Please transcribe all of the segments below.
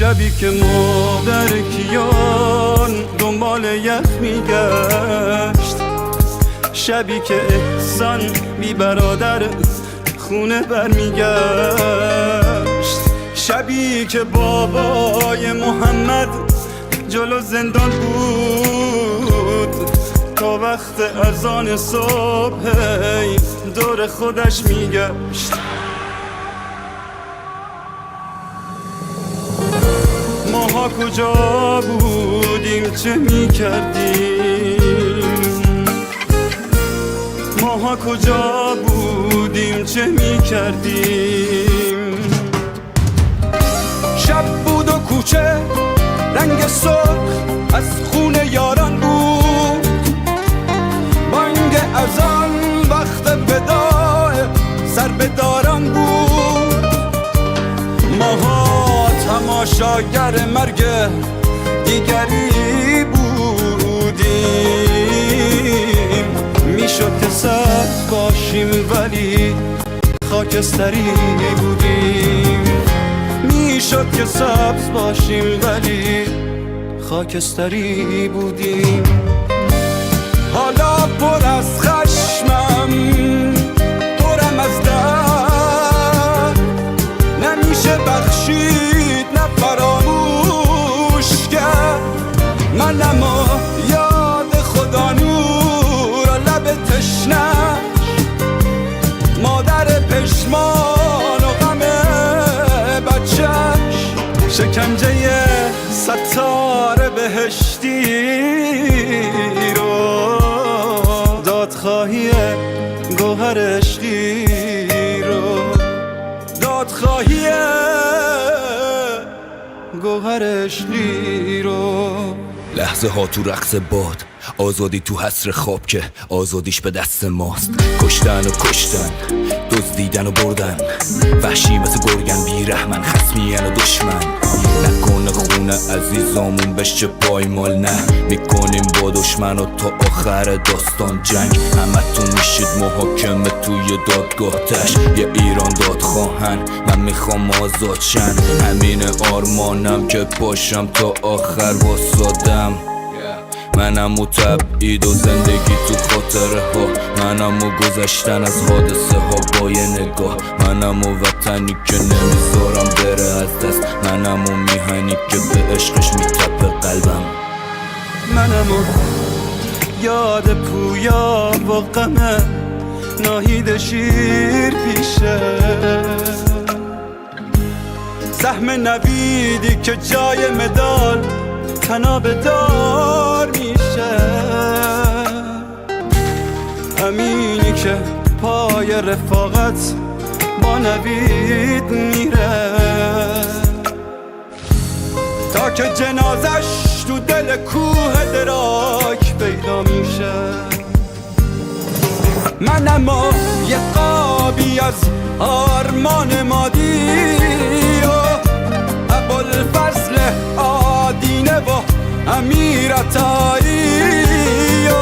شبی که مادر کیان دنبال یخ میگشت، شبی که احسان بی برادر خونه برمیگشت، شبی که بابای محمد جلو زندان بود تا وقت اذان صبح دور خودش میگشت. ماها کجا بودیم چه میکردیم، ماها کجا بودیم چه میکردیم. شب بود و کوچه رنگ سرخ از خون یاران بود، بانگ اذان وقت وداع سر به داران بود. ماها تماشاگر مرگ دیگری بودیم، میشد که سبز باشیم ولی خاکستری بودیم، میشد که سبز باشیم ولی خاکستری بودیم. حالا پر از خشمم پرم از درد، نمیشه بخشید نه فراموش کرد. منم و یاد خدا نور و لب تشنش، مادر پشمان و غم بچهش، شکنجه ستاره بهشتی رو، دادخواهی گوهر عشقی رو، دادخواهی گوهر عشقی رو. لحظه ها تو رقص باد، آزادی تو حسر خواب که آزادیش به دست ماست. کشتن و کشتن، دزدیدن و بردن، وحشی مثل گرگن، بیرحمن خصمین و دشمن. نکنه خونه عزیزامون بشه پایمال، نه میکنیم با دشمن و تا آخر داستان جنگ. همتون میشید محاکمه توی دادگاه تش، یه ایران دادخواهن من میخوام آزاد شن. همین آرمانم که باشم تا آخر واسادم، منم و تبعید و زندگی تو خاطره ها، منم و گذشتن از حادثه ها با یه نگاه، منم و وطنی که نمیذارم بره از دست، منم و میهنی که به عشقش میتپه قلبم، منم و یاد پویا و غم ناهید شیر پیشه، سهم نویدی که جای مدال تناب دار میشه، امینی که پای رفاقت با نوید میره، تا که جنازش تو دل کوه دراک پیدا میشه. من اما یه قابی از آرمان مادی و ابوالفضل آدینه و امیر عطایی و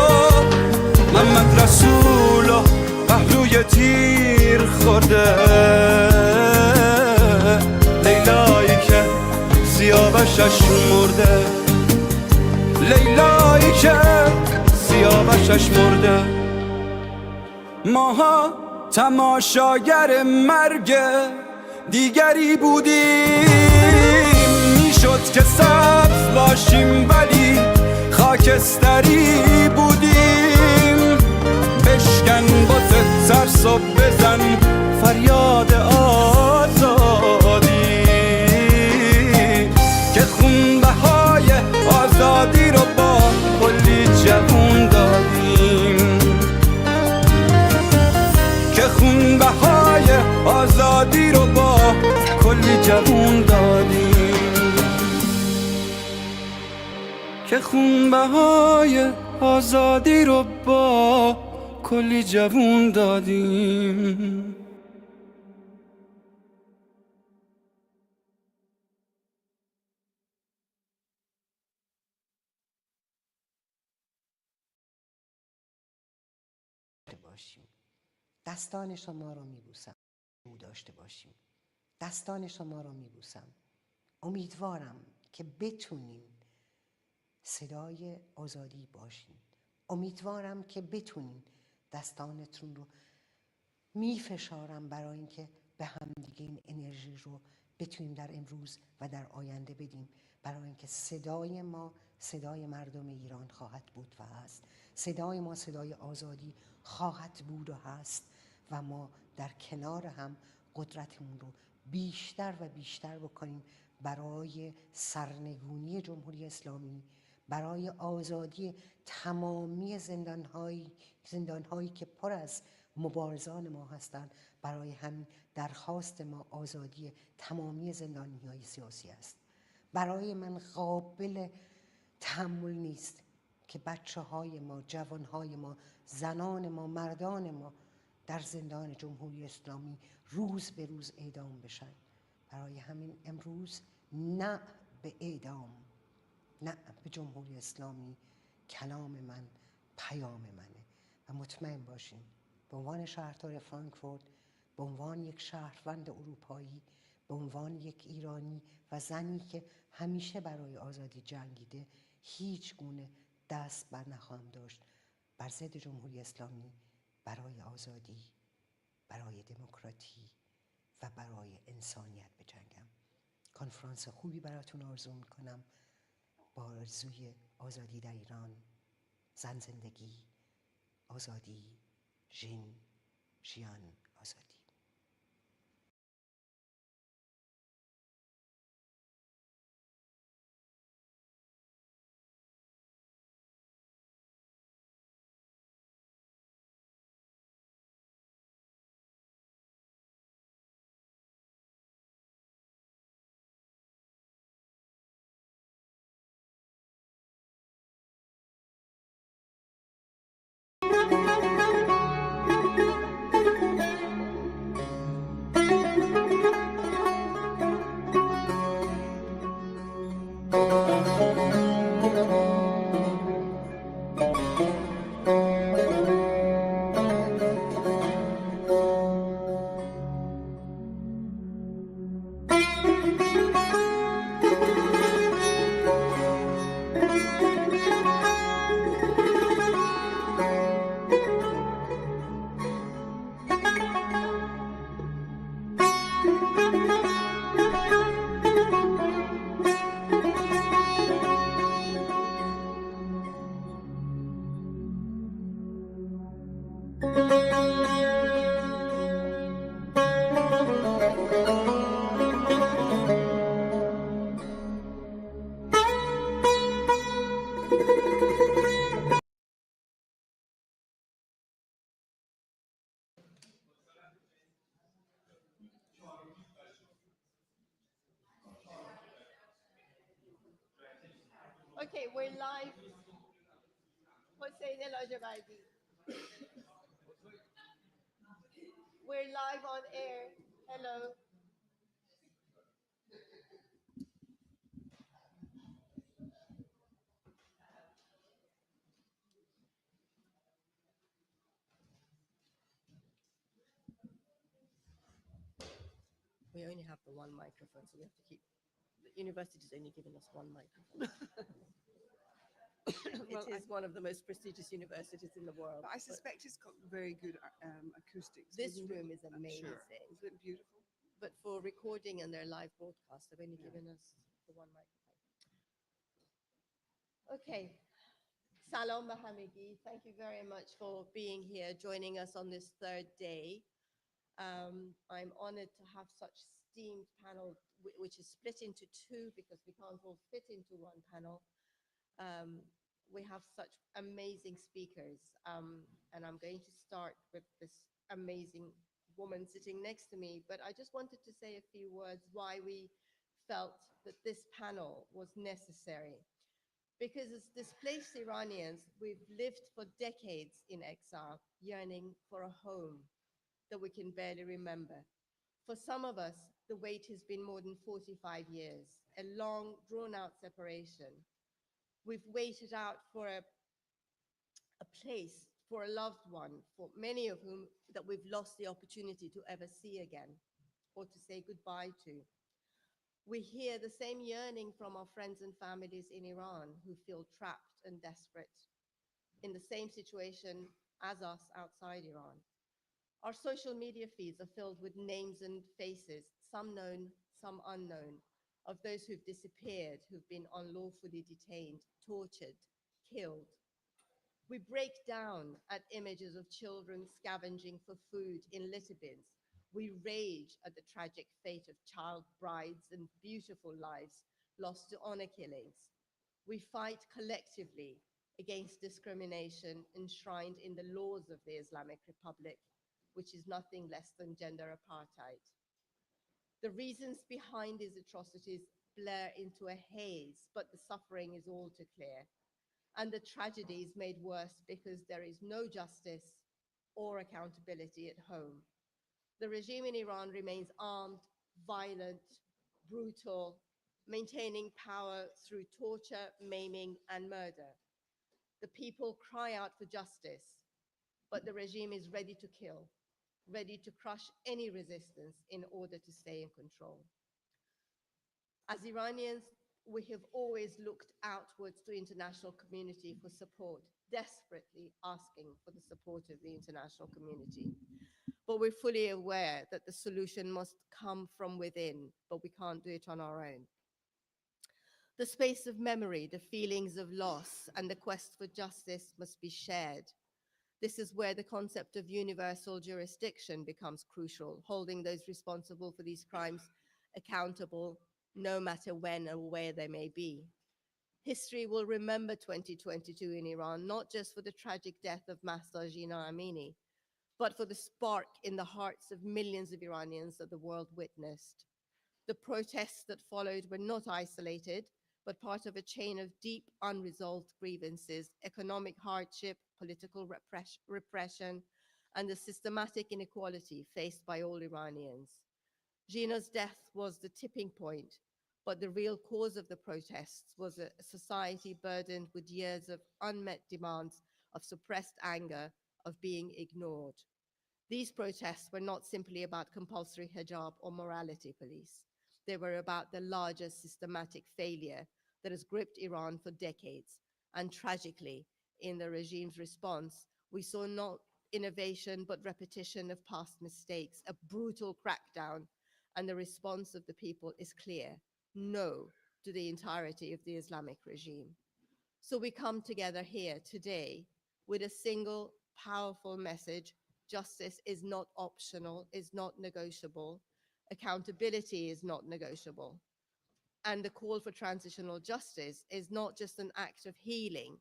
محمد رسول و پهلوی تیر خورده، لیلایی که سیاوشش مرده، لیلایی که سیاوشش مرده. ماها تماشاگر مرگ دیگری بودیم، میشد که سبز باشیم ولی خاکستری بودیم. بشکن بت ترس و بزن فریاد آزادی که خونبهای آزادی رو با کلی جوون دادیم، که خونبهای آزادی رو با کلی جوون دادیم، که خونبهای آزادی رو با کلی جوون دادیم. باشیم دستان شما رو میبوسم، داشته باشیم دستان شما رو میبوسم. امیدوارم که بتونین صدای آزادی باشین، امیدوارم که بتونین دستانتون رو میفشارم برای اینکه به هم دیگه این انرژی رو بتونیم در امروز و در آینده بدیم، برای اینکه صدای ما صدای مردم ایران خواهد بود و هست، صدای ما صدای آزادی خواهد بود و هست و ما در کنار هم قدرتمون رو بیشتر و بیشتر بکنیم برای سرنگونی جمهوری اسلامی، برای آزادی تمامی زندانهایی که پر از مبارزان ما هستند. برای همین درخواست ما آزادی تمامی زندانی‌های سیاسی است. برای من قابل تحمل نیست که بچه‌های ما، جوان‌های ما، زنان ما، مردان ما در زندان جمهوری اسلامی روز به روز اعدام بشن. برای همین امروز نه به اعدام، نه به جمهوری اسلامی کلام من، پیام منه. و مطمئن باشین به عنوان شهردار فرانکفورت، به عنوان یک شهروند اروپایی، به عنوان یک ایرانی و زنی که همیشه برای آزادی جنگیده، هیچ گونه دست بر نخواهم داشت بر ضد جمهوری اسلامی، برای آزادی، برای دموکراسی و برای انسانیت بجنگم. کنفرانس خوبی براتون آرزو میکنم با آرزوی آزادی در ایران. زندگی، آزادی، ژیان آزادی. Okay, we're live. حسین لاجوردی. We're live on air. Hello. We only have the one microphone, so we have to keep. The university's only given us one microphone. Well, It is one of the most prestigious universities in the world. I but suspect it's got very good acoustics. this wouldn't it? room is I'm amazing. sure. Isn't it beautiful? But for recording and their live broadcast, they've only Yeah. given us the one microphone. Okay. Salam ba hamigi. Thank you very much for being here, joining us on this third day. I'm honored to have such steamed panel, which is split into two because we can't all fit into one panel. We have such amazing speakers, and I'm going to start with this amazing woman sitting next to me, but I just wanted to say a few words why we felt that this panel was necessary. Because as displaced Iranians, we've lived for decades in exile, yearning for a home that we can barely remember. For some of us, the wait has been more than 45 years, a long, drawn-out separation. We've waited out for a place, for a loved one, for many of whom that we've lost the opportunity to ever see again or to say goodbye to. We hear the same yearning from our friends and families in Iran who feel trapped and desperate in the same situation as us outside Iran. Our social media feeds are filled with names and faces, some known, some unknown, of those who've disappeared, who've been unlawfully detained, tortured, killed. We break down at images of children scavenging for food in litter bins. We rage at the tragic fate of child brides and beautiful lives lost to honor killings. We fight collectively against discrimination enshrined in the laws of the Islamic Republic, which is nothing less than gender apartheid. The reasons behind these atrocities blur into a haze, but the suffering is all too clear. And the tragedy is made worse because there is no justice or accountability at home. The regime in Iran remains armed, violent, brutal, maintaining power through torture, maiming, and murder. The people cry out for justice, but the regime is ready to kill, ready to crush any resistance in order to stay in control. As Iranians, we have always looked outwards to international community for support, desperately asking for the support of the international community. But we're fully aware that the solution must come from within, but we can't do it on our own. The space of memory, the feelings of loss, and the quest for justice must be shared. This is where the concept of universal jurisdiction becomes crucial, holding those responsible for these crimes accountable, no matter when or where they may be. History will remember 2022 in Iran, not just for the tragic death of Mahsa Jina Amini, but for the spark in the hearts of millions of Iranians that the world witnessed. The protests that followed were not isolated, but part of a chain of deep unresolved grievances, economic hardship, political repression, and the systematic inequality faced by all Iranians. Gina's death was the tipping point, but the real cause of the protests was a society burdened with years of unmet demands, of suppressed anger, of being ignored. These protests were not simply about compulsory hijab or morality police. They were about the larger systematic failure that has gripped Iran for decades. And tragically, in the regime's response, we saw not innovation but repetition of past mistakes, a brutal crackdown, and the response of the people is clear: no to the entirety of the Islamic regime. So we come together here today with a single powerful message: justice is not optional, is not negotiable, accountability is not negotiable. And the call for transitional justice is not just an act of healing,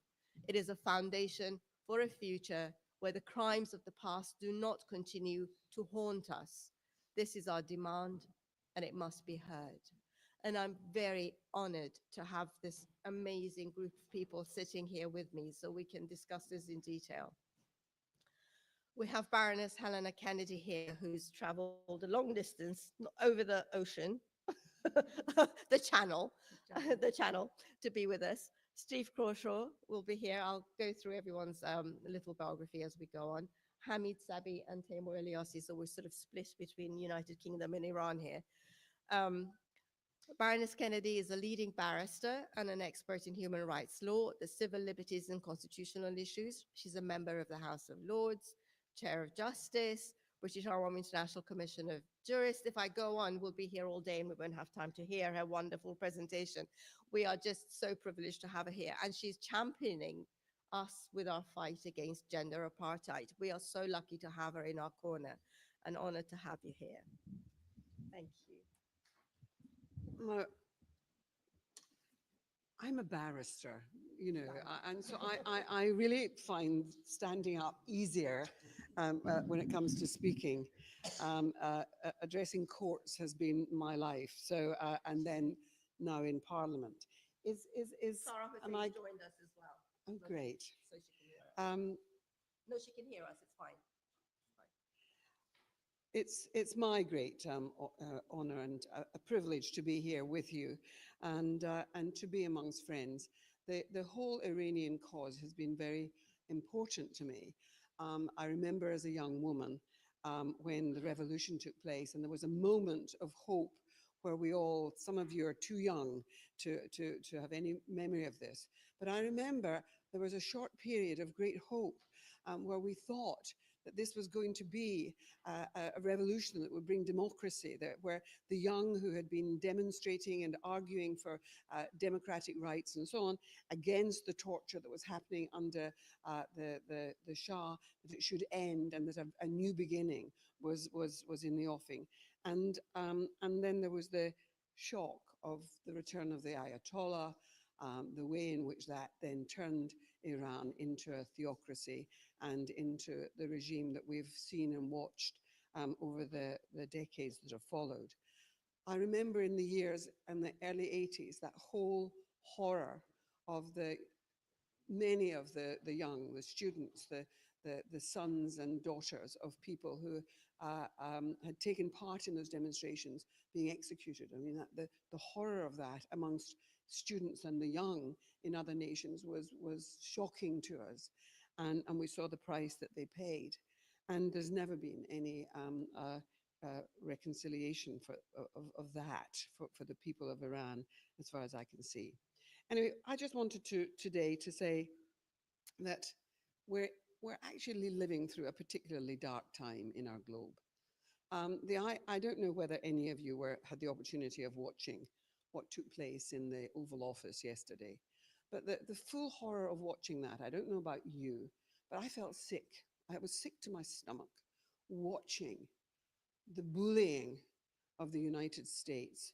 it is a foundation for a future where the crimes of the past do not continue to haunt us. This is our demand, and it must be heard. And I'm very honored to have this amazing group of people sitting here with me so we can discuss this in detail. We have Baroness Helena Kennedy here, who's traveled a long distance over the ocean, the channel, to be with us. Steve Crawshaw will be here. I'll go through everyone's little biography as we go on. Hamid Sabi and Taimur Eliassi, so we're sort of split between United Kingdom and Iran here. Baroness Kennedy is a leading barrister and an expert in human rights law, the civil liberties and constitutional issues. She's a member of the House of Lords, Chair of Justice, British Arm International Commission of Jurists. If I go on, we'll be here all day and we won't have time to hear her wonderful presentation. We are just so privileged to have her here, and she's championing us with our fight against gender apartheid. We are so lucky to have her in our corner, and honored to have you here. Thank you. Well, I'm a barrister, you know, and so I really find standing up easier when it comes to speaking. Addressing courts has been my life. So, and then now in Parliament. Sarah am I, joined us as well. oh, great. So she can hear us. No, she can hear us. It's fine. It's my great honor and a privilege to be here with you, and to be amongst friends. The whole Iranian cause has been very important to me. I remember as a young woman when the revolution took place, and there was a moment of hope where we all, some of you are too young to have any memory of this, but I remember there was a short period of great hope where we thought that this was going to be a revolution that would bring democracy, where the young who had been demonstrating and arguing for democratic rights and so on against the torture that was happening under the Shah, that it should end and that a new beginning was in the offing. And then there was the shock of the return of the Ayatollah, the way in which that then turned Iran into a theocracy and into the regime that we've seen and watched over the decades that have followed. I remember in the years in the early 80s, that whole horror of many of the young, the students, the sons and daughters of people who had taken part in those demonstrations being executed. I mean, the horror of that amongst students and the young in other nations was shocking to us. And we saw the price that they paid. And there's never been any reconciliation of that for the people of Iran, as far as I can see. Anyway, I just wanted today to say that we're actually living through a particularly dark time in our globe. I don't know whether any of you had the opportunity of watching what took place in the Oval Office yesterday. But the full horror of watching that, I don't know about you, but I felt sick. I was sick to my stomach watching the bullying of the United States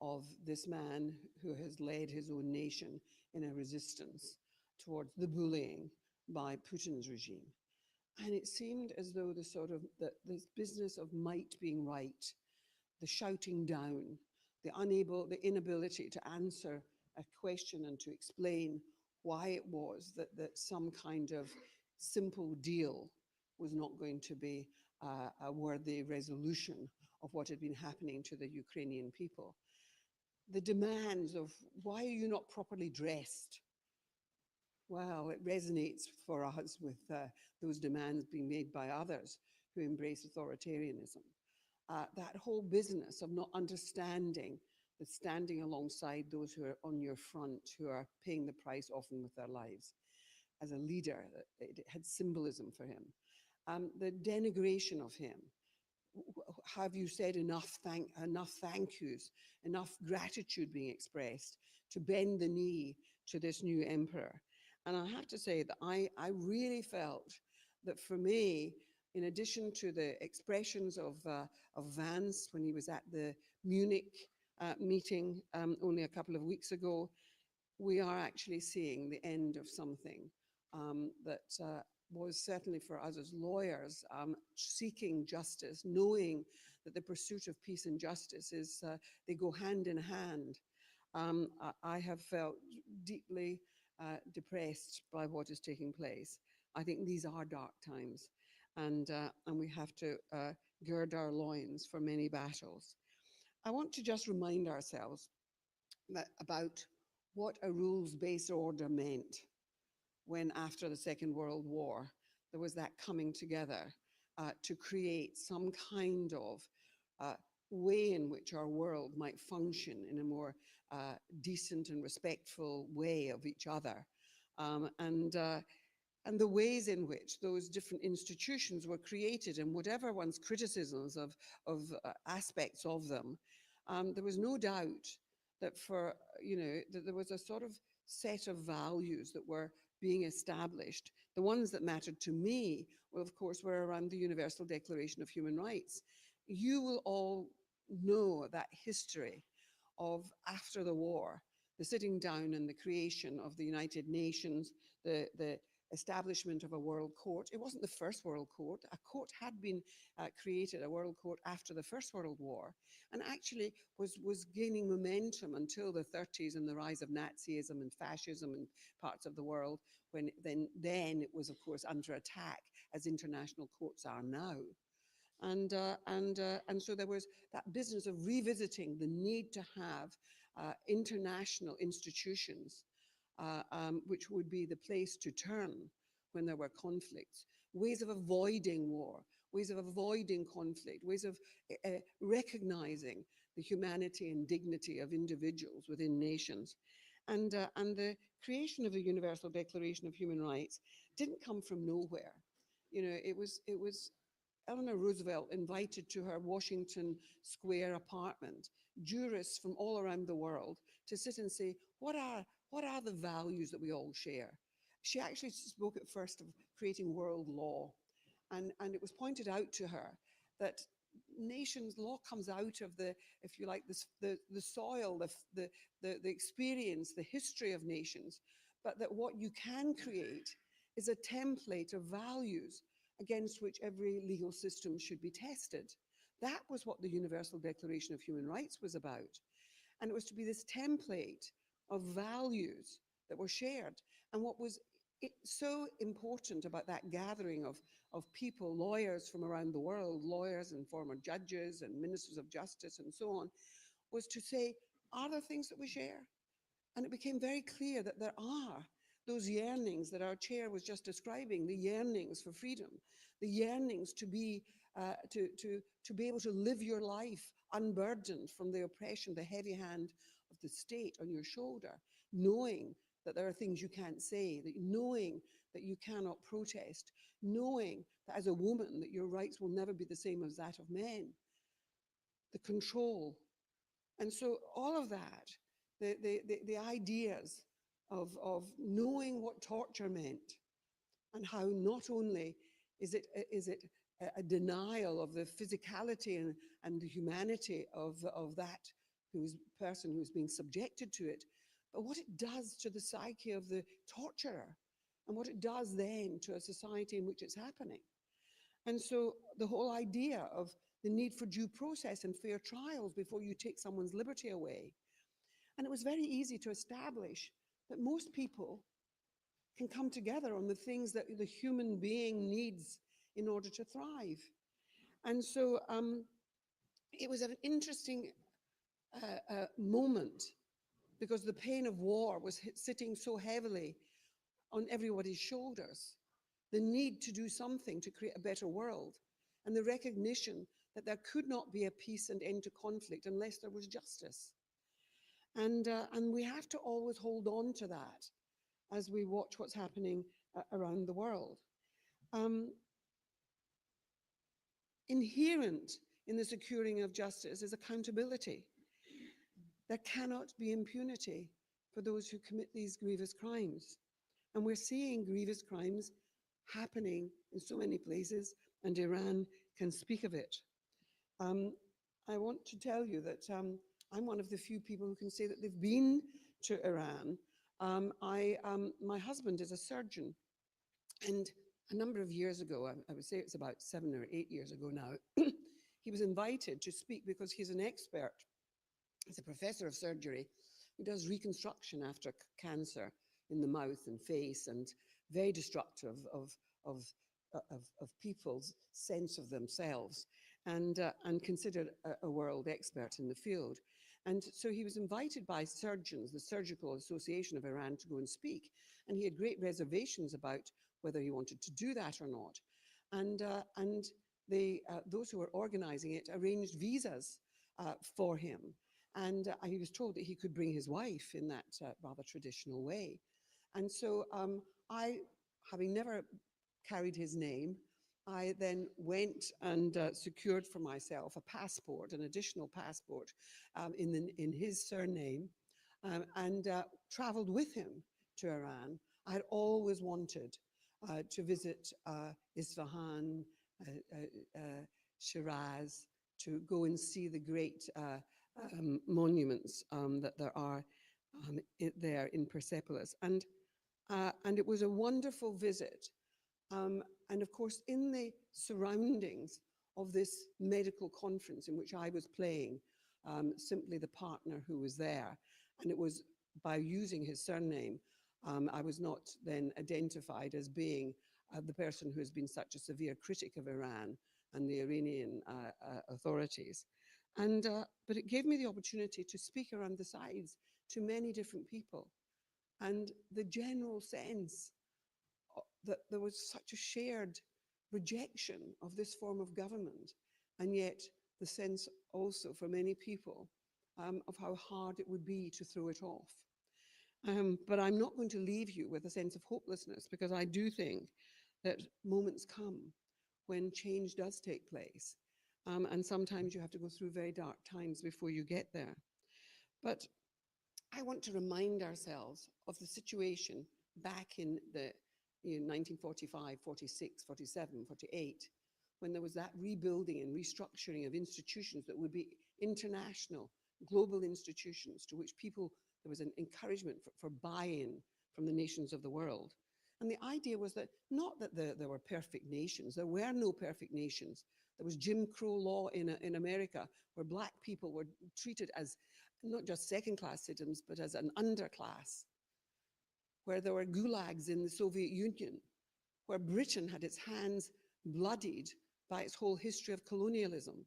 of this man who has led his own nation in a resistance towards the bullying by Putin's regime. And it seemed as though this business of might being right, the shouting down, the inability to answer a question and to explain why it was that some kind of simple deal was not going to be a worthy resolution of what had been happening to the Ukrainian people. The demands of, why are you not properly dressed? Well, it resonates for us with those demands being made by others who embrace authoritarianism. That whole business of not understanding that standing alongside those who are on your front, who are paying the price often with their lives. As a leader, it had symbolism for him. The denigration of him. Have you said enough thank yous, enough gratitude being expressed to bend the knee to this new emperor? And I have to say that I really felt that for me, in addition to the expressions of Vance when he was at the Munich meeting only a couple of weeks ago, we are actually seeing the end of something that was certainly for us as lawyers, seeking justice, knowing that the pursuit of peace and justice is, they go hand in hand. I have felt deeply depressed by what is taking place. I think these are dark times. and we have to gird our loins for many battles. I want to just remind ourselves about what a rules-based order meant when, after the Second World War, there was that coming together to create some kind of way in which our world might function in a more decent and respectful way of each other. And the ways in which those different institutions were created, and whatever one's criticisms of aspects of them, there was no doubt that that there was a sort of set of values that were being established. The ones that mattered to me, well, of course, were around the Universal Declaration of Human Rights. You will all know that history of after the war, the sitting down and the creation of the United Nations, the establishment of a world court. It wasn't the first world court. A court had been created, a world court, after the First World War, and actually was gaining momentum until the 30s and the rise of Nazism and fascism in parts of the world, when then it was, of course, under attack, as international courts are now. And so there was that business of revisiting the need to have international institutions which would be the place to turn when there were conflicts, ways of avoiding war, ways of avoiding conflict, ways of recognizing the humanity and dignity of individuals within nations. And the creation of the Universal Declaration of Human Rights didn't come from nowhere. You know, it was Eleanor Roosevelt invited to her Washington Square apartment jurists from all around the world to sit and say, what are the values that we all share? She actually spoke at first of creating world law. And it was pointed out to her that nations law comes out of the, if you like, the soil, the experience, the history of nations, but that what you can create is a template of values against which every legal system should be tested. That was what the Universal Declaration of Human Rights was about. And it was to be this template of values that were shared. And what was so important about that gathering of people, lawyers from around the world, lawyers and former judges and ministers of justice and so on, was to say, are there things that we share? And it became very clear that there are. Those yearnings that our chair was just describing, the yearnings for freedom, the yearnings to be able to live your life unburdened from the oppression, the heavy hand of the state on your shoulder, knowing that there are things you can't say, knowing that you cannot protest, knowing that as a woman that your rights will never be the same as that of men, the control. And so all of that, the ideas of knowing what torture meant, and how not only is it a denial of the physicality and the humanity of that person who's being subjected to it, but what it does to the psyche of the torturer, and what it does then to a society in which it's happening. And so the whole idea of the need for due process and fair trials before you take someone's liberty away. And it was very easy to establish that most people can come together on the things that the human being needs in order to thrive. And so it was an interesting moment, because the pain of war was sitting so heavily on everybody's shoulders. The need to do something to create a better world, and the recognition that there could not be a peace and end to conflict unless there was justice. And we have to always hold on to that as we watch what's happening around the world. Inherent in the securing of justice is accountability. There cannot be impunity for those who commit these grievous crimes. And we're seeing grievous crimes happening in so many places, and Iran can speak of it. I want to tell you that I'm one of the few people who can say that they've been to Iran. My husband is a surgeon, and a number of years ago, I would say it's about 7 or 8 years ago now, he was invited to speak because he's an expert. He's a professor of surgery who does reconstruction after cancer in the mouth and face, and very destructive of of people's sense of themselves, and considered a world expert in the field. And so he was invited by surgeons, the Surgical Association of Iran, to go and speak. And he had great reservations about whether he wanted to do that or not. And those who were organizing it arranged visas for him. And he was told that he could bring his wife in that rather traditional way. And so I, having never carried his name, I then went and secured for myself a passport, an additional passport in his surname, and traveled with him to Iran. I had always wanted to visit Isfahan, Shiraz, to go and see the great monuments that there are there in Persepolis. And it was a wonderful visit. And of course, in the surroundings of this medical conference in which I was playing simply the partner who was there, and it was by using his surname, I was not then identified as being the person who has been such a severe critic of Iran and the Iranian authorities. But it gave me the opportunity to speak around the sides to many different people. And the general sense that there was such a shared rejection of this form of government, and yet the sense also for many people of how hard it would be to throw it off. But I'm not going to leave you with a sense of hopelessness, because I do think that moments come when change does take place. And sometimes you have to go through very dark times before you get there. But I want to remind ourselves of the situation back in the 1945, 46, 47, 48, when there was that rebuilding and restructuring of institutions that would be international, global institutions to which people, there was an encouragement for buy-in from the nations of the world. And the idea was that not that there were perfect nations, there were no perfect nations. There was Jim Crow law in America, where Black people were treated as not just second-class citizens, but as an underclass, where there were gulags in the Soviet Union, where Britain had its hands bloodied by its whole history of colonialism,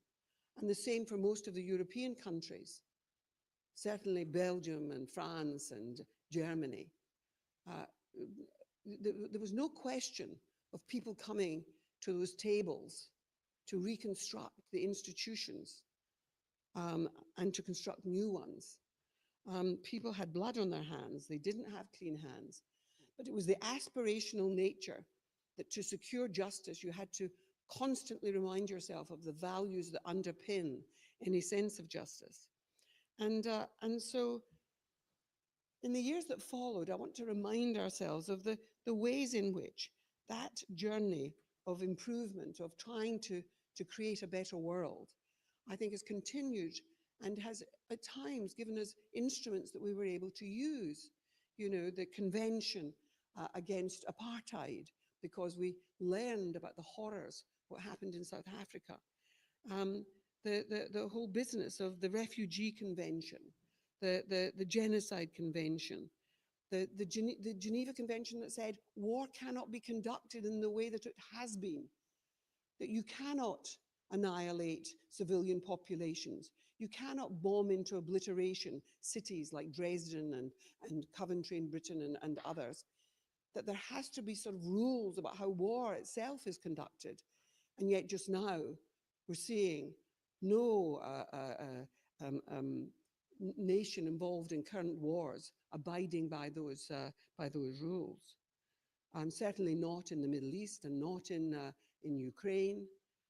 and the same for most of the European countries, certainly Belgium and France and Germany. There was no question of people coming to those tables to reconstruct the institutions and to construct new ones. People had blood on their hands. They didn't have clean hands. But it was the aspirational nature that to secure justice, you had to constantly remind yourself of the values that underpin any sense of justice. And so in the years that followed, I want to remind ourselves of the ways in which that journey of improvement, of trying to create a better world, I think has continued and has at times given us instruments that we were able to use. You know, the convention against apartheid, because we learned about the horrors, what happened in South Africa. The whole business of the Refugee Convention, the Genocide Convention, the Geneva Convention that said war cannot be conducted in the way that it has been, that you cannot annihilate civilian populations. You cannot bomb into obliteration cities like Dresden and Coventry in Britain and others, that there has to be sort of rules about how war itself is conducted. And yet just now we're seeing no nation involved in current wars abiding by those rules. Certainly not in the Middle East, and not in Ukraine,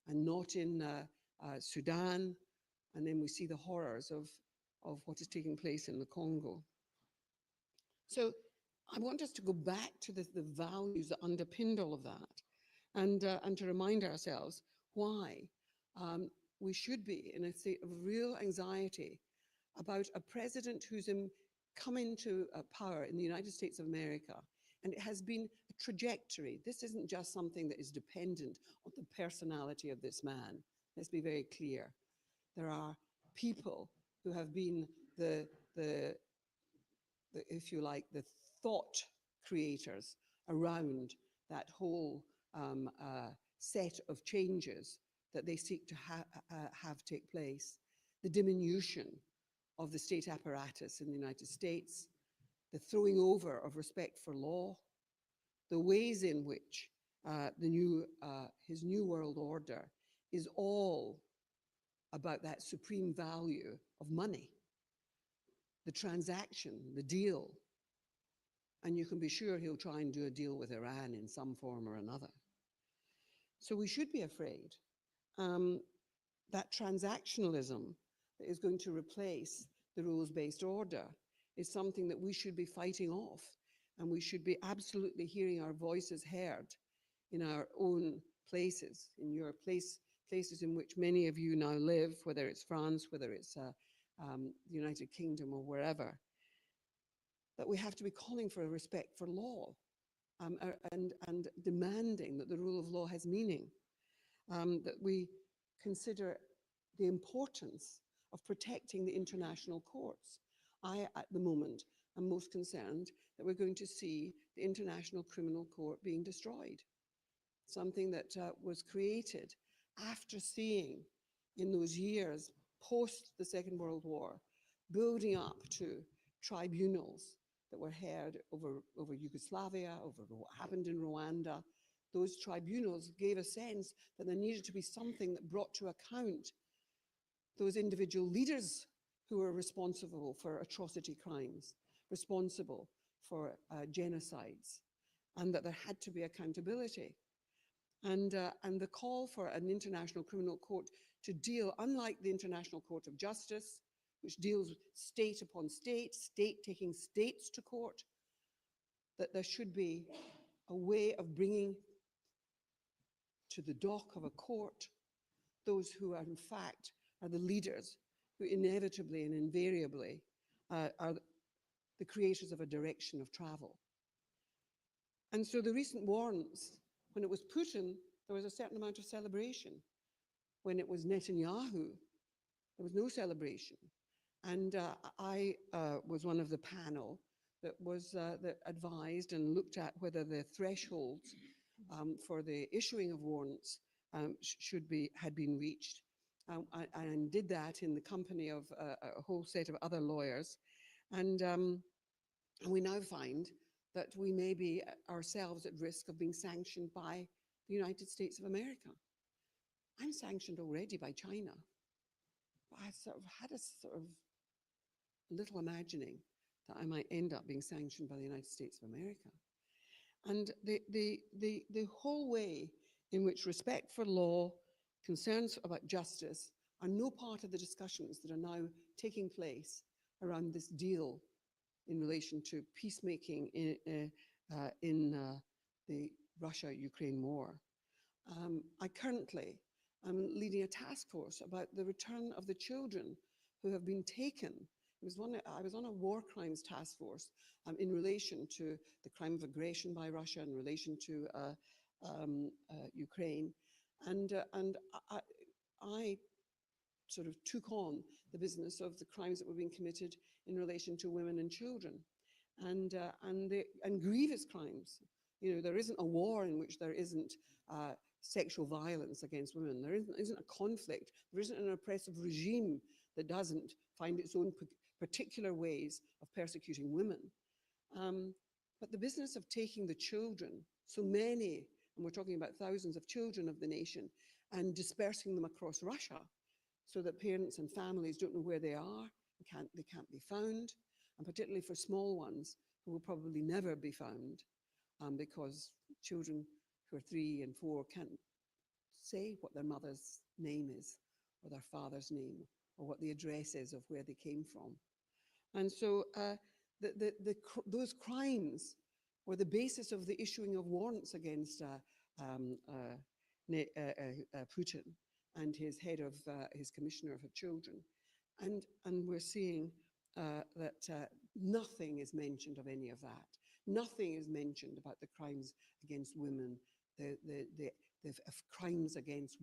and not in Sudan. And then we see the horrors of what is taking place in the Congo. So I want us to go back to the values that underpinned all of that, and to remind ourselves why we should be in a state of real anxiety about a president who's come into power in the United States of America. And it has been a trajectory. This isn't just something that is dependent on the personality of this man. Let's be very clear. There are people who have been the if you like, the thought creators around that whole set of changes that they seek to have take place. The diminution of the state apparatus in the United States, the throwing over of respect for law, the ways in which his new world order is all about that supreme value of money, the transaction, the deal. And you can be sure he'll try and do a deal with Iran in some form or another. So we should be afraid that transactionalism that is going to replace the rules-based order is something that we should be fighting off, and we should be absolutely hearing our voices heard in our own places, in your places in which many of you now live, whether it's France, whether it's the United Kingdom or wherever, that we have to be calling for a respect for law and demanding that the rule of law has meaning, that we consider the importance of protecting the international courts. I, at the moment, am most concerned that we're going to see the International Criminal Court being destroyed, something that was created after seeing in those years post the Second World War, building up to tribunals that were heard over Yugoslavia, over what happened in Rwanda. Those tribunals gave a sense that there needed to be something that brought to account those individual leaders who were responsible for atrocity crimes, responsible for genocides, and that there had to be accountability. And the call for an international criminal court to deal, unlike the International Court of Justice, which deals state upon state, state taking states to court, that there should be a way of bringing to the dock of a court those who are in fact are the leaders, who inevitably and invariably are the creators of a direction of travel. And so the recent warrants, when it was Putin, there was a certain amount of celebration. When it was Netanyahu, there was no celebration. And I was one of the panel that was that advised and looked at whether the thresholds for the issuing of warrants had been reached, and did that in the company of a whole set of other lawyers. And we now find that we may be ourselves at risk of being sanctioned by the United States of America. I'm sanctioned already by China. But I sort of had a sort of little imagining that I might end up being sanctioned by the United States of America. And the whole way in which respect for law, concerns about justice are no part of the discussions that are now taking place around this deal in relation to peacemaking in the Russia-Ukraine war. I currently am leading a task force about the return of the children who have been taken. I was on a war crimes task force in relation to the crime of aggression by Russia in relation to Ukraine. And I sort of took on the business of the crimes that were being committed in relation to women and children, and grievous crimes. You know, there isn't a war in which there isn't sexual violence against women. There isn't a conflict. There isn't an oppressive regime that doesn't find its own particular ways of persecuting women. But the business of taking the children, so many, and we're talking about thousands of children of the nation, and dispersing them across Russia so that parents and families don't know where they are, they can't be found, and particularly for small ones who will probably never be found because children who are 3 and 4 can't say what their mother's name is or their father's name or what the address is of where they came from. And so those crimes were the basis of the issuing of warrants against Putin and his head of his commissioner for children. And we're seeing that nothing is mentioned of any of that. Nothing is mentioned about the crimes against women, the crimes against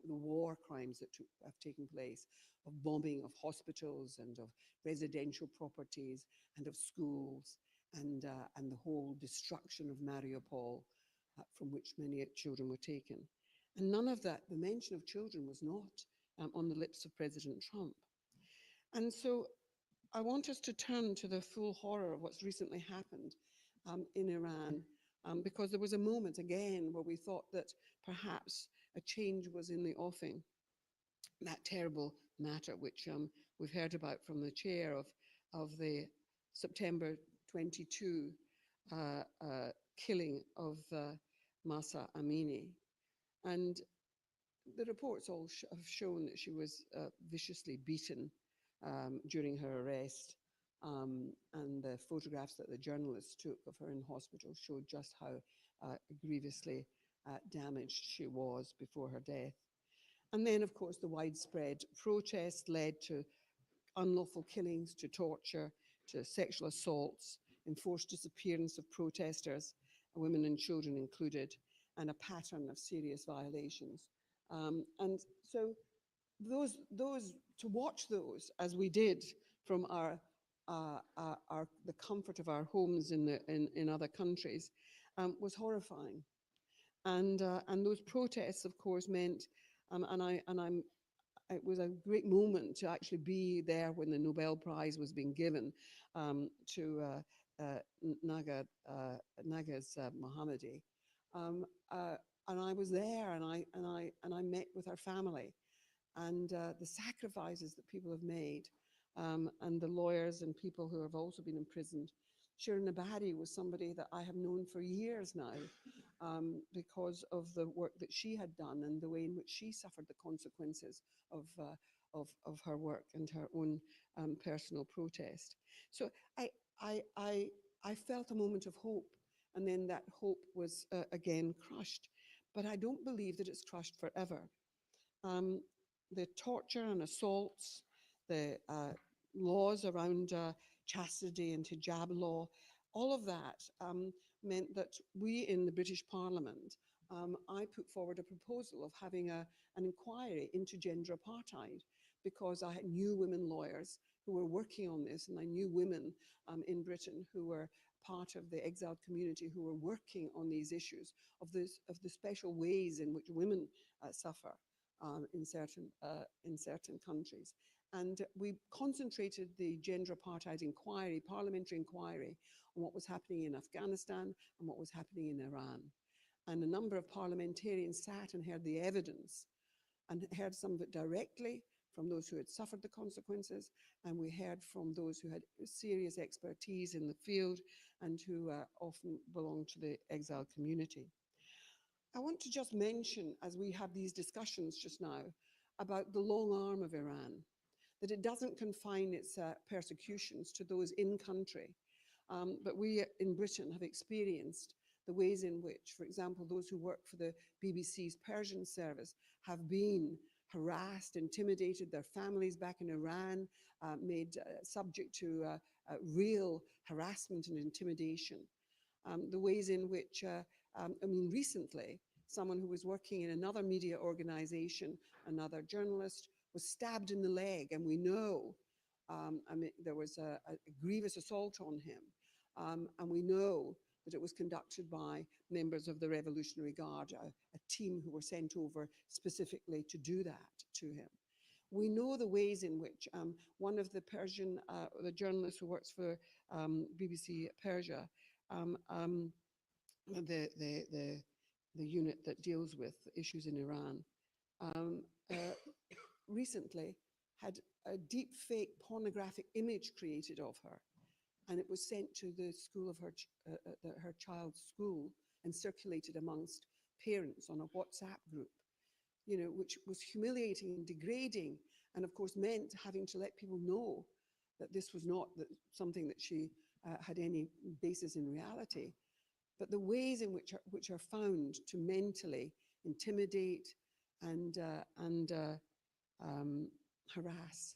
the war crimes that have taken place, of bombing of hospitals and of residential properties and of schools, and the whole destruction of Mariupol, from which many children were taken. And none of that, the mention of children was not on the lips of President Trump. And so I want us to turn to the full horror of what's recently happened in Iran, because there was a moment again where we thought that perhaps a change was in the offing. That terrible matter which we've heard about from the chair of the September 22 killing of Mahsa Amini. And the reports all have shown that she was viciously beaten during her arrest. And the photographs that the journalists took of her in hospital showed just how grievously damaged she was before her death. And then, of course, the widespread protests led to unlawful killings, to torture, to sexual assaults, enforced disappearance of protesters, women and children included, and a pattern of serious violations. And so those to watch those, as we did from the comfort of our homes in other countries, was horrifying. And those protests, of course, meant, it was a great moment to actually be there when the Nobel Prize was being given to Nagas Mohammadi. And I was there, and I met with her family, and the sacrifices that people have made, and the lawyers and people who have also been imprisoned. Shirin Ebadi was somebody that I have known for years now, because of the work that she had done and the way in which she suffered the consequences of her work and her own personal protest. So I felt a moment of hope, and then that hope was again crushed. But I don't believe that it's crushed forever. The torture and assaults, the laws around chastity and hijab law, all of that meant that we in the British Parliament, I put forward a proposal of having an inquiry into gender apartheid, because I knew women lawyers who were working on this, and I knew women in Britain who were part of the exiled community who were working on these issues of the special ways in which women suffer in certain countries. And we concentrated the gender apartheid inquiry, parliamentary inquiry, on what was happening in Afghanistan and what was happening in Iran. And a number of parliamentarians sat and heard the evidence, and heard some of it directly from those who had suffered the consequences, and we heard from those who had serious expertise in the field and who often belonged to the exiled community. I want to just mention, as we have these discussions just now, about the long arm of Iran, that it doesn't confine its persecutions to those in country, but we in Britain have experienced the ways in which, for example, those who work for the BBC's Persian service have been harassed, intimidated, their families back in Iran made subject to real harassment and intimidation. The ways in which, recently, someone who was working in another media organization, another journalist, was stabbed in the leg, and we know, there was a grievous assault on him, and we know that it was conducted by members of the Revolutionary Guard, a team who were sent over specifically to do that to him. We know the ways in which one of the Persian, the journalist who works for BBC Persia, the unit that deals with issues in Iran, recently had a deep fake pornographic image created of her, and it was sent to the school of her child's school and circulated amongst parents on a WhatsApp group, which was humiliating and degrading, and of course meant having to let people know that this was not something that she had any basis in reality. But the ways in which are found to mentally intimidate and harass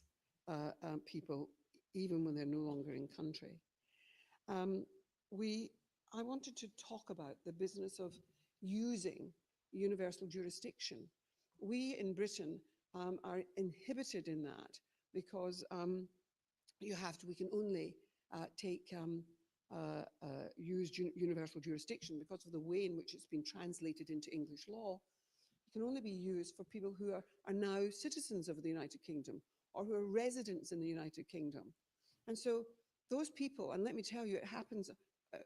people, even when they're no longer in country. I wanted to talk about the business of using universal jurisdiction. We in Britain are inhibited in that because we can only take used universal jurisdiction because of the way in which it's been translated into English law. It can only be used for people who are now citizens of the United Kingdom or who are residents in the United Kingdom. And so those people, and let me tell you, it happens,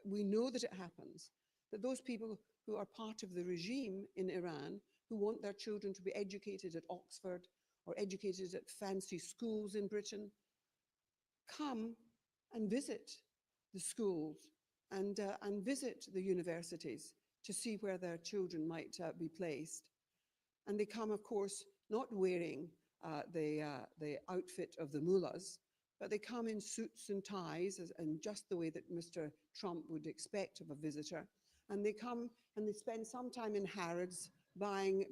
we know that it happens, that those people who are part of the regime in Iran, who want their children to be educated at Oxford or educated at fancy schools in Britain, come and visit the schools and visit the universities to see where their children might be placed. And they come, of course, not wearing the outfit of the mullahs, but they come in suits and ties, and just the way that Mr. Trump would expect of a visitor. And they come and they spend some time in Harrods buying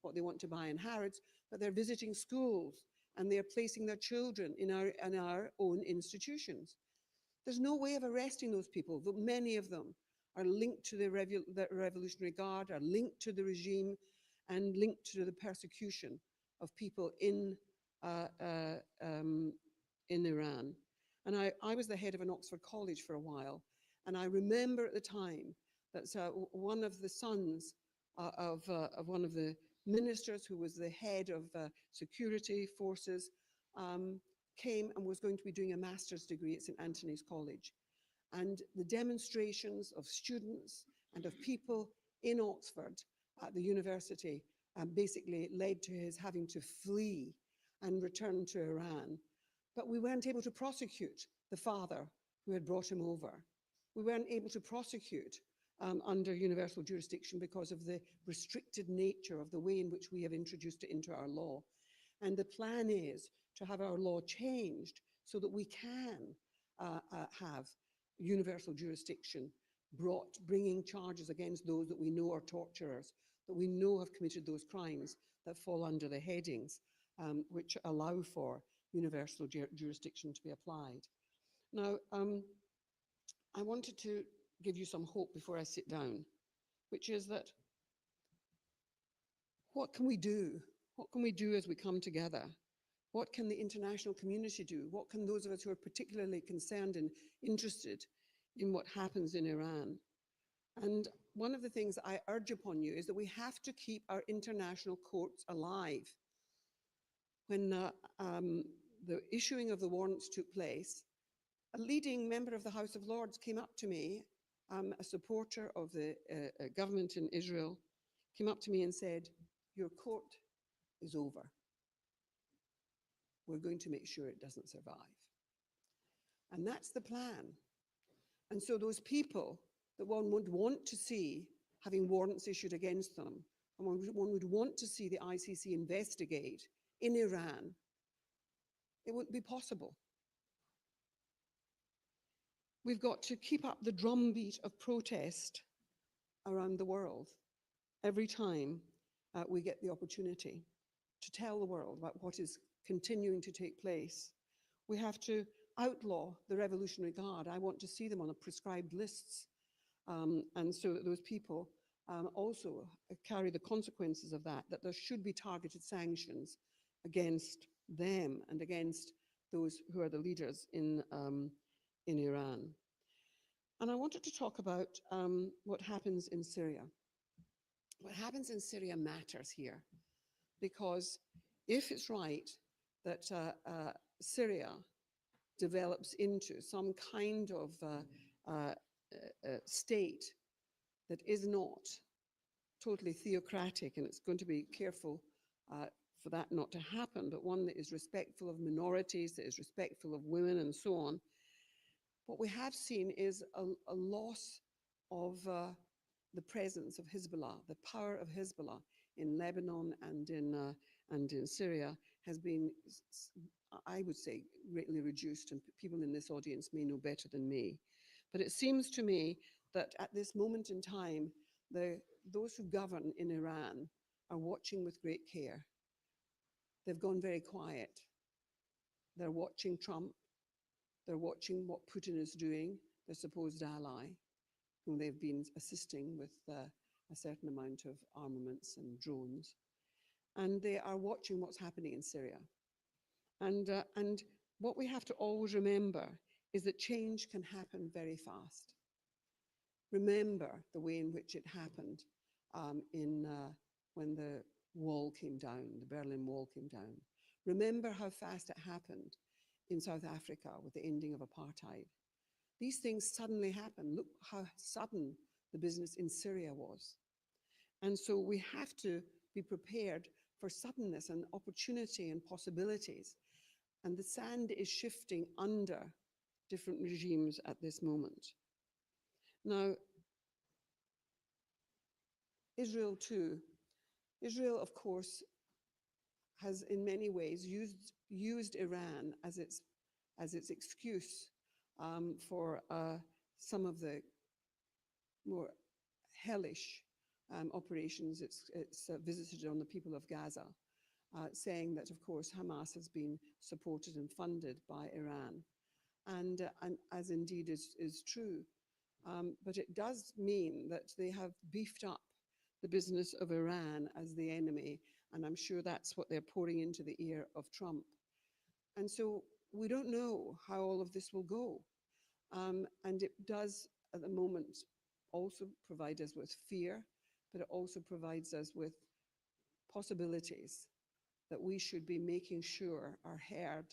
what they want to buy in Harrods, but they're visiting schools and they're placing their children in our own institutions. There's no way of arresting those people, but many of them are linked to the Revolutionary Guard, are linked to the regime, and linked to the persecution of people in Iran. And I was the head of an Oxford college for a while, and I remember at the time that one of the sons of one of the ministers who was the head of security forces came and was going to be doing a master's degree at St. Anthony's College. And the demonstrations of students and of people in Oxford at the university basically led to his having to flee and return to Iran. But we weren't able to prosecute the father who had brought him over. We weren't able to prosecute under universal jurisdiction because of the restricted nature of the way in which we have introduced it into our law. And the plan is to have our law changed so that we can have universal jurisdiction bringing charges against those that we know are torturers, that we know have committed those crimes that fall under the headings which allow for universal jurisdiction to be applied. Now, I wanted to give you some hope before I sit down, which is that what can we do? What can we do as we come together? What can the international community do? What can those of us who are particularly concerned and interested in what happens in Iran? And one of the things I urge upon you is that we have to keep our international courts alive. When the issuing of the warrants took place, a leading member of the House of Lords came up to me, a supporter of the government in Israel, came up to me and said, "Your court is over. We're going to make sure it doesn't survive." And that's the plan. And so those people that one would want to see having warrants issued against them, and one would want to see the ICC investigate in Iran, it wouldn't be possible. We've got to keep up the drumbeat of protest around the world every time we get the opportunity to tell the world about what is continuing to take place. We have to outlaw the Revolutionary Guard. I want to see them on prescribed lists, and so that those people also carry the consequences of that, that there should be targeted sanctions against them and against those who are the leaders in Iran. And I wanted to talk about what happens in Syria. What happens in Syria matters here, because if it's right that Syria develops into some kind of state that is not totally theocratic, and it's going to be careful for that not to happen, but one that is respectful of minorities, that is respectful of women and so on, what we have seen is a loss of the presence of Hezbollah. The power of Hezbollah in Lebanon and in Syria has been, I would say, greatly reduced, and people in this audience may know better than me. But it seems to me that at this moment in time, those who govern in Iran are watching with great care. They've gone very quiet. They're watching Trump. They're watching what Putin is doing, their supposed ally, whom they've been assisting with a certain amount of armaments and drones. And they are watching what's happening in Syria. And what we have to always remember is that change can happen very fast. Remember the way in which it happened when the wall came down, the Berlin Wall came down. Remember how fast it happened in South Africa with the ending of apartheid. These things suddenly happen. Look how sudden the business in Syria was. And so we have to be prepared for suddenness and opportunity and possibilities. And the sand is shifting under different regimes at this moment. Now, Israel too. Israel, of course, has in many ways used Iran as its excuse for some of the more hellish operations it's visited on the people of Gaza, saying that, of course, Hamas has been supported and funded by Iran, and as indeed is true. But it does mean that they have beefed up the business of Iran as the enemy, and I'm sure that's what they're pouring into the ear of Trump. And so we don't know how all of this will go. And it does, at the moment, also provide us with fear, but it also provides us with possibilities that we should be making sure are heard,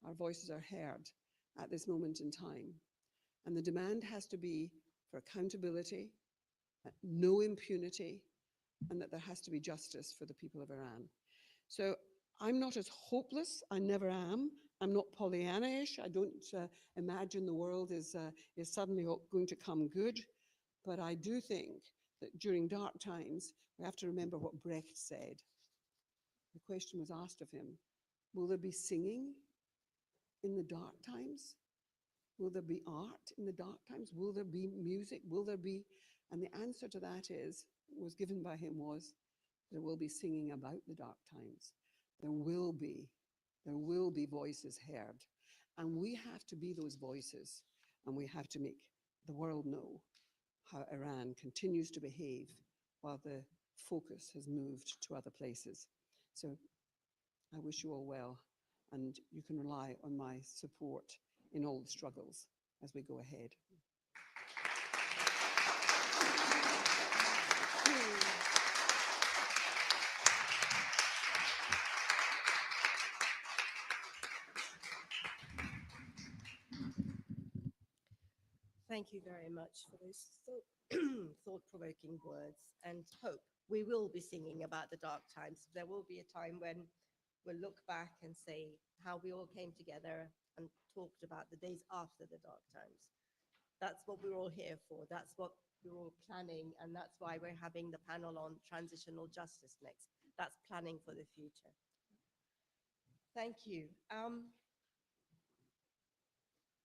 our voices are heard at this moment in time. And the demand has to be for accountability, no impunity, and that there has to be justice for the people of Iran. So I'm not as hopeless, I never am. I'm not Pollyanna-ish. I don't imagine the world is suddenly going to come good. But I do think that during dark times, we have to remember what Brecht said. The question was asked of him, will there be singing in the dark times? Will there be art in the dark times? Will there be music? Will there be, and the answer to that was given by him was, there will be singing about the dark times. There will be voices heard. And we have to be those voices, and we have to make the world know how Iran continues to behave while the focus has moved to other places. So I wish you all well, and you can rely on my support in all the struggles as we go ahead. Thank you very much for those thought-provoking words, and hope. We will be singing about the dark times. There will be a time when we'll look back and say how we all came together and talked about the days after the dark times. That's what we're all here for. That's what we're all planning, and that's why we're having the panel on transitional justice next. That's planning for the future. Thank you.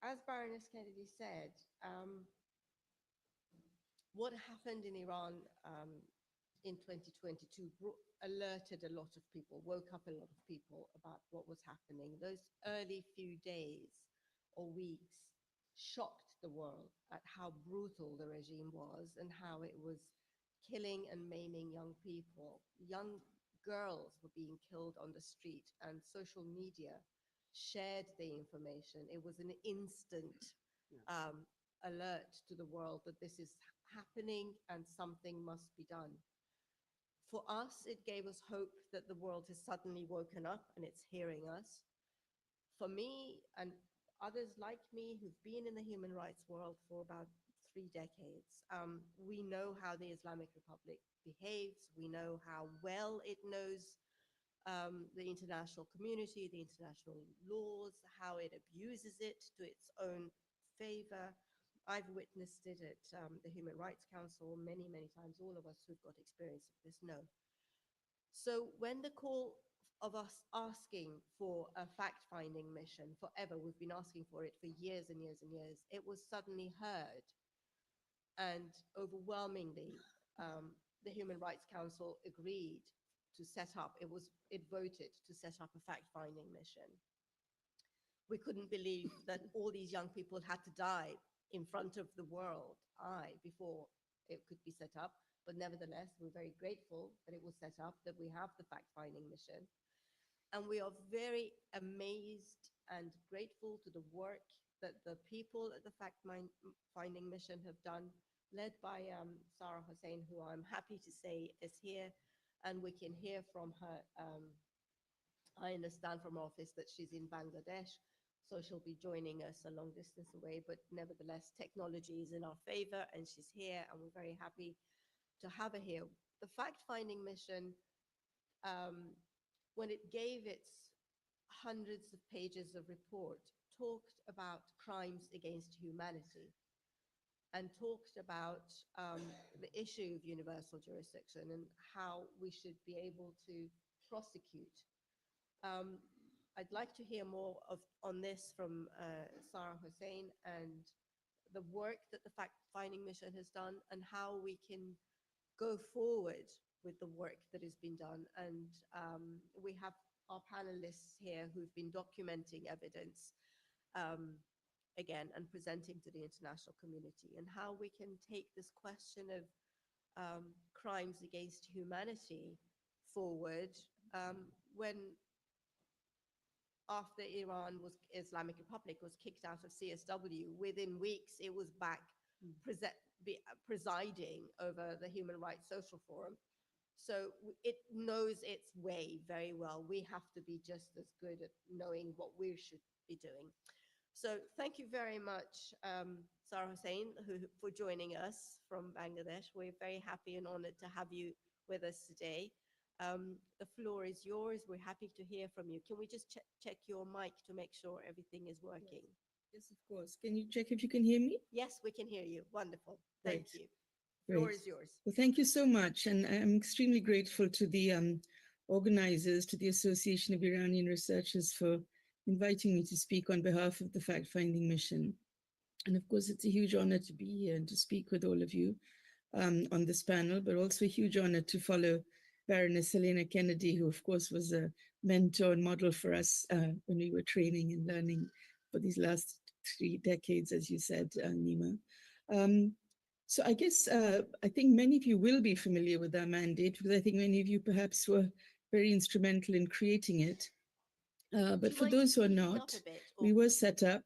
As Baroness Kennedy said, what happened in Iran in 2022 alerted a lot of people, woke up a lot of people about what was happening. Those early few days or weeks shocked the world at how brutal the regime was and how it was killing and maiming young people. Young girls were being killed on the street, and social media shared the information. It was an instant alert to the world that this is happening and something must be done. For us, it gave us hope that the world has suddenly woken up and it's hearing us. For me and others like me who've been in the human rights world for about 3 decades, we know how the Islamic Republic behaves. We know how well it knows the international community, the international laws, how it abuses it to its own favor. I've witnessed it at the Human Rights Council many, many times. All of us who've got experience of this know. So when the call of us asking for a fact-finding mission, forever, we've been asking for it for years and years and years, it was suddenly heard. And overwhelmingly, the Human Rights Council agreed to set up, it voted to set up a fact-finding mission. We couldn't believe that all these young people had to die in front of the world before it could be set up. But nevertheless, we're very grateful that it was set up, that we have the fact-finding mission. And we are very amazed and grateful to the work that the people at the fact-finding mission have done, led by Sarah Hussain, who I'm happy to say is here, and we can hear from her. I understand from her office that she's in Bangladesh, so she'll be joining us a long distance away, but nevertheless, technology is in our favor, and she's here, and we're very happy to have her here. The fact-finding mission, when it gave its hundreds of pages of report, talked about crimes against humanity and talked about the issue of universal jurisdiction and how we should be able to prosecute. I'd like to hear more on this from Sarah Hussain and the work that the fact-finding mission has done and how we can go forward with the work that has been done. And we have our panelists here who've been documenting evidence again and presenting to the international community, and how we can take this question of crimes against humanity forward when after Islamic Republic was kicked out of CSW, within weeks it was back presiding over the Human Rights Social Forum. So it knows its way very well. We have to be just as good at knowing what we should be doing. So thank you very much, Sarah Hussain, for joining us from Bangladesh. We're very happy and honored to have you with us today. The floor is yours. We're happy to hear from you. Can we just check your mic to make sure everything is working? Yes, of course. Can you check if you can hear me? Yes, we can hear you. Wonderful. Thank Great. you. The floor Great. is yours. Well, thank you so much. And I'm extremely grateful to the organizers, to the Association of Iranian Researchers for inviting me to speak on behalf of the fact-finding mission. And of course, it's a huge honor to be here and to speak with all of you on this panel, but also a huge honor to follow Baroness Helena Kennedy, who of course was a mentor and model for us when we were training and learning for these last 3 decades, as you said, Nima. So I guess, I think many of you will be familiar with our mandate, because I think many of you perhaps were very instrumental in creating it. But for those who are not, we were set up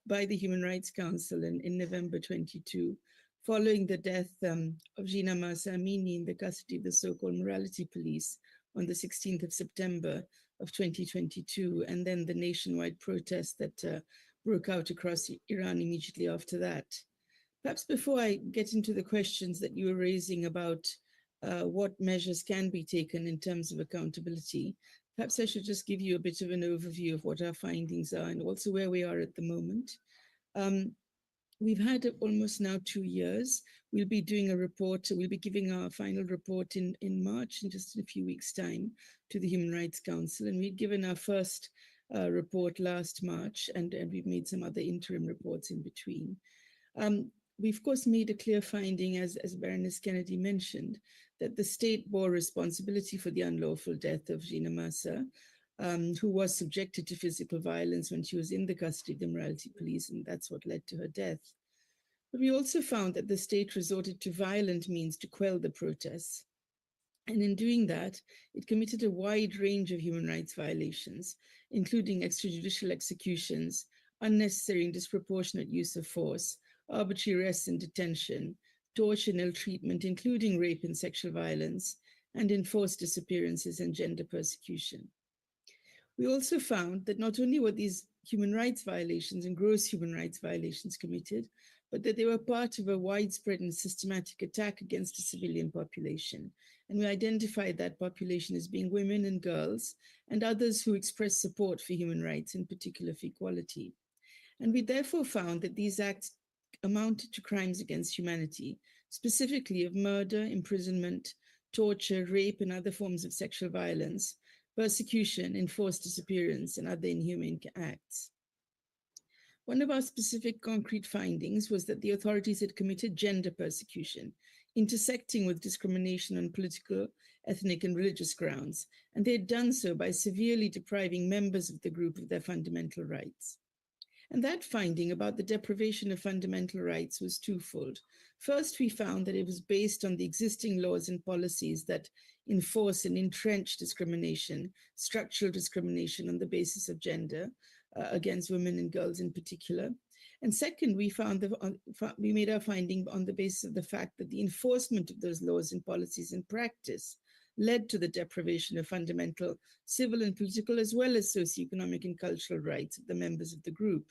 by the Human Rights Council in November 22, following the death of Jina Mahsa Amini in the custody of the so-called morality police on the 16th of September of 2022, and then the nationwide protest that broke out across Iran immediately after that. Perhaps before I get into the questions that you were raising about what measures can be taken in terms of accountability, perhaps I should just give you a bit of an overview of what our findings are and also where we are at the moment. We've had almost now 2 years. We'll be doing a report, so we'll be giving our final report in March, in just a few weeks' time, to the Human Rights Council. And we've given our first report last March, and we've made some other interim reports in between. We, of course, made a clear finding, as Baroness Kennedy mentioned, that the state bore responsibility for the unlawful death of Jina Mahsa, who was subjected to physical violence when she was in the custody of the morality police, and that's what led to her death. But we also found that the state resorted to violent means to quell the protests. And in doing that, it committed a wide range of human rights violations, including extrajudicial executions, unnecessary and disproportionate use of force, arbitrary arrests and detention, torture and ill treatment, including rape and sexual violence, and enforced disappearances and gender persecution. We also found that not only were these human rights violations and gross human rights violations committed, but that they were part of a widespread and systematic attack against the civilian population. And we identified that population as being women and girls and others who express support for human rights, in particular for equality. And we therefore found that these acts amounted to crimes against humanity, specifically of murder, imprisonment, torture, rape, and other forms of sexual violence, persecution, enforced disappearance, and other inhumane acts. One of our specific concrete findings was that the authorities had committed gender persecution, intersecting with discrimination on political, ethnic, and religious grounds, and they had done so by severely depriving members of the group of their fundamental rights. And that finding about the deprivation of fundamental rights was twofold. First, we found that it was based on the existing laws and policies that enforce and entrench discrimination, structural discrimination on the basis of gender, against women and girls in particular. And second, we made our finding on the basis of the fact that the enforcement of those laws and policies in practice led to the deprivation of fundamental civil and political, as well as socioeconomic and cultural rights of the members of the group.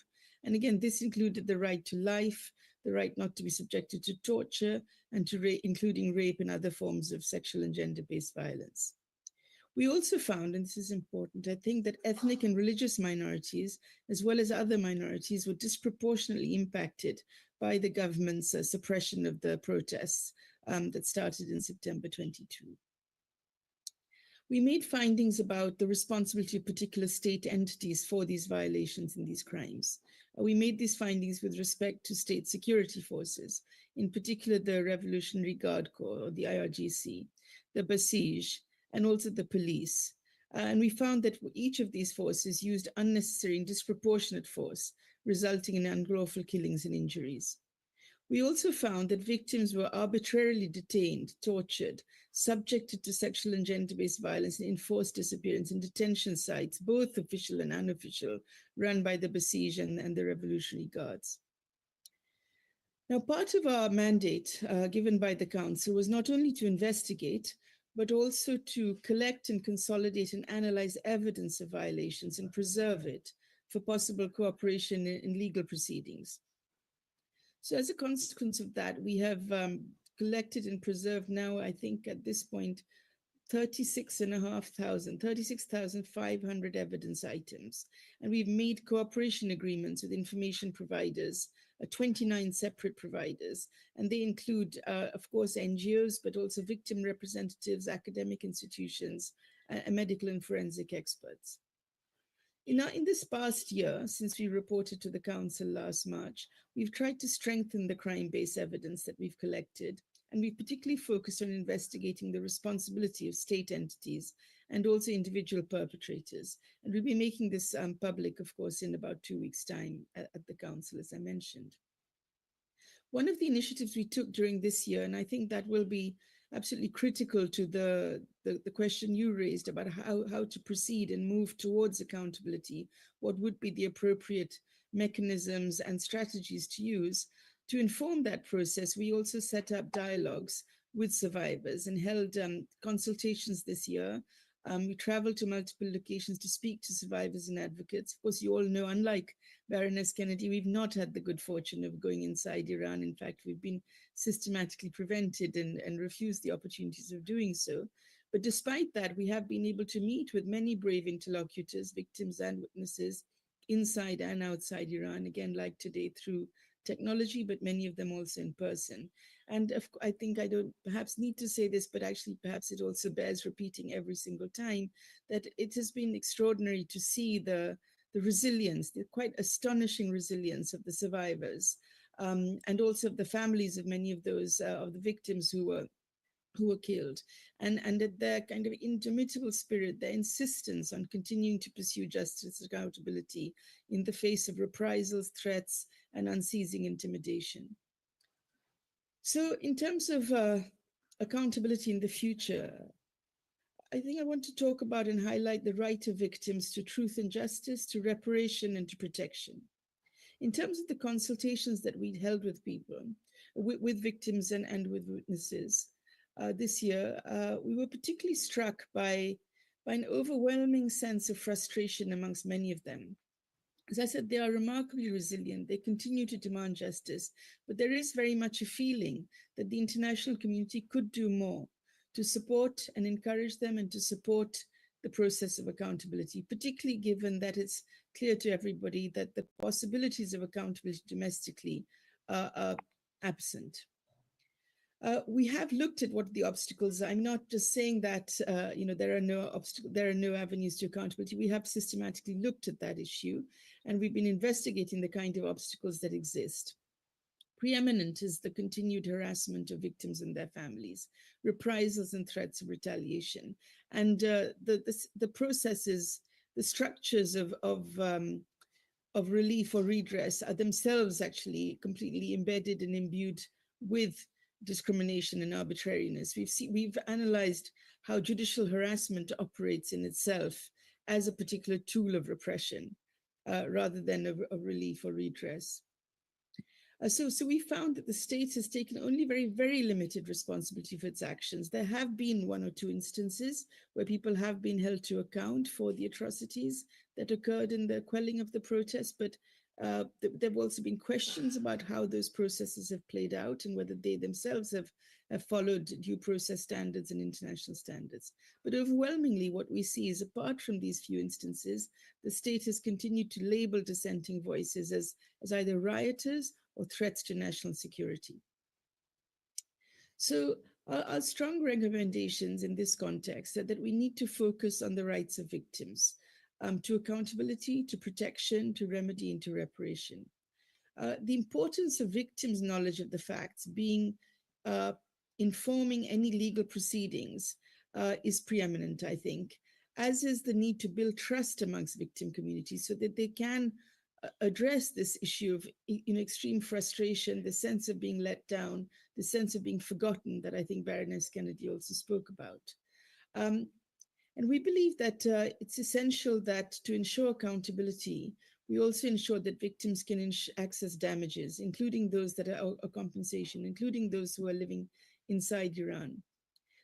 And again, this included the right to life, the right not to be subjected to torture, and to including rape and other forms of sexual and gender-based violence. We also found, and this is important, I think, that ethnic and religious minorities, as well as other minorities, were disproportionately impacted by the government's suppression of the protests that started in September 22. We made findings about the responsibility of particular state entities for these violations and these crimes. We made these findings with respect to state security forces, in particular the Revolutionary Guard Corps, or the IRGC, the Basij, and also the police. And we found that each of these forces used unnecessary and disproportionate force, resulting in unlawful killings and injuries. We also found that victims were arbitrarily detained, tortured, subjected to sexual and gender-based violence, and enforced disappearance in detention sites, both official and unofficial, run by the Basij and the Revolutionary Guards. Now, part of our mandate given by the Council was not only to investigate, but also to collect and consolidate and analyze evidence of violations and preserve it for possible cooperation in legal proceedings. So as a consequence of that, we have collected and preserved now, I think at this point, 36,500 evidence items. And we've made cooperation agreements with information providers, 29 separate providers. And they include, of course, NGOs, but also victim representatives, academic institutions, and medical and forensic experts. In this past year, since we reported to the Council last March, we've tried to strengthen the crime-based evidence that we've collected, and we've particularly focused on investigating the responsibility of state entities and also individual perpetrators. And we'll be making this public, of course, in about 2 weeks' time at the Council, as I mentioned. One of the initiatives we took during this year, and I think that will be absolutely critical to the question you raised about how to proceed and move towards accountability, what would be the appropriate mechanisms and strategies to use. To inform that process, we also set up dialogues with survivors and held consultations this year. We traveled to multiple locations to speak to survivors and advocates. Of course, you all know, unlike Baroness Kennedy, we've not had the good fortune of going inside Iran. In fact, we've been systematically prevented and refused the opportunities of doing so. But despite that, we have been able to meet with many brave interlocutors, victims and witnesses inside and outside Iran, again, like today, through technology, but many of them also in person. And I think I don't perhaps need to say this, but actually perhaps it also bears repeating every single time, that it has been extraordinary to see the resilience, the quite astonishing resilience of the survivors, and also of the families of many of those of the victims who were killed, and that their kind of indomitable spirit, their insistence on continuing to pursue justice and accountability in the face of reprisals, threats, and unceasing intimidation. So in terms of accountability in the future, I think I want to talk about and highlight the right of victims to truth and justice, to reparation and to protection. In terms of the consultations that we held with people, with victims and with witnesses this year, we were particularly struck by an overwhelming sense of frustration amongst many of them. As I said, they are remarkably resilient. They continue to demand justice, but there is very much a feeling that the international community could do more to support and encourage them and to support the process of accountability, particularly given that it's clear to everybody that the possibilities of accountability domestically are absent. We have looked at what the obstacles are. I'm not just saying that there are no avenues to accountability. We have systematically looked at that issue, and we've been investigating the kind of obstacles that exist. Preeminent is the continued harassment of victims and their families, reprisals and threats of retaliation, and the processes, the structures of relief or redress are themselves actually completely embedded and imbued with discrimination and arbitrariness. We've analyzed how judicial harassment operates in itself as a particular tool of repression. rather than of relief or redress. So we found that the state has taken only very, very limited responsibility for its actions. There have been one or two instances where people have been held to account for the atrocities that occurred in the quelling of the protests, but there have also been questions about how those processes have played out and whether they themselves have followed due process standards and international standards. But overwhelmingly, what we see is, apart from these few instances, the state has continued to label dissenting voices as either rioters or threats to national security. So our strong recommendations in this context are that we need to focus on the rights of victims, to accountability, to protection, to remedy, and to reparation. The importance of victims' knowledge of the facts being informing any legal proceedings is preeminent, I think, as is the need to build trust amongst victim communities so that they can address this issue of extreme frustration, the sense of being let down, the sense of being forgotten that I think Baroness Kennedy also spoke about. And we believe that it's essential that to ensure accountability, we also ensure that victims can access damages, including those that are a compensation, including those who are living inside Iran.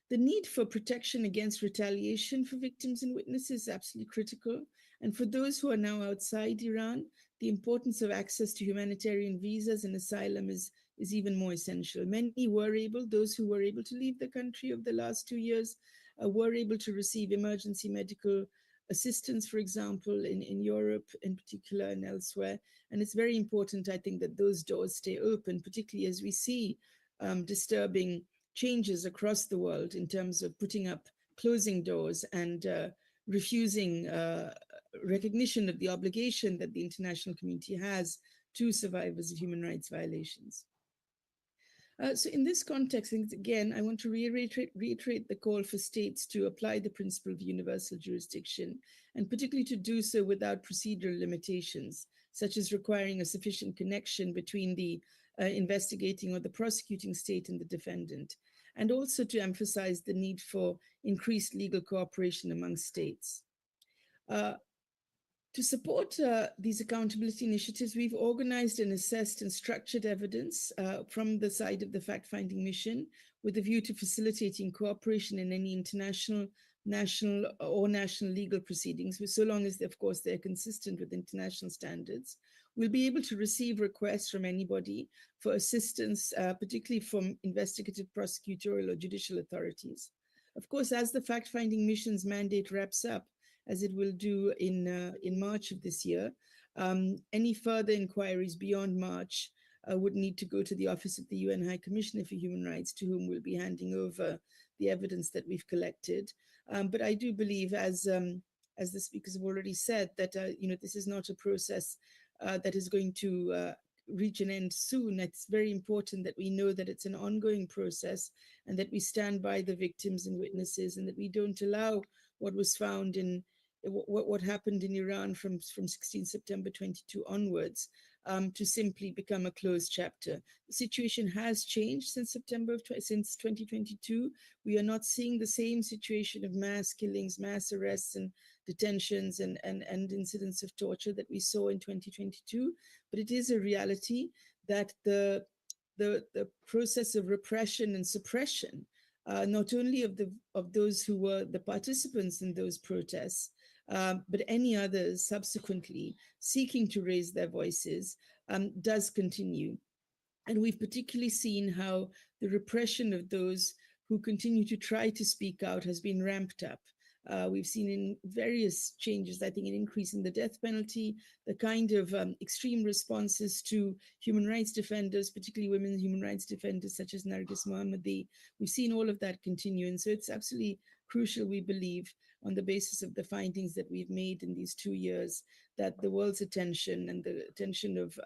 The need for protection against retaliation for victims and witnesses is absolutely critical. And for those who are now outside Iran, the importance of access to humanitarian visas and asylum is even more essential. Many were able, those who were able to leave the country over the last 2 years, were able to receive emergency medical assistance, for example, in Europe in particular and elsewhere. And it's very important, I think, that those doors stay open, particularly as we see disturbing changes across the world in terms of putting up closing doors and refusing recognition of the obligation that the international community has to survivors of human rights violations. So in this context, again, I want to reiterate the call for states to apply the principle of universal jurisdiction, and particularly to do so without procedural limitations, such as requiring a sufficient connection between the investigating or the prosecuting state and the defendant, and also to emphasize the need for increased legal cooperation among states. To support these accountability initiatives, we've organized and assessed and structured evidence from the side of the fact-finding mission with a view to facilitating cooperation in any international, national legal proceedings, so long as, of course, they're consistent with international standards. We'll be able to receive requests from anybody for assistance, particularly from investigative, prosecutorial, or judicial authorities. Of course, as the fact-finding mission's mandate wraps up, as it will do in March of this year, any further inquiries beyond March would need to go to the Office of the UN High Commissioner for Human Rights, to whom we'll be handing over the evidence that we've collected. But I do believe, as the speakers have already said, that this is not a process that is going to reach an end soon. It's very important that we know that it's an ongoing process and that we stand by the victims and witnesses, and that we don't allow what was found in what happened in Iran from 16 September 22 onwards to simply become a closed chapter. The situation has changed since since 2022. We are not seeing the same situation of mass killings, mass arrests and detentions and incidents of torture that we saw in 2022. But it is a reality that the process of repression and suppression, not only of those who were the participants in those protests, but any others subsequently seeking to raise their voices, does continue. And we've particularly seen how the repression of those who continue to try to speak out has been ramped up. We've seen in various changes, I think, an increase in the death penalty, the kind of extreme responses to human rights defenders, particularly women human rights defenders such as Nargis Mohammadi. We've seen all of that continue. And so it's absolutely crucial, we believe, on the basis of the findings that we've made in these 2 years, that the world's attention and the attention of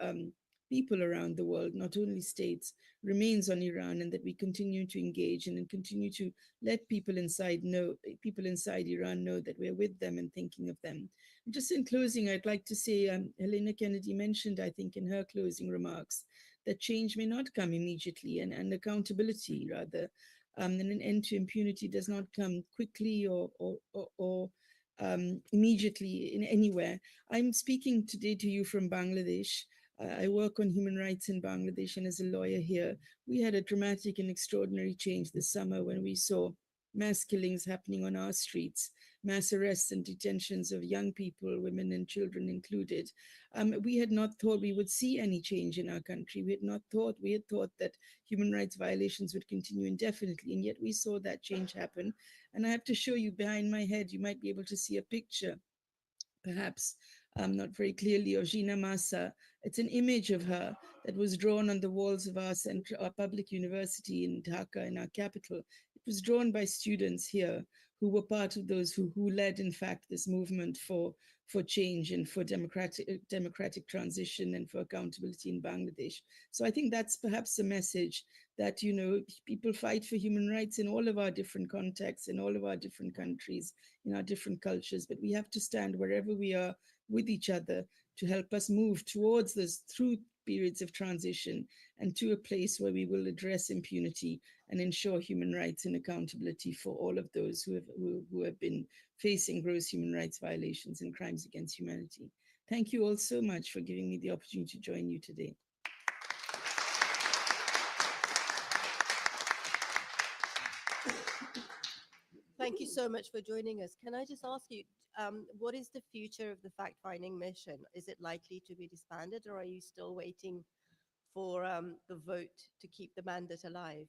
people around the world, not only states, remains on Iran, and that we continue to engage and continue to let people inside Iran know that we're with them and thinking of them. And just in closing, I'd like to say, Helena Kennedy mentioned, I think, in her closing remarks, that change may not come immediately, and accountability rather, and an end to impunity does not come quickly or immediately in anywhere. I'm speaking today to you from Bangladesh. I work on human rights in Bangladesh, and as a lawyer here, we had a dramatic and extraordinary change this summer when we saw mass killings happening on our streets, mass arrests and detentions of young people, women and children included. We had not thought we would see any change in our country. We had thought that human rights violations would continue indefinitely, and yet we saw that change happen. And I have to show you behind my head, you might be able to see a picture, perhaps not very clearly, of Gina Massa. It's an image of her that was drawn on the walls of our public university in Dhaka, in our capital. It was drawn by students here who were part of those who led, in fact, this movement for change and for democratic transition and for accountability in Bangladesh. So I think that's perhaps a message that, you know, people fight for human rights in all of our different contexts, in all of our different countries, in our different cultures, but we have to stand wherever we are with each other to help us move towards this, through periods of transition, and to a place where we will address impunity and ensure human rights and accountability for all of those who have been facing gross human rights violations and crimes against humanity. Thank you all so much for giving me the opportunity to join you today. Thank you so much for joining us. Can I just ask you, what is the future of the fact-finding mission? Is it likely to be disbanded, or are you still waiting for the vote to keep the mandate alive?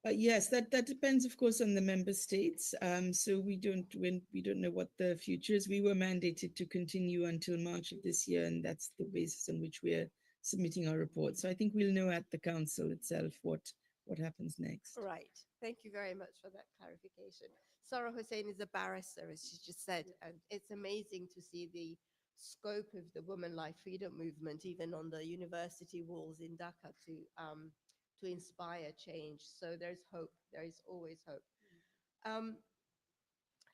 Yes, that depends, of course, on the member states. So we don't know what the future is. We were mandated to continue until March of this year, and that's the basis on which we're submitting our report. So I think we'll know at the council itself what happens next. Right. Thank you very much for that clarification. Sarah Hussein is a barrister, as she just said, and it's amazing to see the scope of the women life freedom movement, even on the university walls in Dhaka, to inspire change. So there's hope. There is always hope.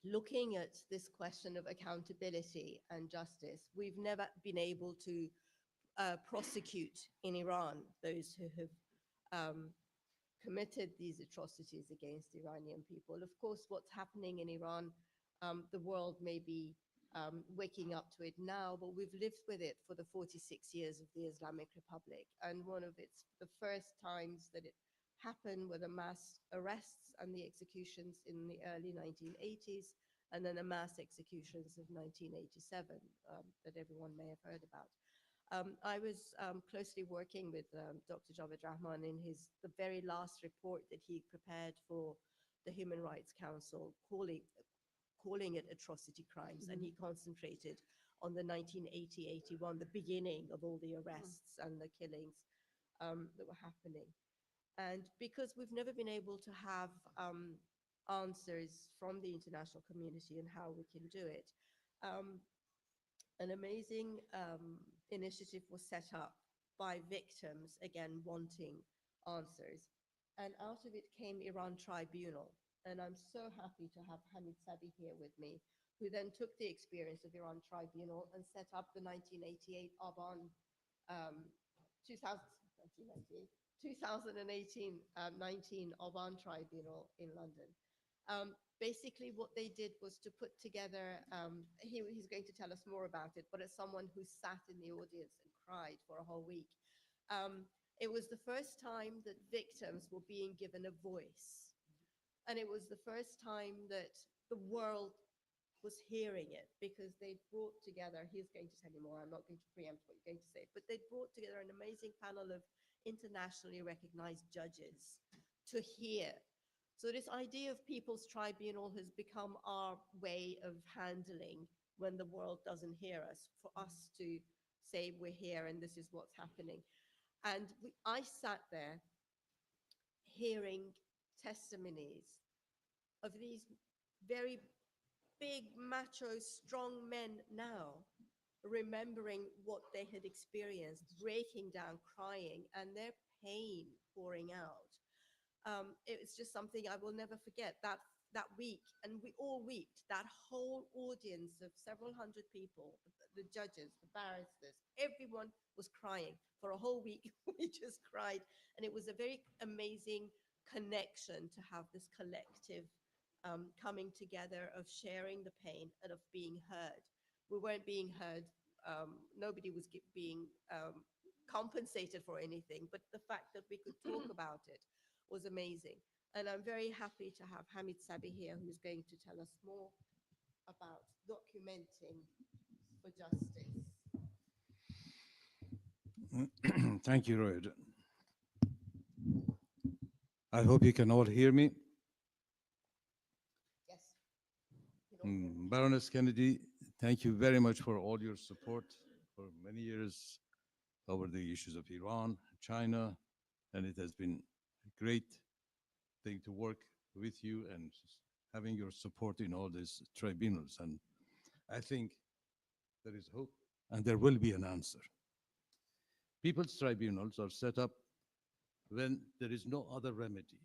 Looking at this question of accountability and justice, we've never been able to prosecute in Iran those who have committed these atrocities against Iranian people. Of course, what's happening in Iran, the world may be waking up to it now, but we've lived with it for the 46 years of the Islamic Republic. And one of the first times that it happened were the mass arrests and the executions in the early 1980s, and then the mass executions of 1987 that everyone may have heard about. I was closely working with Dr. Javed Rahman in the very last report that he prepared for the Human Rights Council, calling it atrocity crimes, and he concentrated on the 1980-81, the beginning of all the arrests and the killings that were happening. And because we've never been able to have answers from the international community on how we can do it, an amazing initiative was set up by victims, again, wanting answers. And out of it came Iran Tribunal. And I'm so happy to have Hamid Sabi here with me, who then took the experience of Iran Tribunal and set up the 1988 Aban 2018-19 Aban Tribunal in London. Basically, what they did was to put together, he's going to tell us more about it, but as someone who sat in the audience and cried for a whole week, it was the first time that victims were being given a voice. And it was the first time that the world was hearing it, because they brought together, he's going to tell you more, I'm not going to preempt what you're going to say, but they brought together an amazing panel of internationally recognized judges to hear. So this idea of People's Tribunal has become our way of handling when the world doesn't hear us, for us to say we're here and this is what's happening. And I sat there hearing testimonies of these very big, macho, strong men now, remembering what they had experienced, breaking down, crying, and their pain pouring out. It's just something I will never forget, that week. And we all wept, that whole audience of several hundred people, the judges, the barristers, everyone was crying for a whole week. We just cried. And it was a very amazing connection to have this collective coming together, of sharing the pain, and of being heard. We weren't being heard. Nobody was being compensated for anything, but the fact that we could talk about it was amazing. And I'm very happy to have Hamid Sabi here, who's going to tell us more about documenting for justice. Thank you, Roy. I hope you can all hear me. Yes. Baroness Kennedy, thank you very much for all your support for many years over the issues of Iran, China, and it has been a great thing to work with you and having your support in all these tribunals. And I think there is hope and there will be an answer. People's tribunals are set up when there is no other remedy.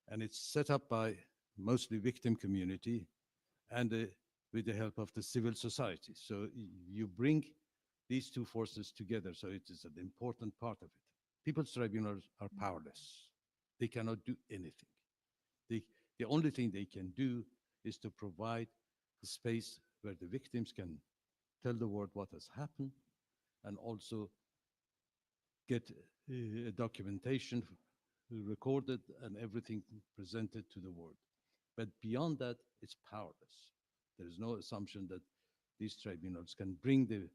And it's set up by mostly victim community and with the help of the civil society. So you bring these two forces together. So it is an important part of it. People's tribunals are powerless. They cannot do anything. The only thing they can do is to provide the space where the victims can tell the world what has happened and also get documentation recorded and everything presented to the world. But beyond that, it's powerless. There is no assumption that these tribunals can bring the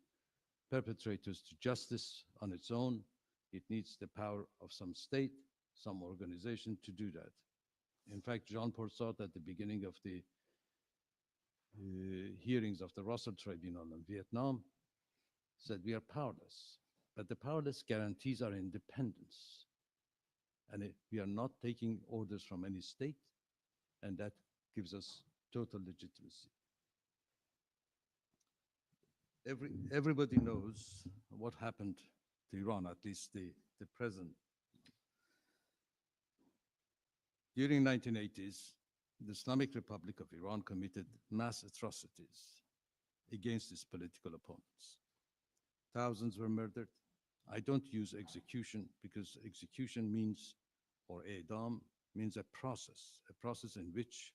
perpetrators to justice on its own. It needs the power of some state, some organization to do that. In fact, Jean-Paul Sartre at the beginning of the hearings of the Russell Tribunal in Vietnam said we are powerless, but the powerless guarantees our independence. And we are not taking orders from any state, and that gives us total legitimacy. Everybody knows what happened to Iran, at least the present. During 1980s, the Islamic Republic of Iran committed mass atrocities against its political opponents. Thousands were murdered. I don't use execution because execution means, or idam, means a process in which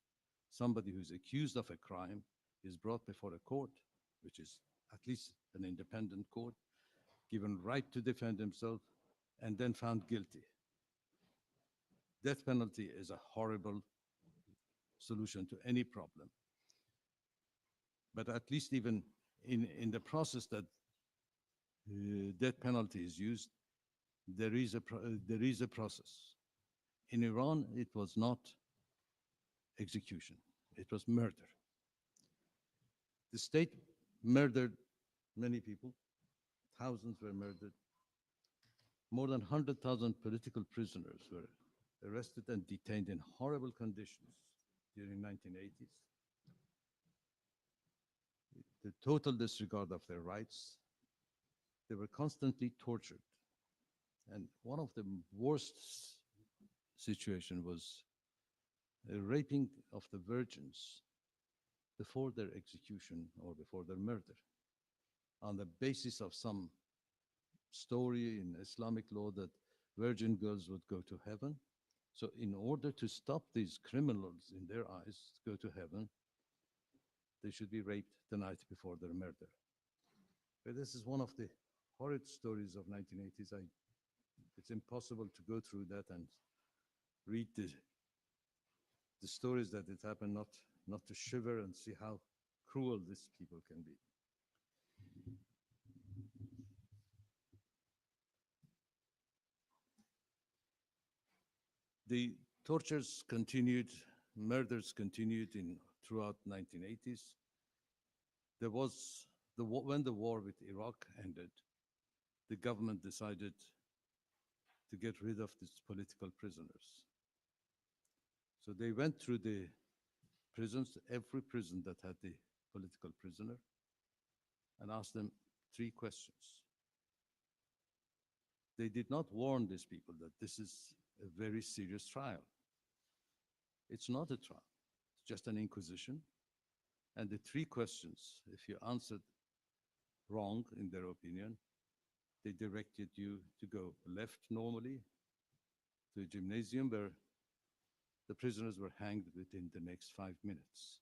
somebody who's accused of a crime is brought before a court, which is at least an independent court, given right to defend himself, and then found guilty. Death penalty is a horrible solution to any problem. But at least even in the process that death penalty is used, there is a process. In Iran, it was not execution, it was murder. The state murdered many people, thousands were murdered. More than 100,000 political prisoners were arrested and detained in horrible conditions during 1980s. The total disregard of their rights. They were constantly tortured. And one of the worst situation was a raping of the virgins before their execution or before their murder on the basis of some story in Islamic law that virgin girls would go to heaven. So in order to stop these criminals in their eyes to go to heaven, they should be raped the night before their murder. But this is one of the horrid stories of 1980s. It's impossible to go through that and read the stories that it happened, not to shiver and see how cruel these people can be. The tortures continued, murders continued throughout 1980s. There was when the war with Iraq ended, the government decided to get rid of these political prisoners. So they went through the prisons, every prison that had the political prisoner, and asked them 3 questions. They did not warn these people that this is a very serious trial. It's not a trial, it's just an inquisition. And the 3 questions, if you answered wrong in their opinion, they directed you to go left normally to a gymnasium where the prisoners were hanged within the next 5 minutes.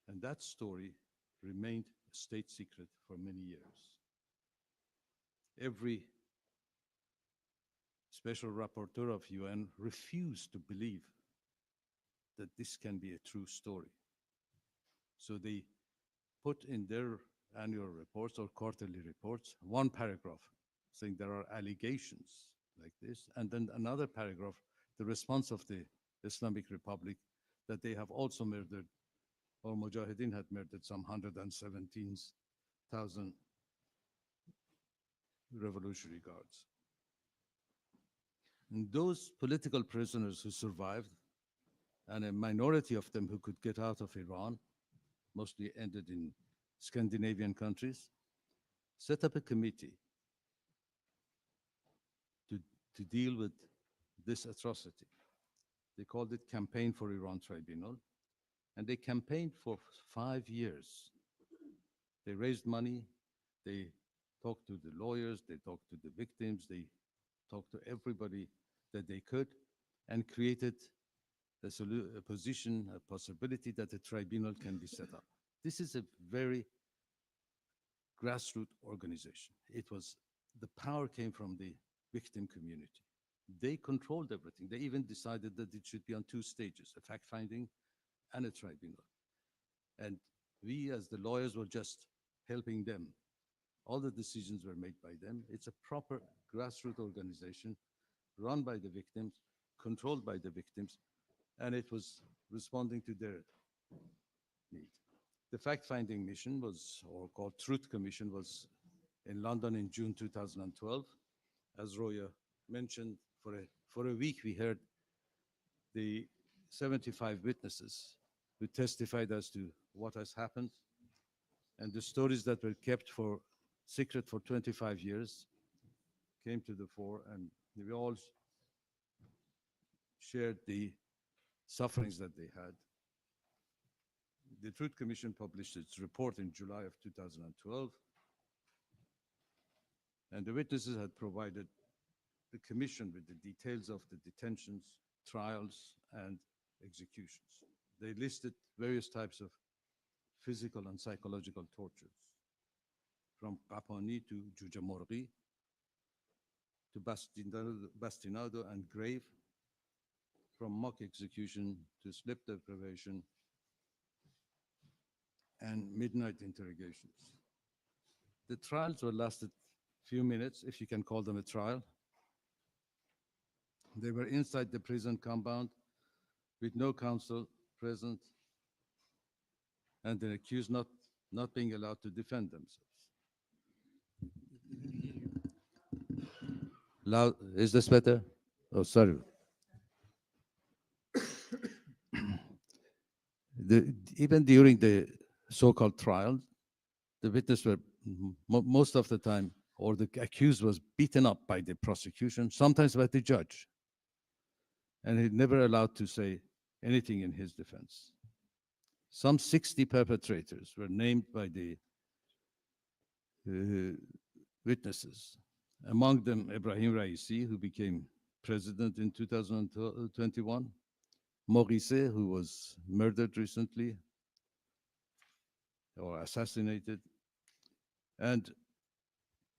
And that story remained a state secret for many years. Every special rapporteur of UN refused to believe that this can be a true story. So they put in their annual reports or quarterly reports one paragraph saying there are allegations like this, and then another paragraph, the response of the Islamic Republic, that they have also murdered, or Mujahideen had murdered some 117,000 Revolutionary Guards. And those political prisoners who survived, and a minority of them who could get out of Iran, mostly ended in Scandinavian countries, set up a committee to deal with this atrocity. They called it Campaign for Iran Tribunal, and they campaigned for 5 years. They raised money, they talked to the lawyers, they talked to the victims, they talked to everybody that they could, and created a position, a possibility that a tribunal can be set up. This is a very grassroots organization. The power came from the victim community. They controlled everything. They even decided that it should be on 2 stages, a fact-finding and a tribunal. And we, as the lawyers, were just helping them. All the decisions were made by them. It's a proper grassroots organization run by the victims, controlled by the victims, and it was responding to their need. The fact-finding mission was, or called Truth Commission, was in London in June 2012. As Roya mentioned, for a week we heard the 75 witnesses who testified as to what has happened, and the stories that were kept secret for 25 years came to the fore, and we all shared the sufferings that they had. The Truth Commission published its report in July of 2012, and the witnesses had provided the commission with the details of the detentions, trials, and executions. They listed various types of physical and psychological tortures, from Qapani to Jujamorgi, to bastinado and grave, from mock execution to sleep deprivation and midnight interrogations. The trials were lasted few minutes, if you can call them a trial. They were inside the prison compound with no counsel present, and the accused not being allowed to defend themselves. Loud, is this better? Oh, sorry. Even during the so-called trial, the witnesses were most of the time, or the accused was beaten up by the prosecution, sometimes by the judge, and he's never allowed to say anything in his defense. Some 60 perpetrators were named by the witnesses. Among them, Ibrahim Raisi, who became president in 2021, Maurice, who was murdered recently or assassinated, and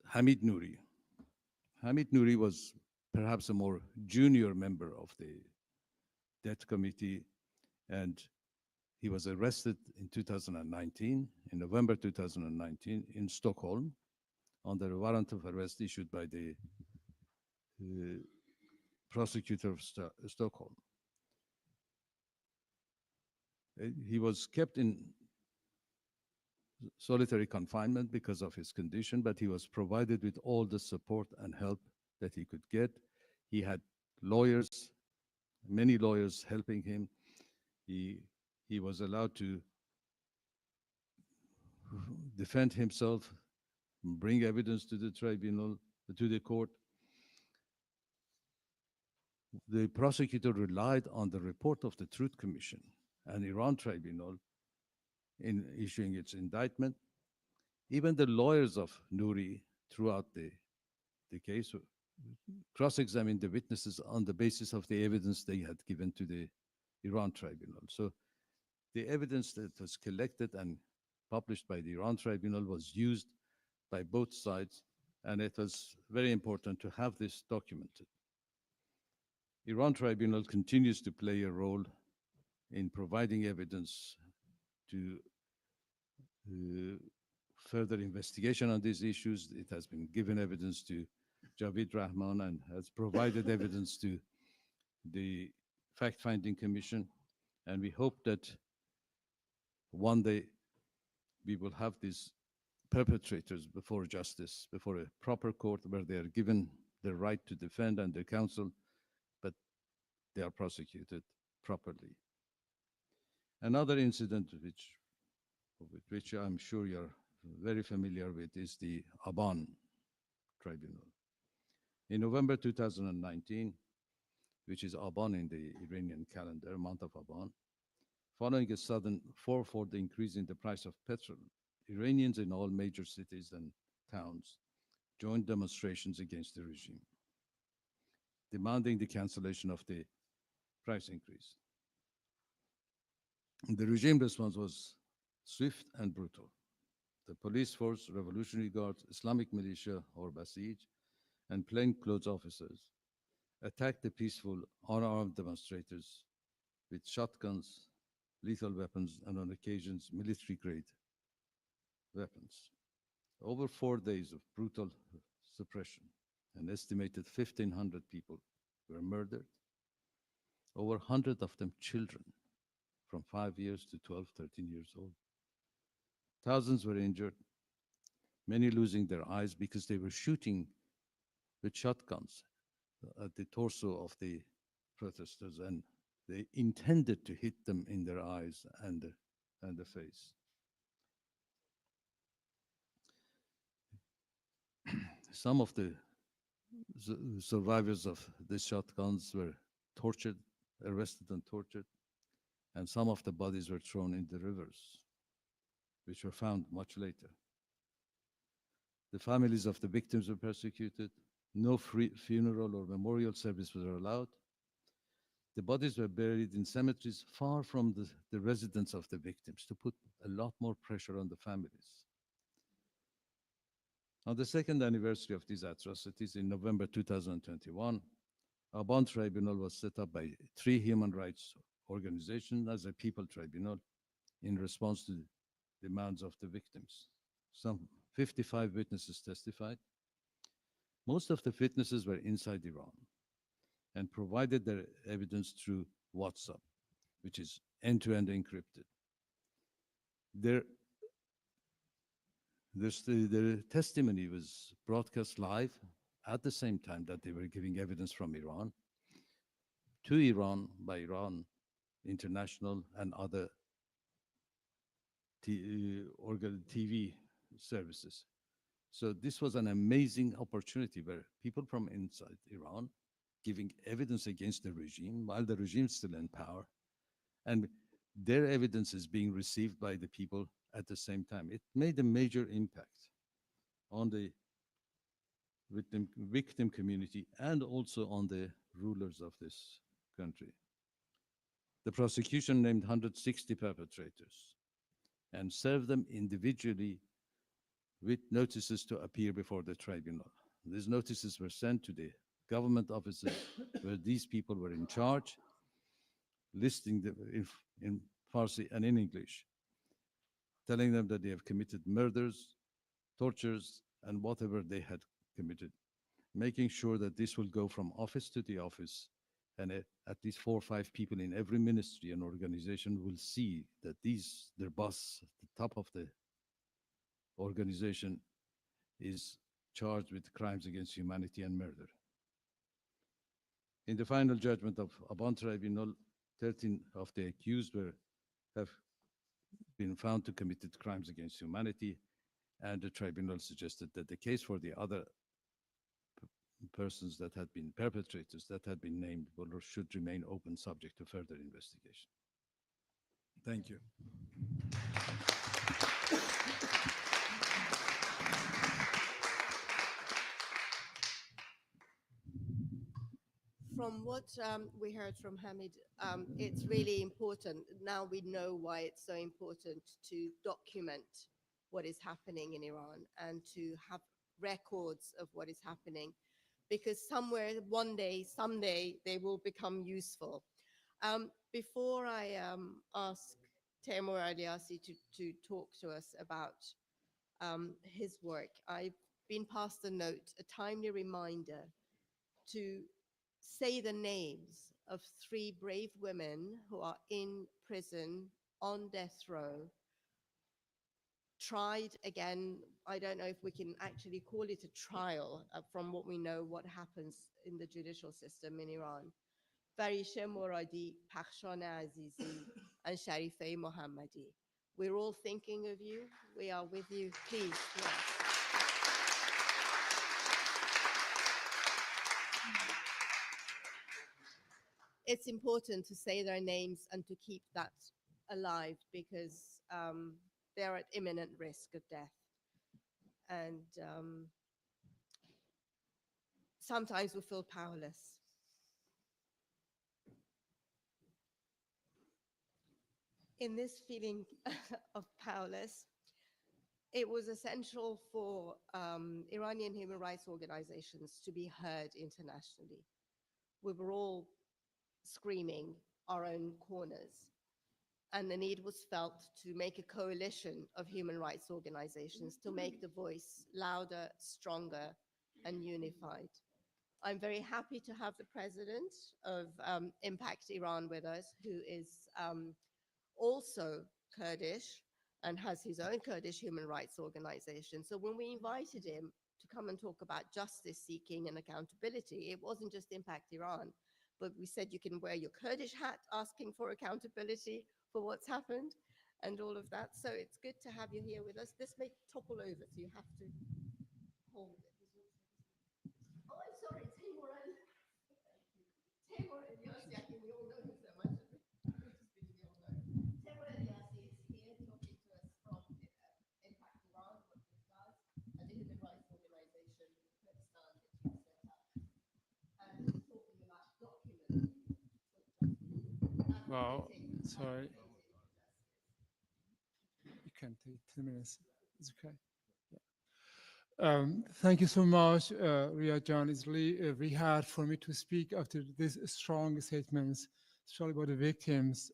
Hamid Nouri. Hamid Nouri was perhaps a more junior member of the death committee, and he was arrested in 2019, in November 2019, in Stockholm, under a warrant of arrest issued by the prosecutor of Stockholm. He was kept in solitary confinement because of his condition, but he was provided with all the support and help that he could get. He had lawyers, many lawyers helping him. He was allowed to defend himself, bring evidence to the tribunal, to the court. The prosecutor relied on the report of the Truth Commission and Iran Tribunal in issuing its indictment. Even the lawyers of Nouri throughout the case cross-examine the witnesses on the basis of the evidence they had given to the Iran tribunal. So the evidence that was collected and published by the Iran tribunal was used by both sides, and it was very important to have this documented. Iran tribunal continues to play a role in providing evidence to further investigation on these issues. It has been given evidence to Javid Rahman and has provided evidence to the fact-finding commission. And we hope that one day we will have these perpetrators before justice, before a proper court where they are given the right to defend and their counsel, but they are prosecuted properly. Another incident with which I'm sure you're very familiar with is the Aban tribunal. In November 2019, which is Aban in the Iranian calendar, month of Aban, following a sudden fourfold increase in the price of petrol, Iranians in all major cities and towns joined demonstrations against the regime, demanding the cancellation of the price increase. The regime response was swift and brutal. The police force, Revolutionary Guards, Islamic militia or Basij, and plainclothes officers attacked the peaceful, unarmed demonstrators with shotguns, lethal weapons, and on occasions, military-grade weapons. Over 4 days of brutal suppression, an estimated 1,500 people were murdered, over 100 of them children, from 5 years to 12, 13 years old. Thousands were injured, many losing their eyes because they were shooting with shotguns at the torso of the protesters, and they intended to hit them in their eyes and the face. Some of the survivors of the shotguns were tortured, arrested and tortured, and some of the bodies were thrown in the rivers, which were found much later. The families of the victims were persecuted. No funeral or memorial service was allowed. The bodies were buried in cemeteries far from the residence of the victims to put a lot more pressure on the families. On the second anniversary of these atrocities in November 2021, a bond tribunal was set up by 3 human rights organizations as a people tribunal in response to the demands of the victims. Some 55 witnesses testified. Most of the witnesses were inside Iran and provided their evidence through WhatsApp, which is end-to-end encrypted. Their testimony was broadcast live at the same time that they were giving evidence from Iran to Iran by Iran International and other TV services. So this was an amazing opportunity where people from inside Iran giving evidence against the regime while the regime is still in power, and their evidence is being received by the people at the same time. It made a major impact on the victim community and also on the rulers of this country. The prosecution named 160 perpetrators and served them individually with notices to appear before the tribunal. These notices were sent to the government offices where these people were in charge, listing them in Farsi and in English, telling them that they have committed murders, tortures, and whatever they had committed, making sure that this will go from office to the office, and at least 4 or 5 people in every ministry and organization will see that their boss at the top of the organization is charged with crimes against humanity and murder. In the final judgment of Aban Tribunal, 13 of the accused have been found to committed crimes against humanity, and the tribunal suggested that the case for the other persons that had been perpetrators that had been named should remain open, subject to further investigation. Thank you. from what we heard from Hamid, it's really important. Now we know why it's so important to document what is happening in Iran and to have records of what is happening, because somewhere, one day, someday, they will become useful. Before I ask Temur Aliasi to talk to us about his work, I've been passed a note, a timely reminder to say the names of 3 brave women who are in prison on death row, tried again. I don't know if we can actually call it a trial from what we know what happens in the judicial system in Iran. Farishe Moradi, Pakhshane Azizi, and Sharifeh Mohammadi. We're all thinking of you. We are with you. Please. Yes. It's important to say their names and to keep that alive, because they're at imminent risk of death. And sometimes we feel powerless. In this feeling of powerless, it was essential for Iranian human rights organizations to be heard internationally. We were all screaming our own corners, and the need was felt to make a coalition of human rights organizations to make the voice louder, stronger, and unified. I'm very happy to have the president of Impact Iran with us, who is also Kurdish and has his own Kurdish human rights organization. So when we invited him to come and talk about justice seeking and accountability, it wasn't just Impact Iran, but we said you can wear your Kurdish hat asking for accountability for what's happened and all of that. So it's good to have you here with us. This may topple over, so you have to hold it. Oh, I'm sorry, Temur Aliasi. Temur Aliasi, I think we all know him so much. Temur Aliasi is here talking to us from Impact Iran, what it does, and the human rights organization in Kurdistan that you set up, and talking about documenting. Wow, sorry. You can take 10 minutes. It's okay. Thank you so much, Ria John. It's really very hard for me to speak after these strong statements, especially about the victims.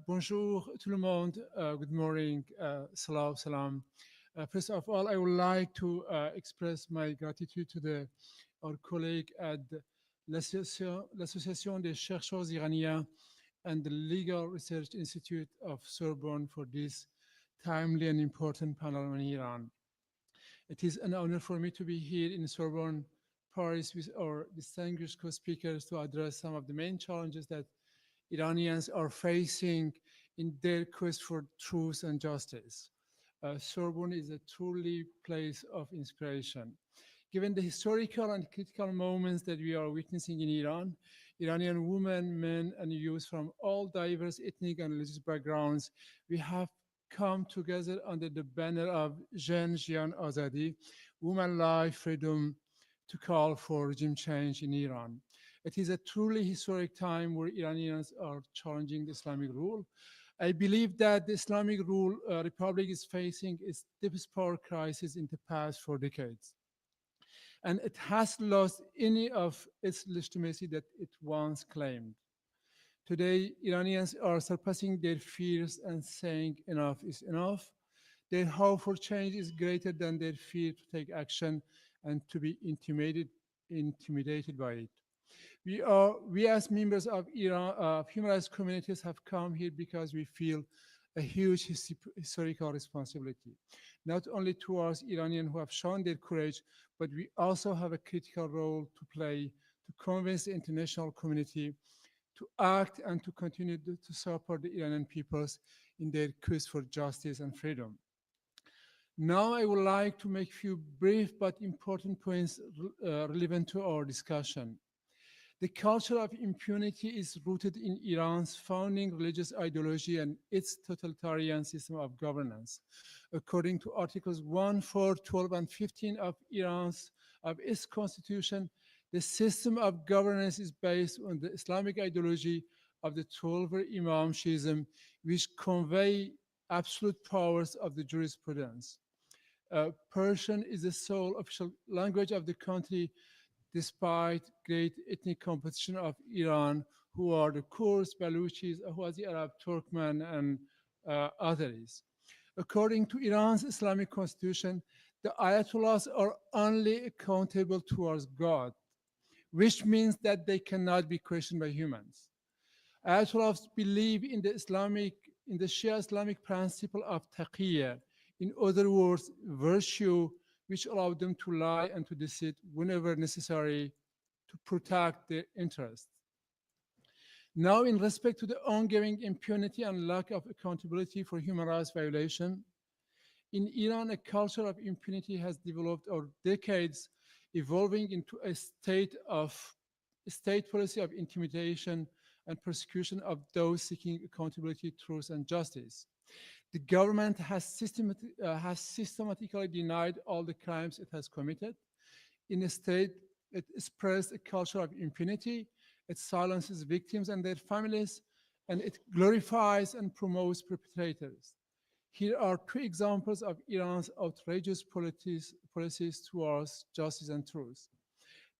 Bonjour tout le monde. Good morning. Salam. First of all, I would like to express my gratitude to our colleague at l'Association des chercheurs iraniens and the Legal Research Institute of Sوربون for this timely and important panel on Iran. It is an honor for me to be here in Sorbonne, Paris, with our distinguished co-speakers to address some of the main challenges that Iranians are facing in their quest for truth and justice. Sorbonne is a truly place of inspiration. Given the historical and critical moments that we are witnessing in Iran, Iranian women, men, and youth from all diverse ethnic and religious backgrounds, we have come together under the banner of Jen Jian Azadi, Woman Life Freedom, to call for regime change in Iran. It is a truly historic time where Iranians are challenging the Islamic rule. I believe that the Islamic rule republic is facing its deepest power crisis in the past 4 decades. And it has lost any of its legitimacy that it once claimed. Today, Iranians are surpassing their fears and saying enough is enough. Their hope for change is greater than their fear to take action and to be intimidated by it. We as members of human rights communities have come here because we feel a huge historical responsibility, not only towards Iranians who have shown their courage, but we also have a critical role to play to convince the international community to act and to continue to support the Iranian peoples in their quest for justice and freedom. Now I would like to make a few brief but important points relevant to our discussion. The culture of impunity is rooted in Iran's founding religious ideology and its totalitarian system of governance. According to Articles 1, 4, 12, and 15 of its constitution, The system of governance is based on the Islamic ideology of the 12 Imam Shiism, which convey absolute powers of the jurisprudence. Persian is the sole official language of the country, despite great ethnic competition of Iran, who are the Kurds, Baluchis, Ahwazi Arab, Turkmen, and others. According to Iran's Islamic constitution, the Ayatollahs are only accountable towards God, which means that they cannot be questioned by humans. Ayatollahs believe in the Shia Islamic principle of taqiyya, in other words, virtue, which allow them to lie and to deceive whenever necessary to protect their interests. Now, in respect to the ongoing impunity and lack of accountability for human rights violation, in Iran, a culture of impunity has developed over decades, evolving into a state policy of intimidation and persecution of those seeking accountability, truth, and justice. The government has systematically denied all the crimes it has committed. Instead, it spreads a culture of impunity, it silences victims and their families, and it glorifies and promotes perpetrators. Here are two examples of Iran's outrageous policies towards justice and truth.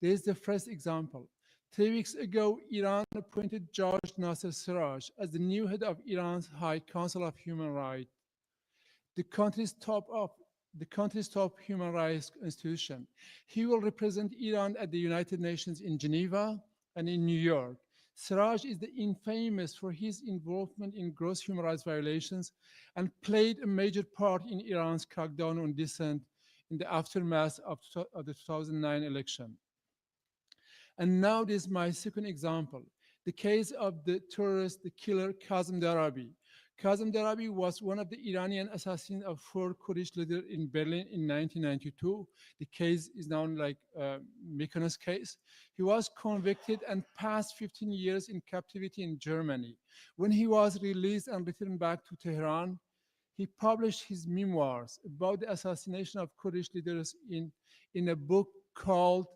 There is the first example. 3 weeks ago, Iran appointed Judge Nasser Siraj as the new head of Iran's High Council of Human Rights, the country's top human rights institution. He will represent Iran at the United Nations in Geneva and in New York. Siraj is infamous for his involvement in gross human rights violations and played a major part in Iran's crackdown on dissent in the aftermath of the 2009 election. And now this is my second example, the case of the terrorist, the killer Kazem Darabi. Kazem Darabi was one of the Iranian assassins of 4 Kurdish leaders in Berlin in 1992. The case is known like Mykonos case. He was convicted and passed 15 years in captivity in Germany. When he was released and returned back to Tehran, he published his memoirs about the assassination of Kurdish leaders in a book called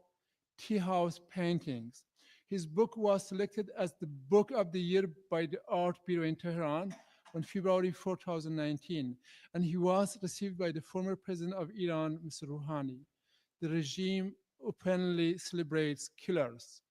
Tea House Paintings. His book was selected as the Book of the Year by the Art Bureau in Tehran on February 4, 2019, and he was received by the former president of Iran, Mr. Rouhani. The regime openly celebrates killers.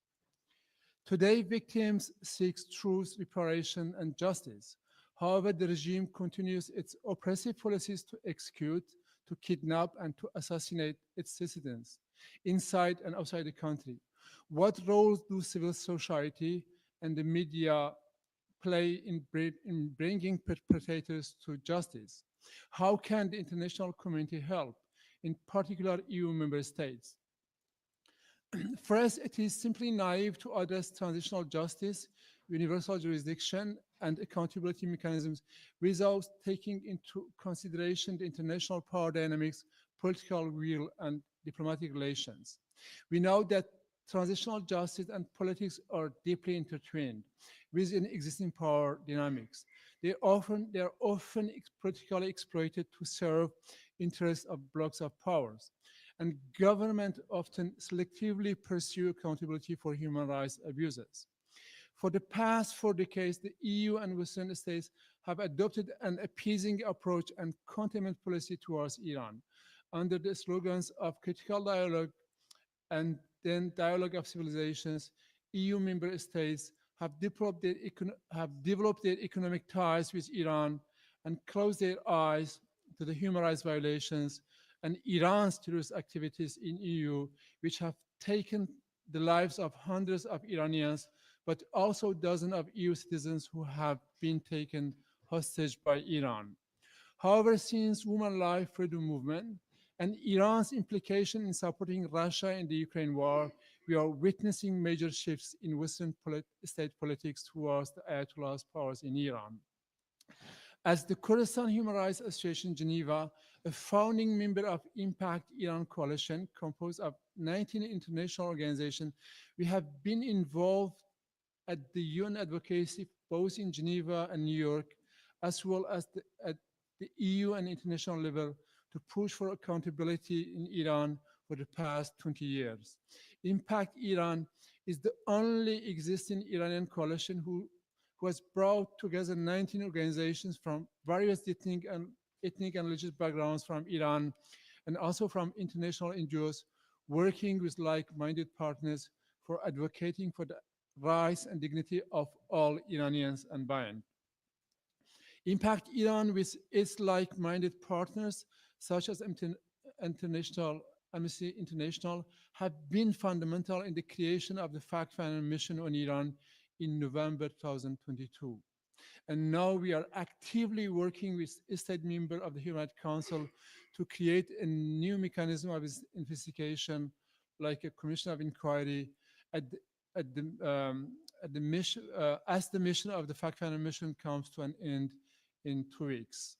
Today, victims seek truth, reparation, and justice. However, the regime continues its oppressive policies to execute, to kidnap, and to assassinate its citizens inside and outside the country. What roles do civil society and the media play in bringing perpetrators to justice? How can the international community help, in particular EU member states? First, it is simply naive to address transitional justice, universal jurisdiction, and accountability mechanisms without taking into consideration the international power dynamics, political will, and diplomatic relations. We know that transitional justice and politics are deeply intertwined within existing power dynamics. They are often politically exploited to serve interests of blocks of powers. And government often selectively pursue accountability for human rights abuses. For the past 4 decades, the EU and Western states have adopted an appeasing approach and containment policy towards Iran under the slogans of critical dialogue and then dialogue of civilizations. EU member states have developed their economic ties with Iran and closed their eyes to the human rights violations and Iran's terrorist activities in EU, which have taken the lives of hundreds of Iranians, but also dozens of EU citizens who have been taken hostage by Iran. However, since Women's Life Freedom Movement and Iran's implication in supporting Russia in the Ukraine war, we are witnessing major shifts in Western state politics towards the Ayatollah's powers in Iran. As the Kurdistan Human Rights Association Geneva, a founding member of Impact Iran Coalition composed of 19 international organizations, we have been involved at the UN advocacy both in Geneva and New York, as well as at the EU and international level to push for accountability in Iran for the past 20 years. Impact Iran is the only existing Iranian coalition who has brought together 19 organizations from various ethnic and religious backgrounds from Iran and also from international NGOs working with like-minded partners for advocating for the rights and dignity of all Iranians and beyond. Impact Iran with its like-minded partners, such as Amnesty International, have been fundamental in the creation of the fact-finding mission on Iran in November 2022. And now we are actively working with a state member of the Human Rights Council to create a new mechanism of investigation, like a commission of inquiry, as the mission of the fact-finding mission comes to an end in 2 weeks.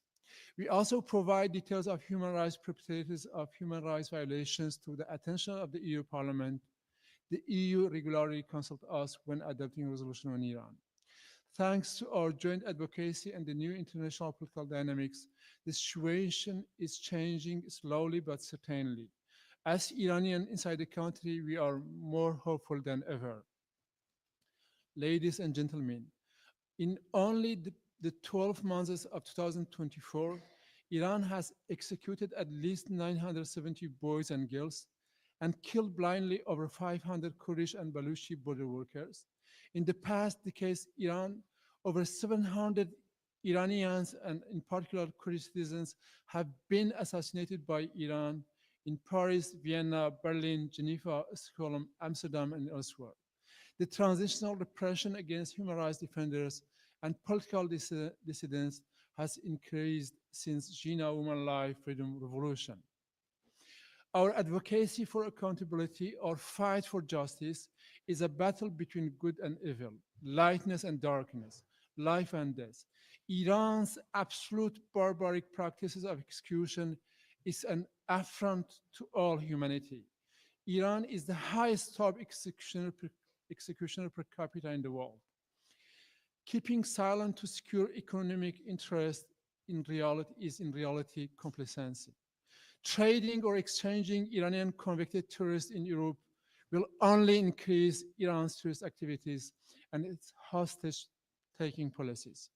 We also provide details of human rights perpetrators of human rights violations to the attention of the EU Parliament. The EU regularly consults us when adopting a resolution on Iran. Thanks to our joint advocacy and the new international political dynamics, the situation is changing slowly but certainly. As Iranians inside the country, we are more hopeful than ever. Ladies and gentlemen, in only the 12 months of 2024, Iran has executed at least 970 boys and girls and killed blindly over 500 Kurdish and Baluchi border workers. In the past decades, over 700 Iranians, and in particular Kurdish citizens, have been assassinated by Iran in Paris, Vienna, Berlin, Geneva, Stockholm, Amsterdam, and elsewhere. The transitional repression against human rights defenders and political dissidents has increased since Jina Women Life Freedom Revolution. Our advocacy for accountability or fight for justice is a battle between good and evil, lightness and darkness, life and death. Iran's absolute barbaric practices of execution is an affront to all humanity. Iran is the highest top executioner per capita in the world. Keeping silent to secure economic interest is in reality complacency. Trading or exchanging Iranian convicted terrorists in Europe will only increase Iran's terrorist activities and its hostage-taking policies.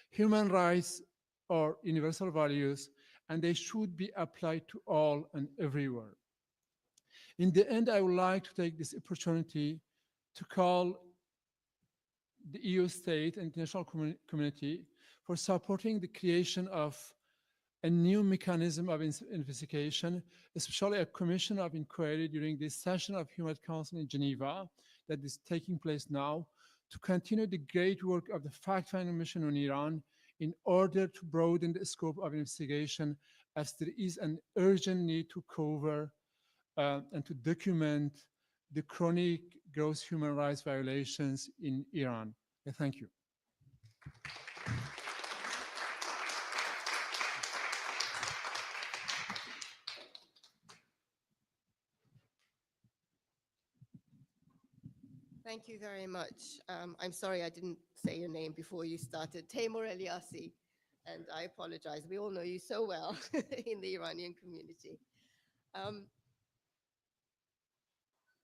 Human rights are universal values, and they should be applied to all and everywhere. In the end, I would like to take this opportunity to call the EU state and international community for supporting the creation of a new mechanism of investigation, especially a commission of inquiry during this session of Human Rights Council in Geneva that is taking place now, to continue the great work of the fact-finding mission on Iran in order to broaden the scope of investigation, as there is an urgent need to cover and to document the chronic gross human rights violations in Iran. Thank you. Thank you very much. I'm sorry I didn't say your name before you started. Taimur Eliassi, and I apologize. We all know you so well in the Iranian community.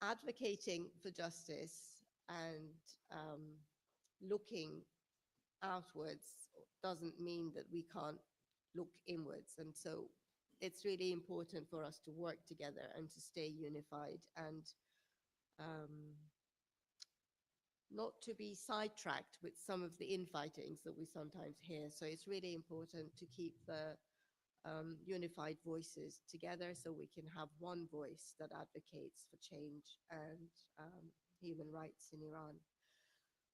Advocating for justice and looking outwards doesn't mean that we can't look inwards. And so it's really important for us to work together and to stay unified and not to be sidetracked with some of the infightings that we sometimes hear. So it's really important to keep the unified voices together so we can have one voice that advocates for change and human rights in Iran.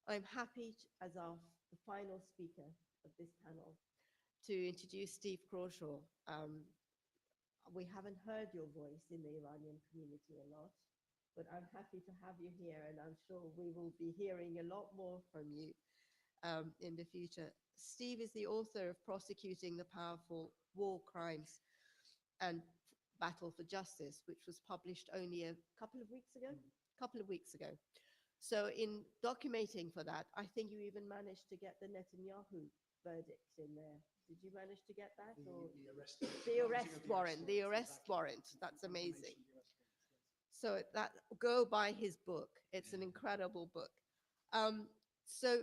I'm happy, as the final speaker of this panel, to introduce Steve Crawshaw. We haven't heard your voice in the Iranian community a lot, but I'm happy to have you here, and I'm sure we will be hearing a lot more from you in the future. Steve is the author of Prosecuting the Powerful: War Crimes and Battle for Justice, which was published only a couple of weeks ago. So in documenting for that, I think you even managed to get the Netanyahu verdict in there. Did you manage to get that? The arrest warrant. That's amazing. So that, go buy his book. It's an incredible book. So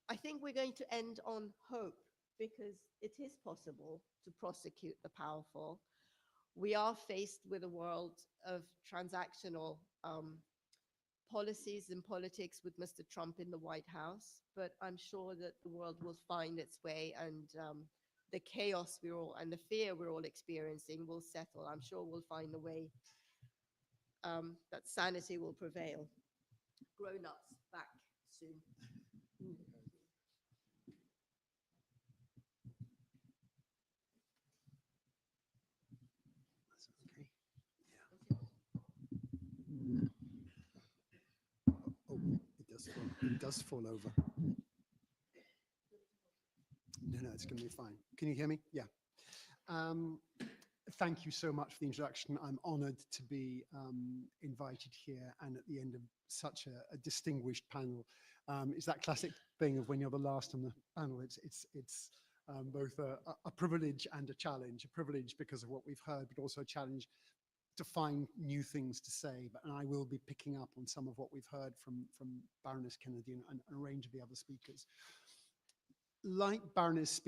I think we're going to end on hope, because it is possible to prosecute the powerful. We are faced with a world of transactional policies and politics with Mr. Trump in the White House, but I'm sure that the world will find its way, and the chaos and the fear we're all experiencing will settle. I'm sure we'll find a way that sanity will prevail. Grown-ups, back soon. Okay. Oh, it does fall over. No, it's going to be fine. Can you hear me? Yeah. Thank you so much for the introduction. I'm honored to be invited here and at the end of such a distinguished panel. It's that classic thing of when you're the last on the panel. It's both a privilege and a challenge. A privilege because of what we've heard, but also a challenge to find new things to say. And I will be picking up on some of what we've heard from Baroness Kennedy and a range of the other speakers. Like Baroness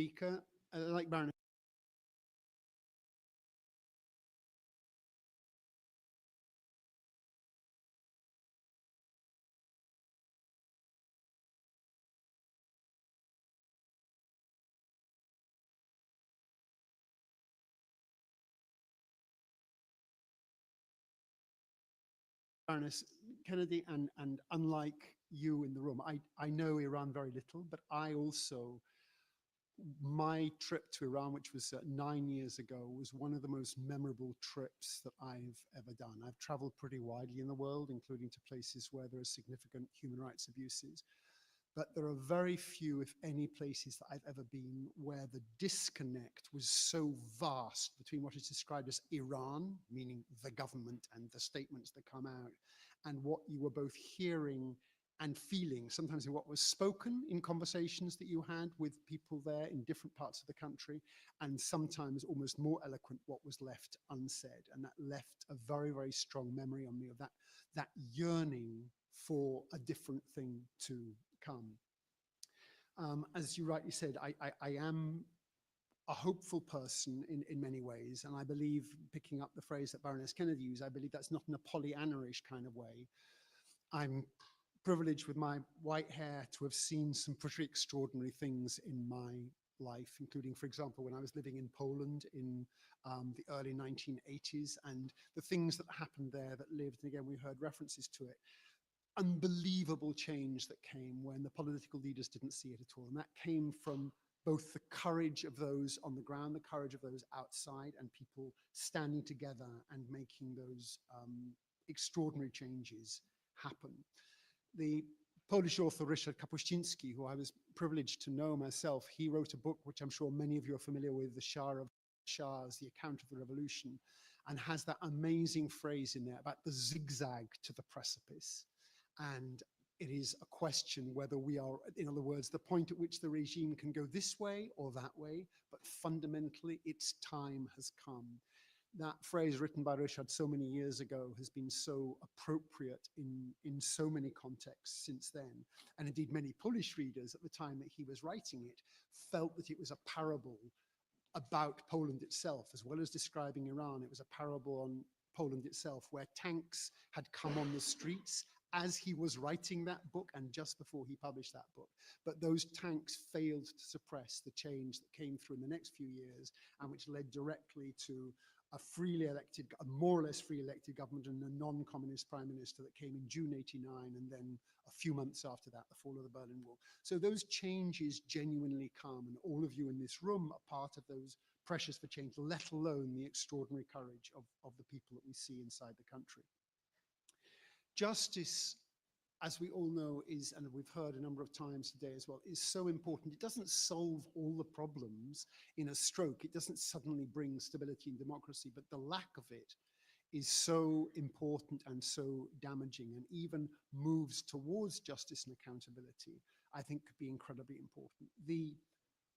Kennedy, and unlike you in the room, I know Iran very little, but I also, my trip to Iran, which was 9 years ago, was one of the most memorable trips that I've ever done. I've traveled pretty widely in the world, including to places where there are significant human rights abuses. But there are very few, if any, places that I've ever been where the disconnect was so vast between what is described as Iran, meaning the government and the statements that come out, and what you were both hearing and feeling, sometimes in what was spoken in conversations that you had with people there in different parts of the country, and sometimes almost more eloquent what was left unsaid. And that left a very, very strong memory on me of that yearning for a different thing to come. As you rightly said, I am a hopeful person in many ways, and I believe, picking up the phrase that Baroness Kennedy used, I believe that's not in a Pollyanna-ish kind of way. I'm privileged with my white hair to have seen some pretty extraordinary things in my life, including, for example, when I was living in Poland in the early 1980s, and the things that happened there that lived, and again, we heard references to it. Unbelievable change that came when the political leaders didn't see it at all. And that came from both the courage of those on the ground, the courage of those outside, and people standing together and making those extraordinary changes happen. The Polish author Ryszard Kapuscinski, who I was privileged to know myself, he wrote a book which I'm sure many of you are familiar with, The Shah of Shahs, The Account of the Revolution, and has that amazing phrase in there about the zigzag to the precipice. And it is a question whether we are, in other words, the point at which the regime can go this way or that way, but fundamentally its time has come. That phrase written by Ryszard so many years ago has been so appropriate in so many contexts since then. And indeed, many Polish readers at the time that he was writing it felt that it was a parable about Poland itself, as well as describing Iran. It was a parable on Poland itself, where tanks had come on the streets as he was writing that book and just before he published that book. But those tanks failed to suppress the change that came through in the next few years, and which led directly to a freely elected, a more or less free elected government and a non-communist prime minister that came in June '89, and then a few months after that, the fall of the Berlin Wall. So those changes genuinely come, and all of you in this room are part of those pressures for change, let alone the extraordinary courage of the people that we see inside the country. Justice, as we all know, is, and we've heard a number of times today as well, is so important. It doesn't solve all the problems in a stroke. It doesn't suddenly bring stability and democracy, but the lack of it is so important and so damaging, and even moves towards justice and accountability, I think could be incredibly important. The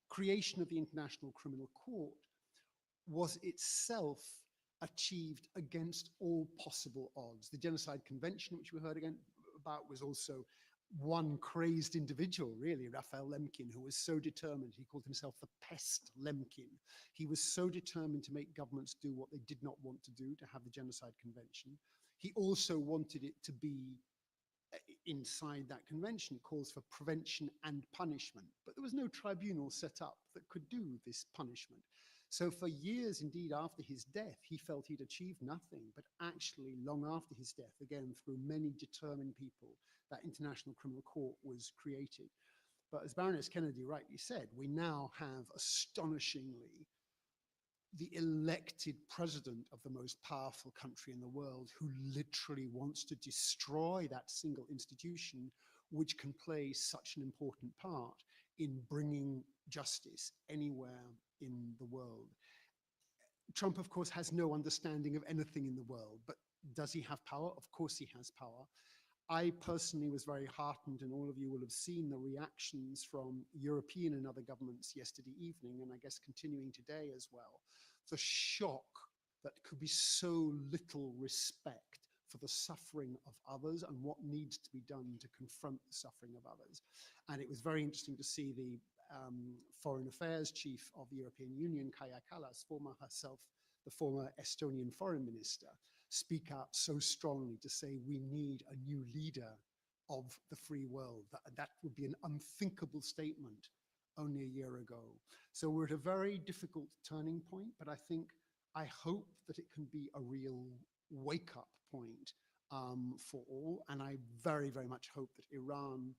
creation of the International Criminal Court was itself achieved against all possible odds. The Genocide Convention, which we heard again about, was also one crazed individual, really, Raphael Lemkin, who was so determined. He called himself the Pest Lemkin. He was so determined to make governments do what they did not want to do, to have the Genocide Convention. He also wanted it to be inside that convention. It calls for prevention and punishment, but there was no tribunal set up that could do this punishment. So for years, indeed, after his death, he felt he'd achieved nothing, but actually long after his death, again, through many determined people, that International Criminal Court was created. But as Baroness Kennedy rightly said, we now have astonishingly the elected president of the most powerful country in the world, who literally wants to destroy that single institution which can play such an important part in bringing justice anywhere in the world. Trump, of course, has no understanding of anything in the world, but does he have power? Of course he has power. I personally was very heartened, and all of you will have seen the reactions from European and other governments yesterday evening, and I guess continuing today as well. The shock that could be so little respect for the suffering of others and what needs to be done to confront the suffering of others. And it was very interesting to see the Foreign Affairs Chief of the European Union, Kaja Kallas, the former Estonian foreign minister, speak out so strongly to say we need a new leader of the free world. That would be an unthinkable statement only a year ago. So we're at a very difficult turning point, but I hope that it can be a real wake-up point for all. And I very, very much hope that Iran,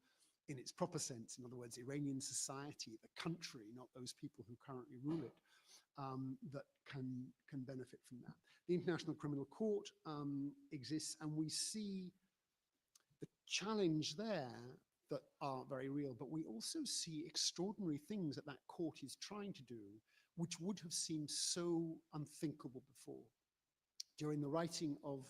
in its proper sense, in other words, Iranian society, the country, not those people who currently rule it, that can benefit from that. The International Criminal Court exists, and we see the challenge there that are very real, but we also see extraordinary things that that court is trying to do, which would have seemed so unthinkable before. During the writing of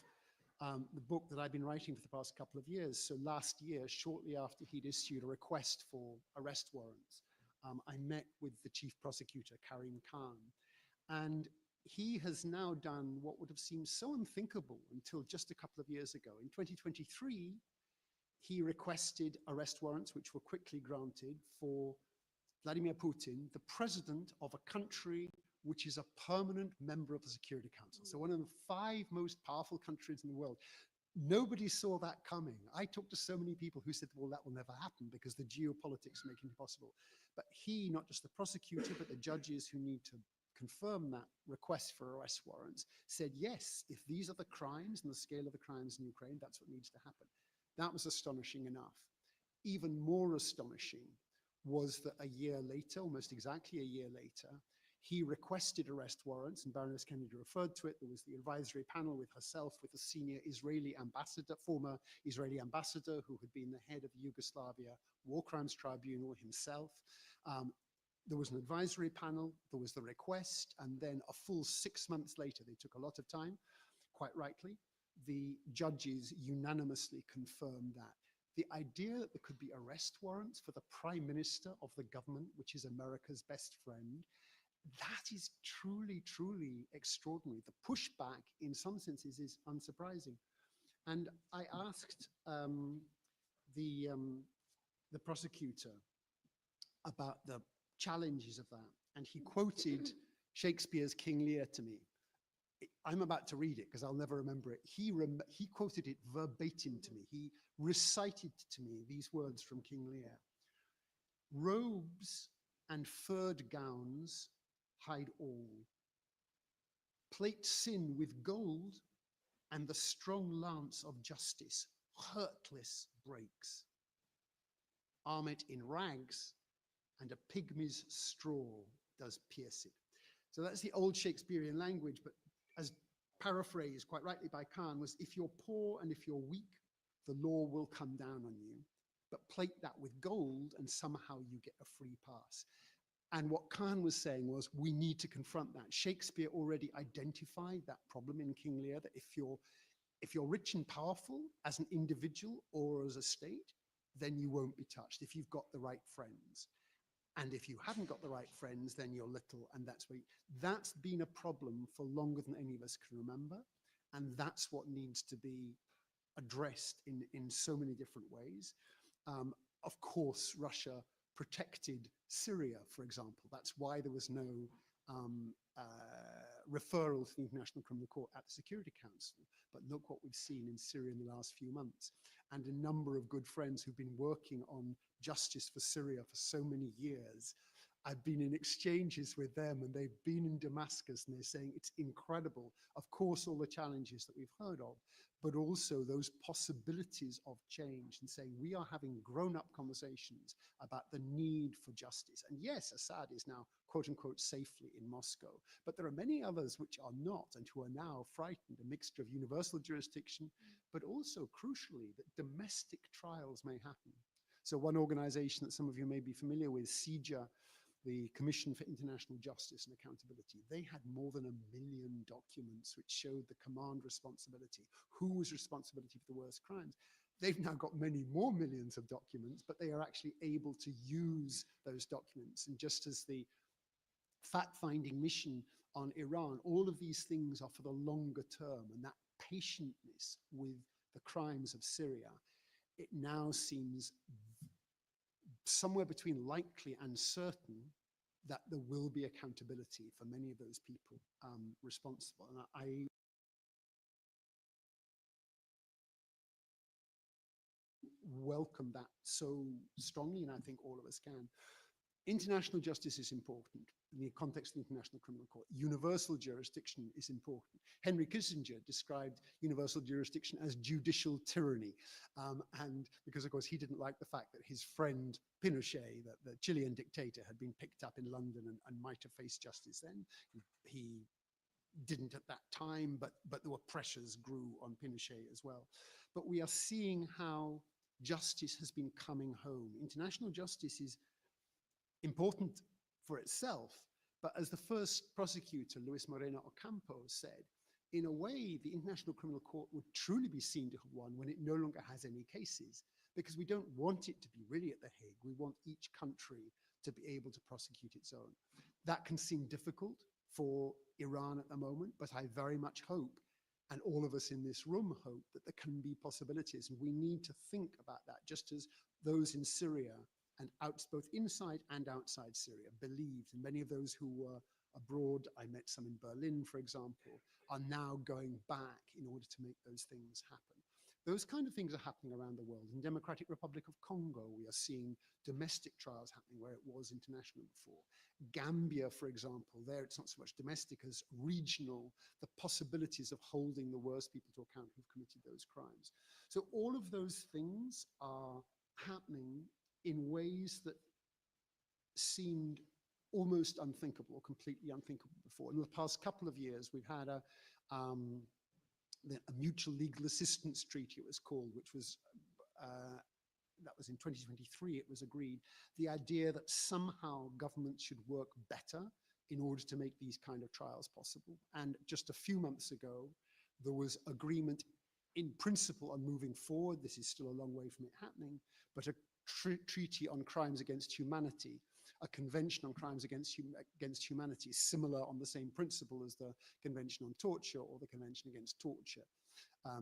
the book that I've been writing for the past couple of years, so last year, shortly after he'd issued a request for arrest warrants, I met with the chief prosecutor, Karim Khan, and he has now done what would have seemed so unthinkable until just a couple of years ago. In 2023, he requested arrest warrants, which were quickly granted, for Vladimir Putin, the president of a country which is a permanent member of the Security Council. So one of the 5 most powerful countries in the world. Nobody saw that coming. I talked to so many people who said, well, that will never happen because the geopolitics make it impossible. But he, not just the prosecutor, but the judges who need to confirm that request for arrest warrants, said, yes, if these are the crimes and the scale of the crimes in Ukraine, that's what needs to happen. That was astonishing enough. Even more astonishing was that a year later, almost exactly a year later, he requested arrest warrants, and Baroness Kennedy referred to it. There was the advisory panel with herself, with the senior Israeli ambassador, former Israeli ambassador, who had been the head of the Yugoslavia War Crimes Tribunal himself. There was an advisory panel, there was the request, and then a full 6 months later, they took a lot of time, quite rightly, the judges unanimously confirmed that. The idea that there could be arrest warrants for the prime minister of the government, which is America's best friend, that is truly, truly extraordinary. The pushback, in some senses, is unsurprising. And I asked the prosecutor about the challenges of that, and he quoted Shakespeare's King Lear to me. I'm about to read it because I'll never remember it. He quoted it verbatim to me. He recited to me these words from King Lear. Robes and furred gowns hide all. Plate sin with gold, and the strong lance of justice hurtless breaks. Arm it in rags, and a pygmy's straw does pierce it. So that's the old Shakespearean language, but as paraphrased quite rightly by Khan, was if you're poor and if you're weak, the law will come down on you. But plate that with gold and somehow you get a free pass. And what Khan was saying was, we need to confront that. Shakespeare already identified that problem in King Lear, that if you're rich and powerful as an individual or as a state, then you won't be touched if you've got the right friends. And if you haven't got the right friends, then you're little, and that's been a problem for longer than any of us can remember. And that's what needs to be addressed in so many different ways. Of course, Russia protected Syria, for example. That's why there was no referral to the International Criminal Court at the Security Council. But look what we've seen in Syria in the last few months. And a number of good friends who've been working on justice for Syria for so many years, I've been in exchanges with them, and they've been in Damascus, and they're saying it's incredible. Of course, all the challenges that we've heard of, but also those possibilities of change, and saying we are having grown-up conversations about the need for justice. And yes, Assad is now, quote unquote, safely in Moscow, but there are many others which are not, and who are now frightened, a mixture of universal jurisdiction, but also, crucially, that domestic trials may happen. So one organization that some of you may be familiar with, CIJA, the Commission for International Justice and Accountability, they had more than 1 million documents which showed the command responsibility, who was responsibility for the worst crimes. They've now got many more millions of documents, but they are actually able to use those documents. And just as the fact-finding mission on Iran, all of these things are for the longer term, and that patientness with the crimes of Syria, it now seems somewhere between likely and certain that there will be accountability for many of those people responsible. And I welcome that so strongly, and I think all of us can. International justice is important in the context of the International Criminal Court. Universal jurisdiction is important. Henry Kissinger described universal jurisdiction as judicial tyranny. And because, of course, he didn't like the fact that his friend Pinochet, the Chilean dictator, had been picked up in London and might have faced justice then. He didn't at that time, but there were pressures grew on Pinochet as well. But we are seeing how justice has been coming home. International justice is important for itself, but as the first prosecutor, Luis Moreno Ocampo, said, in a way, the International Criminal Court would truly be seen to have won when it no longer has any cases, because we don't want it to be really at The Hague. We want each country to be able to prosecute its own. That can seem difficult for Iran at the moment, but I very much hope, and all of us in this room hope, that there can be possibilities, and we need to think about that, just as those in Syria and both inside and outside Syria believed, and many of those who were abroad, I met some in Berlin, for example, are now going back in order to make those things happen. Those kind of things are happening around the world. In Democratic Republic of Congo, we are seeing domestic trials happening where it was international before. Gambia, for example, there it's not so much domestic as regional, the possibilities of holding the worst people to account who've committed those crimes. So all of those things are happening in ways that seemed almost unthinkable or completely unthinkable before. In the past couple of years, we've had a mutual legal assistance treaty, it was called, which was, that was in 2023, it was agreed. The idea that somehow governments should work better in order to make these kind of trials possible. And just a few months ago, there was agreement in principle on moving forward. This is still a long way from it happening, but a treaty on crimes against humanity, a convention on crimes against humanity, similar on the same principle as the Convention on Torture or the Convention against Torture,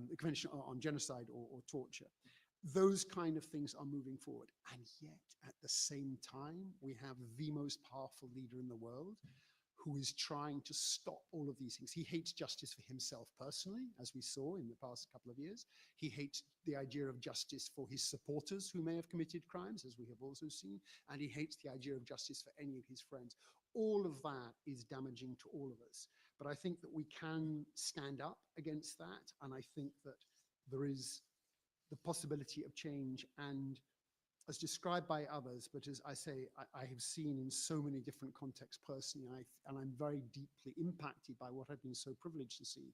the Convention on Genocide or Torture. Those kind of things are moving forward. And yet, at the same time, we have the most powerful leader in the world who is trying to stop all of these things. He hates justice for himself personally, as we saw in the past couple of years. He hates the idea of justice for his supporters who may have committed crimes, as we have also seen, and he hates the idea of justice for any of his friends. All of that is damaging to all of us. But I think that we can stand up against that, and I think that there is the possibility of change, and as described by others, but as I say, I have seen in so many different contexts personally, and I'm very deeply impacted by what I've been so privileged to see,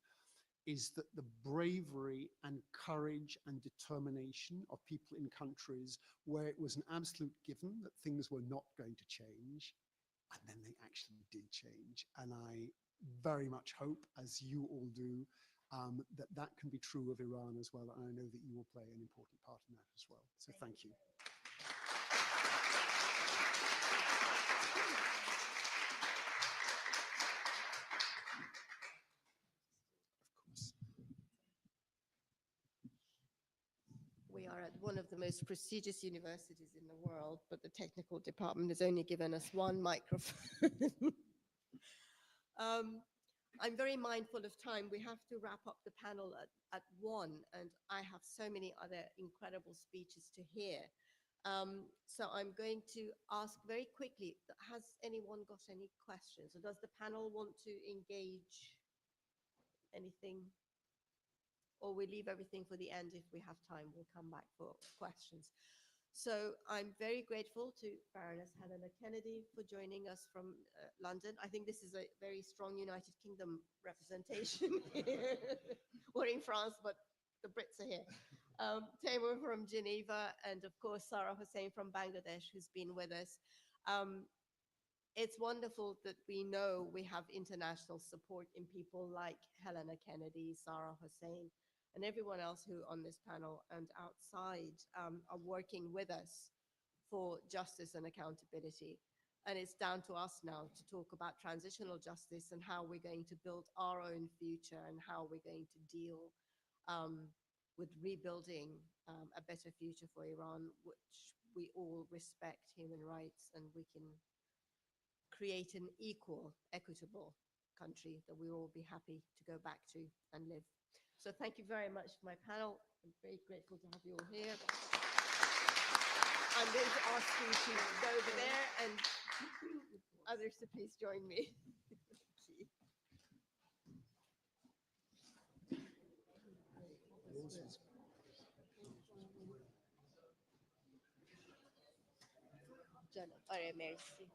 is that the bravery and courage and determination of people in countries where it was an absolute given that things were not going to change, and then they actually did change. And I very much hope, as you all do, that that can be true of Iran as well, and I know that you will play an important part in that as well. So thank you. at one of the most prestigious universities in the world, but the technical department has only given us one microphone. I'm very mindful of time. We have to wrap up the panel at 1, and I have so many other incredible speeches to hear. So I'm going to ask very quickly, has anyone got any questions? Or does the panel want to engage anything? Or we leave everything for the end if we have time. We'll come back for questions. So I'm very grateful to Baroness Helena Kennedy for joining us from London. I think this is a very strong United Kingdom representation here. We're in France, but the Brits are here. Taimur from Geneva, and of course, Sarah Hussain from Bangladesh, who's been with us. It's wonderful that we know we have international support in people like Helena Kennedy, Sarah Hussain, and everyone else who on this panel and outside are working with us for justice and accountability. And it's down to us now to talk about transitional justice and how we're going to build our own future and how we're going to deal with rebuilding a better future for Iran, which we all respect human rights, and we can create an equal, equitable country that we will all be happy to go back to and live. So thank you very much for my panel. I'm very grateful to have you all here. I'm going to ask you to go over there, and others to please join me. Allez, merci.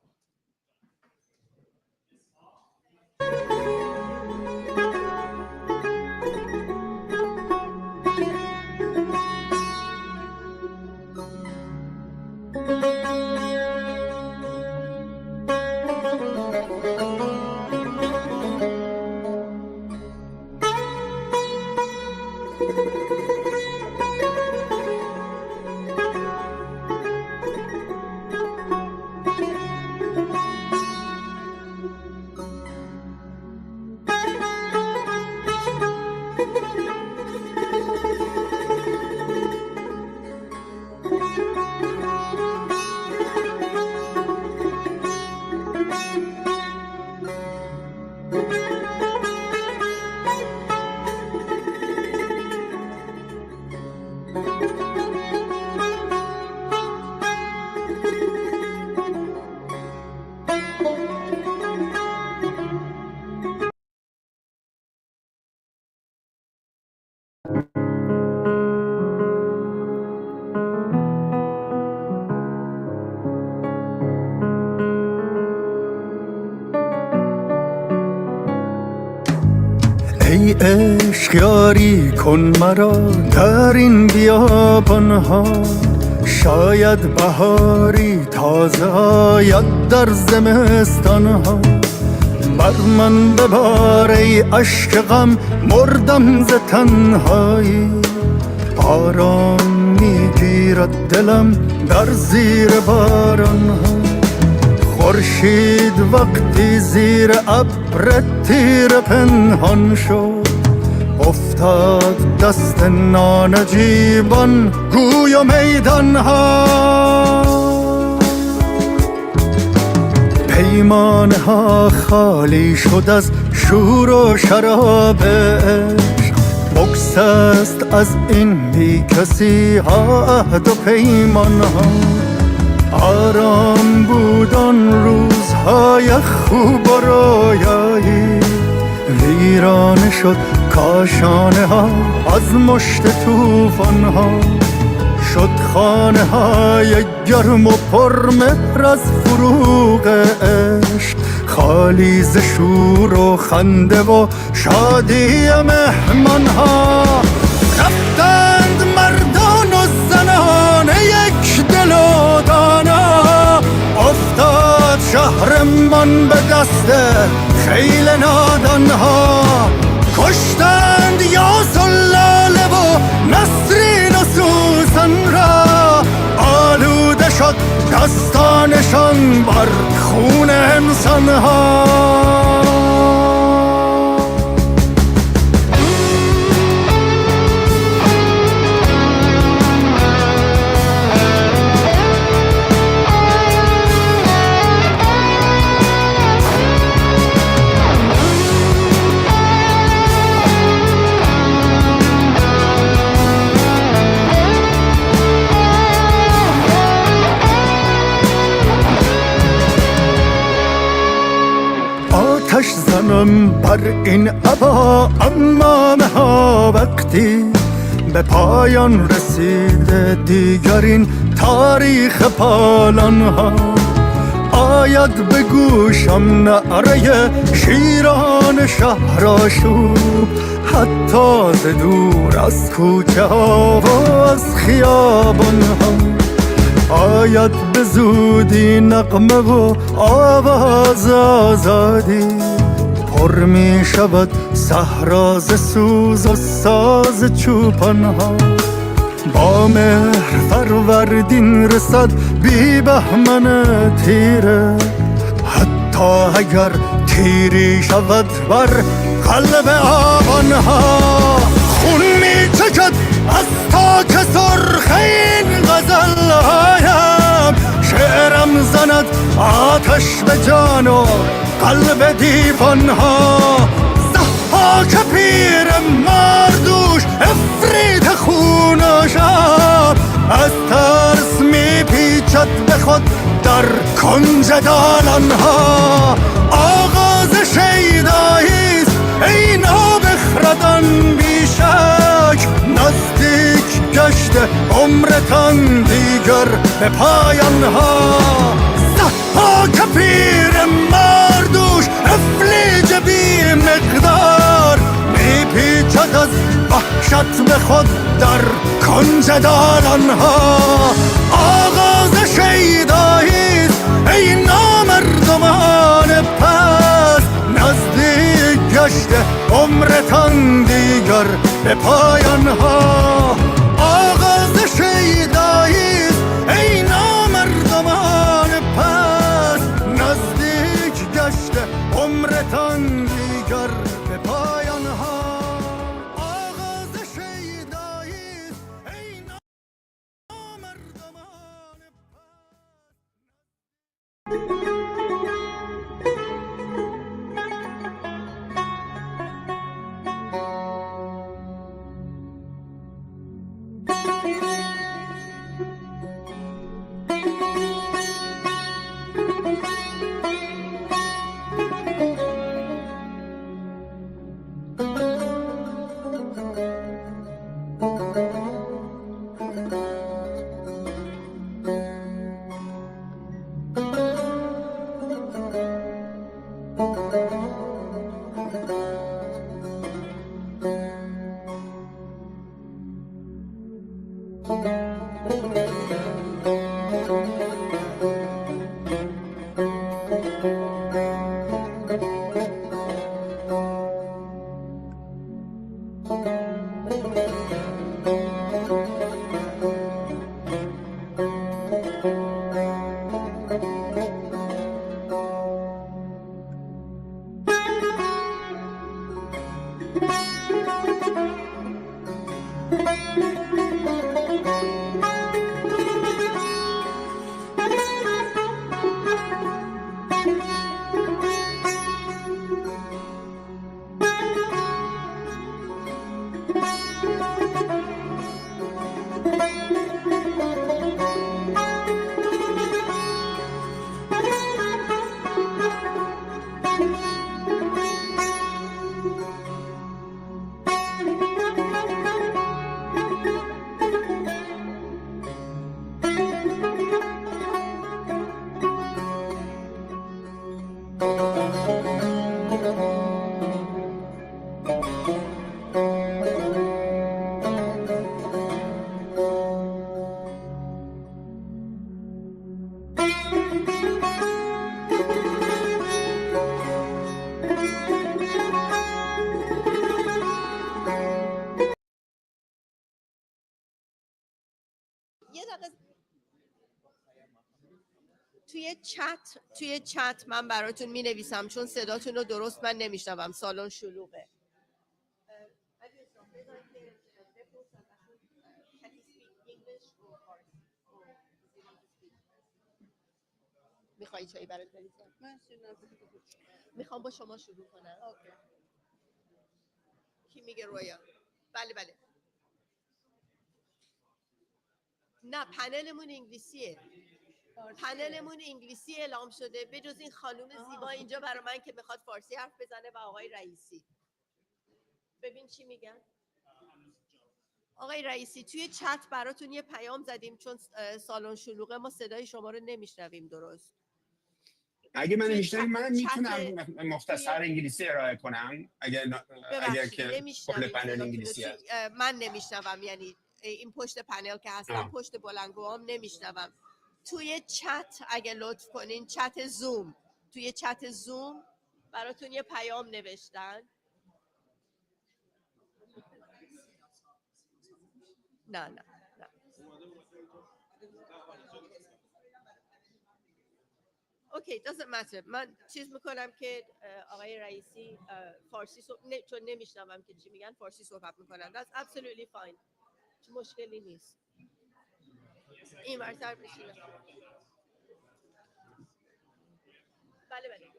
ای عشق یاری کن مرا در این بیابانها، شاید بهاری تازه آید در زمستانها. بر من ببار ای اشک غم، مردم ز تنهایی، آرام میگیرد دلم در زیر بارانها. خورشید وقتی زیر ابر تیره پنهان شد، افتاد دست نانجیبان گوی و میدانها. پیمانه ها خالی شد از شور و شراب عشق، بگسست از این بی کسی ها عهد و پیمان ها. آرام بود آن روزهای خوب و رویایی، ویرانه شد کاشانه ها از مشت طوفان ها. شد خانه های گرم و پرمهر از فروغ عشق، خالی ز شور و خنده و شادی مهمان ها. رفتند مردان و زنان یک دل و دانا، افتاد شهرمان به دست خیل نادان ها. کشتند یاس و لاله و نسرین و سوسن را، آلوده شد دستانشان بر خون انسان ها. کنم بر این ابا امامه ها وقتی به پایان رسیده دیگر این تاریخ پالان ها آید به گوشم نعره شیران شهرآشوب حتی ز دور از کوچه ها و از خیابان ها آید به زودی نغمه و آواز آزادی پر می شود صحرا ز سوز و ساز چوپان ها با مهر فروردین رسد بی بهمن تیره حتی اگر تیری شود بر قلب آبانها خون می چکد از تاک سرخ این غزلهایم شعرم زند آتش به جان و قلب دیوانها ضحاک پیر مردوش افریت خون و شب از ترس می پیچد به خود در کنج دالانها آغاز شیداییست ای نابخردان بیشک نزدیک گشته عمرتان دیگر به پایانها ضحاک پیر مردوش افلیج بی مقدار می پیچد از وحشت به خود در کنج دالانها آغاز شیداییست ای نامردمان پست نزدیک گشته عمرتان دیگر به پایانها آغاز شیداییست ای نامردمان پست نزدیک گشته عمرتان دیگر به پایانها آغاز شیداییست ای نامردمان یه دقیقه توی چت من براتون می نویسم چون صداتون رو درست من نمیشنوم سالن شلوغه. میخوایی چایی برات بریزم؟ میخوام با شما شروع کنم. کی میگه رویا؟ بله بله. نه پنلمون انگلیسیه. پنلمون انگلیسی اعلام شده به جز این خانم زیبا اینجا برای من که میخواد فارسی حرف بزنه و آقای رئیسی. ببین چی میگن. آقای رئیسی توی چت براتون یه پیام زدیم چون سالن شلوغه ما صدای شما رو نمیشنویم درست. اگه من توی نمیشنوید من میتونم چت مختصر انگلیسی ارائه کنم اگر که کل نمیشنویم پنل صداتون رو. انگلیسی هست. من نمیشنوم، یعنی این پشت پنل که هستم پشت بلندگوام نمیشنوم. توی چت اگه لطف کنین، چت زوم، توی چت زوم براتون یه پیام نوشتن. نه نه نه. اوکی doesn't matter. من چیز میکنم که آقای رئیسی فارسی چون نمیشنوم که چی میگن فارسی صحبت میکنن. That's absolutely fine. مشکلی نیست. این ورتر بشینم. بله بله.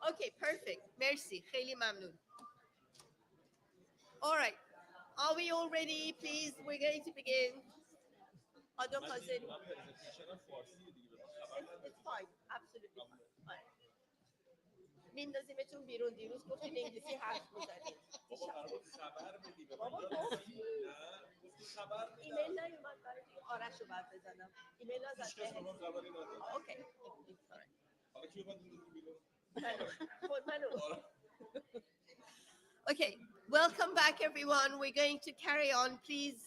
اوکی perfect. مرسی. خیلی ممنون. All right. Are we all ready? Please, we're going to begin. آدم حاضری. It's fine. Absolutely fine. میندازیمتون بیرون. دیروز گفتین انگلیسی حرف میزنید. ایمیل نیومد برای آرش رو بعد بزنم. ایمیل نزد بهت. اوکی. Okay, welcome back everyone. We're going to carry on, please.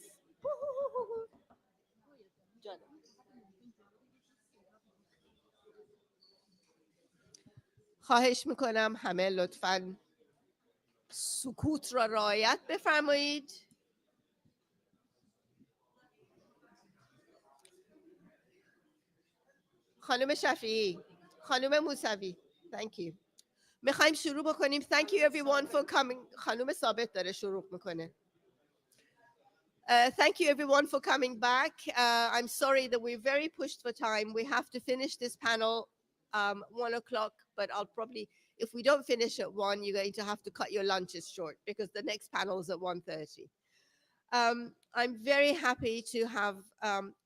خواهش میکنم همه لطفاً سکوت را رعایت بفرمایید. خانم شفیعی، خانم موسوی، thank you. میخوایم شروع بکنیم. Thank you everyone for coming. خانم ثابت داره شروع میکنه. Thank you everyone for coming back. I'm sorry that we're very pushed for time. We have to finish this panel 1 o'clock, but I'll probably, if we don't finish at 1, you're going to have to cut your lunches short because the next panel is at 1:30. I'm very happy to have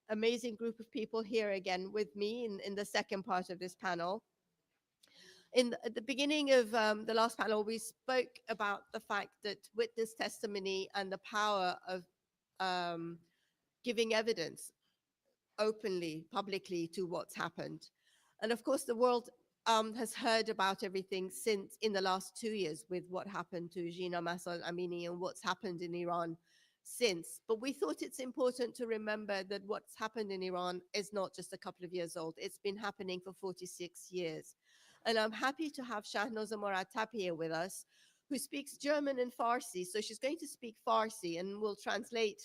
amazing group of people here again with me in the second part of this panel. At the beginning of the last panel, we spoke about the fact that witness testimony and the power of giving evidence openly, publicly to what's happened. And of course, the world has heard about everything since in the last 2 years with what happened to Jina Mahsa Amini and what's happened in Iran since. But we thought it's important to remember that what's happened in Iran is not just a couple of years old. It's been happening for 46 years. And I'm happy to have Shahnoza Morattab here with us, who speaks German and Farsi. So she's going to speak Farsi and will translate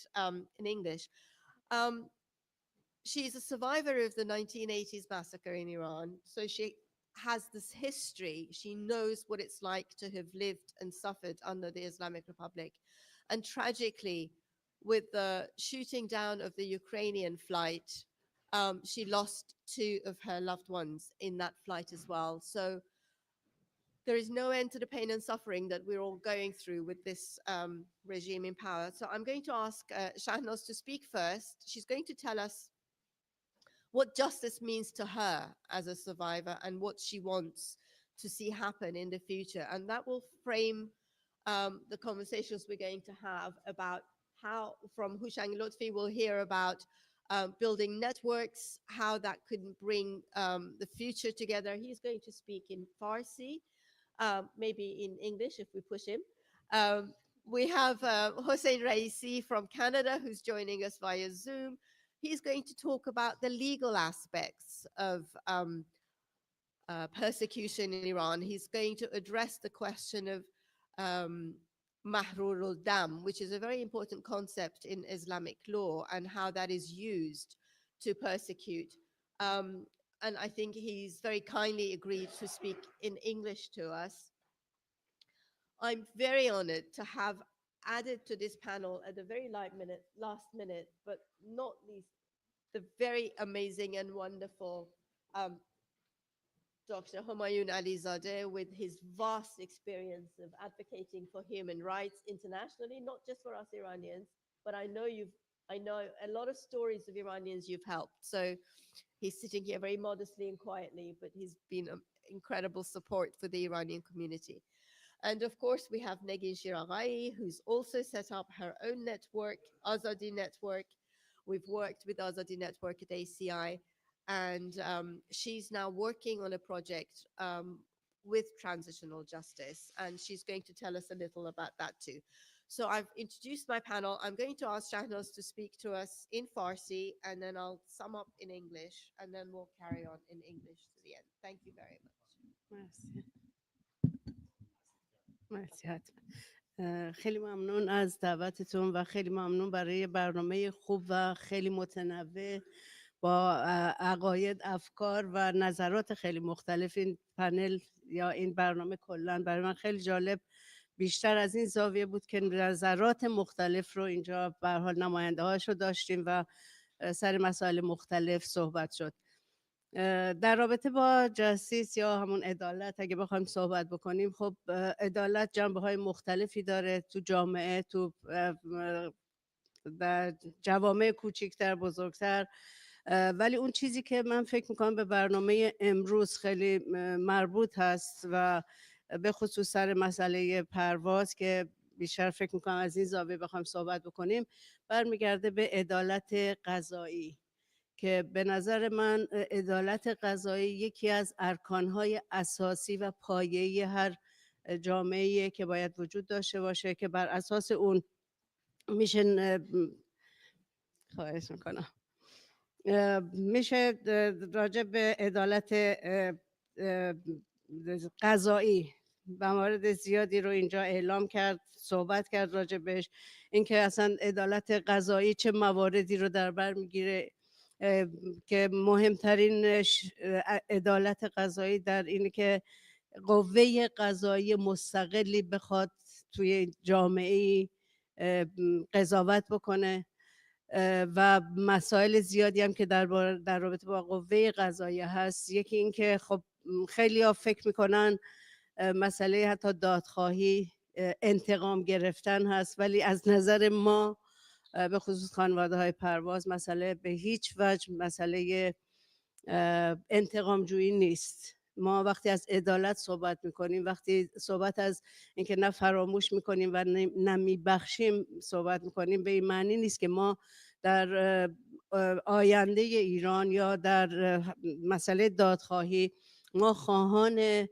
in English. She's a survivor of the 1980s massacre in Iran. So she has this history. She knows what it's like to have lived and suffered under the Islamic Republic. And tragically, with the shooting down of the Ukrainian flight, she lost 2 of her loved ones in that flight as well. So there is no end to the pain and suffering that we're all going through with this regime in power. So I'm going to ask Shahnoz to speak first. She's going to tell us what justice means to her as a survivor and what she wants to see happen in the future. And that will frame the conversations we're going to have about how, from Hushang Lutfi, we'll hear about building networks, how that could bring the future together. He's going to speak in Farsi, maybe in English if we push him. We have Hossein Raisi from Canada, who's joining us via Zoom. He's going to talk about the legal aspects of persecution in Iran. He's going to address the question of mahrurul dam, which is a very important concept in Islamic law and how that is used to persecute. And I think he's very kindly agreed to speak in English to us. I'm very honored to have added to this panel at the very last minute, but not least, the very amazing and wonderful Dr. Humayun Alizadeh, with his vast experience of advocating for human rights internationally, not just for us Iranians, but I know you've I know a lot of stories of Iranians you've helped. So he's sitting here very modestly and quietly, but he's been an incredible support for the Iranian community. And of course, we have Negin Shiraghai, who's also set up her own network, Azadi Network. We've worked with Azadi Network at ACI, and she's now working on a project with transitional justice, and she's going to tell us a little about that too. So I've introduced my panel. I'm going to ask Shahnaz to speak to us in Farsi, and then I'll sum up in English, and then we'll carry on in English to the end. Thank you very much. مرسی. مرسی حتما. خیلی ممنون از دعوتتون و خیلی ممنون برای برنامه خوب و خیلی متنوع با عقاید، افکار و نظرات خیلی مختلف. این پنل یا این برنامه کلا برای من خیلی جالب، بیشتر از این زاویه بود که نظرات مختلف رو اینجا به هر حال نماینده هاشو داشتیم و سر مسائل مختلف صحبت شد. در رابطه با جستیس یا همون عدالت اگه بخوایم صحبت بکنیم، خب عدالت جنبه‌های مختلفی داره تو جامعه، تو در جوامع کوچکتر، بزرگتر، ولی اون چیزی که من فکر میکنم به برنامه امروز خیلی مربوط هست و به خصوص سر مسئله پرواز که بیشتر فکر میکنم از این زاویه بخوایم صحبت بکنیم، برمیگرده به عدالت قضایی که به نظر من عدالت قضایی یکی از ارکانهای اساسی و پایه‌ای هر جامعه‌ای که باید وجود داشته باشه که بر اساس اون میشه خواهش میکنم میشه راجع به عدالت قضایی موارد زیادی رو اینجا اعلام کرد، صحبت کرد راجع بهش، اینکه اصلا عدالت قضایی چه مواردی رو در بر میگیره که مهمترین عدالت قضایی در اینه که قوه قضایی مستقلی بخواد توی جامعه قضاوت بکنه و مسائل زیادی هم که در رابطه با قوه قضاییه هست. یکی این که خب خیلی ها فکر میکنن مسئله حتی دادخواهی انتقام گرفتن هست، ولی از نظر ما به خصوص خانواده های پرواز مسئله به هیچ وجه مسئله انتقام جویی نیست. ما وقتی از عدالت صحبت میکنیم، وقتی صحبت از اینکه نه فراموش میکنیم و نه میبخشیم صحبت میکنیم، به این معنی نیست که ما در آینده ایران یا در مسئله دادخواهی ما خواهان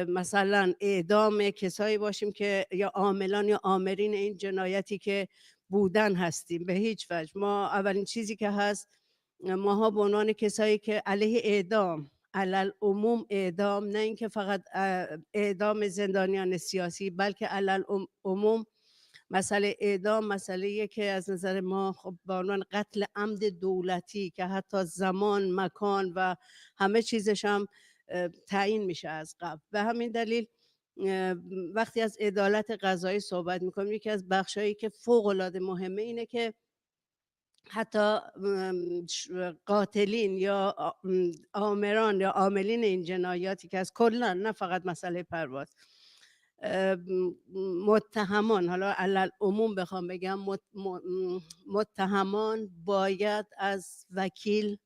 مثلا اعدام کسایی باشیم که یا عاملان یا آمرین این جنایتی که بودن هستیم. به هیچ وجه. ما اولین چیزی که هست، ماها به عنوان کسایی که علیه اعدام، علل عموم اعدام، نه اینکه فقط اعدام زندانیان سیاسی، بلکه علل عموم مسئله اعدام مسئله که از نظر ما خب به عنوان قتل عمد دولتی که حتی زمان، مکان و همه چیزش هم تعیین میشه از قبل. به همین دلیل وقتی از عدالت قضایی صحبت میکنیم، یکی از بخشایی که فوق العاده مهمه اینه که حتی قاتلین یا آمران یا عاملین این جنایاتی که از کلا نه فقط مسئله پرواز، متهمان، حالا علل عموم بخوام بگم، متهمان باید از وکیل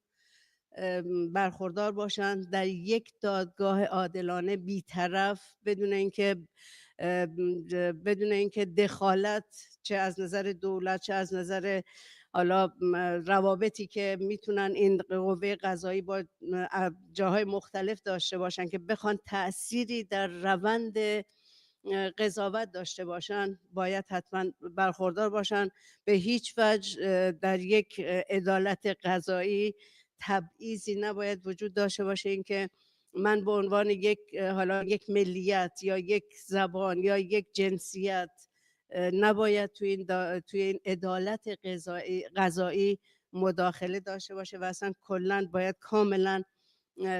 برخوردار باشن در یک دادگاه عادلانه بی‌طرف، بدون اینکه دخالت چه از نظر دولت چه از نظر حالا روابطی که میتونن این قوه قضایی با جاهای مختلف داشته باشن که بخوان تأثیری در روند قضاوت داشته باشن، باید حتما برخوردار باشن. به هیچ وجه در یک عدالت قضایی تبعیضی نباید وجود داشته باشه، اینکه من به عنوان یک ملیت یا یک زبان یا یک جنسیت نباید توی این عدالت قضایی مداخله داشته باشه و اصلا کلا باید کاملا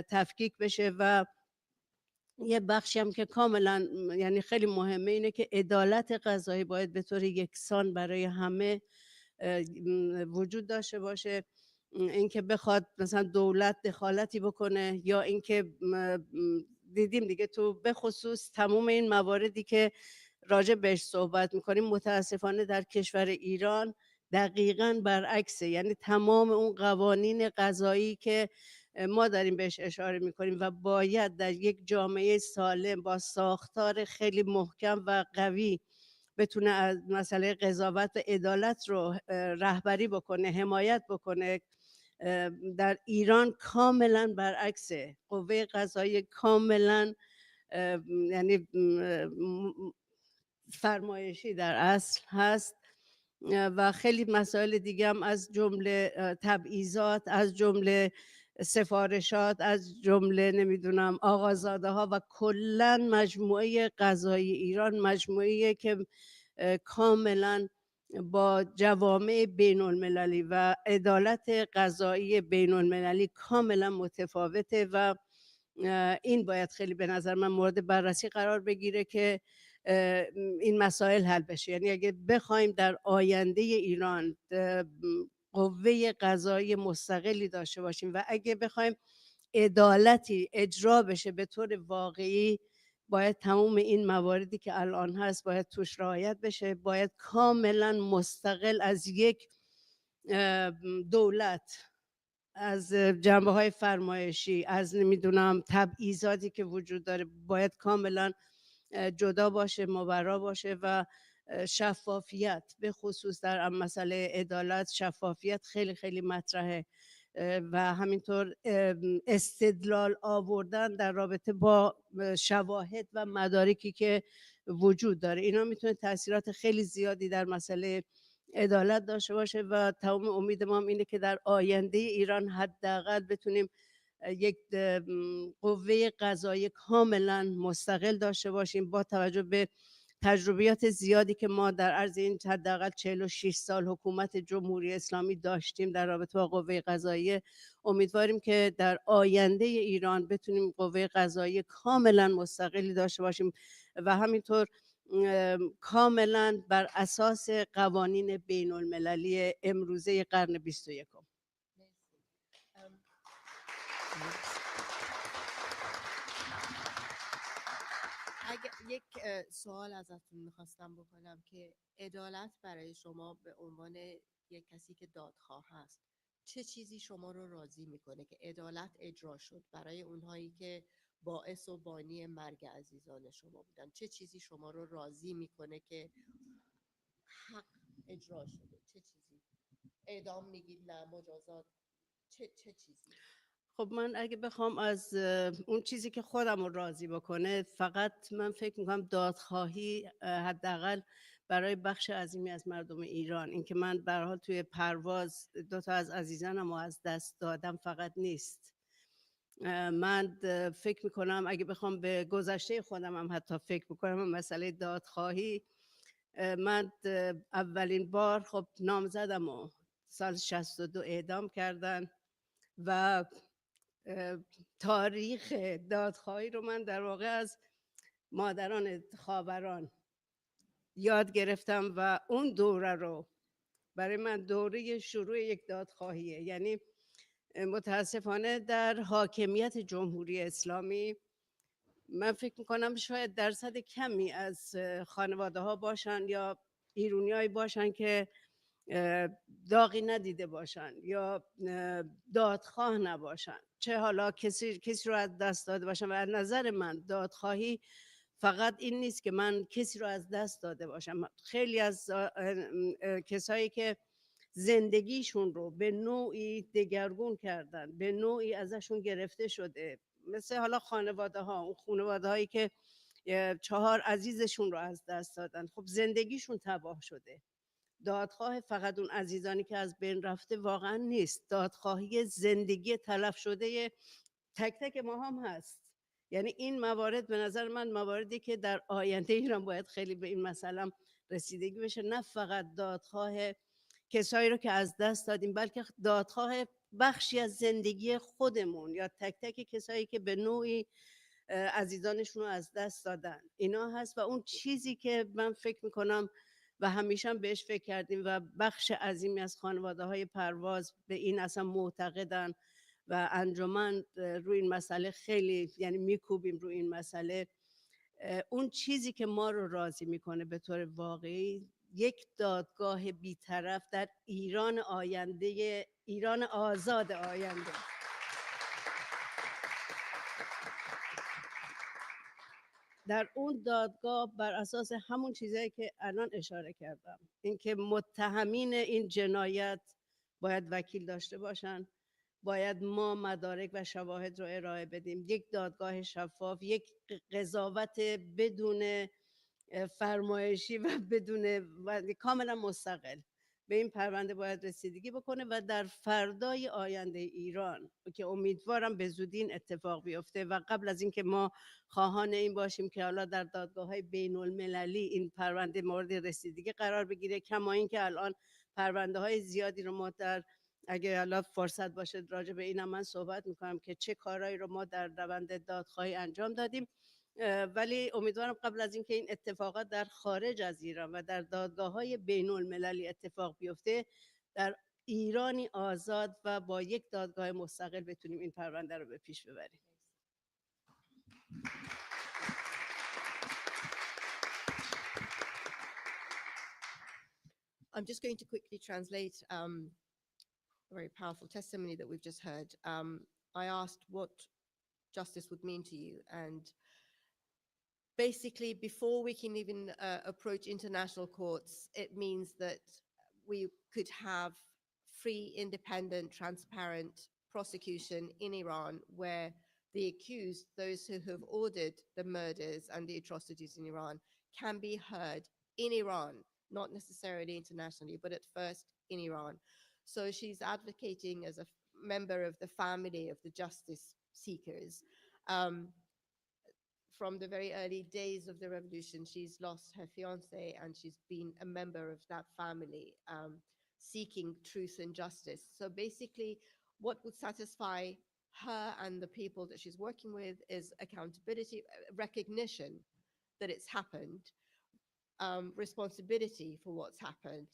تفکیک بشه. و یه بخشی هم که کاملا یعنی خیلی مهمه اینه که عدالت قضایی باید به طور یکسان برای همه وجود داشته باشه. اینکه بخواد مثلا دولت دخالتی بکنه یا اینکه دیدیم دیگه تو به خصوص تمام این مواردی که راجع بهش صحبت میکنیم، متاسفانه در کشور ایران دقیقاً برعکسه. یعنی تمام اون قوانین قضایی که ما داریم بهش اشاره میکنیم و باید در یک جامعه سالم با ساختار خیلی محکم و قوی بتونه از مسئله قضاوت و عدالت رو رهبری بکنه، حمایت بکنه، در ایران کاملا برعکسه. قوه قضایی کاملا یعنی فرمایشی در اصل هست و خیلی مسائل دیگه هم از جمله تبعیضات، از جمله سفارشات، از جمله نمیدونم آقازاده ها و کلا مجموعه قضایی ایران مجموعه که کاملا با جوامع بین المللی و عدالت قضایی بین المللی کاملا متفاوته و این باید خیلی به نظر من مورد بررسی قرار بگیره که این مسائل حل بشه. یعنی اگه بخوایم در آینده ایران قوه قضایی مستقلی داشته باشیم و اگه بخوایم عدالتی اجرا بشه به طور واقعی، باید تمام این مواردی که الان هست باید توش رعایت بشه، باید کاملا مستقل از یک دولت، از جنبه های فرمایشی، از نمیدونم تبعیضاتی که وجود داره باید کاملا جدا باشه، مبرا باشه و شفافیت به خصوص در مسئله عدالت شفافیت خیلی خیلی مطرحه و همینطور استدلال آوردن در رابطه با شواهد و مدارکی که وجود داره. اینا میتونه تاثیرات خیلی زیادی در مسئله عدالت داشته باشه و تمام امید ما هم اینه که در آینده ایران حداقل بتونیم یک قوه قضایی کاملا مستقل داشته باشیم با توجه به تجربیات زیادی که ما در عرض این حداقل 46 سال حکومت جمهوری اسلامی داشتیم در رابطه با قوه قضایی. امیدواریم که در آینده ایران بتونیم قوه قضایی کاملا مستقلی داشته باشیم و همینطور کاملا بر اساس قوانین بین المللی امروزه قرن 21. یک سوال ازتون میخواستم بکنم که عدالت برای شما به عنوان یک کسی که دادخواه هست چه چیزی شما رو راضی میکنه که عدالت اجرا شد برای اونهایی که باعث و بانی مرگ عزیزان شما بودن؟ چه چیزی شما رو راضی میکنه که حق اجرا شده؟ چه چیزی؟ اعدام میگید نه، مجازات، چه چیزی؟ خب من اگه بخوام از اون چیزی که خودم رو راضی بکنه، فقط من فکر میکنم دادخواهی حداقل برای بخش عظیمی از مردم ایران، این که من به هر حال توی پرواز 2 تا از عزیزانم رو از دست دادم فقط نیست. من فکر میکنم اگه بخوام به گذشته خودم هم حتی فکر میکنم مسئله دادخواهی، من اولین بار خب نامزدم رو سال 62 اعدام کردن و تاریخ دادخواهی رو من در واقع از مادران خاوران یاد گرفتم و اون دوره رو برای من دوره شروع یک دادخواهیه. یعنی متاسفانه در حاکمیت جمهوری اسلامی من فکر میکنم شاید درصد کمی از خانواده ها باشن یا ایرونیایی باشن که داغی ندیده باشن یا دادخواه نباشن، چه حالا کسی رو از دست داده باشن. و از نظر من دادخواهی فقط این نیست که من کسی رو از دست داده باشم. خیلی از کسایی که زندگیشون رو به نوعی دگرگون کردن، به نوعی ازشون گرفته شده، مثل حالا خانواده ها، اون خانواده هایی که 4 عزیزشون رو از دست دادن، خب زندگیشون تباه شده. دادخواه فقط اون عزیزانی که از بین رفته واقعا نیست، دادخواهی زندگی تلف شده تک تک ما هم هست. یعنی این موارد به نظر من مواردی که در آینده ایران باید خیلی به این مسئله رسیدگی بشه، نه فقط دادخواه کسایی رو که از دست دادیم، بلکه دادخواه بخشی از زندگی خودمون یا تک تک کسایی که به نوعی عزیزانشون رو از دست دادن. اینا هست و اون چیزی که من فکر میکنم و همیشه هم بهش فکر کردیم و بخش عظیمی از خانواده های پرواز به این اصلا معتقدن و انجمن روی این مسئله خیلی یعنی میکوبیم روی این مسئله. اون چیزی که ما رو راضی میکنه به طور واقعی یک دادگاه بیطرف در ایران آینده، ایران آزاد آینده. در اون دادگاه بر اساس همون چیزایی که الان اشاره کردم، اینکه متهمین این جنایت باید وکیل داشته باشن، باید ما مدارک و شواهد رو ارائه بدیم، یک دادگاه شفاف، یک قضاوت بدون فرمایشی و کاملا مستقل به این پرونده باید رسیدگی بکنه و در فردای آینده ایران که امیدوارم به زودی این اتفاق بیفته و قبل از اینکه ما خواهان این باشیم که حالا در دادگاه‌های بین المللی این پرونده مورد رسیدگی قرار بگیره، کما اینکه الان پرونده‌های زیادی رو ما در، اگه حالا فرصت باشه راجع به اینم من صحبت میکنم که چه کارهایی رو ما در روند دادخواهی انجام دادیم، ولی امیدوارم قبل از اینکه این اتفاقات در خارج از ایران و در دادگاه‌های بین المللی اتفاق بیفته، در ایرانی آزاد و با یک دادگاه مستقل بتونیم این پرونده رو به پیش ببریم. I'm just going to quickly translate a very powerful testimony that we've just heard. I asked what justice would mean to you, and basically before we can even approach international courts, it means that we could have free, independent, transparent prosecution in Iran where the accused, those who have ordered the murders and the atrocities in Iran, can be heard in Iran, not necessarily internationally, but at first in Iran. So she's advocating as a member of the family of the justice seekers. From the very early days of the revolution, she's lost her fiance and she's been a member of that family, seeking truth and justice. So basically, what would satisfy her and the people that she's working with is accountability, recognition that it's happened, responsibility for what's happened,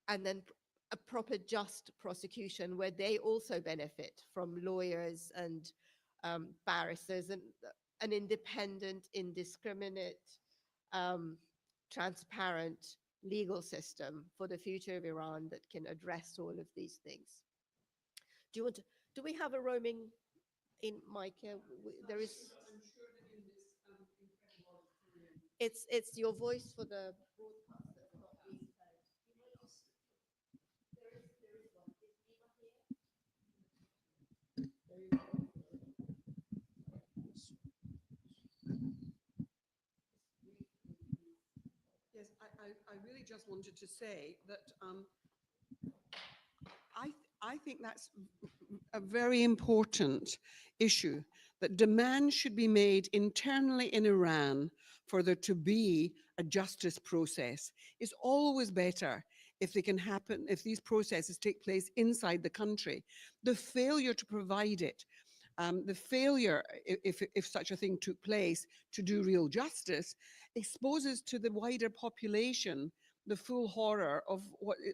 and then a proper just prosecution where they also benefit from lawyers and barristers and an independent, indiscriminate, transparent legal system for the future of Iran that can address all of these things. Do we have a roaming in mic here? There is. It's your voice for the broadcast that is not being heard. There is one. Is Eva here? There is one. Yes, I really just wanted to say that I think that's a very important issue, that demands should be made internally in Iran for there to be a justice process. It's always better if they can happen, if these processes take place inside the country. The failure to provide it, the failure, if such a thing took place, to do real justice, exposes to the wider population the full horror of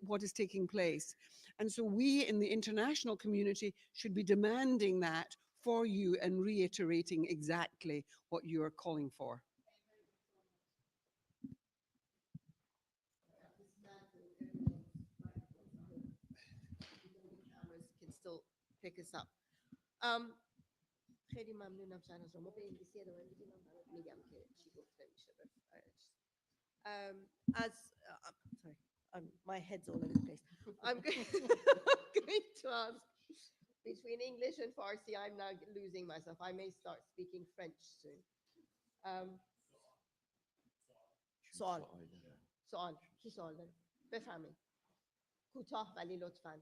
what is taking place. And so we in the international community should be demanding that for you and reiterating exactly what you are calling for. Cameras can still pick us up. خیلی ممنونم شهناز رو. ما به انگلیسی ادامه میدیم، من برات میگم که چی گفته میشه. My head's all over the place. I'm going to ask, between English and Farsi, I'm now losing myself. I may start speaking French soon. سوال کی سوال داره؟ بفهمید. کوتاه ولی لطفاً.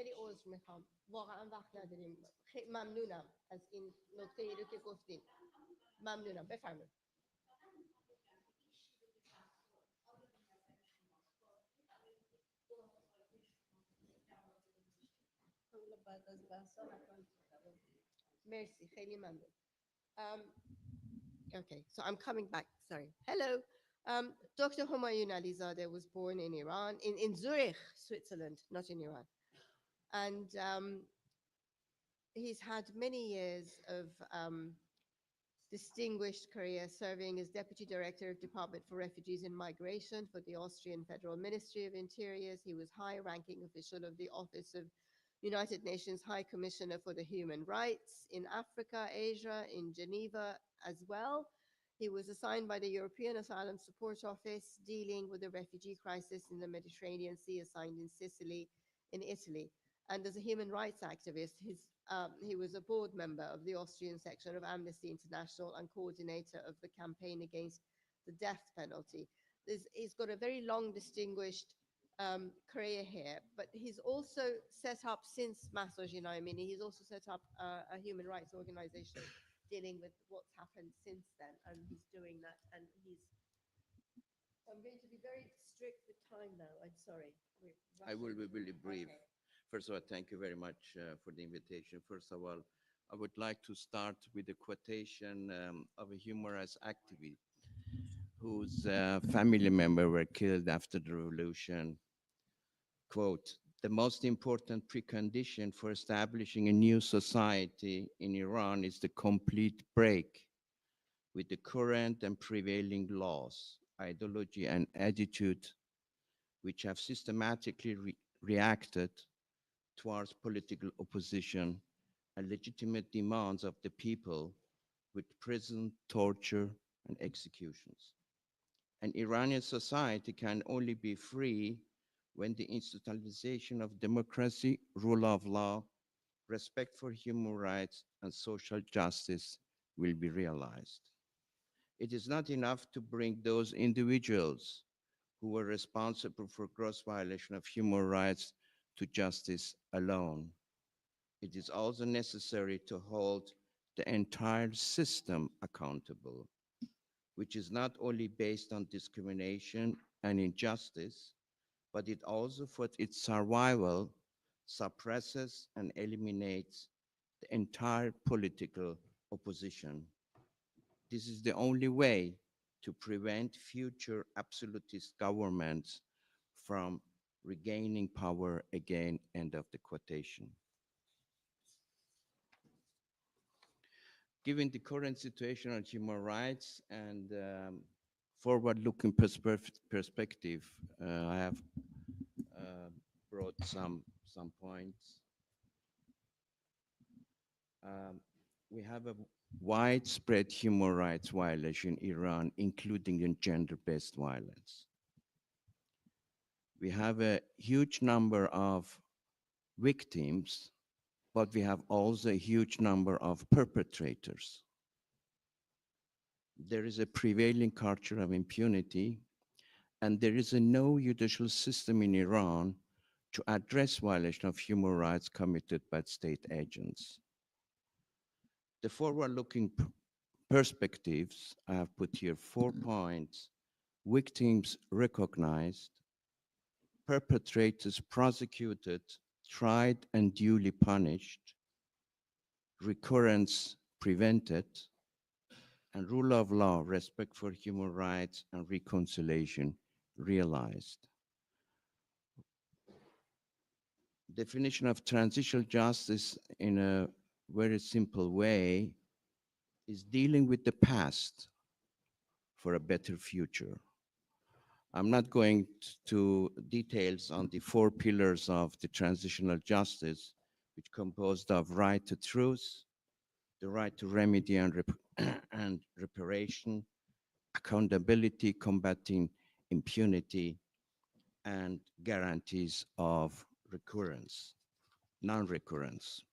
خیلی عذر میخوام، واقعا وقت نداریم. خیلی ممنونم از این نکته ای رو که گفتین. ممنونم، بفرمایید. مرسی، خیلی ممنون. Okay, so I'm coming back. Sorry. Hello. Dr. Humayun Alizadeh was born in Iran, in Zurich, Switzerland, not in Iran. And he's had many years of distinguished career serving as Deputy Director of Department for Refugees and Migration for the Austrian Federal Ministry of Interiors. He was high-ranking official of the Office of United Nations High Commissioner for the Human Rights in Africa, Asia, in Geneva as well. He was assigned by the European Asylum Support Office dealing with the refugee crisis in the Mediterranean Sea, assigned in Sicily, in Italy. And as a human rights activist, he was a board member of the Austrian section of Amnesty International and coordinator of the campaign against the death penalty. He's got a very long, distinguished career here, but he's also set up, since Mahsa Jinaimini, he's also set up a human rights organization dealing with what's happened since then, and he's doing that, and I'm going to be very strict with time now, I'm sorry. I will be really brief. Okay. First of all, thank you very much for the invitation. First of all, I would like to start with a quotation of a human rights activist whose family members were killed after the revolution. Quote, "The most important precondition for establishing a new society in Iran is the complete break with the current and prevailing laws, ideology, and attitude which have systematically reacted towards political opposition and legitimate demands of the people with prison, torture, and executions. An Iranian society can only be free when the institutionalization of democracy, rule of law, respect for human rights, and social justice will be realized. It is not enough to bring those individuals who were responsible for gross violation of human rights to justice alone. It is also necessary to hold the entire system accountable, which is not only based on discrimination and injustice, but it also, for its survival, suppresses and eliminates the entire political opposition. This is the only way to prevent future absolutist governments from regaining power again." End of the quotation. Given the current situation on human rights and forward-looking perspective, I have brought some points. We have a widespread human rights violation in Iran, including in gender-based violence. We have a huge number of victims, but we have also a huge number of perpetrators. There is a prevailing culture of impunity, and there is no judicial system in Iran to address violation of human rights committed by state agents. The forward-looking perspectives, I have put here 4 points: victims recognized, perpetrators prosecuted, tried and duly punished, recurrence prevented, and rule of law, respect for human rights, and reconciliation realized. Definition of transitional justice in a very simple way is dealing with the past for a better future. I'm not going to details on the 4 pillars of the transitional justice, which composed of right to truth, the right to remedy and reparation, accountability, combating impunity, and guarantees of non-recurrence.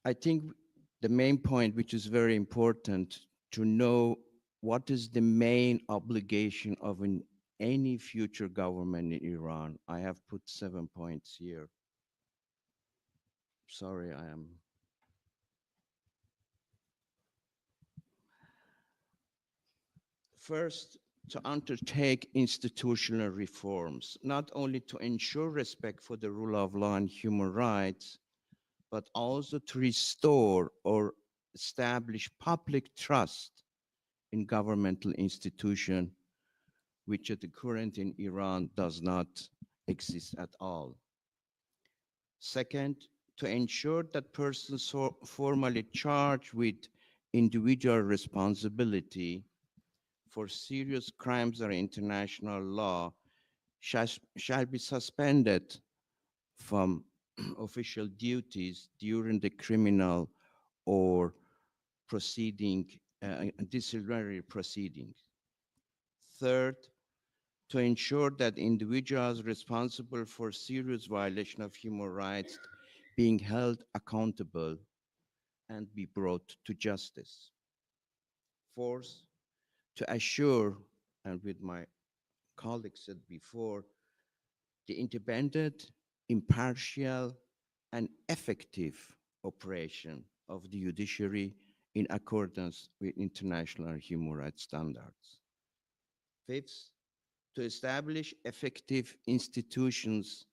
I think the main point, which is very important to know, what is the main obligation of an any future government in Iran. I have put 7 points here. Sorry, I am. First, to undertake institutional reforms, not only to ensure respect for the rule of law and human rights, but also to restore or establish public trust in governmental institutions, which at the current in Iran does not exist at all. Second, to ensure that persons formally charged with individual responsibility for serious crimes or international law shall be suspended from official duties during the criminal or disciplinary proceedings. Third, to ensure that individuals responsible for serious violation of human rights being held accountable and be brought to justice. Fourth, to assure, and with my colleagues said before, the independent, impartial, and effective operation of the judiciary in accordance with international human rights standards. Fifth, to establish effective institutions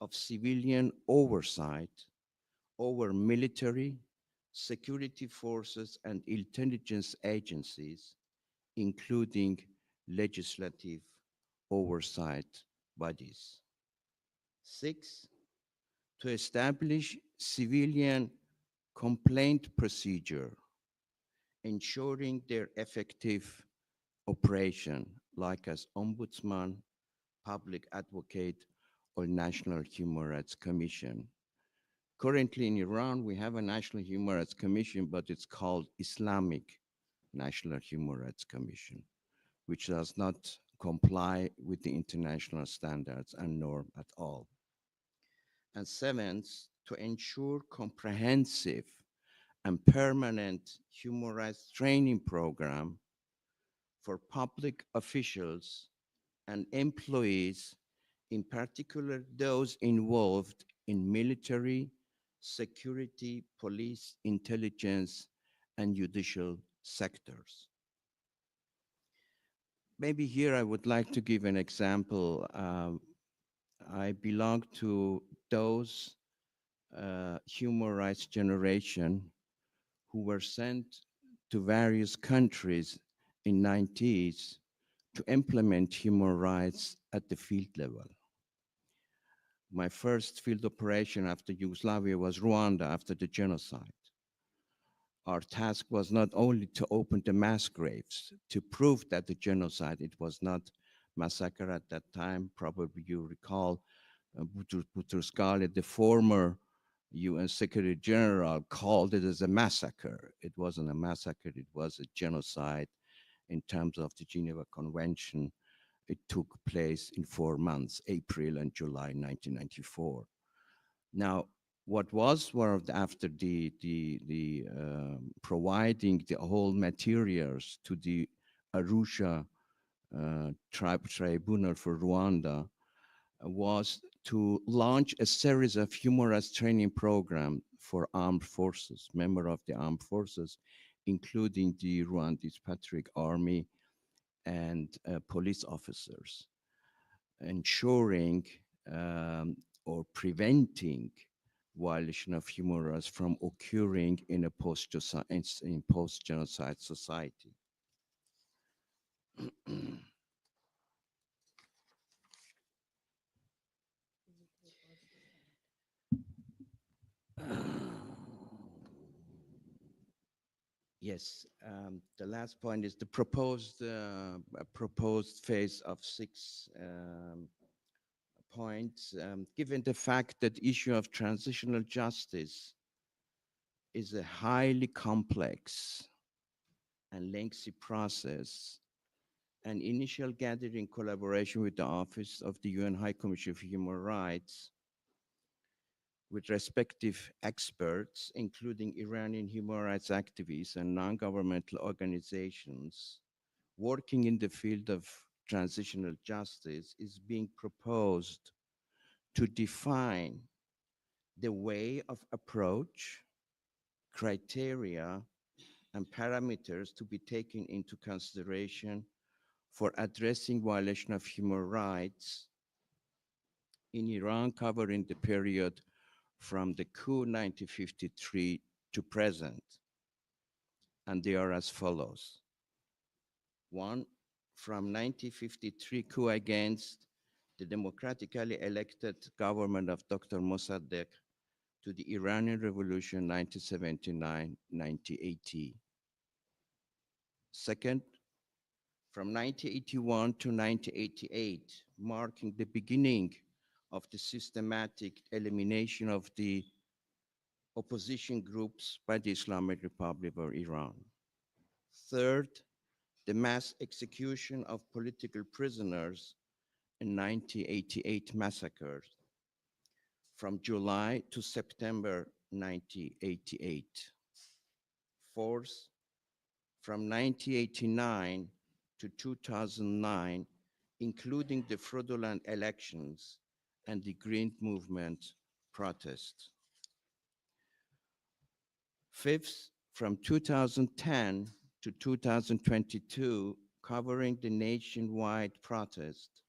of civilian oversight over military, security forces, and intelligence agencies, including legislative oversight bodies. Six, to establish civilian complaint procedure, ensuring their effective operation, like as ombudsman, public advocate, or National Human Rights Commission. Currently in Iran, we have a National Human Rights Commission, but it's called Islamic National Human Rights Commission, which does not comply with the international standards and norm at all. And seventh, to ensure comprehensive and permanent human rights training program for public officials and employees, in particular those involved in military, security, police, intelligence, and judicial sectors. Maybe here I would like to give an example. I belong to those human rights generation who were sent to various countries in 90s to implement human rights at the field level. My first field operation after Yugoslavia was Rwanda after the genocide. Our task was not only to open the mass graves, to prove that the genocide, it was not massacre at that time. Probably you recall Boutros-Ghali, the former UN Secretary General, called it as a massacre. It wasn't a massacre, it was a genocide in terms of the Geneva Convention. It took place in 4 months, April and July 1994. Now, what was after the providing the whole materials to the Arusha Tribunal for Rwanda was to launch a series of human rights training program for armed forces, members of the armed forces, including the Rwandese Patriotic Army and police officers, ensuring or preventing violation of human rights from occurring in a post-genocide society. Yes, the last point is the proposed phase of 6 points. Given the fact that the issue of transitional justice is a highly complex and lengthy process, an initial gathering collaboration with the Office of the UN High Commissioner for Human Rights with respective experts, including Iranian human rights activists and non-governmental organizations working in the field of transitional justice is being proposed to define the way of approach, criteria, and parameters to be taken into consideration for addressing violation of human rights in Iran, covering the period from the coup 1953 to present. And they are as follows. One, from 1953 coup against the democratically elected government of Dr. Mossadegh to the Iranian Revolution 1979-1980. Second, from 1981 to 1988, marking the beginning of the systematic elimination of the opposition groups by the Islamic Republic of Iran. Third, the mass execution of political prisoners in 1988 massacres from July to September 1988. Fourth, from 1989 to 2009, including the fraudulent elections and the Green Movement protests. Fifth, from 2010 to 2022, covering the nationwide protest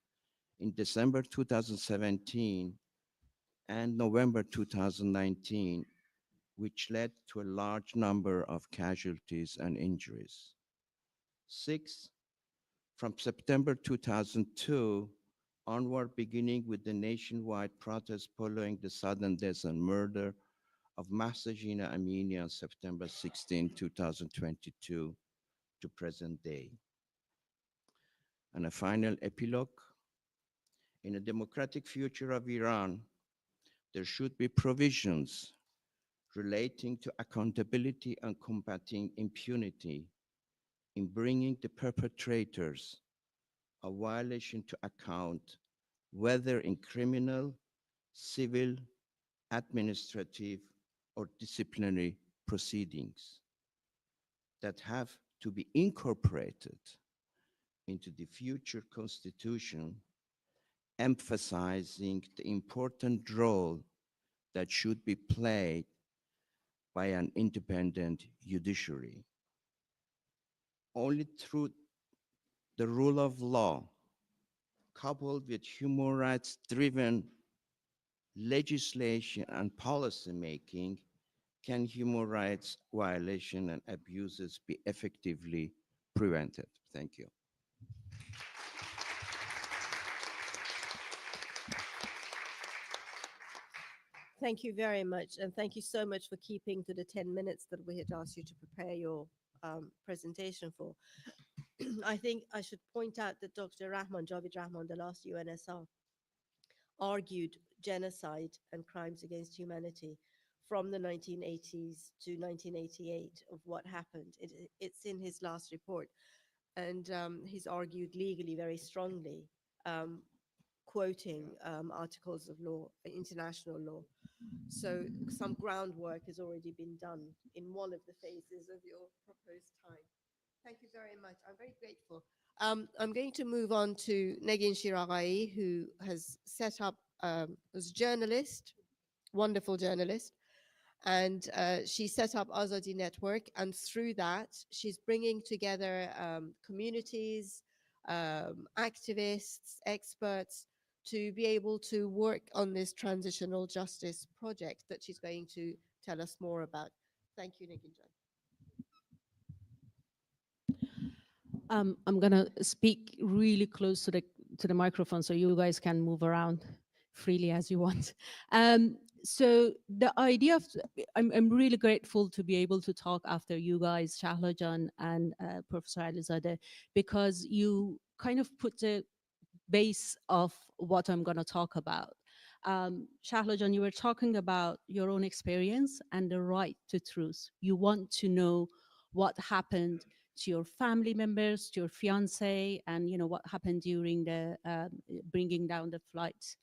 in December 2017 and November 2019, which led to a large number of casualties and injuries. Six, from September 2002 onward, beginning with the nationwide protest following the sudden death and murder of Mahsa Jina Amini on September 16, 2022 to present day. And a final epilogue. In a democratic future of Iran, there should be provisions relating to accountability and combating impunity in bringing the perpetrators of violation to account, whether in criminal, civil, administrative, or disciplinary proceedings that have to be incorporated into the future constitution, emphasizing the important role that should be played by an independent judiciary. Only through the rule of law, coupled with human rights-driven legislation and policy making, can human rights violation and abuses be effectively prevented. Thank you. Thank you very much. And thank you so much for keeping to the 10 minutes that we had asked you to prepare your presentation for. I think I should point out that Dr. Javid Rahman, the last UNSR, argued genocide and crimes against humanity from the 1980s to 1988 of what happened. It's in his last report. And he's argued legally very strongly, quoting articles of law, international law. So some groundwork has already been done in one of the phases of your proposed time. Thank you very much. I'm very grateful. I'm going to move on to Negin Shiragai, who has set up as a journalist, wonderful journalist, and she set up Azadi Network, and through that, she's bringing together communities, activists, experts, to be able to work on this transitional justice project that she's going to tell us more about. Thank you, Negin. I'm gonna speak really close to the microphone so you guys can move around freely as you want. So the idea of, I'm really grateful to be able to talk after you guys, Shahlajan and Professor Alizadeh, because you kind of put the base of what I'm gonna talk about. Shahlajan, you were talking about your own experience and the right to truth. You want to know what happened to your family members, to your fiance, and what happened during the bringing down the flights.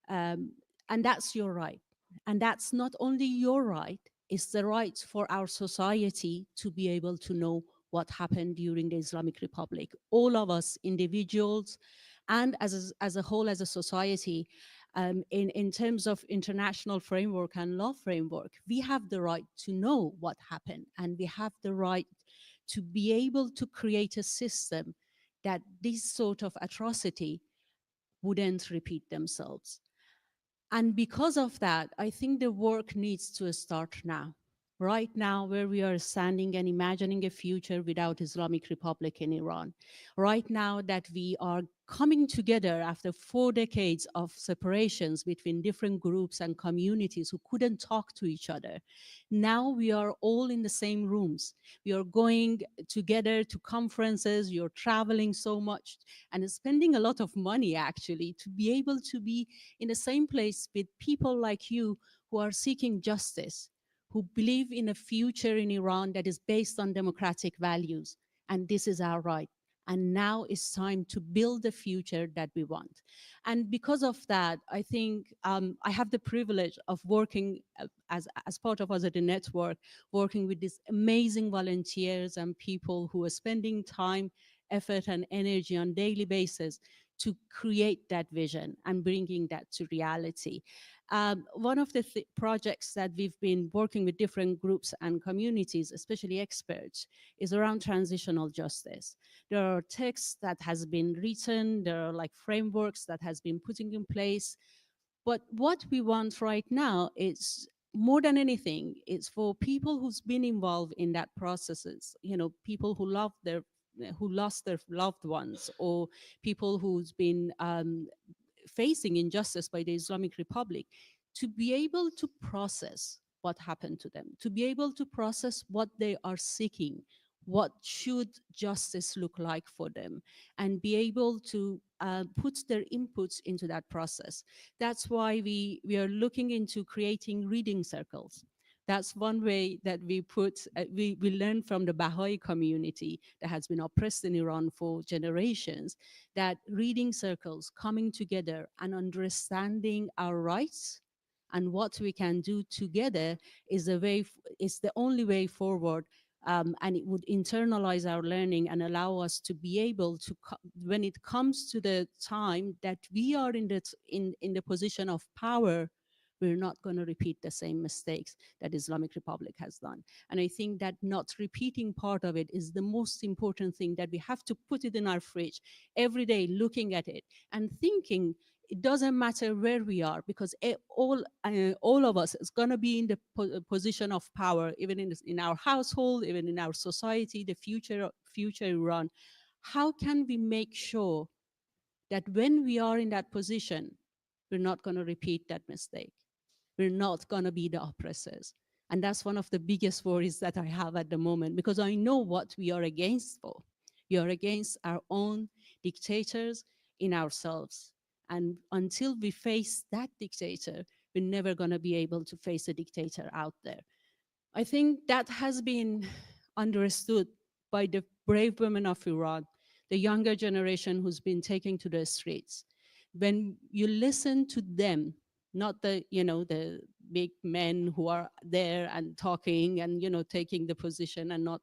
And that's your right. And that's not only your right, it's the right for our society to be able to know what happened during the Islamic Republic. All of us, individuals, and as a whole, as a society, in terms of international framework and law framework, we have the right to know what happened, and we have the right to be able to create a system that this sort of atrocity wouldn't repeat themselves. And because of that, I think the work needs to start now. Right now, where we are standing and imagining a future without Islamic Republic in Iran. Right now that we are coming together after 4 decades of separations between different groups and communities who couldn't talk to each other. Now we are all in the same rooms. We are going together to conferences, you're traveling so much and spending a lot of money actually to be able to be in the same place with people like you who are seeking justice, who believe in a future in Iran that is based on democratic values. And this is our right. And now it's time to build the future that we want. And because of that, I think I have the privilege of working as part of Azadi Network, working with these amazing volunteers and people who are spending time, effort, and energy on a daily basis to create that vision and bringing that to reality. One of the projects that we've been working with different groups and communities, especially experts, is around transitional justice. There are texts that has been written, there are like frameworks that has been putting in place. But what we want right now is more than anything, it's for people who's been involved in that processes, you know, people who lost their loved ones, or people who's been facing injustice by the Islamic Republic, to be able to process what happened to them, to be able to process what they are seeking, what should justice look like for them, and be able to put their inputs into that process. That's why we are looking into creating reading circles. That's one way that we learn from the Baha'i community that has been oppressed in Iran for generations, that reading circles, coming together and understanding our rights and what we can do together is the only way forward. And it would internalize our learning and allow us to be able to, when it comes to the time that we are in the position of power, we're not going to repeat the same mistakes that Islamic Republic has done. And I think that not repeating part of it is the most important thing, that we have to put it in our fridge every day, looking at it and thinking, it doesn't matter where we are, because all of us is going to be in the position of power, even in our household, even in our society, the future Iran. How can we make sure that when we are in that position, we're not going to repeat that mistake? We're not going to be the oppressors. And that's one of the biggest worries that I have at the moment, because I know what we are against for. We are against our own dictators in ourselves. And until we face that dictator, we're never going to be able to face a dictator out there. I think that has been understood by the brave women of Iran, the younger generation who's been taken to the streets. When you listen to them, not the big men who are there and talking and taking the position and not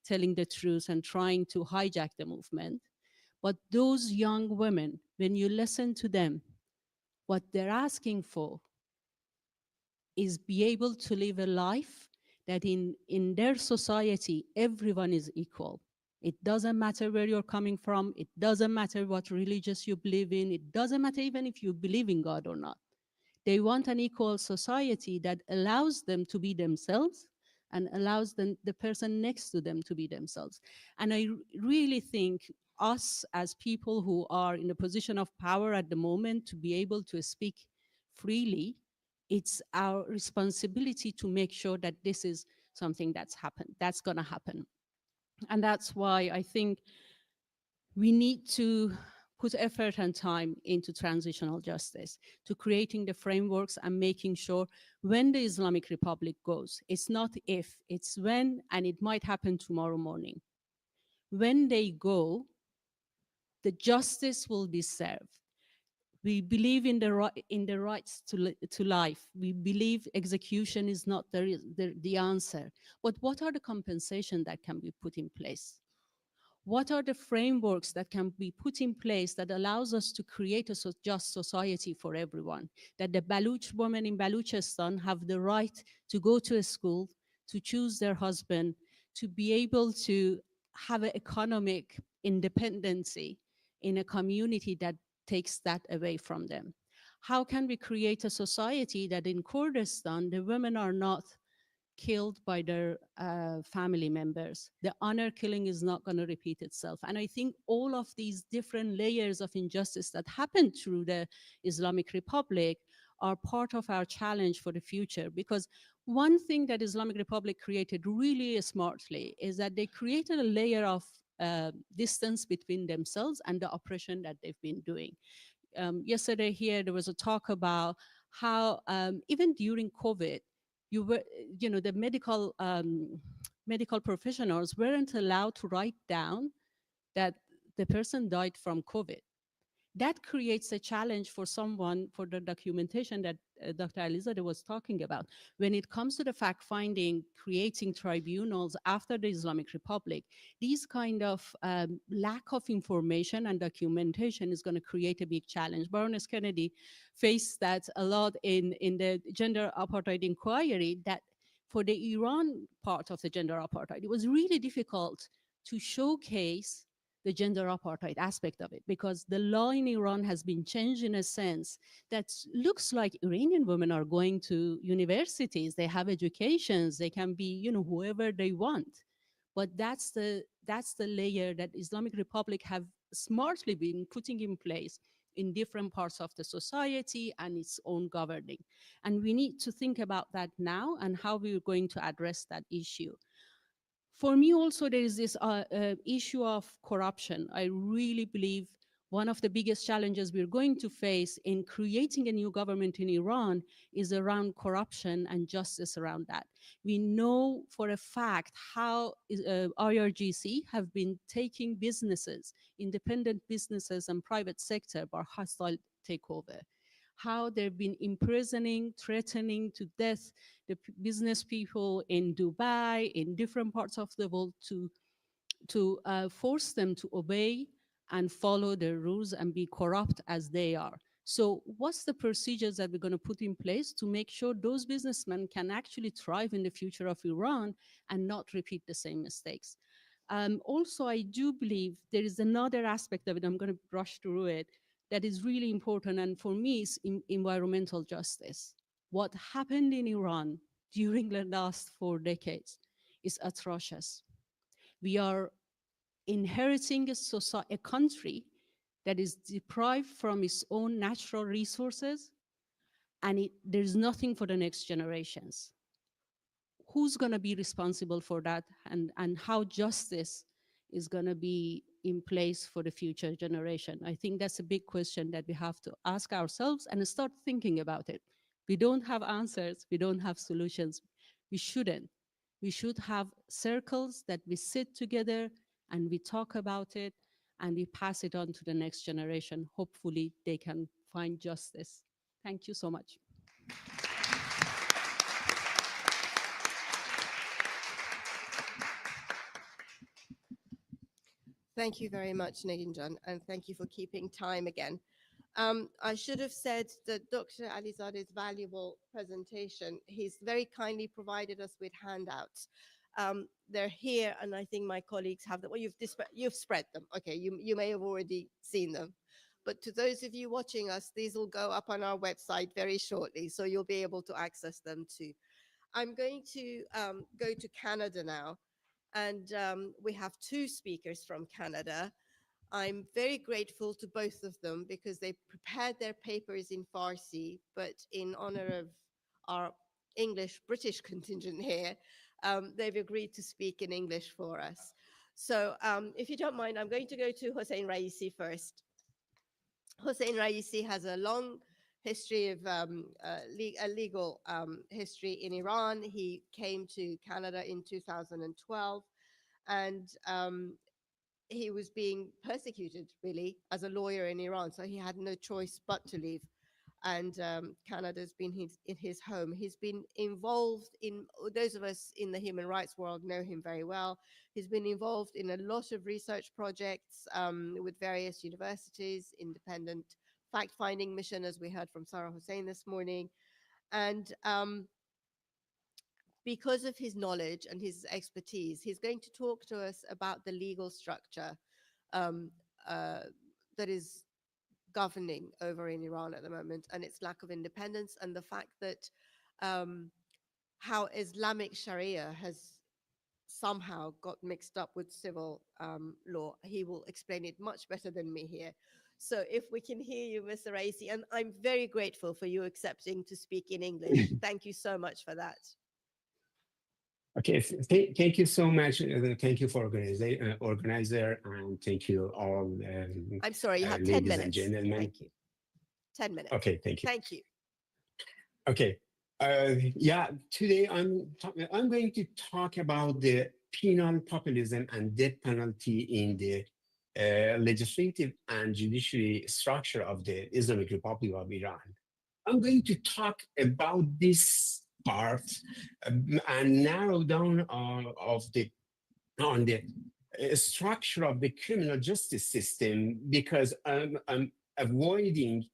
telling the truth and trying to hijack the movement, but those young women, when you listen to them, what they're asking for is be able to live a life that in their society everyone is equal. It doesn't matter where you're coming from. It doesn't matter what religious you believe in. It doesn't matter even if you believe in God or not. They want an equal society that allows them to be themselves and allows the person next to them to be themselves. And I really think us as people who are in a position of power at the moment to be able to speak freely, it's our responsibility to make sure that this is something that's going to happen. And that's why I think we need to put effort and time into transitional justice, to creating the frameworks and making sure when the Islamic Republic goes, it's not if, it's when, and it might happen tomorrow morning. When they go, the justice will be served. We believe in the rights to life. We believe execution is not the answer. But what are the compensation that can be put in place? What are the frameworks that can be put in place that allows us to create a just society for everyone? That the Baluch women in Baluchistan have the right to go to a school, to choose their husband, to be able to have an economic independency in a community that takes that away from them. How can we create a society that in Kurdistan, the women are not killed by their family members? The honor killing is not going to repeat itself. And I think all of these different layers of injustice that happened through the Islamic Republic are part of our challenge for the future. Because one thing that Islamic Republic created really smartly is that they created a layer of distance between themselves and the oppression that they've been doing. Yesterday here, there was a talk about how even during COVID, the medical professionals weren't allowed to write down that the person died from COVID. That creates a challenge for someone, for the documentation that Dr. Alizadeh was talking about. When it comes to the fact-finding, creating tribunals after the Islamic Republic, these kind of lack of information and documentation is going to create a big challenge. Baroness Kennedy faced that a lot in the gender apartheid inquiry, that for the Iran part of the gender apartheid, it was really difficult to showcase the gender apartheid aspect of it, because the law in Iran has been changed in a sense that looks like Iranian women are going to universities, they have educations, they can be, whoever they want. But that's the layer that Islamic Republic have smartly been putting in place in different parts of the society and its own governing. And we need to think about that now and how we're going to address that issue. For me also, there is this issue of corruption. I really believe one of the biggest challenges we're going to face in creating a new government in Iran is around corruption and justice around that. We know for a fact how IRGC have been taking businesses, independent businesses and private sector by hostile takeover. How they've been imprisoning, threatening to death the business people in Dubai, in different parts of the world, to force them to obey and follow their rules and be corrupt as they are. So what's the procedures that we're going to put in place to make sure those businessmen can actually thrive in the future of Iran and not repeat the same mistakes? Also, I do believe there is another aspect of it, I'm going to brush through it, that is really important, and for me is environmental justice. What happened in Iran during the last 4 decades is atrocious. We are inheriting a country that is deprived from its own natural resources, and there's nothing for the next generations. Who's going to be responsible for that, and how justice is going to be in place for the future generation? I think that's a big question that we have to ask ourselves and start thinking about it. We don't have answers, we don't have solutions. We shouldn't. We should have circles that we sit together and we talk about it and we pass it on to the next generation. Hopefully they can find justice. Thank you so much. Thank you very much, Naginjan, and thank you for keeping time again. I should have said that Dr. Alizadeh's valuable presentation, he's very kindly provided us with handouts. They're here, and I think my colleagues have them. Well, you've spread them. Okay, you may have already seen them. But to those of you watching us, these will go up on our website very shortly, so you'll be able to access them too. I'm going to go to Canada now. And we have 2 speakers from Canada. I'm very grateful to both of them because they prepared their papers in Farsi, but in honor of our English British contingent here, they've agreed to speak in English for us. So if you don't mind, I'm going to go to Hossein Raisi first. Hossein Raisi has a long history of a legal history in Iran. He came to Canada in 2012, and he was being persecuted, really, as a lawyer in Iran. So he had no choice but to leave. And Canada's been in his home. He's been involved in, those of us in the human rights world know him very well. He's been involved in a lot of research projects with various universities, independent fact-finding mission, as we heard from Sarah Hussein this morning. And because of his knowledge and his expertise, he's going to talk to us about the legal structure that is governing over in Iran at the moment, and its lack of independence, and the fact that how Islamic Sharia has somehow got mixed up with civil law. He will explain it much better than me here. So if we can hear you, Mr. Raisi, and I'm very grateful for you accepting to speak in English. Thank you so much for that. Okay, thank you so much. Thank you for organizer, and thank you all. I'm sorry, you have 10 ladies minutes. and gentlemen. Thank you. 10 minutes. Okay, thank you. Thank you. Okay, yeah. Today I'm going to talk about the penal populism and death penalty in the legislative and judiciary structure of the Islamic Republic of Iran. I'm going to talk about this part and narrow down on the structure of the criminal justice system, because I'm avoiding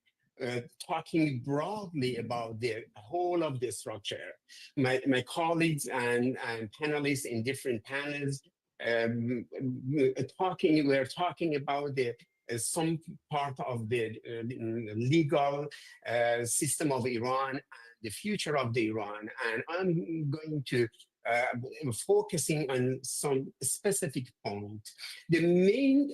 talking broadly about the whole of the structure. My colleagues and panelists in different panels we're talking about the some part of the legal system of Iran and the future of the Iran, and I'm going to focusing on some specific point. The main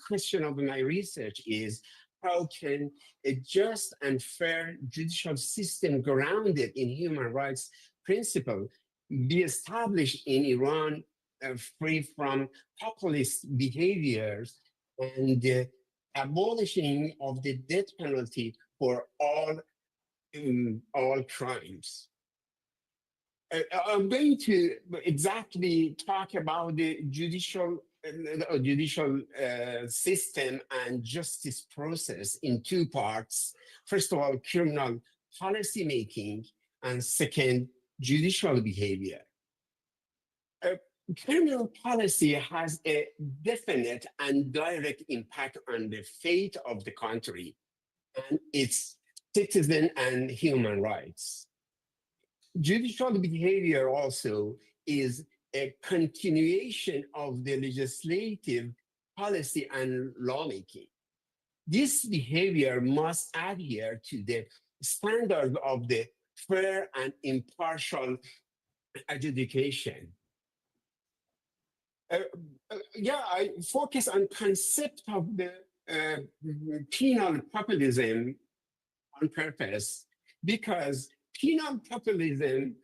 question of my research is, how can a just and fair judicial system grounded in human rights principle be established in Iran, free from populist behaviors and abolishing of the death penalty for all crimes? I'm going to exactly talk about the judicial system and justice process in two parts. First of all, criminal policy making, and second, judicial behavior. Criminal policy has a definite and direct impact on the fate of the country and its citizen and human rights. Judicial behavior also is a continuation of the legislative policy and lawmaking. This behavior must adhere to the standard of the fair and impartial adjudication. I focus on concept of the penal populism on purpose, because penal populism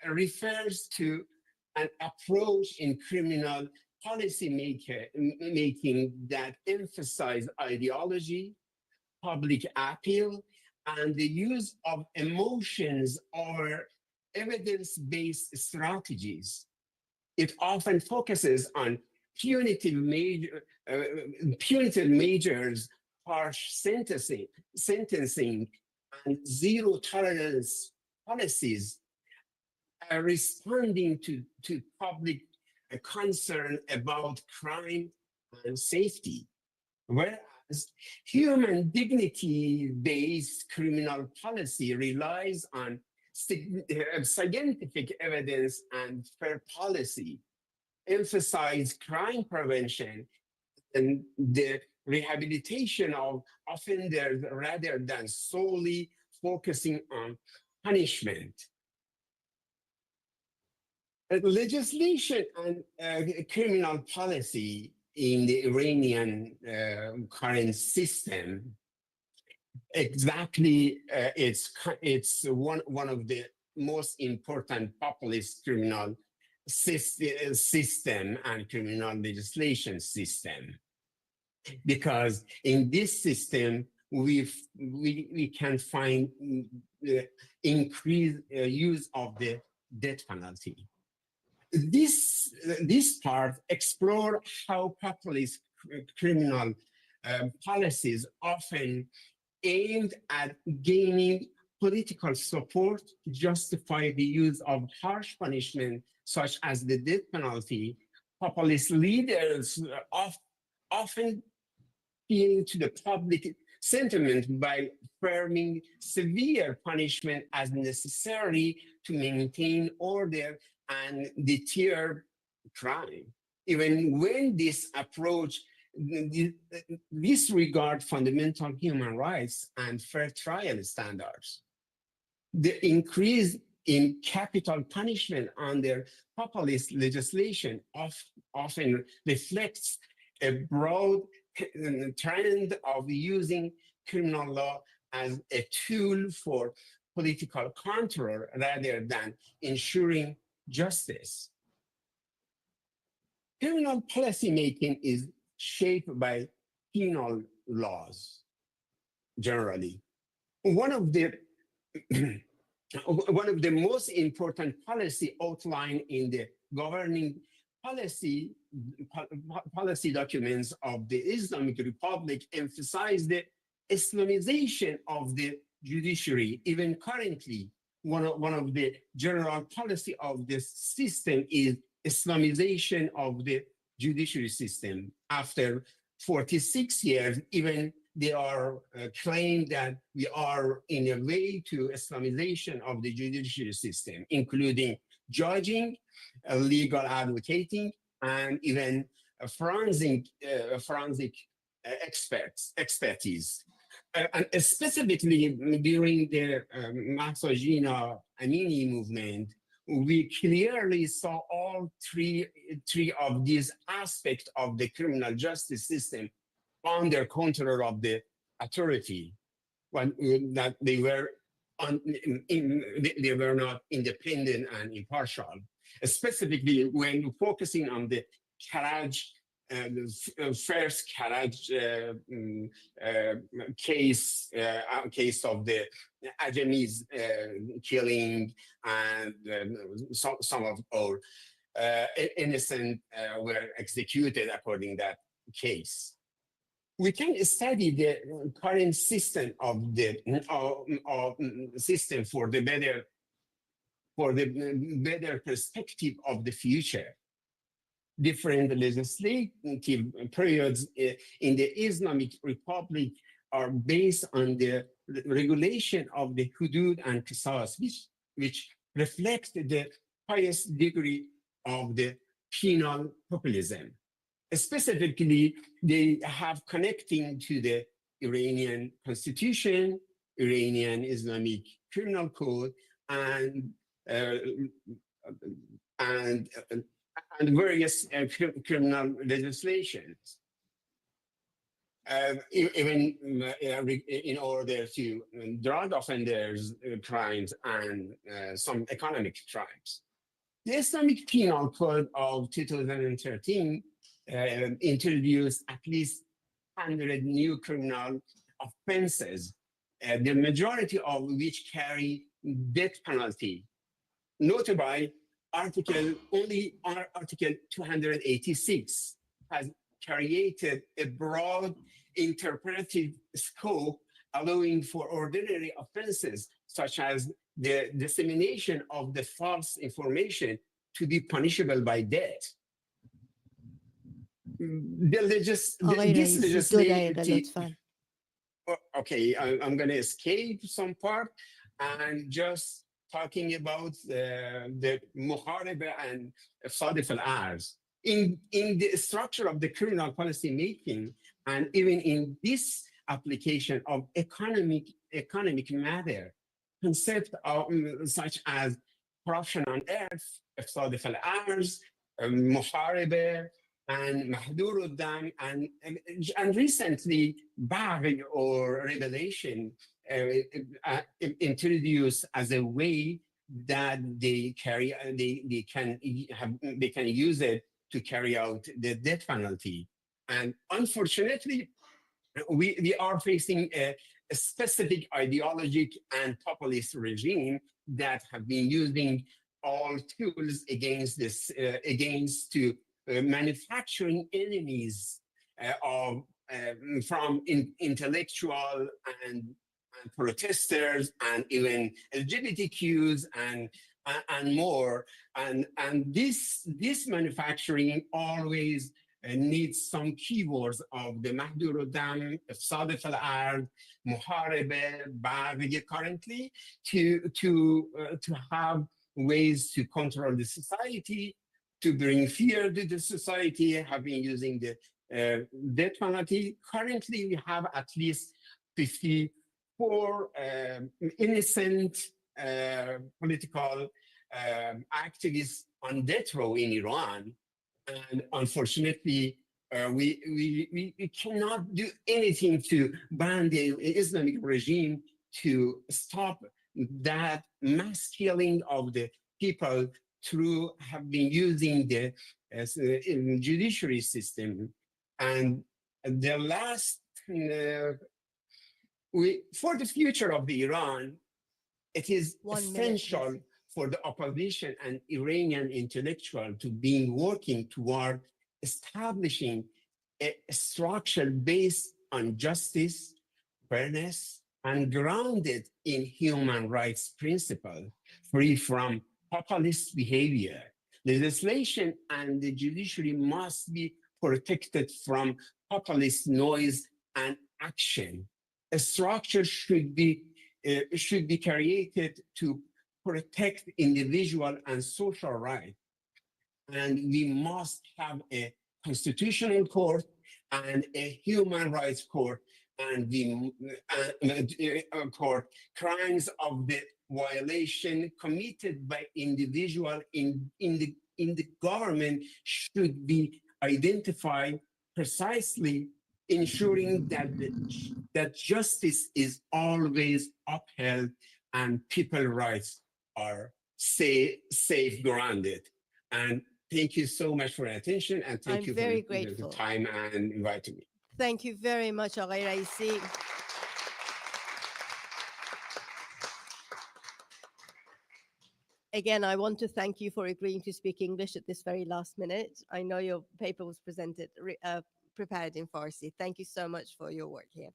refers to an approach in criminal policy making that emphasize ideology, public appeal, and the use of emotions or evidence-based strategies. It often focuses on punitive measures, harsh sentencing, and zero tolerance policies, responding to public concern about crime and safety. Whereas human dignity-based criminal policy relies on scientific evidence and fair policy, emphasize crime prevention and the rehabilitation of offenders rather than solely focusing on punishment. Legislation and criminal policy in the Iranian current system, exactly, it's one of the most important populist criminal system and criminal legislation system, because in this system we can find increased use of the death penalty. this part explore how populist criminal policies often aimed at gaining political support justify the use of harsh punishment, such as the death penalty. Populist leaders often appeal to the public sentiment by framing severe punishment as necessary to maintain order and deter crime, even when this approach disregard fundamental human rights and fair trial standards. The increase in capital punishment under populist legislation often reflects a broad trend of using criminal law as a tool for political control rather than ensuring justice. Criminal policy making is shaped by penal laws, generally. One of the most important policy outlined in the governing policy documents of the Islamic Republic emphasize the Islamization of the judiciary. Even currently, one of the general policy of this system is Islamization of the judiciary system. After 46 years, even they are claimed that we are in a way to Islamization of the judiciary system, including judging, legal advocating, and even forensic expertise. And specifically during the Masajina Amini movement, we clearly saw all three of these aspects of the criminal justice system under control of the authority, that they were not independent and impartial. Specifically, when focusing on the Karaj, first Karaj case of the Ajamis killing, and some of our innocent were executed according to that case. We can study the current system of the system for the better perspective of the future. Different legislative periods in the Islamic Republic are based on the regulation of the hudud and qisas, which reflect the highest degree of the penal populism. Specifically, they have connecting to the Iranian constitution, Iranian Islamic criminal code, and various criminal legislations. Even in order to drug offenders crimes and some economic crimes. The Islamic Penal Code of 2013 introduced at least 100 new criminal offenses, the majority of which carry death penalty. Notably, only Article 286 has created a broad interpretive scope, allowing for ordinary offenses such as the dissemination of the false information to be punishable by death. This legislative, okay, I'm going to escape some part and just talking about the muharebe and sadif al-arz. In the structure of the criminal policy making, and even in this application of economic matter, concepts such as corruption on earth, sadif al-arz, muharebe, and mahdur al-dam, and recently baghi or revelation introduced as a way that they can use it to carry out the death penalty. And unfortunately, we are facing a specific ideologic and populist regime that have been using all tools against this, against to manufacturing enemies from intellectual and protesters and even LGBTQs and more. And this manufacturing always needs some keywords of the محدود الدم, صادف العرض, محاربه, برگ currently to have ways to control the society, to bring fear to the society, have been using the death penalty. Currently, we have at least 54 innocent political activists on death row in Iran. And unfortunately, we cannot do anything to ban the Islamic regime to stop that mass killing of the people through have been using the judiciary system. And the last, for the future of the Iran, it is essential for the opposition and Iranian intellectual to be working toward establishing a structure based on justice, fairness, and grounded in human rights principles, free from populist behavior. Legislation and the judiciary must be protected from populist noise and action. A structure should be created to protect individual and social rights. And we must have a constitutional court and a human rights court and the court. Crimes of the violation committed by individual in the government should be identified precisely, ensuring that justice is always upheld and people's rights are safeguarded. And thank you so much for your attention, and thank you for the time and inviting me. Thank you very much, Aghay Raisi. Again, I want to thank you for agreeing to speak English at this very last minute. I know your paper was prepared in Farsi. Thank you so much for your work here.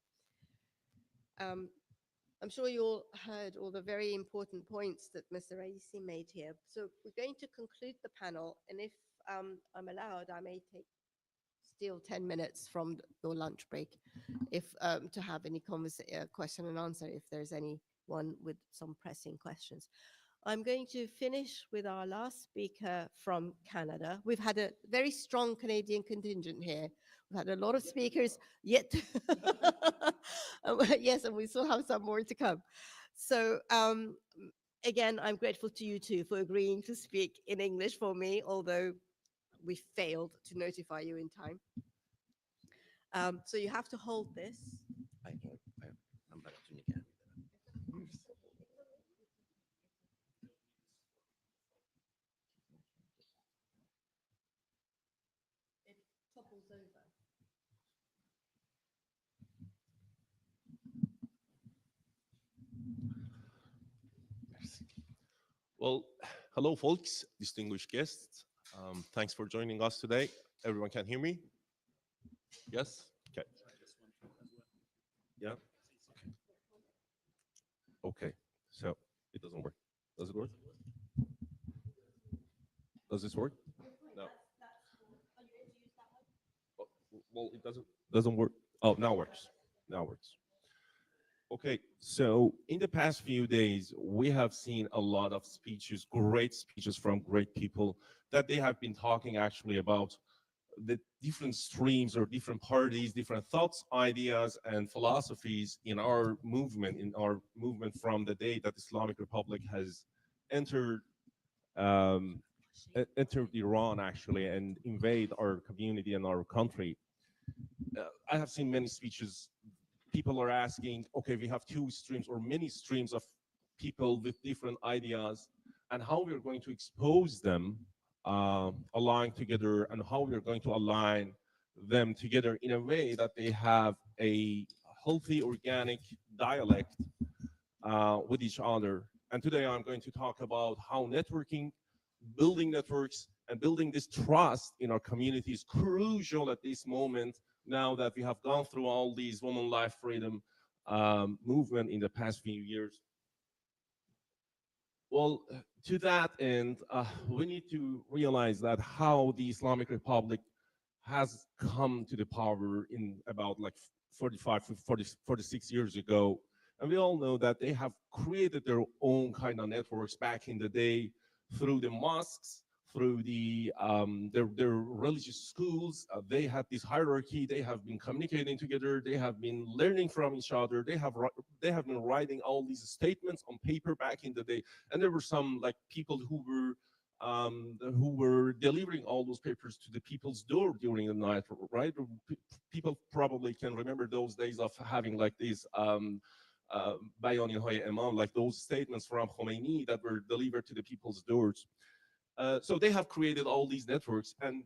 I'm sure you all heard all the very important points that Mr. Raisi made here. So we're going to conclude the panel, and if I'm allowed, I may steal 10 minutes from your lunch break if to have any question and answer if there's anyone with some pressing questions. I'm going to finish with our last speaker from Canada. We've had a very strong Canadian contingent here. We've had a lot of speakers yet. Yes, and we still have some more to come. So again, I'm grateful to you two for agreeing to speak in English for me, although we failed to notify you in time. So you have to hold this. It topples over. Well, hello, folks, distinguished guests. Thanks for joining us today. Everyone can hear me? Yes? Okay. Yeah? Okay, so it doesn't work. Does it work? Does this work? No. Oh, well, it doesn't work. Oh, now works. Now works. Okay, so in the past few days, we have seen a lot of speeches, great speeches from great people that they have been talking actually about the different streams or different parties, different thoughts, ideas, and philosophies in our movement from the day that Islamic Republic has entered Iran actually and invade our community and our country. I have seen many speeches. People are asking, okay, we have two streams or many streams of people with different ideas and how we're going to expose them, align together, and how we're going to align them together in a way that they have a healthy, organic dialect with each other And today I'm going to talk about how networking, building networks, and building this trust in our community is crucial at this moment, now that we have gone through all these women life freedom movement in the past few years. Well, to that end, we need to realize that how the Islamic Republic has come to the power in about like 45 to 46 years ago. And we all know that they have created their own kind of networks back in the day through the mosques, through the their religious schools. They had this hierarchy. They have been communicating together. They have been learning from each other. They have been writing all these statements on paper back in the day. And there were some like people who were delivering all those papers to the people's door during the night, right? People probably can remember those days of having like these bayaniهای imam, like those statements from Khomeini that were delivered to the people's doors. So they have created all these networks, and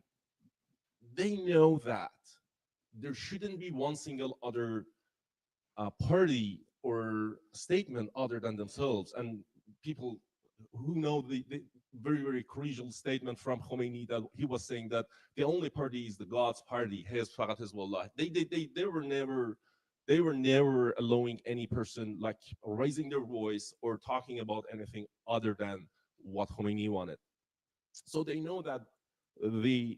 they know that there shouldn't be one single other party or statement other than themselves. And people who know the very, very crucial statement from Khomeini that he was saying that the only party is the God's party, Hizb Faqat Hizbullah. They were never allowing any person like raising their voice or talking about anything other than what Khomeini wanted. So they know that the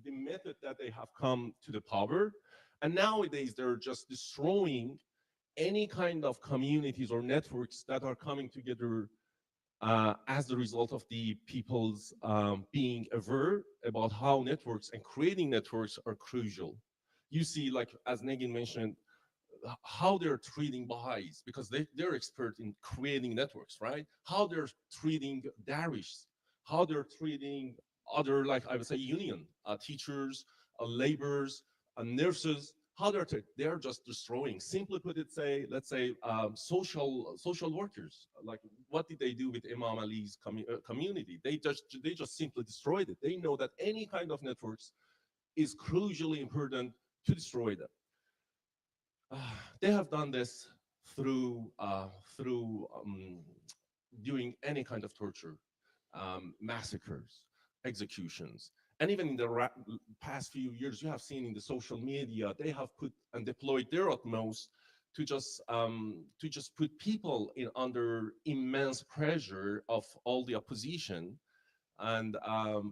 method that they have come to the power, and nowadays they're just destroying any kind of communities or networks that are coming together as the result of the people's being aware about how networks and creating networks are crucial. You see, like as Negin mentioned, how they're treating Baha'is, because they're expert in creating networks, right? How they're treating Darwish, how they're treating other, like I would say, union teachers, laborers, nurses, how they're just destroying. Simply put it, let's say social workers. Like, what did they do with Imam Ali's community? They just simply destroyed it. They know that any kind of networks is crucially important to destroy them. They have done this through doing any kind of torture, massacres, executions. And even in the past few years, you have seen in the social media, they have put and deployed their utmost to just put people under immense pressure of all the opposition, and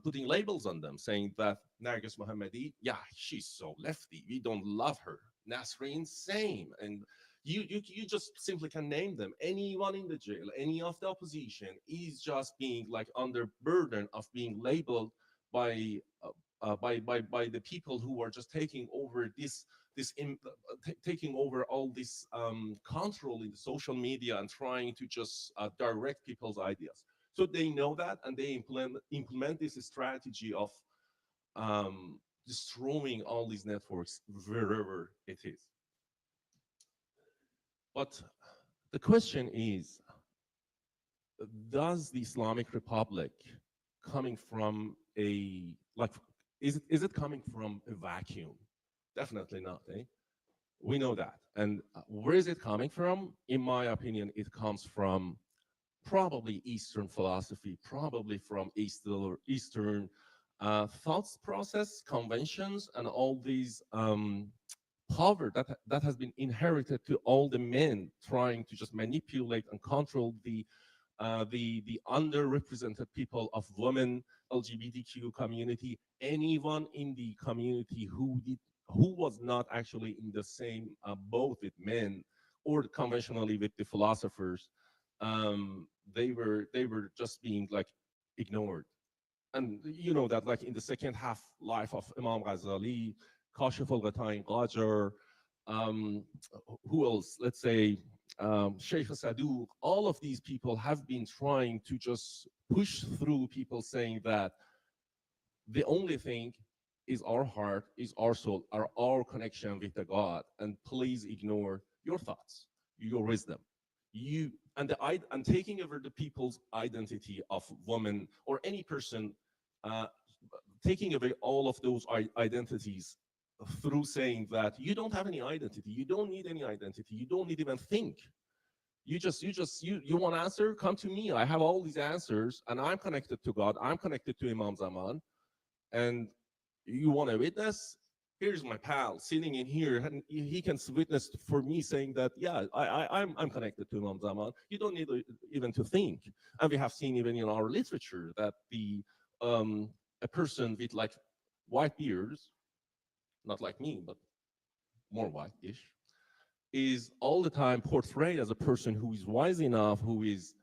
putting labels on them, saying that Nargis Mohammadi, yeah, she's so lefty, we don't love her. Nasrin, same. And you just simply can name them. Anyone in the jail, any of the opposition is just being like under burden of being labeled by the people who are just taking over taking over all this control in the social media and trying to just direct people's ideas. So they know that, and they implement this strategy of destroying all these networks wherever it is. But the question is, does the Islamic Republic coming from is it coming from a vacuum? Definitely not, eh? We know that. And where is it coming from? In my opinion, it comes from probably Eastern philosophy, probably from Eastern thoughts process, conventions, and all these power that has been inherited to all the men trying to just manipulate and control the underrepresented people of women, LGBTQ community, anyone in the community who was not actually in the same boat with men or conventionally with the philosophers. They were just being like ignored. And you know that, like in the second half life of Imam Ghazali, Kashif al-Ghatain Qajar, who else? Let's say Sheikh Saduq. All of these people have been trying to just push through people saying that the only thing is our heart, is our soul, our connection with the God, and please ignore your thoughts, your wisdom. And taking over the people's identity of woman or any person, taking away all of those identities through saying that you don't have any identity, you don't need any identity, you don't need even think. You want answer? Come to me. I have all these answers, and I'm connected to God. I'm connected to Imam Zaman. And you want a witness? Here's my pal sitting in here, and he can witness for me saying that, yeah, I'm connected to Imam Zaman. You don't need even to think. And we have seen even in our literature that a person with like white beards, not like me, but more white-ish, is all the time portrayed as a person who is wise enough, who is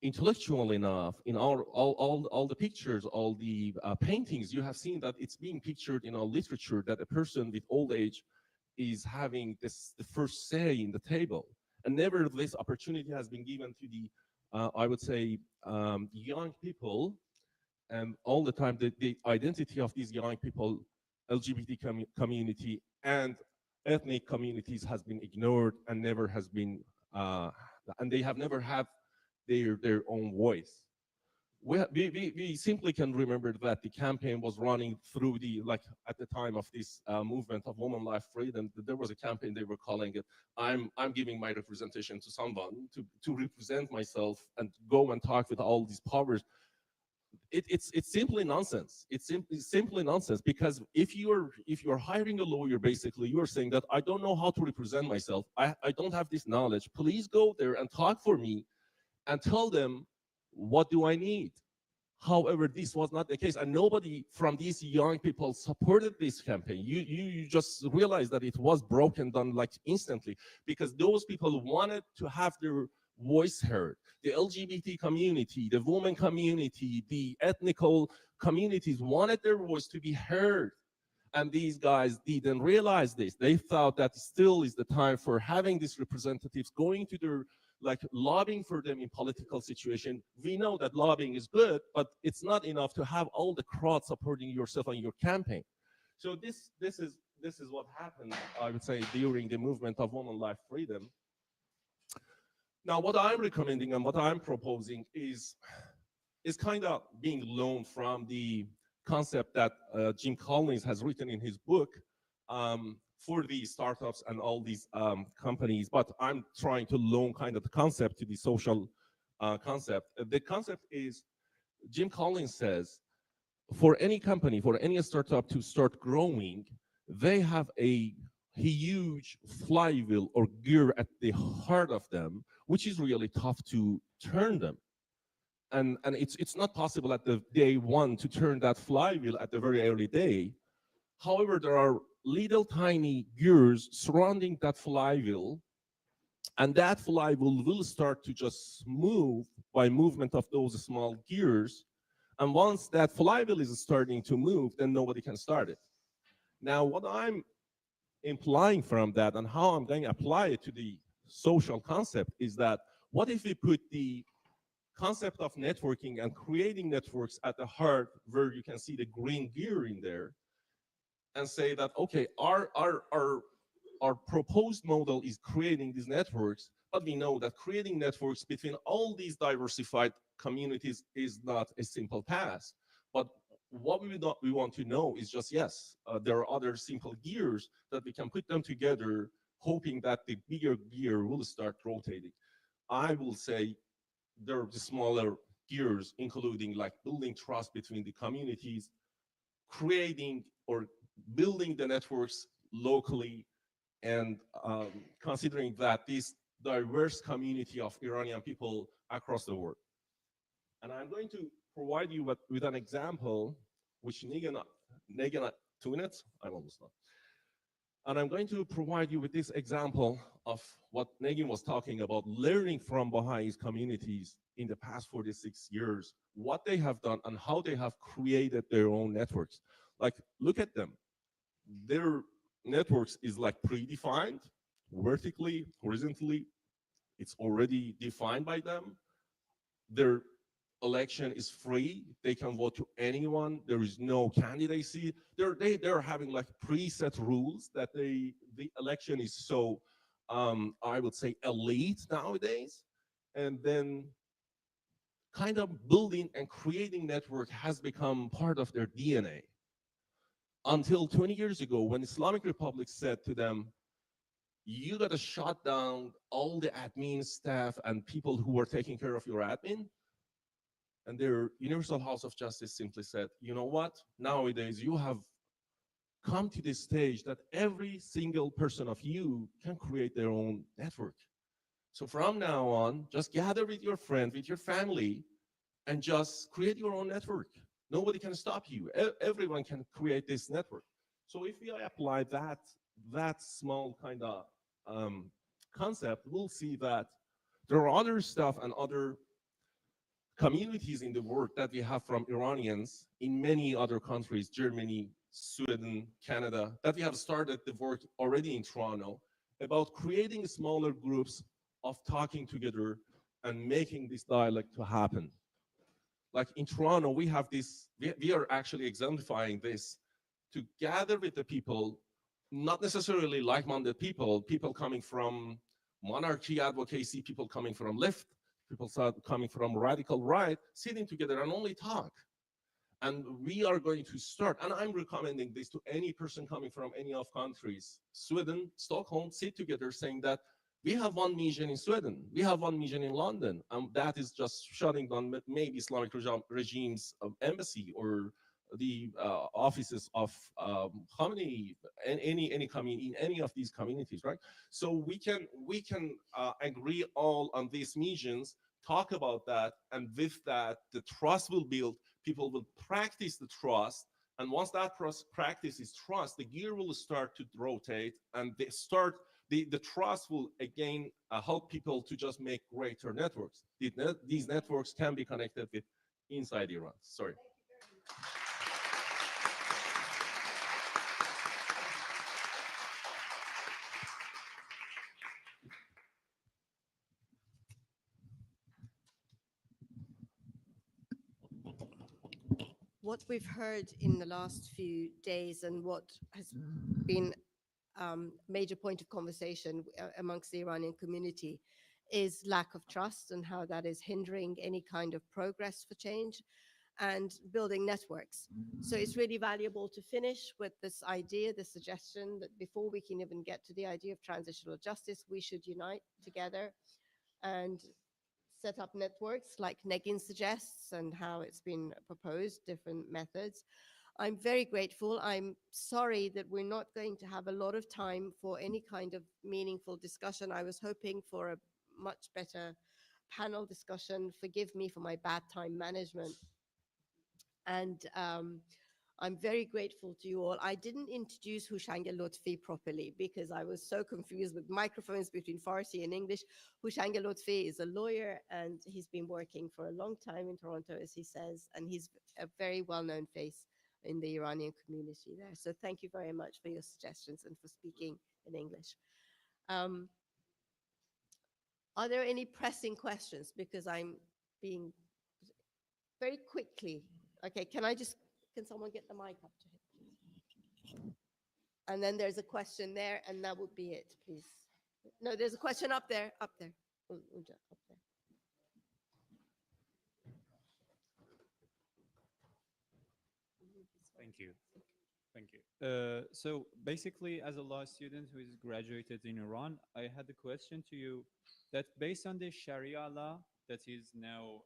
intellectual enough. In all the pictures, all the paintings, you have seen that it's being pictured in our literature that a person with old age is having the first say in the table. And never this opportunity has been given to the, I would say, young people. And all the time, the identity of these young people, LGBT community and ethnic communities has been ignored and never has been, and they have never had their own voice. We simply can remember that the campaign was running through like at the time of this movement of woman life freedom, there was a campaign, they were calling it, I'm giving my representation to someone to represent myself and go and talk with all these powers. It's simply nonsense. It's simply nonsense, because if you're hiring a lawyer, basically you're saying that I don't know how to represent myself. I don't have this knowledge. Please go there and talk for me and tell them what do I need. However, this was not the case, and nobody from these young people supported this campaign. You just realized that it was broken down like instantly, because those people wanted to have their voice heard. The LGBT community, the women community, the ethnical communities wanted their voice to be heard. And these guys didn't realize this. They thought that still is the time for having these representatives going to their, like lobbying for them in political situation. We know that lobbying is good, but it's not enough to have all the crowd supporting yourself on your campaign. So this is what happened, I would say, during the movement of woman life freedom. Now, what I'm recommending and what I'm proposing is kind of being loaned from the concept that Jim Collins has written in his book for the startups and all these companies, but I'm trying to loan kind of the concept to the social concept. The concept is, Jim Collins says, for any company, for any startup to start growing, they have a huge flywheel or gear at the heart of them, which is really tough to turn them. And it's not possible at the day one to turn that flywheel at the very early day. However, there are little tiny gears surrounding that flywheel, and that flywheel will start to just move by movement of those small gears. And once that flywheel is starting to move, then nobody can start it. Now, what I'm implying from that and how I'm going to apply it to the social concept is that, what if we put the concept of networking and creating networks at the heart, where you can see the green gear in there, and say that, okay, our proposed model is creating these networks, but we know that creating networks between all these diversified communities is not a simple task. But what we want to know is just, yes, there are other simple gears that we can put them together, hoping that the bigger gear will start rotating. I will say there are the smaller gears, including like building trust between the communities, creating or building the networks locally, and considering that this diverse community of Iranian people across the world. And I'm going to provide you with an example, which Negin 2 minutes, I'm almost done. And I'm going to provide you with this example of what Negin was talking about, learning from Baha'is communities in the past 46 years, what they have done and how they have created their own networks. Like, look at them. Their networks is like predefined, vertically, horizontally. It's already defined by them. Their election is free. They can vote to anyone. There is no candidacy. They're having like preset rules that the election is so, I would say, elite nowadays. And then kind of building and creating network has become part of their DNA. Until 20 years ago, when Islamic Republic said to them, you got to shut down all the admin staff and people who were taking care of your admin. And their Universal House of Justice simply said, you know what? Nowadays, you have come to this stage that every single person of you can create their own network. So from now on, just gather with your friend, with your family, and just create your own network. Nobody can stop you. Everyone can create this network. So if we apply that small kind of concept, we'll see that there are other stuff and other communities in the world that we have from Iranians in many other countries, Germany, Sweden, Canada, that we have started the work already in Toronto about creating smaller groups of talking together and making this dialogue to happen. Like in Toronto, we have this, we are actually exemplifying this to gather with the people, not necessarily like-minded people, people coming from monarchy advocacy, people coming from left, people coming from radical right, sitting together and only talk. And we are going to start, and I'm recommending this to any person coming from any of countries, Sweden, Stockholm, sit together saying that we have one mission in Sweden, we have one mission in London, and that is just shutting down maybe Islamic regime's embassy or the offices of Khamenei, any community in any of these communities, right? So we can agree all on these missions, talk about that, and with that, the trust will build. People will practice the trust, and once that practice is trust, the gear will start to rotate, and the trust will again help people to just make greater networks. These networks can be connected with inside Iran. Sorry. What we've heard in the last few days and what has been major point of conversation amongst the Iranian community is lack of trust and how that is hindering any kind of progress for change and building networks. So it's really valuable to finish with this idea, the suggestion that before we can even get to the idea of transitional justice, we should unite together and set up networks like Negin suggests and how it's been proposed, different methods. I'm very grateful. I'm sorry that we're not going to have a lot of time for any kind of meaningful discussion. I was hoping for a much better panel discussion. Forgive me for my bad time management. And I'm very grateful to you all. I didn't introduce Houshang Lotfi properly because I was so confused with microphones between Farsi and English. Houshang Lotfi is a lawyer and he's been working for a long time in Toronto, as he says, and he's a very well-known face in the Iranian community there. So thank you very much for your suggestions and for speaking in English. Are there any pressing questions? Because I'm being very quickly. Okay, can someone get the mic up to him, please? And then there's a question there, and that would be it, please. No, there's a question up there, up there. Up there. Thank you. Thank you. So basically, as a law student who is graduated in Iran, I had a question to you that based on the Sharia law that is now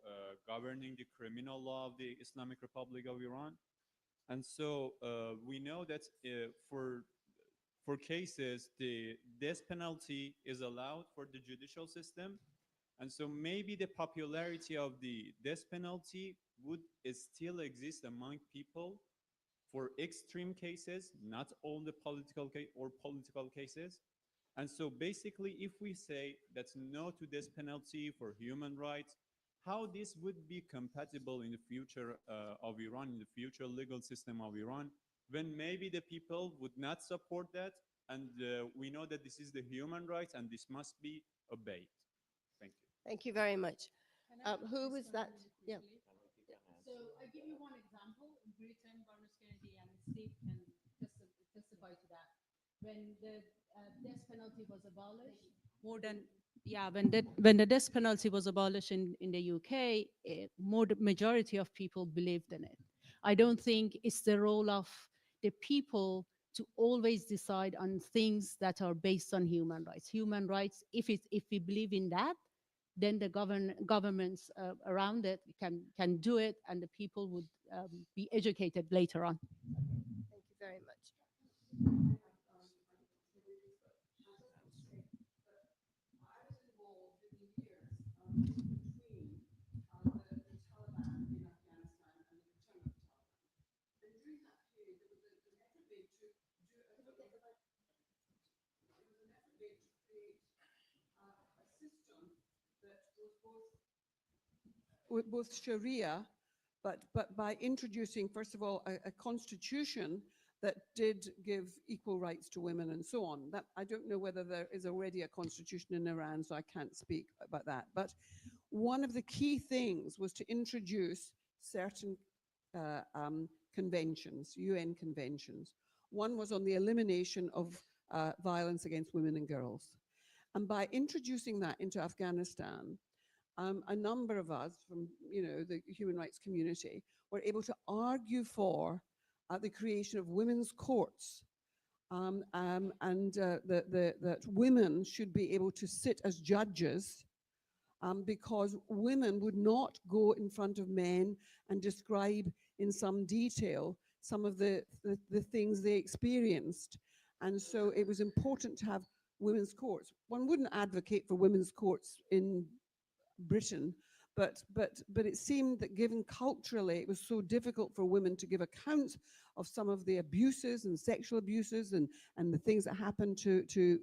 governing the criminal law of the Islamic Republic of Iran, and so we know that for cases, the death penalty is allowed for the judicial system. And so maybe the popularity of the death penalty would still exist among people for extreme cases, not all the political cases. And so basically, if we say that's no to death penalty for human rights, how this would be compatible in the future of Iran, in the future legal system of Iran, when maybe the people would not support that, and we know that this is the human rights and this must be obeyed. Thank you. Thank you very much. Who was that? Yeah. So I give you one example. In Britain, Barnes Kennedy and Steve can testify to that. When the death penalty was abolished, when the death penalty was abolished in the UK, majority of people believed in it. I don't think it's the role of the people to always decide on things that are based on human rights. Human rights, if we believe in that, then the governments around it can do it, and the people would be educated later on. Thank you very much. With both Sharia, but by introducing, first of all, a constitution that did give equal rights to women and so on. That I don't know whether there is already a constitution in Iran, so I can't speak about that. But one of the key things was to introduce certain conventions, UN conventions. One was on the elimination of violence against women and girls. And by introducing that into Afghanistan, a number of us from the human rights community were able to argue for the creation of women's courts, and that women should be able to sit as judges, because women would not go in front of men and describe in some detail some of the things they experienced. And so it was important to have women's courts. One wouldn't advocate for women's courts in Britain, but it seemed that given culturally it was so difficult for women to give account of some of the abuses and sexual abuses and the things that happened to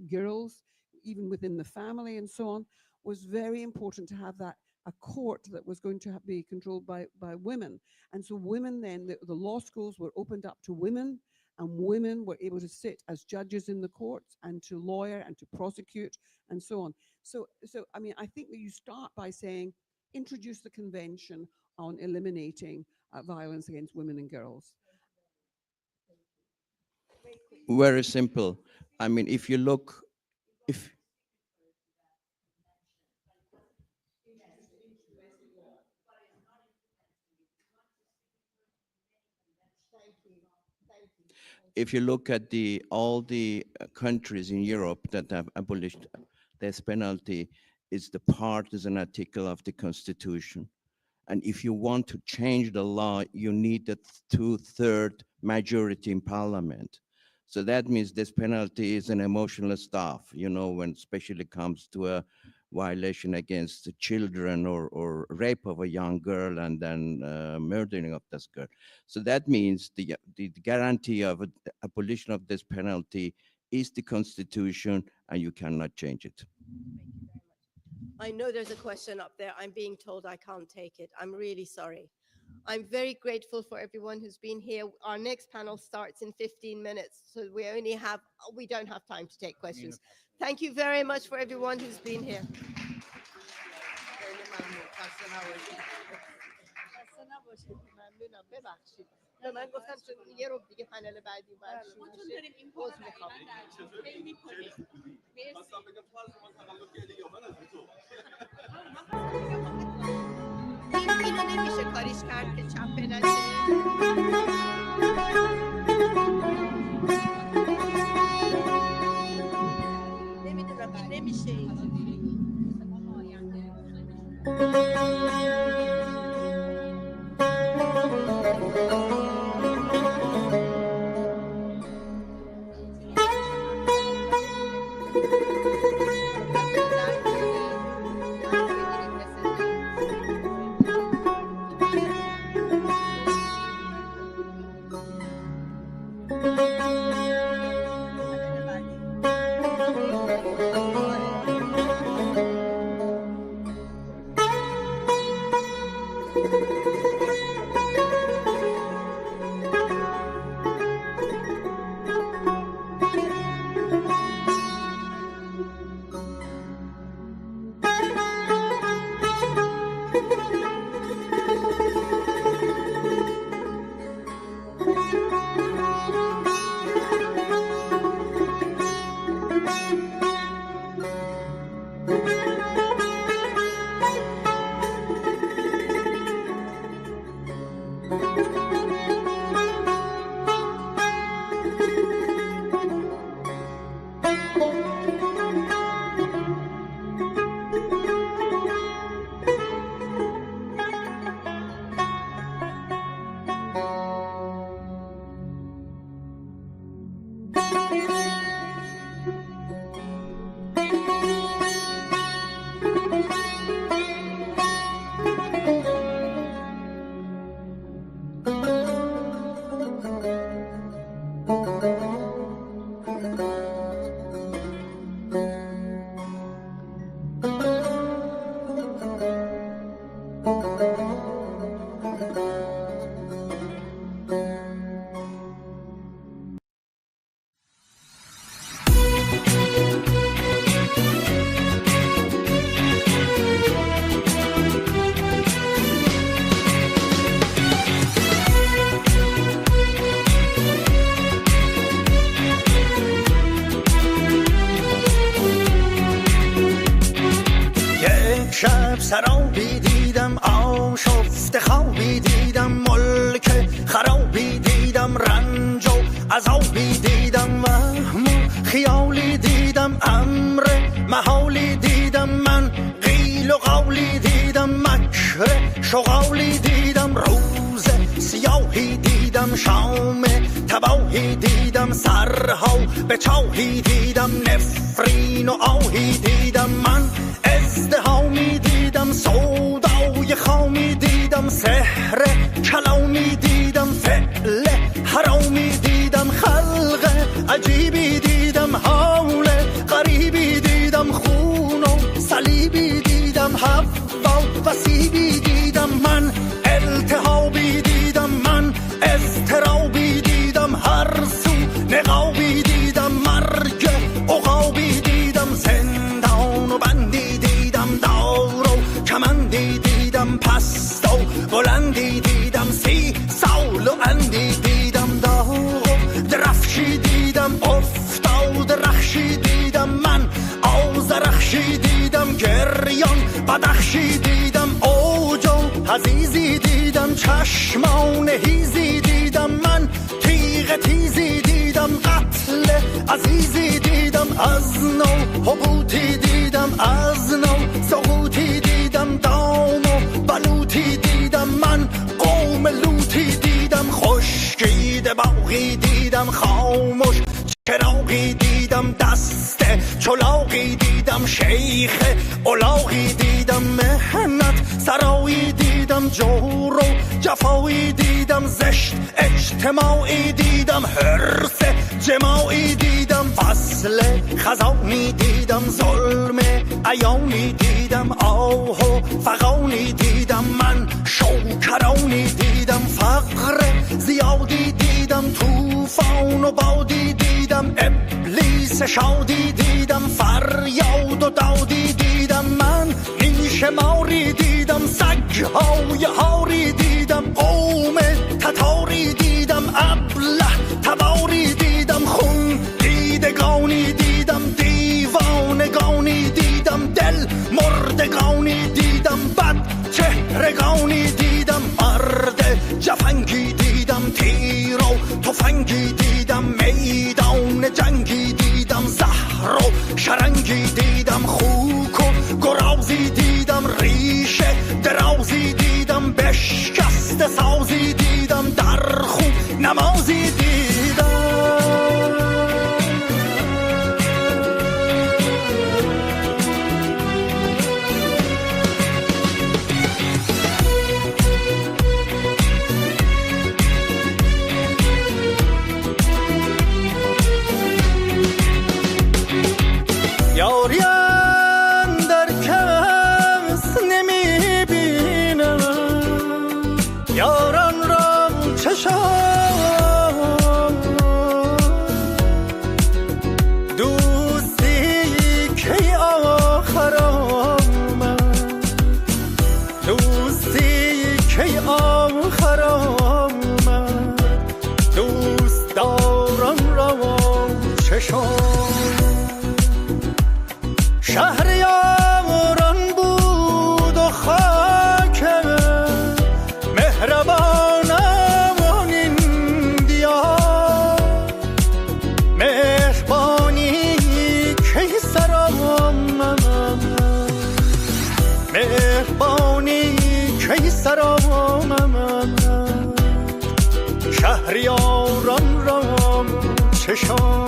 girls, even within the family and so on, was very important to have that a court that was going to be controlled by women. And so women then, the law schools were opened up to women, and women were able to sit as judges in the courts and to lawyer and to prosecute and so on. So I mean, I think that you start by saying, introduce the convention on eliminating violence against women and girls. Very simple. I mean, if you look, if you look at all the countries in Europe that have abolished death penalty, it's the partisan article of the Constitution. And if you want to change the law, you need a 2/3 majority in parliament. So that means this penalty is an emotional stuff, when especially comes to a violation against the children or rape of a young girl and then murdering of this girl. So that means the guarantee of abolition of this penalty is the Constitution, and you cannot change it. I know there's a question up there. I'm being told I can't take it. I'm really sorry. I'm very grateful for everyone who's been here. Our next panel starts in 15 minutes, so we don't have time to take questions. Thank you very much for everyone who's been here. من گفتم چون یه رو دیگه پنل بعدی باید شروع بشه. عذر میخوام. اینو نمیشه کاریش کرد که چپه نشه. نمیدونم این نمیشه اینجوری. شب سرابی دیدم، آشفته خوابی دیدم، ملک خرابی دیدم، رنج و عذابی دیدم، وهم و خیالی دیدم، امر محالی دیدم، من قیل و قولی دیدم، مکر شغالی دیدم، روز سیاهی دیدم، شام تباهی دیدم، سرها به چاهی دیدم، نفرین و آهی دیدم، من ازدهامی دیدم، سودای خامی دیدم، سحر کلامی دیدم، فعل حرامی دیدم، خلق عجیبی دیدم، حال غریبی دیدم، خون و صلیبی دیدم، حوا و سیبی دیدم، من التهابی دیدم، من اضطرابی دیدم، هر سو نقابی دیدم، مرگ عقابی دیدم، زندان و بندی دیدم، دار و کمندی دیدم، پست و بلندی دیدم، 30 سال و اندی دیدم، داغ و درفشی دیدم، افتاد رخشی دیدم، من آذرخشی دیدم، گریان بدخشی دیدم، اوج و حزیزی دیدم، چشمان هیزی دیدم، من تیغ تیزی دیدم، قتل عزیزی دیدم، از نو حبوطی دیدم، از نو سقوطی دیدم، دام و بلوطی دیدم، من قوم لوطی دیدم، خشکیده باغی دیدم، خاموش چراغی دیدم، دست چلاغی دیدم، شیخ الاغی دیدم، مهنت سرایی دیدم، جور و جفایی دیدم، زشت اجتماعی دیدم، حرص جماعی دیدم، فصل خزانی دیدم، ظلم ایامی دیدم، آه و فغانی دیدم، من شوکرانی دیدم، فقر زیادی دیدم، طوفان و بادی دیدم، ابلیس شادی دیدم، فریاد و دادی دیدم، من نیش ماری دیدم، سگ‌های هاری دیدم، قوم تتاری دیدم، ابله تباری دیدم، خون دیدگانی دیدم، دیوانگانی دیدم، دل مردگانی دیدم، بد چهرگانی دیدم، مرد جفنگی دیدم، تیر و تفنگی دیدم، میدان جنگی دیدم، زهر و شرنگی دیدم، خوک و گرازی دیدم، ریش درازی دیدم، بشکست سازی دیدم، در خون نمازی دیدم. یاری اندر کس نمی بینم، یاران را چشم، دوستی کی آخر آمد، دوستی کی آخر آمد، دوست داران را چشم، شهریاران بود و خاک مهربانم این دیار، مهربانی کی سر آمد، مهربانی کی سر آمد، شهریاران را چشم،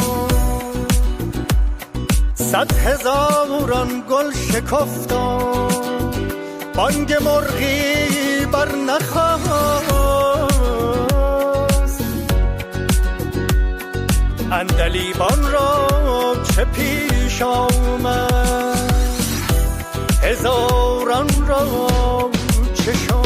100,000 گل شکفتم، بانگ مرغی بر نخواست، عندلیبان را چه پیش آمد، هزاران را چشم،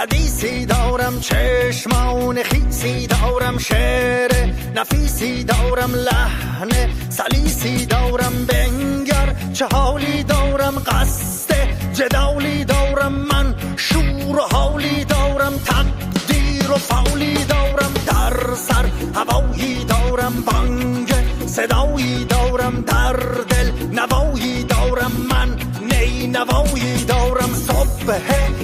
حدیثی دارم، چشمان خیسی دارم، شعر نفیسی دارم، لحن سلیسی دارم، بنگر چه حالی دارم، قصد جدالی دارم، من شور و حالی دارم، تقدیر و فولی دارم، در سر هوایی دارم، بانگ صدایی دارم، در دل نوایی دارم، من نی نوایی دارم، صبح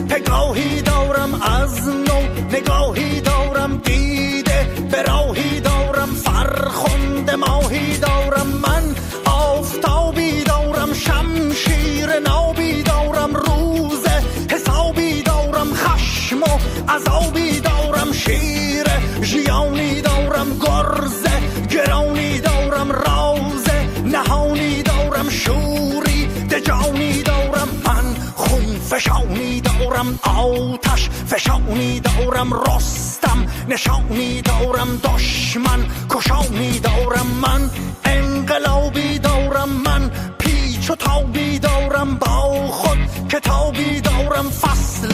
پگاهی دارم، از نو نگاهی دارم، دیده به راهی دارم، فرخنده ماهی دارم، من آفتابی دارم، شمشیر نابی دارم، روز حسابی دارم، خشم و عذابی دارم، شیر ژیانی دارم، گرز گرانی دارم، راز نهانی دارم، شوری دجانی دارم، من خون فشانی دارم، آتش فشانی دارم، رستم نشانی دارم، دشمن کشانی دارم، من انقلابی دارم، من پیچ و تابی دارم، با خود کتابی دارم، فصل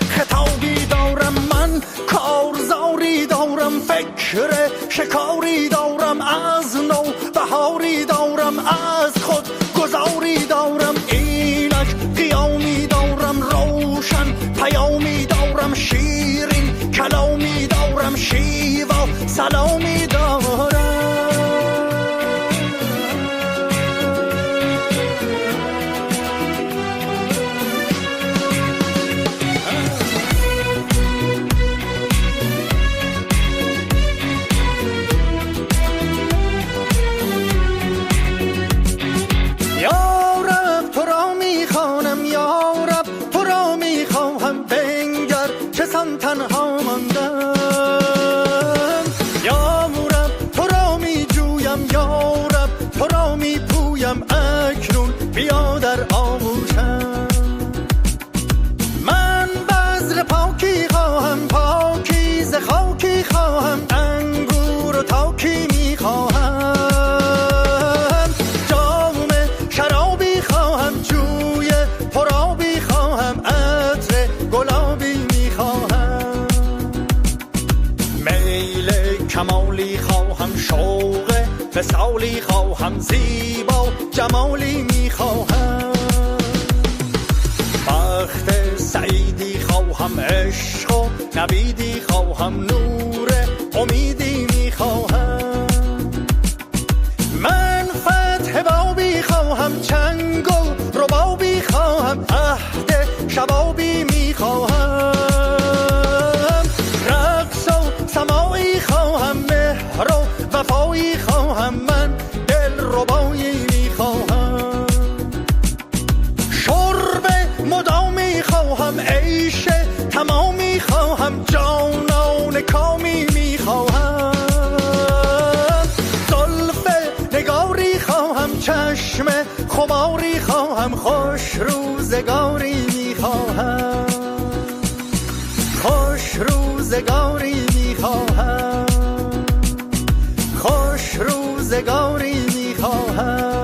خطابی دارم، من کارزاری دارم، فکر شکاری دارم، از نو بهاری دارم، از خود گذاری دارم، اینک قیامی دارم، روشن پیامی دارم، شیرین کلامی دارم، شیوا سلامی دارم. تنها ماندم، یا رب تو را می جویم، یا رب تو را می پویم، اکنون بیا در آغوشم، من بذر پاکی خواهم، پاکیزه خاکی خواهم، انگور و تاکی می خواهم، جام شرابی خواهم، جوی پرابی خواهم، عطر گلابی می خواهم، کمالی خواهم، شوق وصالی خواهم، زیبا جمالی میخواهم، بخت سعیدی خواهم، عشق و نویدی خواهم، نور امیدی میخواهم، من فتح بابی خواهم، چنگ و ربابی خواهم، عهد شبابی میخواهم، رقص و سماعی خواهم، مهر و وفایی خواهم، من دل ربایی میخواهم، شرب مدامی خواهم، عیش تمامی خواهم، جانان کامی میخواهم، زلف نگاری خواهم، چشم خماری خواهم، خوش روزگاری میخواهم، خوش روزگاری میخواهم، خوش روزگاری میخواهم.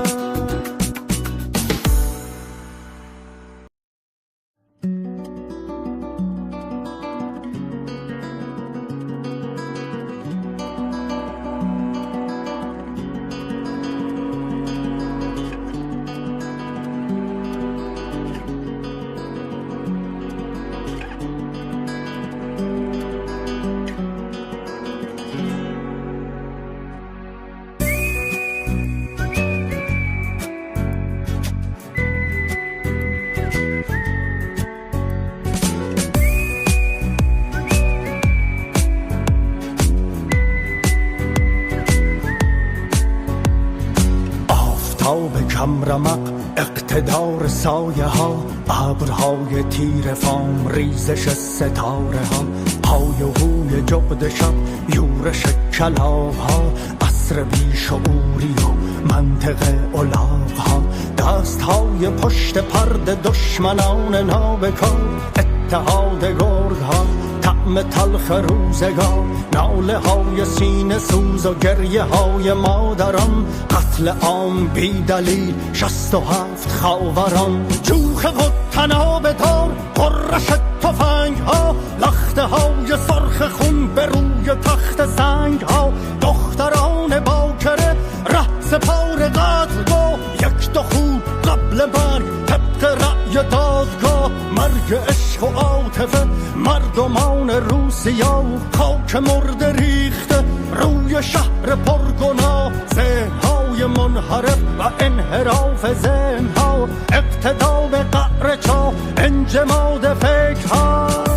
کمرمق اقتدار سایه ها، ابرهای تیر فام، ریزش ستاره ها، های و هوی جغد شب، یورش کلاغ ها، عصر بیشعوری و منطق الاغ ها، دست های پشت پرده دشمنان نابکار، اتحاد گرگ ها، طعم تلخ روزگار، ناله های سینه سوز و گریه های مادران، قتل عام بی دلیل 67 خاوران، جوخه و تناب دار، قررش تفنگ ها، لخ عشق و عاطفه مردمان روسیا خاک مرده ریخته روی شهر پرگناه ذهن‌های منحرف و انحراف ذهن‌ها اقتدا به قعر چاه انجماد فکرها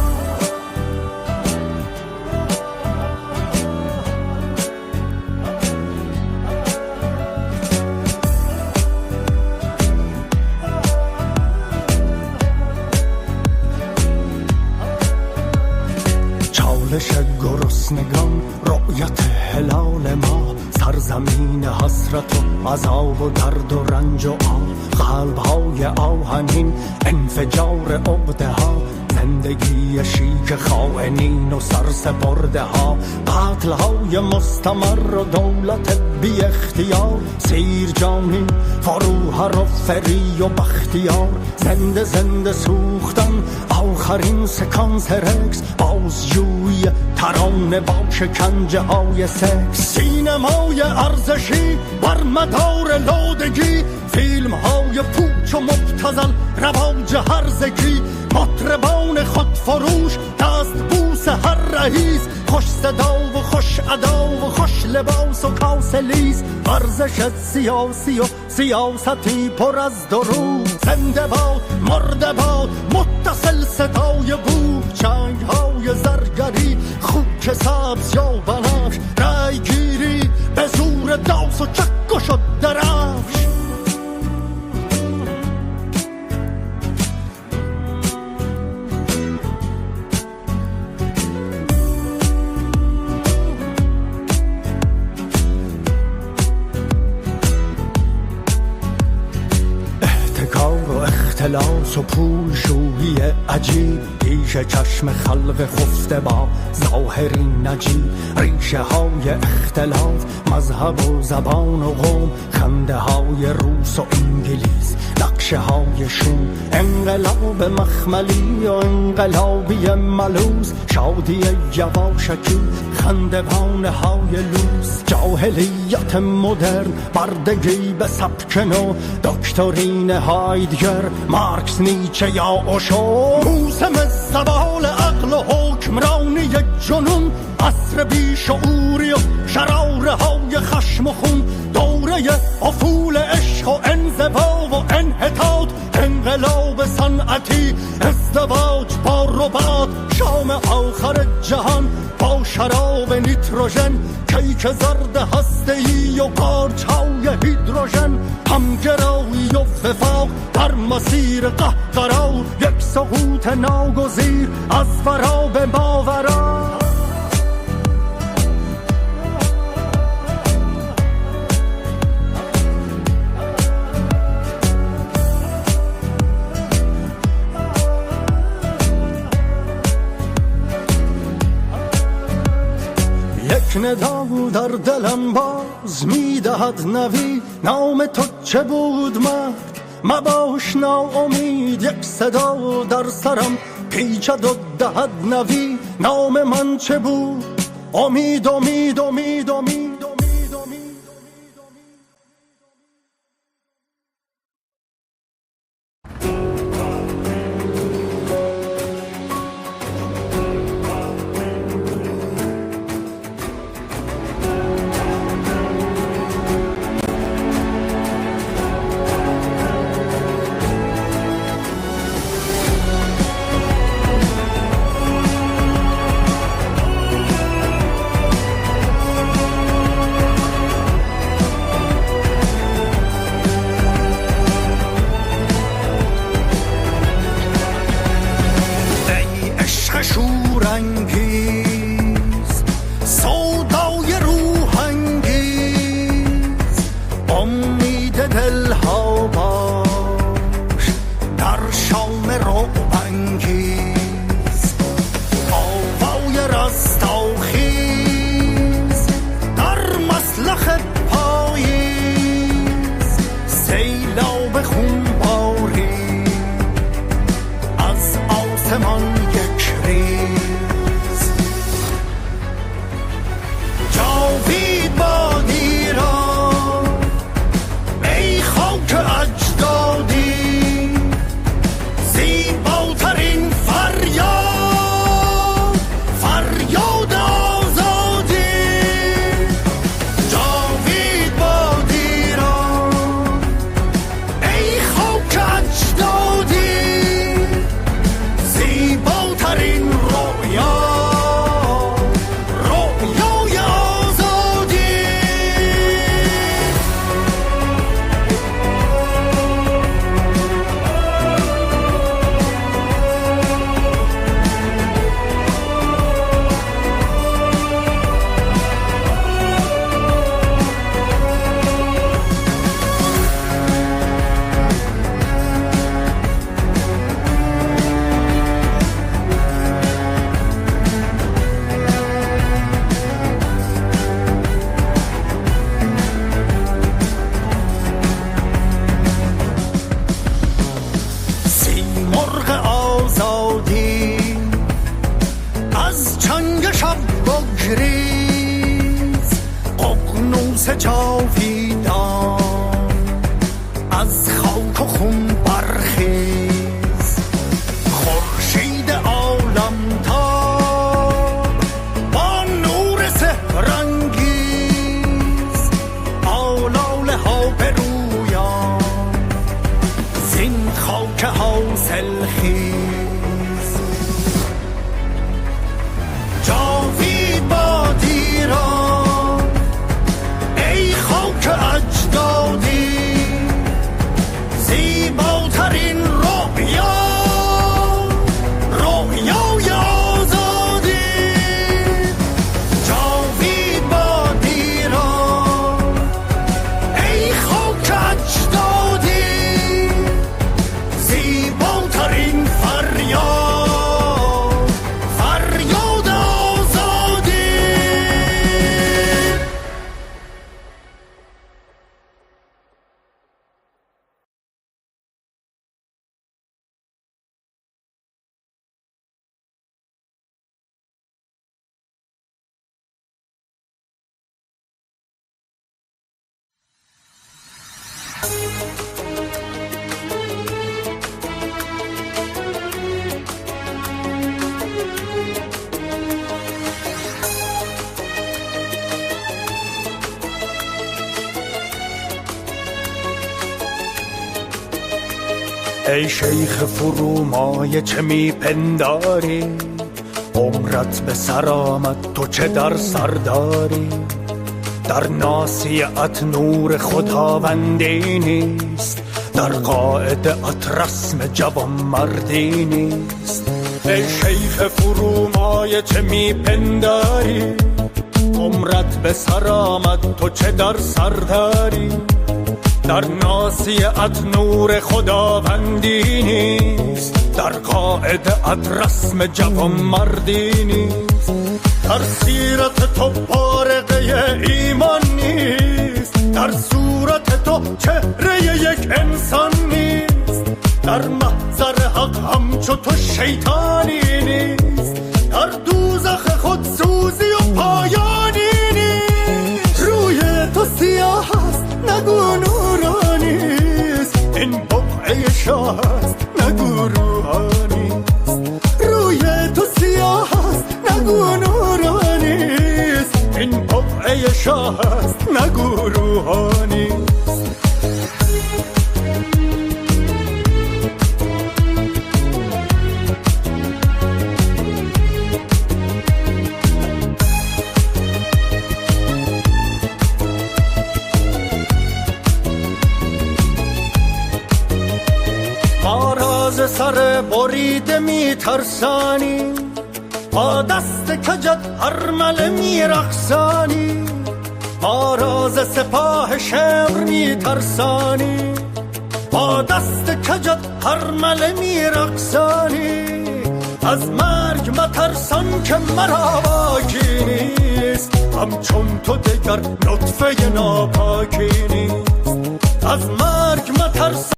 چالش گرسنگان رؤیت هلال ما سرزمین حسرت و عذاب و درد و رنج و آه قلب‌های آهنین انفجار عقده ها زندگی شیک خائنین و سرسپرده ها قتل های مستمر و دولت بی اختیار سیر جانی فروهر و فری و بختیار زنده زنده سوختن آخرین سکانس رکس بازجوی ترانه با شکنجه های سکس سینمای ارزشی بر مدار لودگی فیلم های پوچ و مبتذل رواج هرزگی مطربان خودفروش دست بوس هر رئیس خوش صدا و خوش ادا و خوش لباس و کاسلیز ورزش سیاسی و سیاستی پر از درو زنده باد مرده باد متصل صدای بوق چنگ های زرگری خوک سبز یا بنفش رای گیری به زور داس و چک و شد درفش اختلاس و پول شویی عجیب پیش چشم خلق خفته با ظاهری نجیب ریشه های اختلاف مذهب و زبان و قوم خنده های روس و انگلیس نقشه های شوم انقلاب مخملی و انقلابی ملوز شادی یواشکی خندوانه های لوس جاهلیت مدرن بردگی به سبک نو دکترین هایدگر مارکس نیچه یا اوشو موسم زوال عقل و حکمرانی جنون عصر بیشعوری و شراره های خشم و خون دوره افول عشق و انزوا و انحطاط انقلاب صنعتی ازدواج با ربات شام آخر جهان با شراب نیتروژن کیک زرد هسته‌ای و قارچ‌های هیدروژن همگرایی و وفاق در مسیر قهقرا یک سقوط ناگزیر از ورا به ماورا ندا در دلم باز میدهد نوی نام تو چه بود مرد مباش ناامید یک صدا در سرم پیچد و دهد نوی نام من چه بود امید امید امید امید زیباترین فرد زیباترین رویا، رویای آزادی. بگریز ققنوس جاویدان، از خاک و خون برخیز. خورشید عالمتاب با نور سحرانگیز، آلاله ها برویان زین خاک حاصل خیز. جاوید باد ایران ای خاک اجدادی، زیباترین رویا، رویای آزادی. جاوید باد ایران ای خاک اجدادی، زیباترین فریاد، فریاد آزادی. ای شیخ فرومایه چه میپنداری، عمرت به سر آمد تو چه در سر داری. در ناصیت نور خداوندی نیست، در قاعدت رسم جوان مردی نیست. ای شیخ فرومایه چه میپنداری، عمرت به سر آمد تو چه در سر داری. در ناصیت نور خداوندی نیست، در قاعدت رسم جوان مردی نیست. در سیرت تو بارقه ایمان نیست، در صورت تو چهره یک انسان نیست. در محضر حق همچو تو شیطانی نیست، در دوزخ خود سوزی و پایانی نیست. روی تو سیاه است نگو نورانیست، این بقعه شاه است نگو روحانیست. روی تو سیاه است نگو نورانیست، این بقعه شاه است نگو روحانیست. سر بریده میترسانی، با دست کجت ارمله میرقصانی. با راز سپاه شمر میترسانی، با دست کجت ارمله میرقصانی. از مرگ مترسان که مرا باکی نیست، همچون تو دگر نطفه ناپاکی نیست. از مرگ مترسان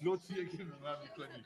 لطفیه که به من میکنی.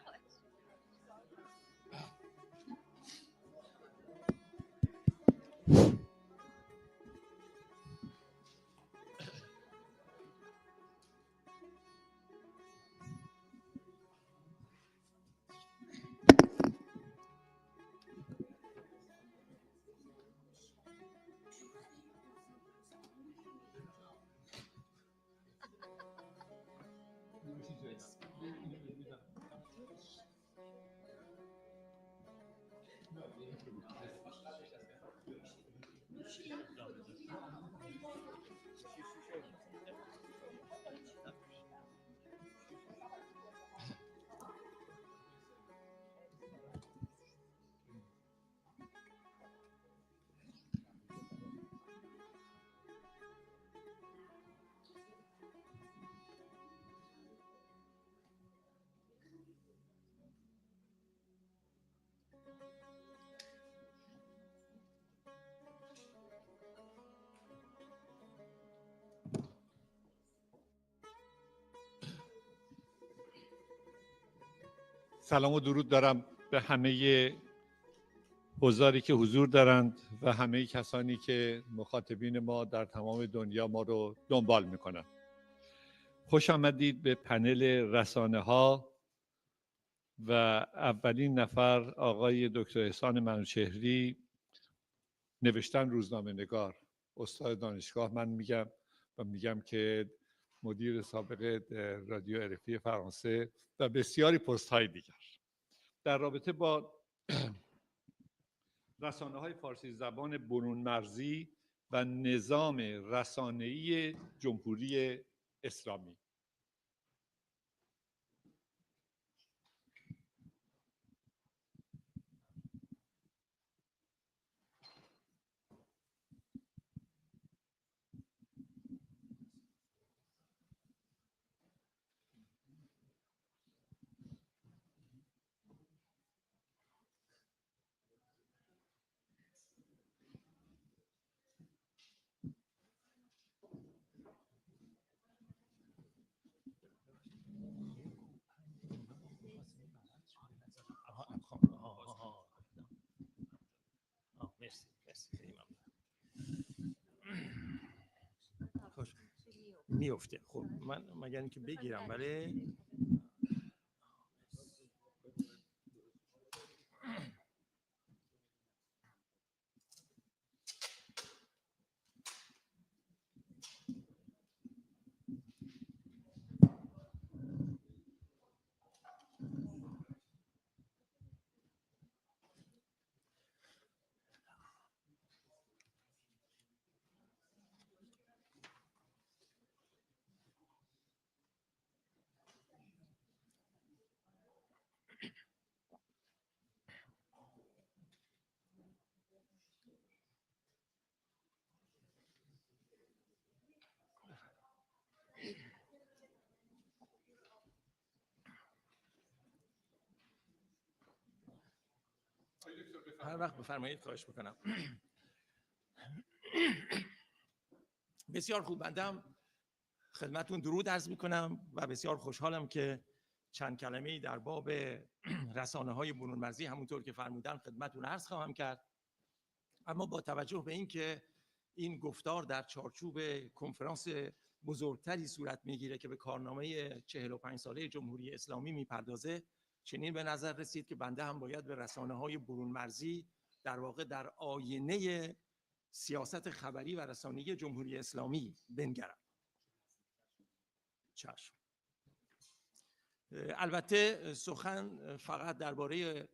سلام و درود دارم به همه حضاری که حضور دارند و همه کسانی که مخاطبین ما در تمام دنیا ما رو دنبال میکنن. خوش آمدید به پنل رسانه ها و اولین نفر آقای دکتر احسان منوچهری، نوشتن روزنامه نگار، استاد دانشگاه من میگم که مدیر سابق رادیو RFI فرانسه و بسیاری پست های دیگر. در رابطه با رسانه های فارسی زبان برون مرزی و نظام رسانه‌ای جمهوری اسلامی. میفته. خب من مگر اینکه بگیرم ولی هر وقت بفرمایید خواهش میکنم. بسیار خوب، بنده هم خدمتون درود عرض میکنم و بسیار خوشحالم که چند کلمه‌ای در باب رسانه‌های برون مرزی همونطور که فرمودن خدمتون عرض خواهم کرد. اما با توجه به اینکه این گفتار در چارچوب کنفرانس بزرگتری صورت میگیره که به کارنامه 45 ساله جمهوری اسلامی میپردازه، چنین به نظر رسید که بنده هم باید به رسانه‌های برون مرزی در واقع در آینه سیاست خبری و رسانه‌ای جمهوری اسلامی بنگرم. چشم. البته سخن فقط درباره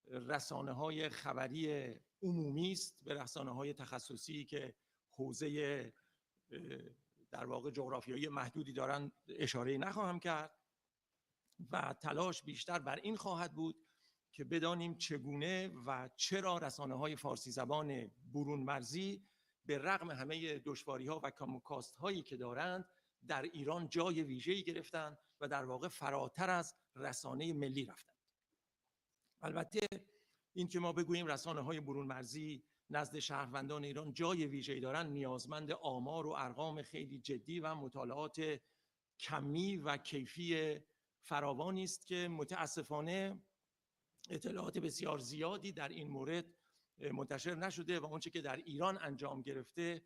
رسانه‌های خبری عمومی است، به رسانه‌های تخصصی که حوزه در واقع جغرافیایی محدودی دارن اشاره نخواهم کرد و تلاش بیشتر بر این خواهد بود که بدانیم چگونه و چرا رسانه‌های فارسی زبان برون مرزی به رغم همه دشواری‌ها و کاموکاست‌هایی که دارند در ایران جای ویژه‌ای گرفتند و در واقع فراتر از رسانه ملی رفتند. البته این که ما بگوییم رسانه‌های برون مرزی نزد شهروندان ایران جای ویژه‌ای دارند نیازمند آمار و ارقام خیلی جدی و مطالعات کمی و کیفی فراوانی است که متاسفانه اطلاعات بسیار زیادی در این مورد منتشر نشده و آنچه که در ایران انجام گرفته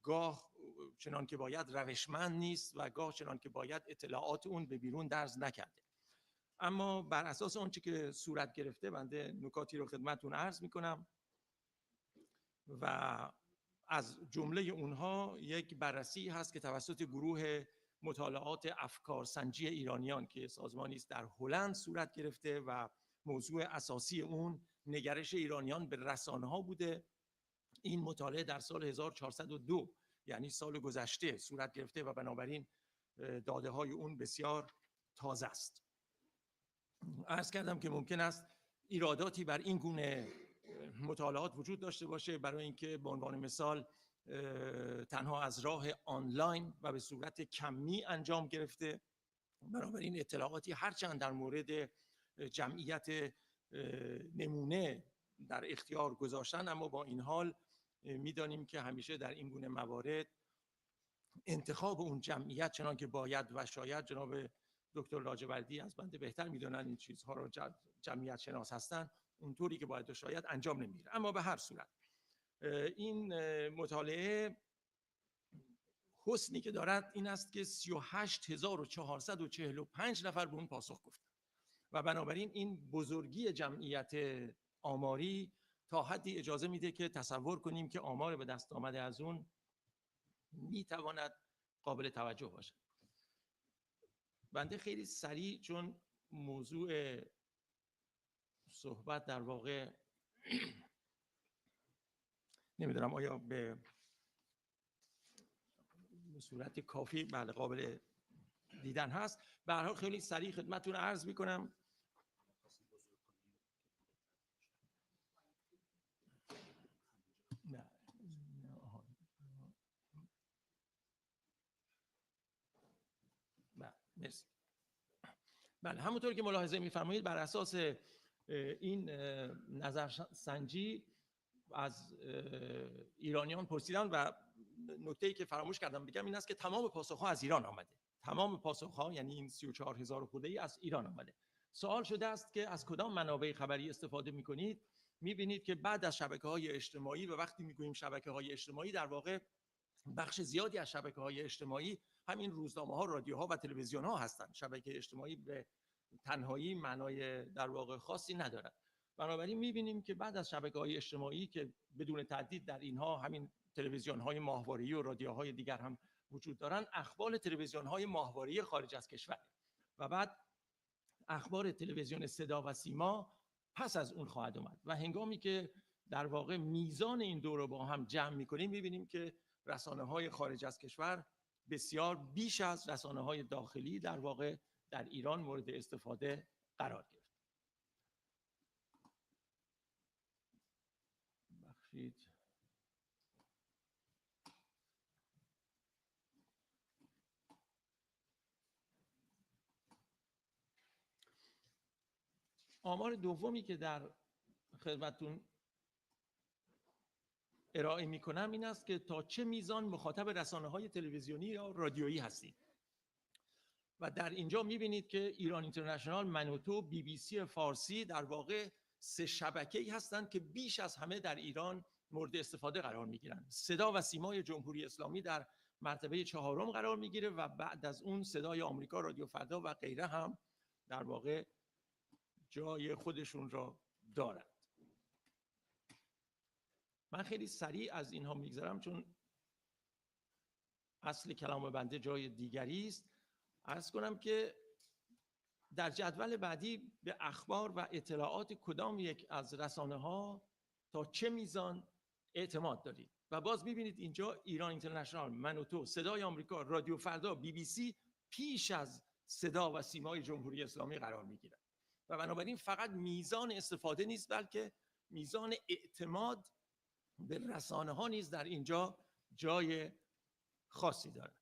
گاه چنان که باید روشمند نیست و گاه چنان که باید اطلاعات اون به بیرون درز نکرده. اما بر اساس آنچه که صورت گرفته بنده نکاتی رو خدمتتون عرض میکنم و از جمله اونها یک بررسی هست که توسط گروه مطالعات افکارسنجی ایرانیان که سازمانی است در هلند صورت گرفته و موضوع اساسی اون نگرش ایرانیان به رسانه‌ها بوده. این مطالعه در سال 1402 یعنی سال گذشته صورت گرفته و بنابراین داده های اون بسیار تازه است. عرض کردم که ممکن است ایراداتی بر این گونه مطالعات وجود داشته باشه، برای اینکه به عنوان مثال تنها از راه آنلاین و به صورت کمی انجام گرفته، بنابراین اطلاعاتی هرچند در مورد جمعیت نمونه در اختیار گذاشتن، اما با این حال میدانیم که همیشه در این گونه موارد انتخاب اون جمعیت چنان که باید و شاید جناب دکتر لاجوردی از بنده بهتر میدونن این چیزها رو، جمعیت شناس هستن، اونطوری که باید و شاید انجام نمیگیره. اما به هر صورت این مطالعه حسنی که دارد این است که 38445 نفر به اون پاسخ گفتن و بنابراین این بزرگی جمعیت آماری تا حدی اجازه میده که تصور کنیم که آمار به دست آمده از اون میتواند قابل توجه باشد. بنده خیلی سریع، چون موضوع صحبت در واقع نمیدونم آیا به صورت کافی بله قابل دیدن هست، به هر حال خیلی سریع خدمتتون عرض میکنم. مرسی. بله، همونطور که ملاحظه می‌فرمایید بر اساس این نظرسنجی از ایرانیان پرسیدن و نکته‌ای که فراموش کردم بگم این است که تمام پاسخ‌ها از ایران آمده. تمام پاسخ‌ها یعنی این 34000 خرده‌ای از ایران آمده. سوال شده است که از کدام منابع خبری استفاده می‌کنید؟ می‌بینید که بعد از شبکه‌های اجتماعی، و وقتی می‌گوییم شبکه‌های اجتماعی در واقع بخش زیادی از شبکه‌های اجتماعی همین روزنامه‌ها، رادیوها و تلویزیون‌ها هستند. شبکه اجتماعی به تنهایی معنای در واقع خاصی ندارد. بنابراین می‌بینیم که بعد از شبکه‌های اجتماعی که بدون تردید در اینها همین تلویزیون‌های ماهواره‌ای و رادیوهای دیگر هم وجود دارند، اخبار تلویزیون‌های ماهواره‌ای خارج از کشور و بعد اخبار تلویزیون صدا و سیما پس از اون خواهد اومد و هنگامی که در واقع میزان این دو رو با هم جمع می‌کنیم می‌بینیم که رسانه‌های خارج از کشور بسیار بیش از رسانه‌های داخلی در واقع در ایران مورد استفاده قرار گرفت. بخشید آمار دومی که در خدمتتون ارائه می‌کنم این است که تا چه میزان مخاطب رسانه‌های تلویزیونی یا رادیویی هستید. و در اینجا می‌بینید که ایران اینترنشنال، منوتو، بی بی سی فارسی در واقع سه شبکه‌ای هستند که بیش از همه در ایران مورد استفاده قرار می‌گیرند. صدا و سیمای جمهوری اسلامی در مرتبه 4 قرار می‌گیره و بعد از اون صدای آمریکا، رادیو فردا و غیره هم در واقع جای خودشون را دارند. من خیلی سریع از اینها میگذرم چون اصل کلام بنده جای دیگری است. عرض کنم که در جدول بعدی به اخبار و اطلاعات کدام یک از رسانه‌ها تا چه میزان اعتماد دارید و باز می‌بینید اینجا ایران اینترنشنال، منوتو، صدای آمریکا، رادیو فردا، بی بی سی پیش از صدا و سیمای جمهوری اسلامی قرار می‌گیرند و بنابراین فقط میزان استفاده نیست بلکه میزان اعتماد به رسانه‌ها نیز در اینجا جای خاصی دارد.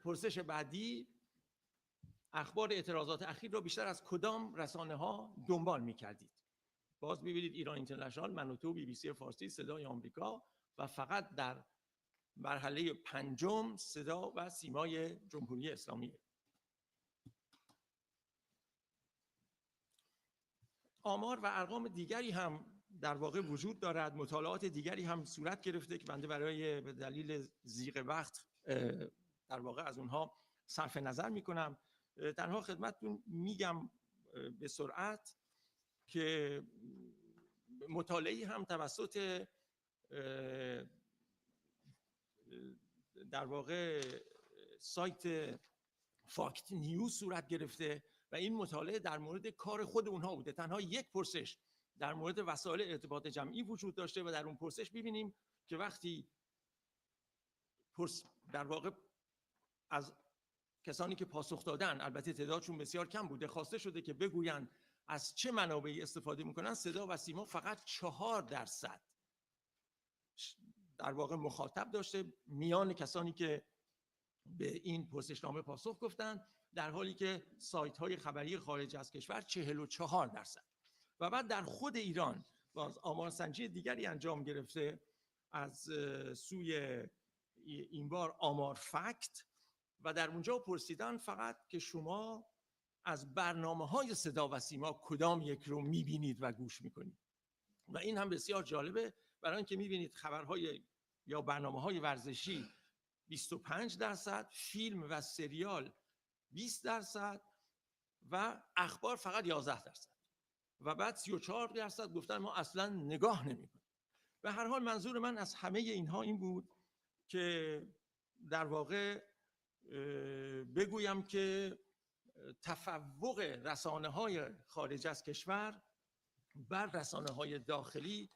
پرسش بعدی، اخبار اعتراضات اخیر را بیشتر از کدام رسانه ها دنبال می کردید؟ باز می‌بینید ایران اینترنشنال، منوتو، بی بی سی فارسی، صدای آمریکا و فقط در مرحله پنجم صدا و سیمای جمهوری اسلامی. آمار و ارقام دیگری هم در واقع وجود دارد، مطالعات دیگری هم صورت گرفته که بنده به دلیل ضیق وقت در واقع از اونها صرف نظر میکنم. تنها خدمتتون میگم به سرعت که مطالعه‌ای هم توسط در واقع سایت فاکت نیوز صورت گرفته و این مطالعه در مورد کار خود اونها بوده. تنها یک پرسش در مورد وسایل ارتباط جمعی وجود داشته و در اون پرسش می‌بینیم که وقتی در واقع از کسانی که پاسخ دادن، البته تعدادشون بسیار کم بوده، خواسته شده که بگویند از چه منابعی استفاده میکنن، صدا و سیما فقط 4% در واقع مخاطب داشته میان کسانی که به این پرسشنامه پاسخ گفتن، در حالی که سایت های خبری خارج از کشور 44%. و بعد در خود ایران باز آمارسنجی دیگری انجام گرفته از سوی این بار آمار فکت و در اونجا پرسیدن فقط که شما از برنامه‌های صدا و سیما کدام یک رو می‌بینید و گوش می‌کنید. و این هم بسیار جالبه برای اینکه می‌بینید خبرهای یا برنامه‌های ورزشی 25%، فیلم و سریال 20% و اخبار فقط 11%. و بعد 34% گفتن ما اصلا نگاه نمی‌کنیم. به هر حال منظور من از همه اینها این بود که در واقع بگویم که تفوق رسانه‌های خارج از کشور بر رسانه‌های داخلی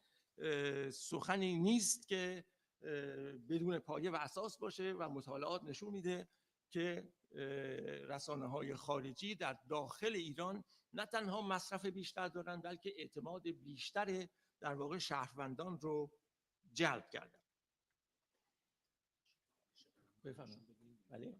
سخنی نیست که بدون پایه و اساس باشه و مطالعات نشون میده که رسانه‌های خارجی در داخل ایران نه تنها مصرف بیشتر دارن بلکه اعتماد بیشتر در واقع شهروندان رو جلب کردن. بفرمایید. بله.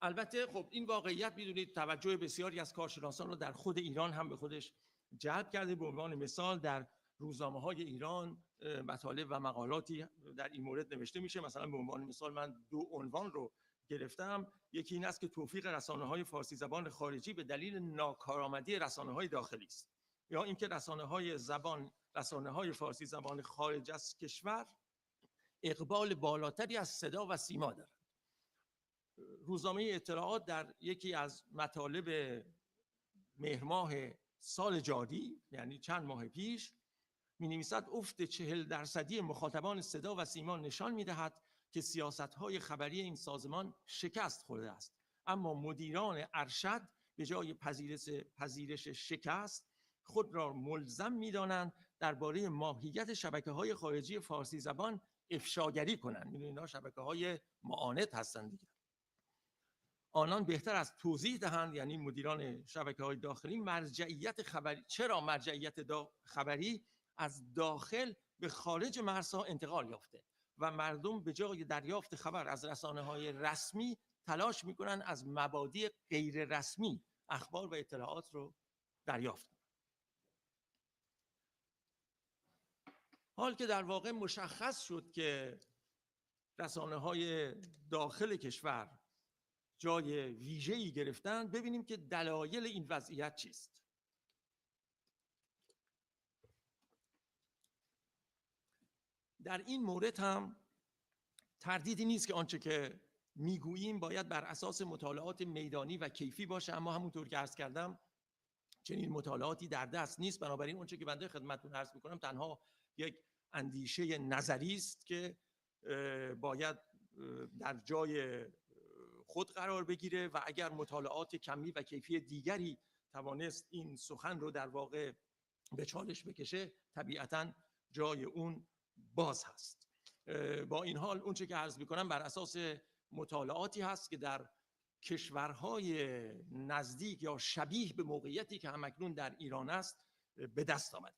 البته خب این واقعیت میدونید توجه بسیاری از کارشناسان رو در خود ایران هم به خودش جلب کرده. به عنوان مثال در روزنامه‌های ایران مطالب و مقالاتی در این مورد نوشته میشه. مثلا به عنوان مثال من 2 عنوان رو گرفتم. یکی این است که توفیق رسانه‌های فارسی زبان خارجی به دلیل ناکارآمدی رسانه‌های داخلی است، یا اینکه رسانه‌های فارسی زبان خارج از کشور اقبال بالاتری از صدا و سیما دارند. روزنامه اطلاعات در یکی از مطالب مهر ماه سال جاری، یعنی چند ماه پیش، می‌نویسد افت 40% مخاطبان صدا و سیما نشان می‌دهد که سیاست‌های خبری این سازمان شکست خورده است، اما مدیران ارشد به جای پذیرش شکست خود را ملزم می‌دانند درباره ماهیت شبکه‌های خارجی فارسی زبان افشاگری کنند. می‌دونید اینا شبکه‌های معاند هستند دیگه. آنان بهتر از توضیح دهند، یعنی مدیران شبکه‌های داخلی، مرجعیت خبری، چرا مرجعیت خبری از داخل به خارج مرزها انتقال یافته و مردم به جای دریافت خبر از رسانه‌های رسمی تلاش می‌کنند از مبادی غیر رسمی اخبار و اطلاعات رو دریافت کنند. حال که در واقع مشخص شد که رسانه‌های داخل کشور جای ویژه‌ای گرفتن، ببینیم که دلایل این وضعیت چیست. در این مورد هم تردیدی نیست که آنچه که میگوییم باید بر اساس مطالعات میدانی و کیفی باشه، اما همونطور که عرض کردم چنین مطالعاتی در دست نیست. بنابراین آنچه که بنده خدمتتون عرض میکنم تنها یک اندیشه نظری است که باید در جای خود قرار بگیره و اگر مطالعات کمی و کیفی دیگری توانست این سخن رو در واقع به چالش بکشه، طبیعتاً جای اون باز هست. با این حال اون چه که عرض میکنم بر اساس مطالعاتی هست که در کشورهای نزدیک یا شبیه به موقعیتی که همکنون در ایران است به دست آمده.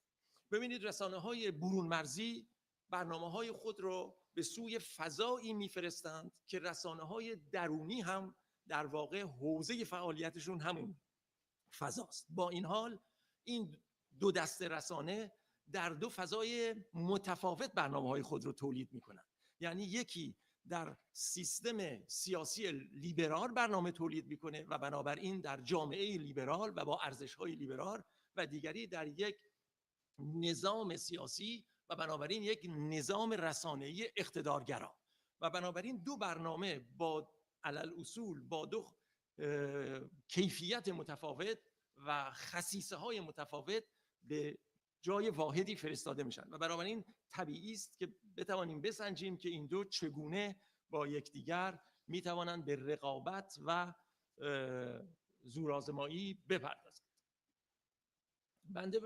ببینید رسانه‌های برون مرزی برنامه‌های خود رو به سوی فضایی میفرستند که رسانه‌های درونی هم در واقع حوزه فعالیتشون همون فضاست. با این حال این دو دسته رسانه در دو فضای متفاوت برنامه‌های خود رو تولید میکنن. یعنی یکی در سیستم سیاسی لیبرال برنامه تولید میکنه و بنابراین در جامعه لیبرال و با ارزش‌های لیبرال، و دیگری در یک نظام سیاسی و بنابراین یک نظام رسانه‌ای اقتدارگرا. و بنابراین دو برنامه با علل اصول با دو کیفیت متفاوت و خصیصه های متفاوت به جای واحدی فرستاده میشن و بنابراین طبیعی است که بتوانیم بسنجیم که این دو چگونه با یکدیگر میتوانند به رقابت و زورآزمایی بپردازند. بنده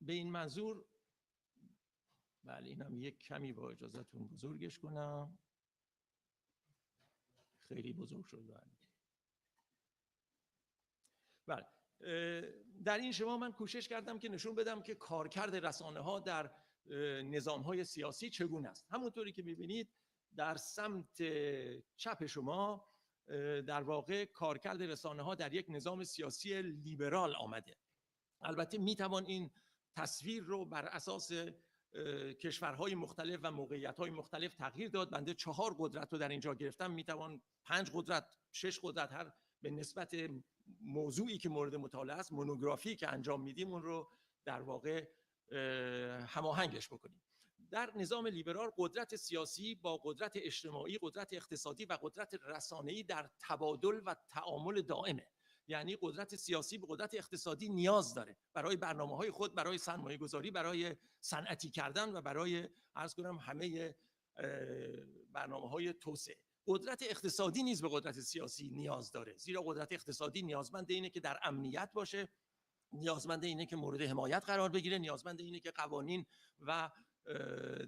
به این منظور، بله اینم یک کمی با اجازهتون بزرگش کنم، خیلی بزرگ شد. بله، در این شما من کوشش کردم که نشون بدم که کارکرد رسانه ها در نظام های سیاسی چگونه است. همونطوری که میبینید در سمت چپ شما در واقع کارکرد رسانه ها در یک نظام سیاسی لیبرال آمده. البته میتوان این تصویر رو بر اساس کشورهای مختلف و موقعیت‌های مختلف تغییر داد. بنده 4 قدرت رو در اینجا گرفتم، میتوان 5 قدرت، 6 قدرت هر به نسبت موضوعی که مورد مطالعه است، مونوگرافی که انجام میدیم اون رو در واقع هماهنگش بکنیم. در نظام لیبرال قدرت سیاسی با قدرت اجتماعی، قدرت اقتصادی و قدرت رسانه‌ای در تبادل و تعامل دائمه. یعنی قدرت سیاسی به قدرت اقتصادی نیاز داره برای برنامه‌های خود، برای سرمایه‌گذاری، برای صنعتی کردن و برای عرض کنم همه برنامه‌های توسعه. قدرت اقتصادی نیز به قدرت سیاسی نیاز داره، زیرا قدرت اقتصادی نیازمند اینه که در امنیت باشه، نیازمند اینه که مورد حمایت قرار بگیره، نیازمند اینه که قوانین و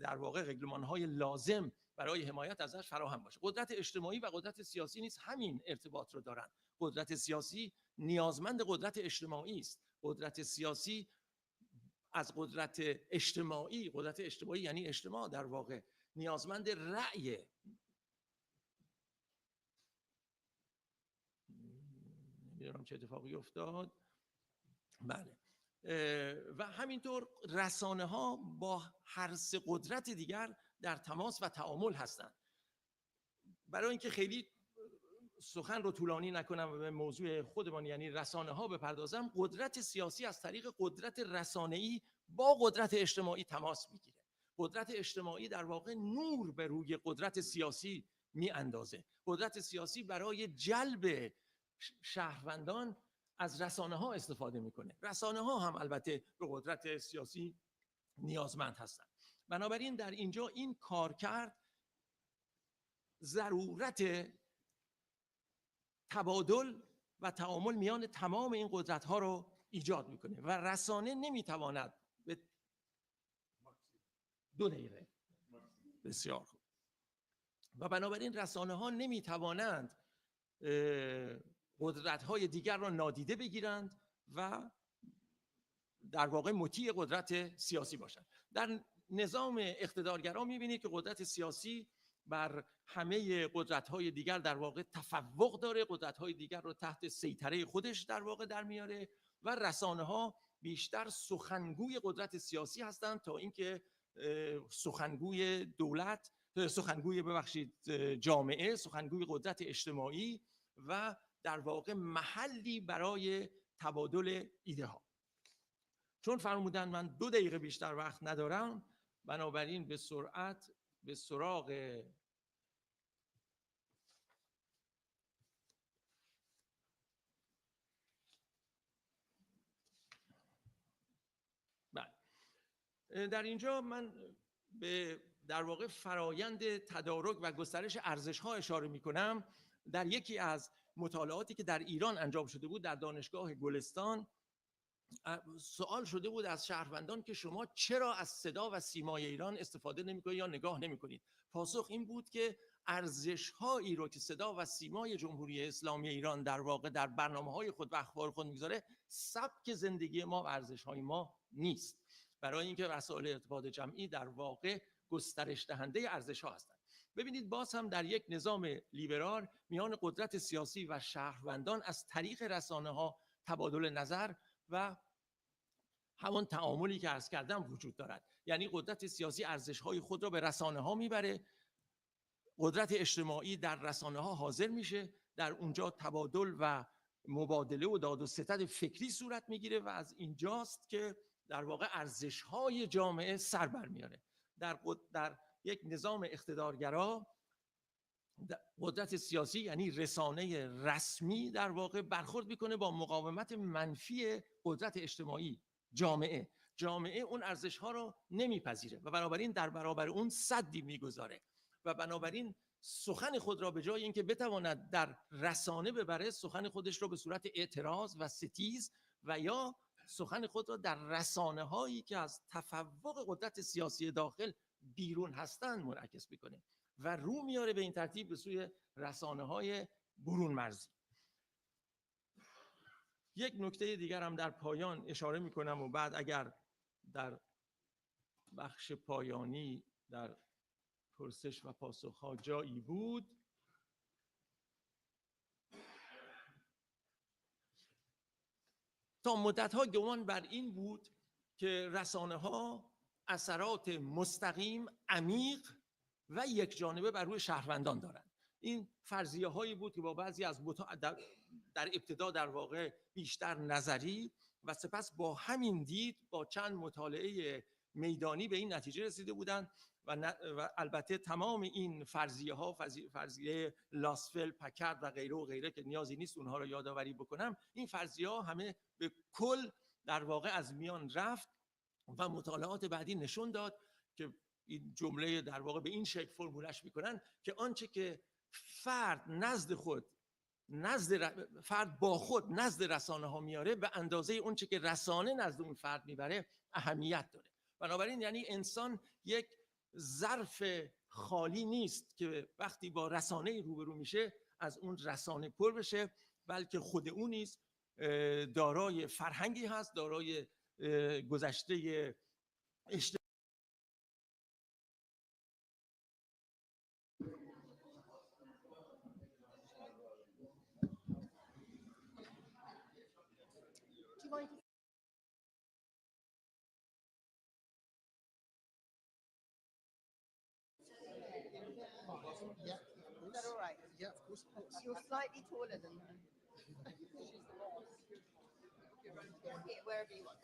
در واقع رگلمان‌های لازم برای حمایت ازش فراهم باشه. قدرت اجتماعی و قدرت سیاسی نیز همین ارتباط رو دارن. قدرت سیاسی نیازمند قدرت اجتماعی است. قدرت سیاسی از قدرت اجتماعی یعنی اجتماع در واقع نیازمند رأی. نمیدونم چه اتفاقی افتاد. بله. و همینطور رسانه ها با هر سه قدرت دیگر در تماس و تعامل هستند. برای اینکه خیلی سخن رو طولانی نکنم و به موضوع خودمان یعنی رسانه ها بپردازم، قدرت سیاسی از طریق قدرت رسانه‌ای با قدرت اجتماعی تماس میگیره. قدرت اجتماعی در واقع نور به روی قدرت سیاسی میاندازه. قدرت سیاسی برای جلب شهروندان از رسانه ها استفاده میکنه. رسانه ها هم البته به قدرت سیاسی نیازمند هستند. بنابراین در اینجا این کارکرد ضرورت تبادل و تعامل میان تمام این قدرت ها رو ایجاد میکنه و رسانه نمیتواند به 2 دقیقه بسیار خوب و بنابراین رسانه ها نمیتوانند قدرت های دیگر را نادیده بگیرند و در واقع مطیع قدرت سیاسی باشند. در نظام اقتدارگرا میبینید که قدرت سیاسی بر همه قدرت‌های دیگر در واقع تفوق داره، قدرت‌های دیگر رو تحت سیطره خودش در واقع در میاره و رسانه‌ها بیشتر سخنگوی قدرت سیاسی هستند تا اینکه سخنگوی دولت، جامعه، سخنگوی قدرت اجتماعی و در واقع محلی برای تبادل ایده ها. چون فرمودن من 2 دقیقه بیشتر وقت ندارم، بنابراین به سرعت به سراغ در اینجا من به در واقع فرایند تدارک و گسترش ارزش‌ها اشاره می‌کنم. در یکی از مطالعاتی که در ایران انجام شده بود در دانشگاه گلستان سوال شده بود از شهروندان که شما چرا از صدا و سیمای ایران استفاده نمی‌کنید یا نگاه نمی‌کنید. پاسخ این بود که ارزش‌هایی رو که صدا و سیمای جمهوری اسلامی ایران در واقع در برنامه‌های خود و اخبار خود می‌گذاره سبک زندگی ما و ارزش‌های ما نیست. برای اینکه وسایل ارتباط جمعی در واقع گسترش دهنده ارزش‌ها هستند. ببینید باز هم در یک نظام لیبرال میان قدرت سیاسی و شهروندان از طریق رسانه‌ها تبادل نظر و همان تعاملی که عرض کردم وجود دارد. یعنی قدرت سیاسی ارزش‌های خود را به رسانه‌ها میبره، قدرت اجتماعی در رسانه‌ها حاضر میشه، در اونجا تبادل و مبادله و داد و ستد فکری صورت میگیره و از اینجاست که در واقع ارزش‌های جامعه سر برمیاره. در یک نظام اقتدارگرا قدرت سیاسی یعنی رسانه رسمی در واقع برخورد میکنه با مقاومت منفی قدرت اجتماعی. جامعه اون ارزش‌ها رو نمیپذیره و بنابراین در برابر اون سدی میگذاره و بنابراین سخن خود را به جای اینکه بتواند در رسانه ببره، سخن خودش را به صورت اعتراض و ستیز و یا سخن خود را در رسانه هایی که از تفوق قدرت سیاسی داخل بیرون هستند منعکس میکنه و رو میاره به این ترتیب به سوی رسانه های برون مرزی. یک نکته دیگر هم در پایان اشاره میکنم و بعد اگر در بخش پایانی در پرسش و پاسخ ها جایی بود تا مدت ها گمان بر این بود که رسانه ها اثرات مستقیم، عمیق و یک جانبه بر روی شهروندان دارند. این فرضیه هایی بود که با بعضی از در ابتدا در واقع بیشتر نظری و سپس با همین دید با چند مطالعه میدانی به این نتیجه رسیده بودند و البته تمام این فرضیه ها، فرضیه لاسفل، پکرد و غیره و غیره که نیازی نیست اونها رو یادآوری بکنم، این فرضیه ها همه به کل در واقع از میان رفت و مطالعات بعدی نشون داد که این جمله در واقع به این شکل فرمولش میکنن که آنچه که فرد با خود نزد رسانه ها میاره به اندازه اونچه که رسانه نزد اون فرد میبره اهمیت داره. بنابراین یعنی انسان یک ظرف خالی نیست که وقتی با رسانه روبرو میشه از اون رسانه پر بشه، بلکه خود اون نیز دارای فرهنگی هست، دارای گذشته اجتماعی. Yeah. Is that all right? Yeah, of course. You're slightly taller than her. Okay, wherever you want.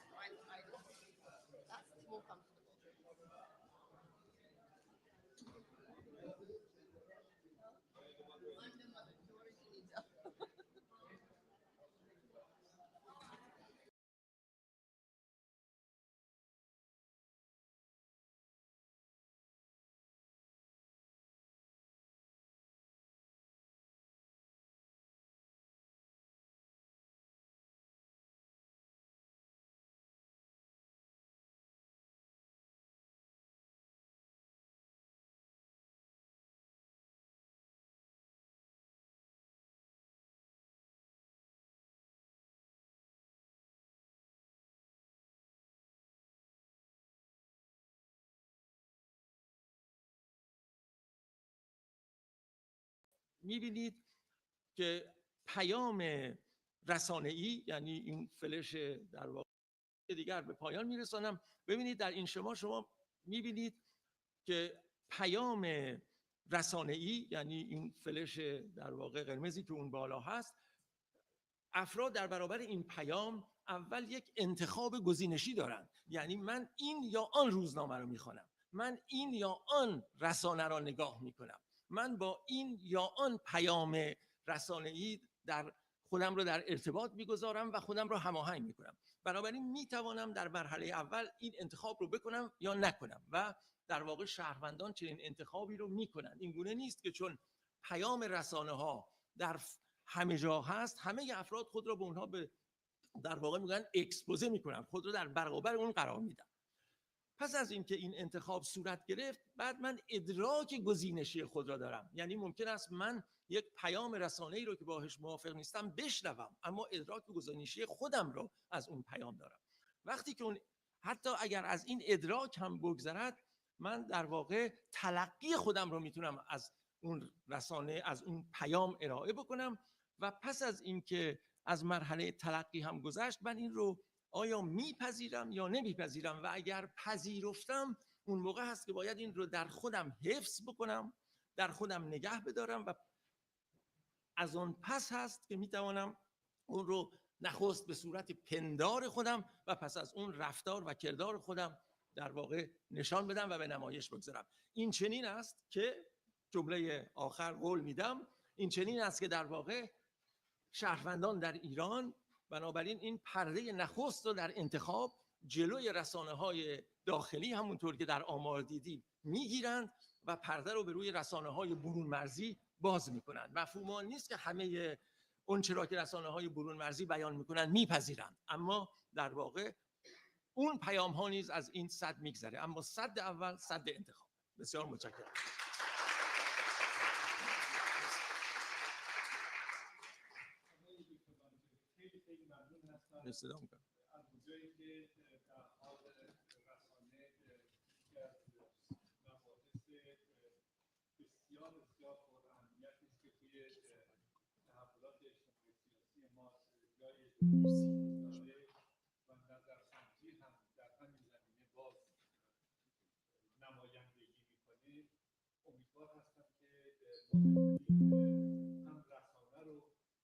That's more comfortable. می‌بینید که پیام رسانه‌ای یعنی این فلش در واقع دیگر به پایان میرسانم. ببینید در این شما می‌بینید که پیام رسانه‌ای یعنی این فلش در واقع قرمزی که اون بالا هست، افراد در برابر این پیام اول یک انتخاب گزینشی دارن. یعنی من این یا آن روزنامه رو میخوانم، من این یا آن رسانه را نگاه میکنم، من با این یا آن پیام رسانه‌ای در خودم رو در ارتباط میگذارم و خودم رو هماهنگ میکنم. بنابراین میتوانم در مرحله اول این انتخاب رو بکنم یا نکنم و در واقع شهروندان چنین انتخابی رو میکنن. این گونه نیست که چون پیام رسانه ها در همه جا هست همه افراد خود را به اونها در واقع میگن اکسپوزه میکنن، خود را در برابر اون قرار میدن. پس از اینکه این انتخاب صورت گرفت، بعد من ادراک گزینشی خود را دارم. یعنی ممکن است من یک پیام رسانه‌ای رو که باهاش موافق نیستم بشنوم، اما ادراک گزینشی خودم رو از اون پیام دارم. وقتی که اون حتی اگر از این ادراک هم بگذرد، من در واقع تلقی خودم رو میتونم از اون رسانه، از اون پیام ارائه بکنم و پس از اینکه از مرحله تلقی هم گذشت، من این رو آیا میپذیرم یا نمیپذیرم و اگر پذیرفتم اون موقع هست که باید این رو در خودم حفظ بکنم، در خودم نگه بدارم و از آن پس هست که میتوانم اون رو نخست به صورت پندار خودم و پس از اون رفتار و کردار خودم در واقع نشان بدم و به نمایش بگذارم. این چنین است که جمله آخر قول میدم، این چنین است که در واقع شهروندان در ایران بنابراین این پرده نخست رو در انتخاب جلوی رسانه‌های داخلی همونطور که در آمار دیدیم میگیرند و پرده رو به روی رسانه‌های برون مرزی باز میکنند. مفهوم آن نیست که همه اون چرا که رسانه‌های برون مرزی بیان میکنند میپذیرند، اما در واقع اون پیام ها نیز از این سد میگذره، اما سد اول سد انتخاب. بسیار متشکرم. استفاده میکنم. امیدوار هستم که هم رسانه رو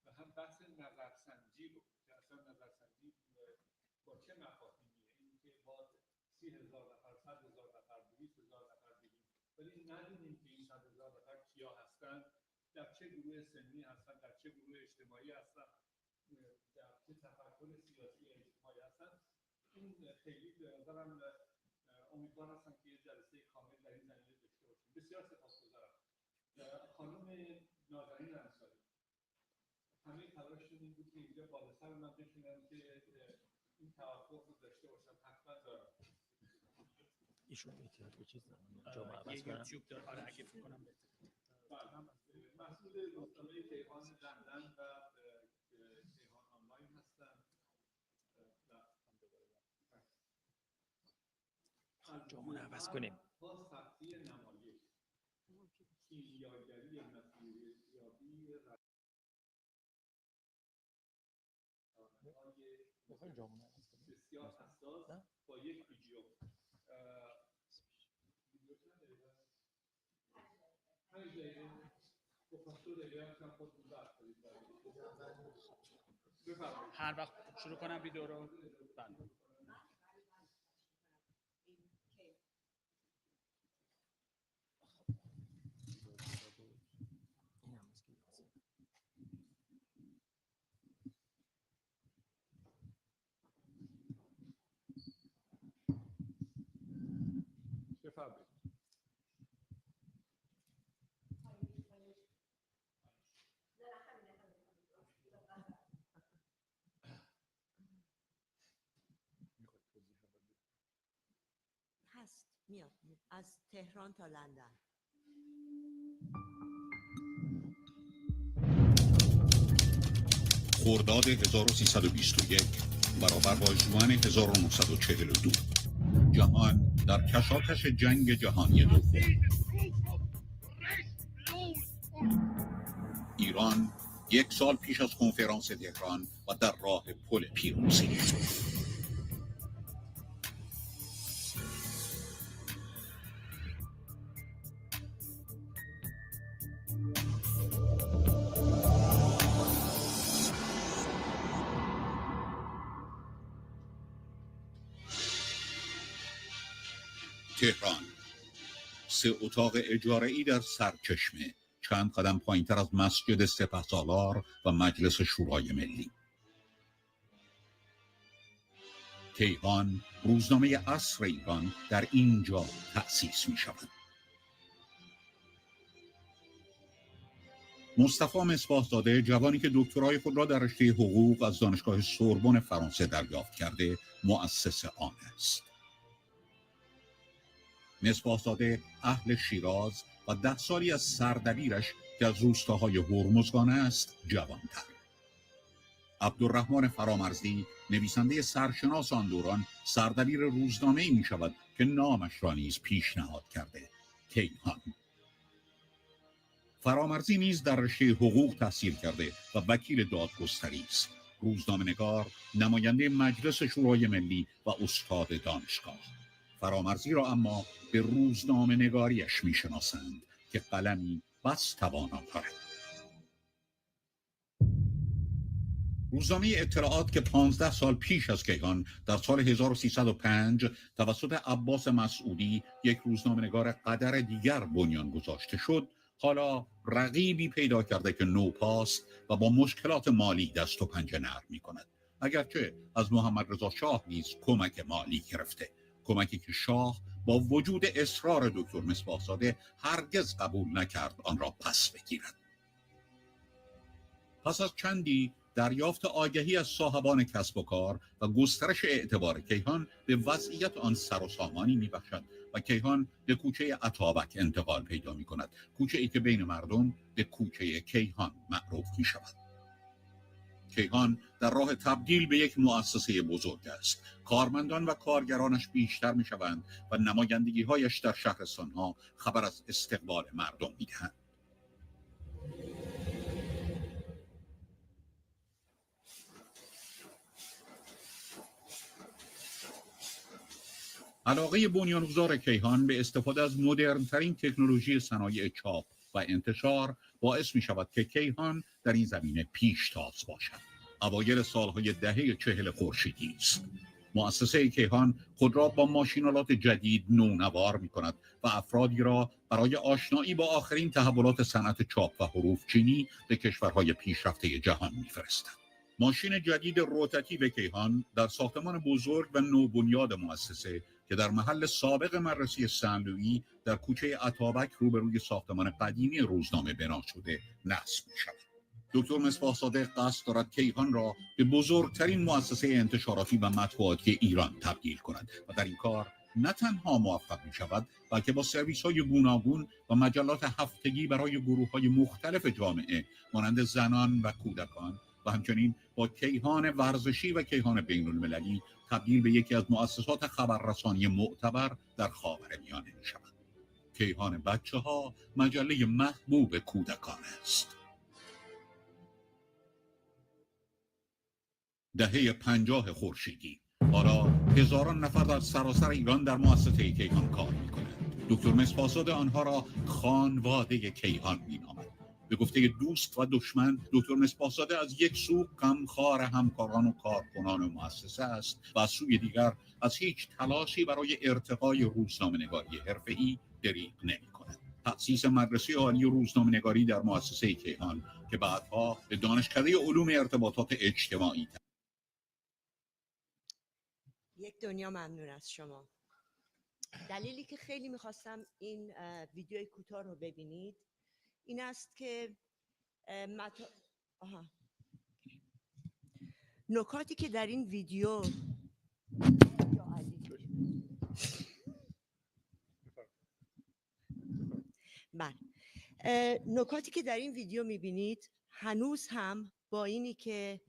و هم بحث نظرسنجی رو که اصلا نظرسنجی با چه مفاهیمیه، این که با 30,000 نفر، 100,000 نفر، 200,000 نفر بگیم ولی ندونیم که این 100,000 نفر کیا هستن، در چه گروه سنی هستن، در چه گروه اجتماعی هستن، در چه تفکر سیاسی اجتماعی هستن، این خیلی به نظرم امیدوار هستم که یه جلسه کامل در این زمینه داشته باشیم. بسیار سپاسگزارم. خانم نازنین انصاری، همه تلاششون این بود که اینجا بالا سر من بشینن که این توافق رو داشته باشم. حتما دارم. ایشون احتیاج به چیز دارن جامعه عوض کنن. یوتیوب داره. آره اگه فکر کنم بهتره. مسئول روزنامه کیهان لندن و کیهان آنلاین هستن. جامعه عوض کنیم. سختی نمایش، کیمیاگری مسیریابی بسیار حساس با یک ویدیو. هر وقت شروع کنم ویدیو رو هست میاد از تهران تا لندن. خرداد 1321 برابر با ژوئن 1942 جهان در کشاکش جنگ جهانی دوم. ایران یک سال پیش از کنفرانس تهران و در راه پل پیروزی. تهران، 3 اتاق اجاره‌ای در سرچشمه، چند قدم پایین‌تر از مسجد سپهسالار و مجلس شورای ملی. کیهان، روزنامه عصر ایران، در اینجا تأسیس می‌شود. مصطفی مصباح‌زاده، جوانی که دکترای خود را در رشته حقوق از دانشگاه سوربون فرانسه دریافت کرده، مؤسس آن است. مصباح‌زاده اهل شیراز و 10 سالی از سردبیرش که از روستاهای هرمزگان است جوانتر. عبدالرحمن فرامرزی نویسنده سرشناس آن دوران سردبیر روزنامه‌ای می شود که نامش را نیز پیشنهاد کرده، کیهان. فرامرزی نیز در رشته حقوق تحصیل کرده و وکیل دادگستری است. روزنامه‌نگار، نماینده مجلس شورای ملی و استاد دانشگاه. فرامرزی را اما به روزنامه‌نگاریش می‌شناسند که قلمی بس توانا دارد. روزنامه اطلاعات که 15 سال پیش از کیهان در سال 1305 توسط عباس مسعودی، یک روزنامه‌نگار قدر دیگر بنیان گذاشته شد، حالا رقیبی پیدا کرده که نوپاست و با مشکلات مالی دست و پنجه نرم می‌کند. اگرچه از محمد رضا شاه نیز کمک مالی گرفته، کمکی که شاه با وجود اصرار دکتر مصباح‌زاده هرگز قبول نکرد آن را پس بگیرد. پس از چندی دریافت آگهی از صاحبان کسب و کار و گسترش اعتبار کیهان به وضعیت آن سر و سامانی می‌بخشد و کیهان به کوچه اتابک انتقال پیدا می‌کند، کوچه‌ای که بین مردم به کوچه کیهان معروف می‌شود. کیهان در راه تبدیل به یک مؤسسه بزرگ است. کارمندان و کارگرانش بیشتر می‌شوند و نمایندگی‌هایش در شهرستان‌ها خبر از استقبال مردم می‌دهند. علاقه بنیانگذار کیهان به استفاده از مدرن‌ترین تکنولوژی صنایع چاپ و انتشار باعث می شود که کیهان در این زمینه پیشتاز باشد. اوایل سالهای دهه 40 خورشیدی است. مؤسسه کیهان خود را با ماشین‌آلات جدید نونوار می کند و افرادی را برای آشنایی با آخرین تحولات صنعت چاپ و حروف چینی به کشورهای پیشرفته جهان می‌فرستد. ماشین جدید روتاتیو کیهان در ساختمان بزرگ و نوبنیاد مؤسسه که در محل سابق مدرسه سن لویی در کوچه اتابک روبروی ساختمان قدیمی روزنامه بنا شده نصب می‌شود. دکتر مصباح‌زاده قصد دارد کیهان را به بزرگترین مؤسسه انتشاراتی و مطبوعاتی ایران تبدیل کند و در این کار نه تنها موفق می‌شود، بلکه با سرویس‌های گوناگون و مجلات هفتگی برای گروه‌های مختلف جامعه مانند زنان و کودکان و همچنین با کیهان ورزشی و کیهان بین‌المللی تبدیل به یکی از مؤسسات خبررسانی معتبر در خاورمیانه می‌شود. کیهان بچه‌ها مجله محبوب کودکان است. دهه 50 خورشیدی. حالا هزاران نفر در سراسر ایران در مؤسسه کیهان کار می‌کنند. دکتر مصباح‌زاده آنها را خانواده کیهان می‌نامد. به گفته دوست و دشمن، دکتر مصباح‌زاده از یک سو غمخوار همکاران و کارکنان مؤسسه است و از سوی دیگر از هیچ تلاشی برای ارتقای روزنامه‌نگاری حرفه‌ای دریغ نمی‌کند. تأسیس مدرسه عالی روزنامه‌نگاری در مؤسسه کیهان که بعدها به دانشکده علوم ارتباطات اجتماعی یک دنیا ممنون از شما. دلیلی که خیلی میخواستم این ویدیوی کوتاه رو ببینید این است که نکاتی که در این ویدیو نکاتی که در این ویدیو میبینید هنوز هم با اینی که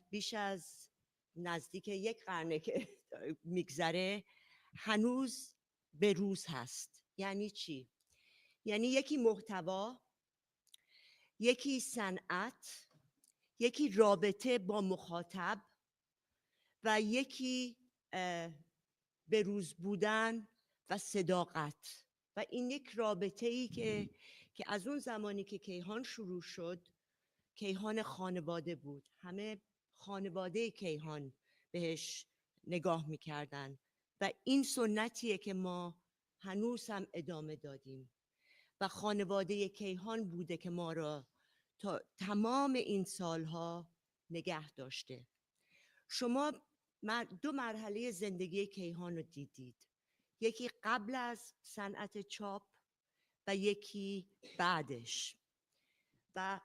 بیش از نزدیک یک قرنه که میگذره هنوز به روز هست. یعنی چی؟ یعنی یکی محتوا، یکی صنعت، یکی رابطه با مخاطب و یکی به روز بودن و صداقت. و این یک رابطه‌ای که از اون زمانی که کیهان شروع شد کیهان خانواده بود. همه خانواده کیهان بهش نگاه می‌کردن و این سنتیه که ما هنوز هم ادامه دادیم و خانواده کیهان بوده که ما را تا تمام این سالها نگه داشته. شما دو مرحله زندگی کیهان رو دیدید، یکی قبل از صنعت چاپ و یکی بعدش. و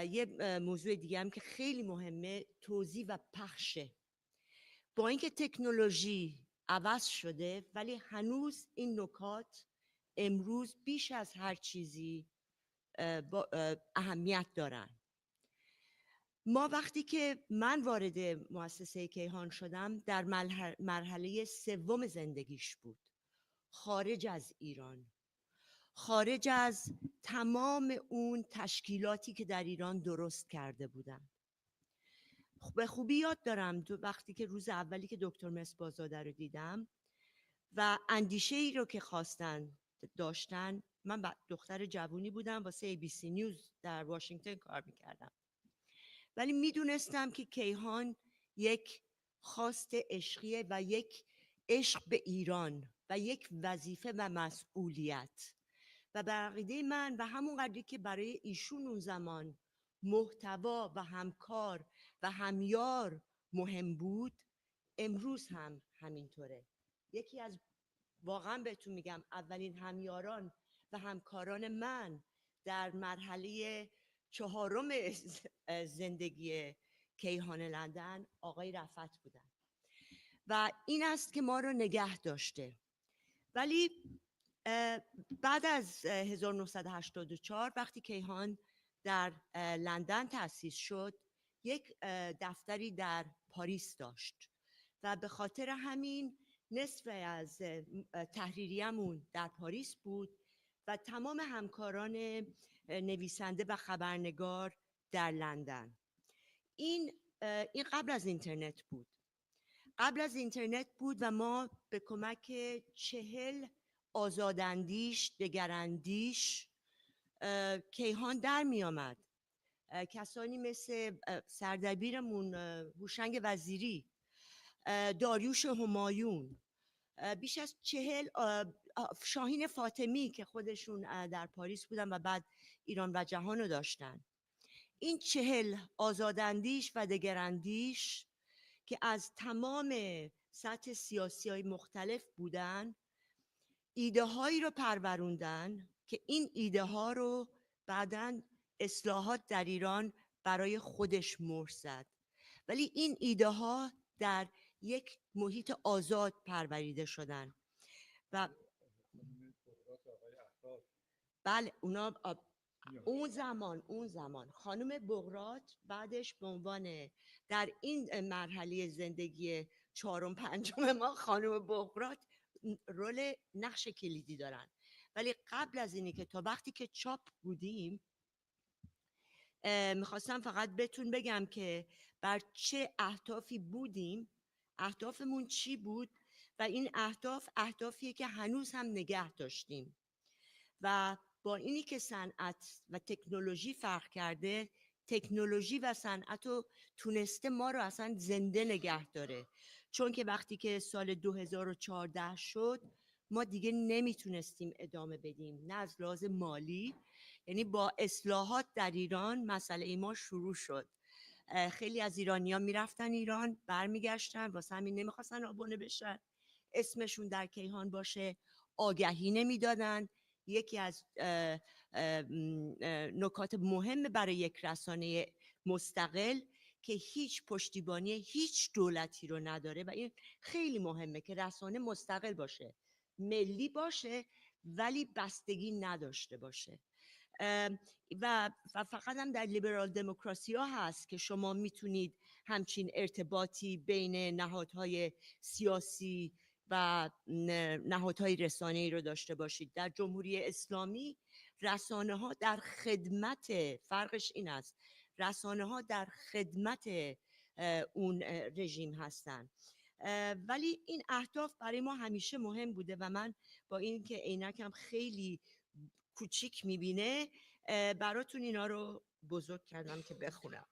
یه موضوع دیگه هم که خیلی مهمه توزیع و پخشه. با اینکه تکنولوژی عوض شده ولی هنوز این نکات امروز بیش از هر چیزی اهمیت دارن. ما وقتی که من وارد مؤسسه کیهان شدم در مرحله سوم زندگیش بود، خارج از ایران، خارج از تمام اون تشکیلاتی که در ایران درست کرده بودن. به خوبی یاد دارم وقتی که روز اولی که دکتر مصباح‌زاده رو دیدم و اندیشه ای رو که داشتن، من دختر جوونی بودم، واسه ABC نیوز در واشنگتن کار میکردم، ولی میدونستم که کیهان یک خواست عشقیه و یک عشق به ایران و یک وظیفه و مسئولیت، و به عقیده من و همون قدری که برای ایشون اون زمان محتوا و همکار و همیار مهم بود، امروز هم همینطوره. یکی از، واقعا بهتون میگم، اولین همیاران و همکاران من در مرحله 4 زندگی کیهان لندن آقای رفعت بودن و این است که ما رو نگه داشته. ولی بعد از 1984 وقتی کیهان در لندن تأسیس شد، یک دفتری در پاریس داشت و به خاطر همین نصف از تحریریمون در پاریس بود و تمام همکاران نویسنده و خبرنگار در لندن. این قبل از اینترنت بود. قبل از اینترنت بود و ما به کمک 40 آزاداندیش، دگراندیش کیهان در می آمد. کسانی مثل سردبیرمون هوشنگ وزیری، داریوش همایون، بیش از 40 شاهین فاطمی که خودشون در پاریس بودن و بعد ایران و جهان رو داشتن. این 40 آزاداندیش و دگراندیش که از تمام سطح سیاسی های مختلف بودن، ایده هایی رو پروروندن که این ایده ها رو بعداً اصلاحات در ایران برای خودش مهر زد، ولی این ایده ها در یک محیط آزاد پروریده شدن و بله اون زمان خانم بغرات بعدش به عنوان در این مرحله زندگی 4 و 5 ما، خانم بغرات رول نقش کلیدی دارن. ولی قبل از اینی که تا وقتی که چاپ بودیم، میخواستم فقط بهتون بگم که بر چه اهدافی بودیم، اهدافمون چی بود و این اهدافیه که هنوز هم نگه داشتیم و با اینی که صنعت و تکنولوژی فرق کرده، تکنولوژی و صنعت رو تونسته ما رو اصلا زنده نگه داره، چون که وقتی که سال 2014 شد ما دیگه نمیتونستیم ادامه بدیم، نه از لحاظ مالی، یعنی با اصلاحات در ایران مسئله ما شروع شد. خیلی از ایرانیان میرفتن ایران، برمیگشتن، واسه همین نمیخواستن آبونه بشن، اسمشون در کیهان باشه، آگهی نمیدادن. یکی از نکات مهم برای یک رسانه مستقل که هیچ پشتیبانی هیچ دولتی رو نداره و این خیلی مهمه که رسانه مستقل باشه، ملی باشه ولی بستگی نداشته باشه و فقط هم در لیبرال دموکراسی ها هست که شما میتونید همچین ارتباطی بین نهادهای سیاسی و نهادهای رسانه‌ای رو داشته باشید. در جمهوری اسلامی رسانه ها در خدمت، فرقش این است، رسانه ها در خدمت اون رژیم هستن. ولی این اهداف برای ما همیشه مهم بوده و من با این که عینکم خیلی کوچیک میبینه براتون اینا رو بزرگ کردم که بخونم.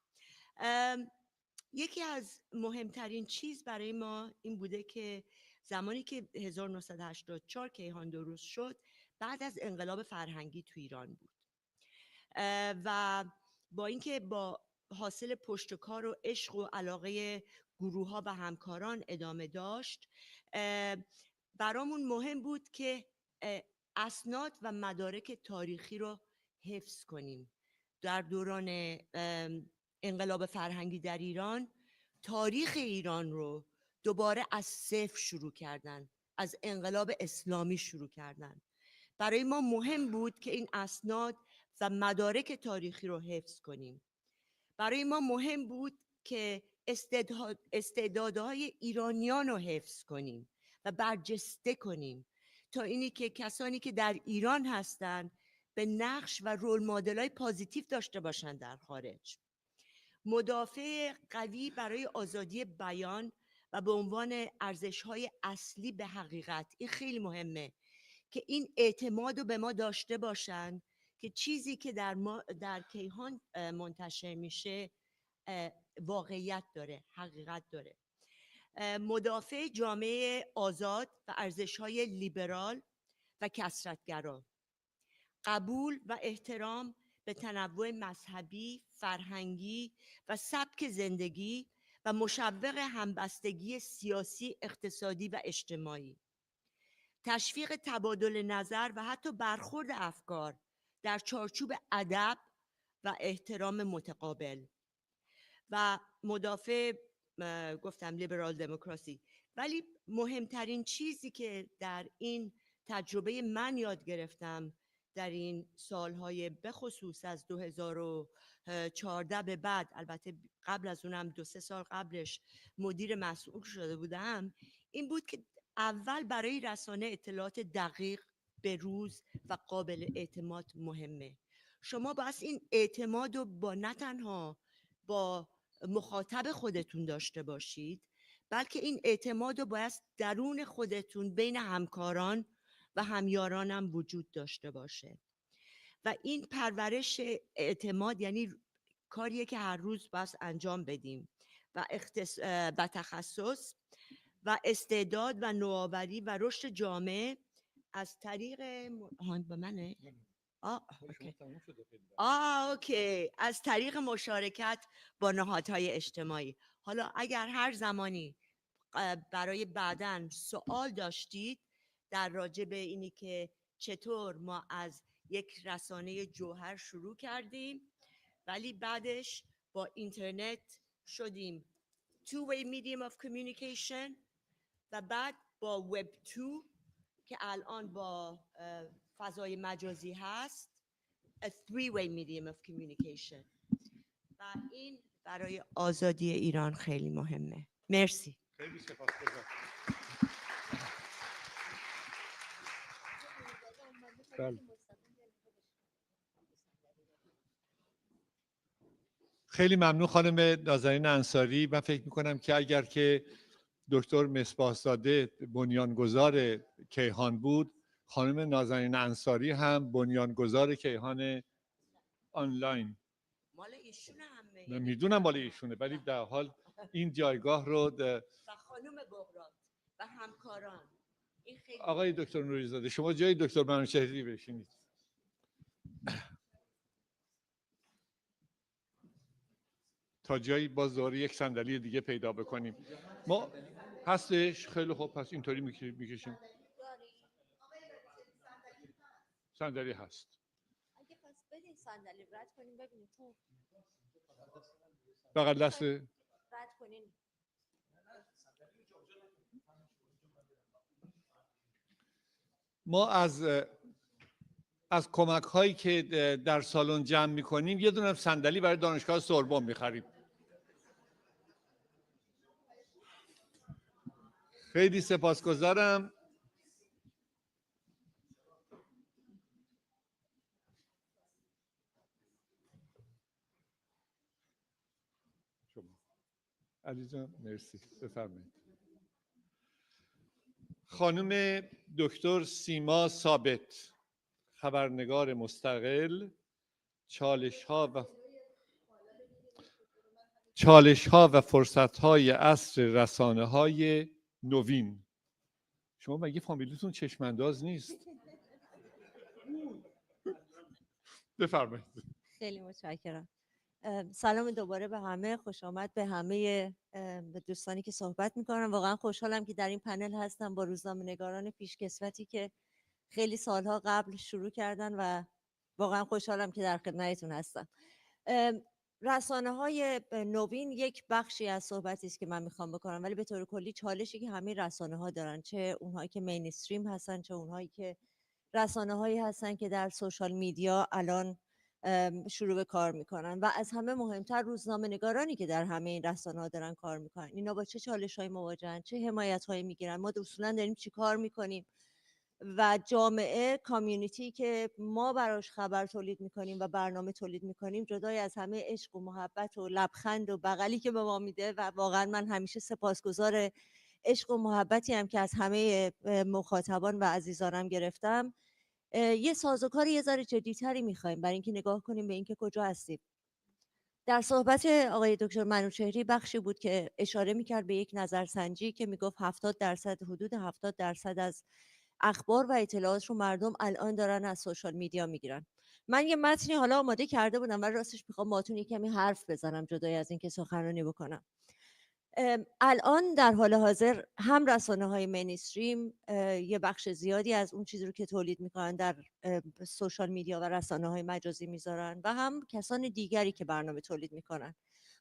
یکی از مهمترین چیز برای ما این بوده که زمانی که 1984 کیهان درست شد، بعد از انقلاب فرهنگی تو ایران بود و با اینکه با حاصل پشتکار و عشق و علاقه گروه ها و همکاران ادامه داشت، برامون مهم بود که اسناد و مدارک تاریخی رو حفظ کنیم. در دوران انقلاب فرهنگی در ایران، تاریخ ایران رو دوباره از صفر شروع کردن، از انقلاب اسلامی شروع کردن. برای ما مهم بود که این اسناد و مدارک تاریخی رو حفظ کنیم. برای ما مهم بود که استعدادهای ایرانیان رو حفظ کنیم و برجسته کنیم تا اینی که کسانی که در ایران هستند به نقش و رول مدل‌های پوزیتیو داشته باشند در خارج. مدافع قوی برای آزادی بیان و به عنوان ارزش‌های اصلی به حقیقت، این خیلی مهمه که این اعتماد رو به ما داشته باشند که چیزی که در کیهان منتشر میشه واقعیت داره، حقیقت داره. مدافع جامعه آزاد و ارزش‌های لیبرال و کثرت‌گرا، قبول و احترام به تنوع مذهبی، فرهنگی و سبک زندگی و مشوق همبستگی سیاسی، اقتصادی و اجتماعی. تشویق تبادل نظر و حتی برخورد افکار در چارچوب ادب و احترام متقابل. و مدافع گفتم لیبرال دموکراسی. ولی مهمترین چیزی که در این تجربه من یاد گرفتم در این سالهای بخصوص از 2014 به بعد، البته قبل از اونم 2-3 سال قبلش مدیر مسئول شده بودم، این بود که اول برای رسانه اطلاعات دقیق، به روز و قابل اعتماد مهمه. شما باید این اعتماد رو با نه تنها با مخاطب خودتون داشته باشید، بلکه این اعتماد رو باید درون خودتون بین همکاران و همیاران هم وجود داشته باشه. و این پرورش اعتماد یعنی کاریه که هر روز باید انجام بدیم و تخصص و استعداد و نوآوری و رشد جامعه از طریق به منه؟ اوکی. از طریق مشارکت با نهادهای اجتماعی. حالا اگر هر زمانی برای بعداً سوال داشتید در راجع به اینی که چطور ما از یک رسانه جوهر شروع کردیم ولی بعدش با اینترنت شدیم two-way medium of communication و بعد با وب 2 که الان با فضای مجازی هست a three-way medium of communication. و این برای آزادی ایران خیلی مهمه. مرسی. خیلی سپاسگزارم. بله. خیلی ممنون خانم نازنین انصاری. من فکر میکنم که اگر که دکتر مصباح‌زاده بنیانگذار کیهان بود، خانم نازنین انصاری هم بنیانگذار کیهان آنلاین. مال ایشونه همه. من میدونم مال ایشونه، ولی در حال این جایگاه رو و خانم بغرات و همکاران. این خیلی آقای دکتر نوری‌زاده شما جای دکتر منوچهری بشینید. تا جایی باز دوباره یک صندلی دیگه پیدا بکنیم. ما هستش. خیلی خوب، پس اینطوری میکشیم. صندلی هست. اگه پس بدین صندلی رد کنیم ببینیم تو بغل دست رد کنین. ما از کمک هایی که در سالن جمع میکنیم یه دونه صندلی برای دانشگاه سوربون میخریم. خیلی سپاسگزارم. علی جان مرسی. بفرمایید. خانم دکتر سیما ثابت، خبرنگار مستقل، چالش‌ها و فرصت‌های عصر رسانه‌های نوین. شما مگه فامیلیتون چشم‌انداز نیست؟ بفرمایید. خیلی متشکرم. سلام دوباره به همه، خوش آمد به همه به دوستانی که صحبت میکنن. واقعا خوشحالم که در این پنل هستم با روزنامه‌نگاران پیشکسوتی که خیلی سالها قبل شروع کردن و واقعا خوشحالم که در خدمتتون هستم. رسانه‌های نوین یک بخشی از صحبتی است که من میخوام بکنم، ولی به طور کلی چالشی که همه رسانه‌ها دارن، چه اونهایی که مینستریم هستن چه اونهایی که رسانه‌هایی هستن که در سوشال میدیا الان شروع به کار میکنن و از همه مهمتر روزنامه‌نگارانی که در همه این رسانه‌ها دارن کار میکنن. اینا با چه چالش‌هایی مواجهن، چه حمایت‌هایی میگیرن، ما اصولاً داریم چی کار میکنیم و جامعه کامیونیتی که ما براش خبر تولید میکنیم و برنامه تولید میکنیم جدای از همه عشق و محبت و لبخند و بغلی که به ما میده و واقعا من همیشه سپاسگزار عشق و محبتی هم که از همه مخاطبان و عزیزانم گرفتم، یه سازوکار یه ذره جدی‌تری می‌خوایم برای اینکه نگاه کنیم به اینکه کجا هستیم. در صحبت آقای دکتر منوچهری بخشی بود که اشاره می‌کرد به یک نظرسنجی که میگفت 70% حدود 70% از اخبار و اطلاعات رو مردم الان دارن از سوشال میدیا میگیرن. من یه متنی حالا آماده کرده بودم ولی راستش میخوام باهاتون یه کمی حرف بزنم جدای از اینکه سخنرانی بکنم. الان در حال حاضر هم رسانه‌های مینستریم یه بخش زیادی از اون چیزی رو که تولید میکنن در سوشال میدیا و رسانه‌های مجازی میذارن و هم کسان دیگری که برنامه تولید میکنن.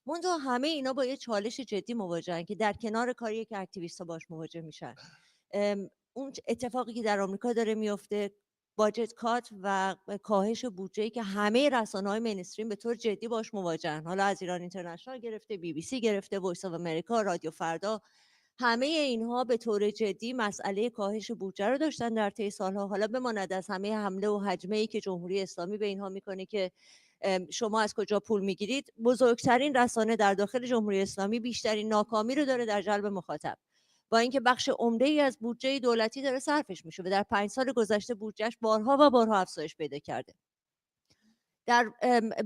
منتها همه اینا با یه چالش جدی مواجهن که در کنار کاری که اکتیویست‌ها باش مواجه میشن. اون اتفاقی که در آمریکا داره میفته، باجت کات و کاهش بودجه‌ای که همه رسانه‌های مینستریم به طور جدی باش مواجهن، حالا از ایران اینترنشنال گرفته، BBC گرفته، وایس آف امریکا، رادیو فردا، همه اینها به طور جدی مسئله کاهش بودجه رو داشتن در طی سالها. حالا بماند از همه حمله و هجمه‌ای که جمهوری اسلامی به اینها میکنه که شما از کجا پول میگیرید، بزرگترین رسانه در داخل جمهوری اسلامی بیشترین ناکامی رو داره در جلب مخاطب، با اینکه بخش عمده‌ای از بودجه دولتی داره صرفش میشه و در 5 سال گذشته بودجهش بارها و بارها افزایش پیدا کرده. در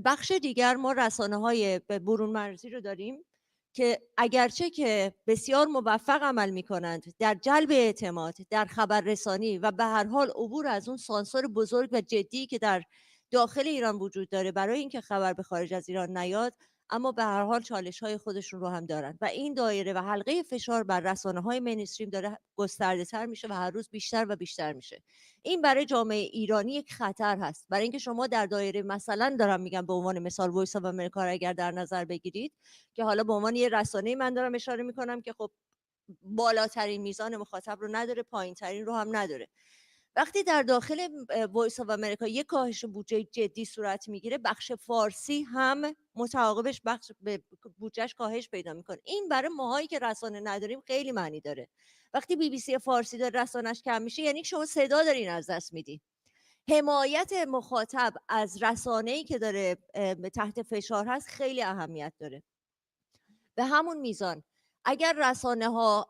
بخش دیگر ما رسانه‌های برون مرزی رو داریم که اگرچه که بسیار موفق عمل می‌کنند در جلب اعتماد، در خبررسانی و به هر حال عبور از اون سانسور بزرگ و جدی که در داخل ایران وجود داره برای اینکه خبر به خارج از ایران نیاد، اما به هر حال چالش‌های خودشون رو هم دارن و این دایره و حلقه فشار بر رسانه‌های مینستریم داره گسترده‌تر میشه و هر روز بیشتر و بیشتر میشه. این برای جامعه ایرانی یک خطر هست، برای اینکه شما در دایره مثلا دارم میگم به عنوان مثال وایس آف امریکا را اگر در نظر بگیرید که حالا به عنوان یه رسانه‌ای من دارم اشاره میکنم که خب بالاترین میزان مخاطب رو نداره، پایین‌ترین رو هم نداره. وقتی در داخل وایس آف امریکا یک کاهش بودجه جدی صورت میگیره، بخش فارسی هم متعاقبش بخش بودجهش کاهش پیدا میکنه. این برای ماهایی که رسانه نداریم خیلی معنی داره. وقتی BBC فارسی داره رسانش کم میشه یعنی شما صدا دارین از دست میدین. حمایت مخاطب از رسانه‌ای که داره تحت فشار هست خیلی اهمیت داره. به همون میزان اگر رسانه‌ها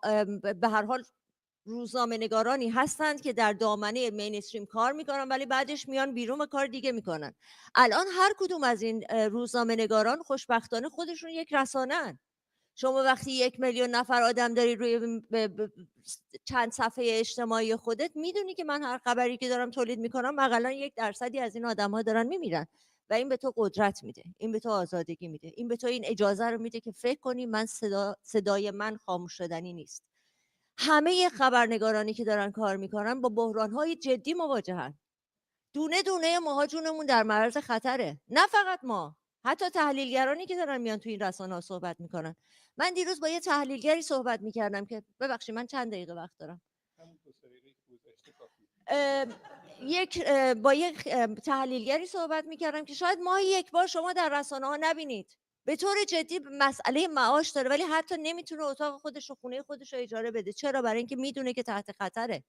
به هر حال روزنامه‌نگارانی هستند که در دامنه مینستریم کار میکنن ولی بعدش میان بیرون و کار دیگه میکنن. الان هر کدوم از این روزنامه‌نگاران خوشبختانه خودشون یک رسانه‌ان. شما وقتی 1 میلیون نفر آدم داری روی چند صفحه اجتماعی خودت، میدونی که من هر خبری که دارم تولید میکنم حداقل 1% از این آدم‌ها دارن میمیرن و این به تو قدرت میده، این به تو آزادگی میده، این به تو این اجازه رو میده که فکر کنی من صدای من خاموش شدنی نیست. همه خبرنگارانی که دارن کار میکنن با بحران‌های جدی مواجهن. دونه دونه ماها جونمون در معرض خطره. نه فقط ما، حتی تحلیلگرانی که دارن میان تو این رسانه‌ها صحبت میکنن. من دیروز با یه تحلیلگری صحبت میکردم که ببخشید من چند دقیقه وقت دارم. با یک تحلیلگری صحبت میکردم که شاید ماهی یک بار شما در رسانه‌ها نبینید. به طور جدی مسئله معاش داره ولی حتی نمیتونه اتاق خودش و خونه خودش رو اجاره بده. چرا؟ برای اینکه میدونه که تحت خطره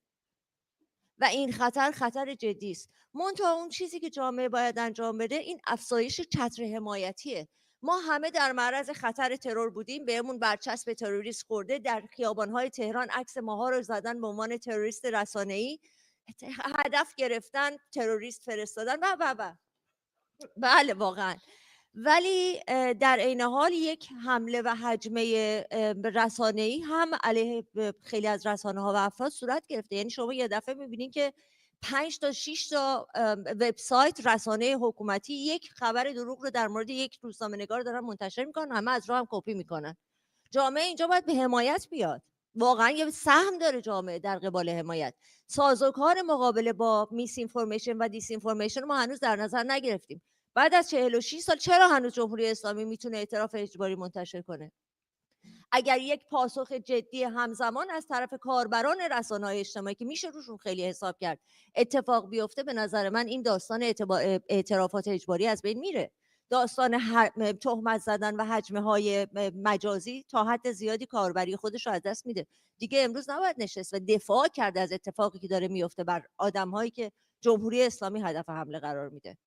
و این خطر جدی است. منتها اون چیزی که جامعه باید انجام بده این افزایش چتر حمایتیه. ما همه در معرض خطر ترور بودیم، بهمون برچسب تروریست خورده، در خیابان‌های تهران عکس ماها رو زدن به عنوان تروریست رسانه‌ای، هدف گرفتن، تروریست فرستادن و بله واقعا. ولی در عین حال یک حمله و هجمه رسانه‌ای هم علیه خیلی از رسانه‌ها و افراد صورت گرفته. یعنی شما یه دفعه می‌بینید که 5 تا 6 تا وبسایت رسانه حکومتی یک خبر دروغ رو در مورد یک روزنامه‌نگار دارن منتشر می‌کنن، همه از راه هم کپی می‌کنن. جامعه اینجا باید به حمایت بیاد. واقعا یه سهم داره جامعه در قبال حمایت. سازوکار مقابله با میس اینفورمیشن و دیس اینفورمیشن ما هنوز در نظر نگرفتیم. بعد از 46 سال چرا هنوز جمهوری اسلامی میتونه اعتراف اجباری منتشر کنه؟ اگر یک پاسخ جدی همزمان از طرف کاربران رسانه‌های اجتماعی که میشه روشون خیلی حساب کرد اتفاق بیفته، به نظر من این داستان اعترافات اجباری از بین میره. داستان تهمت زدن و هجمه های مجازی تا حد زیادی کاربری خودش رو از دست میده. دیگه امروز نباید نشست و دفاع کرده از اتفاقی که داره میفته بر آدم‌هایی که جمهوری اسلامی هدف حمله قرار میده.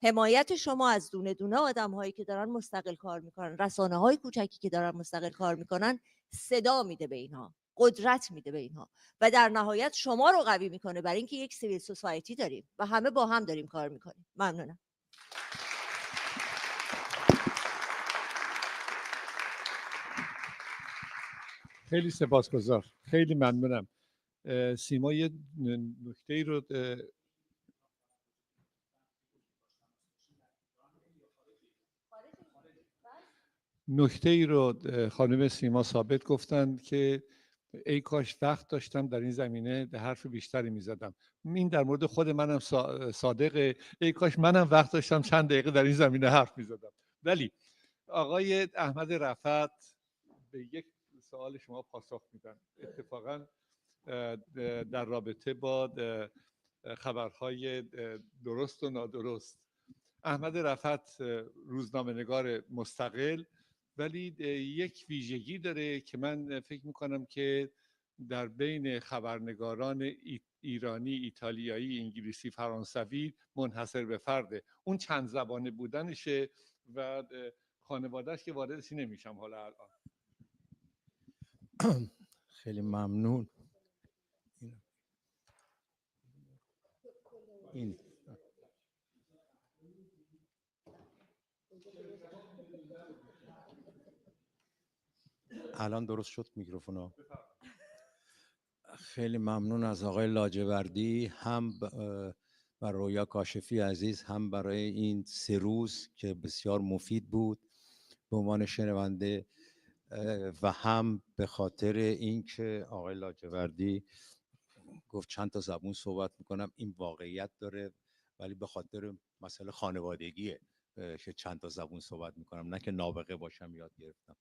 حمایت شما از دونه دونه آدم‌هایی که دارن مستقل کار میکنن، رسانه‌های کوچکی که دارن مستقل کار میکنن، صدا میده به اینها، قدرت میده به اینها و در نهایت شما رو قوی میکنه برای اینکه یک سیویل سوسایتی داریم و همه با هم داریم کار میکنیم. ممنونم. خیلی سپاسگزار، خیلی ممنونم. سیما یه نکته‌ای رو خانم سیما ثابت گفتن که ای کاش وقت داشتم در این زمینه حرف بیشتری میزدم. این در مورد خود منم صادقه، ای کاش منم وقت داشتم چند دقیقه در این زمینه حرف میزدم. ولی آقای احمد رفعت به یک سوال شما پاسخ میدن، اتفاقا در رابطه با خبرهای درست و نادرست. احمد رفعت روزنامه‌نگار مستقل، ولی یک ویژگی داره که من فکر میکنم که در بین خبرنگاران ایرانی، ایتالیایی، انگلیسی، فرانسوی منحصر به فرده. اون چند زبانه بودنشه و خانوادهش که واردشی نمیشم حالا الان. خیلی ممنون. این الان درست شد میکروفونو. خیلی ممنون از آقای لاجوردی، هم بر رویا کاشفی عزیز، هم برای این 3 روز که بسیار مفید بود به عنوان شنونده، و هم به خاطر اینکه آقای لاجوردی گفت چند تا زبون صحبت میکنم. این واقعیت داره، ولی به خاطر مسئله خانوادگیه که چند تا زبون صحبت میکنم، نه که نابغه باشم یاد گرفتم.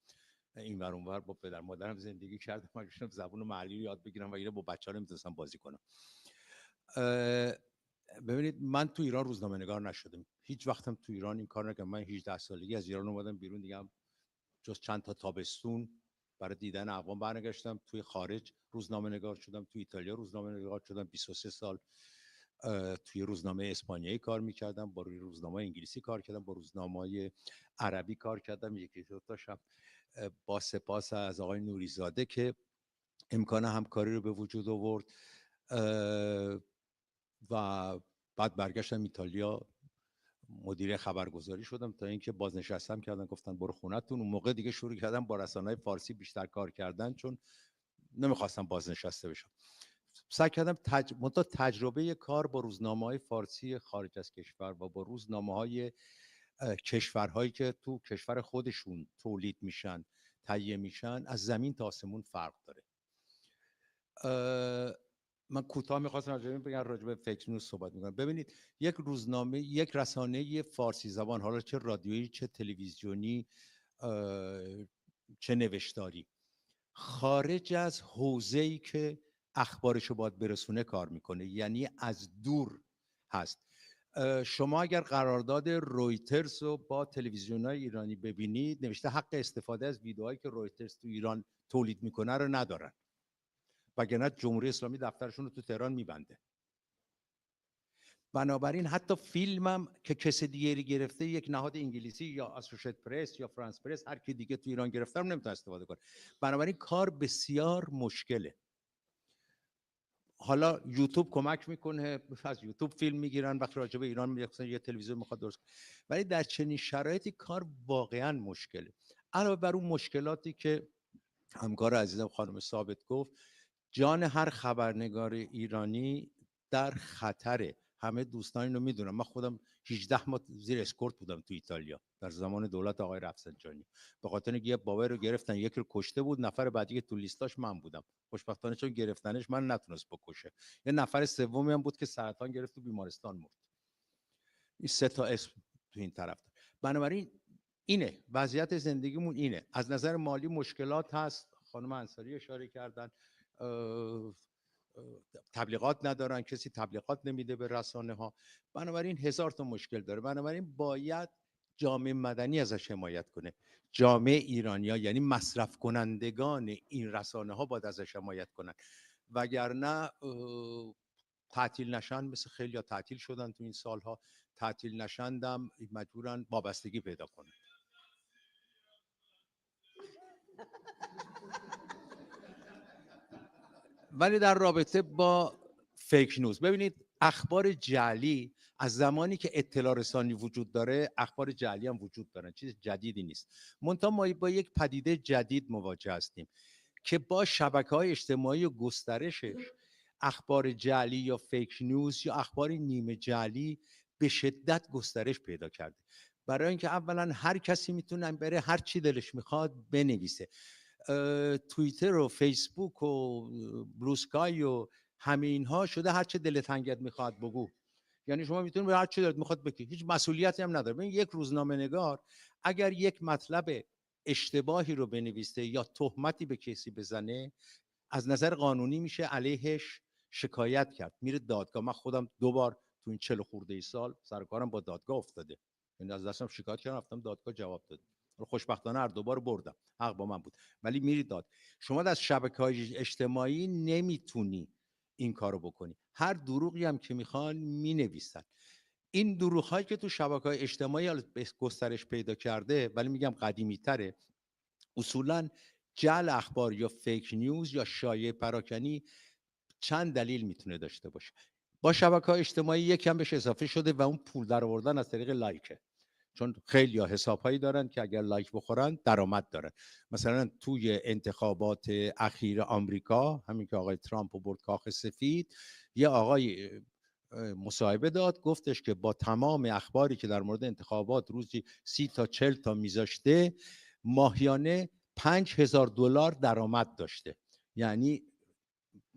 این ور اون ور با پدر مادرم زندگی کردم، مجبورم زبون محلی رو یاد بگیرم و اینا با بچه‌ها نمیتونستم بازی کنم. ببینید، من تو ایران روزنامه نگار نشدم، هیچ وقتم تو ایران این کار نکردم. من 18 سالگی از ایران اومدم بیرون، دیگه هم جز چند تا تابستون برای دیدن اقوام برنگشتم. توی خارج روزنامه نگار شدم، توی ایتالیا روزنامه نگار شدم، 23 سال توی روزنامه اسپانیایی کار میکردم، با روزنامه انگلیسی کار کردم، با روزنامه عربی کار کردم، یکی دو تاشم. با سپاس از آقای نوریزاده که امکان همکاری رو به وجود آورد و بعد برگشتم ایتالیا، مدیر خبرگزاری شدم تا اینکه بازنشستم کردن، گفتن برو خونه‌تون. اون موقع دیگه شروع کردم با رسانه‌های فارسی بیشتر کار کردن، چون نمیخواستم بازنشسته بشم. سعی کردم تجربه کار با روزنامه‌های فارسی خارج از کشور و با روزنامه‌های کشورهایی که تو کشور خودشون تولید میشن، تهیه میشن، از زمین تا آسمون فرق داره. من کوتاه میخواستم راجع به فیک نیوز صحبت میکنم. ببینید، یک روزنامه، یک رسانه فارسی زبان، حالا چه رادیویی، چه تلویزیونی، چه نوشتاری، خارج از حوزه‌ای که اخبارشو باید برسونه کار میکنه، یعنی از دور هست. شما اگر قرارداد رویترز رو با تلویزیون‌های ایرانی ببینید، نوشته حق استفاده از ویدئوهایی که رویترز تو ایران تولید میکنه رو ندارن، وگرنه جمهوری اسلامی دفترشون رو تو تهران میبنده. بنابراین حتی فیلمم که کسی دیگری گرفته، یک نهاد انگلیسی یا اسوشییتد پرس یا فرانس پرس، هر کی دیگه تو ایران گرفته رو نمیتونه استفاده کنه. بنابراین کار بسیار مشکله. حالا یوتیوب کمک میکنه، از یوتیوب فیلم میگیرن، وقتی راجع به ایران مثلا یه تلویزیون میخواد درست کنه، ولی در چنین شرایطی کار واقعا مشکله. علاوه بر اون مشکلاتی که همکار عزیزم خانم ثابت گفت، جان هر خبرنگار ایرانی در خطره. همه دوستان اینو میدونم. من خودم 18 ماه زیر اسکورت بودم تو ایتالیا در زمان دولت آقای رفسنجانی، به خاطر اینکه یه بابا رو گرفتن، یکی رو کشته بود، نفر بعدی که تو لیستاش من بودم. خوشبختانه چون گرفتنش من نتونست بکشه. یه نفر سومی هم بود که سرطان گرفت و بیمارستان مرد. این 3 تا اسم تو این طرف. بنابراین اینه وضعیت زندگیمون، اینه. از نظر مالی مشکلات هست، خانم انصاری اشاره کردن، تبلیغات ندارن، کسی تبلیغات نمیده به رسانه ها، بنابراین هزار تا مشکل داره. بنابراین باید جامعه مدنی ازش حمایت کنه، جامعه ایرانیا یعنی مصرف کنندگان این رسانه ها باید ازش حمایت کنن، وگرنه تعطیل نشن، مثل خیلی ها تعطیل شدن تو این سالها، تعطیل نشندم مجبورن وابستگی پیدا کنن. ولی در رابطه با فیک نیوز، ببینید اخبار جعلی از زمانی که اطلاع رسانی وجود داره، اخبار جعلی هم وجود دارن، چیز جدیدی نیست. منتها ما با یک پدیده جدید مواجه هستیم که با شبکه‌های اجتماعی و گسترشش اخبار جعلی یا فیک نیوز یا اخبار نیمه جعلی به شدت گسترش پیدا کرده. برای اینکه اولا هر کسی میتونه بره هر چی دلش میخواد بنویسه. توییتر و فیسبوک و بلوسکای و همه اینها شده هر چه دلت تنگت میخواد بگو. یعنی شما میتونید به هر چی دلت میخواد بگی، هیچ مسئولیتی هم نداره. ببین یک روزنامه نگار اگر یک مطلب اشتباهی رو بنویسه یا تهمتی به کسی بزنه، از نظر قانونی میشه علیهش شکایت کرد، میره دادگاه. من خودم 2 بار تو این 40 خورده ای سال سر کارم با دادگاه افتاده، یعنی از دستم شکایت کردم، رفتم دادگاه جواب داد، خوشبختانه هر 2 بار بردم، حق با من بود. ولی میری داد. شما از شبکه‌های اجتماعی نمیتونی این کارو بکنی، هر دروغی هم که میخوان مینویسن. این دروغ‌هایی که تو شبکه‌های اجتماعی گسترش پیدا کرده، ولی میگم قدیمی تره، اصولاً جعل اخبار یا فیک نیوز یا شایعه پراکنی چند دلیل میتونه داشته باشه. با شبکه‌های اجتماعی یکم بهش اضافه شده و اون پول در آوردن از طریق لایکه، چون خیلی ها حسابهایی دارن که اگر لایک بخورن درآمد دارن. مثلا توی انتخابات اخیر آمریکا، همین که آقای ترامپ برد کاخ سفید، یه آقای مصاحبه داد، گفتش که با تمام اخباری که در مورد انتخابات روزی 30 تا 40 تا میذاشته، ماهیانه $5000 درآمد داشته، یعنی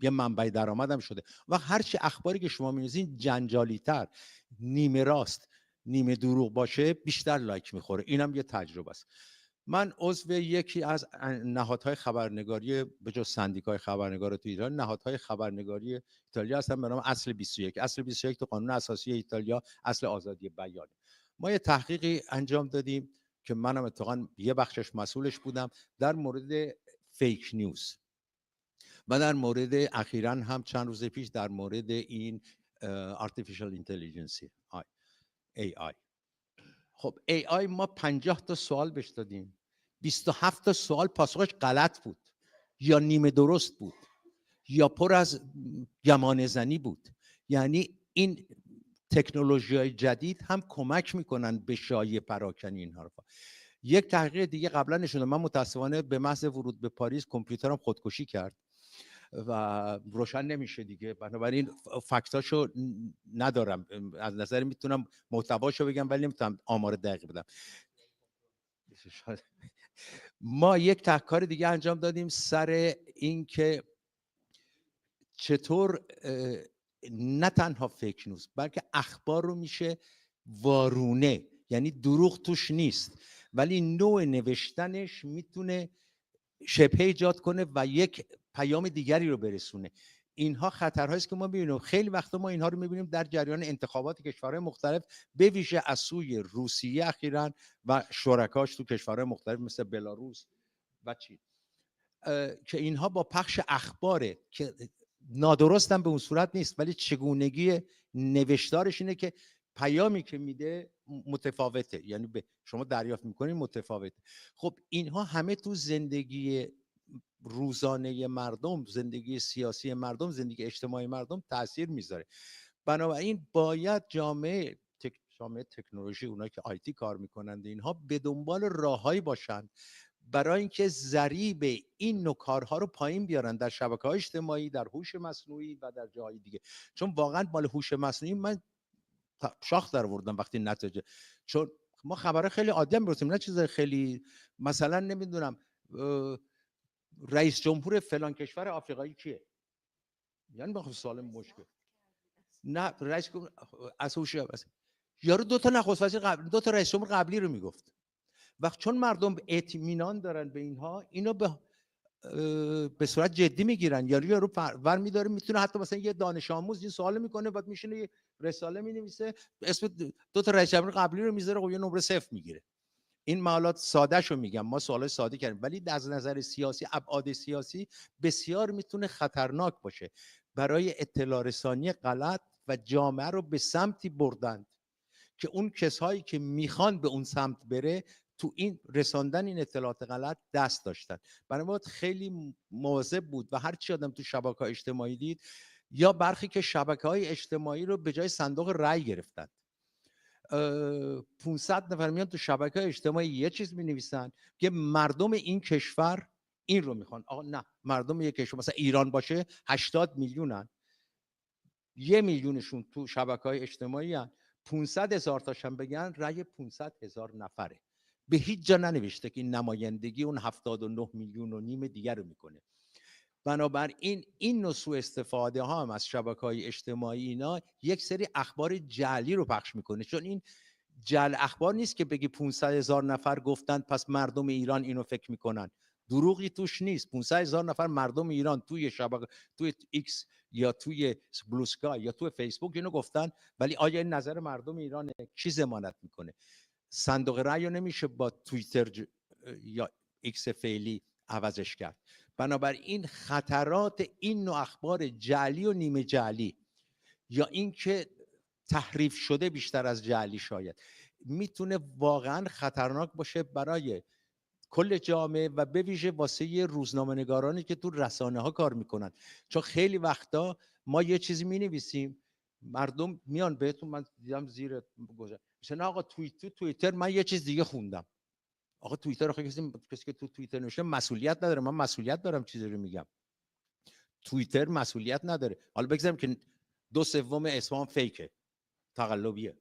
یه منبع درآمد هم شده. و هر چه اخباری که شما می‌نویسین جنجالی تر، نیمه راست، نیمه دروغ باشه، بیشتر لایک میخوره. اینم یه تجربه است. من عضو یکی از نهادهای خبرنگاری به جز سندیکای خبرنگار تو ایران، نهادهای خبرنگاری ایتالیا هستم به نام اصل 21. اصل 21 تو قانون اساسی ایتالیا اصل آزادی بیانه. ما یه تحقیقی انجام دادیم که منم اتفاقا یه بخشش مسئولش بودم در مورد فیک نیوز و در مورد اخیراً هم چند روز پیش در مورد این artificial intelligence AI. خب AI ما 50 تا سوال بهش دادیم، 27 تا سوال پاسخش غلط بود یا نیمه درست بود یا پر از گمان زنی بود. یعنی این تکنولوژی‌های جدید هم کمک میکنن به شایعه پراکنی این حرفا. یک تحقیق دیگه قبلا نشون داد، من متاسفانه به محض ورود به پاریس کامپیوترم خودکشی کرد و روشن نمیشه دیگه، بنابراین فکتاشو ندارم، از نظر میتونم محتواشو بگم ولی نمیتونم آمار دقیق بدم. ما یک کار دیگه انجام دادیم سر این که چطور نه تنها فیک نیوز بلکه اخبار رو میشه وارونه، یعنی دروغ توش نیست ولی نوع نوشتنش میتونه شبهه ایجاد کنه و یک پیام دیگری رو برسونه. اینها خطرهایی است که ما می‌بینیم. خیلی وقتا ما اینها رو می‌بینیم در جریان انتخابات کشورهای مختلف، به ویژه از سوی روسیه اخیراً و شرکاش تو کشورهای مختلف مثل بلاروس و چین، که اینها با پخش اخباره که نادرست هم به اون صورت نیست ولی چگونگی نوشتارش اینه که پیامی که میده متفاوته، یعنی به شما دریافت میکنین متفاوته. خب اینها همه تو زندگی روزانه مردم، زندگی سیاسی مردم، زندگی اجتماعی مردم تاثیر میذاره. بنابراین باید جامعه تکنولوژی، اونایی که آیتی کار میکنند، اینها به دنبال راههایی باشند برای اینکه ضریب این نوع کارها رو پایین بیارن در شبکه‌های اجتماعی، در هوش مصنوعی و در جاهای دیگه. چون واقعا مال هوش مصنوعی من شاخ در آوردم وقتی نتیجه، چون ما خبرها خیلی عادی هم می‌رسیم، نه چیزای خیلی، مثلا نمیدونم رئیس جمهور فلان کشور آفریقایی کیه، یعنی بخوام سوال مشکل نه رئیس از هوش یارو 2 تا نخست وزیر قبل، 2 تا رئیس جمهور قبلی رو میگفت. و چون مردم اطمینان دارن به اینها، اینو به صورت جدی میگیرن. یارو ور میداره، میتونه حتی مثلا یه دانش آموز این سوال میکنه، بعد میشینه یه رساله مینویسه، اسم دو تا رئیس جمهور قبلی رو میذاره، خب یه نمره 0 میگیره. این مقالات ساده شو میگم، ما سوالای ساده کردیم، ولی از نظر سیاسی، ابعاد سیاسی بسیار میتونه خطرناک باشه برای اطلاع رسانی غلط و جامعه رو به سمتی بردند که اون کسایی که میخوان به اون سمت بره تو این رساندن این اطلاعات غلط دست داشتن. برای ما خیلی مواظب بود و هر چی آدم تو شبکه‌های اجتماعی دید، یا برخی که شبکه‌های اجتماعی رو به جای صندوق رأی گرفتن. 500 نفر میان تو شبکه‌های اجتماعی یه چیز می‌نویسن که مردم این کشور این رو میخوان. آقا نه، مردم یک کشور مثلا ایران باشه 80 میلیونن، 1 میلیونشون تو شبکه‌های اجتماعی هن. 500,000 تاشم بگن رأی 500,000 نفره. به هیچ جا ننوشته که این نمایندگی اون 79 میلیون و نیم دیگر رو میکنه. بنابراین این نوع سوء استفاده ها هم از شبکه‌های اجتماعی اینا یک سری اخبار جعلی رو پخش میکنه، چون این جعل اخبار نیست که بگی 500,000 نفر گفتن پس مردم ایران اینو فکر میکنن. دروغی توش نیست. 500,000 نفر مردم ایران توی شبکه، توی ایکس یا توی بلوسکای یا توی فیسبوک اینو گفتن، ولی آیا این نظر مردم ایران چی ضمانت میکنه؟ صندوق رأی رو نمیشه با توییتر یا ایکس فعلی عوضش کرد. بنابراین خطرات این نوع اخبار جعلی و نیمه جعلی، یا اینکه تحریف شده بیشتر از جعلی، شاید میتونه واقعا خطرناک باشه برای کل جامعه و به ویژه واسه روزنامه‌نگارانی که تو رسانه ها کار میکنن. چون خیلی وقتا ما یه چیزی مینویسیم، مردم میان بهتون، من دیدم زیر گذاشت مثلا آقا توییتر من یه چیز دیگه خوندم. آقا توییتر آخه کسی که تو توییتر نوشته مسئولیت نداره، من مسئولیت دارم چیزی رو میگم. توییتر مسئولیت نداره. حالا بگذاریم که 2/3 اسمم فیکه، تقلبیه،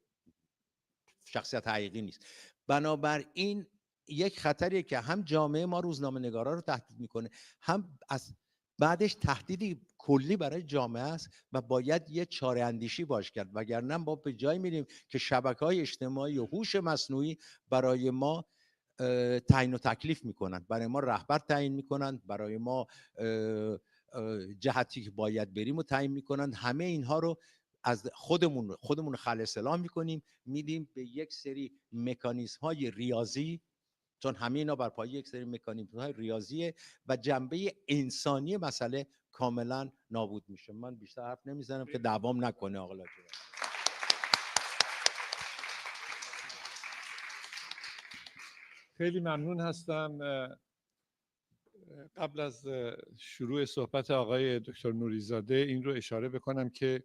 شخصیت حقیقی نیست. بنابراین یک خطریه که هم جامعه ما روزنامه‌نگارا رو تهدید میکنه، هم از بعدش تهدیدی کلی برای جامعه است و باید یه چاره اندیشی باش کرد، وگرنه ما به جای میریم که شبکه‌های اجتماعی و هوش مصنوعی برای ما تعیین و تکلیف میکنن، برای ما رهبر تعیین میکنن، برای ما جهتی که باید بریم و تعیین میکنن. همه اینها رو از خودمون خلع اصلاح میکنیم، میدیم به یک سری مکانیزم های ریاضی، چون همه اینا بر پایه یک سری مکانیزم های ریاضیه و جنبه انسانی مسئله کاملا نابود میشه. من بیشتر حرف نمیزنم که دوام نکنه. آقا لاجوردی، خیلی ممنون هستم. قبل از شروع صحبت آقای دکتر نوری‌زاده این رو اشاره بکنم که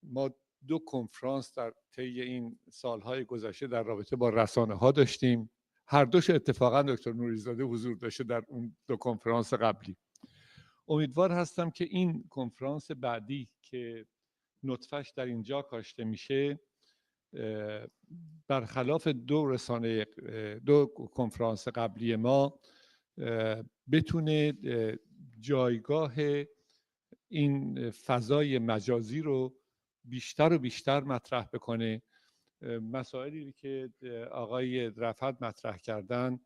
ما 2 کنفرانس در طی این سالهای گذشته در رابطه با رسانه ها داشتیم. هر دوش اتفاقا دکتر نوری‌زاده حضور داشته در اون 2 کنفرانس قبلی. امیدوار هستم که این کنفرانس بعدی که نطفه‌اش در اینجا کاشته میشه، برخلاف 2 کنفرانس قبلی ما، بتونه جایگاه این فضای مجازی رو بیشتر و بیشتر مطرح بکنه. مسائلی که آقای رفعت مطرح کردن،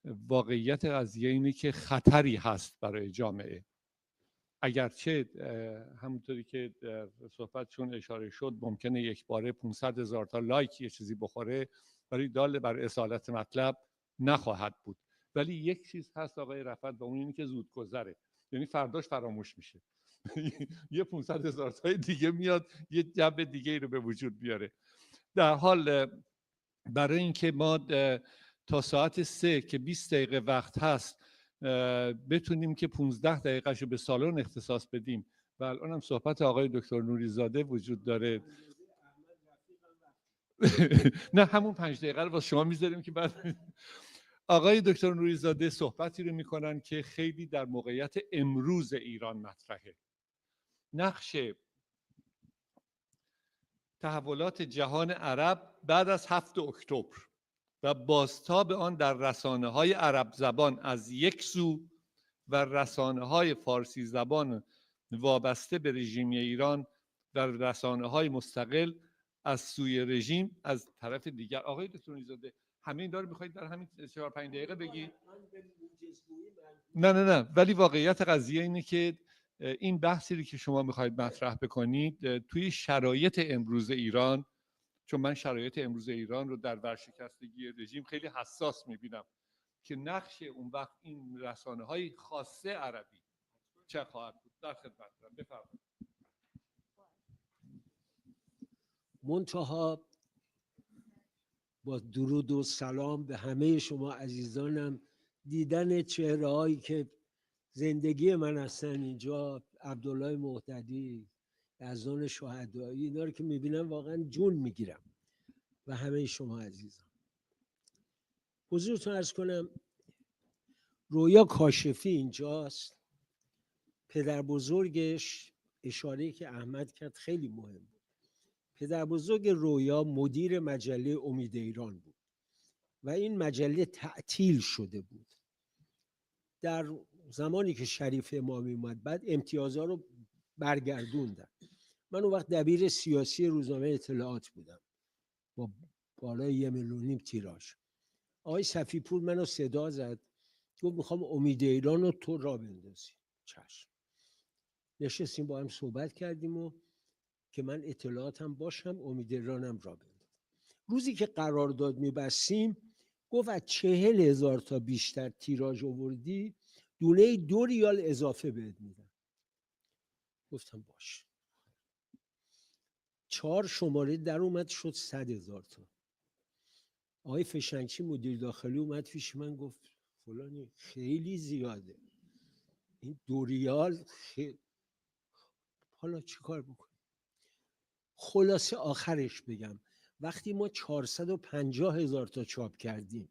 واقعیت قضیه اینه که خطری هست برای جامعه. اگرچه همونطوری که در صحبتشون اشاره شد ممکنه یک باره 500,000 تا لایک یه چیزی بخوره، ولی دال بر اصالت مطلب نخواهد بود. ولی یک چیز هست آقای رفعت و اون اینه که زود گذره، یعنی فرداش فراموش میشه. یه 500,000 تای دیگه میاد یه جنبه دیگه ای رو به وجود بیاره. در حال برای اینکه ما تا ساعت 3 که 20 دقیقه وقت هست بتونیم که 15 دقیقه‌شو به سالن اختصاص بدیم و الان هم صحبت آقای دکتر نوری‌زاده وجود داره. نه همون 5 دقیقه رو واسه شما میذاریم که بعد آقای دکتر نوری‌زاده صحبتی رو میکنن که خیلی در موقعیت امروز ایران مطرحه. نقش تحولات جهان عرب بعد از 7 اکتبر و بازتاب آن در رسانه‌های عرب زبان از یک سو و رسانه‌های فارسی زبان وابسته به رژیم ایران و رسانه‌های مستقل از سوی رژیم از طرف دیگر. آقای دکتر نوری‌زاده همه اینا رو میخواید در همین 4-5 دقیقه بگید؟ نه ولی واقعیت قضیه اینه که این بحثی که شما میخواید مطرح بکنید توی شرایط امروز ایران، چون من شرایط امروز ایران رو در ورشکستگی رژیم خیلی حساس میبینم که نقش اون وقت این رسانه‌های خاصه عربی چه خواهد بود. در خدمتتونم، بفرمایید. منتها با درود و سلام به همه شما عزیزانم، دیدن چهره‌هایی که زندگی من هستن اینجا، عبدالله مهتدی، یزدان شهدایی، اینا رو که میبینم واقعا جون میگیرم و همه شما عزیزان. حضورتون عرض کنم رویا کاشفی اینجاست. پدر بزرگش، اشاره‌ای که احمد کرد خیلی مهم بود، پدر بزرگ رویا مدیر مجله امید ایران بود و این مجله تعطیل شده بود در زمانی که شریف امامی اومد. بعد امتیازها رو برگردوندن. من اون وقت دبیر سیاسی روزنامه اطلاعات بودم با بالای 1.5 میلیون تیراژ. آقای صفی‌پور منو صدا زد، گفت میخوام امید ایران رو تو راه بندازی. چشم. نشستیم با هم صحبت کردیم و که من اطلاعاتم باشم، امید ایرانم راه بندازم. روزی که قرارداد میبستیم گفت از 40,000 تا بیشتر تیراژ آوردی دونه 2 ریال اضافه بهت میدم. گفتم باش. 4 شماره در اومد، شد 100,000 تا. آقای فشنگچی مدیر داخلی اومد پیش من گفت فلانی خیلی زیاده این 2 ریال حالا چی کار بکنیم؟ خلاصه آخرش بگم وقتی ما 450,000 تا چاپ کردیم،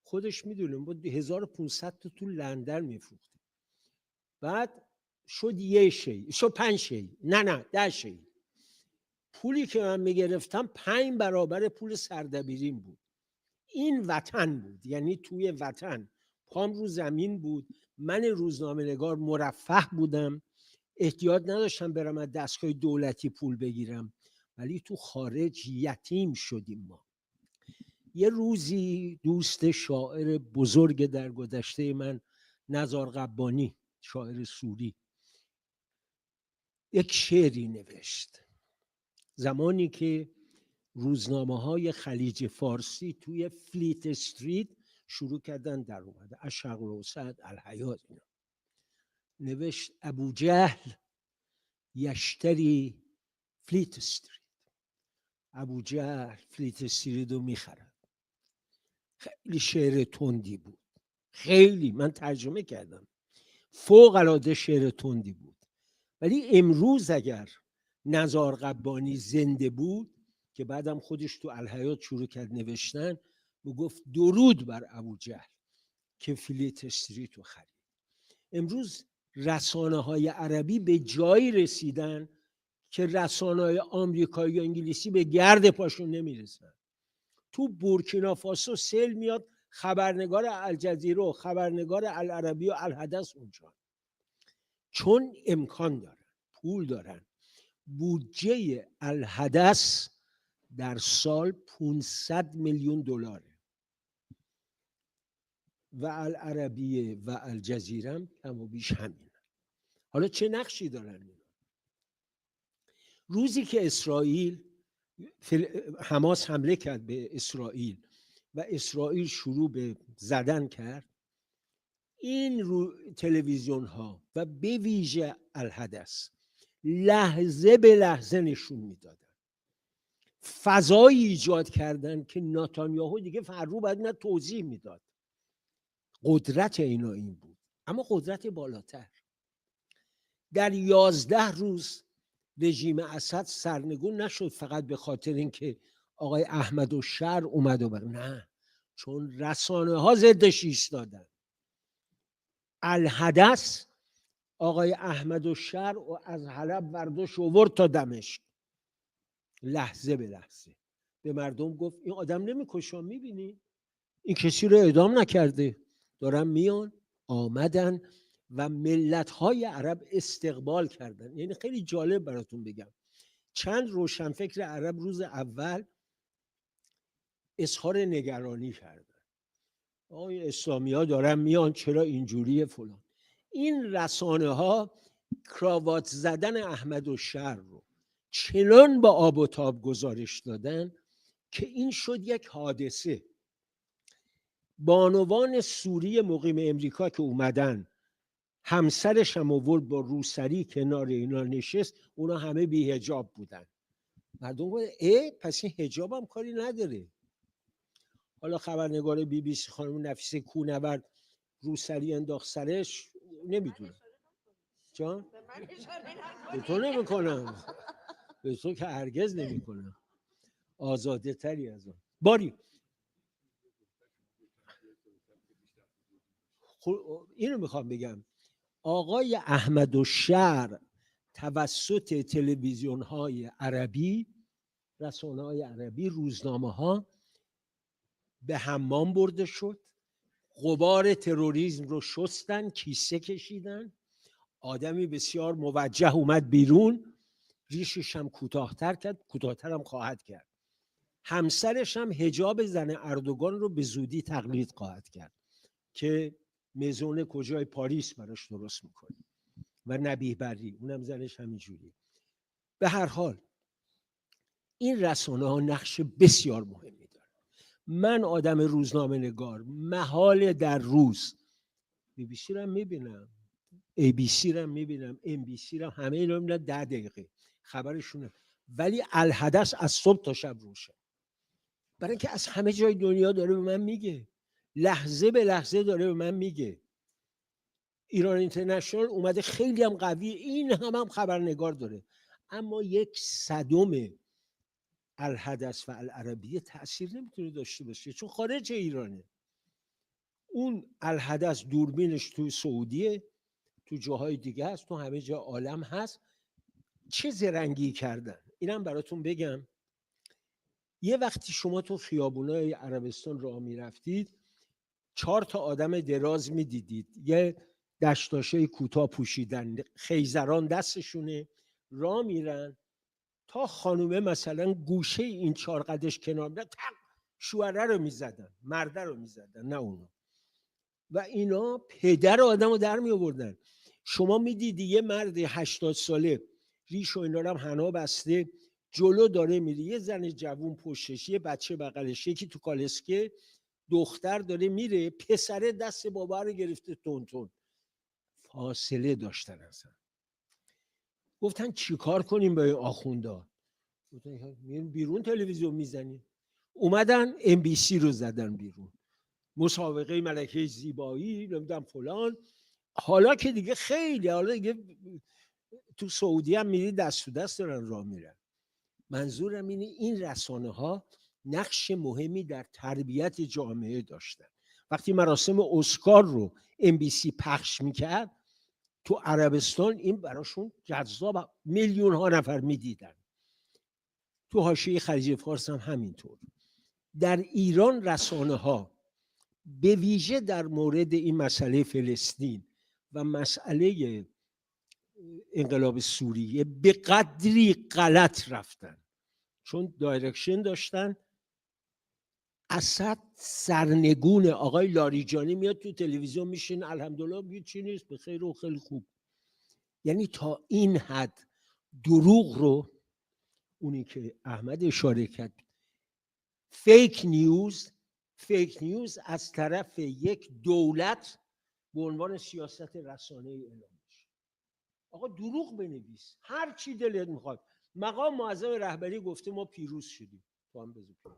خودش میدونه ما 1500 تا تو لندن میفروختیم، بعد شد 1 شی، شد 5 شی، نه 10 شی. پولی که من میگرفتم 5 برابر پول سردبیریم بود. این وطن بود، یعنی توی وطن پام رو زمین بود. من روزنامه نگار مرفه بودم، احتیاج نداشتم برم از دستگاه دولتی پول بگیرم، ولی تو خارج یتیم شدیم ما. یه روزی دوست شاعر بزرگ در گذشته من، نزار قبانی، شاعر سوری، یک شعری نوشت زمانی که روزنامه‌های خلیج فارسی توی فلیت استریت شروع کردن در اومده، از شرق الاوسط، الحیات، اینا. نوشت ابو جهل یشتری فلیت استریت. ابو جهل فلیت استریت رو میخرد. خیلی شعر تندی بود، خیلی، من ترجمه کردم، فوق العاده شعر تندی بود. ولی امروز اگر نزار قبانی زنده بود که بعدم خودش تو الحیات شروع کرد نوشتن، میگفت درود بر ابو جهل که فلیت استریت رو خرید. امروز رسانه‌های عربی به جایی رسیدن که رسانه‌های آمریکایی و انگلیسی به گرد پاشون نمیرسن. تو بورکینافاسو سیل میاد، خبرنگار الجزیره و خبرنگار العربی و الحدث اونجا، چون امکان دارن، پول دارن. بودجه الحدث در سال 500 میلیون دلاره و العربیه و الجزیره هم کم و بیش همینه. حالا چه نقشی دارن؟ روزی که اسرائیل، حماس حمله کرد به اسرائیل و اسرائیل شروع به زدن کرد، این تلویزیون ها و به ویژه الحدث لحظه به لحظه نشون میدادن، فضایی ایجاد کردن که نتانیاهو دیگه فرو باید نه توضیح میداد. قدرت اینا این بود، اما قدرت بالاتر. در 11 روز رژیم اسد سرنگون نشد فقط به خاطر اینکه آقای احمد و شر اومد و نه، چون رسانه ها ضدش ایستادن. الحدث آقای احمد و شر و از حلب برداشت آورد تا دمشق، لحظه به لحظه به مردم گفت این آدم نمیکشه، میبینی این کسی رو اعدام نکرده، دارن میان. آمدن و ملت‌های عرب استقبال کردن. یعنی خیلی جالب براتون بگم، چند روشنفکر عرب روز اول اظهار نگرانی کردن. آقای اسلامی ها دارن میان، چرا اینجوریه فلان. این رسانه ها کراوات زدن احمد و شر رو چنان با آب و تاب گزارش دادن که این شد یک حادثه. بانوان سوری مقیم امریکا که اومدن، همسرش هم آورد با روسری کنار اینا نشست، اونا همه بی حجاب بودن. مردم گفتن پس این حجاب هم کاری نداره. حالا خبرنگار بی بی سی خانم نفیسه کونورد روسری انداخت سرش، نمیدونم. جان؟ به تو نمی کنم، به تو که هرگز نمی کنم، آزاده تری از آن. باری اینو میخوام بگم، آقای احمد و شر توسط تلویزیون های عربی، رسانه های عربی، روزنامه ها به حمام برده شد، غبار تروریسم رو شستن، کیسه کشیدن، آدمی بسیار موجه اومد بیرون، ریشش هم کوتاه‌تر کرد، کوتاه‌تر هم خواهد کرد. همسرش هم حجاب زن اردوگان رو به زودی تقلید خواهد کرد که مزون کجای پاریس براش درست میکنه و نبیه بری، اونم زنش همینجوری. به هر حال این رسانه ها نقش بسیار مهمی دارن. من آدم روزنامه نگار، محال در روز بی بی سی رو میبینم، ای بی سی رو میبینم، ام بی سی رو، همه اینا میبینم 10 دقیقه خبرشونه، ولی الحدث از صبح تا شب روشه، برای اینکه از همه جای دنیا داره به من میگه، لحظه به لحظه داره به من میگه. ایران اینترنشنال اومده خیلی هم قوی، این هم خبرنگار داره، اما یک صدم الحدث و العربیه تأثیر نمیتونه داشته باشه چون خارج ایرانه. اون الحدث دوربینش تو سعودیه، تو جاهای دیگه هست، تو همه جا عالم هست. چه زرنگی کردن اینم براتون بگم. یه وقتی شما تو خیابونای عربستان راه میرفتید 4 تا آدم دراز میدیدید، یه دشتاشه کوتاه پوشیدن، خیزران دستشونه، راه میرن تا خانومه مثلا گوشه این 4 قدش کنار میرن، شوهره رو میزدن، مرده رو میزدن، نه اونو. و اینا پدر آدم رو در می آوردن. شما میدیدی یه مرد 80 ساله ریش و اینا رو هم حنا بسته جلو داره میره، یه زن جوون پشتش، یه بچه بغلش، یکی تو کالسکه، دختر داره میره، پسره دست بابا رو گرفته تون. فاصله داشتن اصلا. گفتن چیکار کنیم با این آخوندا؟ گفتن بیرون تلویزیون میزنیم. اومدن ام بی سی رو زدن بیرون، مسابقه ملکه زیبایی نمیدونم فلان. حالا که دیگه خیلی، حالا دیگه تو سعودی هم میری دست تو دست دارن راه میرن. منظورم اینه این رسانه ها نقش مهمی در تربیت جامعه داشتن. وقتی مراسم اسکار رو ام بی سی پخش میکرد تو عربستان، این براشون جذاب، میلیون ها نفر میدیدن. تو حاشیه خلیج فارس هم همینطور. در ایران رسانه ها به ویژه در مورد این مسئله فلسطین و مسئله انقلاب سوریه به قدری غلط رفتن، چون دایرکشن داشتن. اسد سرنگون، آقای لاریجانی میاد تو تلویزیون میشین الحمدلله هیچی نیست، به خیر و خیلی خوب. یعنی تا این حد دروغ رو، اونی که احمد اشاره کرد، فیک نیوز از طرف یک دولت به عنوان سیاست رسانه اعلام میشه. آقا دروغ بنویس، هر چی دلت میخواد. مقام معظم رهبری گفته ما پیروز شدیم، تو هم بزن پیروز.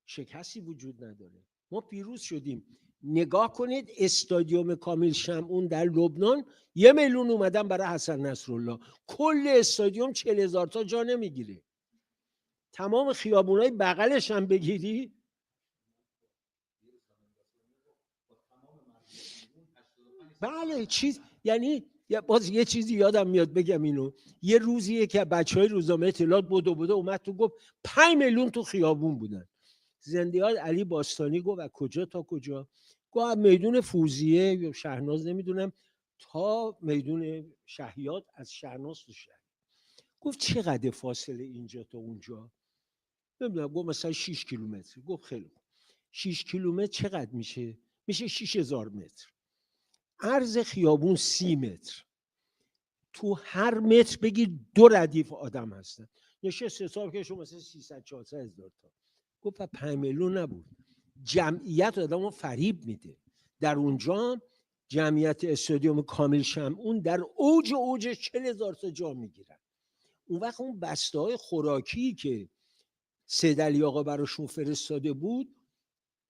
شکستی وجود نداره، ما پیروز شدیم. نگاه کنید استادیوم کامیل شمعون در لبنان 1 میلیون اومدن برای حسن نصرالله، کل استادیوم 40,000 تا جا نمیگیره. تمام خیابونای بغلش هم بگیری بله چیز، یعنی باز یه چیزی یادم میاد بگم اینو. یه روزیه که بچهای روزنامه اطلاعات بوده اومد تو گفت 5 میلیون تو خیابون بودن. زندیات علی باستانی گفت از کجا تا کجا؟ گفت میدون فوزیه یا شهناز نمیدونم تا میدون شهیاد، از شهناز تو شهر. گفت چقدر فاصله اینجا تا اونجا؟ نمیدونم گفت مثلا 6 کیلومتر. گفت خیلی خوب 6 کیلومتر چقدر میشه؟ میشه 6000 متر. عرض خیابون 30 متر. تو هر متر بگیر 2 ردیف آدم هستن. نشست حساب که شما مثلا 300 400 هزار تا. گفت 5 میلیون نبود. جمعیت آدمو فریب میده. در اونجا جمعیت استادیوم کامل شمعون در اوج 40000 تا جا میگیرن. اون وقت اون بسته‌های خوراکی که سید علی آقا براشون فرستاده بود،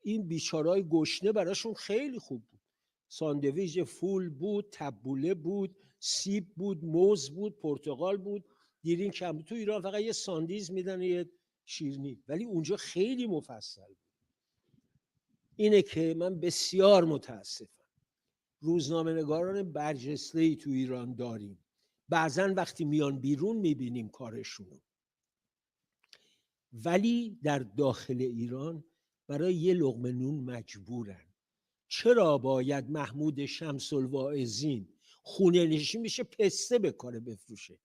این بیچاره‌های گشنه براشون خیلی خوب بود. ساندویچ فول بود، تبوله بود، سیب بود، موز بود، پرتقال بود، دیرین کم بود. تو ایران فقط یه ساندیز میدن یه شیرینی، ولی اونجا خیلی مفصل بود. اینه که من بسیار متاسفم روزنامه‌نگاران برجسته‌ای تو ایران داریم. بعضن وقتی میان بیرون میبینیم کارشونو، ولی در داخل ایران برای یه لقمه نون مجبورن. چرا باید محمود شمس الواعظین خونه نشین میشه پسته به کار بفروشه؟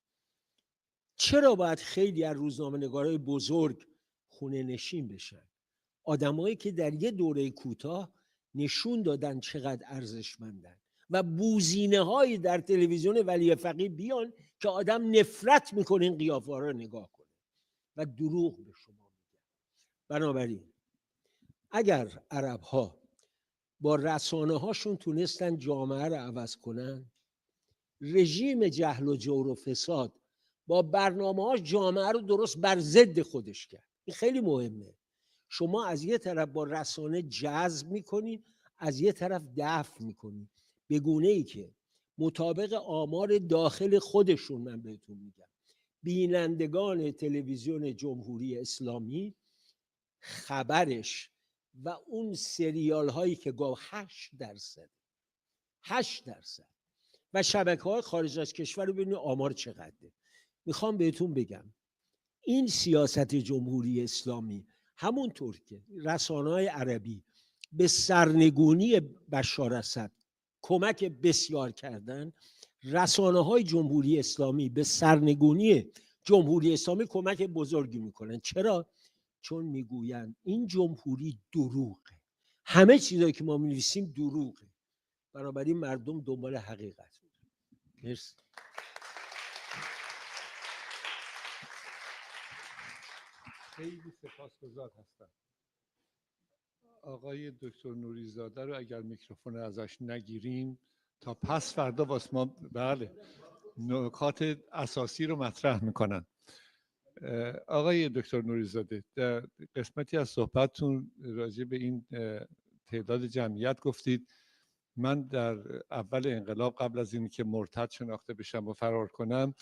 چرا باید خیلی از روزنامه‌نگارای بزرگ خونه نشین بشن؟ آدمایی که در یه دوره کوتاه نشون دادن چقدر ارزشمندن و بوزینه‌هایی در تلویزیون ولی فقیه بیان که آدم نفرت میکنه این قیافه‌ها رو نگاه کنه و دروغ به شما میگن. بنابراین اگر عرب‌ها با رسانه‌هاشون تونستن جامعه رو عوض کنن، رژیم جهل و جور و فساد با برنامه‌هاش جامعه رو درست بر ضد خودش کرد. این خیلی مهمه. شما از یه طرف با رسانه جذب میکنین، از یه طرف دفع میکنین، به گونه‌ای که مطابق آمار داخل خودشون، من بهتون میگم، بینندگان تلویزیون جمهوری اسلامی خبرش و اون سریال هایی که گفت 8% و شبکه‌های خارج از کشور رو ببینید آمار چقدره. میخوام بهتون بگم این سیاست جمهوری اسلامی همونطور که رسانه‌های عربی به سرنگونی بشار اسد کمک بسیار کردن، رسانه‌های جمهوری اسلامی به سرنگونی جمهوری اسلامی کمک بزرگی میکنن. چرا؟ چون میگویند این جمهوری دروغه، همه چیزایی که ما می‌نویسیم دروغه. بنابراین مردم دنبال حقیقت می‌گردن. مرسی. خیلی سپاسگزار هستم. آقای دکتر نوریزاده رو اگر میکروفون ازش نگیریم تا پس فردا واسه ما بله نکات اساسی رو مطرح میکنن. آقای دکتر نوریزاده، در قسمتی از صحبتتون راجع به این تعداد جمعیت گفتید. من در اول انقلاب قبل از این که مرتد شناخته بشم و فرار کنم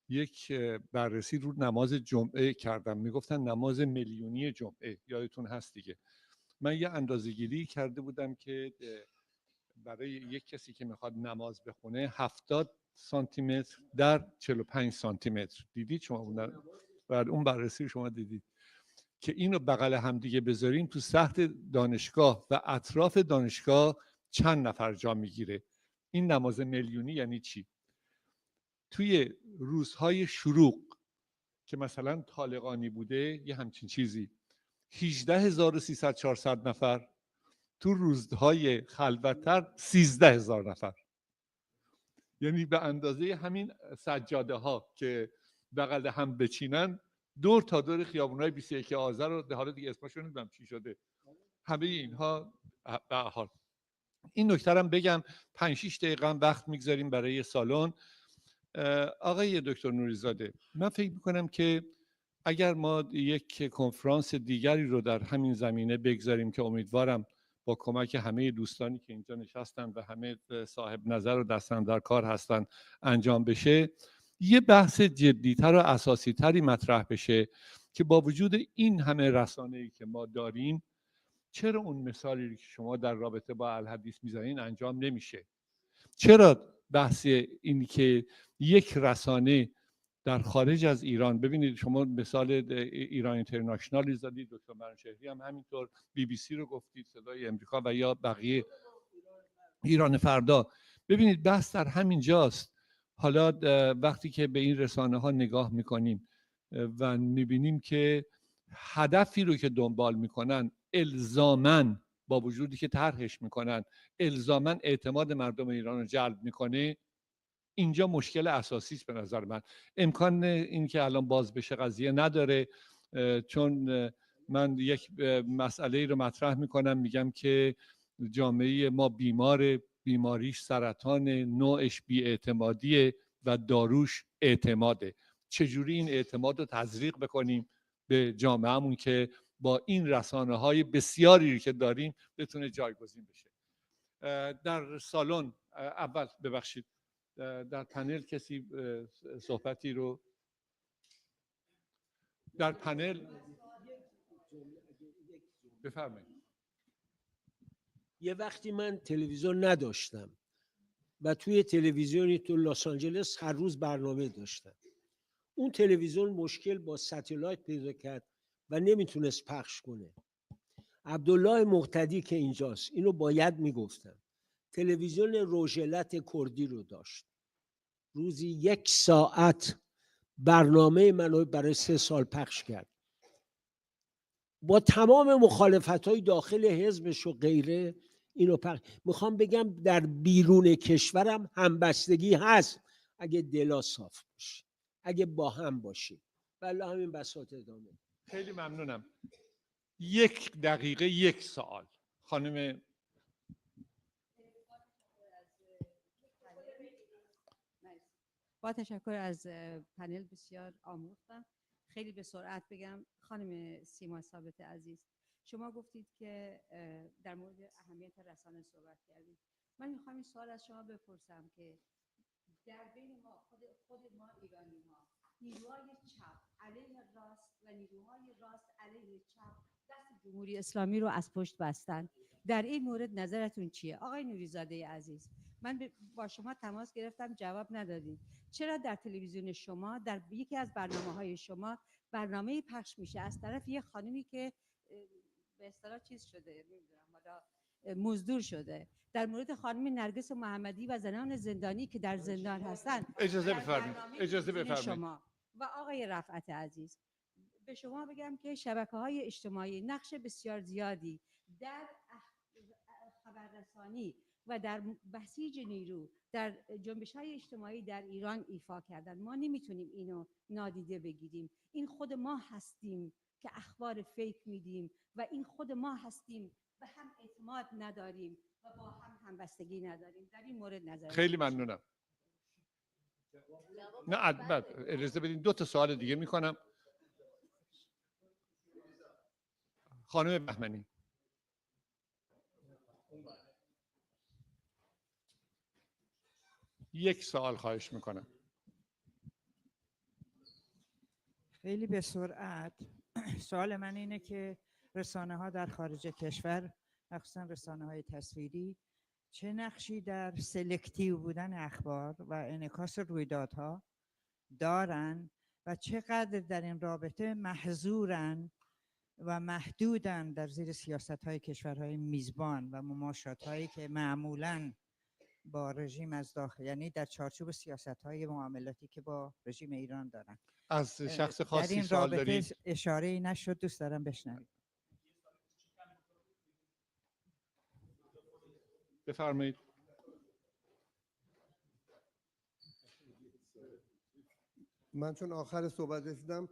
یک بررسی رو نماز جمعه کردم. میگفتن نماز میلیونی جمعه، یادتون هست دیگه. من یه اندازه‌گیری کرده بودم که برای یک کسی که میخواد نماز بخونه 70 سانتی متر در 45 سانتی متر. دیدید شما اون بررسی شما دیدید که اینو بغل هم دیگه بذاریم تو سطح دانشگاه و اطراف دانشگاه چند نفر جا میگیره. این نماز میلیونی یعنی چی؟ توی روزهای شروق که مثلا طالقانی بوده یه همچین چیزی 18300-400 نفر، تو روزهای خلوت‌تر 13000 نفر. یعنی به اندازه همین سجاده ها که بغل هم بچینن دور تا دور خیابون‌های 21 آذر رو، حالا دیگه اسمشون نمیدونم چی شده، همه اینها. به هر حال این نکته هم بگم 5-6 دقیقه وقت میگذاریم برای سالن. آقای دکتر نوریزاده، من فکر میکنم که اگر ما یک کنفرانس دیگری رو در همین زمینه بگذاریم که امیدوارم با کمک همه دوستانی که اینجا نشستن و همه صاحب نظر و دستن در کار هستن انجام بشه، یه بحث جدیتر و اساسی تری مطرح بشه که با وجود این همه رسانه‌ای که ما داریم چرا اون مثالی که شما در رابطه با الحدیث میزنین انجام نمیشه؟ چرا بحث این که یک رسانه در خارج از ایران، ببینید شما مثال ایران اینترنشنال زدید، دکتر منشهری هم همینطور، BBC رو گفتید، صدای امریکا و یا بقیه، ایران فردا، ببینید بحث در همین جاست. حالا وقتی که به این رسانه ها نگاه میکنیم و میبینیم که هدفی رو که دنبال میکنن الزاماً، با وجودی که طرحش میکنن الزاماً اعتماد مردم ایران رو جلب میکنه، اینجا مشکل اساسی است به نظر من. امکان این که الان باز بشه قضیه نداره، چون من یک مسئله رو مطرح میکنم، میگم که جامعه ما بیماریش سرطان، نوعش بی‌اعتمادیه و داروش اعتماده. چجوری این اعتماد رو تزریق بکنیم به جامعهمون که با این رسانه‌های بسیاری که داریم بتونه جایگزین بشه. در سالن اول ببخشید در پنل کسی صحبتی رو در پنل بفرمایید. یه وقتی من تلویزیون نداشتم و توی تلویزیونی تو لس آنجلس هر روز برنامه داشتم. اون تلویزیون مشکل با ستلایت پیدا کرد و نمیتونست پخش کنه. عبدالله مقتدی که اینجاست، اینو باید میگفتم، تلویزیون روژلت کردی رو داشت. روزی 1 ساعت برنامه منو برای 3 سال پخش کرد. با تمام مخالفت‌های داخل حزبش و غیره اینو میخوام بگم در بیرون کشورم همبستگی هست اگه دلا صاف باشه، اگه با هم باشیم. بله همین بساط ادامه. خیلی ممنونم. 1 دقیقه 1 سوال. خانم با تشکر از پنل بسیار آموختم. خیلی به سرعت بگم. خانم سیما ثابت عزیز، شما گفتید که در مورد اهمیت رسانه صحبت کردید. من میخوام این سوال از شما بپرسم که در بین ما خود ما ایرانی ها، نیروهای چپ علیه راست و نیروهای راست علیه چپ دست جمهوری اسلامی رو از پشت بستن. در این مورد نظرتون چیه؟ آقای نوریزاده عزیز، من با شما تماس گرفتم، جواب ندادید. چرا در تلویزیون شما در یکی از برنامه‌های شما برنامه پخش میشه از طرف یه خانمی که به اصطلاح چیز شده، نمیدونم حالا مزدور شده، در مورد خانم نرگس محمدی و زنان زندانی که در زندان هستن؟ اجازه بفرمایید. شما و آقای رفعت عزیز، به شما بگم که شبکه‌های اجتماعی نقش بسیار زیادی در خبررسانی و در بسیج نیرو در جنبش‌های اجتماعی در ایران ایفا کردن. ما نمیتونیم اینو نادیده بگیریم. این خود ما هستیم که اخبار فیک میدیم و این خود ما هستیم به هم اعتماد نداریم و با هم همبستگی نداریم. در این مورد نظر خیلی ممنونم. نه بعد اجازه بدین 2 تا سوال دیگه میکنم. خانم بهمنی. یک سوال خواهش میکنم. خیلی به سرعت. سوال من اینه که رسانه ها در خارج کشور، مخصوصا رسانه های تصویری، چه نقشی در سلکتیو بودن اخبار و انعکاس رویدادها دارن و چقدر در این رابطه محظورن و محدودن در زیر سیاست های کشورهای میزبان و مماشات هایی که معمولاً با رژیم از داخل، یعنی در چارچوب سیاست های معاملاتی که با رژیم ایران دارن. از شخص خاصی سوال دارید؟ در این رابطه اشاره ای نشد، دوست دارم بشنوید. بفرمایید. من چون آخر صحبت رسیدم،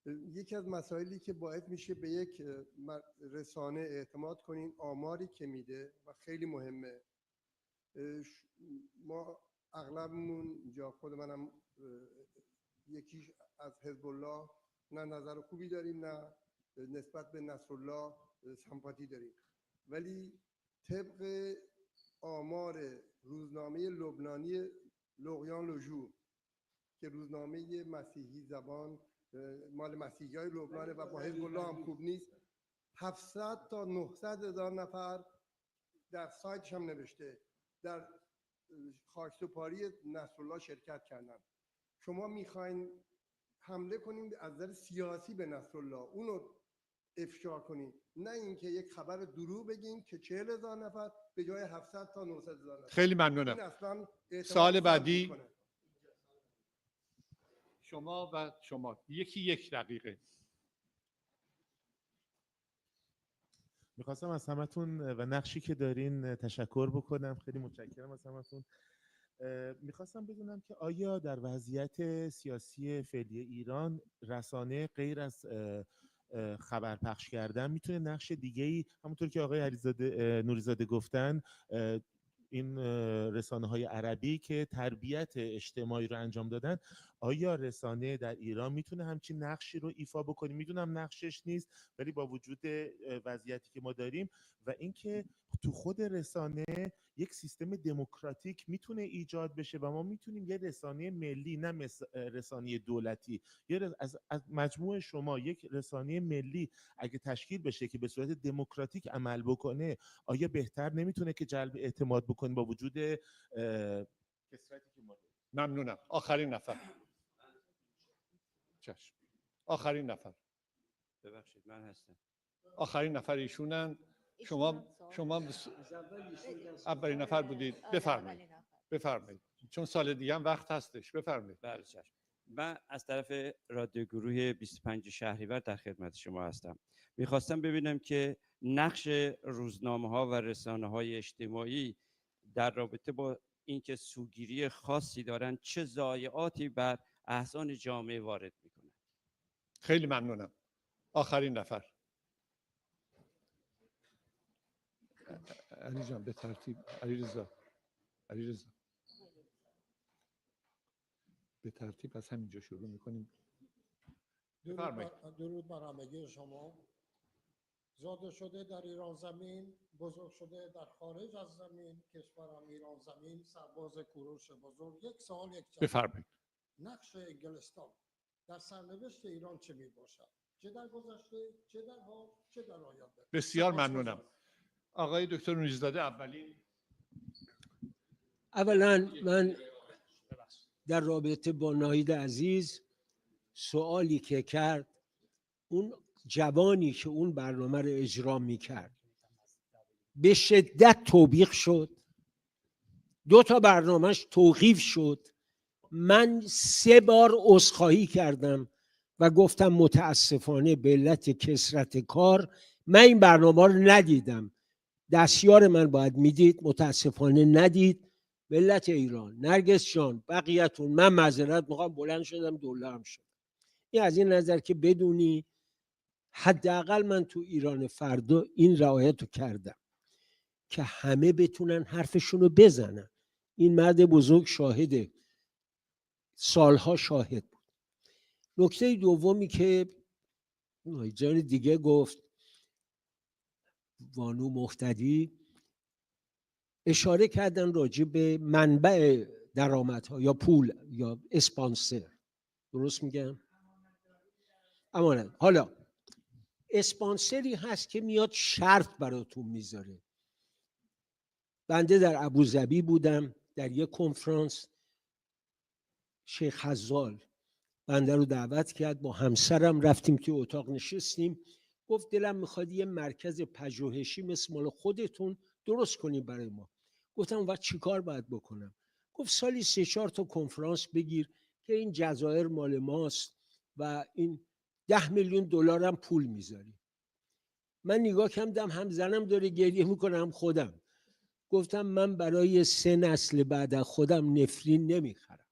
یکی از مسائلی که باعث میشه به یک رسانه اعتماد کنین آماری که میده و خیلی مهمه. ما اغلبمون اینجا، خود منم یکیش از حزب الله نه نظر خوبی داریم نه نسبت به نصرالله سمپاتی داریم، ولی طبق آمار روزنامه لبنانی لقیان لوژو که روزنامه مسیحی زبان مال مسیحیای لبنانه و با حزب الله هم خوب نیست، 700 تا 900 هزار نفر در سایتش هم نوشته در خاکسپاری نصرالله شرکت کردن. شما میخواین حمله کنین از نظر سیاسی به نصرالله، اونو افشا کنین، نه اینکه یک خبر دروغ بگین که 40,000 نفر به جای 700 تا 900,000 نفر. خیلی ممنونم. سوال بعدی شما و شما، یکی 1 دقیقه. میخواستم از همتون و نقشی که دارین تشکر بکنم. خیلی متشکرم از همتون. میخواستم بدونم که آیا در وضعیت سیاسی فعلی ایران رسانه غیر از خبر پخش کردن میتونه نقش دیگه‌ای، همونطور که آقای نوریزاده گفتن، این رسانه‌های عربی که تربیت اجتماعی رو انجام دادن، آیا رسانه در ایران میتونه همچین نقشی رو ایفا بکنه؟ میدونم نقشش نیست، ولی با وجود وضعیتی که ما داریم و اینکه تو خود رسانه یک سیستم دموکراتیک میتونه ایجاد بشه و ما میتونیم یه رسانه ملی، نه رسانه دولتی، از مجموع شما یک رسانه ملی اگه تشکیل بشه که به صورت دموکراتیک عمل بکنه، آیا بهتر نمیتونه که جلب اعتماد بکنه با وجود کثرتی که ما داریم؟ ممنونم. آخرین نفر. چشم. آخرین نفر. ببخشید من هستم. آخرین نفر ایشونن. شما اولین نفر بودید. بفرمایید. چون سال دیگه هم وقت هستش. بفرمایید. بله چشم. من از طرف رادیو گروه 25 شهریور در خدمت شما هستم. میخواستم ببینم که نقش روزنامه‌ها و رسانه‌های اجتماعی در رابطه با اینکه سوگیری خاصی دارن چه ضایعاتی بر احسان جامعه وارد میکنن. خیلی ممنونم. آخرین نفر. علی جان به ترتیب. علیرضا به ترتیب از همینجا شروع میکنیم. درود بر همگی شما. زاده شده در ایران زمین، بزرگ شده در خارج از زمین، کشورم ایران زمین، سرباز کوروش بزرگ. یک سوال یک جواب. بفرمایید. نقش انگلستان در سرنوشت ایران چه می باشد؟ چه در گذشته، چه در حال، چه در آینده؟ بسیار ممنونم. آقای دکتر نوریزاده اولین. اولا من در رابطه با ناهید عزیز سوالی که کرد، اون جوانی که اون برنامه رو اجرا میکرد به شدت توبیخ شد، 2 تا برنامهش توقیف شد. من 3 بار عذرخواهی کردم و گفتم متاسفانه به علت کثرت کار من این برنامه رو ندیدم. دستیار من باید میدید، متاسفانه ندید. ملت ایران، نرگس جان، بقیه‌تون، من معذرت میخوام، بلند شدم دوله هم شد. این از این نظر که بدونی حداقل من تو ایران فردا این رعایت رو کردم که همه بتونن حرفشون رو بزنن. این مرد بزرگ شاهده، سالها شاهد بود. نکته دومی که جان دیگه گفت، وانو مختدی، اشاره کردن راجع به منبع درآمدها یا پول یا اسپانسر. درست میگم؟ امانت. حالا اسپانسری هست که میاد شرط براتون میذاره. بنده در ابوظبی بودم در یک کنفرانس، شیخ حزال بنده رو دعوت کرد، با همسرم رفتیم توی اتاق نشستیم. گفت دلم میخواد یه مرکز پژوهشی مثل مال خودتون درست کنیم برای ما. گفتم وقت چی کار باید بکنم؟ گفت سالی 3-4 تا کنفرانس بگیر که این جزایر مال ماست و این 10 میلیون دلار هم پول میذاری. من نگاه کردم، هم زنم داره گریه میکنه هم خودم. گفتم من برای 3 نسل بعد از خودم نفرین نمیخرم.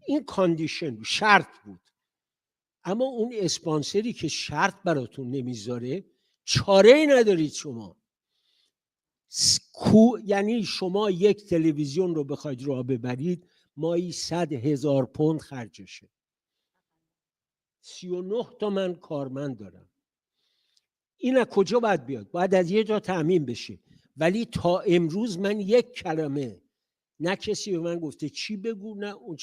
این کاندیشن شرط بود. اما اون اسپانسری که شرط براتون نمیذاره چاره‌ای ندارید شما. یعنی شما یک تلویزیون رو بخواید راه ببرید مایی 100,000 پوند خرجشه. 39 تا من کارمند دارم. این از کجا باید بیاد؟ باید از یه جا تأمین بشه. ولی تا امروز من یک کلمه، نه کسی به من گفته چی بگو، نه اون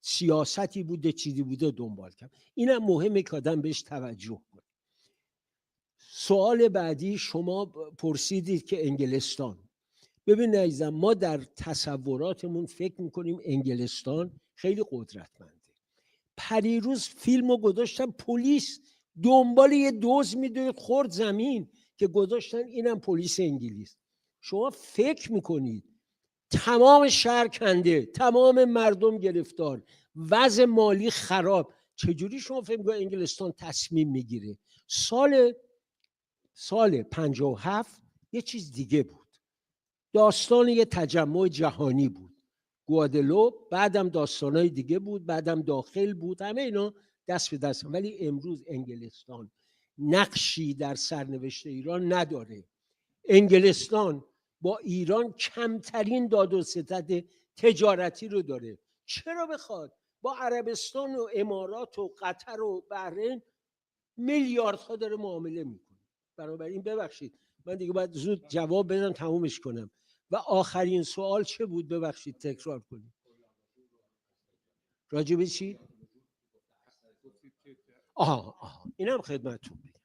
سیاستی بوده چیزی بوده دنبال کنم. اینم مهمه که آدم بهش توجه کنه. سوال بعدی شما پرسیدید که انگلستان. ببین عزیزم، ما در تصوراتمون فکر میکنیم انگلستان خیلی قدرتمنده. پریروز فیلمو گذاشتن، پلیس دنبال یه دزد میدوید خورد زمین که گذاشتن اینم پلیس انگلیس. شما فکر میکنید تمام شهر کنده، تمام مردم گرفتار، وضع مالی خراب، چجوری شما فکر میکنید انگلستان تصمیم میگیره؟ سال سال 57 یه چیز دیگه بود. داستان یه تجمع جهانی بود. گوادلوپ، بعدم داستانای دیگه بود، بعدم داخل بود، همه اینا دست به دست. ولی امروز انگلستان نقشی در سرنوشت ایران نداره. انگلستان با ایران کمترین داد و ستد تجارتی رو داره. چرا بخواد؟ با عربستان و امارات و قطر و بحرین میلیاردها داره معامله میکنه. بنابراین ببخشید من دیگه باید زود جواب بدم تمومش کنم. و آخرین سوال چه بود؟ ببخشید تکرار کنید. راجع به چی؟ اینم خدمتتون بگم.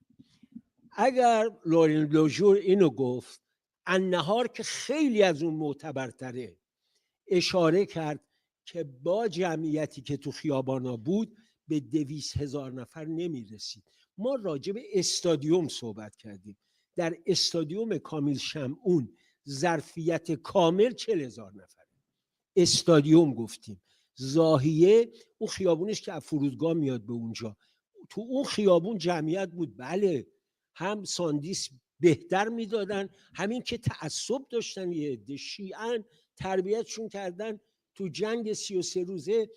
اگر لورین لوژور اینو گفت، النهار که خیلی از اون معتبرتره، اشاره کرد که با جمعیتی که تو خیابانا بود به 200,000 نفر نمیرسید. ما راجع به استادیوم صحبت کردیم. در استادیوم کامیل شمعون ظرفیت کامل 40,000 نفر. استادیوم گفتیم. زاهیه اون خیابونش که از فرودگاه میاد به اونجا، تو اون خیابون جمعیت بود. بله، هم ساندیس بهتر میدادن، همین که تعصب داشتن، یه عده شیعن تربیتشون کردن. تو جنگ 33 روزه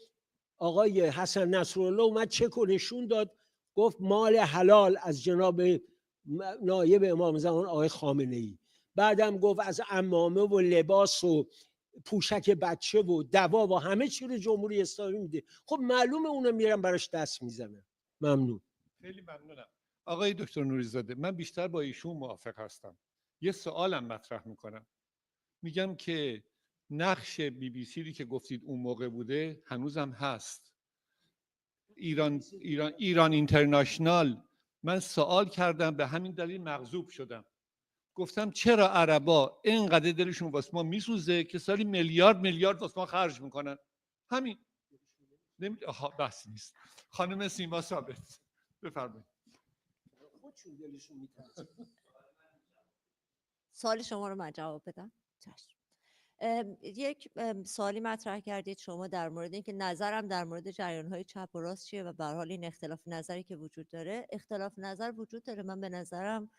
آقای حسن نصرالله اومد چک و نشون داد، گفت مال حلال از جناب نایب امام زمان آقای خامنه ای. بعدم گفت از عمامه و لباس و پوشک بچه و دوا و همه چی رو جمهوری اسلامی میده. خب معلومه اونا میرن براش دست میزنن. ممنون. خیلی ممنونم. آقای دکتر نوری‌زاده، من بیشتر با ایشون موافق هستم. یه سوالم مطرح میکنم. میگم که نقش BBC که گفتید اون موقع بوده هنوزم هست. ایران اینترنشنال، من سوال کردم، به همین دلیل مغضوب شدم. گفتم چرا عربا اینقدر دلشون واسه ما میسوزه که سالی میلیارد واسه ما خرج میکنن؟ همین. بحث نیست. خانم سیما ثابت بفرمایید. سوال شما رو من جواب بدم. یک سوالی مطرح کردید شما در مورد اینکه نظرم در مورد جریان‌های چپ و راست چیه و به هر حال این اختلاف نظری که وجود داره. اختلاف نظر وجود داره. من به نظرم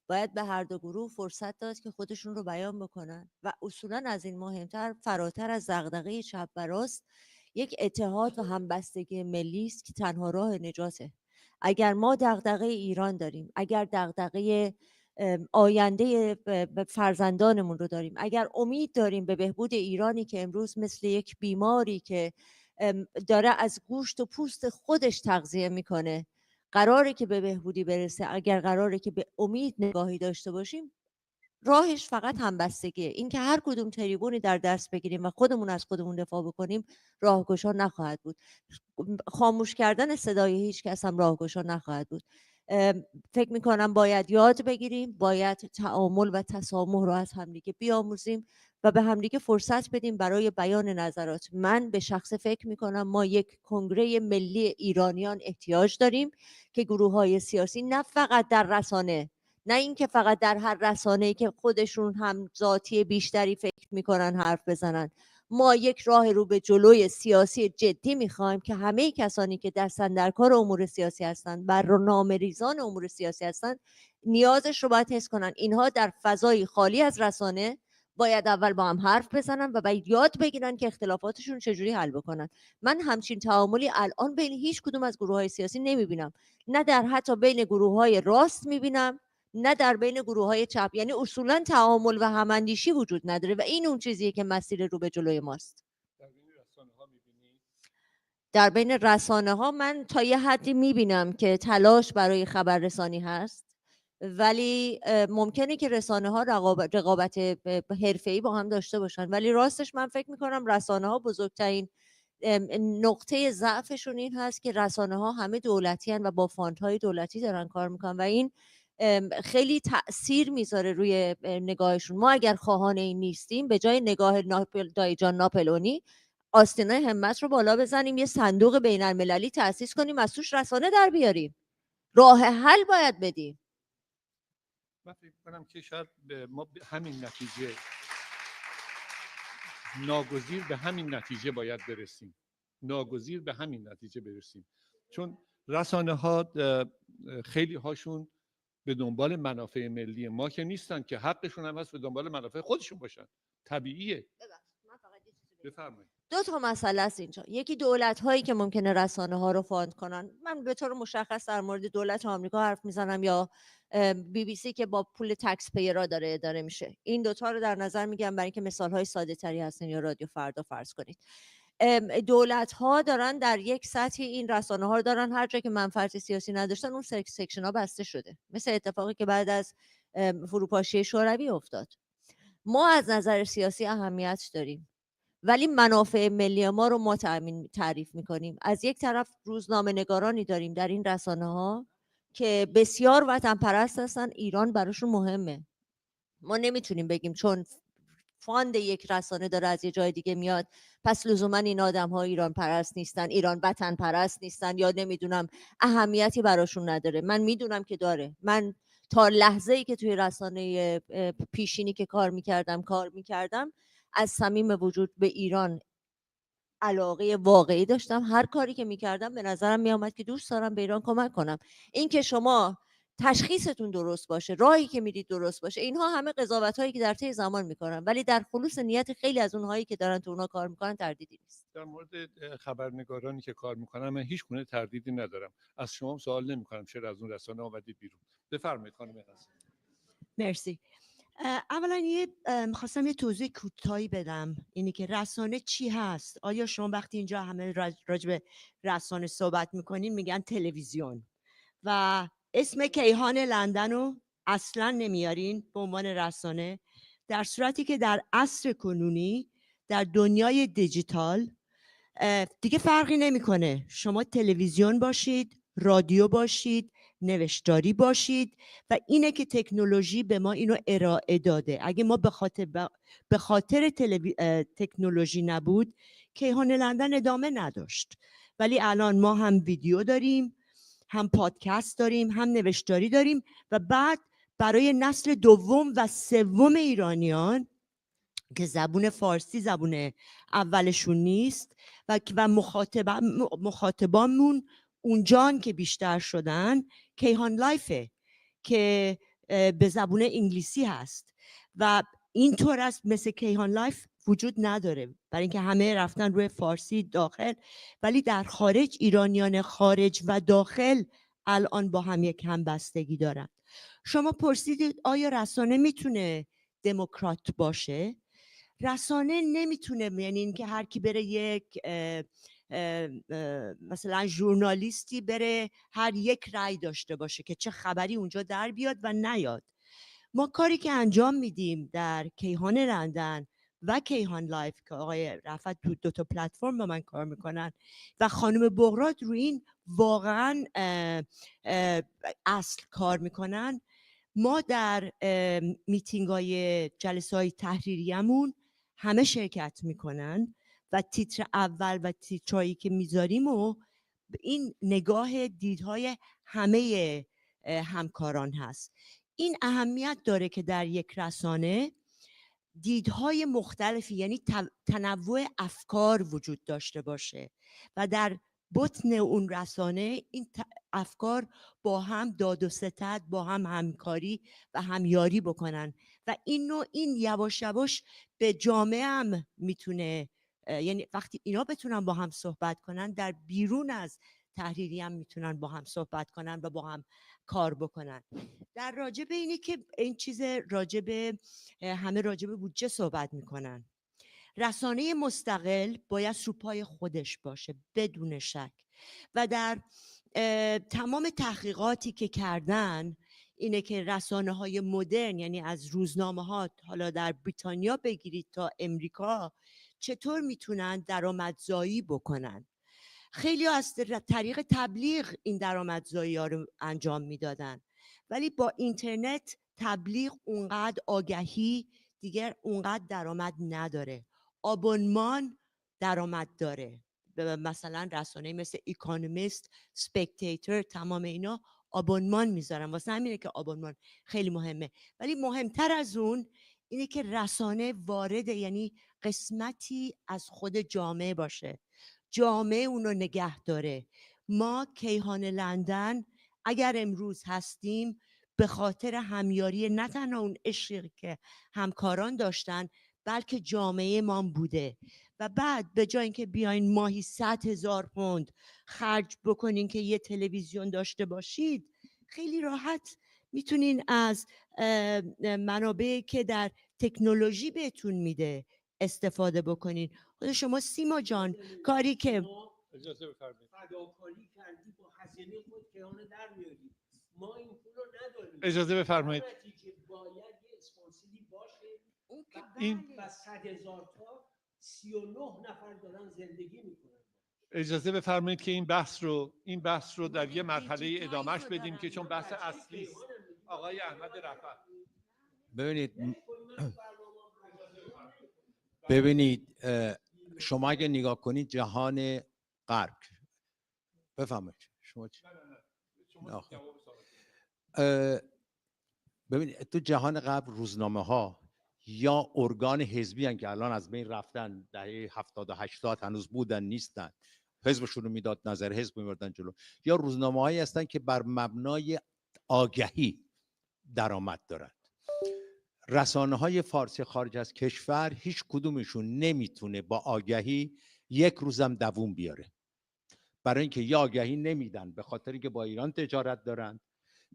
باید به هر دو گروه فرصت داد که خودشون رو بیان بکنن و اصولا از این مهمتر، فراتر از دغدغه چپ و راست، یک اتحاد و همبستگی ملی است که تنها راه نجاته. اگر ما دغدغه ایران داریم، اگر دغدغه آینده فرزندانمون رو داریم، اگر امید داریم به بهبود ایرانی که امروز مثل یک بیماری که داره از گوشت و پوست خودش تغذیه میکنه قراره که به بهبودی برسه، اگر قراره که به امید نگاهی داشته باشیم، راهش فقط همبستگیه. این که هر کدوم تریبونی در دست بگیریم و خودمون از خودمون دفاع بکنیم راهگشا نخواهد بود. خاموش کردن صدای هیچ کس هم راهگشا نخواهد بود. فکر میکنم باید یاد بگیریم، باید تعامل و تسامح رو از همدیگه بیاموزیم و به همدیگه فرصت بدیم برای بیان نظرات. من به شخص فکر میکنم ما یک کنگره ملی ایرانیان احتیاج داریم که گروه‌های سیاسی نه فقط در رسانه، نه اینکه فقط در هر رسانه‌ای که خودشون هم ذاتی بیشتری فکر میکنن حرف بزنن. ما یک راه رو به جلوی سیاسی جدی میخوایم که همه کسانی که دستن در کار امور سیاسی هستند، برنامه‌ریزان امور سیاسی هستند، نیازش رو باید حس کنن. اینها در فضای خالی از رسانه باید اول با هم حرف بزنن و باید یاد بگیرن که اختلافاتشون چجوری حل بکنن. من همچین تعاملی الان بین هیچ کدوم از گروه‌های سیاسی نمیبینم، نه در حتی بین گروه‌های راست میبینم، نه در بین گروه‌های چپ. یعنی اصولا تعامل و هماندیشی وجود نداره و این اون چیزیه که مسیر رو به جلوی ماست. در بین رسانه ها من تا یه حدی میبینم که تلاش برای خبررسانی هست، ولی ممکنه که رسانه ها رقابت حرفه‌ای با هم داشته باشن، ولی راستش من فکر میکنم رسانه ها بزرگترین نقطه ضعفشون این هست که رسانه ها همه دولتی هن و با فاند های دولتی دارن کار میکنن و این خیلی تأثیر میذاره روی نگاهشون. ما اگر خواهان این نیستیم، به جای نگاه دایجان ناپلونی آستینای همت رو بالا بزنیم، یه صندوق بین المللی تأسیس کنیم، از توش رسانه در بیاریم، راه حل باید بدیم. من فکر کنم که شاید ما به همین نتیجه ناگزیر به همین نتیجه باید برسیم. ناگزیر به همین نتیجه برسیم، چون رسانه ها خیلی هاشون به دنبال منافع ملی ما که نیستن، که حقشون هم هست به دنبال منافع خودشون باشن، طبیعیه. بفرمایید. دو تا مسئله است اینجا. یکی دولت هایی که ممکنه رسانه ها رو فاند کنن. من به طور مشخص در مورد دولت آمریکا حرف میزنم، یا BBC که با پول تکس پیرا داره اداره میشه. این دوتا رو در نظر میگم برای اینکه مثال های ساده تری هستن، یا رادیو فردا فرض کنید. دولت ها دارن در یک سطحی این رسانه ها رو دارن، هر جا که منفعت سیاسی نداشتن اون سکشن ها بسته شده، مثل اتفاقی که بعد از فروپاشی شوروی افتاد. ما از نظر سیاسی اهمیت داریم، ولی منافع ملی ما رو ما تعریف میکنیم. از یک طرف روزنامه نگارانی داریم در این رسانه ها که بسیار وطن پرست هستن، ایران براشون مهمه. ما نمیتونیم بگیم چون فاند یک رسانه داره از یه جای دیگه میاد پس لزوما این آدم ها ایران پرست نیستن، ایران وطن پرست نیستن، یا نمیدونم اهمیتی براشون نداره. من میدونم که داره. من تا لحظه ای که توی رسانه پیشینی که کار میکردم از صمیم وجود به ایران علاقه واقعی داشتم. هر کاری که میکردم به نظرم میآمد که دوست دارم به ایران کمک کنم. این که شما تشخیصتون درست باشه، راهی که میرید درست باشه، اینها همه قضاوت هایی که در طی زمان میکنن، ولی در خلوص نیت خیلی از اونهایی که دارن تو اونها کار میکنن تردیدی نیست. در مورد خبرنگارانی که کار میکنن من هیچ گونه تردیدی ندارم. از شما سوال نمیکنم چرا از اون رسانه آمدید بیرون. بفرمایید خانم حسن. مرسی. اولا میخواستم یه توضیح کوتاهی بدم، اینی که رسانه چی هست. آیا شما وقتی اینجا همه راجع به رسانه صحبت میکنین میگن تلویزیون و اسم کیهان لندن رو اصلا نمیارین به عنوان رسانه، در صورتی که در عصر کنونی در دنیای دیجیتال دیگه فرقی نمیکنه شما تلویزیون باشید، رادیو باشید، نوشتاری باشید، و اینه که تکنولوژی به ما اینو ارائه داده. اگه ما به خاطر تکنولوژی نبود کیهان لندن ادامه نداشت. ولی الان ما هم ویدیو داریم، هم پادکست داریم، هم نوشتاری داریم، و بعد برای نسل دوم و سوم ایرانیان که زبون فارسی زبون اولشون نیست و مخاطبامون اونجان که بیشتر شدن، کیهان لایفه که به زبون انگلیسی هست و اینطور است مثل کیهان لایف وجود نداره، برای اینکه همه رفتن روی فارسی داخل، ولی در خارج ایرانیان خارج و داخل الان با هم یک همبستگی دارن. شما پرسیدید آیا رسانه میتونه دموکرات باشه؟ رسانه نمیتونه، یعنی این که هر کی بره یک مثلا ژورنالیستی بره هر یک رأی داشته باشه که چه خبری اونجا در بیاد و نیاد. ما کاری که انجام میدیم در کیهان لندن و کیهان لایف که آقای رفعت تو دو تا پلتفرم با من کار میکنن و خانم بغرات روی این واقعا اصل کار میکنن، ما در میتینگ های جلسه های تحریریمون همه شرکت میکنن و تیتر اول و تیترهایی که میذاریم و این نگاه دیدهای همه همکاران هست. این اهمیت داره که در یک رسانه دیدهای مختلفی، یعنی تنوع افکار وجود داشته باشه و در بطن اون رسانه این افکار با هم داد و ستد، با هم همکاری و همیاری بکنن و این یواش یواش به جامعه هم میتونه، یعنی وقتی اینا بتونن با هم صحبت کنن در بیرون از تحریری هم میتونن با هم صحبت کنن و با هم کار بکنن. در راجب اینی که این چیز راجب همه راجب بودجه صحبت میکنن، رسانه مستقل باید رو پای خودش باشه بدون شک و در تمام تحقیقاتی که کردن اینه که رسانه های مدرن، یعنی از روزنامه ها حالا در بریتانیا بگیرید تا امریکا، چطور میتونن درآمدزایی بکنن. خیلی از طریق تبلیغ این درآمدزایی ها رو انجام میدادن، ولی با اینترنت تبلیغ اونقدر آگهی دیگر اونقدر درآمد نداره. آبونمان درآمد داره، مثلا رسانه مثل اکونومیست، سپکتیتور، تمام اینا آبونمان میذارن، واسه همینه که آبونمان خیلی مهمه. ولی مهمتر از اون اینه که رسانه وارد، یعنی قسمتی از خود جامعه باشه، جامعه اونو نگه داره. ما کیهان لندن اگر امروز هستیم به خاطر همیاری نه تنها اون عشقی که همکاران داشتن بلکه جامعه ما بوده. و بعد به جای اینکه بیاین ماهی 100,000 پوند خرج بکنین که یه تلویزیون داشته باشید، خیلی راحت میتونین از منابعی که در تکنولوژی بهتون میده استفاده بکنین. خود شما سیما جان کاری که اجازه بفرمایید فداکاری کردی با هزینه خود کیهان در میاری، ما این پول رو نداریم. اجازه بفرمایید باید یه اسپانسری باشه این و 100,000 تا 39 نفر دارن زندگی میکنن. اجازه بفرمایید که این بحث رو در یه مرحله ادامهش بدیم که چون بحث اصلی است. آقای احمد رفعت ببینید شما اگه نگاه کنید جهان غرب، بفهمید شما چی؟ ببینید تو جهان غرب روزنامه ها یا ارگان حزبی هستند که الان از بین رفتن، دهه 70 و 80 هنوز بودن نیستن، حزبشون رو میداد نظر حزب میبردن جلو، یا روزنامه هایی هستند که بر مبنای آگهی درآمد دارند. رسانه های فارسی خارج از کشور هیچ کدومشون نمیتونه با آگهی یک روزم دووم بیاره، برای اینکه یا آگهی نمیدن به خاطر اینکه با ایران تجارت دارن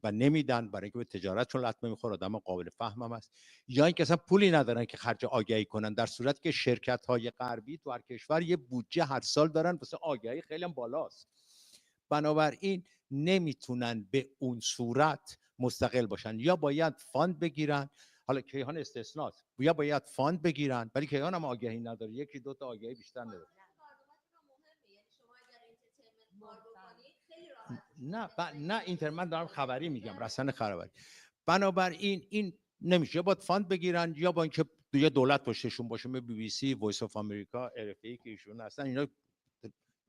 و نمیدن برای اینکه به تجارتشون لطمه میخوره، آدم قابل فهمم است، یا اینکه اصلا پولی ندارن که خرج آگهی کنن، در صورتی که شرکت های غربی تو هر کشور یه بودجه هر سال دارن واسه آگهی خیلی هم بالاست، بنابراین نمیتونن به اون صورت مستقل باشن، یا باید فاند بگیرن. حالا کیهان استثناست، یا باید فاند بگیرن ولی کیهان هم آگهی نداره، یکی دو تا آگهی بیشتر نداره. نه من دارم خبری میگم، رسانه خبری. بنابراین این نمیشه، باید فاند بگیرن یا با اینکه یه دولت پشتشون باشه، بی بی سی، وایس آف امریکا، ار اف ای که ایشون هستن، اینا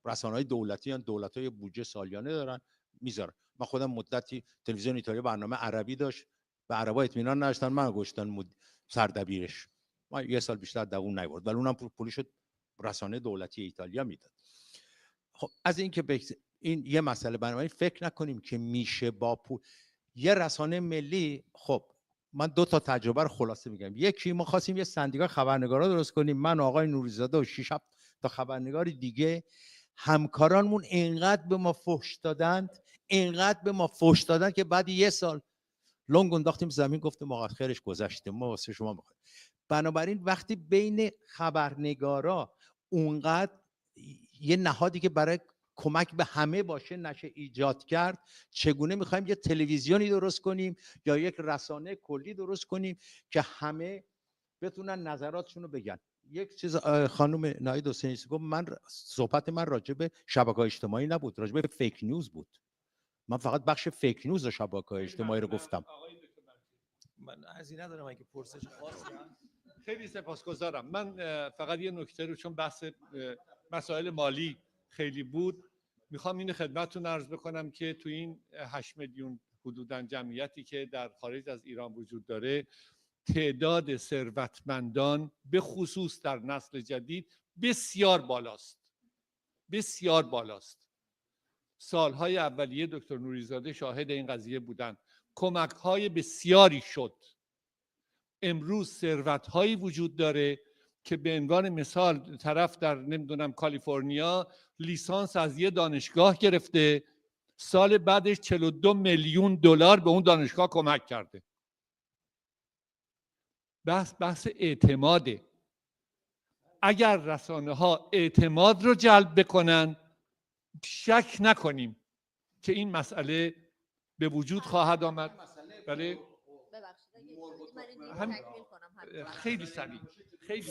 رسانه‌های دولتی ان، دولت‌های بودجه سالیانه دارن میذارن. من خودم مدتی تلویزیون ایتالیا برنامه عربی داشت، به عربا اطمینان نداشتن، من گشتن سردبیرش، من یه سال بیشتر دووم نیورد ولی اونم پولش رسانه دولتی ایتالیا میداد. خب از این که این یه مسئله، بنابراین فکر نکنیم که میشه با پول یه رسانه ملی. خب من 2 تا تجربه رو خلاصه میگم. یکی ما خواستیم یه سندیکای خبرنگارا درست کنیم، من آقای نوری‌زاده و 6 تا خبرنگار دیگه، همکارانمون اینقدر به ما فحش دادند که بعد یه سال لنگ انداختیم زمین، گفتیم آقا خیرش گذشته، ما واسه شما میخوایم. بنابراین وقتی بین خبرنگارا اونقدر یه نهادی که برای کمک به همه باشه نشه ایجاد کرد، چگونه میخوایم یه تلویزیونی درست کنیم یا یک رسانه کلی درست کنیم که همه بتونن نظراتشون رو بگن. یک چیز خانم ناهید حسینی گفت، صحبت من راجع به شبکه‌های اجتماعی نبود، راجع به فیک نیوز بود. من فقط بخش فیک نیوز و شبکه‌های اجتماعی رو گفتم. من از این ندارم اگه پرسش خاصی خیلی سپاسگزارم. من فقط یه نکته رو، چون بحث مسائل مالی خیلی بود، میخوام این خدمتتون عرض بکنم که تو این 8 میلیون حدوداً جمعیتی که در خارج از ایران وجود داره، تعداد ثروتمندان به خصوص در نسل جدید بسیار بالاست. سالهای اولیه دکتر نوری‌زاده شاهد این قضیه بودن. کمک‌های بسیاری شد. امروز ثروت‌هایی وجود داره که به عنوان مثال طرف در نمیدونم کالیفرنیا لیسانس از یه دانشگاه گرفته، سال بعدش 42 میلیون دلار به اون دانشگاه کمک کرده. بحث اعتماده. اگر رسانه ها اعتماد رو جلب بکنن، شک نکنیم که این مسئله به وجود خواهد آمد. بله خیلی سریع.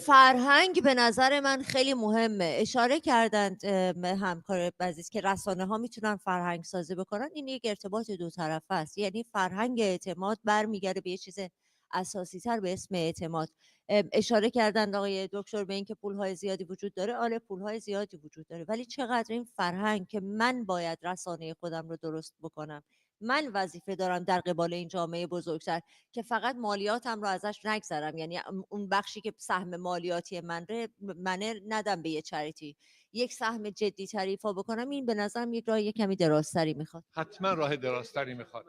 فرهنگ به نظر من خیلی مهمه. اشاره کردند همکار عزیز که رسانه ها میتونن فرهنگ سازی بکنن. این یک ارتباط دو طرفه است، یعنی فرهنگ اعتماد برمیگرده به یه چیز اساسی تر به اسم اعتماد. اشاره کردند آقای دکتر به اینکه پولهای زیادی وجود داره. آره پولهای زیادی وجود داره، ولی چقدر این فرهنگ که من باید رسانه خودم رو درست بکنم، من وظیفه دارم در قبال این جامعه بزرگتر که فقط مالیاتم رو ازش نگذرم، یعنی اون بخشی که سهم مالیاتی من ندم به یه چریتی، یک سهم جدی تر ایفا بکنم. این به نظرم یک راه کمی درازتری میخواد. حتما راه درازتری میخواد.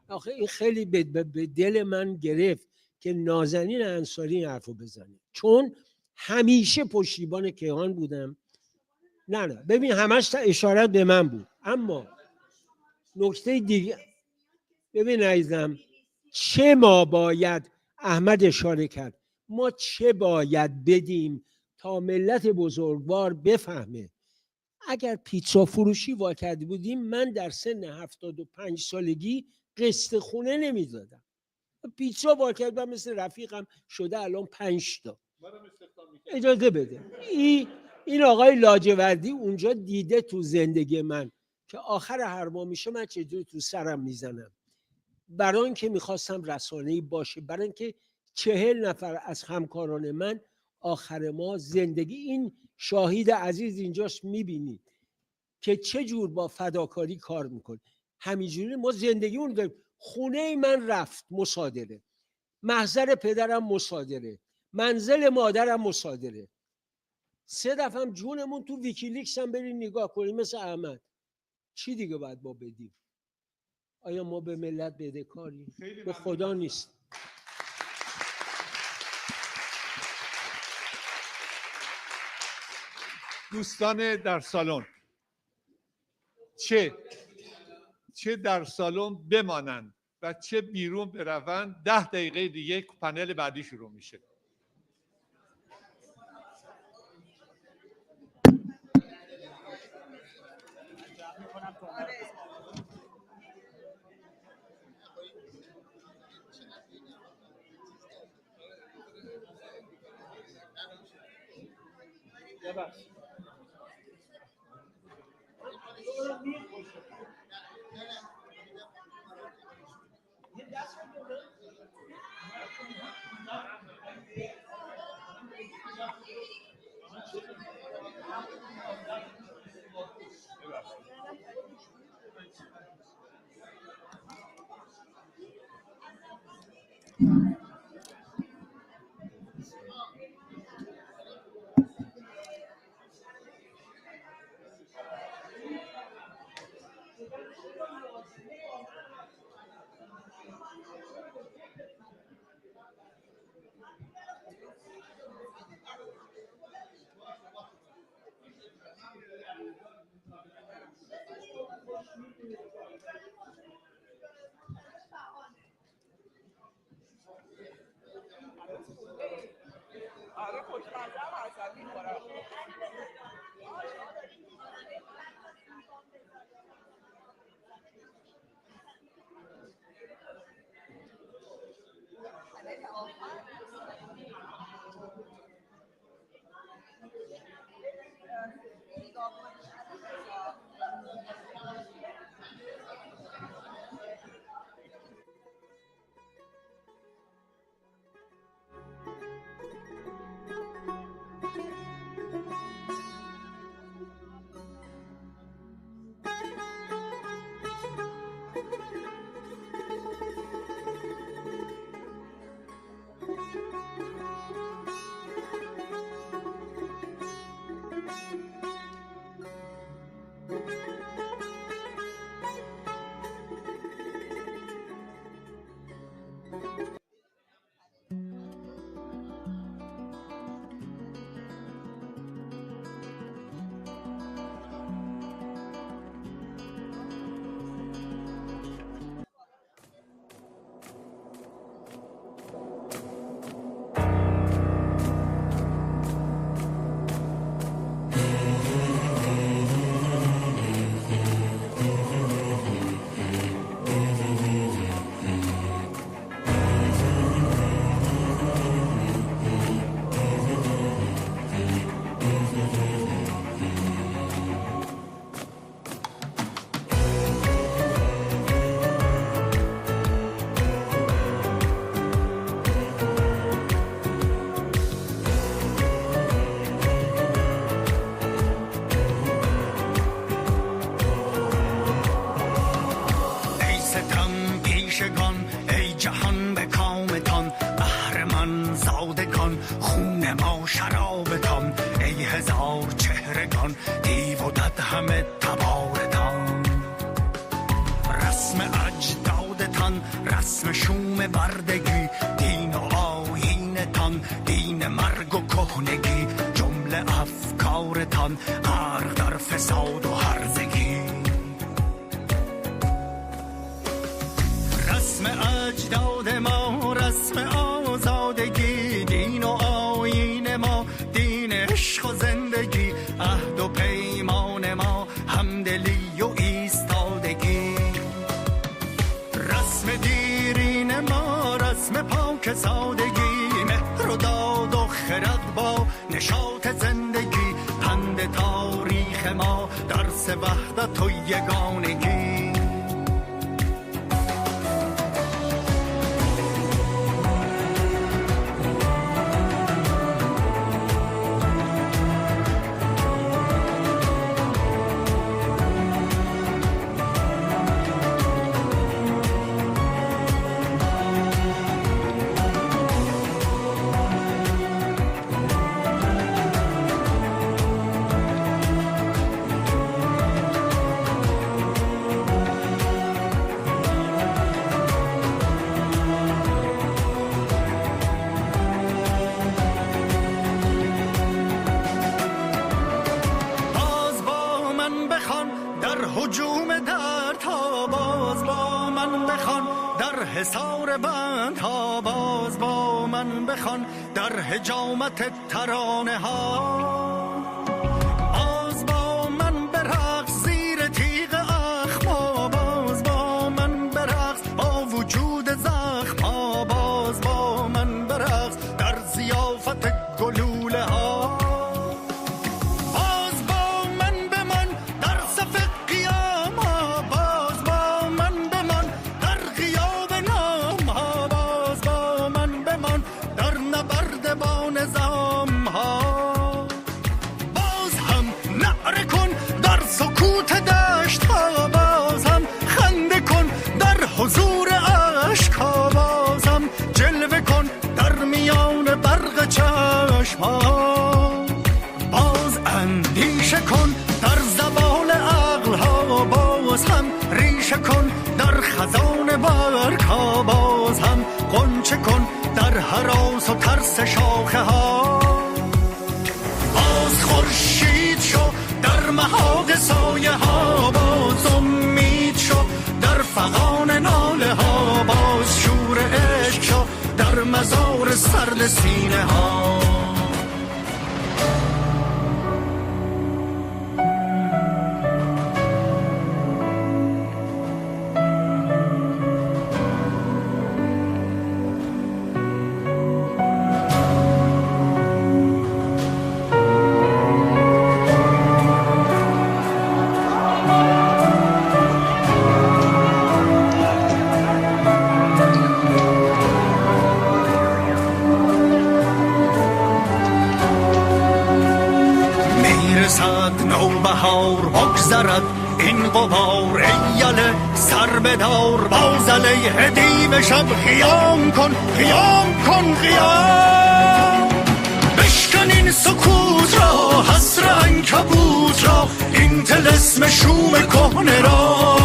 آخه این خیلی به دل من گرفت که نازنین انصاری این حرفو بزنه، چون همیشه پشتیبان کیهان بودم. نه ببین همش اشارت به من بود. اما نکته دیگه ببین عزیزم، چه ما باید، احمد اشاره کرد، ما چه باید بدیم تا ملت بزرگوار بفهمه. اگر پیتزا فروشی وا کرده بودیم، من در سن 75 سالگی قسط خونه نمیدادم. پیتزا وا کردم مثل رفیقم شده الان 5 تا. اجازه بده. این آقای لاجوردی اونجا دیده تو زندگی من که آخر هر ماه میشه من چجوری تو سرم میزنم، برای اینکه میخواستم رسانه‌ای باشه، برای اینکه 40 نفر از همکاران من آخر ما زندگی، این شاهد عزیز اینجاست میبینید که چه جور با فداکاری کار میکنه. همینجوری ما زندگی اون داریم. خونه من رفت مصادره، محضر پدرم مصادره، منزل مادرم مصادره. 3 دفعه هم جونمون تو ویکیلیکس هم بریم نگاه کنیم مثل احمد. چی دیگه باید ما بدیم؟ آیا ما به ملت بدهکاریم؟ به خدا نیست. دوستان در سالن، چه در سالن بمانند و چه بیرون بروند، 10 دقیقه دیگه پنل بعدی شروع میشه. همه تبارتان رسم تن، رسم شوم بردگی، دین و آیین تان، دین مرگ و کهنگی، جمله افکارتان غرق در فساد و هرزگی. رسم اجداد ما رسم آزادگی، دین و آیین ما دین عشق و زندگی، عهد و پیمان ما همدلی و ایستادگی. رسم دیرین ما رسم پاک سادگی، مهر و داد و خرد با نشاط زندگی، پند تاریخ ما درس وحدت و یگانگی. حصار بند ها باز با من بخوان، در حجامت ترانه ها باز با من برقص، زیر تیغ اخما باز با من برقص، با وجود زخم ها باز با من برقص، در ضیافت گلوله ها باز با من بمان، در صف قیام ها باز با من بمان، در غیاب نام ها باز با من بمان، در نبرد با نظام ها باز هم نعره کن، در سکوت دشت ها باز هم خنده کن، در حضور عشق ها باز هم جلوه کن، در میان برق چشم ها باز اندیشه کن، در زوال عقل ها باز هم ریشه کن، در خزان برگ ها باز هم غنچه کن، در هراس و ترس شاخه ها باز خورشید شو، در محاق سایه ها باز امید شو، در فغان ناله ها باز شور عشق شو، در مزار سرد سینه ها. نوبهار بگذرد این غبار، ایله سر بدار باز علیه دیو شب، قیام کن قیام کن قیام، بشکن این سکوت را حسر عنکبوت را، این طلسم شوم کهنه را،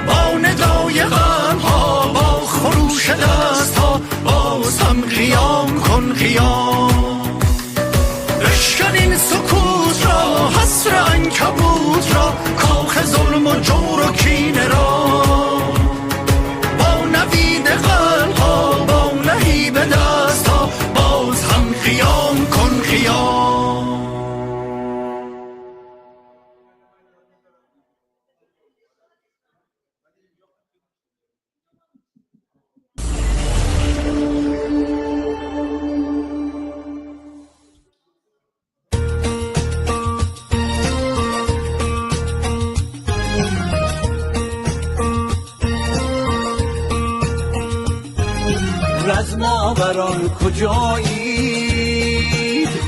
با ندای قلب ها با خروش دست ها باز هم قیام کن قیام، بشکن این سکوت را حسر عنکبوت را، کاخ ظلم و جور و کینه را، با نوید قلب ها با نهیب دست ها باز هم قیام کن قیام. رزماوران کجایید،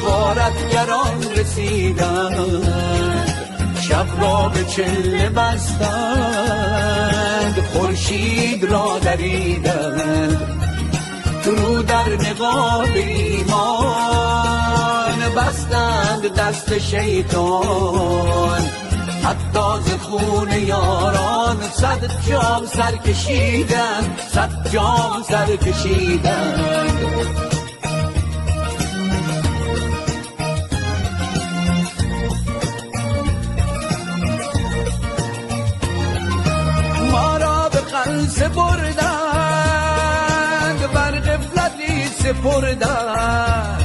غارتگران رسیدند، شب را به چله بستند، خورشید را دریدند، تو در نقاب ایمان بستند دست شیطان، حتی ز خون یاران 100 جام سر کشیدند 100 جام سر کشیدند. ما را به قلس بردند بر غفلتی سپردند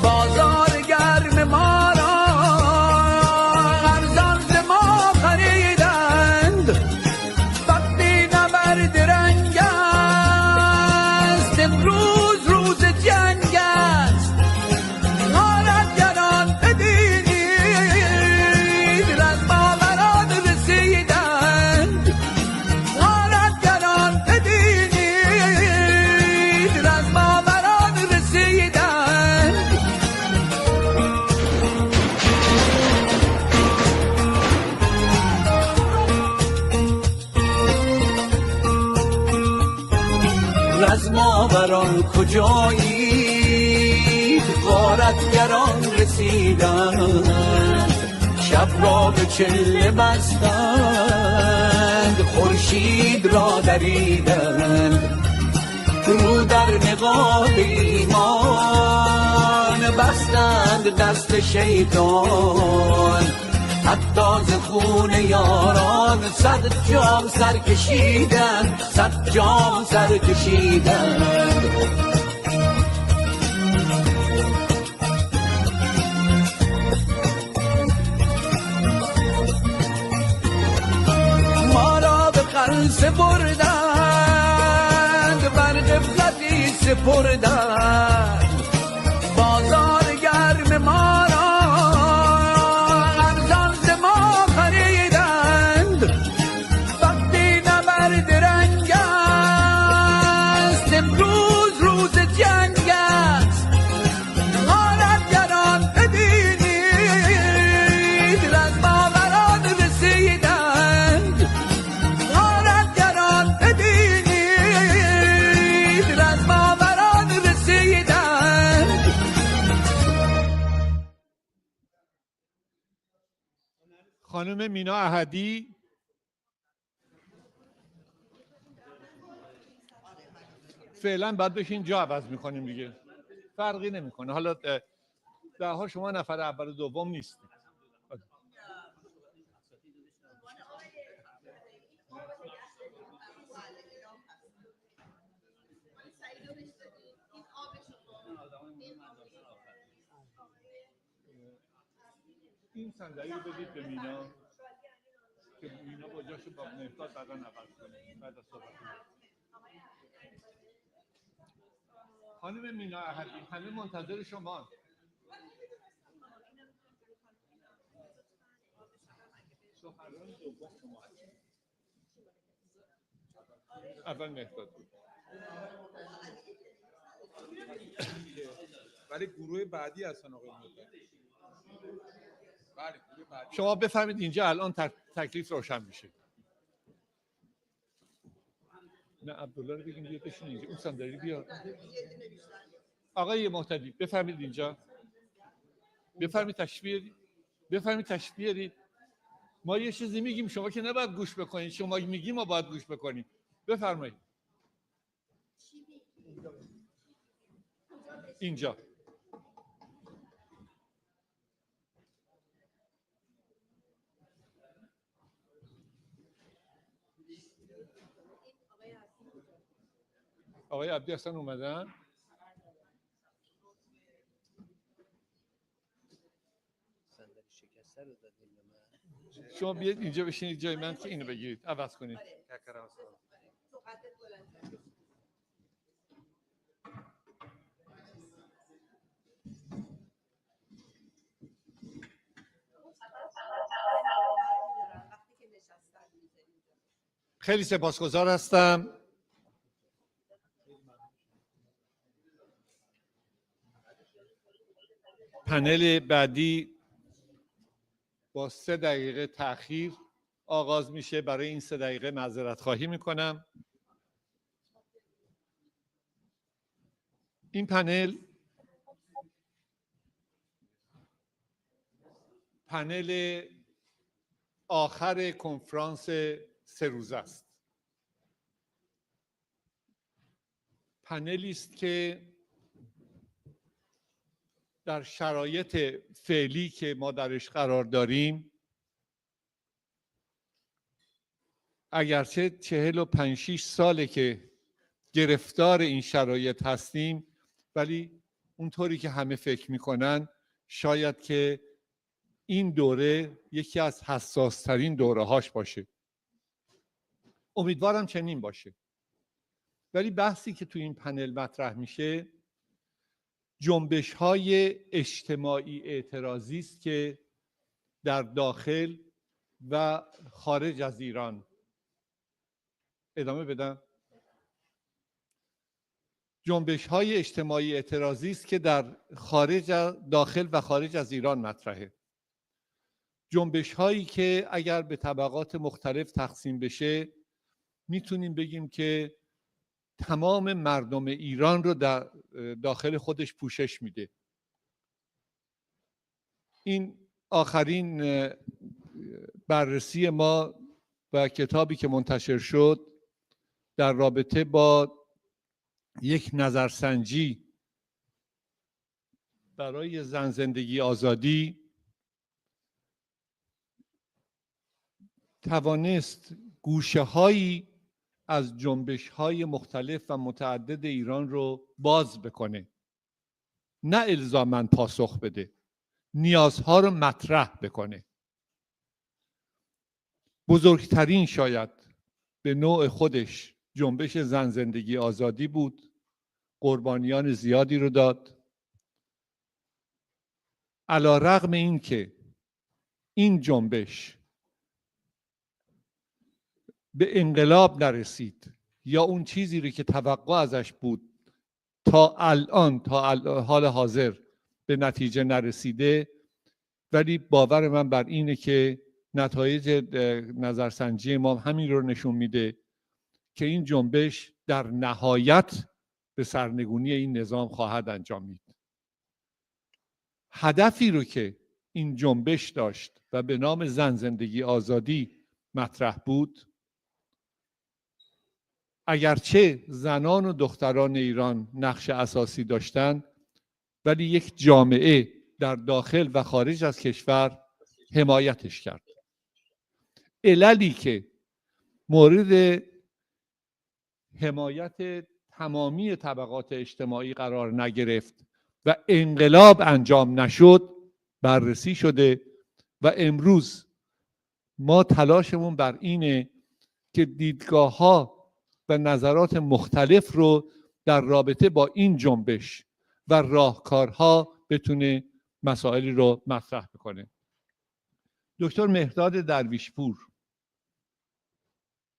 بازار گرم ما را ارزان ز ما خریدند. وقتی نبرد رنگ است امروز روز جنگ است. غارتگران ببینید رزم آوران رسیدند. غارتگران ببینید رزم آوران رسیدند. رزم آوران کجایید؟ غارتگران رسیدند. شب را به چله بستند خورشید را دریدند. رو در نقاب ایمان بستند دست شیطان. حتی ز خون یاران 100 جام سر کشیدند 100 جام سر کشیدند. ما را به قلس بردند بر غفلتی سپردند بازار گرم ما را ارزان ز ما خریدند. وقتی نبرد رنگ است امروز روز جنگ است. غارتگران ببینید رزم آوران رسیدند. غارتگران ببینید رزم آوران رسیدند. خانم مینا احدی فعلا بعد بشین جا عوض میکنیم دیگه، فرقی نمیکنه. حالا در حال شما نفر اول و دوم نیستید. این صندلی رو بدید به مینا که مینا با جاشو با مهداد بعدا عوض کنه بعد از صحبت. خانم مینا احدی همه منتظر شما. اول مهداد بود. ولی گروه بعدی هستن آقای مهداد. بله گروه بعدی. شما بفهمید اینجا الان تکلیف روشن میشه. نه عبدالله رو بگیم بیاد بشین اینجا. اون صندلی بیار. آقای محتدی بفهمید اینجا. بفهمید تشریف بیارید. ما یه چیزی میگیم شما که نباید گوش بکنید. شما میگیم ما باید گوش بکنیم. بفرمایید. اینجا. آقای عبدی اصلا اومدن؟ شما بیاید اینجا بشینید جای من که اینو بگیرید عوض کنید. خیلی سپاسگزار هستم. پنل بعدی با 3 دقیقه تأخیر آغاز میشه. برای این 3 دقیقه معذرت خواهی میکنم. این پنل آخر کنفرانس 3 روزه است. پنلی است که در شرایط فعلی که ما درش قرار داریم، اگرچه 45-6 ساله که گرفتار این شرایط هستیم، ولی اونطوری که همه فکر میکنن شاید که این دوره یکی از حساسترین دوره هاش باشه. امیدوارم چنین باشه. ولی بحثی که تو این پنل مطرح میشه جنبش های اجتماعی اعتراضی است که در داخل و خارج از ایران، ادامه بدم، جنبش های اجتماعی اعتراضی است که در داخل و خارج از ایران مطرحه. جنبش هایی که اگر به طبقات مختلف تقسیم بشه میتونیم بگیم که تمام مردم ایران رو در داخل خودش پوشش میده. این آخرین بررسی ما و کتابی که منتشر شد در رابطه با یک نظرسنجی برای زندگی آزادی توانست گوشه هایی از جنبش های مختلف و متعدد ایران رو باز بکنه، نه الزاماً پاسخ بده، نیازها رو مطرح بکنه. بزرگترین شاید به نوع خودش جنبش زندگی آزادی بود، قربانیان زیادی رو داد. علی رغم این که این جنبش به انقلاب نرسید یا اون چیزی رو که توقع ازش بود تا الان، تا حال حاضر به نتیجه نرسیده، ولی باور من بر اینه که نتایج نظرسنجی ما همین رو نشون میده که این جنبش در نهایت به سرنگونی این نظام خواهد انجامید. هدفی رو که این جنبش داشت و به نام زندگی آزادی مطرح بود، اگرچه زنان و دختران ایران نقش اساسی داشتند، ولی یک جامعه در داخل و خارج از کشور حمایتش کرد. عللی که مورد حمایت تمامی طبقات اجتماعی قرار نگرفت و انقلاب انجام نشد بررسی شده و امروز ما تلاشمون بر اینه که دیدگاه‌ها و نظرات مختلف رو در رابطه با این جنبش و راهکارها بتونه مسائلی رو مطرح بکنه. دکتر مهرداد درویشپور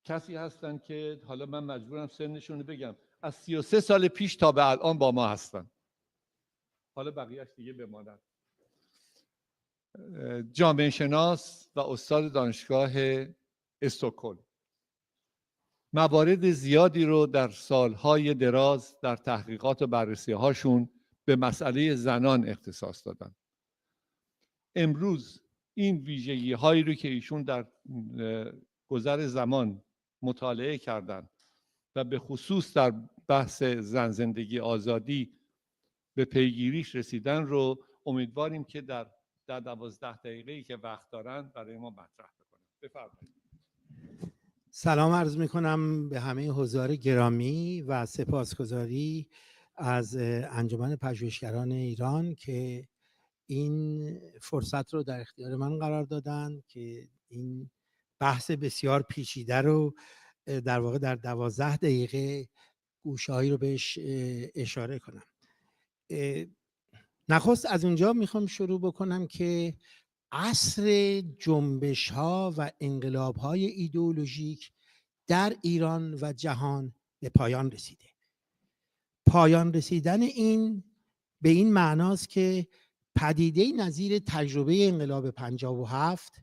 کسی هستن که حالا من مجبورم سنشون رو بگم، از 33 سال پیش تا به الان با ما هستن، حالا بقیهش دیگه بماند. جامعه شناس و استاد دانشگاه استکهلم، موارد زیادی رو در سالهای دراز در تحقیقات و بررسی هاشون به مسئله زنان اختصاص دادن. امروز این ویژگی هایی رو که ایشون در گذر زمان مطالعه کردن و به خصوص در بحث زندگی آزادی به پیگیریش رسیدن رو امیدواریم که در 12 دقیقه‌ای که وقت دارن برای ما مطرح بکنن. بفرمایید. سلام عرض میکنم به همه حضار گرامی و سپاسگزاری از انجمن پژوهشگران ایران که این فرصت رو در اختیار من قرار دادن که این بحث بسیار پیچیده رو در واقع در 12 دقیقه گوشه‌هایی رو بهش اشاره کنم. نخست از اونجا میخوام شروع بکنم که عصر جنبش ها و انقلاب های ایدئولوژیک در ایران و جهان به پایان رسیده. پایان رسیدن این به این معناست که پدیده نظیر تجربه انقلاب 57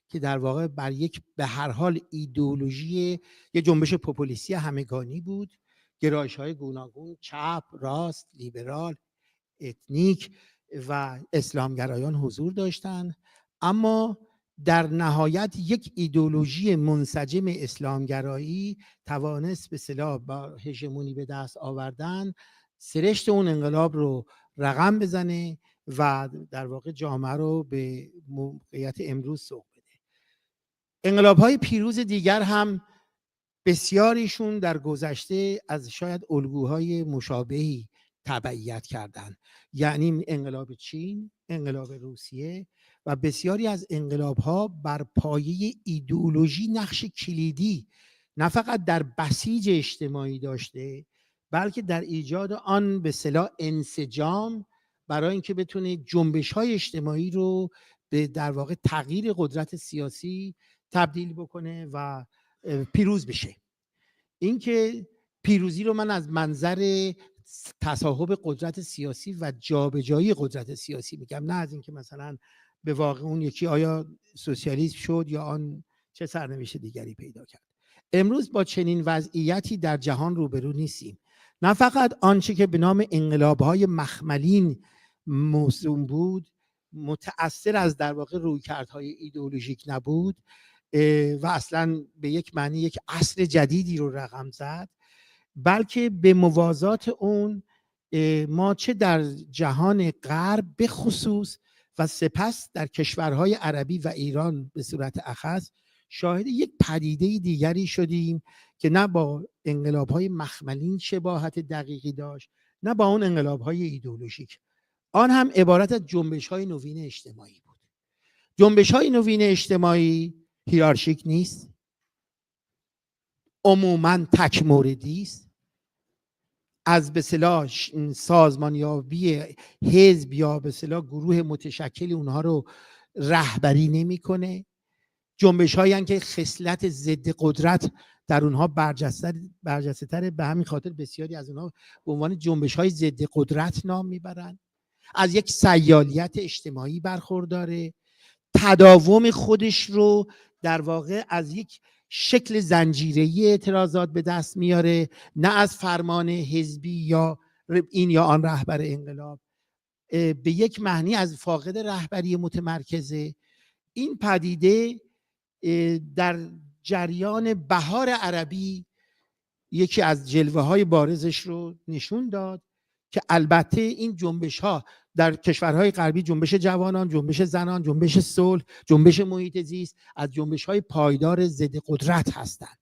که در واقع بر یک به هر حال ایدئولوژی یک جنبش پوپولیستی همگانی بود، گرایش های گوناگون، چپ، راست، لیبرال، اتنیک و اسلامگرایان حضور داشتند، اما در نهایت یک ایدئولوژی منسجم اسلامگرایی توانست به اصطلاح با هژمونی به دست آوردن سرشت اون انقلاب رو رقم بزنه و در واقع جامعه رو به موقعیت امروز سوق بده. انقلاب‌های پیروز دیگر هم بسیاریشون در گذشته از شاید الگوهای مشابهی تبعیت کردند، یعنی انقلاب چین، انقلاب روسیه و بسیاری از انقلاب‌ها بر پایه ایدئولوژی نقش کلیدی نه فقط در بسیج اجتماعی داشته، بلکه در ایجاد آن به اصطلاح انسجام برای اینکه بتونه جنبش‌های اجتماعی رو به در واقع تغییر قدرت سیاسی تبدیل بکنه و پیروز بشه. این که پیروزی رو من از منظر تصاحب قدرت سیاسی و جابجایی قدرت سیاسی میگم، نه از اینکه مثلا به واقع اون یکی آیا سوسیالیسم شد یا آن چه سرنوشت دیگری پیدا کرد. امروز با چنین وضعیتی در جهان روبرو نیستیم. نه فقط آنچه که به نام انقلاب‌های مخملین موسوم بود متأثر از در واقع رویکردهای ایدئولوژیک نبود و اصلا به یک معنی یک عصر جدیدی رو رقم زد، بلکه به موازات اون ما چه در جهان غرب به خصوص و سپس در کشورهای عربی و ایران به صورت اخص شاهد یک پدیده دیگری شدیم که نه با انقلاب‌های مخملین شباهت دقیقی داشت، نه با اون انقلاب‌های ایدئولوژیک. آن هم عبارت از جنبش‌های نوین اجتماعی بود. جنبش‌های نوین اجتماعی هیرارشیک نیست، عموماً تک موردی است، از به اصطلاح سازمانیابی حزب یا به اصطلاح گروه متشکلی اونها رو رهبری نمی‌کنه. جنبش‌هایی هستند که خصلت ضد قدرت در اونها برجسته‌تره، به همین خاطر بسیاری از اونها به عنوان جنبش‌های ضد قدرت نام میبرند. از یک سیالیت اجتماعی برخورداره، تداوم خودش رو در واقع از یک شکل زنجیره‌ای اعتراضات به دست میاره، نه از فرمان حزبی یا این یا آن رهبر انقلاب. به یک معنی از فاقد رهبری متمرکزه. این پدیده در جریان بهار عربی یکی از جلوه‌های بارزش رو نشون داد که البته این جنبش‌ها در کشورهای غربی، جنبش جوانان، جنبش زنان، جنبش صلح، جنبش محیط زیست، از جنبش‌های پایدار ضد قدرت هستند.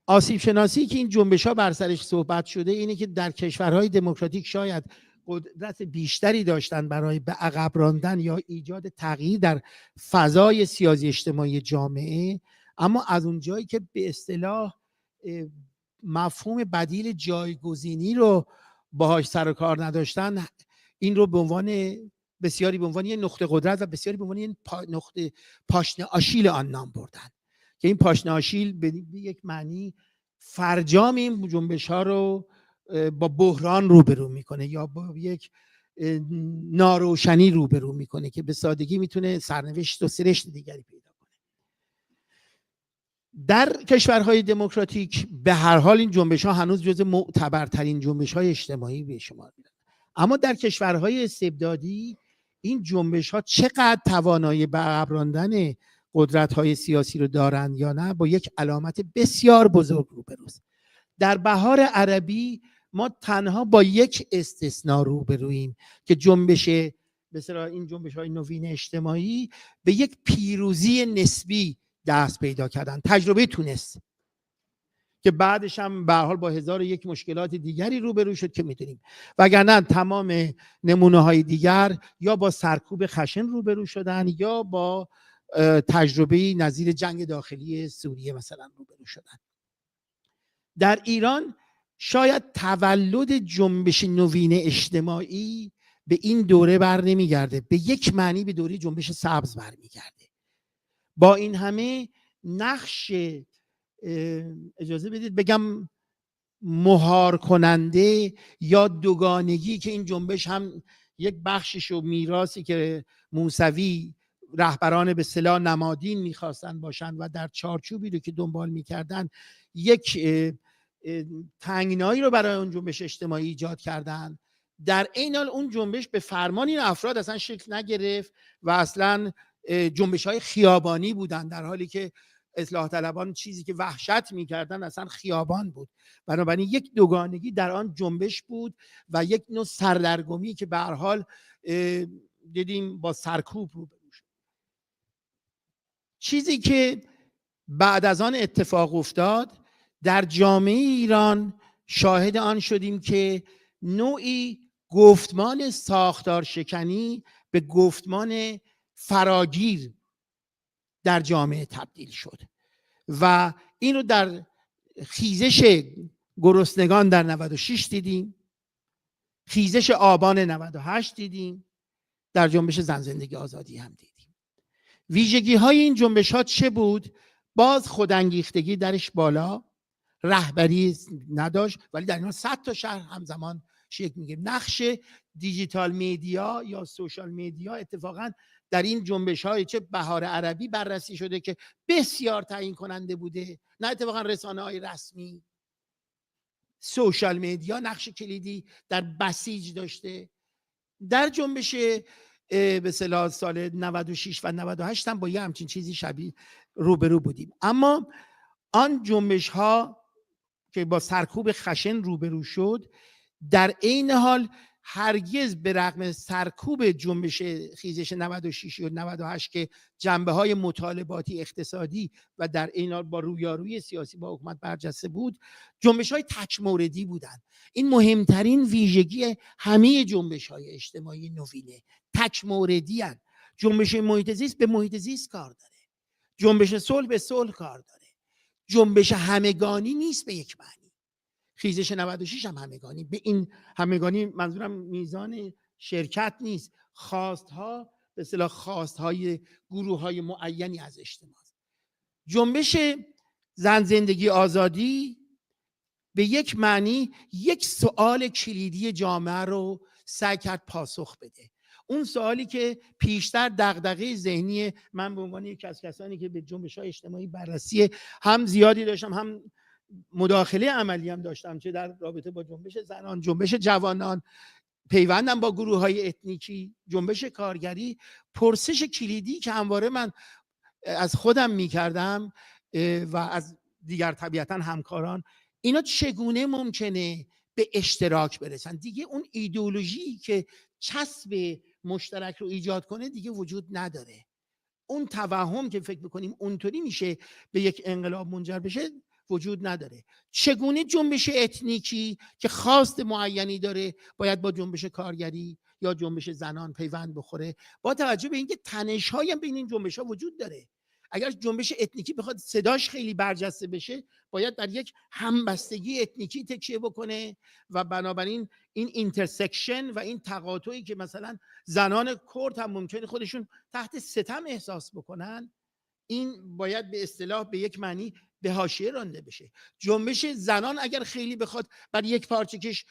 آسیب شناسی که این جنبش‌ها بر سرش صحبت شده اینه که در کشورهای دموکراتیک شاید قدرت بیشتری داشتن برای به عقب راندن یا ایجاد تغییر در فضای سیاسی اجتماعی جامعه، اما از اون جایی که به اصطلاح مفهوم بدیل جایگزینی رو باهاش سر و کار نداشتن، این رو به عنوان بسیاری به عنوان یه نقطه قدرت و بسیاری به عنوان یه نقطه پاشنه آشیل آن نام بردن که این پاشنه آشیل به یک معنی فرجام این جنبش‌ها رو با بحران روبرو میکنه یا با یک ناروشنی روبرو میکنه که به سادگی میتونه سرنوشت و سرشت دیگری پیدا کنه. در کشورهای دموکراتیک به هر حال این جنبش‌ها هنوز جزو معتبرترین جنبش‌های اجتماعی به شمار میرن، اما در کشورهای استبدادی این جنبش‌ها چقدر توانایی به عقب راندن قدرت‌های سیاسی رو دارند یا نه با یک علامت بسیار بزرگ روبروست. در بهار عربی ما تنها با یک استثناء روبرویم که جنبش مثلا این جنبش‌های نوین اجتماعی به یک پیروزی نسبی دست پیدا کردن. تجربه تونس که بعدش هم به هر حال با 1001 مشکلات دیگری روبرو شد که می‌دونیم، وگرنه تمام نمونه‌های دیگر یا با سرکوب خشن روبرو شدن یا با تجربه نظیر جنگ داخلی سوریه مثلا روبرو شدن. در ایران شاید تولد جنبش نوین اجتماعی به این دوره بر نمیگرده، به یک معنی به دوره جنبش سبز برمیگرده. با این همه نقش اجازه بدید بگم مهار کننده یا دوگانگی که این جنبش هم یک بخشش و میراثی که موسوی رهبران به اصطلاح نمادین میخواستن باشن و در چارچوبی رو که دنبال میکردن یک تنگنایی رو برای اون جنبش اجتماعی ایجاد کردن، در این حال اون جنبش به فرمان این افراد اصلا شکل نگرفت و اصلا جنبش‌های خیابانی بودن، در حالی که اصلاح طلبان چیزی که وحشت می‌کردن اصلا خیابان بود. بنابراین یک دوگانگی در آن جنبش بود و یک نوع سردرگمی که به هر حال دیدیم با سرکوب روبرو شد. چیزی که بعد از آن اتفاق افتاد در جامعه ایران شاهد آن شدیم که نوعی گفتمان ساختار شکنی به گفتمان فراگیر در جامعه تبدیل شد و این رو در خیزش گرسنگان در 96 دیدیم، خیزش آبان 98 دیدیم، در جنبش زن زندگی آزادی هم دیدیم. ویژگی های این جنبش ها چه بود؟ باز خودانگیختگی درش بالا، رهبری نداشت، ولی در اینا 100 تا شهر همزمان شکل میگیره. نقش دیجیتال میدیا یا سوشال میدیا اتفاقا در این جنبش های چه بهار عربی بررسی شده که بسیار تعیین کننده بوده، نه اتفاقا رسانه های رسمی. سوشال میدیا نقش کلیدی در بسیج داشته. در جنبش به اصطلاح سال 96 و 98 هم با یه همچین چیزی شبیه روبرو بودیم. اما آن جنبش ها که با سرکوب خشن روبرو شد، در عین حال هرگز به رغم سرکوب جنبش خیزش 96 و 98 که جنبه های مطالباتی اقتصادی و در عین حال با رویارویی سیاسی با حکومت برجسته بود، جنبش های تک موردی بودند. این مهمترین ویژگی همه جنبش های اجتماعی نوینه، تک موردی هستند. جنبش محیط زیست به محیط زیست کار داره، جنبش صلح به صلح کار داره، جنبش همگانی نیست به یک معنی. خیزش 96 هم همگانی، به این همگانی منظورم میزان شرکت نیست، خواستها به اصطلاح خواستهای گروه‌های معینی از اجتماع. جنبش زن زندگی آزادی به یک معنی یک سوال کلیدی جامعه رو سعی کرد پاسخ بده. اون سوالی که پیشتر دغدغه ذهنی من به عنوان یک از کسانی که به جنبش‌های اجتماعی بررسی هم زیادی داشتم، هم مداخله عملی هم داشتم، چه در رابطه با جنبش زنان، جنبش جوانان، پیوندم با گروه‌های اتنیکی، جنبش کارگری، پرسش کلیدی که همواره من از خودم می‌کردم و از دیگر طبیعتاً همکاران، اینا چگونه ممکنه به اشتراک برسن؟ دیگه اون ایدئولوژی که چسب مشترک رو ایجاد کنه دیگه وجود نداره. اون توهم که فکر می‌کنیم اونطوری میشه به یک انقلاب منجر بشه وجود نداره. چگونه جنبش اتنیکی که خواست معینی داره باید با جنبش کارگری یا جنبش زنان پیوند بخوره، با توجه به اینکه تنش‌هایی هم بین این جنبش‌ها وجود داره. اگر جنبش اتنیکی بخواد صداش خیلی برجسته بشه، باید در یک همبستگی اتنیکی تکیه بکنه و بنابراین این اینترسکشن و این تقاطعی که مثلا زنان کرد هم ممکنه خودشون تحت ستم احساس بکنن، این باید به اصطلاح به یک معنی به حاشیه رانده بشه. جنبش زنان اگر خیلی بخواد بر یک پارچه کش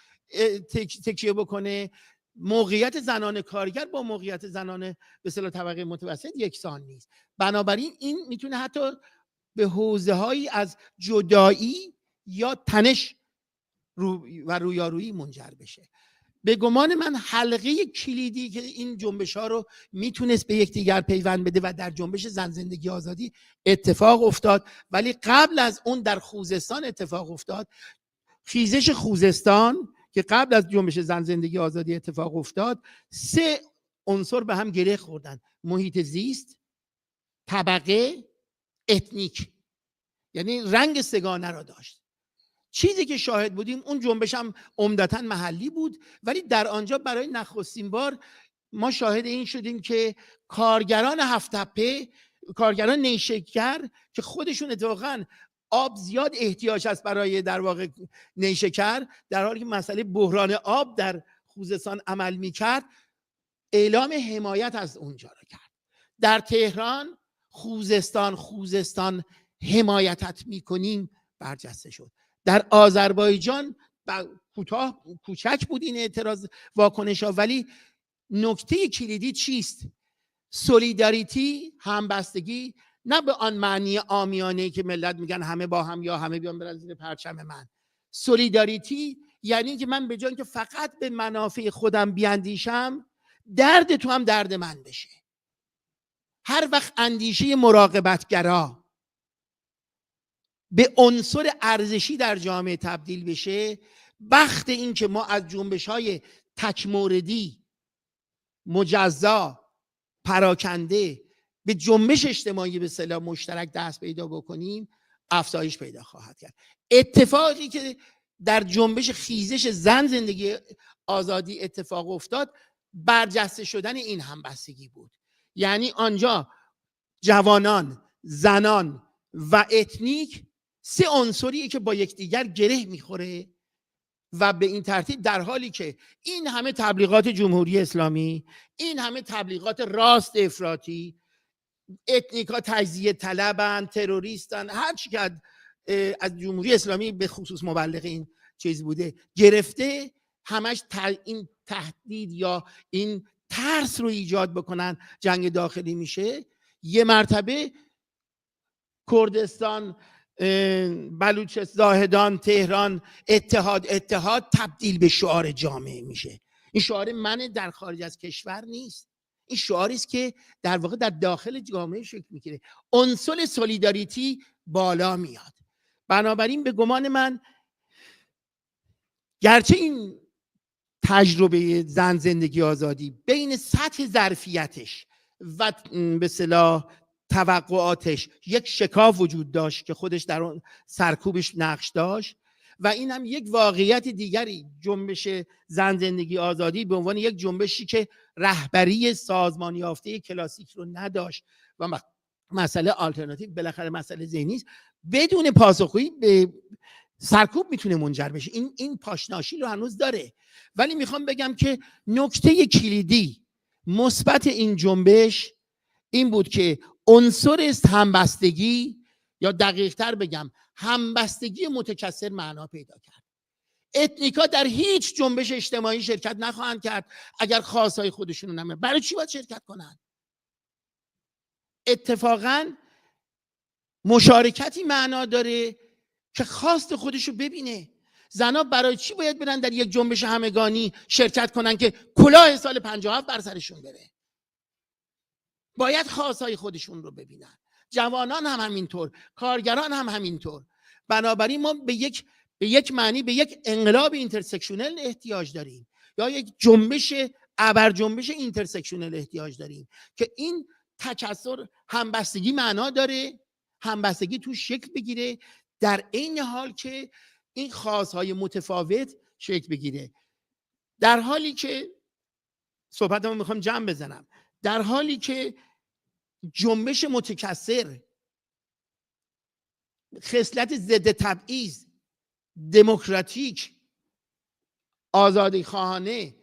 تکیه بکنه، موقعیت زنان کارگر با موقعیت زنان به اصطلاح طبقه متوسط یکسان نیست. بنابراین این میتونه حتی به حوزه‌هایی از جدایی یا تنش و رویارویی منجر بشه. به گمان من حلقه کلیدی که این جنبش ها رو میتونست به یکدیگر پیوند بده و در جنبش زن زندگی آزادی اتفاق افتاد، ولی قبل از اون در خوزستان اتفاق افتاد. خیزش خوزستان که قبل از جنبش زن زندگی آزادی اتفاق افتاد، 3 عنصر به هم گره خوردن: محیط زیست، طبقه، اتنیک، یعنی رنگ سگانه را داشت. چیزی که شاهد بودیم اون جنبش هم عمدتاً محلی بود، ولی در آنجا برای نخستین بار ما شاهد این شدیم که کارگران هفت‌تپه، کارگران نیشکر که خودشون اتفاقاً آب زیاد احتیاج هست برای در واقع نیشکر، در حالی که مسئله بحران آب در خوزستان عمل می‌کرد، اعلام حمایت از اونجا را کرد. در تهران خوزستان حمایتت می‌کنیم برجسته شد. در آذربایجان کوتاه کوچک بود این اعتراض واکنش ها، ولی نکته کلیدی چیست؟ سولیداریتی، همبستگی، نه به آن معنی عامیانه که ملت میگن همه با هم یا همه بیان برن زیر پرچم من. سولیداریتی یعنی که من به جای اینکه فقط به منافع خودم بیاندیشم، درد تو هم درد من بشه. هر وقت اندیشه مراقبتگرا به عنصر ارزشی در جامعه تبدیل بشه، بخت این که ما از جنبش‌های تک موردی، مجزا، پراکنده به جنبش اجتماعی به اصطلاح مشترک دست پیدا بکنیم، افزایش پیدا خواهد کرد. اتفاقی که در جنبش خیزش زن زندگی آزادی اتفاق افتاد، برجسته شدن این همبستگی بود. یعنی آنجا جوانان، زنان و اتنیک سه عنصریه که با یکدیگر گره میخوره و به این ترتیب در حالی که این همه تبلیغات جمهوری اسلامی، این همه تبلیغات راست افراطی، اتنیکا تجزیه طلبن، تروریستن، هر چی که از جمهوری اسلامی به خصوص مبلغ این چیز بوده گرفته، همش این تهدید یا این ترس رو ایجاد بکنن جنگ داخلی میشه. یه مرتبه کردستان، بلوچستان، زاهدان، تهران، اتحاد تبدیل به شعار جامعه میشه. این شعار من در خارج از کشور نیست، این شعاری است که در واقع در داخل جامعه شکل میگیره. عنصر سولیداریتی بالا میاد. بنابراین به گمان من گرچه این تجربه زن زندگی آزادی بین سطح ظرفیتش و به اصطلاح توقعاتش یک شکاف وجود داشت که خودش در اون سرکوبش نقش داشت، و این هم یک واقعیت دیگری، جنبش زن زندگی آزادی به عنوان یک جنبشی که رهبری سازمان یافته کلاسیک رو نداشت و مسئله آلترناتیو بالاخره مسئله ذهنی است، بدون پاسخگویی به سرکوب میتونه منجر بشه. این پاشناشی رو هنوز داره. ولی میخوام بگم که نکته کلیدی مثبت این جنبش این بود که عنصر همبستگی، یا دقیق‌تر بگم همبستگی متکثر معنا پیدا کرد. اتنیکا در هیچ جنبش اجتماعی شرکت نخواهند کرد اگر خواستهای خودشون رو نمیدن. برای چی باید شرکت کنن؟ اتفاقاً مشارکتی معنا داره که خواست خودشو ببینه. زنا برای چی باید برن در یک جنبش همگانی شرکت کنن که کلاه سال 57 بر سرشون بره؟ باید خواستهای خودشون رو ببینن. جوانان هم همینطور، کارگران هم همینطور. بنابراین ما به یک معنی به یک انقلاب اینترسکشنال احتیاج داریم، یا یک جنبش ابر جنبش اینترسکشنال احتیاج داریم که این تکثر همبستگی معنا داره، همبستگی توش شکل بگیره، در عین حال که این خواستهای متفاوت شکل بگیره. در حالی که صحبتمو میخوام جمع بزنم، در حالی که جنبش متکثر خصلت ضد تبعیض، دموکراتیک، آزادی خواهانه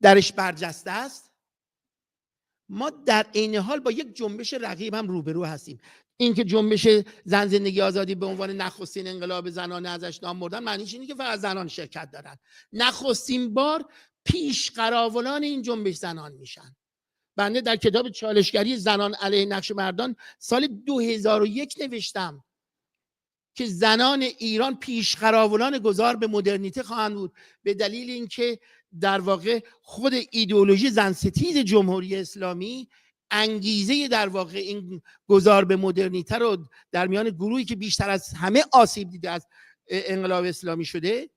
درش برجسته است، ما در عین حال با یک جنبش رقیب هم روبرو هستیم. این که جنبش زن زندگی آزادی به عنوان نخستین انقلاب زنانه ازش نام بردن، معنیش اینه که فقط زنان شرکت دارن. نخستین بار پیش قراولان این جنبش زنان میشن. بنده در کتاب چالشگری زنان علیه نقش مردان سال 2001 نوشتم که زنان ایران پیش قراولان گذار به مدرنیته خواهند بود، به دلیل اینکه در واقع خود ایدئولوژی زن ستیز جمهوری اسلامی انگیزه در واقع این گذار به مدرنیته رو در میان گروهی که بیشتر از همه آسیب دیده از انقلاب اسلامی شده،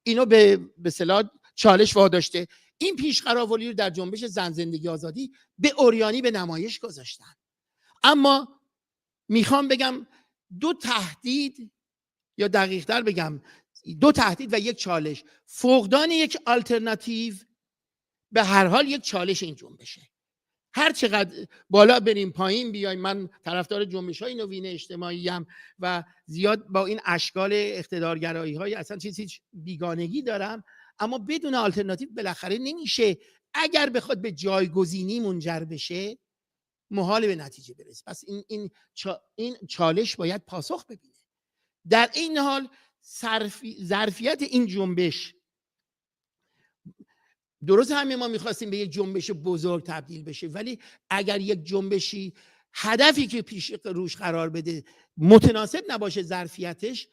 اینو به اصطلاح چالش واداشته. این پیشقراولی رو در جنبش زن زندگی آزادی به عریانی به نمایش گذاشتن. اما میخوام بگم دو تهدید، یا دقیق‌تر بگم دو تهدید و یک چالش، فقدان یک آلترناتیو به هر حال یک چالش این جنبشه. هر چقدر بالا بریم پایین بیایم، من طرفدار جنبش‌های نوین اجتماعی ام و زیاد با این اشکال اقتدارگرایی‌های اصلا هیچ بیگانگی دارم، اما بدون آلترناتیو بالاخره نمیشه. اگر بخواد به جایگزینی منجر بشه محال به نتیجه برسه. پس این چالش باید پاسخ ببینه. در این حال ظرفیت این جنبش، درست همه ما میخواستیم به یک جنبش بزرگ تبدیل بشه، ولی اگر یک جنبشی هدفی که پیش روش قرار بده متناسب نباشه ظرفیتش،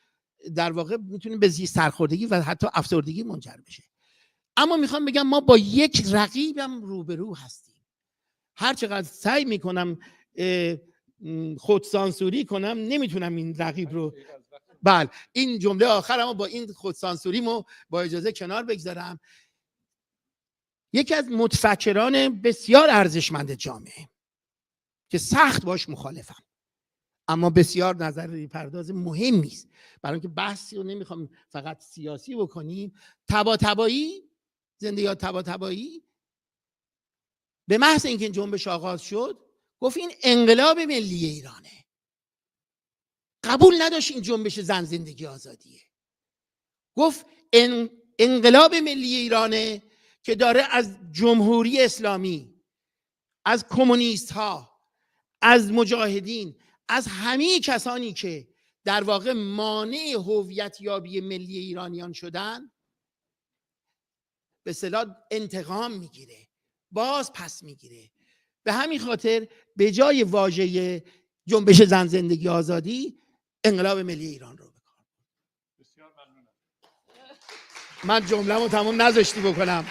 در واقع میتونه به سرخوردگی و حتی افسردگی منجر بشه. اما میخوام بگم ما با یک رقیبم روبرو هستیم. هر چقدر سعی میکنم خودسانسوری کنم نمیتونم این رقیب رو. بله این جمله آخرمو با این خودسانسوریمو با اجازه کنار بگذارم. یکی از متفکران بسیار ارزشمند جامعه که سخت باش مخالفم اما بسیار نظر پرداز مهمی است، برای اینکه بحثی رو نمیخوام فقط سیاسی بکنیم. طباطبایی، زندگی طباطبایی به محض اینکه این جنبش آغاز شد گفت این انقلاب ملی ایرانه. قبول نداشت این جنبش زن زندگی آزادیه. گفت انقلاب ملی ایرانه که داره از جمهوری اسلامی، از کمونیست ها، از مجاهدین، از همه کسانی که در واقع مانع هویت یابی ملی ایرانیان شدن به اصطلاح انتقام میگیره، باز پس میگیره. به همین خاطر به جای واژه جنبش زن زندگی آزادی انقلاب ملی ایران رو بکار. بسیار ممنونم. من جمله‌مو تمام نذاشتی بکنم.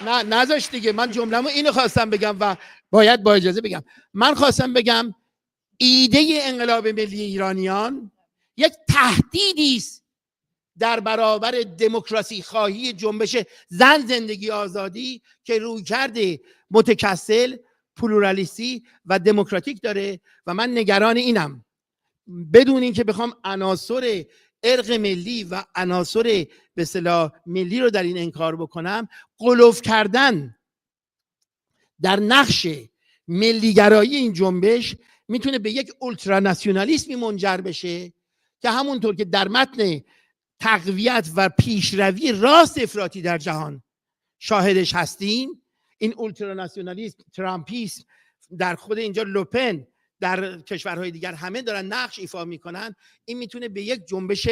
نه نذاشت دیگه. من جمله‌مو اینو خواستم بگم و باید با اجازه بگم. من خواستم بگم ایده انقلاب ملی ایرانیان یک تهدیدی است در برابر دموکراسی خواهی جنبش زن زندگی آزادی که رویکرد متکثل، پلورالیستی و دموکراتیک داره و من نگران اینم بدون اینکه بخوام عناصر ارق ملی و عناصر به اصطلاح ملی رو در این انکار بکنم، غلو کردن در نقش ملیگرایی این جنبش میتونه به یک اولتراناسیونالیسمی منجر بشه که همونطور که در متن تقویت و پیشروی راست افراطی در جهان شاهدش هستیم، این اولتراناسیونالیسم، ترامپیسم، در خود اینجا لوپن، در کشورهای دیگر همه دارن نقش ایفا میکنن. این میتونه به یک جنبش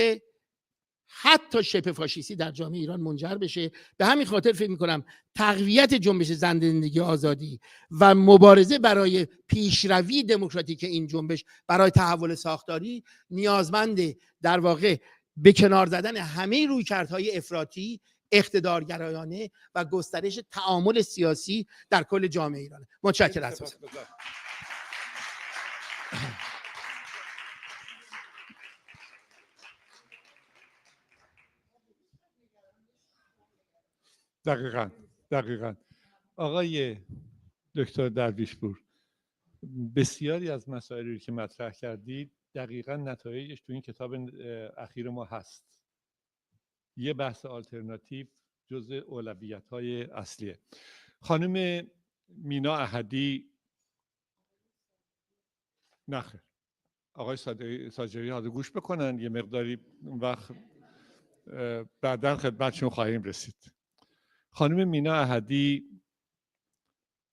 حتی شبه فاشیستی در جامعه ایران منجر بشه. به همین خاطر فکر میکنم تقویت جنبش زن زندگی آزادی و مبارزه برای پیشروی دموکراتیک این جنبش برای تحول ساختاری نیازمند در واقع به کنار زدن همه رویکردهای افراطی، اقتدارگرایانه و گسترش تعامل سیاسی در کل جامعه ایران. متشکرم. دقیقاً آقای دکتر درویشپور، بسیاری از مسائلی که مطرح کردید دقیقاً نتایجش تو این کتاب اخیر ما هست. یه بحث آلترناتیو جزء اولویت‌های اصلیه. خانم مینا احدی، نخیر آقای ساجری ها گوش بکنن یه مقداری وقت بعداً خدمتشون خواهیم رسید. خانم مینا احدی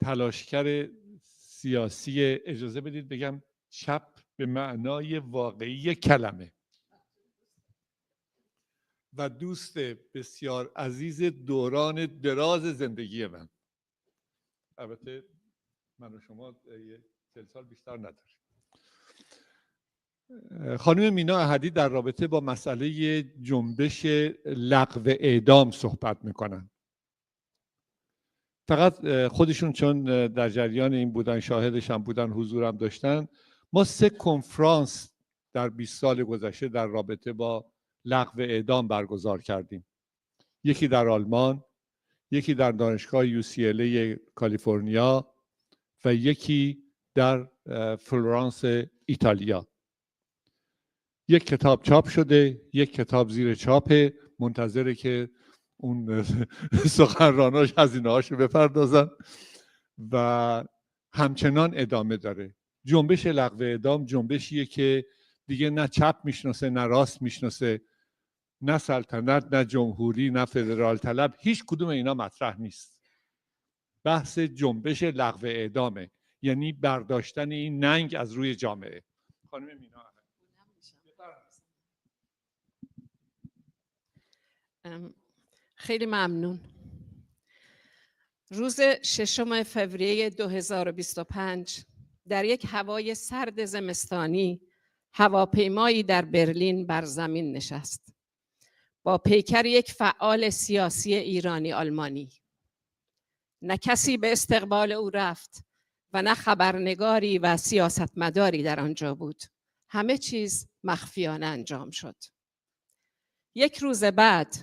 تلاشگر سیاسی، اجازه بدید بگم چپ به معنای واقعی کلمه و دوست بسیار عزیز دوران دراز زندگی من. البته من و شما 40 سال بیشتر نداریم. خانم مینا احدی در رابطه با مسئله جنبش لغو اعدام صحبت میکنن. فقط خودشون چون در جریان این بودن، شاهدش هم بودن، حضورم داشتن، ما 3 کنفرانس در 20 سال گذشته در رابطه با لغو اعدام برگزار کردیم. یکی در آلمان، یکی در دانشگاه UCLA کالیفرنیا و یکی در فرانسه ایتالیا. یک کتاب چاپ شده، یک کتاب زیر چاپه، منتظره که اون سخنراناش هزینه هاشو بپردازن و همچنان ادامه داره. جنبش لغو اعدام جنبشیه که دیگه نه چپ میشناسه نه راست میشناسه، نه سلطنت، نه جمهوری، نه فدرال طلب، هیچ کدوم اینا مطرح نیست. بحث جنبش لغو اعدامه، یعنی برداشتن این ننگ از روی جامعه. خانم مینا خیلی ممنون. روز 6 فوریه 2025 در یک هوای سرد زمستانی هواپیمایی در برلین بر زمین نشست با پیکر یک فعال سیاسی ایرانی آلمانی. نه کسی به استقبال او رفت و نه خبرنگاری و سیاستمداری در آنجا بود. همه چیز مخفیانه انجام شد. یک روز بعد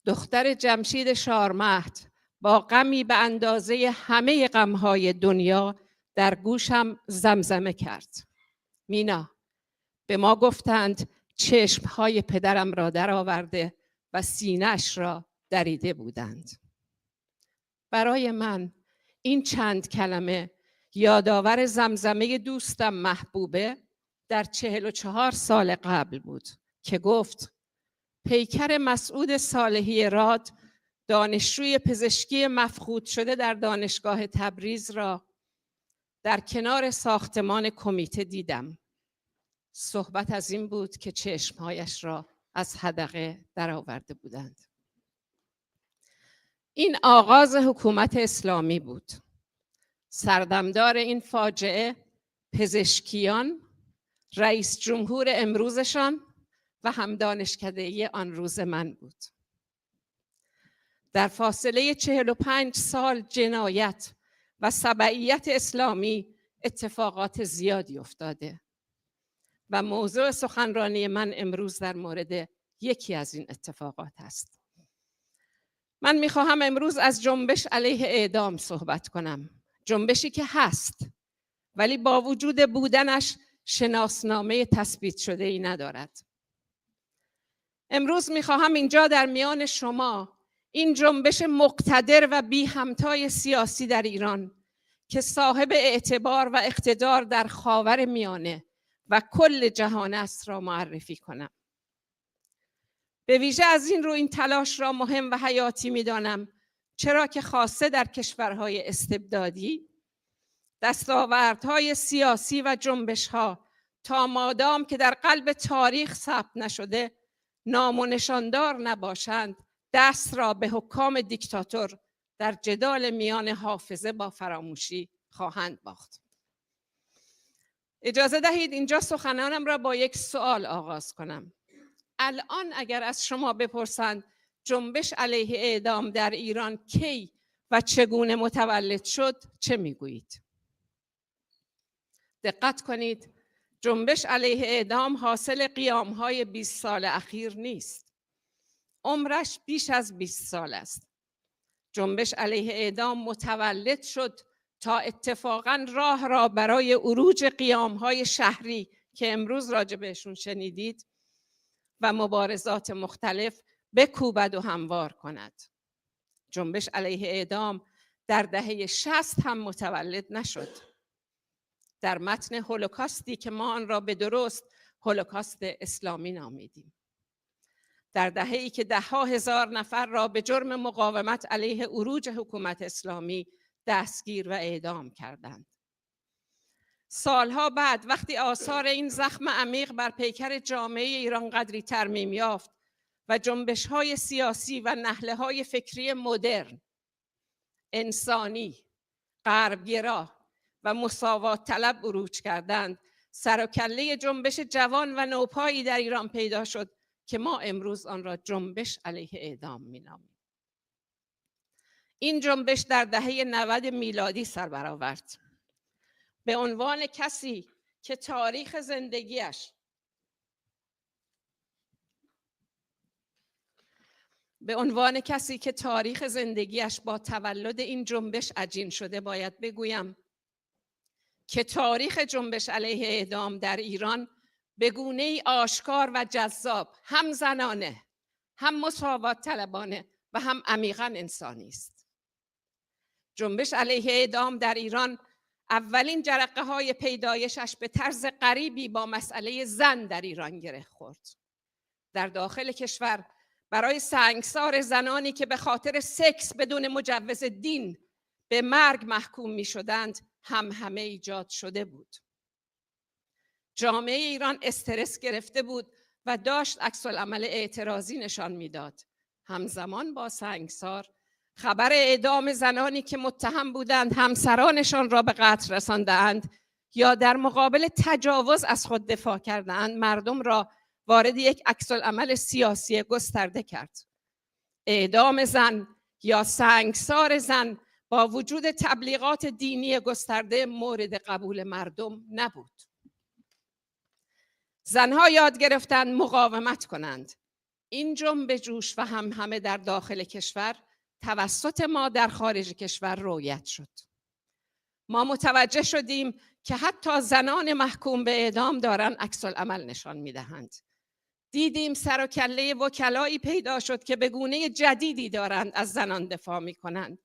دختر جمشید شارمهد با غمی به اندازه همه غمهای دنیا در گوشم زمزمه کرد: مینا، به ما گفتند چشمهای پدرم را درآورده و سینه‌اش را دریده بودند. برای من این چند کلمه یادآور زمزمه دوستم محبوبه در 44 سال قبل بود که گفت: پیکر مسعود صالحی راد، دانشجوی پزشکی مفقود شده در دانشگاه تبریز را در کنار ساختمان کمیته دیدم. صحبت از این بود که چشمهایش را از حدقه درآورده بودند. این آغاز حکومت اسلامی بود. سردمدار این فاجعه پزشکیان، رئیس جمهور امروزشان و هم دانشکده آن روز من بود. در فاصله 45 سال جنایت و سبعیت اسلامی اتفاقات زیادی افتاده و موضوع سخنرانی من امروز در مورد یکی از این اتفاقات است. من میخواهم امروز از جنبش علیه اعدام صحبت کنم. جنبشی که هست ولی با وجود بودنش شناسنامه تثبیت شده ای ندارد. امروز میخواهم اینجا در میان شما این جنبش مقتدر و بی همتای سیاسی در ایران که صاحب اعتبار و اقتدار در خاور میانه و کل جهان است را معرفی کنم. به ویژه از این رو این تلاش را مهم و حیاتی می‌دانم، چرا که خاصه در کشورهای استبدادی دستاوردهای سیاسی و جنبش‌ها تا مادام که در قلب تاریخ ثبت نشده نام و نشاندار نباشند، دست را به حکام دیکتاتور در جدال میان حافظه با فراموشی خواهند باخت. اجازه دهید اینجا سخنانم را با یک سوال آغاز کنم. الان اگر از شما بپرسند جنبش علیه اعدام در ایران کی و چگونه متولد شد، چه میگویید؟ دقت کنید، جنبش علیه اعدام حاصل قیام‌های 20 سال اخیر نیست. عمرش بیش از 20 سال است. جنبش علیه اعدام متولد شد تا اتفاقاً راه را برای عروج قیام‌های شهری که امروز راجع بهشون شنیدید و مبارزات مختلف بکوبد و هموار کند. جنبش علیه اعدام در دهه 60 هم متولد نشد. در متن هولوکاستی که ما آن را به درست هولوکاست اسلامی نامیدیم، در دهه‌ای که ده‌ها هزار نفر را به جرم مقاومت علیه عروج حکومت اسلامی دستگیر و اعدام کردند. سالها بعد وقتی آثار این زخم عمیق بر پیکر جامعه ایران قدری ترمیم یافت و جنبش‌های سیاسی و نهله‌های فکری مدرن، انسانی، غربگرا و مساوات طلب عروج کردند، سر و کله جنبش جوان و نوپایی در ایران پیدا شد که ما امروز آن را جنبش علیه اعدام می‌نامیم. این جنبش در دهه 90 میلادی سر برآورد. به عنوان کسی که تاریخ زندگیش با تولد این جنبش عجین شده، باید بگویم که تاریخ جنبش علیه اعدام در ایران به گونه‌ای آشکار و جذاب، هم زنانه، هم مساوات طلبانه و هم عمیقاً انسانی است. جنبش علیه اعدام در ایران اولین جرقه‌های پیدایشش به طرز غریبی با مسئله زن در ایران گره خورد. در داخل کشور برای سنگسار زنانی که به خاطر سکس بدون مجوز دین به مرگ محکوم می‌شدند همهمه ایجاد شده بود. جامعه ایران استرس گرفته بود و داشت عکس‌العمل اعتراضی نشان میداد. همزمان با سنگسار خبر اعدام زنانی که متهم بودند همسرانشان را به قتل رسانده‌اند یا در مقابل تجاوز از خود دفاع کرده‌اند مردم را وارد یک عکس‌العمل سیاسی گسترده کرد. اعدام زن یا سنگسار زن با وجود تبلیغات دینی گسترده مورد قبول مردم نبود. زنها یاد گرفتند مقاومت کنند. این جنب جوش و همهمه در داخل کشور توسط ما در خارج کشور رویت شد. ما متوجه شدیم که حتی زنان محکوم به اعدام دارن عکس العمل نشان میدهند. دیدیم سر و کله وکلایی پیدا شد که به گونه جدیدی دارند از زنان دفاع میکنند.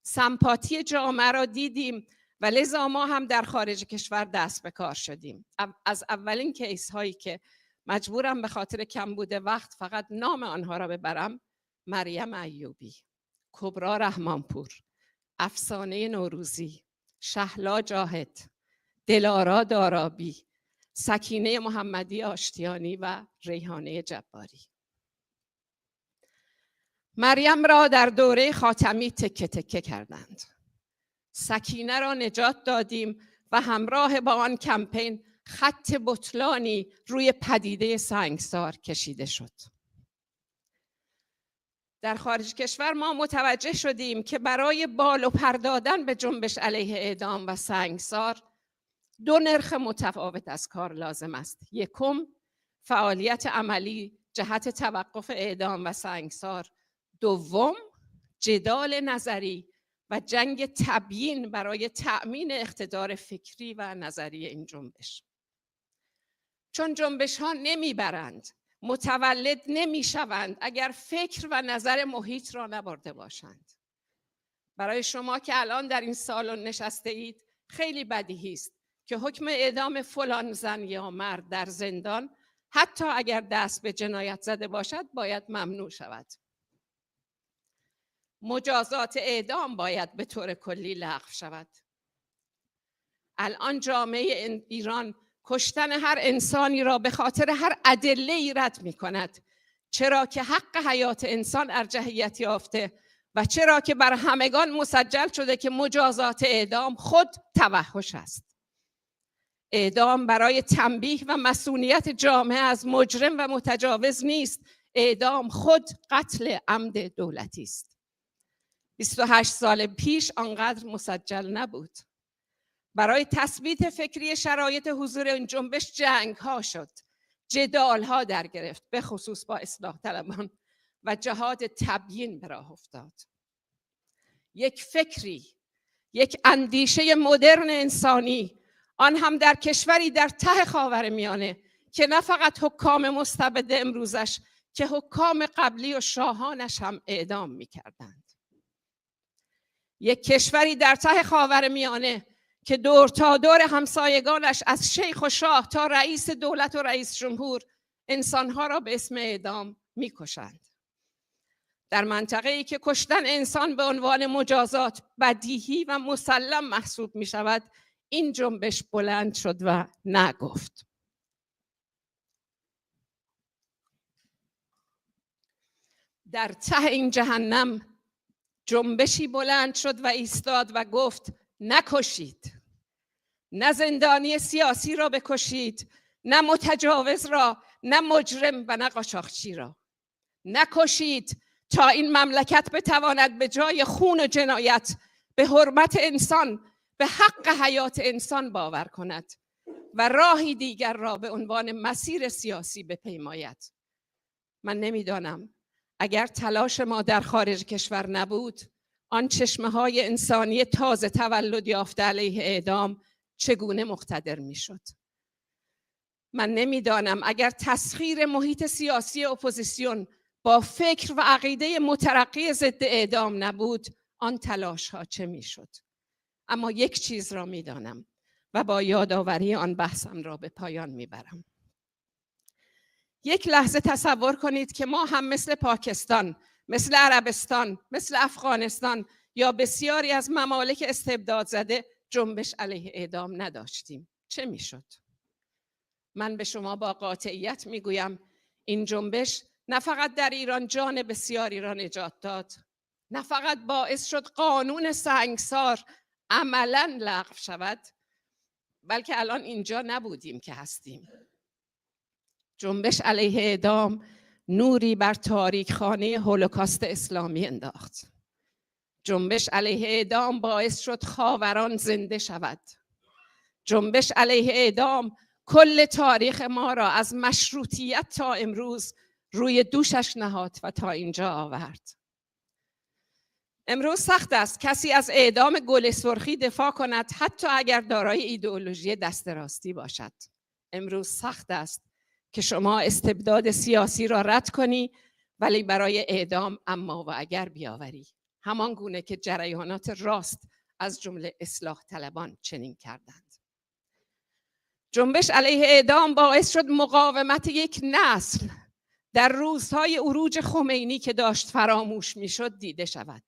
سمپاتی جامعه را دیدیم و لذا ما هم در خارج کشور دست به کار شدیم. از اولین کیس هایی که مجبورم به خاطر کمبود وقت فقط نام آنها را ببرم، مریم ایوبی، کبرا رحمانپور، افسانه نوروزی، شهلا جاهد، دلارا دارابی، سکینه محمدی آشتیانی و ریحانه جباری. مریم را در دوره خاتمی تکه تکه کردند. سکینه را نجات دادیم و همراه با آن کمپین خط بطلانی روی پدیده سنگسار کشیده شد. در خارج کشور ما متوجه شدیم که برای بالو پر دادن به جنبش علیه اعدام و سنگسار 2 نرخ متفاوت از کار لازم است. یکم، فعالیت عملی جهت توقف اعدام و سنگسار. دوم، جدال نظری و جنگ تبیین برای تأمین اقتدار فکری و نظری این جنبش. چون جنبش ها نمیبرند، متولد نمیشوند اگر فکر و نظر محیط را نبرده باشند. برای شما که الان در این سالن نشسته اید خیلی بدیهی است که حکم اعدام فلان زن یا مرد در زندان حتی اگر دست به جنایت زده باشد باید ممنوع شود. مجازات اعدام باید به طور کلی لغو شود. الان جامعه ایران کشتن هر انسانی را به خاطر هر ادله‌ای رد می‌کند، چرا که حق حیات انسان ارجحیت یافته و چرا که بر همگان مسجل شده که مجازات اعدام خود توحش است. اعدام برای تنبیه و مسئولیت جامعه از مجرم و متجاوز نیست. اعدام خود قتل عمد دولتی است. 28 سال پیش آنقدر مسجل نبود. برای تثبیت فکری شرایط حضور این جنبش جنگ ها شد، جدال ها در گرفت، به خصوص با اصلاح طلبان و جهاد تبیین به راه افتاد. یک فکری، یک اندیشه مدرن انسانی، آن هم در کشوری در ته خاورمیانه که نه فقط حکام مستبد امروزش که حکام قبلی و شاهانش هم اعدام می‌کردند. یک کشوری در ته خاورمیانه که دور تا دور همسایگانش از شیخ و شاه تا رئیس دولت و رئیس جمهور انسانها را به اسم اعدام می‌کشند. در منطقه‌ای که کشتن انسان به عنوان مجازات بدیهی و مسلم محسوب می‌شود، این جنبش بلند شد و نگفت. در ته این جهنم جنبشی بلند شد و ایستاد و گفت نکشید، نه زندانی سیاسی را بکشید، نه متجاوز را، نه مجرم و نه قاچاقچی را. نکشید تا این مملکت بتواند به جای خون و جنایت به حرمت انسان، به حق حیات انسان باور کند و راهی دیگر را به عنوان مسیر سیاسی بپیماید. من نمیدانم اگر تلاش ما در خارج کشور نبود، آن چشمه‌های انسانی تازه تولد یافته علیه اعدام چگونه مقتدر میشد. من نمیدانم اگر تسخیر محیط سیاسی اپوزیسیون با فکر و عقیده مترقی ضد اعدام نبود، آن تلاش ها چه میشد. اما یک چیز را میدانم و با یادآوری آن بحثم را به پایان میبرم. یک لحظه تصور کنید که ما هم مثل پاکستان، مثل عربستان، مثل افغانستان یا بسیاری از ممالک استبداد زده جنبش علیه اعدام نداشتیم. چه میشد؟ من به شما با قاطعیت میگویم این جنبش نه فقط در ایران جان بسیاری را نجات داد، نه فقط باعث شد قانون سنگسار عملاً لغو شود، بلکه الان اینجا نبودیم که هستیم. جنبش علیه اعدام نوری بر تاریکخانه هولوکاست اسلامی انداخت. جنبش علیه اعدام باعث شد خاوران زنده شود. جنبش علیه اعدام کل تاریخ ما را از مشروطیت تا امروز روی دوشش نهاد و تا اینجا آورد. امروز سخت است کسی از اعدام گل سرخی دفاع کند، حتی اگر دارای ایدئولوژی دست راستی باشد. امروز سخت است که شما استبداد سیاسی را رد کنی ولی برای اعدام اما و اگر بیاوری، همان گونه که جریانات راست از جمله اصلاح طلبان چنین کردند. جنبش علیه اعدام باعث شد مقاومت یک نسل در روزهای عروج خمینی که داشت فراموش میشد دیده شود.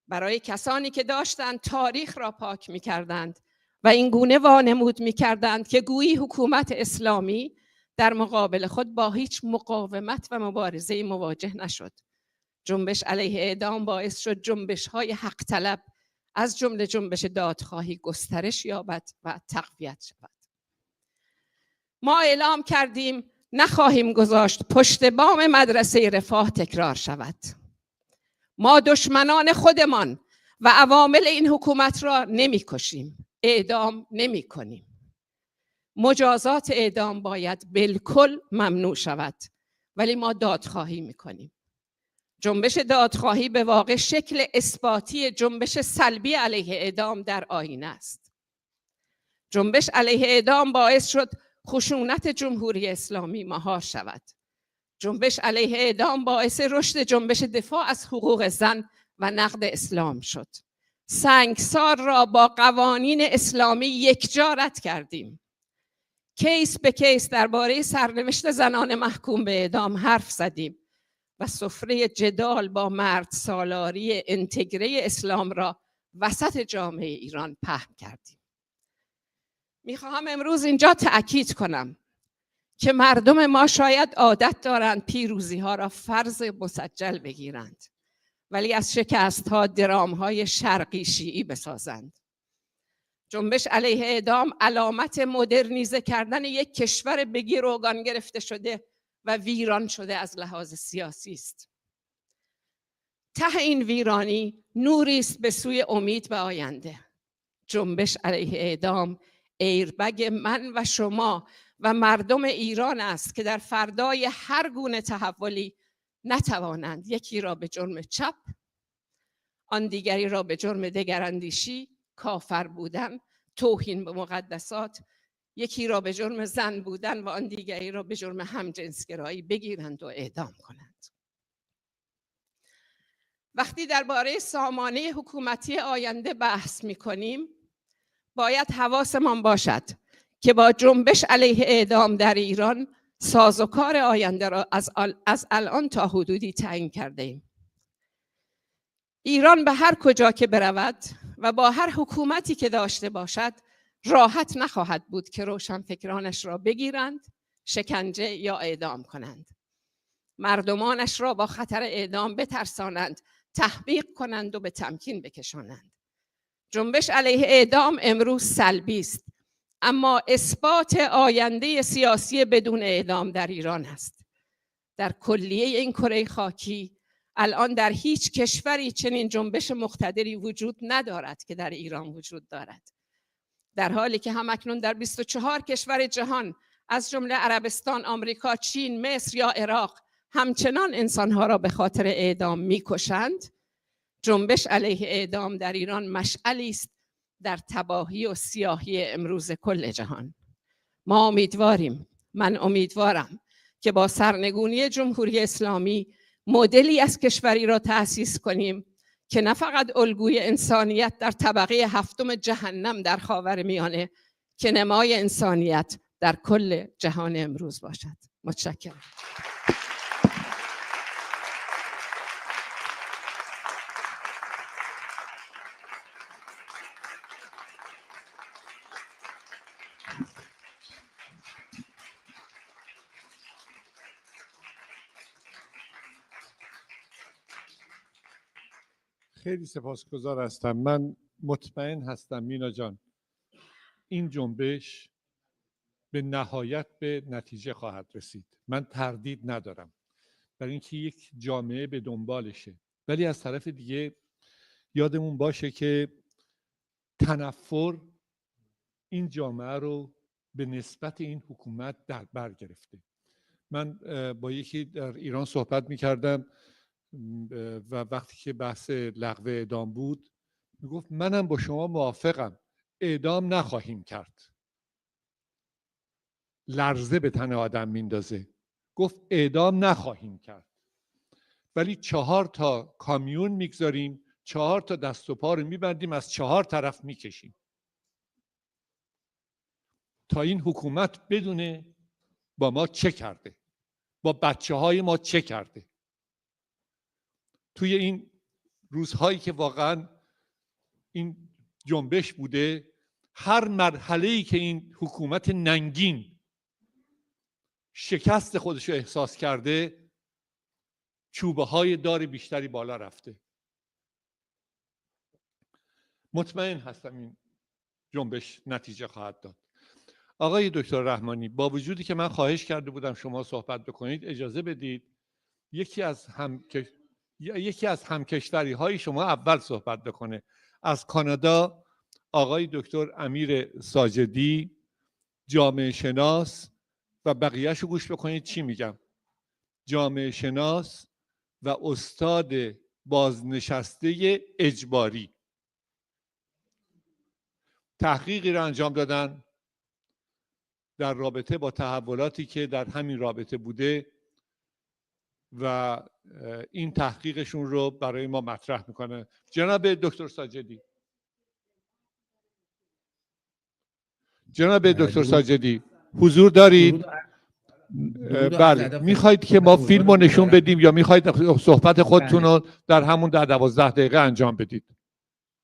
برای کسانی که داشتند تاریخ را پاک می‌کردند و این گونه وانمود می‌کردند که گویی حکومت اسلامی در مقابل خود با هیچ مقاومت و مبارزه‌ای مواجه نشد. جنبش علیه اعدام باعث شد جنبش‌های حق طلب از جمله جنبش دادخواهی گسترش یابد و تقویت شود. ما اعلام کردیم نخواهیم گذاشت پشت بام مدرسه رفاه تکرار شود. ما دشمنان خودمان و عوامل این حکومت را نمی‌کشیم، اعدام نمی‌کنیم. مجازات اعدام باید بالکل ممنوع شود، ولی ما دادخواهی می‌کنیم. جنبش دادخواهی به واقع شکل اثباتی جنبش سلبی علیه اعدام در آیینه است. جنبش علیه اعدام باعث شد خشونت جمهوری اسلامی مهار شود. جنبش علیه اعدام باعث رشد جنبش دفاع از حقوق زن و نقد اسلام شد. سنگسار را با قوانین اسلامی یکجا رد کردیم. کیس به کیس درباره سرنوشت زنان محکوم به اعدام حرف زدیم و سفره جدال با مرد سالاری انتگره اسلام را وسط جامعه ایران پهن کردیم. میخواهم امروز اینجا تأکید کنم که مردم ما شاید عادت دارند پیروزی ها را فرض مسجل بگیرند، ولی از شکست ها درام های شرقی شیعی بسازند. جنبش علیه اعدام علامت مدرنیزه کردن یک کشور به گروگان گرفته شده و ویران شده از لحاظ سیاسی است. ته این ویرانی نوری است به سوی امید و آینده. جنبش علیه اعدام ایربگ من و شما و مردم ایران است که در فردای هر گونه تحولی نتوانند یکی را به جرم چپ، آن دیگری را به جرم دگراندیشی، کافر بودن، توهین به مقدسات، یکی را به جرم زن بودن و آن دیگری را به جرم همجنسگرایی بگیرند و اعدام کنند. وقتی درباره سامانه حکومتی آینده بحث می‌کنیم، باید حواسمان باشد که با جنبش علیه اعدام در ایران سازوکار آینده را از الان تا حدودی تعیین کرده ایم. ایران به هر کجا که برود و با هر حکومتی که داشته باشد راحت نخواهد بود که روشنفکرانش را بگیرند، شکنجه یا اعدام کنند. مردمانش را با خطر اعدام بترسانند، تحقیق کنند و به تمکین بکشانند. جنبش علیه اعدام امروز سلبی است، اما اثبات آینده سیاسی بدون اعدام در ایران است. در کلیه این کره خاکی الان در هیچ کشوری چنین جنبش مقتدری وجود ندارد که در ایران وجود دارد. در حالی که همکنون در 24 کشور جهان از جمله عربستان، آمریکا، چین، مصر یا عراق همچنان انسانها را به خاطر اعدام میکشند، جنبش علیه اعدام در ایران مشعلی است در تباهی و سیاهی امروز کل جهان. ما امیدواریم، من امیدوارم که با سرنگونی جمهوری اسلامی مدلی از کشوری را تأسیس کنیم که نه فقط الگوی انسانیت در طبقه هفتم جهنم در خاورمیانه، که نمای انسانیت در کل جهان امروز باشد. متشکرم. خیلی سپاسگزار هستم. من مطمئن هستم مینا جان این جنبش به نهایت به نتیجه خواهد رسید. من تردید ندارم برای اینکه یک جامعه به دنبالشه، ولی از طرف دیگه یادمون باشه که تنفر این جامعه رو به نسبت این حکومت در بر گرفته. من با یکی در ایران صحبت می‌کردم و وقتی که بحث لغو اعدام بود میگفت منم با شما موافقم، اعدام نخواهیم کرد. لرزه به تن آدم میندازه. گفت اعدام نخواهیم کرد، ولی 4 تا کامیون میگذاریم، 4 تا دست و پا رو میبندیم، از 4 طرف میکشیم تا این حکومت بدونه با ما چه کرده، با بچه های ما چه کرده. توی این روزهایی که واقعا این جنبش بوده، هر مرحله‌ای که این حکومت ننگین شکست خودش رو احساس کرده، چوبه های دار بیشتری بالا رفته. مطمئن هستم این جنبش نتیجه خواهد داد. آقای دکتر رحمانی، با وجودی که من خواهش کرده بودم شما صحبت بکنید، اجازه بدید یکی از همکشوری های شما اول صحبت بکنه. از کانادا آقای دکتر امیر ساجدی، جامعه شناس، و بقیه‌شو گوش بکنید چی میگم. جامعه شناس و استاد بازنشسته اجباری، تحقیقی را انجام دادن در رابطه با تحولاتی که در همین رابطه بوده و این تحقیقشون رو برای ما مطرح میکنه. جناب دکتر ساجدی، حضور دارید؟ بله. میخواید که ما فیلم رو نشون بدیم یا میخواید صحبت خودتون رو در همون 10-12 دقیقه انجام بدید؟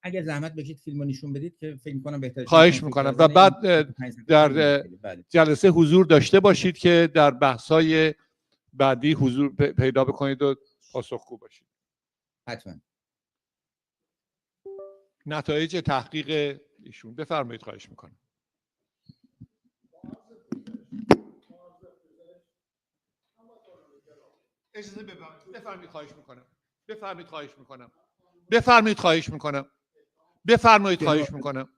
اگر زحمت بکشید فیلم رو نشون بدید که فکر می‌کنم بهتره. خواهش میکنم. و بعد در جلسه حضور داشته باشید که در بحث‌های بعدی حضور پیدا بکنید و پاسخگو باشید. حتما. نتایج تحقیق ایشون بفرمایید. خواهش میکنم. اجازه بفرمایید. خواهش میکنم. بفرمایید. خواهش میکنم. بفرمایید. خواهش میکنم. بفرمایید. خواهش میکنم.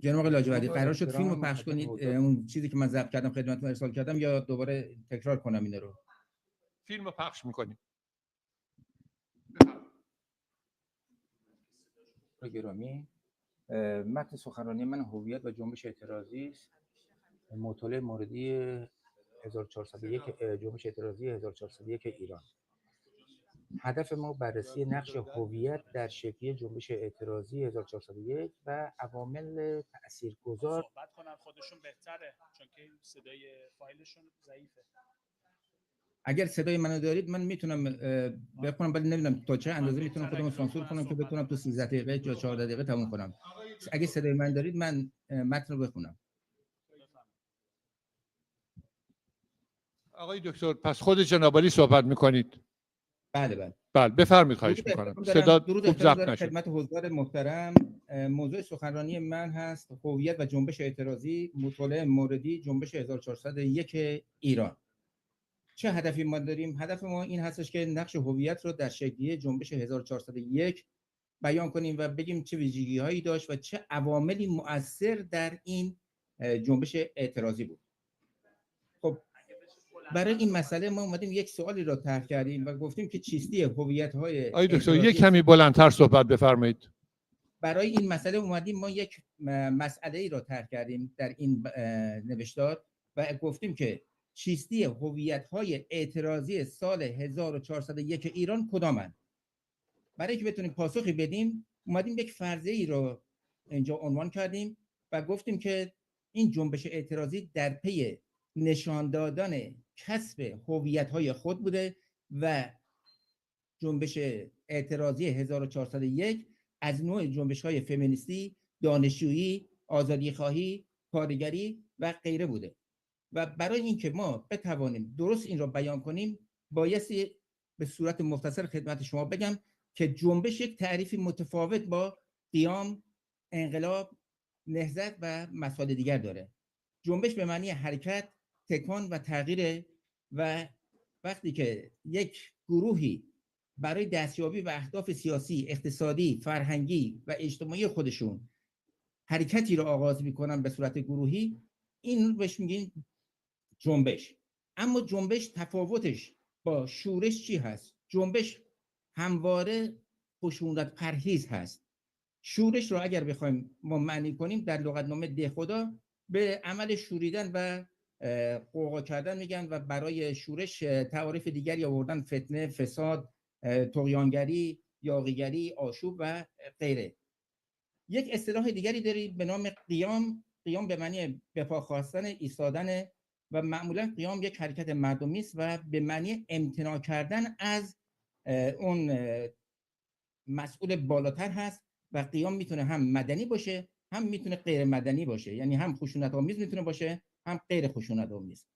جناب آقای لاجوردی، قرار شد فیلم رو پخش کنید، اون چیزی که من ضبط کردم خدمتتون ارسال کردم، یا دوباره تکرار کنم اینا رو؟ فیلم رو پخش میکنیم. گرامی، متن سخنرانی من هویت و جنبش اعتراضی است. مطالعه موردی 1401 جنبش اعتراضی 1401 ایران. هدف ما بررسی نقش هویت در شکلی جنبش اعتراضی 1401 و عوامل تاثیرگذار. صحبت کنن خودشون بهتره چون که صدای فایلشون ضعیفه. اگر صدای منو دارید من میتونم بخونم، ولی نمیدونم تا چه اندازه میتونم خودمو سانسور کنم که بتونم تو 13 دقیقه یا 14 دقیقه تموم کنم. اگه صدای من دارید من متن رو بخونم. آقای دکتر پس خود جناب عالی صحبت میکنید؟ بله. بفرمایید. خواهش میکنم. صدا خوب ضبط نشد. خدمت حضار محترم، موضوع سخنرانی من هست هویت و جنبش اعتراضی، مطالعه موردی جنبش 1401 ایران. چه هدفی ما داریم؟ هدف ما این هستش که نقش هویت رو در شکلی جنبش 1401 بیان کنیم و بگیم چه ویژگی‌هایی داشت و چه عواملی مؤثر در این جنبش اعتراضی بود. خب برای این مسئله ما اومدیم یک سوالی را طرح کردیم و گفتیم که چیستی هویت‌های آقای دکتر یک کمی بلندتر صحبت بفرمایید. برای این مسئله اومدیم ما یک مسئله‌ای را طرح کردیم در این نوشتار و گفتیم که چیستی هویت‌های اعتراضی سال 1401 ایران کدامند؟ برای اینکه بتونیم پاسخی بدیم اومدیم یک فرضیه‌ای رو اینجا عنوان کردیم و گفتیم که این جنبش اعتراضی در پی نشان دادن کسب هویت‌های خود بوده و جنبش اعتراضی 1401 از نوع جنبش‌های فمینیستی، دانشجویی، آزادیخواهی، کارگری و غیره بوده و برای اینکه ما بتوانیم درست این را بیان کنیم بایستی به صورت مختصر خدمت شما بگم که جنبش یک تعریفی متفاوت با قیام، انقلاب، نهضت و مسائل دیگر داره. جنبش به معنی حرکت، تکان و تغییر و وقتی که یک گروهی برای دستیابی به اهداف سیاسی، اقتصادی، فرهنگی و اجتماعی خودشون حرکتی رو آغاز میکنن به صورت گروهی، این بهش میگین جنبش. اما جنبش تفاوتش با شورش چی هست؟ جنبش همواره خشونت پرهیز هست. شورش رو اگر بخوایم ما معنی کنیم در لغتنامه دهخدا به عمل شوریدن و قوقا کردن میگن و برای شورش تعاریف دیگری آوردن: فتنه، فساد، طغیانگری، یاغیگری، آشوب و غیره. یک اصطلاح دیگری داریم به نام قیام. قیام به معنی به پا خواستن، ایستادن، و معمولا قیام یک حرکت مردمی است و به معنی امتناع کردن از اون مسئول بالاتر هست. و قیام میتونه هم مدنی باشه، هم میتونه غیر مدنی باشه، یعنی هم خشونت آمیز میتونه باشه، هم غیر خشونت آمیز.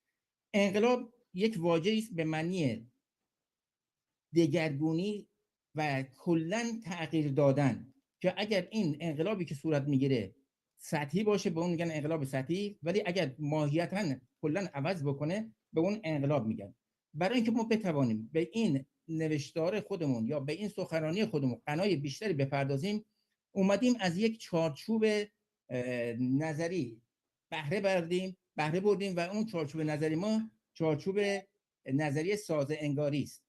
انقلاب یک واژه‌ای است به معنی دگرگونی و کلاً تغییر دادن، که اگر این انقلابی که صورت میگیره سطحی باشه به اون میگن انقلاب سطحی، ولی اگر ماهیتاً کلاً عوض بکنه به اون انقلاب میگن. برای اینکه ما بتوانیم به این نوشتار خودمون یا به این سخنرانی خودمون قنای بیشتری بپردازیم، اومدیم از یک چارچوب نظری بهره بردیم و اون چارچوب نظری ما چارچوب نظری ساده انگاری است.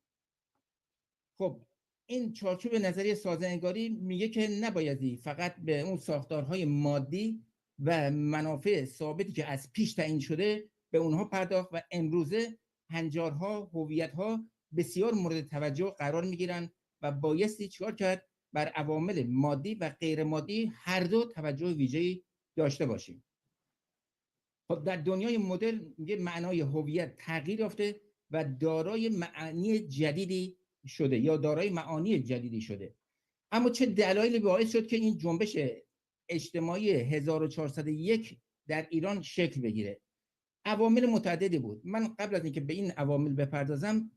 خب این چارچوب نظری ساده انگاری میگه که نبایدی فقط به اون ساختارهای مادی و منافع ثابتی که از پیش تعیین شده به اونها پرداخت و امروزه هنجارها، هویت‌ها بسیار مورد توجه قرار میگیرن و بایستی چیکار کرد؟ بر عوامل مادی و غیر مادی هر دو توجه ویژه‌ای داشته باشیم. خب در دنیای مدرن میگه معنای هویت تغییر یافته و دارای معانی جدیدی شده یا دارای معانی جدیدی شده. اما چه دلایلی باعث شد که این جنبش اجتماعی 1401 در ایران شکل بگیره؟ عوامل متعددی بود. من قبل از اینکه به این عوامل بپردازم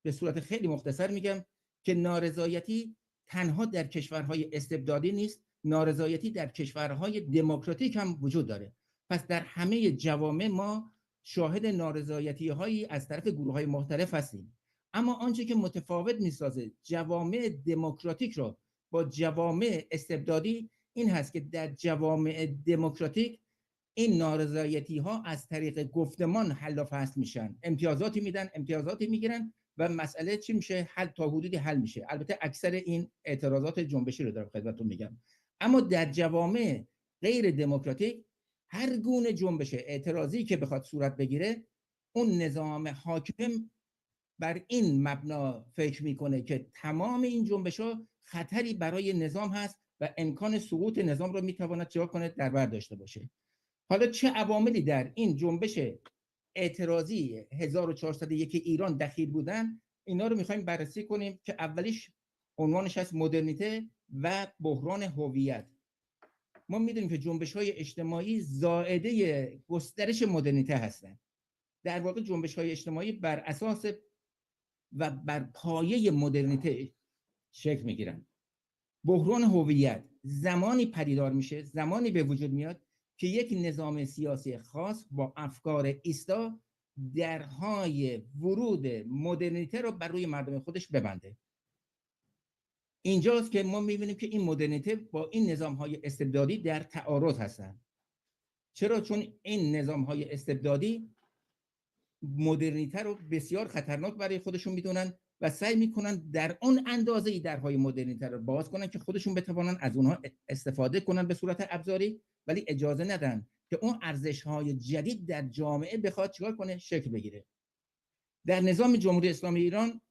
به صورت خیلی مختصر میگم که نارضایتی تنها در کشورهای استبدادی نیست، نارضایتی در کشورهای دموکراتیک هم وجود داره. پس در همه جوامع ما شاهد نارضایتی هایی از طرف گروه های مختلف هستیم. اما آنچه که متفاوت میسازه جوامع دموکراتیک رو با جوامع استبدادی این هست که در جوامع دموکراتیک این نارضایتی ها از طریق گفتمان حل و فصل میشن، امتیازاتی میدن، امتیازاتی میگیرن و مسئله چی میشه؟ حل تا حدودی حل میشه. البته اکثر این اعتراضات جنبشی رو دارم خدمتتون میگم. اما در جوامع غیر دموکراتیک هر گونه جنبش اعتراضی که بخواد صورت بگیره، اون نظام حاکم بر این مبنا فکر میکنه که تمام این جنبش‌ها خطری برای نظام هست و امکان سقوط نظام رو میتواند چیکار کنه؟ در بر داشته باشه. حالا چه عواملی در این جنبش اعتراضی 1401 ایران دخیل بودن؟ اینا رو میخوایم بررسی کنیم که اولیش عنوانش هست مدرنیته و بحران هویت. ما میدونیم که جنبش‌های اجتماعی زائده گسترش مدرنیته هستند. در واقع جنبش‌های اجتماعی بر اساس و بر پایه مدرنیته شکل میگیرن. بحران هویت زمانی پدیدار میشه، زمانی به وجود میاد که یک نظام سیاسی خاص با افکار ایستا درهای ورود مدرنیته رو بر روی مردم خودش ببنده. اینجاست که ما میبینیم که این مدرنیته با این نظام‌های استبدادی در تعارض هستند. چرا؟ چون این نظام‌های استبدادی مدرنیته رو بسیار خطرناک برای خودشون میدونن و سعی میکنن در اون اندازه‌ای درهای مدرنیته رو باز کنن که خودشون بتوانن از اونها استفاده کنن به صورت ابزاری، ولی اجازه ندن که اون ارزش‌های جدید در جامعه بخواد چیکار کنه؟ شکل بگیره. در نظام جمهوری اسلامی ایران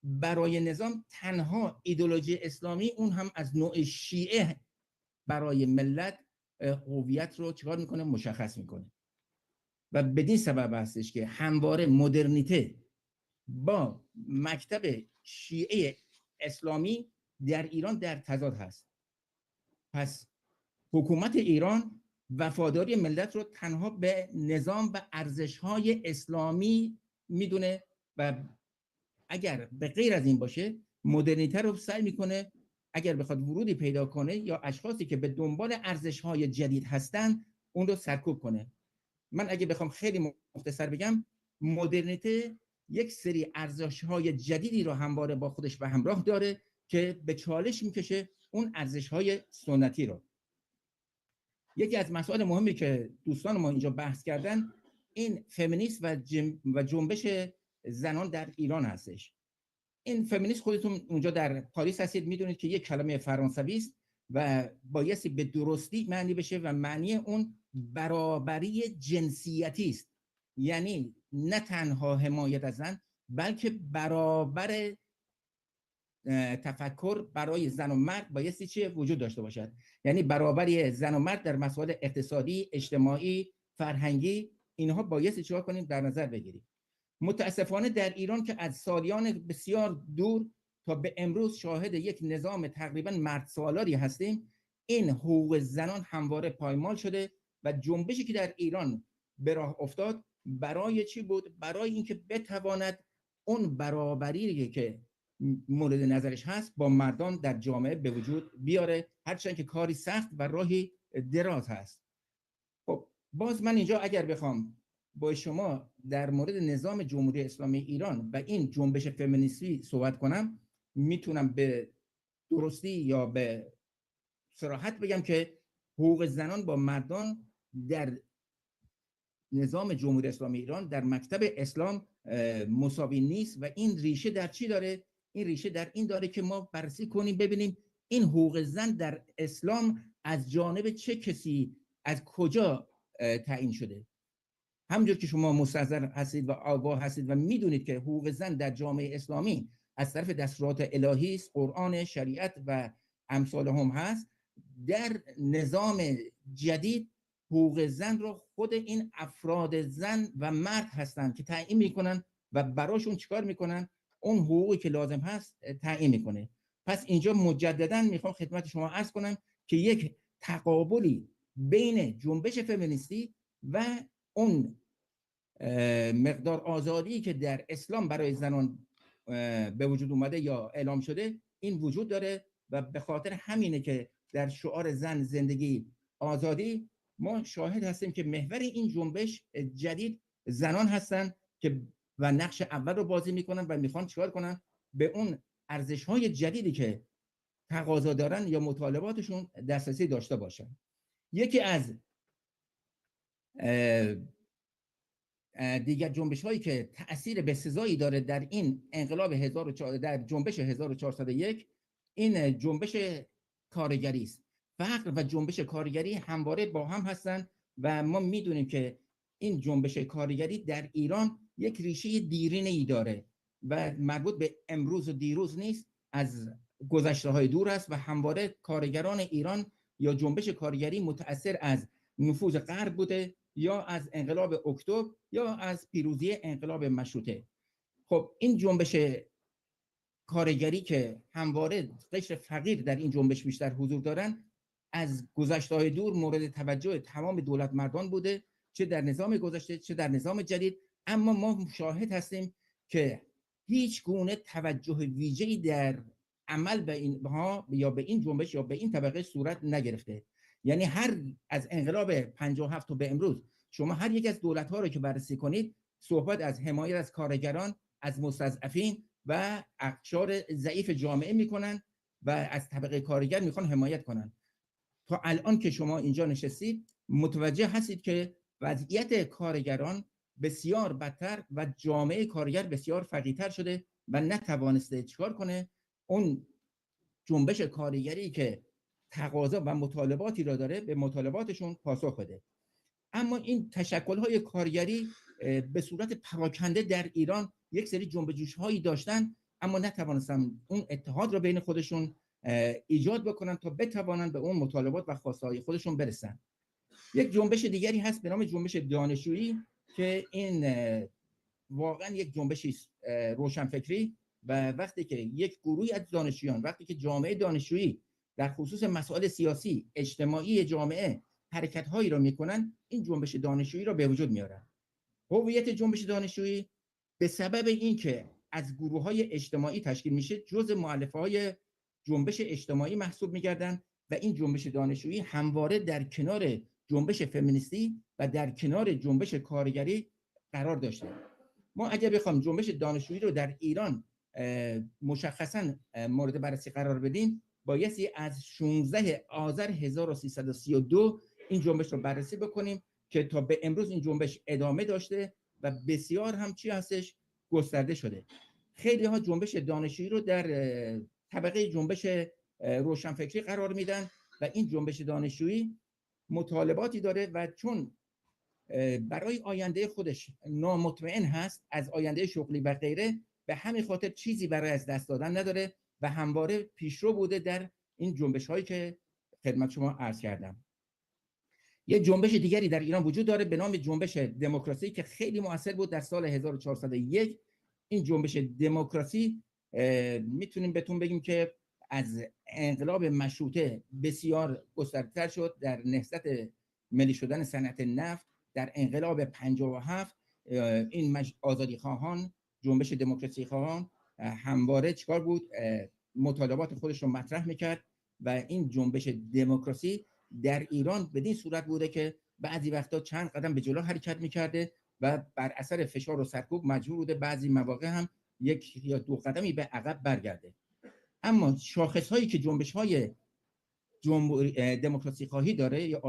برای نظام تنها ایدئولوژی اسلامی، اون هم از نوع شیعه، برای ملت هویت رو چیکار میکنه؟ مشخص میکنه. و بدین سبب هستش که همواره مدرنیته با مکتب شیعه اسلامی در ایران در تضاد هست. پس حکومت ایران وفاداری ملت رو تنها به نظام و ارزش‌های اسلامی میدونه و اگر به غیر از این باشه مدرنیته رو سعی میکنه اگر بخواد ورودی پیدا کنه یا اشخاصی که به دنبال ارزش‌های جدید هستن اون رو سرکوب کنه. من اگه بخوام خیلی مختصر بگم، مدرنیته یک سری ارزش‌های جدیدی رو همواره با خودش به همراه داره که به چالش میکشه اون ارزش‌های سنتی رو. یکی از مسائل مهمی که دوستان ما اینجا بحث کردن این فمینیسم و جنبش زنان در ایران هستش. این فمینیسم خودتون اونجا در پاریس هستید، میدونید که یک کلمه فرانسوی است و بایستی به درستی معنی بشه و معنی اون برابری جنسیتی است. یعنی نه تنها حمایت از زن بلکه برابر تفکر برای زن و مرد بایستی چه وجود داشته باشد. یعنی برابری زن و مرد در مسائل اقتصادی، اجتماعی، فرهنگی، اینها بایستی چیکار کنیم در نظر بگیریم. متاسفانه در ایران که از سالیان بسیار دور تا به امروز شاهد یک نظام تقریبا مردسالاری هستیم، این حقوق زنان همواره پایمال شده و جنبشی که در ایران به راه افتاد برای چی بود؟ برای اینکه بتواند اون برابری که مورد نظرش هست با مردان در جامعه به وجود بیاره، هرچند که کاری سخت و راهی دراز هست. خب باز من اینجا اگر بخوام با شما در مورد نظام جمهوری اسلامی ایران و این جنبش فمینیستی صحبت کنم، میتونم به درستی یا به صراحت بگم که حقوق زنان با مردان در نظام جمهوری اسلامی ایران در مکتب اسلام مساوی نیست. و این ریشه در چی داره؟ این ریشه در این داره که ما بررسی کنیم ببینیم این حقوق زن در اسلام از جانب چه کسی از کجا تعیین شده. همونجور که شما مستحضر هستید و آگاه هستید و میدونید که حقوق زن در جامعه اسلامی از طرف دستورات الهی است، قرآن، شریعت و امثال هم هست. در نظام جدید حقوق زن رو خود این افراد زن و مرد هستند که تعیین میکنن و براشون چیکار میکنن؟ اون حقوقی که لازم هست تعیین میکنه. پس اینجا مجددا میخوام خدمت شما عرض کنم که یک تقابلی بین جنبش فمینیستی و اون مقدار آزادی که در اسلام برای زنان به وجود اومده یا اعلام شده این وجود داره و به خاطر همینه که در شعار زن، زندگی، آزادی ما شاهد هستیم که محور این جنبش جدید زنان هستن که و نقش اول رو بازی میکنن و میخوان چیکار کنن؟ به اون ارزش‌های جدیدی که تقاضا دارن یا مطالباتشون دسترسی داشته باشن. یکی از دیگر جنبش هایی که تأثیر بسزایی داره در این انقلاب در جنبش 1401 این جنبش کارگری است. فقر و جنبش کارگری همواره با هم هستند و ما میدونیم که این جنبش کارگری در ایران یک ریشه دیرینه‌ای داره و مربوط به امروز و دیروز نیست، از گذشته های دور است و همواره کارگران ایران یا جنبش کارگری متأثر از نفوذ غرب بوده یا از انقلاب اکتبر یا از پیروزی انقلاب مشروطه. خب این جنبش کارگری که همواره قشر فقیر در این جنبش بیشتر حضور دارن، از گذشته‌های دور مورد توجه تمام دولت مردان بوده، چه در نظام گذشته چه در نظام جدید. اما ما شاهد هستیم که هیچ گونه توجه ویژه‌ای در عمل به اینها یا به این جنبش یا به این طبقه صورت نگرفته. یعنی هر از انقلاب 57 تا به امروز شما هر یک از دولت‌ها رو که بررسی کنید صحبت از حمایت از کارگران، از مستضعفین و اقشار ضعیف جامعه میکنن و از طبقه کارگر میخوان حمایت کنن. تا الان که شما اینجا نشستید متوجه هستید که وضعیت کارگران بسیار بدتر و جامعه کارگر بسیار فقیرتر شده و نتوانسته چیکار کنه اون جنبش کارگری که تقاضا و مطالباتی را داره به مطالباتشون پاسخ بده. اما این تشکل‌های کارگری به صورت پراکنده در ایران یک سری جنب جوش هایی داشتن اما نتوانستن اون اتحاد را بین خودشون ایجاد بکنن تا بتوانن به اون مطالبات و خواسته‌های خودشون برسن. یک جنبش دیگری هست به نام جنبش دانشجویی که این واقعا یک جنبشی روشنفکری و وقتی که یک گروهی از دانشجویان، وقتی که جامعه دانشجویی در خصوص مسائل سیاسی اجتماعی جامعه حرکت‌هایی را میکنن، این جنبش دانشجویی را به وجود میارن. هویت جنبش دانشجویی به سبب اینکه از گروه‌های اجتماعی تشکیل میشه جزء مؤلفه‌های جنبش اجتماعی محسوب میگردن و این جنبش دانشجویی همواره در کنار جنبش فمینیستی و در کنار جنبش کارگری قرار داشته. ما اگر بخوام جنبش دانشجویی رو در ایران مشخصا مورد بررسی قرار بدیم، بایستی از 16 آذر 1332 این جنبش رو بررسی بکنیم که تا به امروز این جنبش ادامه داشته و بسیار هم چی هستش گسترده شده. خیلی ها جنبش دانشجویی رو در طبقه جنبش روشنفکری قرار میدن و این جنبش دانشجویی مطالباتی داره و چون برای آینده خودش نامطمئن هست از آینده شغلی و غیره، به همین خاطر چیزی برای از دست دادن نداره و همواره پیشرو بوده در این جنبش هایی که خدمت شما عرض کردم. یه جنبش دیگری در ایران وجود داره به نام جنبش دموکراسی که خیلی مؤثر بود در سال 1401. این جنبش دموکراسی میتونیم بهتون بگیم که از انقلاب مشروطه بسیار گسترده‌تر شد. در نهضت ملی شدن صنعت نفت، در انقلاب 57 این آزادی خواهان، جنبش دموکراسی خواهان همواره چیکار بود؟ مطالبات خودش رو مطرح میکرد و این جنبش دموکراسی در ایران بدین صورت بوده که بعضی وقتا چند قدم به جلو حرکت میکرده و بر اثر فشار و سرکوب مجبور بوده بعضی مواقع هم یک یا دو قدمی به عقب برگرده. اما شاخص هایی که جنبش های دموکراسی خواهی داره یا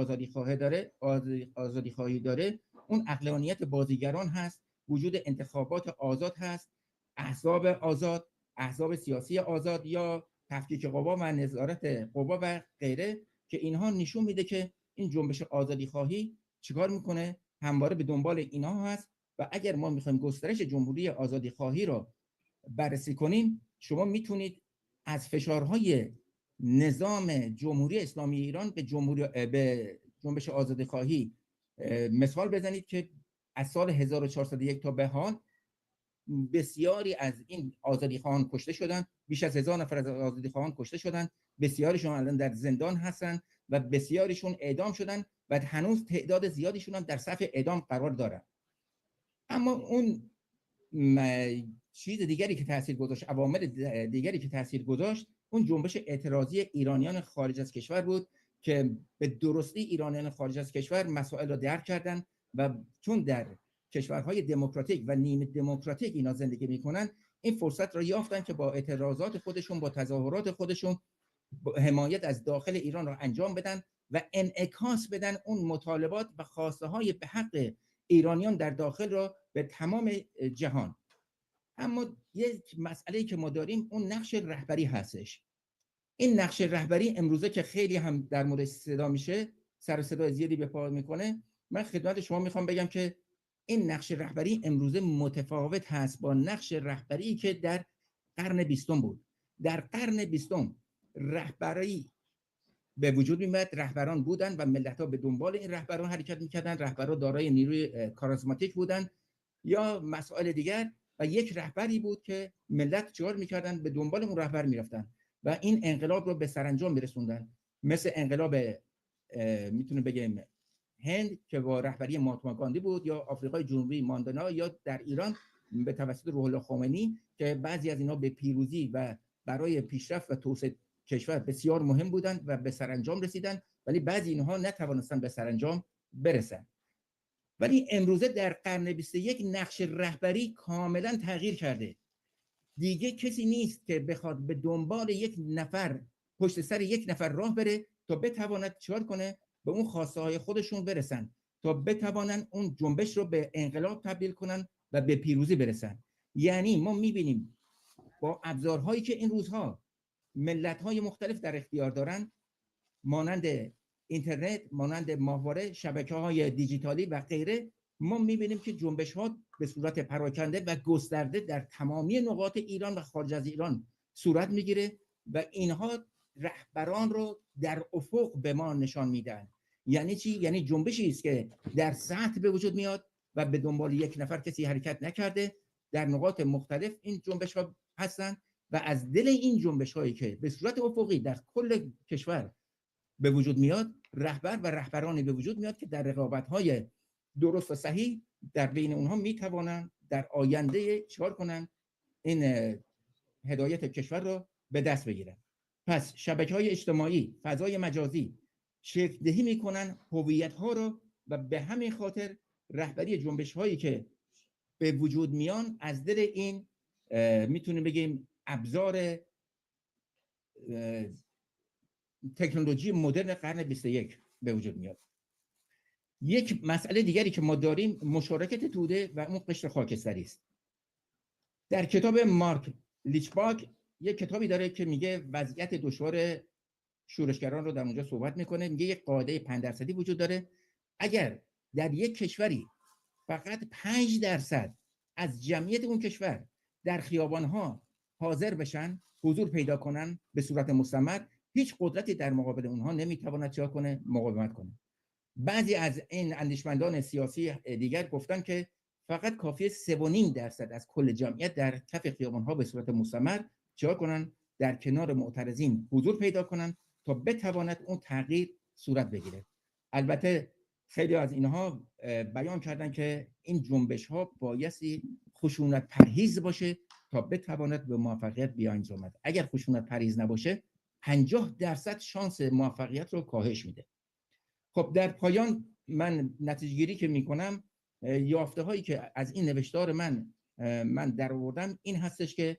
آزادی خواهی داره، اون عقلانیت بازیگران هست، وجود انتخابات آزاد هست، احزاب آزاد، احزاب سیاسی آزاد یا تفکیک قوا و نظارت قوا و غیره که اینها نشون میده که این جنبش آزادی خواهی چیکار میکنه؟ همواره به دنبال اینها هست و اگر ما میخوایم گسترش جمهوری آزادی خواهی رو بررسی کنیم، شما میتونید از فشارهای نظام جمهوری اسلامی ایران به جنبش آزادی خواهی مثال بزنید که از سال 1401 تا به حال بسیاری از این آزادی خواهان کشته شدن، بیش از 1000 نفر از آزادی خواهان کشته شدن، بسیاریشون الان در زندان هستن و بسیاریشون اعدام شدن و هنوز تعداد زیادیشون هم در صف اعدام قرار دارن. اما اون چیز دیگری که تاثیر گذاشت، عوامل دیگری که تاثیر گذاشت، اون جنبش اعتراضی ایرانیان خارج از کشور بود که به درستی ایرانیان خارج از کشور مسائل را درک کردن و چون در کشورهای دموکراتیک و نیمه دموکراتیک اینا زندگی میکنن، این فرصت را یافتن که با اعتراضات خودشون، با تظاهرات خودشون حمایت از داخل ایران را انجام بدن و انعکاس بدن اون مطالبات و خواسته های به حق ایرانیان در داخل را به تمام جهان. اما یک مسئله که ما داریم اون نقش رهبری هستش. این نقش رهبری امروزه که خیلی هم در مورد صدا میشه، سر صدا زیادی به پا میکنه، من خدمت شما میخوام بگم که این نقش رهبری امروزه متفاوت هست با نقش رهبری که در قرن 20 بود. در قرن 20 رهبری به وجود میاد، رهبران بودن و ملت‌ها به دنبال این رهبران حرکت میکردن. رهبران دارای نیروی کاریزماتیک بودن یا مسائل دیگر و یک رهبری بود که ملت چیکار میکردن؟ به دنبال اون رهبر میرفتن و این انقلاب رو به سرانجام میرسوندن. مثل انقلاب میتونه بگیم هند که با رهبری مهاتما گاندی بود، یا آفریقای جنوبی ماندانا، یا در ایران به توسط روح الله خمینی که بعضی از اینا به پیروزی و برای پیشرفت و توسعه کشور بسیار مهم بودند و به سرانجام رسیدن، ولی بعضی اینها نتوانستن به سرانجام برسن. ولی امروزه در قرن 21 نقش رهبری کاملا تغییر کرده. دیگه کسی نیست که بخواد به دنبال یک نفر، پشت سر یک نفر راه بره تا بتواند چیکار کنه؟ به اون خواسته های خودشون برسن، تا بتوانن اون جنبش رو به انقلاب تبدیل کنن و به پیروزی برسن. یعنی ما میبینیم با ابزارهایی که این روزها ملت‌های مختلف در اختیار دارن، مانند اینترنت، مانند ماهواره، شبکه‌های دیجیتالی و غیره، ما می‌بینیم که جنبش‌ها به صورت پراکنده و گسترده در تمامی نقاط ایران و خارج از ایران صورت می‌گیره و اینها رهبران رو در افق به ما نشان میدن. یعنی چی؟ یعنی جنبشی است که در سطح به وجود میاد و به دنبال یک نفر کسی حرکت نکرده. در نقاط مختلف این جنبش‌ها هستن و از دل این جنبش‌هایی که به صورت افقی در کل کشور به وجود میاد، رهبر و رهبرانی به وجود میاد که در رقابت‌های درست و صحیح در بین اونها میتوانن در آینده چیکار کنن؟ این هدایت کشور رو به دست بگیرن. پس شبکه‌های اجتماعی، فضای مجازی شکل دهی میکنن هویت‌ها رو و به همین خاطر رهبری جنبش‌هایی که به وجود میان از دل این میتونیم بگیم ابزار تکنولوژی مدرن قرن 21 به وجود میاد. یک مسئله دیگری که ما داریم مشارکت توده و اون قشر خاکستری است. در کتاب مارک لیچباک یک کتابی داره که میگه وضعیت دشوار شورشگران رو در اونجا صحبت میکنه. میگه یک قاعده 5% وجود داره. اگر در یک کشوری فقط 5% از جمعیت اون کشور در خیابانها حاضر بشن، حضور پیدا کنن به صورت مستمر، هیچ قدرتی در مقابل اونها نمیتواند چیکار کنه؟ مقاومت کنه. بعضی از این اندیشمندان سیاسی دیگر گفتن که فقط کافیه 3.5% از کل جمعیت در کف خیابان‌ها به صورت مستمر چیکار کنن؟ در کنار معترضین حضور پیدا کنن تا بتواند اون تغییر صورت بگیره. البته خیلی از اینها بیان کردن که این جنبش‌ها بایستی خشونت پرهیز باشه تا بتواند به موفقیت بیانجامد. اگر خشونت پرهیز نباشه 50% شانس موفقیت رو کاهش میده. خب در پایان من نتیجه گیری که میکنم، یافته هایی که از این نوشتار من در آوردم این هستش که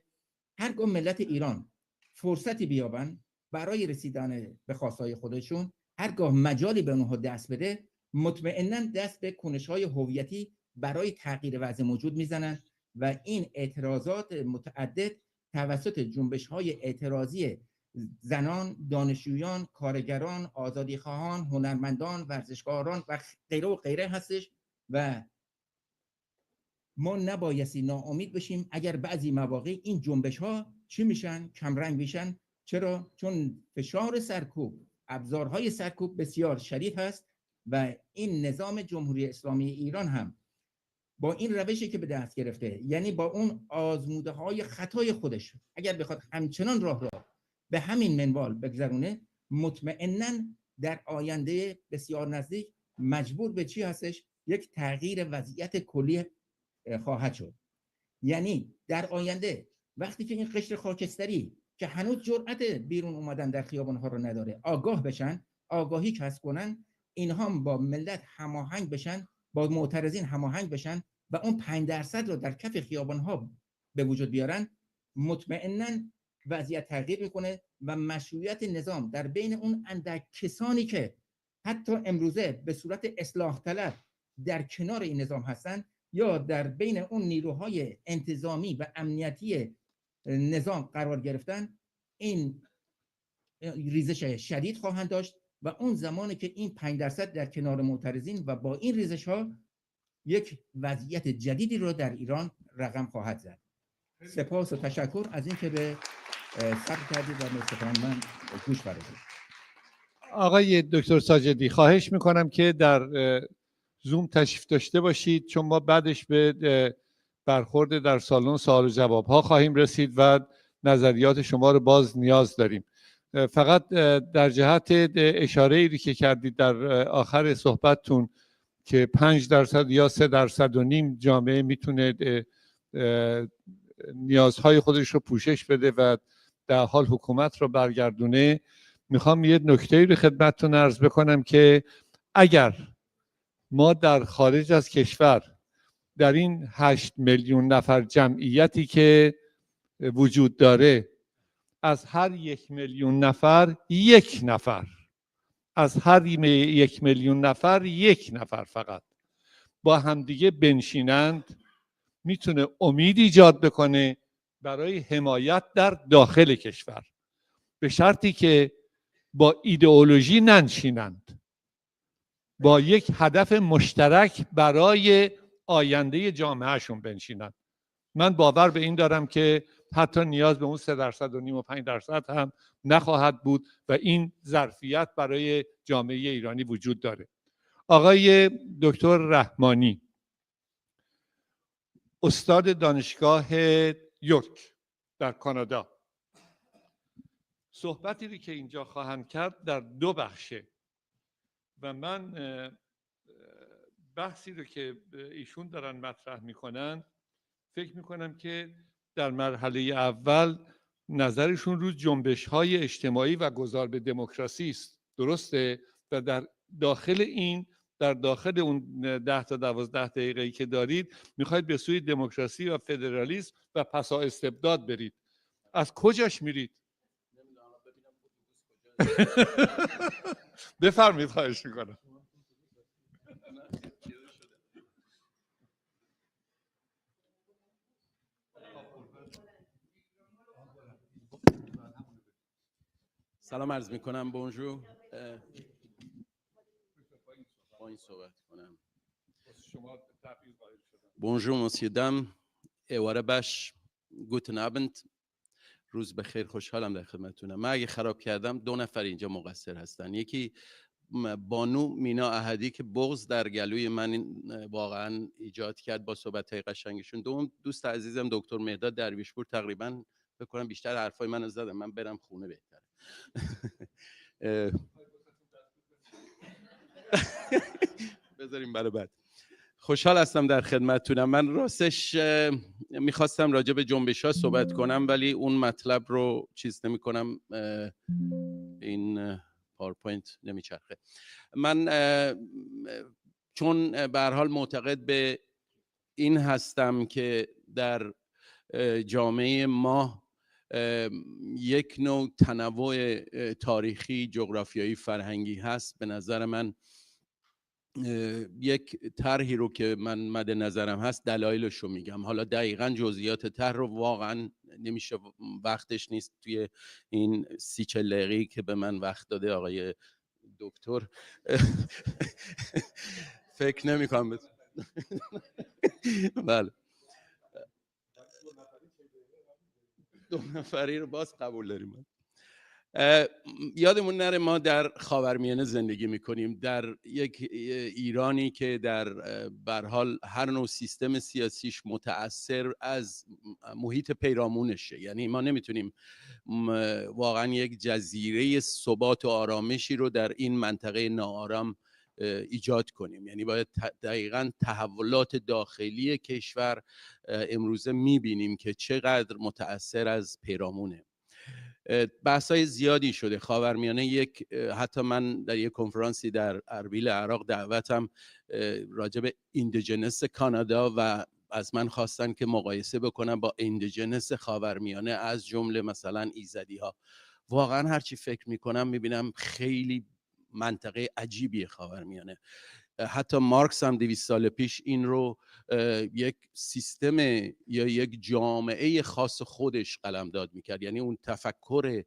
هرگاه ملت ایران فرصتی بیابن برای رسیدن به خواستهای خودشون، هرگاه مجالی به اونها دست بده، مطمئناً دست به کنش‌های هویتی برای تغییر وضع موجود میزنن و این اعتراضات متعدد توسط جنبش‌های اعتراضی زنان، دانشجویان، کارگران، آزادی خواهان، هنرمندان، ورزشکاران و غیره و غیره هستش و ما نبایستی ناامید بشیم اگر بعضی مواقع این جنبش‌ها چی میشن؟ کمرنگ میشن. چرا؟ چون فشار سرکوب، ابزارهای سرکوب بسیار شدید هست و این نظام جمهوری اسلامی ایران هم با این روشی که به دست گرفته، یعنی با اون آزموده‌های خطای خودش، اگر بخواد همچنان راه به همین منوال بگذرونه، مطمئناً در آینده بسیار نزدیک مجبور به چی هستش؟ یک تغییر وضعیت کلی خواهد شد. یعنی در آینده وقتی که این قشر خاکستری که هنوز جرأت بیرون اومدن در خیابان‌ها رو نداره آگاه بشن، آگاهی کسب کنن، اینها هم با ملت هماهنگ بشن، با معترضین هماهنگ بشن و اون 5% رو در کف خیابان‌ها به وجود بیارن، مطمئناً وضعیت تغییر میکنه و مشروعیت نظام در بین اون اندک کسانی که حتی امروزه به صورت اصلاح طلب در کنار این نظام هستن یا در بین اون نیروهای انتظامی و امنیتی نظام قرار گرفتن، این ریزش شدید خواهند داشت و اون زمانی که این 5% در کنار معترضین و با این ریزش ها یک وضعیت جدیدی رو در ایران رقم خواهد زد. سپاس و تشکر از اینکه به صبر کردید و به سخن من گوش فرمودید. آقای دکتر ساجدی خواهش میکنم که در زوم تشریف داشته باشید، چون ما بعدش به برخورد در سالن سوال و جواب ها خواهیم رسید و نظریات شما رو باز نیاز داریم. فقط در جهت اشاره ای که کردید در آخر صحبتتون که 5% یا 3.5% جامعه میتونه نیازهای خودش رو پوشش بده و در حال حکومت رو برگردونه، میخوام یه نکته‌ای رو خدمتتون عرض بکنم که اگر ما در خارج از کشور در این 8 میلیون نفر جمعیتی که وجود داره از هر 1 میلیون نفر 1 نفر، از هر 1 میلیون نفر 1 نفر فقط با همدیگه بنشینند، میتونه امید ایجاد بکنه برای حمایت در داخل کشور، به شرطی که با ایدئولوژی ننشینند، با یک هدف مشترک برای آینده جامعهشون بنشینند. من باور به این دارم که حتی نیاز به اون 3.5% و 5% هم نخواهد بود و این ظرفیت برای جامعه ایرانی وجود داره. آقای دکتر رحمانی، استاد دانشگاه یورک در کانادا، صحبتی رو که اینجا خواهند کرد در 2 بخشه و من بحثی رو که ایشون دارن مطرح میکنن فکر میکنم که در مرحله اول نظرشون رو جنبش‌های اجتماعی و گذار به دموکراسی است، درسته؟ و در داخل این در داخل اون 10 تا 12 دقیقه‌ای که دارید میخواید به سوی دموکراسی و فدرالیسم و پسا استبداد برید. از کجاش میرید؟ بفرمایید، خواهش میکنم. سلام عرض میکنم. بونجور. با این صحبت کنم. بونجور مسیو دم، ایواره بش، گوتن ابند، روز بخیر، خوشحالم در خدمتتونم. من اگه خراب کردم 2 نفر اینجا مقصر هستن. یکی بانو مینا احدی که بغض در گلوی من واقعا ایجاد کرد با صحبت‌های قشنگشون. دوم دوست عزیزم دکتر مهداد درویشپور، تقریبا فکر کنم بیشتر حرفای منو زدم. من برم خونه بهتره. بذاریم برای بعد. خوشحال هستم در خدمتتونم. من راستش میخواستم راجع به جنبش‌ها صحبت کنم ولی اون مطلب رو چیز نمی کنم، این پاورپوینت نمیچرخه. من چون به هر حال معتقد به این هستم که در جامعه ما یک نوع تنوع تاریخی، جغرافیایی، فرهنگی هست. به نظر من یک طرحی رو که من مد نظرم هست دلایلش رو میگم. حالا دقیقاً جزئیات طرح رو واقعاً نمیشه، وقتش نیست توی این 30-40 دقیقه‌ای که به من وقت داده آقای دکتر. فکر نمی‌کنم. بله 2 نفری رو باز قبول داریم. یادمون نره ما در خاورمیانه زندگی میکنیم، در یک ایرانی که در به هر حال هر نوع سیستم سیاسیش متأثر از محیط پیرامونشه. یعنی ما نمیتونیم واقعا یک جزیره ثبات و آرامشی رو در این منطقه ناآرام ایجاد کنیم. یعنی باید دقیقاً تحولات داخلی کشور امروزه میبینیم که چقدر متأثر از پیرامونه. بحث‌های زیادی شده خاورمیانه. یک حتی من در یک کنفرانسی در اربیل عراق دعوتم راجع به ایندیجنس کانادا و از من خواستن که مقایسه بکنم با ایندیجنس خاورمیانه، از جمله مثلا ایزدی ها. واقعا هرچی فکر میکنم میبینم خیلی منطقه عجیبیه خاورمیانه. حتی مارکس هم 200 سال پیش این رو یک سیستم یا یک جامعه خاص خودش قلمداد میکرد. یعنی اون تفکر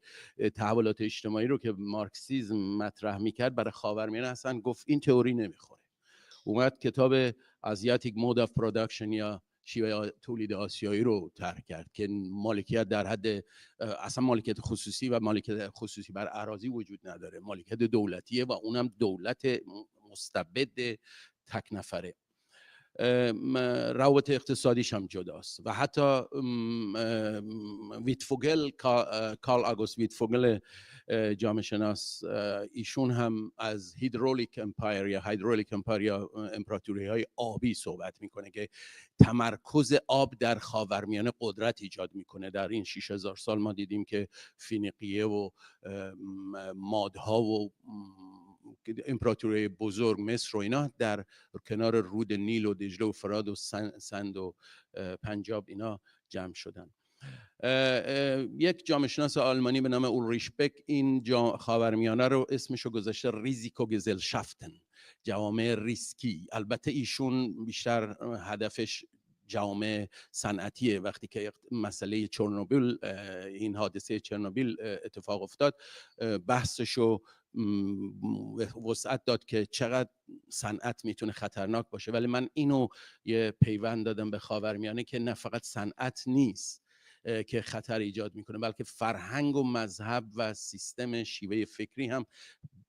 تحولات اجتماعی رو که مارکسیسم مطرح میکرد برای خاورمیانه اصلا گفت این تئوری نمیخوره. اومد کتاب Asiatic Mode of Production یا شیوه تولید آسیایی رو طرح کرد که مالکیت در حد اصلا مالکیت خصوصی و مالکیت خصوصی بر اراضی وجود نداره. مالکیت دولتیه و اونم دولت مستبد تک نفره. روابط اقتصادیش هم جداست و حتی ویتفوگل، کارل آگوست ویتفوگل جامعه شناس، ایشون هم از هیدرولیک امپایر یا هیدرولیک امپایر یا امپراتوری های آبی صحبت میکنه که تمرکز آب در خاورمیانه قدرت ایجاد میکنه. در این 6000 سال ما دیدیم که فینیقیه و مادها و امپراتوری بزرگ مصر و اینا در کنار رود نیل و دجله و فرات و سند و پنجاب اینا جمع شدن. یک جامعه شناس آلمانی به نام اولریش بک این خاورمیانه رو اسمشو گذاشته ریزیکو گزلشافتن، جوامع ریسکی. البته ایشون بیشتر هدفش جامعه صنعتیه. وقتی که مسئله چرنوبیل، این حادثه چرنوبیل اتفاق افتاد، بحثشو وسعت داد که چقدر صنعت میتونه خطرناک باشه. ولی من اینو یه پیوند دادم به خاورمیانه که نه فقط صنعت نیست که خطر ایجاد میکنه، بلکه فرهنگ و مذهب و سیستم شیوه فکری هم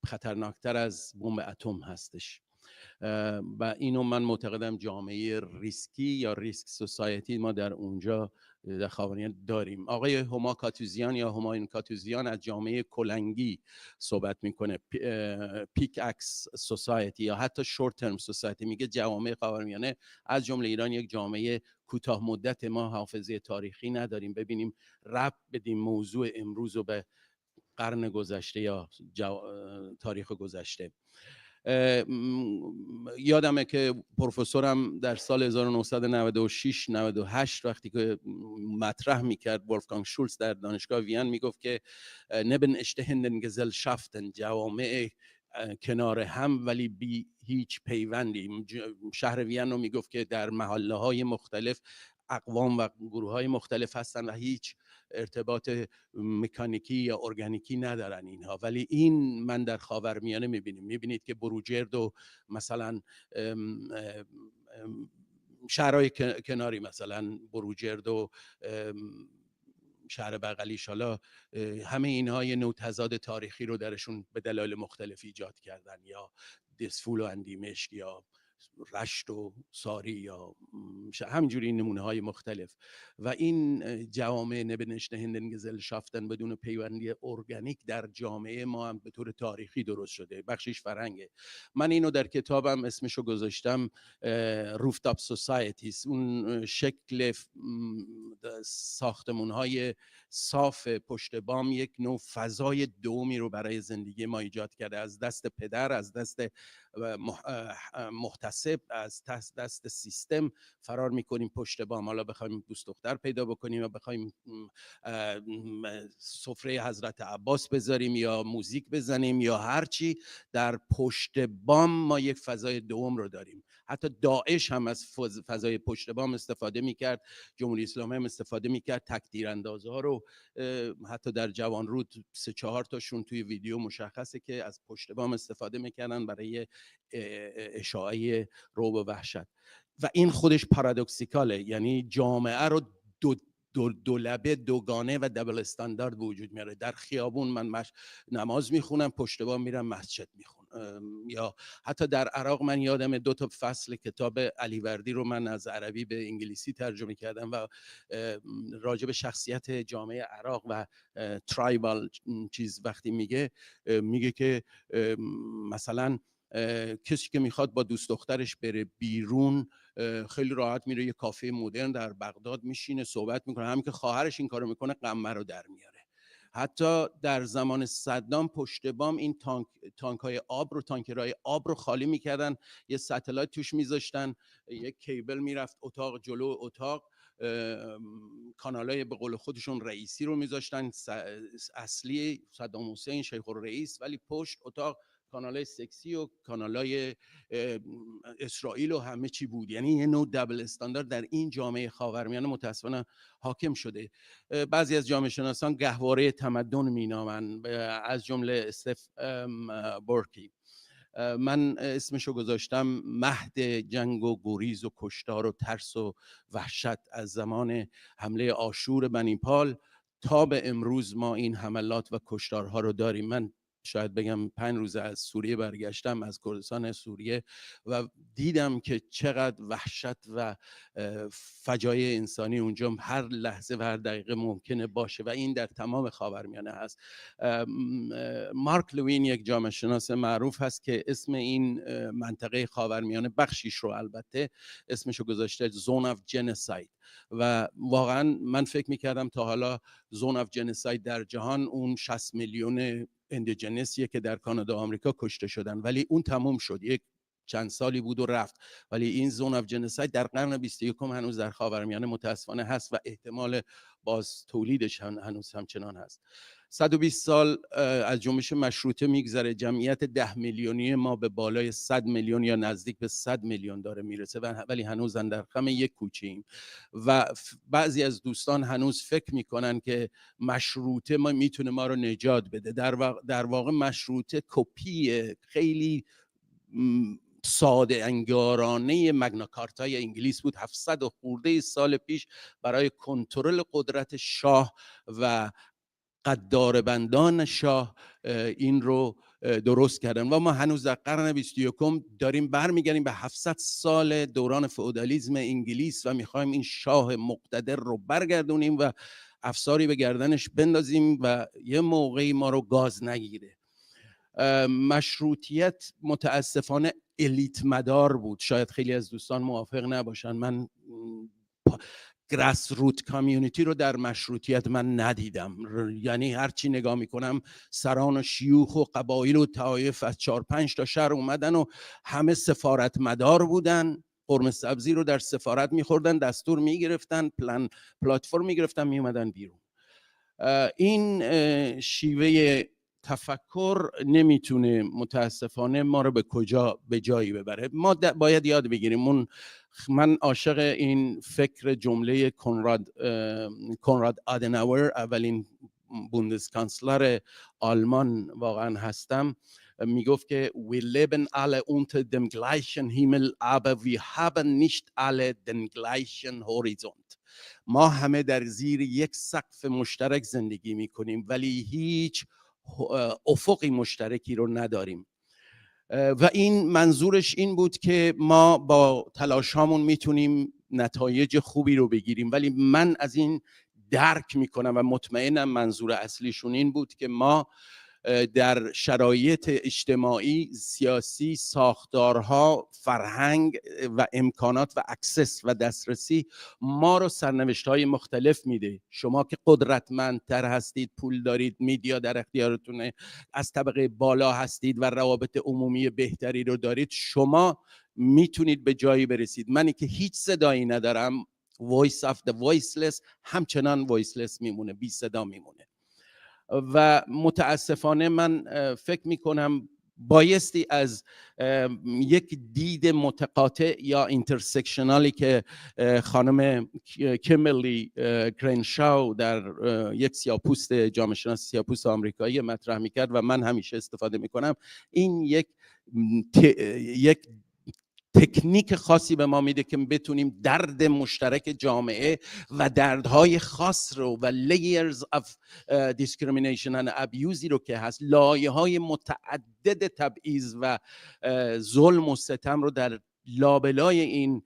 خطرناکتر از بمب اتم هستش. و اینو من معتقدم جامعه ریسکی یا ریسک سوسایتی ما در اونجا در خاورمیانه داریم. آقای هما کاتوزیان یا همایون کاتوزیان از جامعه کلنگی صحبت میکنه، پیک اکس سوسایتی یا حتی شورت ترم سوسایتی. میگه جوامع خاورمیانه از جمله ایران یک جامعه کوتاه مدت، ما حافظه تاریخی نداریم ببینیم ربط بدیم موضوع امروز رو به قرن گذشته یا تاریخ گذشته. یادمه که پروفسورم در سال 1996 98 وقتی که مطرح میکرد ولفگانگ شولز در دانشگاه وین میگفت که نبن اشتهندن گزلشافتن، جوامع کنار هم ولی بی هیچ پیوندی. شهر وین رو میگفت که در محله های مختلف اقوام و گروه های مختلف هستن و هیچ ارتباط مکانیکی یا ارگانیکی ندارن اینها، ولی این من در خاورمیانه میبینید که بروجرد و مثلا شهرهای کناری مثلا بروجرد و شهر بغلیش، حالا همه اینها یه نوع تضاد تاریخی رو درشون به دلایل مختلف ایجاد کردن، یا دسفول و اندیمشک یا رشت و ساری یا همینجوری نمونه های مختلف. و این جوامع نبنشته هندن گزلشافتن بدون پیوندی ارگانیک در جامعه ما هم به طور تاریخی درست شده، بخشش فرهنگه. من اینو در کتابم اسمشو گذاشتم روفتاپ سوسایتیز، اون شکل ساختمون های صاف پشت بام یک نوع فضای دومی رو برای زندگی ما ایجاد کرده، از دست پدر، از دست محتسب، از دست سیستم فرار میکنیم پشت بام. حالا بخوایم دوست دختر پیدا بکنیم یا بخوایم سفره حضرت عباس بذاریم یا موزیک بزنیم یا هرچی، در پشت بام ما یک فضای دوم رو داریم. حتی داعش هم از فضای پشت بام استفاده میکرد، جمهوری اسلامی هم استفاده میکرد، تک‌تیراندازها رو حتی در جوانرود 3-4 تاشون توی ویدیو مشخصه که از پشت بام استفاده میکردن برای اشاعه رعب و وحشت. و این خودش پارادوکسیکاله، یعنی جامعه رو دو لبه، دوگانه و دبل استاندارد به وجود میاره. در خیابون من نماز میخونم، پشت بام میرم مسجد میخونم. یا حتی در عراق من یادم 2 تا فصل کتاب علیوردی رو من از عربی به انگلیسی ترجمه کردم و راجع به شخصیت جامعه عراق و ترایبال چیز وقتی میگه که مثلا کسی که میخواد با دوست دخترش بره بیرون خیلی راحت میره یه کافه مدرن در بغداد میشینه صحبت میکنه، همین که خواهرش این کارو میکنه قمه رو در میاره. حتی در زمان صدام پشت بام این تانک‌های آب رو، تانکرهای آب رو خالی میکردن، یه ستلایت توش میذاشتن، یک کیبل میرفت اتاق جلو اتاق، کانالای به قول خودشون رئیسی رو میذاشتن، اصلی صدام حسین شیخ الرئیس، ولی پشت اتاق کانالای سکسی و کانالای اسرائیل و همه چی بود. یعنی یه نوع دبل استاندارد در این جامعه خاورمیانه متاسفانه حاکم شده. بعضی از جامعه شناسان گهواره تمدن مینامن، از جمله استف بورکی. من اسمشو گذاشتم مهد جنگ و گریز و کشتار و ترس و وحشت. از زمان حمله آشور بنیپال تا به امروز ما این حملات و کشتارها رو داریم. من شاید بگم 5 روز از سوریه برگشتم، از کردستان سوریه، و دیدم که چقدر وحشت و فجایع انسانی اونجا هر لحظه و هر دقیقه ممکنه باشه و این در تمام خاورمیانه هست. مارک لوین یک جامعه شناس معروف هست که اسم این منطقه خاورمیانه بخشیش رو البته اسمشو گذاشته زون آف جنوساید، و واقعا من فکر میکردم تا حالا زون آف جنوساید در جهان اون 60 میلیون اندیجنسیه که در کانادا و آمریکا کشته شدن، ولی اون تموم شد، یک چند سالی بود و رفت. ولی این زون آف جنوساید در قرن 21 هنوز در خاورمیانه متاسفانه هست و احتمال باز تولیدش هنوز همچنان هست. 120 سال از جنبش مشروطه میگذره، جمعیت 10 میلیونی ما به بالای 100 میلیون یا نزدیک به 100 میلیون داره میرسه، ولی هنوز در خم یک کوچه ایم و بعضی از دوستان هنوز فکر میکنن که مشروطه میتونه ما رو نجات بده. در واقع مشروطه کپی خیلی ساده انگارانه مگناکارتای انگلیس بود 700 و خورده سال پیش برای کنترل قدرت شاه و قداربندان شاه این رو درست کردن و ما هنوز در قرن 21 داریم برمیگردیم به 700 سال دوران فئودالیسم انگلیس و میخوایم این شاه مقتدر رو برگردونیم و افساری به گردنش بندازیم و یه موقعی ما رو گاز نگیره. مشروطیت متاسفانه الیت مدار بود، شاید خیلی از دوستان موافق نباشن. من گراس روت کامیونیتی رو در مشروطیت من ندیدم. یعنی هرچی نگاه میکنم سران و شیوخ و قبایل و طایف از 4-5 تا شهر اومدن و همه سفارت مدار بودن، قرمه سبزی رو در سفارت میخوردن، دستور میگرفتن، پلتفرم میگرفتن، میومدن بیرون. این شیوه تفکر نمیتونه متاسفانه ما رو به جایی ببره. ما باید یاد بگیریم. من عاشق این فکر جمله کنراد آدناور، اولین بوندسکانسلر آلمان واقعا هستم، میگفت که we leben alle unter dem gleichen Himmel aber wir haben nicht alle den gleichen Horizont. ما همه در زیر یک سقف مشترک زندگی میکنیم ولی هیچ افقی مشترکی رو نداریم. و این منظورش این بود که ما با تلاشامون میتونیم نتایج خوبی رو بگیریم، ولی من از این درک میکنم و مطمئنم منظور اصلیشون این بود که ما در شرایط اجتماعی، سیاسی، ساختارها، فرهنگ و امکانات و اکسس و دسترسی ما رو سرنوشت‌های مختلف میده. شما که قدرتمندتر هستید، پول دارید، میدیا در اختیارتونه، از طبقه بالا هستید و روابط عمومی بهتری رو دارید، شما میتونید به جایی برسید. منی که هیچ صدایی ندارم، voice of the voiceless، همچنان voiceless میمونه، بی صدا میمونه. و متاسفانه من فکر میکنم بایستی از یک دید متقاطع یا اینترسکشنالی که خانم کیمبرلی کرنشاو در یک سیاه‌پوست جامعه شناس سیاه‌پوست آمریکایی مطرح میکرد و من همیشه استفاده میکنم، این یک تکنیک خاصی به ما میده که بتونیم درد مشترک جامعه و دردهای خاص رو و layers of discrimination and abuse رو که هست، لایه‌های متعدد تبعیض و ظلم و ستم رو در لابلای این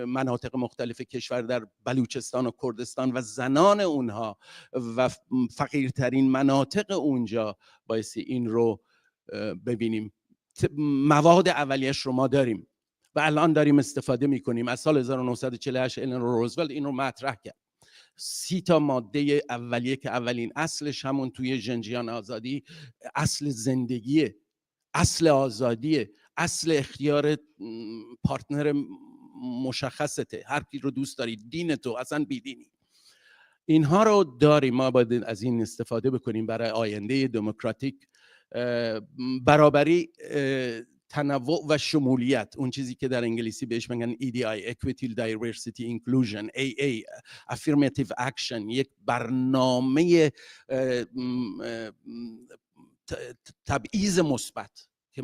مناطق مختلف کشور، در بلوچستان و کردستان و زنان اونها و فقیرترین مناطق اونجا، بایستی این رو ببینیم. مواد اولیش رو ما داریم و الان داریم استفاده میکنیم. از سال 1948 النور روزولت این رو مطرح کرد. 30 تا ماده اولیه که اولین اصلش همون توی ژنجیان آزادی اصل زندگیه، اصل آزادیه، اصل اختیار پارتنر مشخصته، هر کی رو دوست داری، دین تو اصلا بیدینی، اینها رو داریم. ما باید از این استفاده بکنیم برای آینده دموکراتیک، برابری، تنوع و شمولیت، اون چیزی که در انگلیسی بهش میگن EDI Equity Diversity Inclusion، AA Affirmative Action، یک برنامه تبعیض مثبت که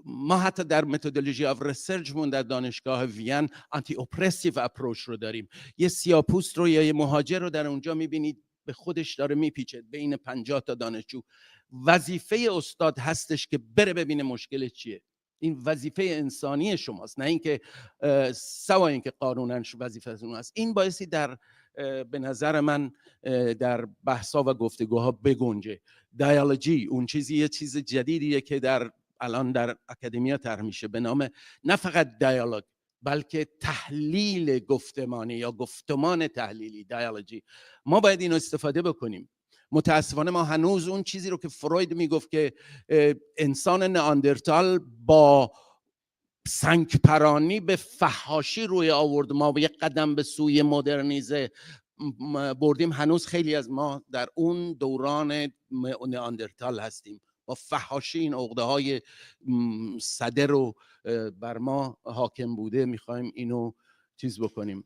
ما حتی در متدولوژی آف ریسرچمون در دانشگاه وین آنتی اپرسیو اپروچ رو داریم. یه سیاه‌پوست رو یا یه مهاجر رو در اونجا میبینید به خودش داره میپیچه بین 50 تا دانشجو. وظیفه استاد هستش که بره ببینه مشکل چیه. این وظیفه انسانی شماست، نه اینکه سوا اینکه قانونا وظیفه اون است. این باعثی در به نظر من در بحث‌ها و گفتگوها بگنجه. دیالوجی اون یه چیز جدیدیه که الان در اکادمیا طرح میشه به نام نه فقط دیالوگ بلکه تحلیل گفتمانی یا گفتمان تحلیلی، دیالوجی. ما باید اینو استفاده بکنیم. متاسفانه ما هنوز اون چیزی رو که فروید میگفت که انسان نئاندرتال با سنگ پرانی به فحاشی روی آورد، ما یک قدم به سوی مدرنیزه بردیم، هنوز خیلی از ما در اون دوران نئاندرتال هستیم، با فحاشی این عقده‌های سده رو بر ما حاکم بوده، میخوایم اینو چیز بکنیم.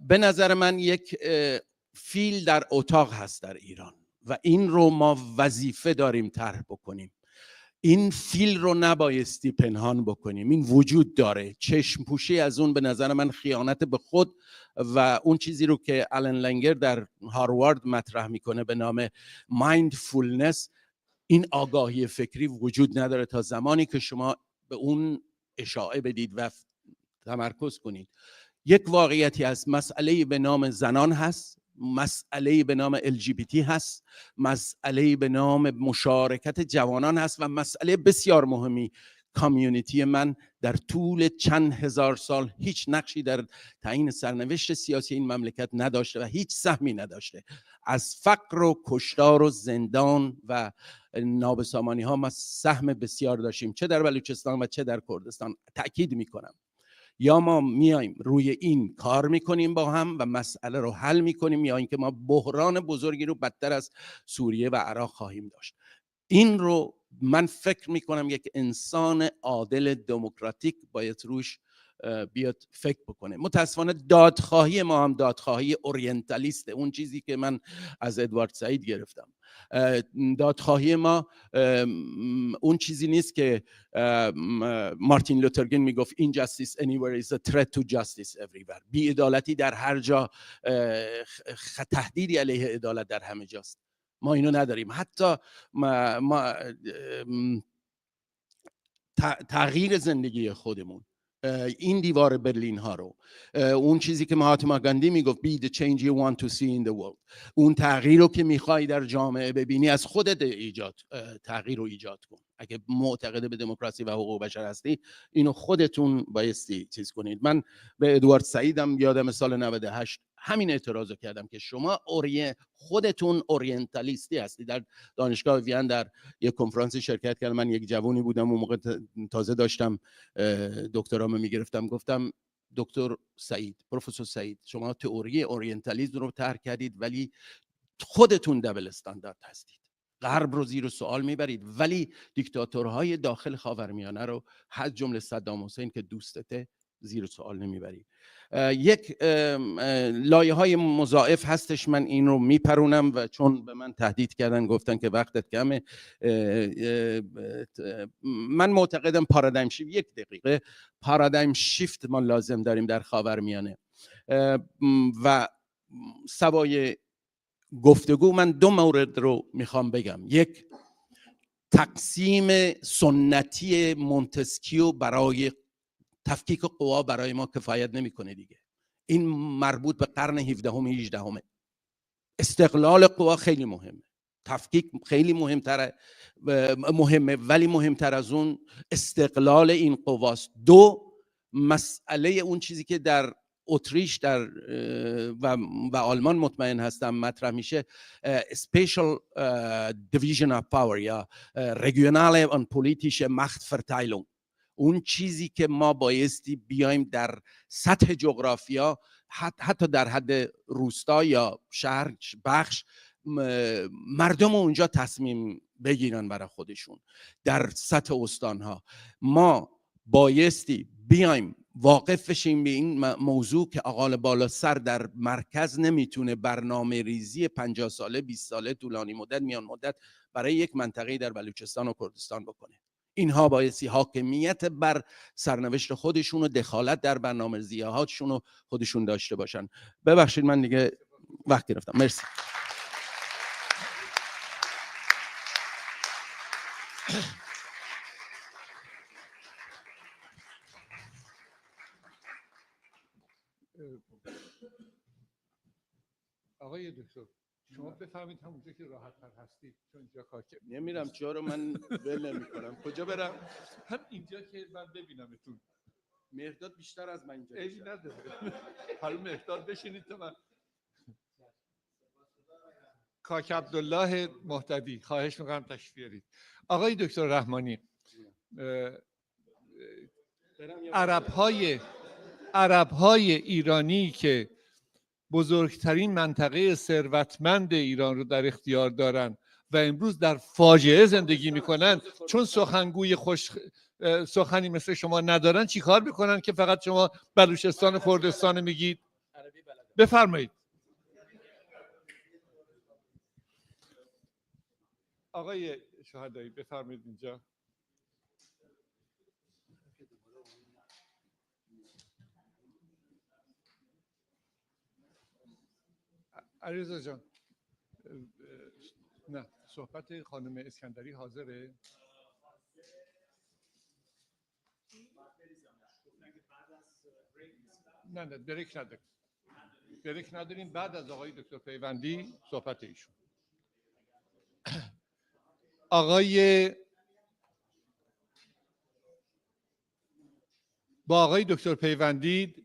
به نظر من یک فیل در اتاق هست در ایران و این رو ما وظیفه داریم طرح بکنیم. این فیل رو نبایستی پنهان بکنیم، این وجود داره. چشم پوشی از اون به نظر من خیانت به خود و اون چیزی رو که آلن لنگر در هاروارد مطرح میکنه به نام مایندفولنس، این آگاهی فکری وجود نداره تا زمانی که شما به اون اشاعه بدید و تمرکز کنید. یک واقعیتی هست، مسئله به نام زنان هست، مسئله به نام LGBT هست، مسئله به نام مشارکت جوانان هست و مسئله بسیار مهمی کامیونیتی من در طول چند هزار سال هیچ نقشی در تعیین سرنوشت سیاسی این مملکت نداشته و هیچ سهمی نداشته. از فقر و کشتار و زندان و نابسامانی ها ما سهم بسیار داشتیم، چه در بلوچستان و چه در کردستان. تأکید میکنم یا ما میایم روی این کار میکنیم با هم و مسئله رو حل میکنیم، یا اینکه ما بحران بزرگی رو بدتر از سوریه و عراق خواهیم داشت. این رو من فکر میکنم یک انسان عادل دموکراتیک باید روش بیاد فکر بکنه. متاسفانه دادخواهی ما هم دادخواهی اورینتالیسته، اون چیزی که من از ادوارد سعید گرفتم. دادخواهی ما اون چیزی نیست که مارتین لوترگین میگفت injustice anywhere is a threat to justice everywhere. بی‌عدالتی در هر جا تهدیدی علیه عدالت در همه جاست. ما اینو نداریم. حتی ما تغییر زندگی خودمون، این دیوار برلین ها رو، اون چیزی که مهاتما گاندی میگفت be the change you want to see in the world، اون تغییر رو که میخوای در جامعه ببینی از خودت تغییر رو ایجاد کن. اگه معتقد به دموکراسی و حقوق بشر هستی اینو خودتون بایستی چیز کنید. من به ادوارد سعیدم یادم سال 98 همین اعتراضو کردم که شما خودتون اورینتالیستی هستی. در دانشگاه وین در یک کنفرانس شرکت کردم. من یک جوانی بودم، اون موقع تازه داشتم دکترامو میگرفتم. گفتم دکتر سعید، پروفسور سعید، شما تئوری اورینتالیسم رو طرح کردید ولی خودتون دبل استاندارد هستید، غرب رو زیر سوال میبرید ولی دیکتاتورهای داخل خاورمیانه رو از جمله صدام حسین که دوستته زیر سوال نمیبرید. یک لایه های مضاعف هستش، من این رو میپرونم و چون به من تهدید کردن گفتن که وقتت کمه، من معتقدم پارادایم شیفت، یک دقیقه پارادایم شیفت ما لازم داریم در خاورمیانه. و سوای گفتگو من دو مورد رو میخوام بگم. یک، تقسیم سنتی مونتسکیو برای تفکیک قوا برای ما کفایت نمیکنه دیگه. این مربوط به قرن 17 و 18. استقلال قوا خیلی مهمه، تفکیک خیلی مهمه ولی مهمتر از اون استقلال این قواست. دو، مسئله اون چیزی که در اتریش و آلمان مطمئن هستم مطرح میشه، special division of power یا regionale und politische Machtverteilung. اون چیزی که ما بایستی بیایم در سطح جغرافیا، حتی در حد روستا یا شهر بخش، مردم اونجا تصمیم بگیرن برای خودشون. در سطح استانها ما بایستی بیایم واقف بشیم به این موضوع که آقال بالا سر در مرکز نمیتونه برنامه ریزی 50 ساله 20 ساله طولانی مدت میان مدت برای یک منطقه در بلوچستان و کردستان بکنه. اینها بایستی حاکمیت بر سرنوشت خودشون و دخالت در برنامه‌ریزی‌هاشون رو خودشون داشته باشن. ببخشید من دیگه وقت گرفتم. مرسی. آقای دکتر شما بفهمید همونجا که راحت تر هستید، چون اینجا کار که نمیرم جا رو من ول نمی‌کنم. کجا برم؟ هم اینجا که من ببینمتون. مهرداد بیشتر از من اینجا عیبی نداره. حالا مهرداد بشینید تا من. کاک عبدالله مهتدی خواهش می‌کنم تشریف بیارید. آقای دکتر رحمانی، عرب‌های ایرانی که بزرگترین منطقه ثروتمند ایران رو در اختیار دارن و امروز در فاجعه زندگی میکنن، چون سخنگوی سخنی مثل شما ندارن، چی کار میکنن که فقط شما بلوچستان و کردستان میگید؟ بفرمایید. آقای شهدایی بفرمایید اینجا. علیرضا جان، نه صحبت خانم اسکندری حاضره؟ نه بریک نداریم. بعد از آقای دکتر پیوندی صحبت ایشون. آقای با آقای دکتر پیوندی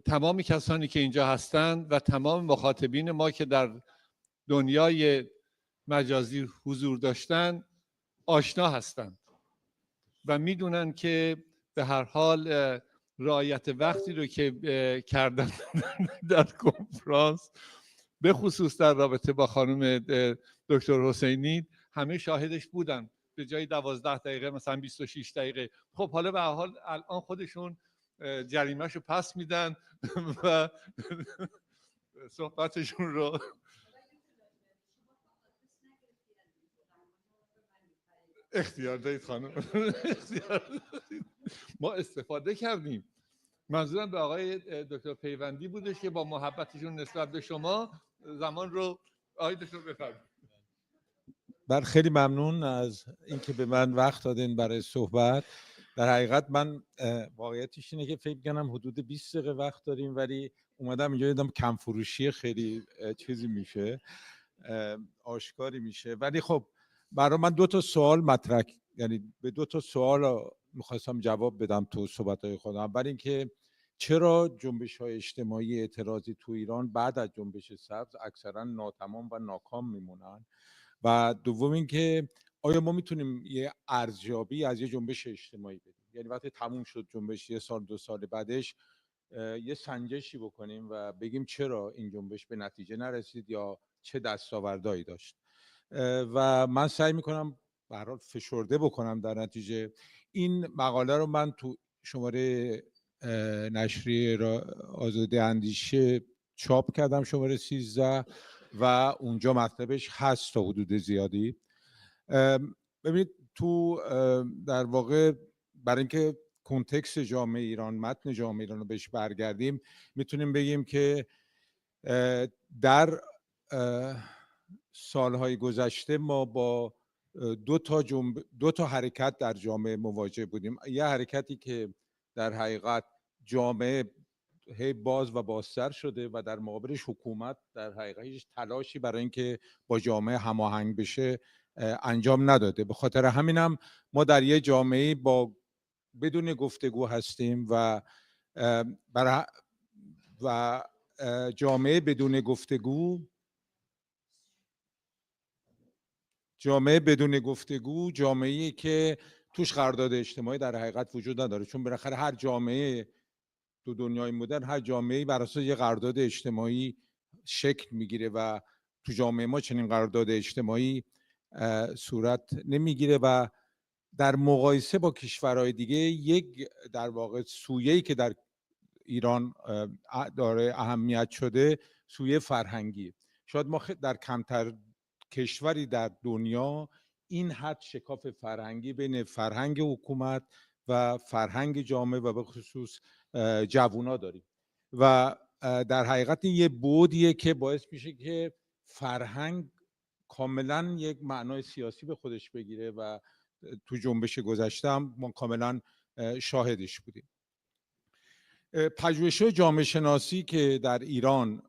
تمام کسانی که اینجا هستند و تمام مخاطبین ما که در دنیای مجازی حضور داشتن آشنا هستند و میدونن که به هر حال رعایت وقتی رو که کردن در کنفرانس به خصوص در رابطه با خانم دکتر حسینی همه شاهدش بودن. به جای 12 دقیقه مثلا 26 دقیقه. خب حالا به هر حال الان خودشون جریمه‌شو پس میدن و صحبتشون رو اختیار دارید خانم. ما استفاده کردیم. منظورم به آقای دکتر پیوندی بودش که با محبتشون نسبت به شما زمان رو آقای دکتر بفرمایید. خیلی ممنون از اینکه به من وقت دادین برای صحبت. در حقیقت من واقعیتش اینه که فکر کنم حدود 20 دقیقه وقت داریم، ولی اومدم اینجا دیدم کم فروشی خیلی چیزی میشه، آشکاری میشه. ولی خب برای من 2 سوال مطرح، یعنی به 2 سوال میخواستم جواب بدم تو صحبت‌های خودم. اول اینکه چرا جنبش‌های اجتماعی اعتراضی تو ایران بعد از جنبش سبز اکثرا ناتمام و ناکام میمونن، و دوم اینکه آیا ما میتونیم یه ارزیابی از یه جنبش اجتماعی بدیم، یعنی وقتی تموم شد جنبش 1 سال 2 سال بعدش یه سنجشی بکنیم و بگیم چرا این جنبش به نتیجه نرسید یا چه دستاوردهایی داشت. و من سعی میکنم به هر حال فشرده بکنم. در نتیجه این مقاله رو من تو شماره نشریه آزادی اندیشه چاپ کردم، شماره 13، و اونجا مطلبش هست تا حدود زیادی. ببینید تو در واقع برای اینکه کنتکست جامعه ایران، متن جامعه ایران رو بهش برگردیم، میتونیم بگیم که در سالهای گذشته ما با 2 تا حرکت در جامعه مواجه بودیم. یه حرکتی که در حقیقت جامعه باز و بازتر شده و در مقابلش حکومت در حقیقت هیچ تلاشی برای اینکه با جامعه هماهنگ بشه انجام نداده. به خاطر همینم ما در یه جامعه با بدون گفتگو هستیم و جامعه بدون گفتگو، جامعه‌ای که توش قرارداد اجتماعی در حقیقت وجود نداره، چون بالاخره هر جامعه تو دنیای مدرن، هر جامعه‌ای بر اساس یه قرارداد اجتماعی شکل میگیره و تو جامعه ما چنین قرارداد اجتماعی صورت نمیگیره و در مقایسه با کشورهای دیگه یک در واقع سویه‌ای که در ایران داره اهمیت شده، سویه فرهنگی. شاید ما در کمتر کشوری در دنیا این حد شکاف فرهنگی بین فرهنگ حکومت و فرهنگ جامعه و به خصوص جوونا داریم و در حقیقت این یه بودیه که باعث میشه که فرهنگ کاملا یک معنای سیاسی به خودش بگیره و تو جنبش گذشته هم ما کاملا شاهدش بودیم. پژوهش‌های جامعه شناسی که در ایران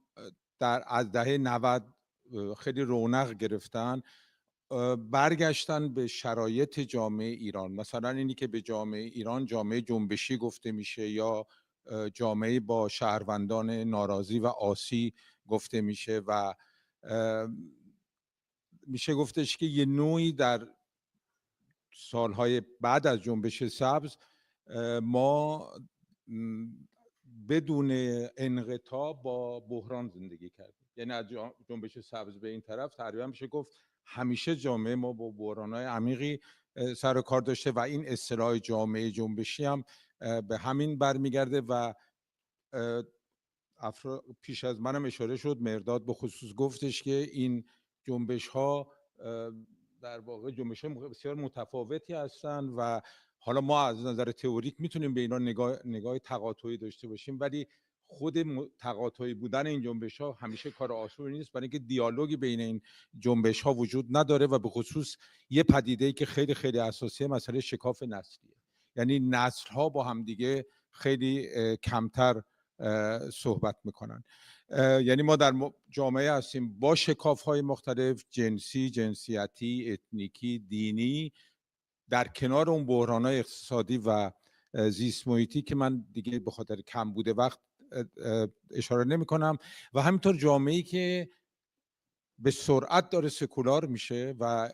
از دهه 90 خیلی رونق گرفتن، برگشتن به شرایط جامعه ایران. مثلا اینی که به جامعه ایران جامعه جنبشی گفته میشه یا جامعه با شهروندان ناراضی و عاصی گفته میشه و میشه گفتش که یه نوعی در سالهای بعد از جنبش سبز ما بدون انقطاع با بحران زندگی کردیم. یعنی از جنبش سبز به این طرف تقریبا میشه گفت همیشه جامعه ما با بحران‌های عمیقی سر و کار داشته و این اصطلاح جامعه جنبشی هم به همین برمیگرده و پیش از منم اشاره شد، مرداد به خصوص گفتش که این جنبش‌ها در واقع جنبش‌های بسیار متفاوتی هستند و حالا ما از نظر تئوریک میتونیم به اینا نگاه تقاطعی داشته باشیم، ولی خود تقاطعی بودن این جنبش‌ها همیشه کار آسونی نیست، برای اینکه دیالوگی بین این جنبش‌ها وجود نداره و به خصوص یه پدیده‌ای که خیلی خیلی اساسیه، مسئله شکاف نسلیه. یعنی نسل‌ها با همدیگه خیلی کمتر صحبت میکنن. یعنی ما در جامعه هستیم با شکاف‌های مختلف، جنسی، جنسیتی، اتنیکی، دینی، در کنار اون بحران‌های اقتصادی و زیست محیطی که من دیگه به خاطر کم بوده وقت اشاره نمی کنم، و همینطور جامعه‌ای که به سرعت داره سکولار میشه و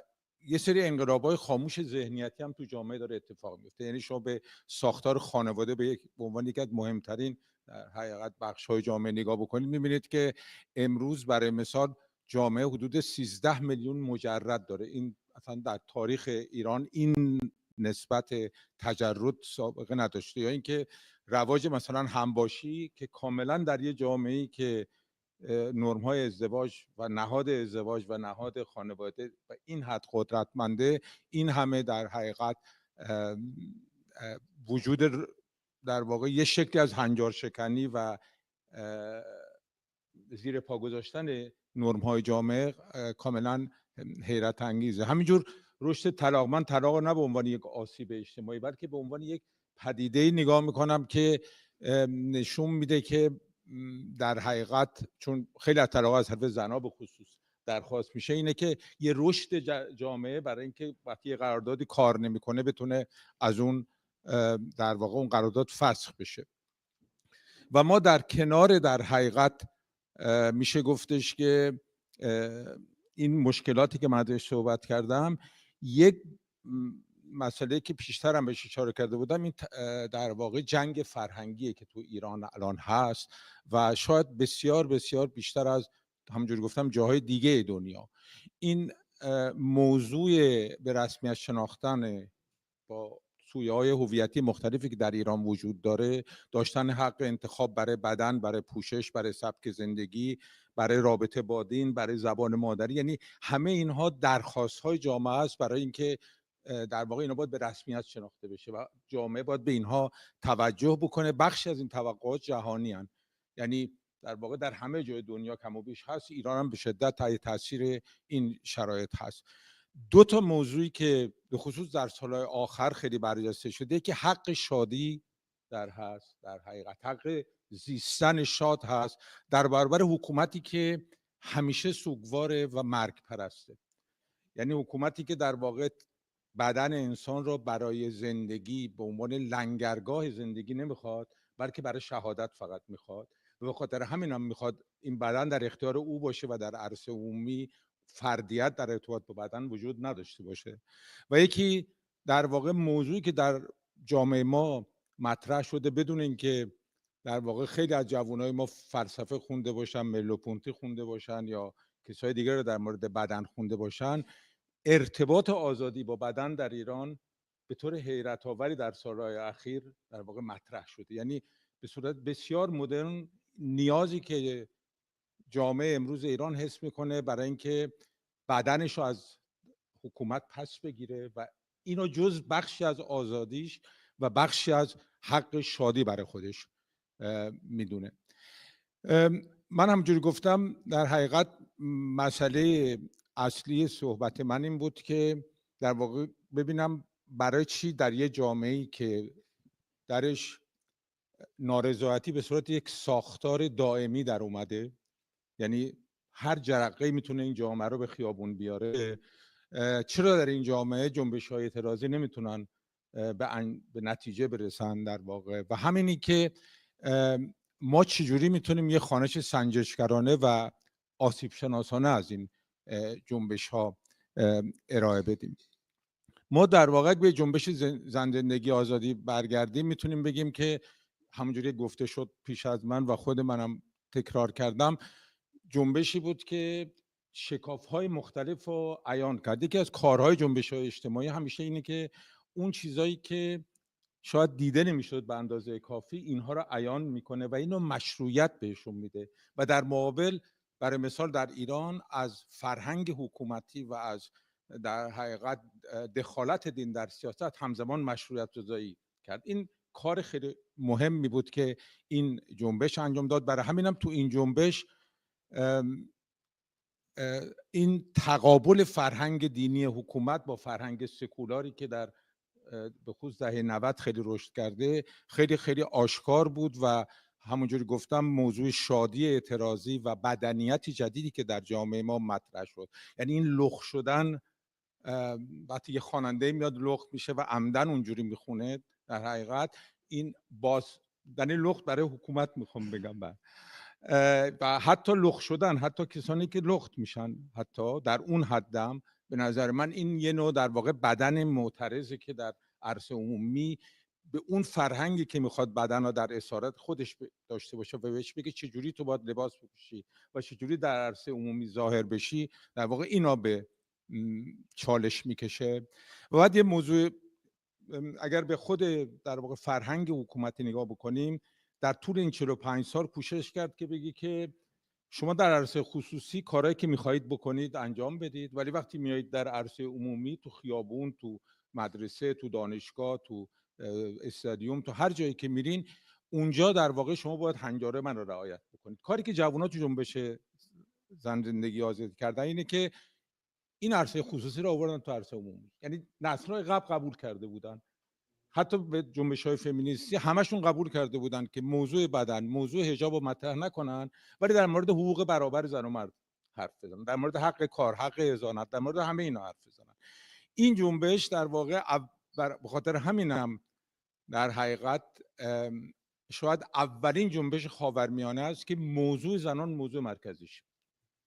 یه سری انقلاب‌های خاموش ذهنیتی هم تو جامعه داره اتفاق میفته. یعنی شما به ساختار خانواده به عنوان یکی از مهمترین در حقیقت بخش‌های جامعه نگاه بکنید، می‌بینید که امروز برای مثال جامعه حدود 13 میلیون مجرد داره. این اصلا در تاریخ ایران این نسبت تجرد سابقه نداشته. یا اینکه رواج مثلا همباشی که کاملا در یه جامعه‌ای که نرم‌های ازدواج و نهاد ازدواج و نهاد خانواده و این حد قدرتمنده، این همه در حقیقت وجود در واقع یه شکلی از هنجار شکنی و زیر پا گذاشتن نرم‌های جامعه کاملا حیرت انگیزه. همینجور رشد طلاق، من طلاق نه به عنوان یک آسیب اجتماعی بلکه به عنوان یک پدیده نگاه میکنم که نشون میده که در حقیقت چون خیلی از طلاق از طرف زنها به خصوص درخواست میشه، اینه که یه رشد جامعه برای اینکه وقتی یه قراردادی کار نمیکنه بتونه از اون در واقع اون قرارداد فسخ بشه. و ما در کنار در حقیقت میشه گفتش که این مشکلاتی که من ازش صحبت کردم، یک مسئله که پیشتر هم بهش اشاره کرده بودم، این در واقع جنگ فرهنگیه که تو ایران الان هست و شاید بسیار بسیار بیشتر از همونجوری گفتم جاهای دیگه دنیا. این موضوع به رسمیت شناختن با سویه‌های هویتی مختلفی که در ایران وجود داره، داشتن حق انتخاب برای بدن، برای پوشش، برای سبک زندگی، برای رابطه با دین، برای زبان مادری، یعنی همه اینها درخواست‌های جامعه است برای اینکه در واقع اینا باید به رسمیت شناخته بشه و جامعه باید به اینها توجه بکنه. بخشی از این توقعات جهانی هستند، یعنی در واقع در همه جای دنیا کم و بیش هست، ایران هم به شدت تحت تاثیر این شرایط هست. دو تا موضوعی که به خصوص در سالهای آخر خیلی برجسته شده که حق شادی در هست، در حقیقت حق زیستن شاد هست در برابر حکومتی که همیشه سوگواره و مرگ پرسته. یعنی حکومتی که در واقع بدن انسان را برای زندگی به عنوان لنگرگاه زندگی نمیخواد، بلکه برای شهادت فقط میخواد و به خاطر همین هم میخواد این بدن در اختیار او باشه و در عرصه عمومی فردیت در ارتباط با بدن وجود نداشته باشه. و یکی در واقع موضوعی که در جامعه ما مطرح شده بدون اینکه در واقع خیلی از جوانای ما فلسفه خونده باشن، ملوپونتی خونده باشن یا کسای دیگر رو در مورد بدن خونده باشن، ارتباط آزادی با بدن در ایران به طور حیرت آوری در سالهای اخیر در واقع مطرح شده. یعنی به صورت بسیار مدرن نیازی که جامعه امروز ایران حس میکنه برای اینکه بدنش رو از حکومت پس بگیره و اینو جز بخشی از آزادیش و بخشی از حق شادی برای خودش میدونه. من همونجوری گفتم در حقیقت مسئله اصلی صحبت من این بود که در واقع ببینم برای چی در یه جامعه‌ای که درش نارضایتی به صورت یک ساختار دائمی در اومده، یعنی هر جرقه‌ای میتونه این جامعه رو به خیابون بیاره، چرا در این جامعه جنبش‌های اعتراضی نمیتونن به نتیجه برسن در واقع؟ و همینی که ما چجوری میتونیم یه خوانش سنجشگرانه و آسیب شناسانه از این جنبش‌ها ارائه بدیم. ما در واقع به جنبش زندگی آزادی برگردیم میتونیم بگیم که همونجوری گفته شد پیش از من و خود منم تکرار کردم، جنبشی بود که شکاف‌های مختلف رو عیان کرد. یکی از کارهای جنبش‌های اجتماعی همیشه اینه که اون چیزایی که شاید دیده نمیشد به اندازه کافی اینها رو عیان میکنه و اینو مشروعیت بهشون میده و در مقابل برای مثال در ایران از فرهنگ حکومتی و از در حقیقت دخالت دین در سیاست همزمان مشروعیت گذاری کرد. این کار خیلی مهمی بود که این جنبش انجام داد. برای همینم تو این جنبش این تقابل فرهنگ دینی حکومت با فرهنگ سکولاری که در به خصوص دهه 90 خیلی رشد کرده خیلی خیلی آشکار بود و همونجوری گفتم موضوع شادی اعتراضی و بدنیتی جدیدی که در جامعه ما مطرح شد، یعنی این لخ شدن وقتی یه خواننده میاد لخت میشه و عمدن اونجوری میخونه، در حقیقت این یعنی لخت برای حکومت میخوام بگم و حتی لخت شدن، حتی کسانی که لخت میشن، حتی در اون حدم به نظر من این یه نوع در واقع بدن معترضه که در عرصه عمومی به اون فرهنگی که میخواد بدن ها در اسارت خودش داشته باشه و بهش بگه چجوری تو باید لباس بپوشی و چجوری در عرصه عمومی ظاهر بشی، در واقع اینا به چالش میکشه. و بعد یه موضوع، اگر به خود در واقع فرهنگ حکومتی نگاه بکنیم، در طول این 45 سال کوشش کرد که بگی که شما در عرصه خصوصی کارهایی که میخواهید بکنید انجام بدید، ولی وقتی میایید در عرصه عمومی، تو خیابون، تو مدرسه، تو دانشگاه، تو استادیوم، تو هر جایی که میرین، اونجا در واقع شما باید هنجاره من رو رعایت بکنید. کاری که جوانات تو جنبش زندگی آزادی کردن اینه که این عرصه خصوصی رو آوردن تو عرصه عمومی. یعنی نسل‌های قبول کرده بودن، حتی به جنبش‌های فمینیستی همشون قبول کرده بودن که موضوع بدن، موضوع حجاب رو مطرح نکنن، ولی در مورد حقوق برابر زن و مرد حرف بزنن، در مورد حق کار، حق اذانت، در مورد همه اینا حرف بزنن. این جنبش در واقع به خاطر همینم در حقیقت شاید اولین جنبش خاورمیانه است که موضوع زنان موضوع مرکزیش،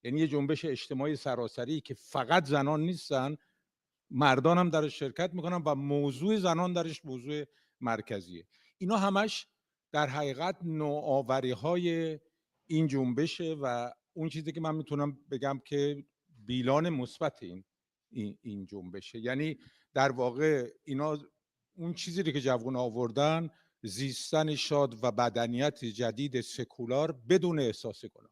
یعنی یه جنبش اجتماعی سراسری که فقط زنان نیستن، مردان هم درش شرکت میکنن و موضوع زنان درش موضوع مرکزیه. اینا همش در حقیقت نوآوری های این جنبشه و اون چیزی که من میتونم بگم که بیلان مثبت این جنبشه. یعنی در واقع اینا اون چیزی که جوان آوردن، زیستن شاد و بدنیت جدید سکولار بدون احساس گناه.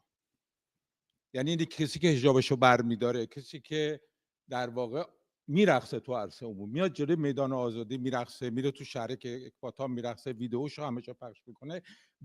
یعنی کسی که حجابشو برمیداره، کسی که در واقع میرقصه تو عرصه عمومی، میاد جلوی میدان آزادی میرقصه، میره تو شهر که اکباتان میرقصه، ویدیوشو همه جا پخش میکنه،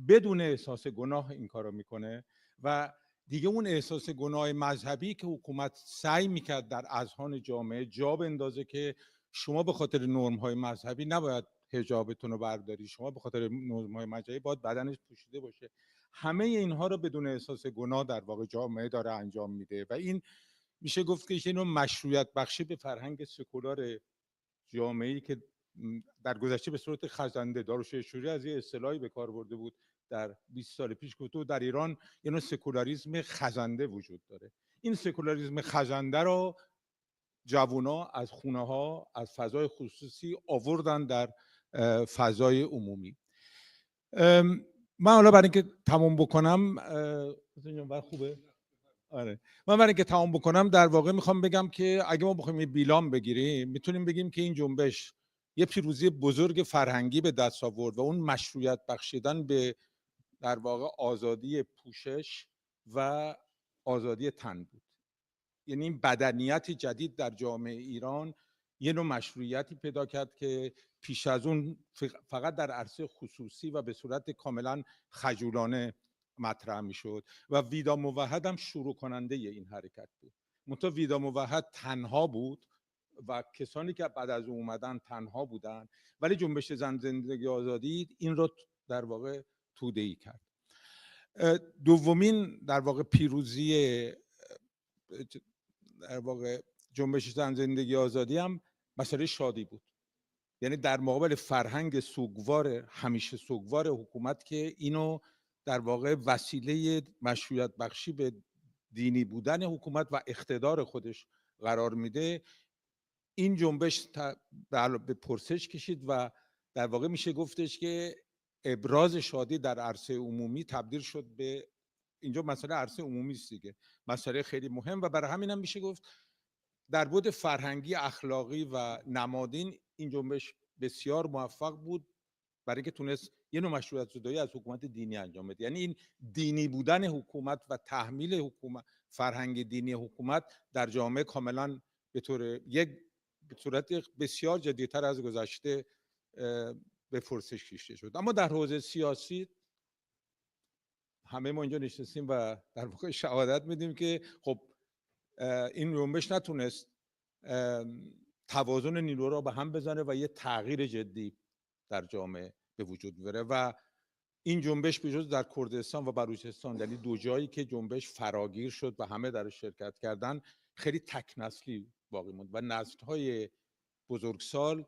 بدون احساس گناه این کارو میکنه. و دیگه اون احساس گناه مذهبی که حکومت سعی میکرد در اذهان جامعه جا بندازه که شما به خاطر نرم‌های مذهبی نباید حجابتون رو برداری، شما به خاطر نرم‌های مذهبی باید بدنش پوشیده باشه، همه اینها رو بدون احساس گناه در واقع جامعه داره انجام میده. و این میشه گفت که اینو مشروعیت بخشی به فرهنگ سکولار جامعه‌ای که در گذشته به صورت خزنده، داروشهشوری از یه اصطلاحی به کار برده بود در 20 سال پیش، گفت در ایران یه نوع سکولاریسم خزنده وجود داره. این سکولاریسم خزنده رو جوونا از خونه ها، از فضای خصوصی آوردن در فضای عمومی. من حالا برای اینکه تمام بکنم، خوبه؟ آره، من برای اینکه تمام بکنم در واقع میخوام بگم که اگه ما بخوایم یه بیلان بگیریم، میتونیم بگیم که این جنبش یه پیروزی بزرگ فرهنگی به دست آورد و اون مشروعیت بخشیدن به در واقع آزادی پوشش و آزادی تن بود. یعنی این بدنیت جدید در جامعه ایران یه نوع مشروعیتی پیدا کرد که پیش از اون فقط در عرصه خصوصی و به صورت کاملا خجولانه مطرح میشد. و ویدا موحد هم شروع کننده این حرکت بود. منتها ویدا موحد تنها بود و کسانی که بعد از اون اومدن تنها بودن، ولی جنبش زندگی آزادی این رو در واقع توده‌ای کرد. دومین در واقع پیروزی در واقع جنبش زندگی آزادی هم مسئله شادی بود. یعنی در مقابل فرهنگ سوگوار، همیشه سوگوار حکومت که اینو در واقع وسیله مشروعیت بخشی به دینی بودن حکومت و اقتدار خودش قرار میده، این جنبش به پرسش کشید و در واقع میشه گفتش که ابراز شادی در عرصه عمومی تبدیل شد به، اینجا مسئله عرصه عمومی است دیگه، مسئله خیلی مهم. و برای همین هم میشه گفت در بعد فرهنگی، اخلاقی و نمادین این جنبش بسیار موفق بود، برای اینکه تونست یه نوع مشروعیت زدایی از حکومت دینی انجام بده. یعنی این دینی بودن حکومت و تحمیل حکومت، فرهنگ دینی حکومت در جامعه کاملا به صورت بسیار جدی‌تر از گذشته به پرسش کشیده شد. اما در حوزه سیاسی همه ما اینجا نشستیم و در واقع شهادت میدیم که خب این جنبش نتونست توازن نیرو را به هم بزنه و یه تغییر جدی در جامعه به وجود بیاره. و این جنبش به جز در کردستان و بلوچستان، یعنی دو جایی که جنبش فراگیر شد و همه در شرکت کردن، خیلی تک نسلی باقی موند و نسل‌های بزرگسال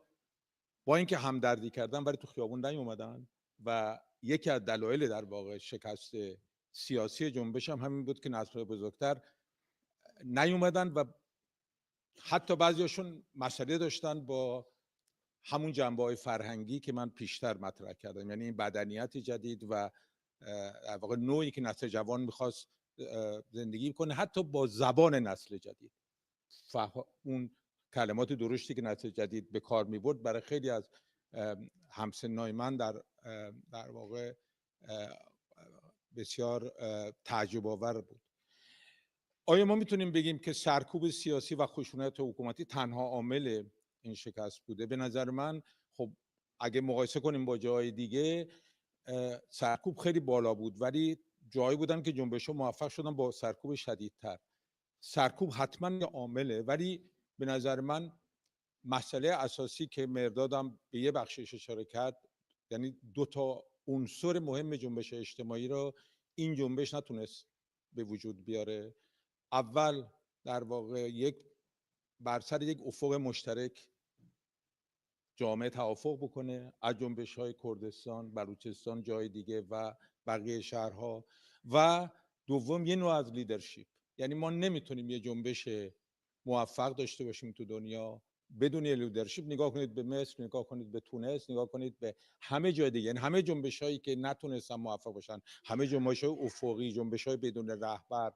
با اینکه همدردی کردن ولی تو خیابون نیومدن و یکی از دلایل در واقع شکست سیاسی جنبش هم همین بود که نسل‌های بزرگتر نیومدن و حتی بعضیاشون مسئله داشتن با همون جنبه‌های فرهنگی که من پیشتر مطرح کردم، یعنی این بدنیت جدید و در واقع نوعی که نسل جوان میخواست زندگی کنه، حتی با زبان نسل جدید. اون کلمات درشتی که نسل جدید به کار میبرد برای خیلی از همسنای من در واقع بسیار تعجب آور بود. آیا ما میتونیم بگیم که سرکوب سیاسی و خشونت حکومتی تنها عامل این شکست بوده؟ به نظر من خب اگه مقایسه کنیم با جای دیگه سرکوب خیلی بالا بود، ولی جایی بودن که جنبش‌ها موفق شدن با سرکوب شدیدتر. سرکوب حتما یه عامله، ولی به نظر من مسئله اساسی که مردادم به یه بخشش اشاره کرد، یعنی دو تا عنصر مهم جنبش اجتماعی رو این جنبش نتونست به وجود بیاره. اول در واقع بر سر یک افق مشترک جامعه توافق بکنه از جنبش‌های کردستان، بلوچستان، جای دیگه و بقیه شهرها، و دوم یه نوع از لیدرشپ. یعنی ما نمیتونیم یه جنبش موفق داشته باشیم تو دنیا بدون لیدرشپ. نگاه کنید به مصر، نگاه کنید به تونس، نگاه کنید به همه جای دیگه، یعنی همه جنبش‌هایی که نتونستن موفق باشن، همه جنبش‌های افقی، جنبش‌های بدون رهبر،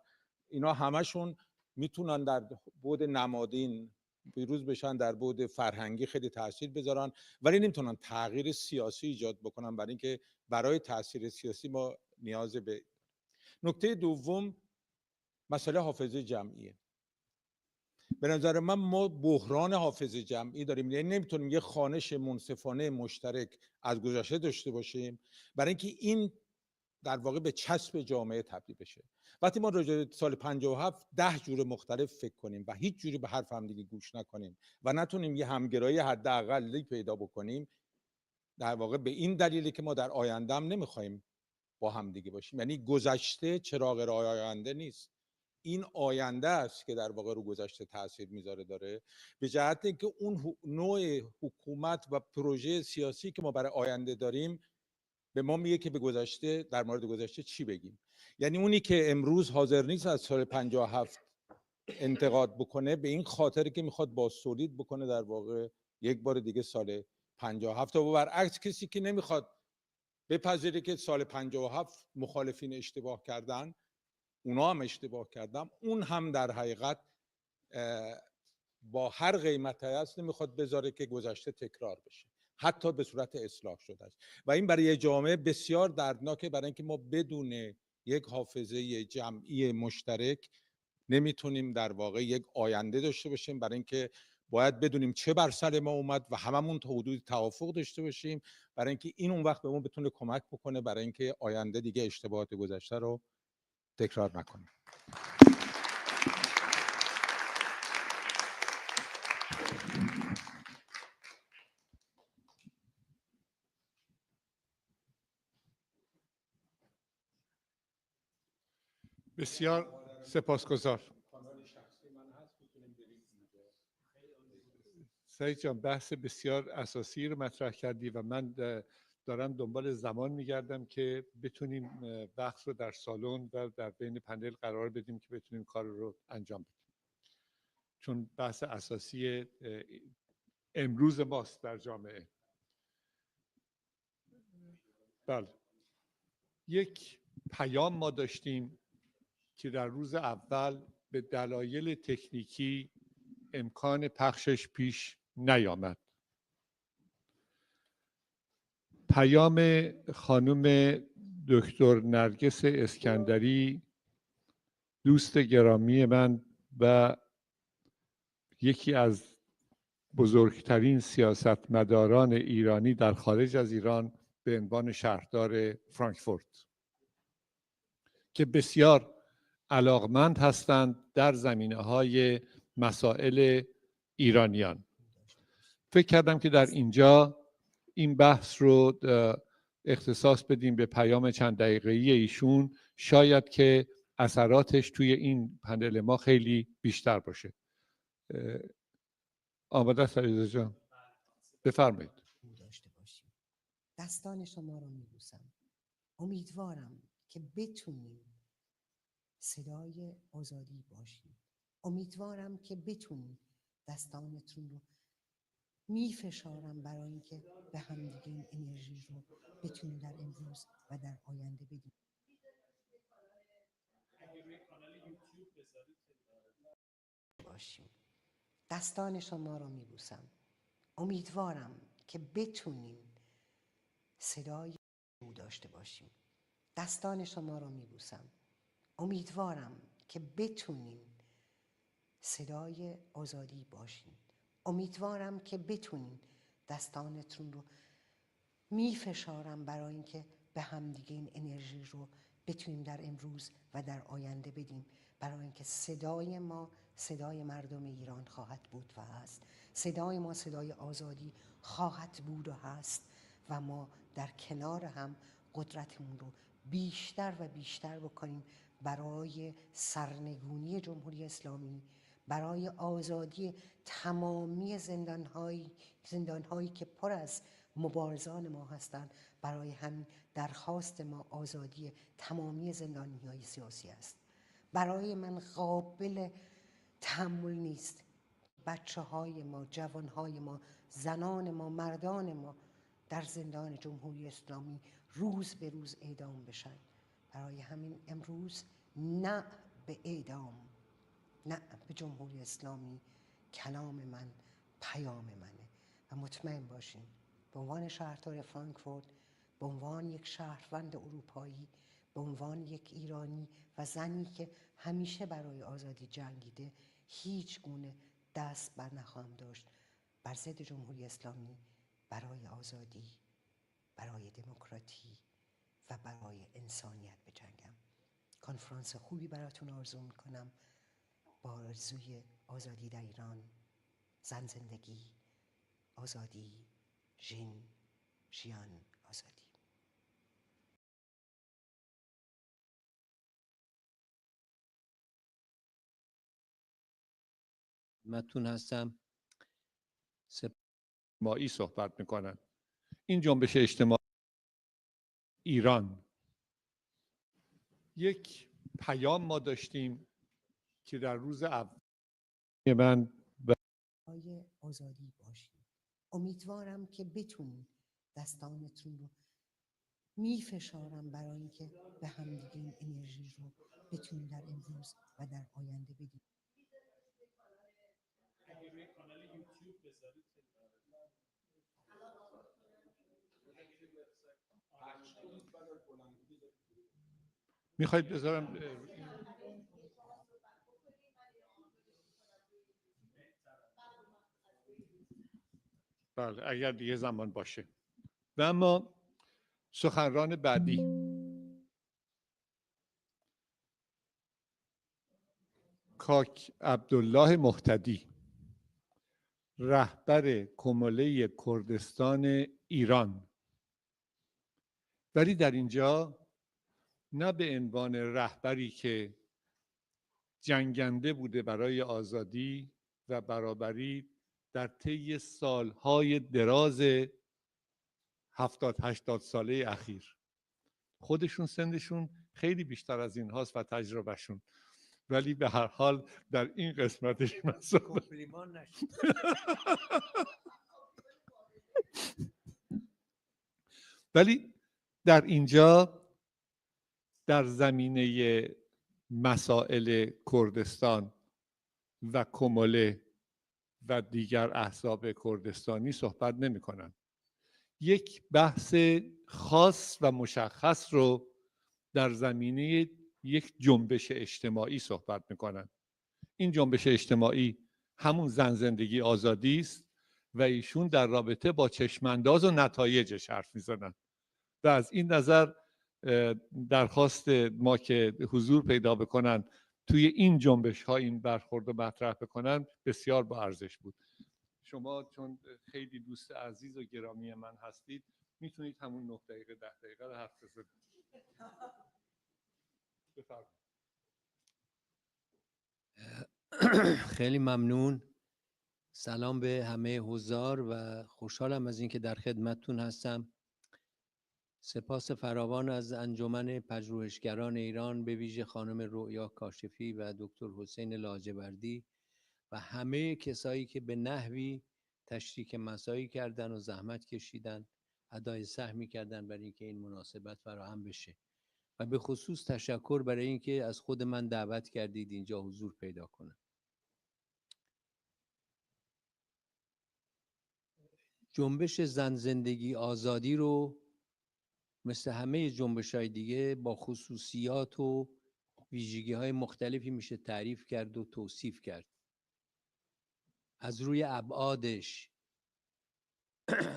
اینا همشون میتونن در بعد نمادین پیروز بشن، در بعد فرهنگی خیلی تاثیر بذارن، ولی نمیتونن تغییر سیاسی ایجاد بکنن، برای اینکه برای تاثیر سیاسی ما نیاز به. نکته دوم مسئله حافظه جمعیه. به نظر من ما بحران حافظه جمعی داریم، یعنی نمیتونیم یه خوانش منصفانه مشترک از گذشته داشته باشیم برای اینکه این در واقع به چسب جامعه تبدیل بشه. وقتی ما راجع به سال 57 10 جور مختلف فکر کنیم و هیچ جوری به حرف هم دیگه گوش نکنیم و نتونیم یه همگرایی حداقلی پیدا بکنیم، در واقع به این دلیلی که ما در آینده هم نمیخوایم با هم دیگه باشیم. یعنی گذشته چراغ راه آینده نیست، این آینده است که در واقع رو گذشته تاثیر میذاره داره، به جهت اینکه اون نوع حکومت و پروژه سیاسی که ما برای آینده داریم به ما میگه که به گذشته، در مورد گذشته چی بگیم. یعنی اونی که امروز حاضر نیست از سال 57 انتقاد بکنه به این خاطر که میخواد بازتولید بکنه در واقع یک بار دیگه سال 57، و برعکس کسی که نمیخواد بپذیره که سال 57 مخالفین اشتباه کردن، اونا هم اشتباه کردن، اون هم در حقیقت با هر قیمتی هست نمیخواد بذاره که گذشته تکرار بشه، حتی به صورت اصلاح شده است. و این برای یه جامعه بسیار دردناکه، برای اینکه ما بدون یک حافظه جمعی مشترک نمیتونیم در واقع یک آینده داشته باشیم، برای اینکه باید بدونیم چه بر سر ما اومد و هممون تا حدود توافق داشته باشیم، برای اینکه این اون وقت به ما بتونه کمک بکنه برای اینکه آینده دیگه اشتباهات گذشته رو تکرار نکنیم. بسیار سپاسگزار. سعید جان بحث بسیار اساسی رو مطرح کردی و من دارم دنبال زمان میگردم که بتونیم بحث رو در سالن و در بین پنل قرار بدیم که بتونیم کار رو انجام بدیم، چون بحث اساسی امروز ماست در جامعه. بله، یک پیام ما داشتیم که در روز اول به دلایل تکنیکی امکان پخشش پیش نیامد. پیام خانم دکتر نرگس اسکندری، دوست گرامی من و یکی از بزرگترین سیاستمداران ایرانی در خارج از ایران به عنوان شهردار فرانکفورت، که بسیار علاقمند هستند در زمینه‌های مسائل ایرانیان. فکر کردم که در اینجا این بحث رو اختصاص بدیم به پیام چند دقیقه‌ای ایشون، شاید که اثراتش توی این پنل ما خیلی بیشتر باشه. آماده است علیرضا جان؟ بفرمایید. داشته باشیم. دستان شما رو میبوسم. امیدوارم که بتونیم صدای آزادی باشیم. امیدوارم که بتونیم دستانتون رو میفشارم برای اینکه به همدیگه این انرژی رو بتونیم در امروز و در آینده بدیم. باشیم. دستان شما رو میبوسم. امیدوارم که بتونیم صدای او داشته باشیم. دستان شما رو میبوسم. امیدوارم که بتونیم صدای آزادی باشیم. امیدوارم که بتونیم دستانتون رو میفشارم برای اینکه به همدیگه این انرژی رو بتونیم در امروز و در آینده بدیم، برای اینکه صدای ما صدای مردم ایران خواهد بود و هست. صدای ما صدای آزادی خواهد بود و هست و ما در کنار هم قدرتمون رو بیشتر و بیشتر بکنیم برای سرنگونی جمهوری اسلامی، برای آزادی تمامی زندانهایی که پر از مبارزان ما هستند. برای همین درخواست ما آزادی تمامی زندانی‌های سیاسی است. برای من قابل تحمل نیست بچه‌های ما، جوان‌های ما، زنان ما، مردان ما در زندان جمهوری اسلامی روز به روز اعدام بشن. برای همین امروز نه به اعدام، نه به جمهوری اسلامی، کلام من پیام منه. و مطمئن باشین به عنوان شهردار فرانکفورت، به عنوان یک شهروند اروپایی، به عنوان یک ایرانی و زنی که همیشه برای آزادی جنگیده، هیچ گونه دست بر نخواهم داشت بر ضد جمهوری اسلامی، برای آزادی، برای دموکراسی و برای انسانیت بجنگم. کنفرانس خوبی براتون آرزو میکنم با آرزوی آزادی در ایران. زن زندگی، آزادی، ژین، ژیان، آزادی. متون هستم. اجتماعی صحبت میکنن. این جنبش اجتماعی ایران، یک پیام ما داشتیم که در روز اول من برای آزادی باشیم. امیدوارم که بتونیم دستانتون رو میفشارم برای اینکه به همدیگه این انرژی رو بتونیم در امروز و در آینده بدیم. میخواید بذارم بله اگر دیگه زمان باشه. و اما سخنران بعدی کاک عبدالله مهتدی، رهبر کمله کردستان ایران، ولی در اینجا نه به عنوان رهبری که جنگنده بوده برای آزادی و برابری در طی سالهای دراز 70-80 ساله اخیر. خودشون سنشون خیلی بیشتر از این هاست و تجربهشون، ولی به هر حال در این قسمتش من ولی در اینجا در زمینه مسائل کردستان و کمله و دیگر احزاب کردستانی صحبت نمی کنن. یک بحث خاص و مشخص رو در زمینه یک جنبش اجتماعی صحبت میکنن. این جنبش اجتماعی همون زن زندگی آزادی است و ایشون در رابطه با چشمانداز و نتایجش حرف میزنن و از این نظر درخواست ما که حضور پیدا بکنن توی این جنبش ها این برخورد رو مطرح بکنن بسیار با ارزش بود. شما چون خیلی دوست عزیز و گرامی من هستید میتونید همون 9 دقیقه 10 دقیقه رو حرف بزنید. خیلی ممنون. سلام به همه حضار و خوشحالم از اینکه در خدمتتون هستم. سپاس فراوان از انجمن پژوهشگران ایران، به ویژه خانم رؤیا کاشفی و دکتر حسین لاجوردی و همه کسایی که به نحوی تشریک مساعی کردن و زحمت کشیدن، ادای سهمی کردن برای اینکه این مناسبت فراهم بشه. و به خصوص تشکر برای اینکه از خود من دعوت کردید اینجا حضور پیدا کنم. جنبش زن زندگی آزادی رو مثل همه جنبش‌های دیگه با خصوصیات و ویژگی‌های مختلفی میشه تعریف کرد و توصیف کرد. از روی ابعادش،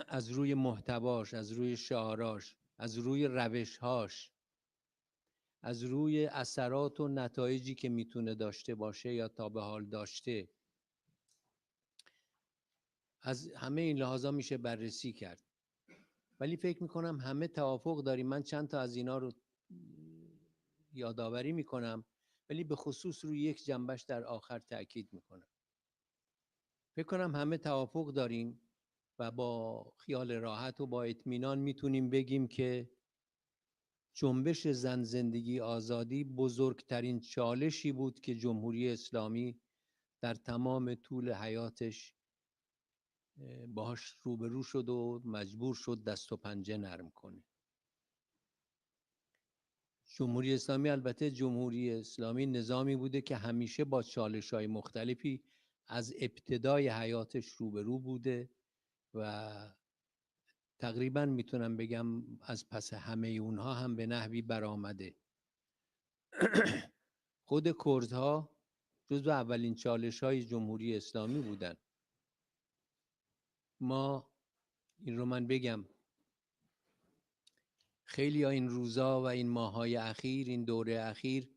از روی محتواش، از روی شعاراش، از روی روش‌هاش، از روی اثرات و نتایجی که میتونه داشته باشه یا تا به حال داشته، از همه این لحاظا میشه بررسی کرد. ولی فکر میکنم همه توافق داریم. من چند تا از اینا رو یادآوری میکنم، ولی به خصوص روی یک جنبش در آخر تاکید میکنم. فکر کنم همه توافق داریم و با خیال راحت و با اطمینان میتونیم بگیم که جنبش زن زندگی آزادی بزرگترین چالشی بود که جمهوری اسلامی در تمام طول حیاتش باهاش روبرو شد و مجبور شد دست و پنجه نرم کنه. جمهوری اسلامی البته جمهوری اسلامی نظامی بوده که همیشه با چالش‌های مختلفی از ابتدای حیاتش روبرو بوده و تقریبا میتونم بگم از پس همه اونها هم به نحوی برآمده. خود کردها جزو اولین چالش‌های جمهوری اسلامی بودن. ما این رو من بگم، خیلی ها این روزا و این ماهای اخیر، این دوره اخیر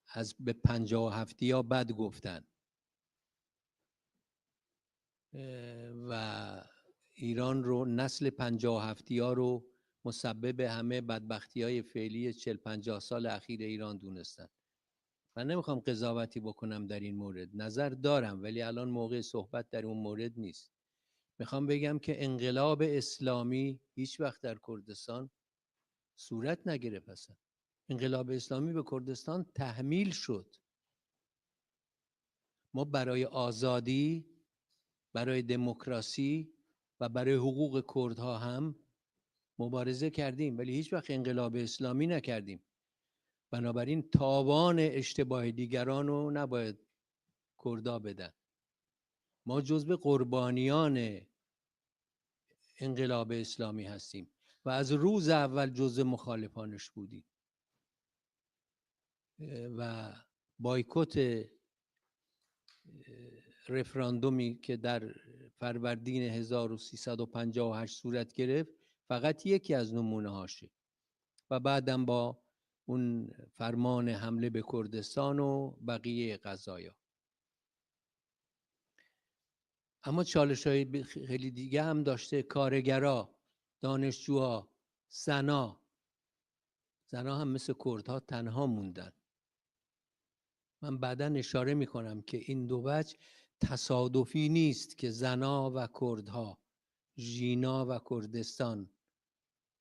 از به 57 ها بد گفتن و ایران رو، نسل 57 ها رو مسبب همه بدبختی های فعلی 40-50 سال اخیر ایران دونستن. من نمیخوام قضاوتی بکنم در این مورد، نظر دارم ولی الان موقع صحبت در اون مورد نیست. میخوام بگم که انقلاب اسلامی هیچ وقت در کردستان صورت نگرفت. اصلا انقلاب اسلامی به کردستان تحمیل شد. ما برای آزادی، برای دموکراسی و برای حقوق کردها هم مبارزه کردیم، ولی هیچ وقت انقلاب اسلامی نکردیم. بنابراین تاوان اشتباه دیگران رو نباید کردها بدن. ما جزو قربانیان انقلاب اسلامی هستیم و از روز اول جزو مخالفانش بودیم و بایکوت رفراندومی که در فروردین 1358 صورت گرفت فقط یکی از نمونه هاشه و بعدم با اون فرمان حمله به کردستان و بقیه قضایا. اما چالش‌های خیلی دیگه هم داشته. کارگرها، دانشجوها، زنها هم مثل کردها تنها موندن. من بعداً اشاره میکنم که این دو وجه تصادفی نیست که زنها و کردها، ژینا و کردستان،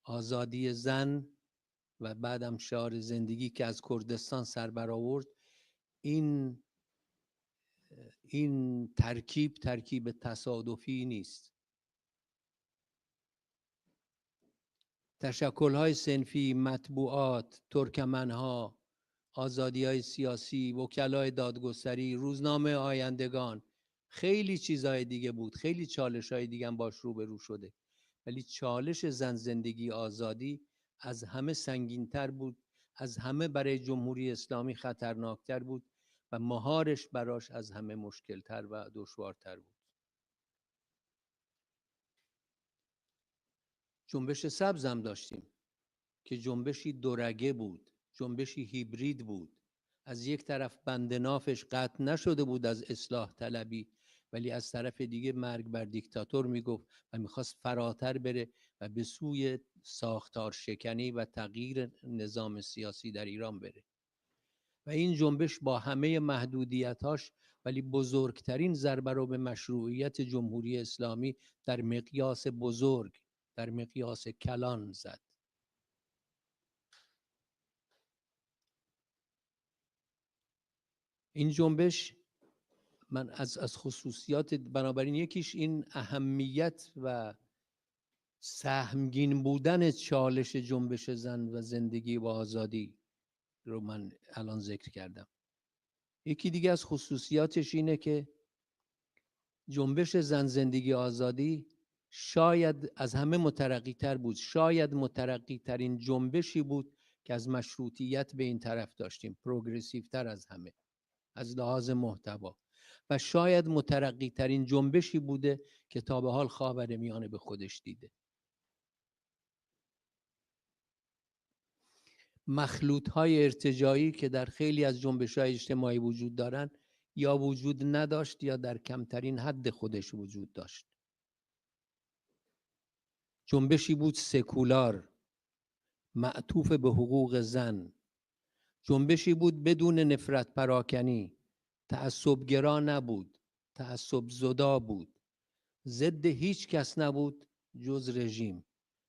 آزادی زن و بعدم شعار زندگی که از کردستان سر برآورد، این ترکیب تصادفی نیست. تشکل‌های صنفی، مطبوعات، ترکمنها، آزادی‌های سیاسی، وکلای دادگستری، روزنامه آیندگان، خیلی چیزهای دیگه بود، خیلی چالش‌های دیگه هم باش روبرو شده، ولی چالش زن زندگی آزادی از همه سنگین‌تر بود، از همه برای جمهوری اسلامی خطرناکتر بود و مهارش براش از همه مشکلتر و دشوارتر بود. جنبش سبز هم داشتیم که جنبشی دورگه بود، جنبشی هیبرید بود. از یک طرف بند نافش قطع نشده بود از اصلاح طلبی، ولی از طرف دیگه مرگ بر دیکتاتور میگفت و میخواست فراتر بره و به سوی ساختار شکنی و تغییر نظام سیاسی در ایران بره. و این جنبش با همه محدودیتاش ولی بزرگترین ضربه رو به مشروعیت جمهوری اسلامی در مقیاس بزرگ، در مقیاس کلان زد. این جنبش من از خصوصیات، بنابراین یکیش این اهمیت و سهمگین بودن چالش جنبش زن و زندگی و آزادی رو من الان ذکر کردم. یکی دیگه از خصوصیاتش اینه که جنبش زن زندگی آزادی شاید از همه مترقی تر بود، شاید مترقی ترین جنبشی بود که از مشروطیت به این طرف داشتیم، پروگرسیو تر از همه از لحاظ محتوا، و شاید مترقی ترین جنبشی بوده که تا به حال خاورمیانه به خودش دیده. مخلوط‌های ارتجاعی که در خیلی از جنبش‌های اجتماعی وجود دارن یا وجود نداشت یا در کمترین حد خودش وجود داشت. جنبشی بود سکولار، معطوف به حقوق زن، جنبشی بود بدون نفرت پراکنی، تعصبگرا نبود، تعصب زدا بود، ضد هیچ کس نبود جز رژیم،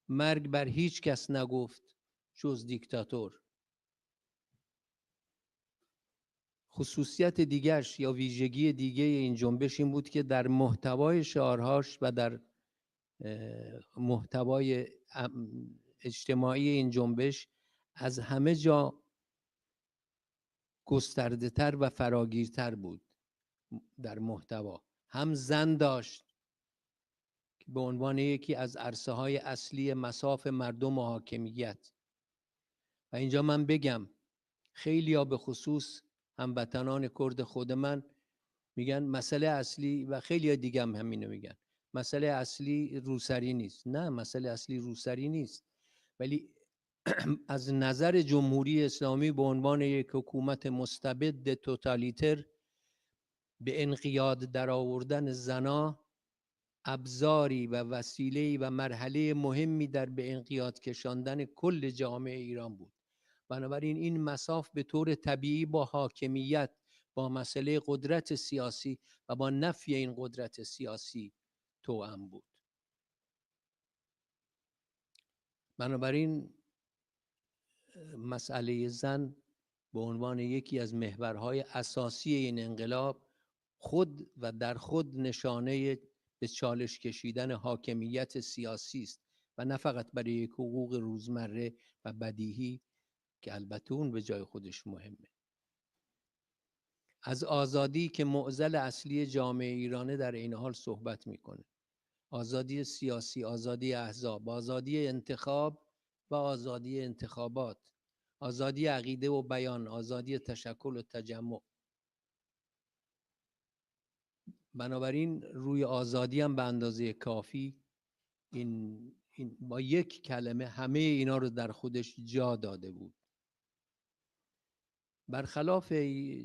مرگ بر هیچ کس نگفت جز دیکتاتور. خصوصیت دیگرش یا ویژگی دیگه این جنبش این بود که در محتوای شعارهاش و در محتوای اجتماعی این جنبش از همه جا گسترده تر و فراگیرتر بود. در محتوا هم زن داشت که به عنوان یکی از عرصه های اصلی مصاف مردم و حاکمیت، و اینجا من بگم خیلی ها به خصوص هموطنان کرد خود من میگن مسئله اصلی، و خیلی ها دیگه هم همینو میگن، مسئله اصلی روسری نیست. نه، مسئله اصلی روسری نیست، ولی از نظر جمهوری اسلامی به عنوان یک حکومت مستبد توتالیتر به انقیاد در آوردن زنا ابزاری و وسیله‌ای و مرحله مهمی در به انقیاد کشاندن کل جامعه ایران بود. بنابراین این مصاف به طور طبیعی با حاکمیت، با مسئله قدرت سیاسی و با نفی این قدرت سیاسی توأم بود. بنابراین مسئله زن به عنوان یکی از محورهای اساسی این انقلاب خود و در خود نشانه به چالش کشیدن حاکمیت سیاسی است و نه فقط برای یک حقوق روزمره و بدیهی که البته اون به جای خودش مهمه. از آزادی که معضل اصلی جامعه ایرانه در این حال صحبت میکنه. آزادی سیاسی، آزادی احزاب، آزادی انتخاب و آزادی انتخابات، آزادی عقیده و بیان، آزادی تشکل و تجمع. بنابراین روی آزادی هم به اندازه کافی این با یک کلمه همه اینا رو در خودش جا داده بود. برخلاف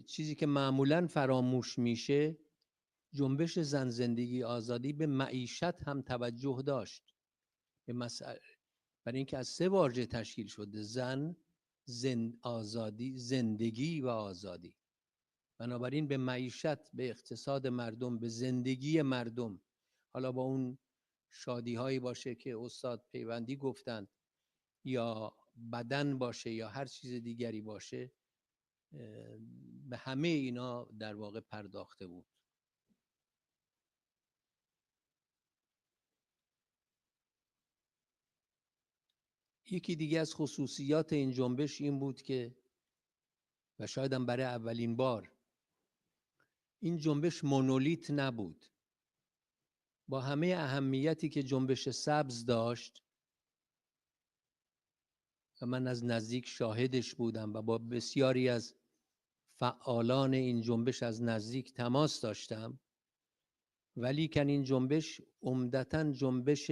چیزی که معمولاً فراموش میشه، جنبش زن زندگی آزادی به معیشت هم توجه داشت. به مسئله برای اینکه از 3 واژه تشکیل شده: زن، آزادی، زندگی و آزادی. بنابراین به معیشت، به اقتصاد مردم، به زندگی مردم، حالا با اون شادی هایی باشه که استاد پیوندی گفتند یا بدن باشه یا هر چیز دیگری باشه، به همه اینا در واقع پرداخته بود. یکی دیگه از خصوصیات این جنبش این بود که و شاید هم برای اولین بار این جنبش مونولیت نبود. با همه اهمیتی که جنبش سبز داشت و من از نزدیک شاهدش بودم و با بسیاری از فعالان این جنبش از نزدیک تماس داشتم، ولی کن این جنبش عمدتاً جنبش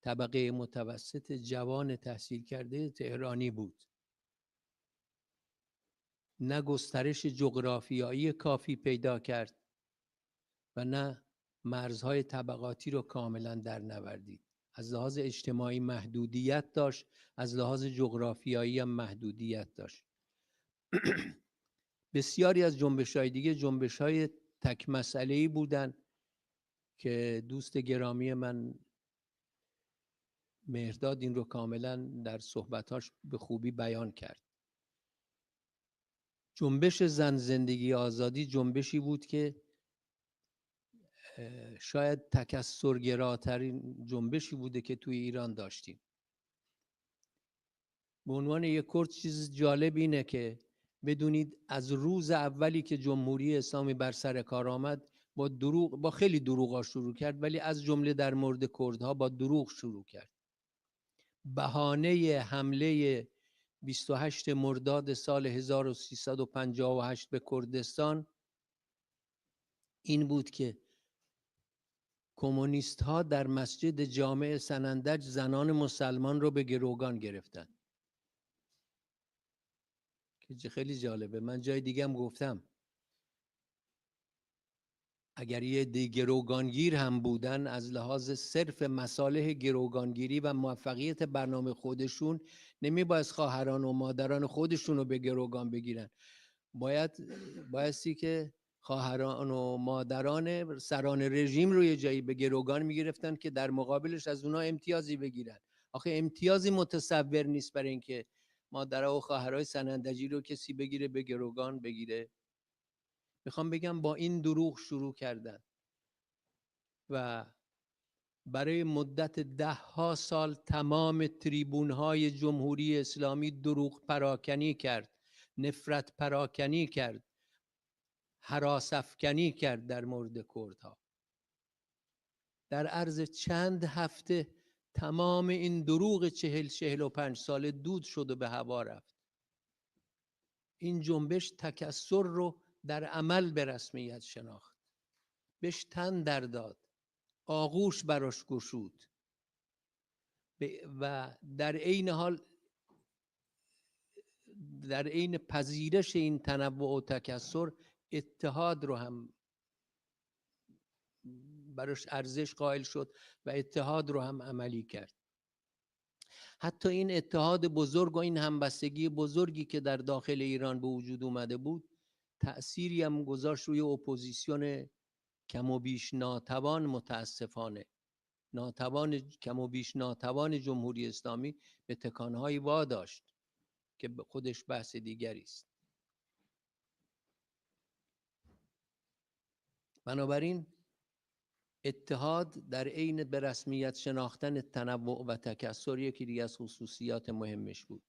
طبقه متوسط جوان تحصیل کرده تهرانی بود. نه گسترش جغرافیایی کافی پیدا کرد و نه مرزهای طبقاتی رو کاملا در نوردید. از لحاظ اجتماعی محدودیت داشت، از لحاظ جغرافیایی هم محدودیت داشت. بسیاری از جنبش‌های دیگه جنبش‌های تک مسئله‌ای بودن که دوست گرامی من مهرداد این رو کاملا در صحبتاش به خوبی بیان کرد. جنبش زن زندگی آزادی جنبشی بود که شاید تکثرگراترین جنبشی بوده که توی ایران داشتیم. به عنوان یک کرد چیز جالب اینه که بدونید از روز اولی که جمهوری اسلامی بر سر کار آمد با خیلی دروغا شروع کرد، ولی از جمله در مورد کردها با دروغ شروع کرد. بهانه حمله 28 مرداد سال 1358 به کردستان این بود که کمونیست ها در مسجد جامع سنندج زنان مسلمان رو به گروگان گرفتن. که خیلی جالبه، من جای دیگه هم گفتم اگر یه دی گروگانگیر هم بودن از لحاظ صرف مصالح گروگانگیری و موفقیت برنامه خودشون نمیباید خواهران و مادران خودشون رو به گروگان بگیرن، بایستی که خواهران و مادران سران رژیم رو یه جایی به گروگان میگرفتن که در مقابلش از اونا امتیازی بگیرن. آخه امتیازی متصور نیست برای اینکه مادرها و خواهرای سنندجی رو کسی بگیره به گروگان بگیره. میخوام بگم با این دروغ شروع کردن و برای مدت 10 سال تمام تریبون‌های جمهوری اسلامی دروغ پراکنی کرد، نفرت پراکنی کرد، هراس افکنی کرد در مورد کردها. در عرض چند هفته تمام این دروغ 40-45 ساله دود شد و به هوا رفت. این جنبش تکثر رو در عمل به رسمیت شناخت، بهش تن در داد، آغوش براش گشود و در عین حال در عین پذیرش این تنوع و تکثر اتحاد رو هم براش ارزش قائل شد و اتحاد رو هم عملی کرد. حتی این اتحاد بزرگ و این همبستگی بزرگی که در داخل ایران به وجود اومده بود تأثیری هم گذاشت روی اپوزیسیون کم و بیش ناتوان، متاسفانه کم و بیش ناتوان جمهوری اسلامی به تکانهایی واداشت که خودش بحث دیگری است. بنابراین اتحاد در عین به رسمیت شناختن تنوع و تکثر یکی دیگه از خصوصیات مهمش بود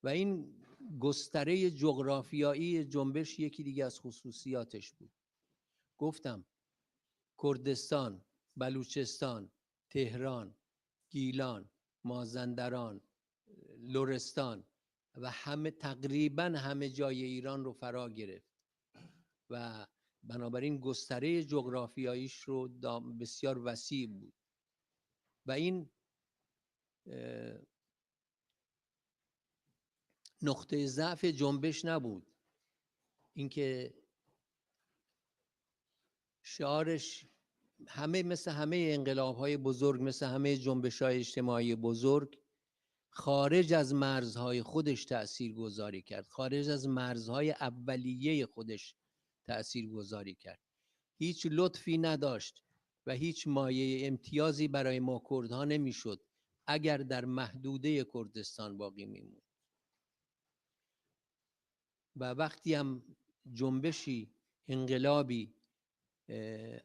و این گستره جغرافیایی جنبش یکی دیگه از خصوصیاتش بود. گفتم کردستان، بلوچستان، تهران، گیلان، مازندران، لرستان و تقریبا همه جای ایران رو فرا گرفت و بنابراین گستره جغرافیاییش رو بسیار وسیع بود و این نقطه ضعف جنبش نبود. اینکه شعارش مثل همه انقلاب‌های بزرگ، مثل همه جنبش‌های اجتماعی بزرگ، خارج از مرزهای خودش تأثیر گذاری کرد، خارج از مرزهای اولیه خودش تأثیر گذاری کرد. هیچ لطفی نداشت و هیچ مایه امتیازی برای ما کردها نمیشد اگر در محدوده کردستان باقی میموند. و وقتی هم جنبشی، انقلابی،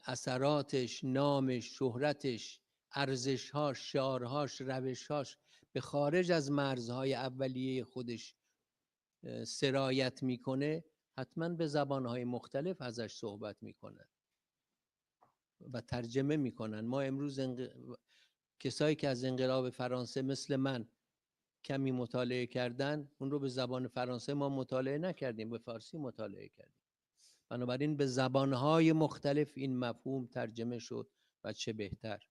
اثراتش، نامش، شهرتش، ارزشهاش، شعارهاش، روشهاش به خارج از مرزهای اولیه خودش سرایت میکنه، حتما به زبانهای مختلف ازش صحبت میکنن و ترجمه میکنن. ما امروز کسایی که از انقلاب فرانسه مثل من کمی مطالعه کردن، اون رو به زبان فرانسه ما مطالعه نکردیم، به فارسی مطالعه کردیم. بنابراین به زبانهای مختلف این مفهوم ترجمه شد و چه بهتر.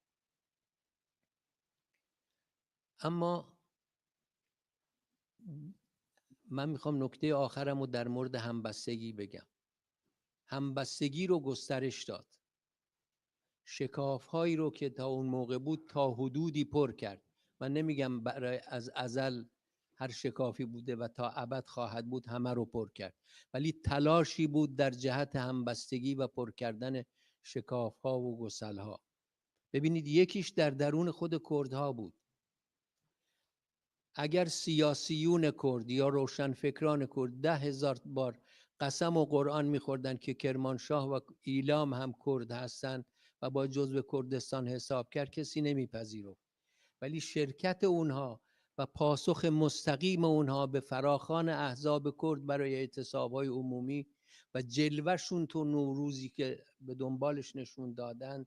اما من میخوام نکته آخرم رو در مورد همبستگی بگم. همبستگی رو گسترش داد، شکاف‌هایی رو که تا اون موقع بود تا حدودی پر کرد. من نمیگم برای از ازل هر شکافی بوده و تا ابد خواهد بود همه رو پر کرد، ولی تلاشی بود در جهت همبستگی و پر کردن شکاف‌ها و گسل‌ها. ببینید یکیش در درون خود کردها بود. اگر سیاسیون کرد یا روشنفکران کرد 10,000 بار قسم و قرآن می‌خوردن که کرمانشاه و ایلام هم کرد هستند و با جزو کردستان حساب کرد، کسی نمیپذیرفت. ولی شرکت اونها و پاسخ مستقیم اونها به فراخوان احزاب کرد برای اعتصاب‌های عمومی و جلوه‌شون تو نوروزی که به دنبالش نشون دادند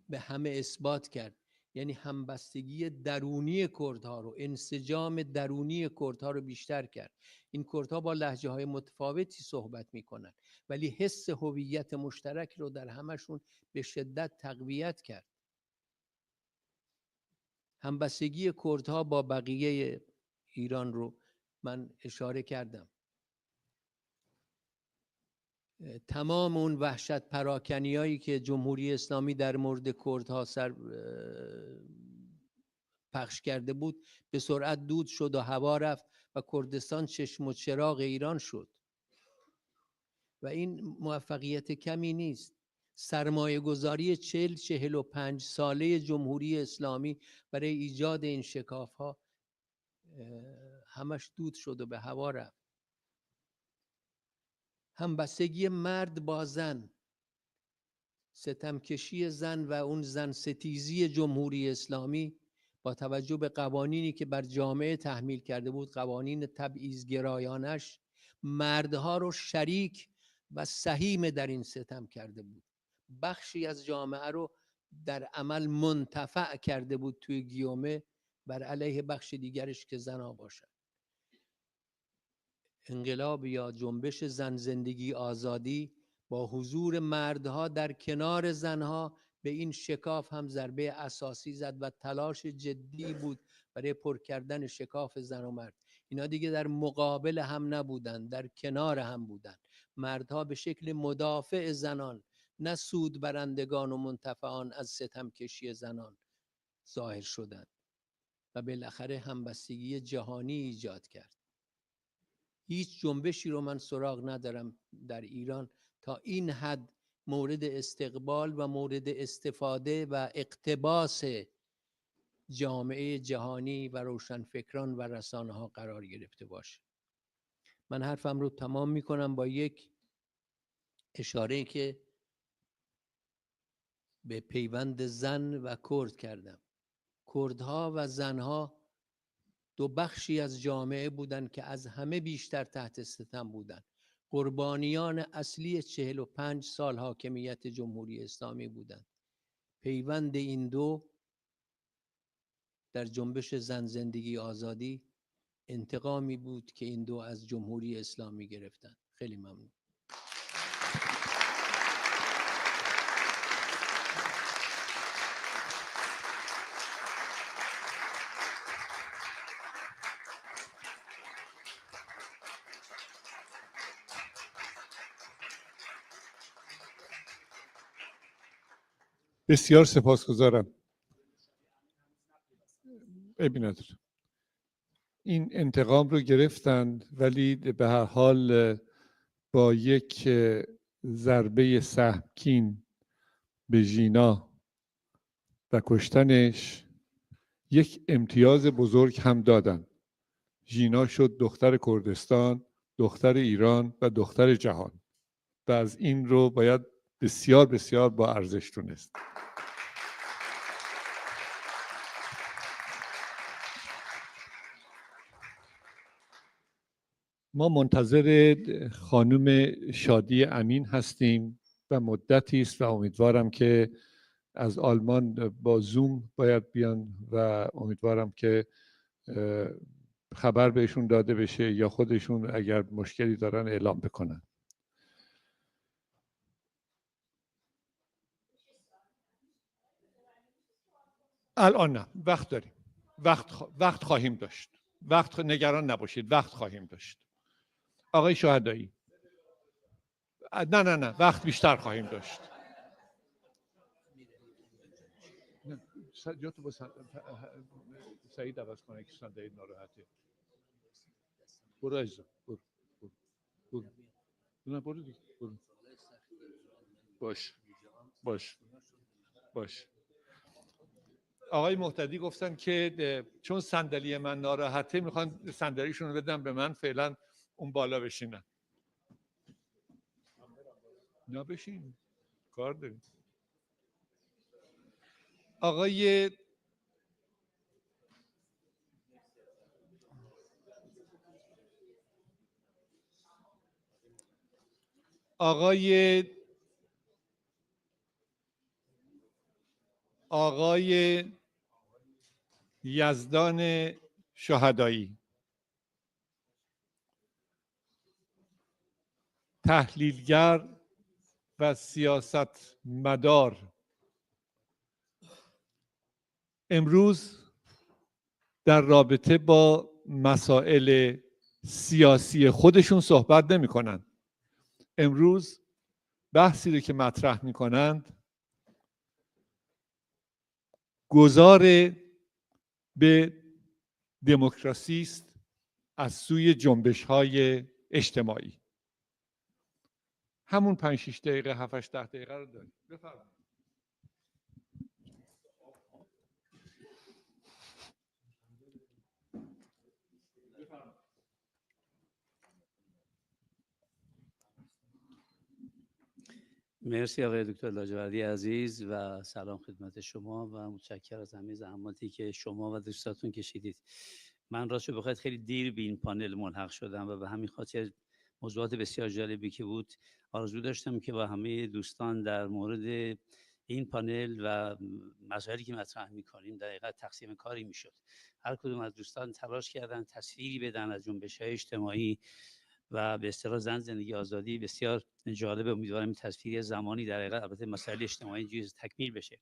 به همه اثبات کرد. یعنی همبستگی درونی کردها رو، انسجام درونی کردها رو بیشتر کرد. این کردها با لهجه‌های متفاوتی صحبت می‌کنند ولی حس هویت مشترک رو در همشون به شدت تقویت کرد. همبستگی کردها با بقیه ایران رو من اشاره کردم. تمام اون وحشت پراکنیایی که جمهوری اسلامی در مورد کردها پخش کرده بود به سرعت دود شد و هوا رفت و کردستان چشم و چراغ ایران شد و این موفقیت کمی نیست. سرمایه گذاری 40-45 ساله جمهوری اسلامی برای ایجاد این شکاف ها همش دود شد و به هوا رفت. همبستگی مرد با زن، ستمکشی زن و اون زن ستیزی جمهوری اسلامی با توجه به قوانینی که بر جامعه تحمیل کرده بود، قوانین تبعیض‌گرایانش، مردها رو شریک و سهیم در این ستم کرده بود. بخشی از جامعه رو در عمل منتفع کرده بود توی گیومه بر علیه بخش دیگرش که زنها باشن. انقلاب یا جنبش زن زندگی آزادی با حضور مردها در کنار زنها به این شکاف هم ضربه اساسی زد و تلاش جدی بود برای پر کردن شکاف زن و مرد. اینا دیگه در مقابل هم نبودن، در کنار هم بودن. مردها به شکل مدافع زنان، نه سود برندگان و منتفعان از ستمکشی زنان ظاهر شدند و بالاخره همبستگی جهانی ایجاد کرد. هیچ جنبشی رو من سراغ ندارم در ایران تا این حد مورد استقبال و مورد استفاده و اقتباس جامعه جهانی و روشنفکران و رسانه ها قرار گرفته باشه. من حرفم رو تمام می کنم با یک اشاره که به پیوند زن و کرد کردم. کردها و زنها دو بخشی از جامعه بودند که از همه بیشتر تحت ستم بودند. قربانیان اصلی 45 سال حاکمیت جمهوری اسلامی بودند. پیوند این دو در جنبش زن زندگی آزادی انتقامی بود که این دو از جمهوری اسلامی گرفتند. خیلی ممنون. بسیار سپاسگزارم. نداره. این انتقام رو گرفتند ولی به هر حال با یک ضربه سهمگین به ژینا و کشتنش یک امتیاز بزرگ هم دادن. ژینا شد دختر کردستان، دختر ایران و دختر جهان و از این رو باید بسیار بسیار با ارزش دونست. ما منتظر خانم شادی امین هستیم و مدتی است و امیدوارم که از آلمان با زوم باید بیان و امیدوارم که خبر بهشون داده بشه یا خودشون اگر مشکلی دارن اعلام بکنن. الان نه، وقت داریم، وقت خواهیم داشت، نگران نباشید، وقت خواهیم داشت. آقای شهدایی، نه وقت بیشتر خواهیم داشت. سعید عوض کنه که صندلی ناراحته. برو عزیزم، برو. نه برو دیگه، برو. باش. آقای مهتدی گفتن که چون صندلی من ناراحته میخوان صندلیشون رو بدن به من، فعلا اون بالا بشینن. نه بشین، کار داریم. آقای یزدان شهدایی، تحلیلگر و سیاستمدار، امروز در رابطه با مسائل سیاسی خودشون صحبت نمی کنند. امروز بحثی رو که مطرح می کنند گذار به دموکراسی است از سوی جنبش‌های اجتماعی. همون 5-6 دقیقه 7-8 دقیقه رو داریم. بفرمایید. مرسی آقای دکتر لاجوردی عزیز و سلام خدمت شما و متشکرم از همه زحماتی که شما و دوستاتون کشیدید. من راستش بخواید خیلی دیر به این پانل ملحق شدم و به همین خاطر موضوعات بسیار جالبی که بود آرزو داشتم که با همه دوستان در مورد این پانل و مسائلی که مطرح می‌کنیم در حقیقت تقسیم کاری میشد. هر کدوم از دوستان تلاش کردن تصویری بدن از جنبش‌های اجتماعی و به اصطلاح زندگی آزادی. بسیار جالبه. امیدوارم این تصویر زمانی در حقیقت البته مسائل اجتماعی جز تکمیل بشه.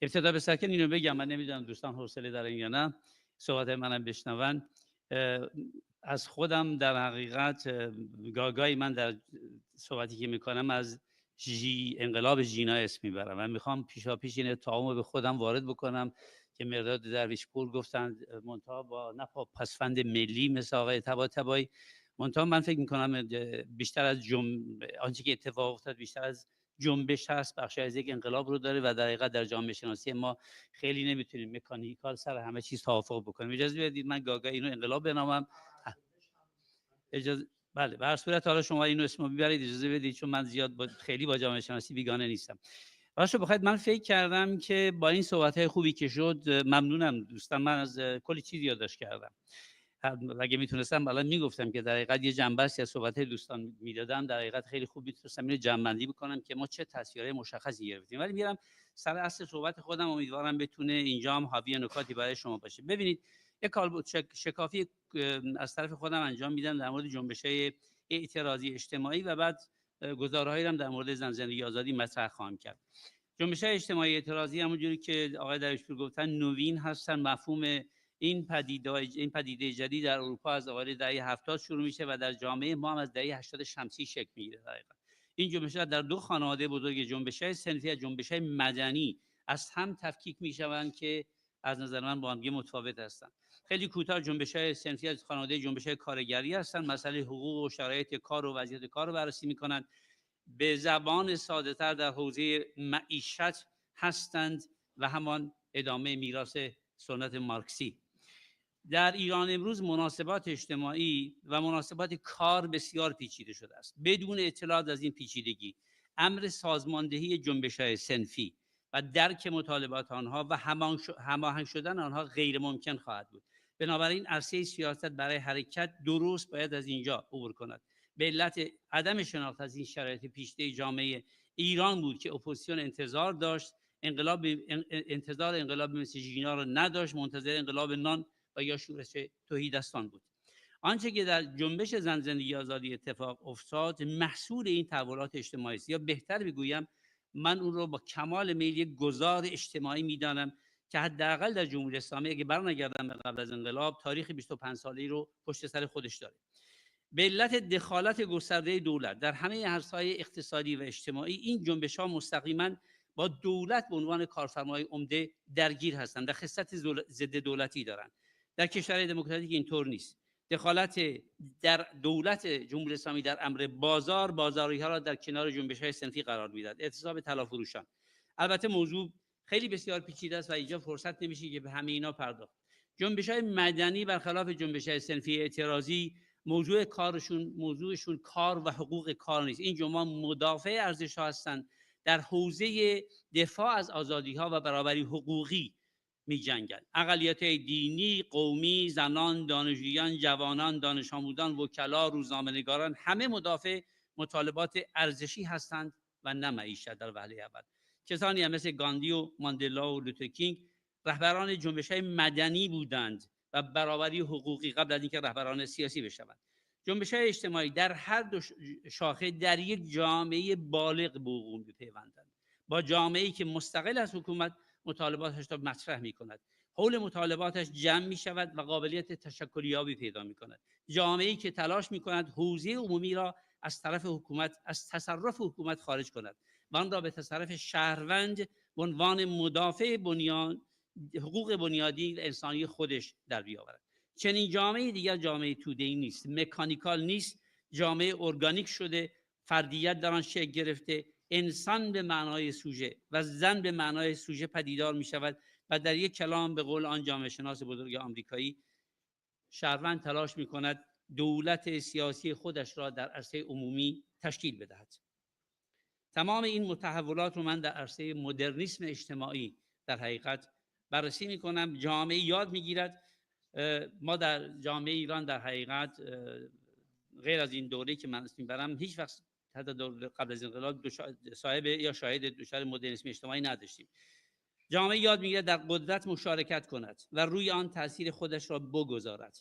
ابتدا به سکن اینو بگم، من نمیدونم دوستان حوصله دارن یا نه صحبت منم بشنون. از خودم در حقیقت گاگای من در صحبتی که میکنم از انقلاب ژینا اسم میبرم و میخوام پیشاپیش این اتهامو به خودم وارد بکنم که مرداد درویشپور گفتند منتها با نه پسفند ملی مثل آقای طباطبایی. منتها من فکر میکنم بیشتر از آنچه که اتفاق افتاد بیشتر از جنبش هست، بخشی از یک انقلاب رو داره و در حقیقت در جامعه شناسی ما خیلی نمیتونیم مکانیکال سر همه چیز توافق بکنیم. اجازه بدید من گاگای اینو انقلاب بنامم. اجازه بله، به هر صورت حالا شما اینو اسمو ببرید، اجازه بدید چون من زیاد خیلی با جامعه شناسی بیگانه نیستم. راستش بخواید من فکر کردم که با این صحبت‌های خوبی که شد، ممنونم دوستان، من از کلی چیز یادداشت کردم. اگه میتونستم الان میگفتم که در حقیقت یه جنبشی از صحبت‌های دوستان میدادم، در حقیقت خیلی خوب میتونستم اینو جمع‌بندی بکنم که ما چه تصویرهای مشخصی گرفتیم، ولی میرم سر اصل صحبت خودم. امیدوارم بتونه اینجا هم حاوی نکاتی برای شما باشه. ببینید یک کالبد شکافی از طرف خودم انجام میدم در مورد جنبش‌های اعتراضی اجتماعی و بعد گزاره‌هایی هم در مورد زندگی آزادی مطرح خواهم کرد. جنبش‌های اجتماعی اعتراضی همونجوری که آقای درویشپور گفتن نوین هستن. مفهوم این پدیده جدید در اروپا از اوایل دهه 70 شروع میشه و در جامعه ما هم از دهه 80 شمسی شکل میگیره. این جنبش‌ها در دو خانواده بزرگ جنبش‌های صنفی و جنبش‌های مدنی از هم تفکیک میشوند که از نظر من با هم متفاوت هستند. خیلی کوتاه جنبش‌های صنفی از خانواده جنبش‌های کارگری هستند. مسئله حقوق و شرایط کار و وضعیت کار رو بررسی می‌کنند. به زبان ساده‌تر در حوزه معیشت هستند و همان ادامه میراث سنت مارکسی. در ایران امروز مناسبات اجتماعی و مناسبات کار بسیار پیچیده شده است. بدون اطلاع از این پیچیدگی امر سازماندهی جنبش‌های صنفی و درک مطالبات آنها و هماهنگ شدن آنها غیر ممکن خواهد بود. بنابراین عرصه سیاست برای حرکت درست باید از اینجا عبور کند. به علت عدم شناخت از این شرایط پیچیده جامعه ایران بود که اپوزیسیون انتظار داشت، انتظار انقلاب مثل ژینا را نداشت، منتظر انقلاب نان و یا شورش تهیدستان بود. آنچه که در جنبش زندگی آزادی اتفاق افتاد محصول این تحولات اجتماعی است، یا بهتر بگویم من اون رو با کمال میل یک گذار اجتماعی میدانم که حداقل در جمهوری اسلامی اگه برنگردم به قبل از انقلاب تاریخ 25 ساله‌ای رو پشت سر خودش داره. به علت دخالت گسترده دولت در همه عرصه‌های اقتصادی و اجتماعی این جنبش‌ها مستقیما با دولت به عنوان کارفرمای عمده درگیر هستند و خصلت ضد دولتی دارند. در کشورهای دموکراتیک اینطور نیست. دخالت در دولت جمهوری اسلامی در امر بازاری‌ها را در کنار جنبش‌های صنفی قرار میداد. اعتصاب طلافروشان. البته موضوع خیلی بسیار پیچیده است و اینجا فرصت نمیشه که به همه اینا پرداخت. جنبش‌های مدنی برخلاف جنبش‌های صنفی اعتراضی موضوعشون کار و حقوق کار نیست. این جماعت مدافع ارزش‌ها هستند، در حوزه دفاع از آزادی‌ها و برابری حقوقی می‌جنگند. اقلیت‌های دینی، قومی، زنان، دانشجویان، جوانان، دانش آموزان، وکلا، روزنامه‌نگاران همه مدافع مطالبات ارزشی هستند و نه معیشت در وهله اول. کسانی هم مثل گاندی و ماندلا و لوترکینگ رهبران جنبش‌های مدنی بودند و برابری حقوقی قبل از اینکه رهبران سیاسی بشوند. جنبش‌های اجتماعی در هر دو شاخه در یک جامعه بالغ به وقوع می‌پیوندند. با جامعه‌ای که مستقل از حکومت مطالباتش را مطرح می‌کند، حول مطالباتش جمع می‌شود و قابلیت تشکلیابی پیدا می‌کند. جامعه‌ای که تلاش می‌کند حوزه عمومی را از طرف حکومت، از تصرف حکومت خارج کند و آن را به تصرف شهروند به عنوان مدافع حقوق بنیادی و انسانی خودش در بیاورد. چنین جامعه دیگر جامعه توده‌ای نیست، مکانیکال نیست، جامعه ارگانیک شده، فردیت در آن شکل گرفته، انسان به معنای سوژه و زن به معنای سوژه پدیدار می شود و در یک کلام به قول آن جامعه شناس بزرگ آمریکایی، شهروند تلاش می کند دولت سیاسی خودش را در عرصه عمومی تشکیل بدهد. تمام این متحولات رو من در عرصه مدرنیسم اجتماعی در حقیقت بررسی می کنم. جامعه یاد می گیرد. ما در جامعه ایران در حقیقت غیر از این دوره که من اسم برم هیچ وقت حتی قبل از انقلاب صاحب یا شاهد دچار مدرنیسم اجتماعی نداشتیم. جامعه یاد میگیرد در قدرت مشارکت کند و روی آن تاثیر خودش را بگذارد.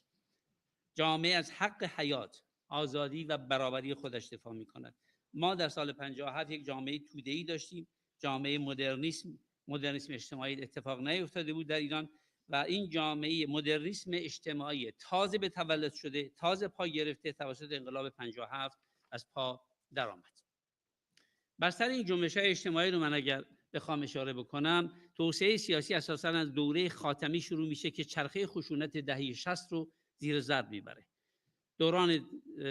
جامعه از حق حیات، آزادی و برابری خودش دفاع می کند. ما در سال 57 یک جامعه توده‌ای داشتیم، جامعه مدرنیسم اجتماعی اتفاق نیفتاده بود در ایران و این جامعه مدرنیسم اجتماعی تازه به تولد شده، تازه پا گرفته توسط انقلاب 57 از پا درآمد. بر سر این جنبش‌های اجتماعی رو من اگر بخوام اشاره بکنم، توسعه سیاسی اساساً از دوره خاتمی شروع میشه که چرخه خشونت دهه 60 رو زیر ضرب میبره. دوران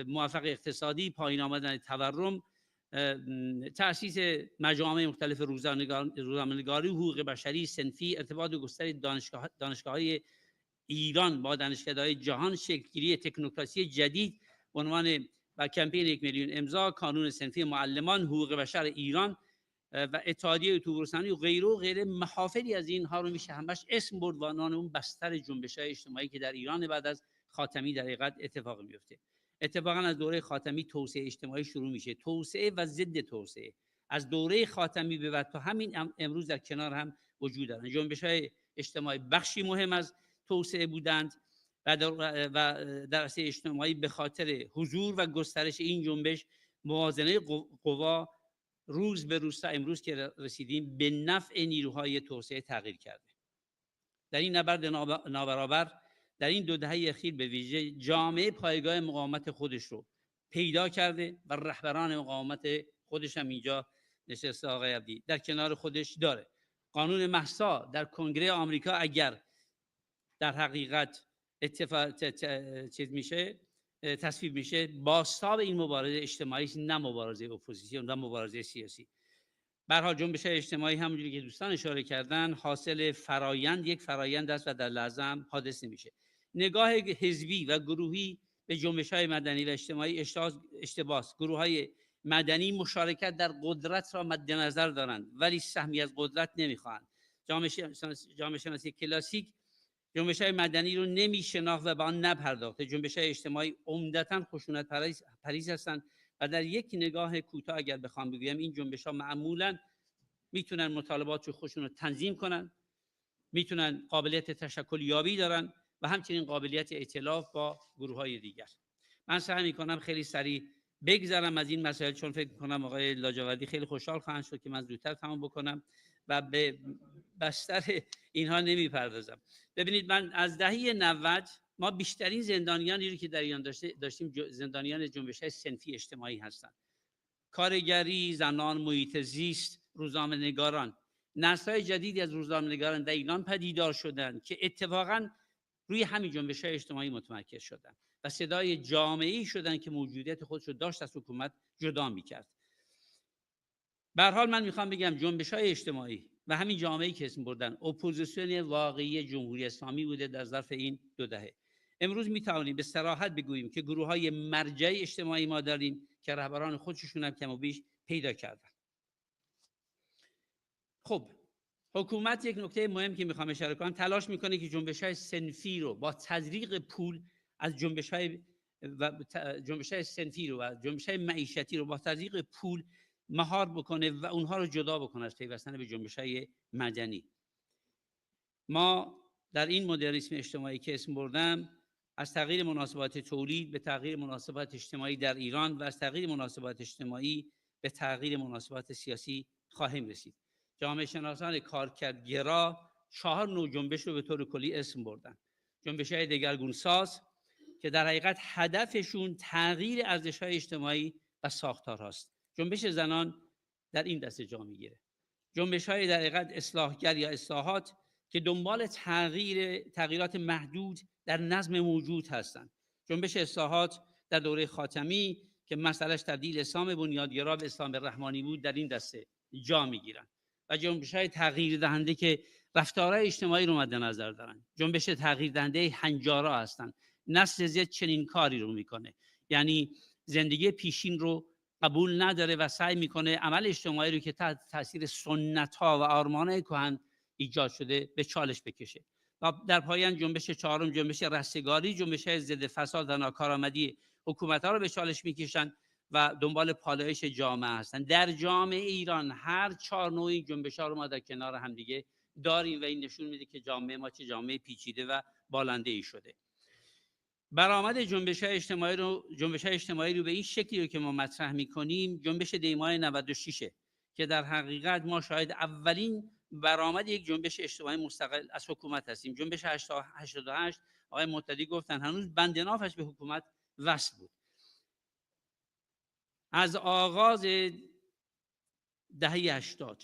موفق اقتصادی، پایین آمدن تورم، تأسیس مجامع مختلف روزنامه‌نگاری، حقوق بشری، صنفی، ارتباط گستر دانشگاه‌های ایران با دانشگاه‌های جهان، شکل‌گیری تکنوکراسی جدید به عنوان و کمپین 1 میلیون امضا، قانون صنفی معلمان، حقوق بشر ایران و اتحادیه اتوبوسرانی و غیره محافلی از اینها رو میشه همش اسم برد و اون بستر جنبش‌های اجتماعی که در ایران بعد از خاتمی در حقیقت اتفاق میفته. اتفاقا از دوره خاتمی توسعه اجتماعی شروع میشه، توسعه و ضد توسعه از دوره خاتمی به بعد تا همین امروز در کنار هم وجود دارند. جنبش‌های اجتماعی بخشی مهم از توسعه بودند و در عرصه اجتماعی به خاطر حضور و گسترش این جنبش موازنه قوا روز به روز تا امروز که رسیدیم به نفع نیروهای توسعه تغییر کرده. در این نبرد نابرابر در این 2 دهه اخیر به ویژه جامعه پایگاه مقاومت خودش رو پیدا کرده و رهبران مقاومت خودش هم اینجا نشسته آقای عبدی در کنار خودش داره. قانون مهسا در کنگره آمریکا اگر در حقیقت تصویب میشه بازتاب این مبارزه اجتماعی است، نه مبارزه اپوزیسیون، نه مبارزه سیاسی. به هر حال جنبش اجتماعی همونجوری که دوستان اشاره کردن حاصل یک فرایند است و در لحظه هم حادث نمیشه. نگاه حزبی و گروهی به جنبش‌های مدنی و اجتماعی اشتباس. گروه‌های مدنی مشارکت در قدرت را مد نظر دارند ولی سهمی از قدرت نمیخواهند. جامعه شناسی کلاسیک جنبش‌های مدنی رو نمیشناخت و به آن نپرداخته. جنبش‌های اجتماعی عمدتاً خشونت پریز هستند و در یک نگاه کوتاه اگر بخوام بگویم این جنبش‌ها معمولاً میتونن مطالبات رو خودشون رو تنظیم کنن، میتونن قابلیت تشکل یابی دارن و همچنین قابلیت ائتلاف با گروه‌های دیگر. من سعی می‌کنم خیلی سریع بگذرم از این مسائل چون فکر می‌کنم آقای لاجوردی خیلی خوشحال خواهند شد که من زودتر تمام بکنم و به بستر اینها نمی‌پردازم. ببینید من از دهه 90 ما بیشترین زندانیانی رو که در ایران داشتیم زندانیان جنبش‌های صنفی اجتماعی هستند. کارگری، زنان، محیط زیست، روزنامه‌نگاران، نسل‌های جدیدی از روزنامه‌نگاران در ایران پدیدار شدند که اتفاقاً روی همین جنبش‌های اجتماعی متمرکز شدند و صدای جامعه‌ای شدند که موجودیت خودش رو داشت از حکومت جدا می‌کرد. به هر حال من میخوام بگم جنبش‌های اجتماعی و همین جامعه‌ای که اسم بردن اپوزیسیون واقعی جمهوری اسلامی بوده در ظرف این 2 دهه. امروز میتوانیم به صراحت بگوییم که گروه‌های مرجعی اجتماعی ما داریم که رهبران خودشون هم کم و بیش پیدا کردن. خب حکومت یک نکته مهم که میخوام اشاره کنم تلاش میکنه که جنبش‌های صنفی رو با تزریق پول از جنبش‌های صنفی رو و جنبش‌های معیشتی رو با تزریق پول مهار بکنه و اونها رو جدا بکنه از پیوستن به جنبش‌های مدنی. ما در این مدرنیسم اجتماعی که اسم بردم از تغییر مناسبات تولید به تغییر مناسبات اجتماعی در ایران و از تغییر مناسبات اجتماعی به تغییر مناسبات سیاسی خواهیم رسید. جامعه شناسان کارکردگرا 4 نوع جنبش رو به طور کلی اسم بردن. جنبش‌های دگرگونساز که در حقیقت هدفشون تغییر ارزش‌های اجتماعی و ساختارهاست. جنبش زنان در این دسته جا میگیره. جنبش‌های در حقیقت اصلاحگر یا اصلاحات که دنبال تغییرات محدود در نظم موجود هستند. جنبش اصلاحات در دوره خاتمی که مسئلهش تبدیل اسلام بنیادگرا به اسلام رحمانی بود در این دسته جا میگیرن و جنبش‌های تغییر دهنده که رفتارهای اجتماعی رو مد نظر دارن. جنبش تغییر دهنده هنجارا هستن. نسل زد چنین کاری رو میکنه، یعنی زندگی پیشین رو قبول نداره و سعی میکنه عمل اجتماعی رو که تحت تاثیر سنت‌ها و آرمان‌های کهن ایجاد شده به چالش بکشه. و در پایان جنبش 4م جنبش رستگاری، جنبش‌های ضد فساد و ناکارآمدی حکومت‌ها رو به چالش میکشن و دنبال پالایش جامعه هستن. در جامعه ایران هر 4 نوع این جنبش‌ها رو ما در کنار همدیگه داریم و این نشون میده که جامعه ما چه جامعه پیچیده و بالنده‌ای شده. برآمد جنبش‌های اجتماعی رو به این شکلی رو که ما مطرح می‌کنیم جنبش دیمای 96 که در حقیقت ما شاهد اولین برآمد یک جنبش اجتماعی مستقل از حکومت هستیم. جنبش 88 آقای متدی گفتن هنوز بند نافش به حکومت وصل بود. از آغاز دهه 80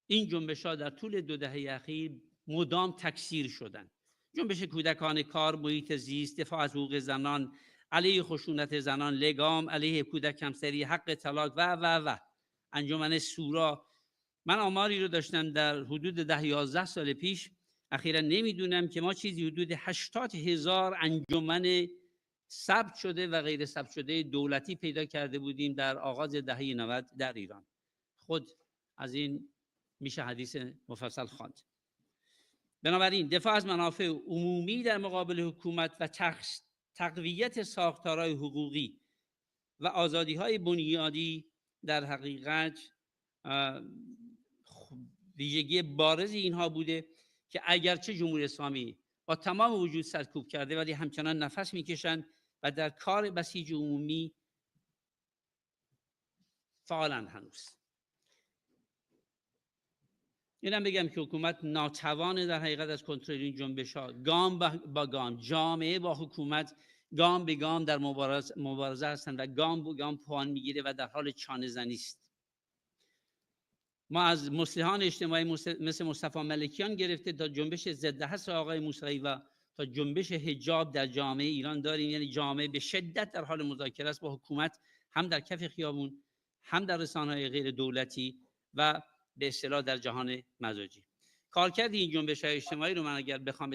این جنبش‌ها در طول 2 دهه اخیر مدام تکثیر شدند. جنبش کودکان کار، محیط زیست، دفاع از حقوق زنان، علیه خشونت زنان، لگام، علیه کودک همسری، حق طلاق و انجمن سورا. من آماری رو داشتم در حدود 10-11 سال پیش، اخیراً نمیدونم که ما چیزی حدود 80,000 انجمن ثبت شده و غیر ثبت شده دولتی پیدا کرده بودیم در آغاز دهه 90 در ایران. خود از این میشه حدیث مفصل خواند. بنابراین دفاع از منافع عمومی در مقابل حکومت و تقویت ساختارهای حقوقی و آزادی‌های بنیادی در حقیقت ویژگی بارز اینها بوده که اگرچه جمهوری اسلامی با تمام وجود سرکوب کرده ولی همچنان نفس میکشند و در کار بسیج عمومی فعالند هنوز. اینم بگم که حکومت ناتوان در حقیقت از کنترل این جنبش‌ها، گام با گام جامعه با حکومت گام به گام در مبارزه هستند و گام به گام پوان میگیره و در حال چانه زنی است. ما از مصلحان اجتماعی مثل مصطفی ملکیان گرفته تا جنبش ضد حصر آقای موسوی و تا جنبش حجاب در جامعه ایران داریم. یعنی جامعه به شدت در حال مذاکره است با حکومت، هم در کف خیابون، هم در رسانه‌های غیر دولتی و به اصطلاح در جهان مزاجی. کارکرد این جنبش‌های اجتماعی رو من اگر بخوام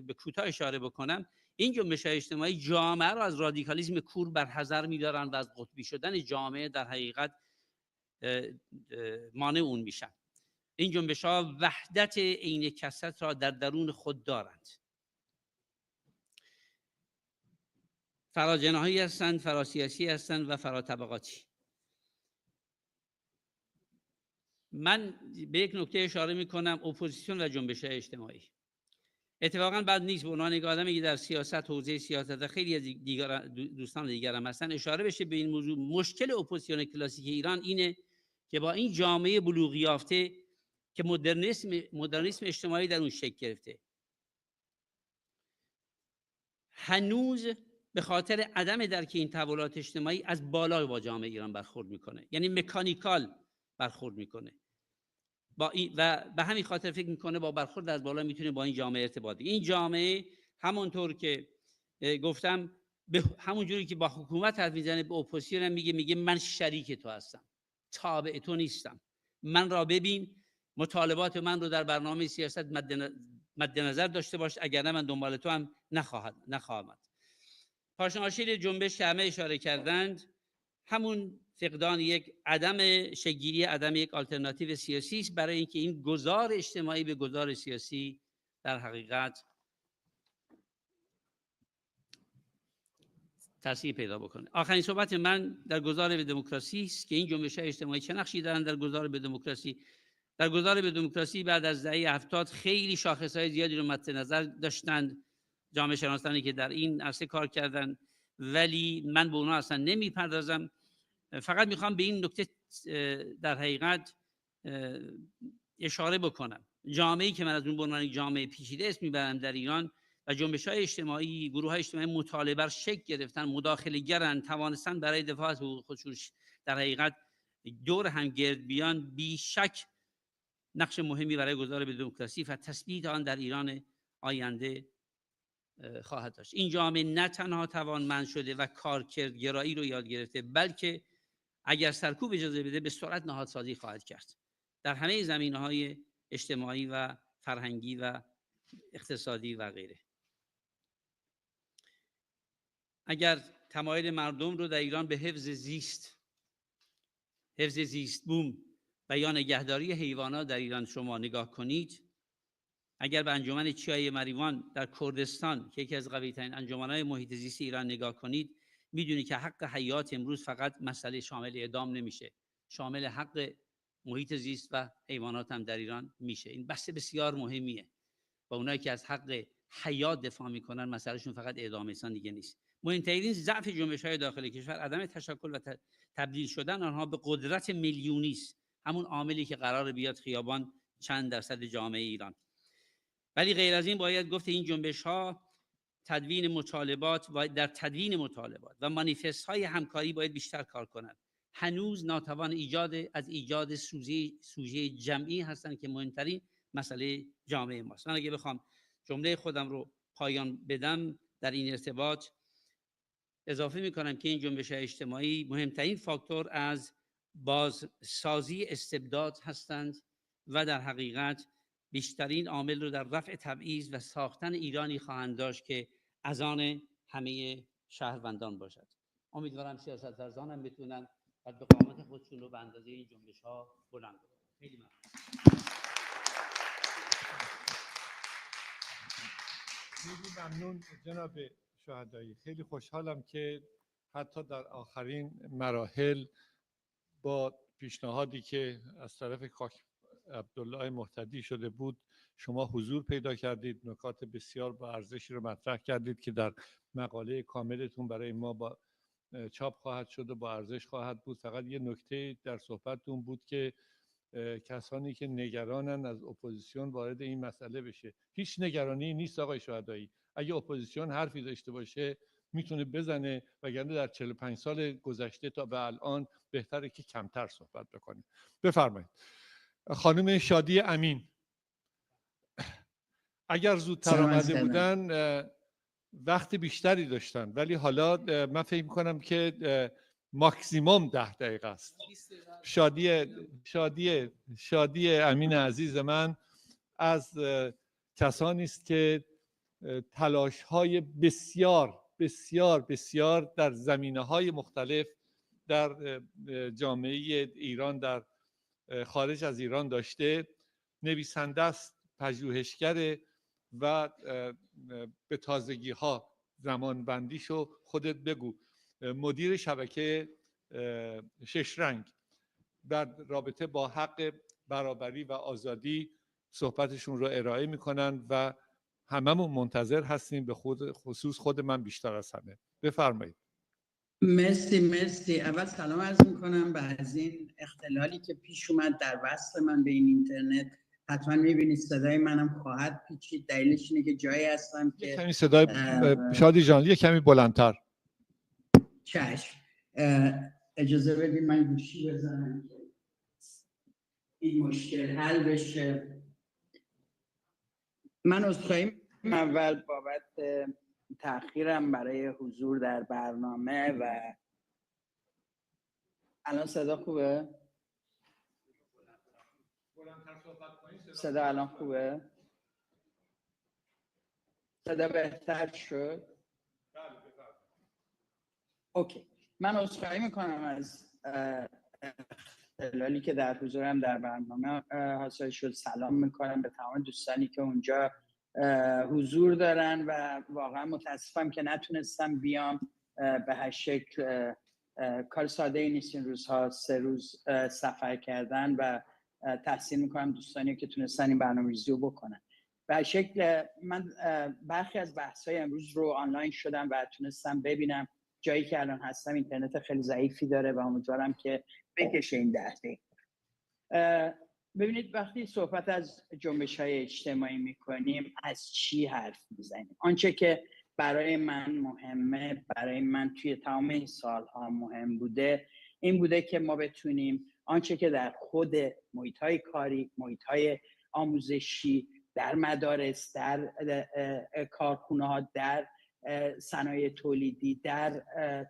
به کوتاه اشاره بکنم، این جنبش‌های اجتماعی جامعه رو از رادیکالیسم کور برحذر می‌دارن و از قطبی شدن جامعه در حقیقت مانع اون میشن. این جنبش‌ها وحدت عین کثرت را در درون خود دارند. فراجناحی هستند، فراسیاسی هستند و فراطبقاتی. من به یک نکته اشاره میکنم، اپوزیسیون و جنبش‌های اجتماعی. اتفاقا بد نیست به عنوان یک آدمی که در سیاست، حوزه سیاست خیلی از دوستان دیگرم هستن اشاره بشه به این موضوع. مشکل اپوزیسیون کلاسیک ایران اینه که با این جامعه بلوغ یافته که مدرنیسم اجتماعی در اون شکل گرفته، هنوز به خاطر عدم درک این تحولات اجتماعی از بالا با جامعه ایران برخورد میکنه، یعنی مکانیکال برخورد میکنه. با این و به همین خاطر فکر میکنه با برخورد از بالا میتونه با این جامعه ارتباط بگیره. این جامعه همونطور که گفتم به همون جوری که با حکومت حرف میزنه به اپوزیسیون هم میگه من شریک تو هستم، تابع تو نیستم، من را ببین، مطالبات من رو در برنامه سیاست مد نظر داشته باش، اگر نه من دنبال تو هم نخواهم. پاشناشیل جنبش که همه اشاره کردند همون فقدان یک عدم شگیری، عدم یک آلترناتیو سیاسی است برای اینکه این گذار اجتماعی به گذار سیاسی در حقیقت تاثیر پیدا بکنه. آخرین صحبت من در گذار به دموکراسی است که این جنبش‌های اجتماعی چه نقشی دارند در گذار به دموکراسی. در گذار به دموکراسی بعد از دهه 70 خیلی شاخص‌های زیادی رو مد نظر داشتند جامعه شناسانی که در این عرصه کار کردند، ولی من به اونها اصلا نمیپردازم. فقط میخوام به این نکته در حقیقت اشاره بکنم. جامعه‌ای که من از اون به عنوان جامعه پیچیده اسم میبرم در ایران و جنبش‌های اجتماعی، گروه‌های اجتماعی مطالبه شکل گرفتن، مداخله‌گرن، توانستن برای دفاع از حقوق خودشون در حقیقت دور هم گرد بیان، بیشک نقش مهمی برای گذار به دموکراسی و تثبیت آن در ایران آینده خواهد داشت. این جامعه نه تنها توانمند شده و کارکردگرایی رو یاد گرفته، بلکه اگر سرکوب اجازه بده به سرعت نهادسازی خواهد کرد در همه زمینه‌های اجتماعی و فرهنگی و اقتصادی و غیره. اگر تمایل مردم رو در ایران به حفظ زیست بوم و یا نگهداری حیوانات در ایران شما نگاه کنید، اگر به انجمن چیای مریوان در کردستان که یکی از قوی‌ترین انجمن‌های محیط زیست ایران نگاه کنید، میدونید که حق حیات امروز فقط مسئله شامل اعدام نمیشه، شامل حق محیط زیست و حیوانات هم در ایران میشه. این بحث بسیار مهمیه. با اونایی که از حق حیات دفاع میکنن مسئلهشون فقط اعدام انسان دیگه نیست. مهمترین ضعف جنبش‌های داخل کشور عدم تشکل و تبدیل شدن آنها به قدرت میلیونی است، همون عاملی که قرار بیاد خیابان چند درصد جامعه ایران. ولی غیر از این باید گفت این جنبش‌ها تدوین مطالبات و در تدوین مطالبات و مانیفست‌های همکاری باید بیشتر کار کنند. هنوز ناتوان ایجاد سوژه جمعی هستند که مهمترین مسئله جامعه ماست. من اگه بخوام جمله خودم رو پایان بدم در این ارتباط اضافه می‌کنم که این جنبش‌های اجتماعی مهمترین فاکتور از بازسازی استبداد هستند و در حقیقت بیشترین عامل رو در رفع تبعیض و ساختن ایرانی خواهند داشت که از آن همه شهروندان باشد. امیدوارم سیاست‌ورزان هم بتونن قد قامت خودشون رو به اندازه این جنبش‌ها بلند کنند. خیلی ممنون. خیلی ممنون جناب شهدایی. خیلی خوشحالم که حتی در آخرین مراحل با پیشنهادی که از طرف کاک عبدالله مهتدی شده بود شما حضور پیدا کردید، نکات بسیار با ارزشی رو مطرح کردید که در مقاله کاملتون برای ما با چاپ خواهد شد و با ارزش خواهد بود. فقط یه نکته در صحبتتون بود که کسانی که نگرانن از اپوزیسیون وارد این مسئله بشه. هیچ نگرانی نیست آقای شهدایی. اگه اپوزیسیون حرفی داشته باشه میتونه بزنه، وگرنه در 45 سال گذشته تا به الان بهتره که کمتر صحبت بکنیم. بفرمایید. خانم شادی امین، اگر زودتر آمده بودن وقت بیشتری داشتن، ولی حالا من فکر می‌کنم که ماکسیموم 10 دقیقه است. شادی امین عزیز من از کسانی است که تلاش‌های بسیار بسیار بسیار در زمینه‌های مختلف در جامعه ایران در خارج از ایران داشته. نویسنده است، پژوهشگر و به تازگی‌ها زمان بندیشو خودت بگو، مدیر شبکه 6 رنگ در رابطه با حق برابری و آزادی صحبتشون رو ارائه میکنن و هممون منتظر هستیم، به خصوص خود من بیشتر از همه. بفرمایید. مرسی. اول سلام عرض میکنم به از این اختلالی که پیش اومد در وصل من به این اینترنت. حتما میبینید صدای منم خواهد پیچید، دلیلش اینه که جایی هستم که کمی صدای شادی جان یه کمی بلندتر. چشم. اجازه بدید من گوشی بزنم. این مشکل حل بشه. من عذرخواهی اول بابت تأخیرم برای حضور در برنامه و الان صدا خوبه؟ صدا الان خوبه؟ صدا بهتر شد؟ اوکی. من عذرخواهی میکنم از اختلالی که در حضورم در برنامه حاصل شد. سلام میکنم به تمام دوستانی که اونجا حضور دارن و واقعا متاسفم که نتونستم بیام. به هر شکل کار ساده ای نیست این روزها 3 روز سفر کردن و تحسین میکنم دوستانی که تونستن این برنامه‌ریزی رو بکنن. به هر شکل من برخی از بحث‌های امروز رو آنلاین شدم و تونستم ببینم. جایی که الان هستم اینترنت خیلی ضعیفی داره و امیدوارم که بکشه این 10 دقیقه. ببینید وقتی صحبت از جنبش‌های اجتماعی می‌کنیم از چی حرف می‌زنیم؟ آنچه که برای من مهمه، برای من توی تمام این سال‌ها مهم بوده این بوده که ما بتونیم آنچه که در خود محیط‌های کاری، محیط‌های آموزشی، در مدارس، در کارخونه‌ها، در صنایع تولیدی، در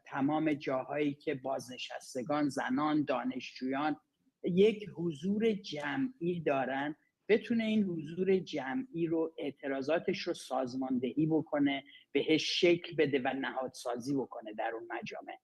تمام جاهایی که بازنشستگان، زنان، دانشجویان یک حضور جمعی دارن بتونه این حضور جمعی رو اعتراضاتش رو سازماندهی بکنه، بهش شکل بده و نهادسازی بکنه در اون مجامع.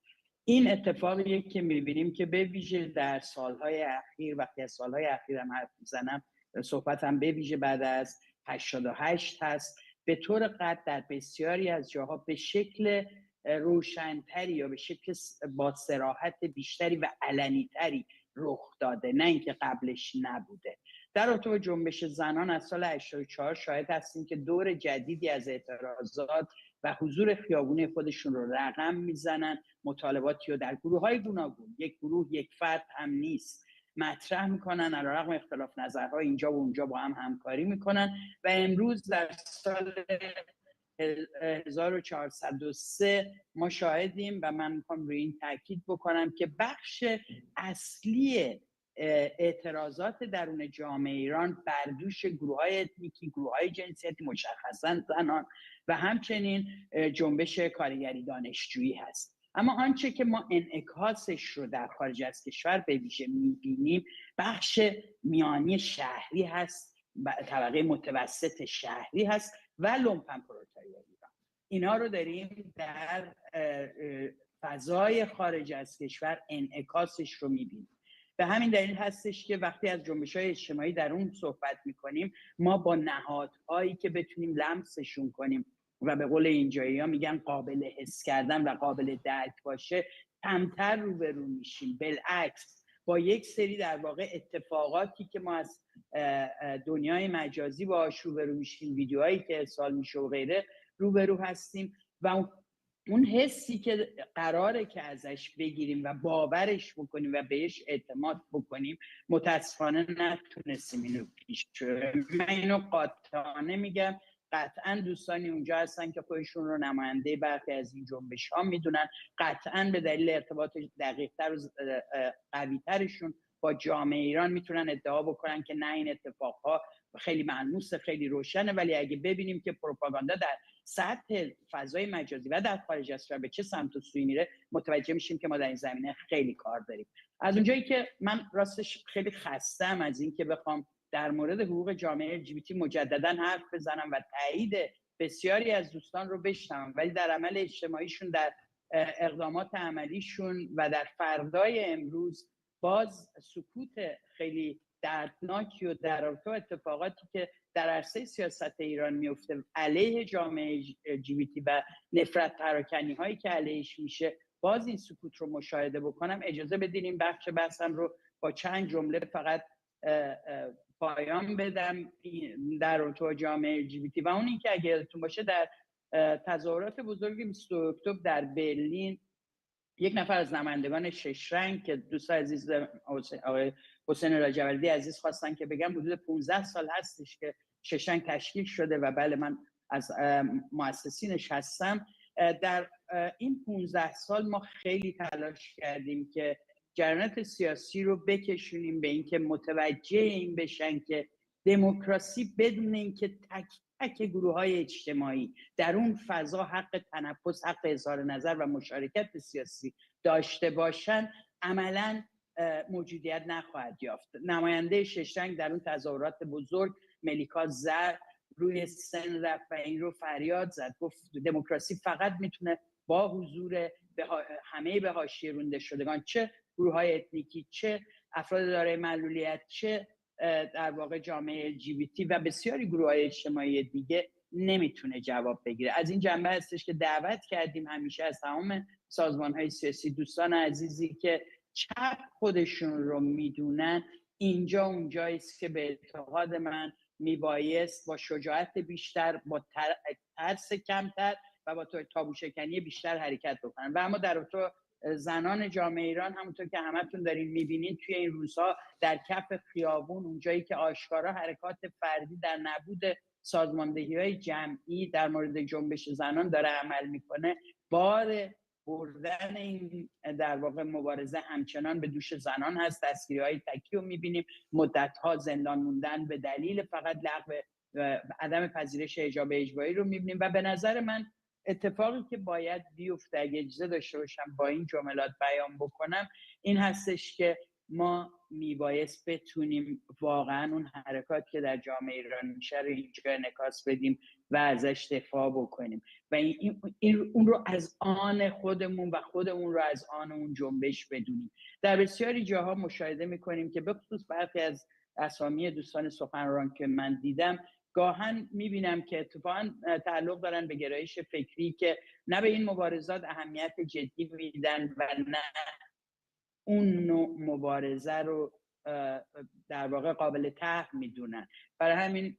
این اتفاقیه که میبینیم که به ویژه در سالهای اخیر، وقتی از سالهای اخیرم حرف میزنم صحبتم به ویژه بعد از 88 هست، به طور قطع در بسیاری از جاها به شکل روشنتری یا به شکل با صراحت بیشتری و علنیتری رخ داده، نه اینکه قبلش نبوده. در رابطه با جنبش زنان از سال 84 شاهد هستیم که دور جدیدی از اعتراضات و حضور خیابونی خودشون رو رقم میزنن، مطالباتی رو در گروه‌های گوناگون، یک گروه یک فرد هم نیست، مطرح میکنن، علیرغم اختلاف نظرها اینجا و اونجا با هم همکاری میکنن و امروز در سال 1403 ما شاهدیم و من میخوام روی این تاکید بکنم که بخش اصلی اعتراضات درون جامعه ایران بر دوش گروه‌های اتنیکی، گروه‌های جنسیتی مشخصاً زنان و همچنین جنبش کارگری دانشجویی هست. اما آنچه که ما انعکاسش رو در خارج از کشور به ویژه می‌بینیم بخش میانی شهری هست، طبقه متوسط شهری هست و لومپن پرولتاریا ایران. اینا رو داریم در فضای خارج از کشور انعکاسش رو می‌بینیم. به همین دلیل هستش که وقتی از جنبش‌های اجتماعی در اون صحبت می‌کنیم ما با نهادهایی که بتونیم لمسشون کنیم و به قول اینجایی‌ها میگن قابل حس کردن و قابل درک باشه کمتر روبرو میشیم. بالعکس با یک سری در واقع اتفاقاتی که ما از دنیای مجازی باهاش روبرو میشیم، ویدیوهایی که ارسال میشه و غیره روبرو هستیم و اون حسی که قراره که ازش بگیریم و باورش بکنیم و بهش اعتماد بکنیم متاسفانه نتونستیم اینو پیش ببریم. من اینو قاطعانه میگم. قطعا دوستانی اونجا هستن که خودشون رو نماینده برخی از این جنبش ها میدونن، قطعا به دلیل ارتباط دقیق‌تر و قوی‌ترشون با جامعه ایران میتونن ادعا بکنن که نه این اتفاقها خیلی ملموس، خیلی روشنه، ولی اگه ببینیم که پروپاگاندا در سطح فضای مجازی و در خارج از کشور به چه سمت و سوی میره متوجه میشیم که ما در این زمینه خیلی کار داریم. از اونجایی که من راستش خیلی خسته‌ام از این که بخوام در مورد حقوق جامعه LGBT مجددا حرف بزنم و تایید بسیاری از دوستان رو بشنوم، ولی در عمل اجتماعیشون، در اقدامات عملیشون و در فردای امروز باز سکوت خیلی دردناکی و در رابطه با اتفاقاتی که در عرصه سیاست ایران میفته علیه جامعه LGBT و نفرت پراکنی هایی که علیهش میشه، باز این سکوت رو مشاهده بکنم. اجازه بدین این بخش بحثم رو با چند جمله فقط پایان بدم در رابطه با جامعه LGBT و اون این که اگه یادتون باشه در تظاهرات بزرگ 20 اکتبر در برلین یک نفر از نمایندگان شش رنگ که دوست عزیز آقای حسین لاجوردی عزیز خواستن که بگم حدود 15 سال هستش که شش رنگ تشکیل شده و بله من از مؤسسینش هستم. در این 15 سال ما خیلی تلاش کردیم که جریانات سیاسی رو بکشونیم به اینکه متوجه این بشن که دموکراسی بدون اینکه تک تک گروه‌های اجتماعی در اون فضا حق تنفس، حق اظهار نظر و مشارکت سیاسی داشته باشن عملاً موجودیت نخواهد یافت. نماینده شش رنگ در اون تظاهرات بزرگ ملیکا زر روی سن رفت و این رو فریاد زد، گفت دموکراسی فقط میتونه با حضور همه به حاشیه رانده شدگان، چه گروه‌های اتنیکی، چه افراد دارای معلولیت، چه در واقع جامعه LGBT و بسیاری گروه‌های اجتماعی دیگه نمیتونه جواب بگیره. از این جنبه هستش که دعوت کردیم همیشه از تمام سازمان‌های سیاسی، دوستان عزیزی که چپ خودشون رو میدونن، اینجا اونجایی است که به اعتقاد من میبایست با شجاعت بیشتر، با ترس کمتر و با تابوشکنی بیشتر حرکت بکنن. و اما در تو زنان جامعه ایران، همونطور که همتون دارین میبینید توی این روزها در کف خیابون، اونجایی که آشکارا حرکات فردی در نبود سازماندهی‌های جمعی در مورد جنبش زنان داره عمل میکنه، بار بردن این در واقع مبارزه همچنان به دوش زنان هست. دستگیری‌های تکی رو می‌بینیم، مدت‌ها زندان موندن به دلیل فقط لغو عدم پذیرش حجاب اجباری رو می‌بینیم. و به نظر من اتفاقی که باید بیفته، اگه اجازه داشته باشم با این جملات بیان بکنم، این هستش که ما میبایست بتونیم واقعا اون حرکات که در جامعه ایران میشه رو اینجا انعکاس بدیم و ازش دفاع بکنیم و اون رو از آن خودمون و خودمون رو از آن اون جنبش بدونیم. در بسیاری جاها مشاهده میکنیم که به خصوص برخی از اسامی دوستان سخنران که من دیدم، گاهن میبینم که اتفاقا تعلق دارن به گرایش فکری که نه به این مبارزات اهمیت جدی میدن و نه اون نوع مبارزه رو در واقع قابل طرح میدونن. برای همین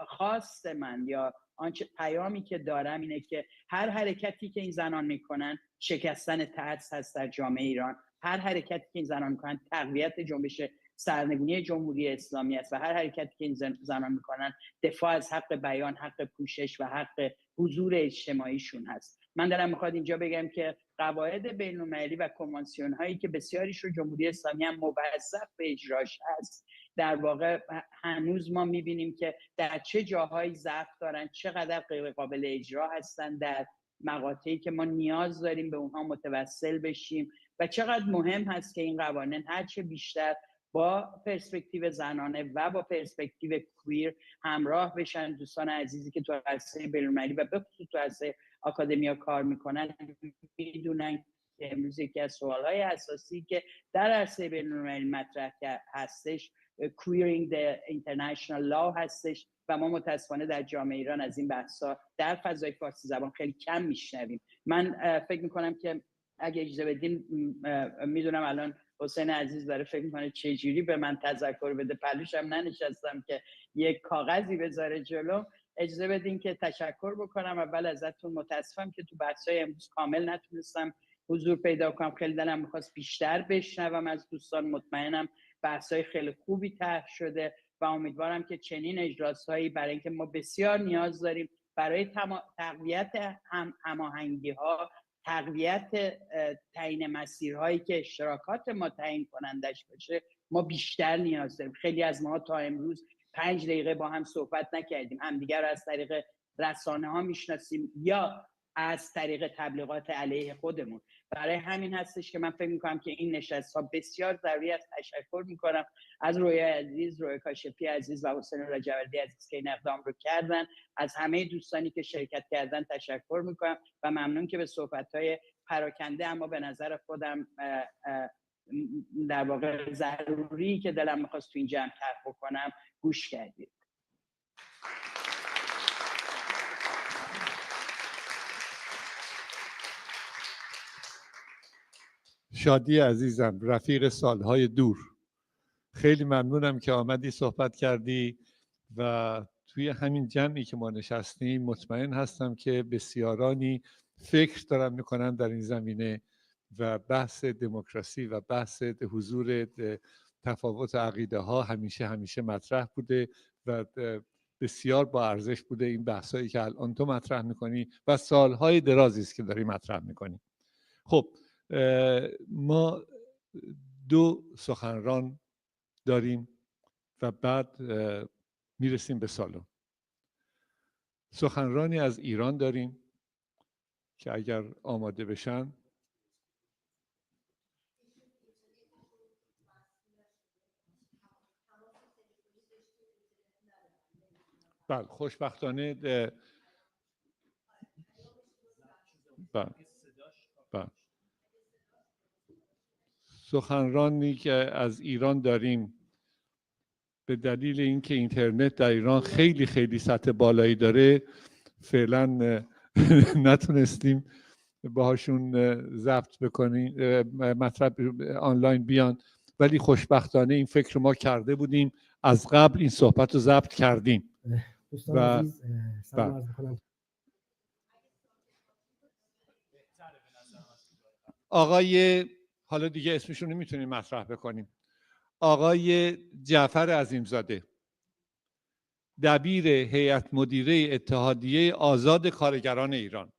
خواست من یا آنچه پیامی که دارم اینه که هر حرکتی که این زنان میکنن شکستن ترس هست در جامعه ایران، هر حرکتی که این زنان میکنن تقویت جنبش سرنگونی جمهوری اسلامی است و هر حرکتی که این زنان میکنن دفاع از حق بیان، حق پوشش و حق حضور اجتماعیشون هست. من دارم میخواد اینجا بگم که قواعد بین‌المللی و کنوانسیون هایی که بسیاریش رو جمهوری اسلامی هم موظف به اجراش هست، در واقع هنوز ما میبینیم که در چه جاهایی ضعف دارن، چقدر غیر قابل اجرا هستن در مقاطعی که ما نیاز داریم به اونها متوسل بشیم و چقدر مهم هست که این قوانین هرچه بیشتر با پرسپکتیو زنانه و با پرسپکتیو کویر همراه بشن. دوستان عزیزی که تو عرصه بین‌المللی و به خصوص تو عرصه آکادمیا کار میکنن میدونن که امروز یکی از سوالهای اساسی که در عرصه بین‌المللی مطرح هستش queering the international law هستش و ما متاسفانه در جامعه ایران از این بحثا در فضای فارسی زبان خیلی کم میشنویم. من فکر میکنم که اگه اجازه بدین، میدونم الان حسین عزیز داره فکر میکنه چجوری به من تذکر بده، پلوشم ننشستم که یک کاغذی بذاره جلو. اجازه بدین که تشکر بکنم. اول ازتون متاسفم که تو بحث‌های امروز کامل نتونستم حضور پیدا کنم، خیلی دلم می‌خواست بیشتر بشنوم از دوستان. مطمئنم بحث‌های خیلی خوبی طرح شده و امیدوارم که چنین اجراس‌هایی، برای اینکه ما بسیار نیاز داریم برای تقویت هماهنگی‌ها، تقویت تعیین مسیرهایی که اشتراکات ما تعیین کنندش باشه، ما بیشتر نیاز داریم. خیلی از ما تا امروز 5 دقیقه با هم صحبت نکردیم، همدیگر رو از طریق رسانه ها میشناسیم یا از طریق تبلیغات علیه خودمون. برای همین هستش که من فکر میکنم که این نشست ها بسیار ضروری است. تشکر میکنم از رویا عزیز، رویا کاشفی عزیز و حسین رجوردی عزیز که این اقدام رو کردن. از همه دوستانی که شرکت کردن تشکر میکنم و ممنون که به صحبت های پراکنده اما به نظر خودم در واقع ضروری که دلم میخواست تو این جمع طرح بکنم گوش کردید. شادی عزیزم، رفیق سالهای دور، خیلی ممنونم که آمدی صحبت کردی و توی همین جمعی که ما نشستیم مطمئن هستم که بسیارانی فکر دارن میکنن در این زمینه و بحث دموکراسی و بحث حضور تفاوت عقیده ها همیشه مطرح بوده و بسیار با ارزش بوده این بحثایی که الان تو مطرح میکنی و سالهای درازی است که داری مطرح میکنی. خب ما 2 سخنران داریم و بعد میرسیم به سالن. سخنرانی از ایران داریم که اگر آماده بشن بله خوشبختانه سخنرانی که از ایران داریم به دلیل اینکه اینترنت در ایران خیلی خیلی سطح بالایی داره فعلا نتونستیم باهاشون ضبط بکنیم مطلب آنلاین بیان، ولی خوشبختانه این فکر ما کرده بودیم، از قبل این صحبت رو ضبط کردیم. دوستان عزیز سلام عرض می‌کنم. آقای حالا دیگه اسمشون نمیتونیم مطرح بکنیم، آقای جعفر عظیمزاده دبیر هیئت مدیره اتحادیه آزاد کارگران ایران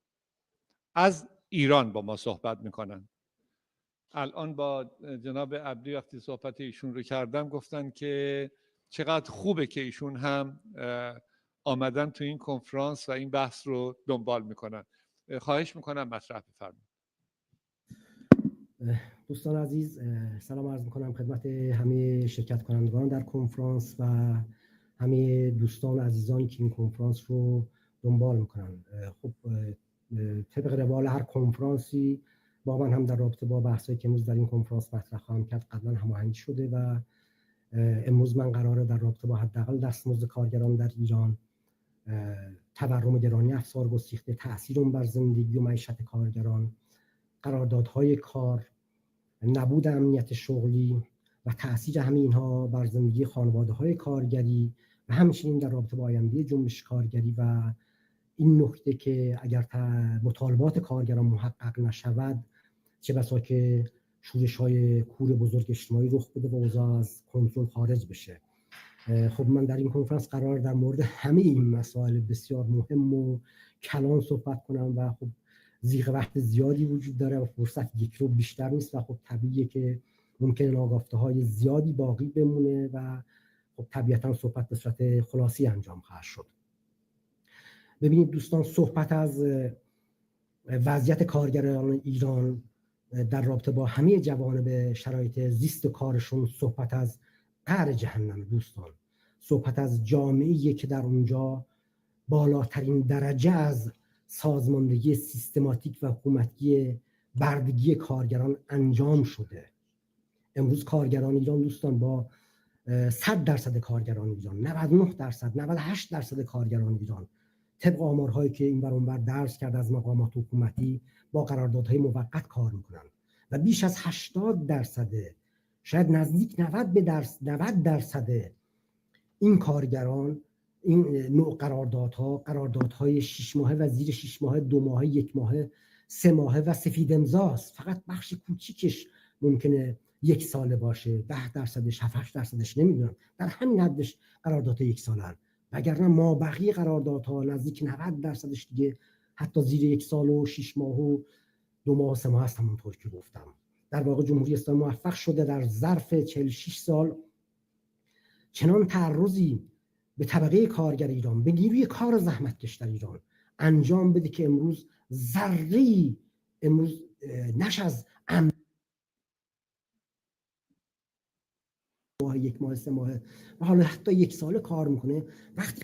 از ایران با ما صحبت میکنن. الان با جناب عبدی وقتی صحبت ایشون رو کردم گفتن که چقدر خوبه که ایشون هم آمدن تو این کنفرانس و این بحث رو دنبال میکنن. خواهش میکنم مطرح بفرمایید. دوستان عزیز سلام عرض میکنم خدمت همه شرکت کنندگان در کنفرانس و همه دوستان و عزیزانی که این کنفرانس رو دنبال میکنن. خب طبق روال هر کنفرانسی با من هم در رابطه با بحثایی که امروز در این کنفرانس مطرح خواهم کرد قبلا هماهنگ شده و امروز من قراره در رابطه با حداقل دستمزد کارگران در ایران، تورم گرانی افزار گسیخته، تأثیر اون بر زندگی و معیشت کارگران، قراردادهای کار، نبود امنیت شغلی و تأثیر همه اینها بر زندگی خانواده‌های کارگری و همچنین در رابطه با آینده جنبش کارگری و این نکته که اگر مطالبات کارگران محقق نشود چه بسا که شورش‌های کور بزرگ اجتماعی رخ بده و اوضاع از کنترل خارج بشه. خب من در این کنفرانس قرار در مورد همه این مسائل بسیار مهم و کلان صحبت کنم و خب زیغ وقت زیادی وجود داره و فرصت یک رو بیشتر نیست و خب طبیعیه که ممکنه ناگفته‌های زیادی باقی بمونه و خب طبیعتاً صحبت به صورت خلاصی انجام خواهد شد. ببینید دوستان، صحبت از وضعیت کارگران ایران در رابطه با همه جوانب شرایط زیست کارشون صحبت از قعر جهنم دوستان، صحبت از جامعه‌ای که در اونجا بالاترین درجه از سازماندهی سیستماتیک و حکومتی بردگی کارگران انجام شده. امروز کارگران ایران دوستان با 100% کارگران ایران، 99%، 98% کارگران ایران طبق آمارهایی که این ور اون ور درج کرده از مقامات حکومتی با قراردادهای موقت کار میکنن و بیش از 80%، شاید نزدیک 90% این کارگران این نوع قراردادهای 6 ماهه و زیر 6 ماهه، 2 ماهه، 1 ماهه، 3 ماهه و سفید امضاست. فقط بخش کوچیکش ممکنه 1 ساله باشه، 10%، 7-8% نمیدونم، در همین حدش قرارداد 1 سالن، وگرنه ما بقیه قراردادها نزدیک 90%ش دیگه حتی زیر 1 سال و 6 ماه و 2 ماه و 3 ماه هست. همونطور که گفتم در واقع جمهوری اسلامی موفق شده در ظرف 46 سال چنان تعرضی به طبقه کارگر ایران، به نیروی کار زحمتکش در ایران انجام بده که امروز ذره‌ای امروز نش از ماه، 1 ماه، 3 ماه و حالا حتی 1 ساله کار میکنه، وقتی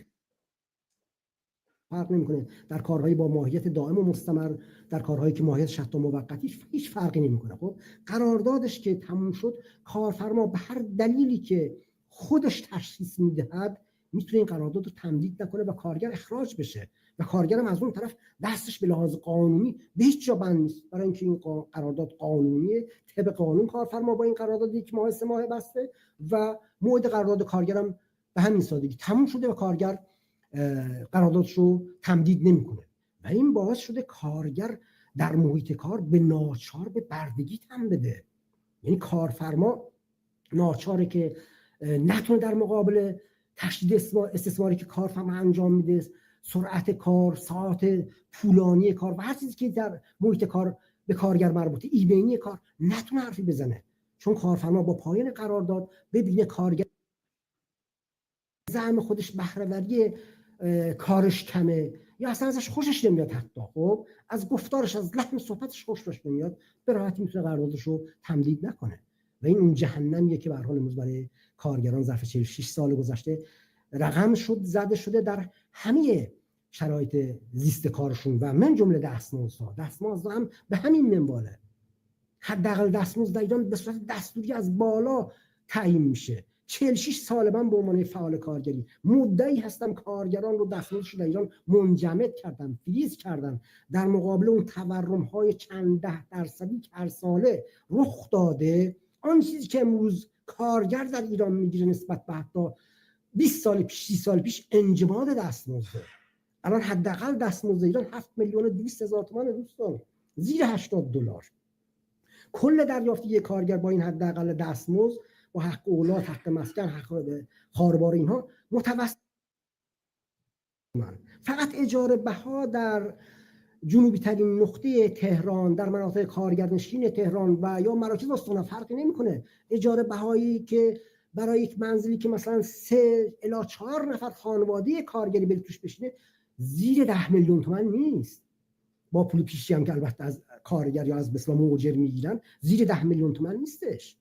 فرق نمیکنه در کارهایی با ماهیت دائم و مستمر، در کارهایی که ماهیتش حتی موقتی هیچ فرقی نمیکنه. خب قراردادش که تموم شد، کارفرما به هر دلیلی که خودش تشخیص میدهد میتونه این قرارداد رو تمدید نکنه و کارگر اخراج بشه و کارگرم از اون طرف دستش به لحاظ قانونی به هیچ جا بند نیست، برای اینکه این قرارداد قانونیه. طبق قانون کارفرما با این قرارداد 1 ماه 3 ماه بسته و موعد قرارداد کارگرم به همین سادگی تموم شده و کارگر قراردادش رو تمدید نمیکنه و این باعث شده کارگر در محیط کار به ناچار به بردگی تن بده. یعنی کارفرما ناچاره که نتونه در مقابل تشدید استثماری که کارفرما انجام میده، سرعت کار، ساعت طولانی کار و هر چیزی که در محیط کار به کارگر مربوطه، ایمنی کار، نتونه حرفی بزنه چون کارفرما با پایان قرارداد ببینه کارگر زعم خودش بهره‌وری کارش کمه یا اصلا ازش خوشش نمیاد، حتی خب از گفتارش از لحن صحبتش خوشش نمیاد، به راحتی میتونه قراردادش رو تمدید نکنه. و این اون جهنمیه که به هر حال امروز برای کارگران ظرف 46 سال گذشته رقم زده شده در همه شرایط زیست کارشون و من جمله دستمزدها هم به همین منواله. حداقل دستمزد در ایران به صورت دستوری از بالا تعیین میشه. 46 سال من به عنوان فعال کارگری مدعی هستم کارگران رو دستمزدش در ایران منجمد کردن، فریز کردن، در مقابل اون تورم‌های چند ده درصدی که هر ساله رخ داده. آن چیزی که امروز کارگر در ایران میگیره نسبت به حتی 20 سال پیش 30 سال پیش انجماد دستمزده. الان حداقل دستمزد ایران 7,200,000 تومان دوستان، زیر $80. کل دریافت یک کارگر با این حداقل دستمزد با حق اولاد، حق مسکن، حق خاربار اینها متوسط. فقط اجاره بها در جنوبی ترین نقطه تهران، در مناطق کارگرنشین تهران و یا مراکز استان فرقی نمیکنه. اجاره بهایی که برای یک منزلی که مثلا 3 الی 4 نفر خانواده کارگری بری توش بشینه زیر 10 میلیون تومان نیست. با پول پیشی هم که البته از کارگر یا از مثلا مؤجر میگیرن زیر 10 میلیون تومان نیستش.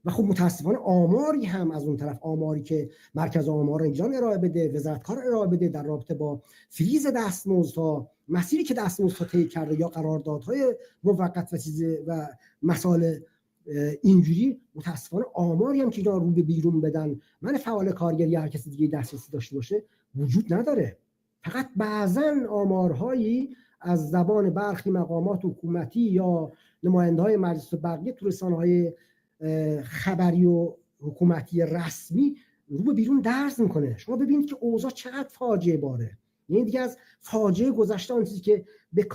و خب متاسفانه آماری هم از اون طرف، آماری که مرکز آمار ایران ارائه بده، وزارت کار ارائه بده در رابطه با فریز دستمزدها، مسیری که دستمزدها طی کرده یا قراردادهای موقت و چیز و مسائل اینجوری، متاسفانه آماری هم که اینا رو به بیرون بدن من فعال کارگری هر کسی دیگه دسترسی داشته باشه وجود نداره. فقط بعضا آمارهایی از زبان برخی مقامات حکومتی یا نماینده‌های مجلس و بقیه تو رسانه‌های خبری و حکومتی رسمی رو به بیرون درز میکنه. شما ببینید که اوضاع چقدر فاجعه باره. یعنی دیگه از فاجعه گذشته اون چیزی که به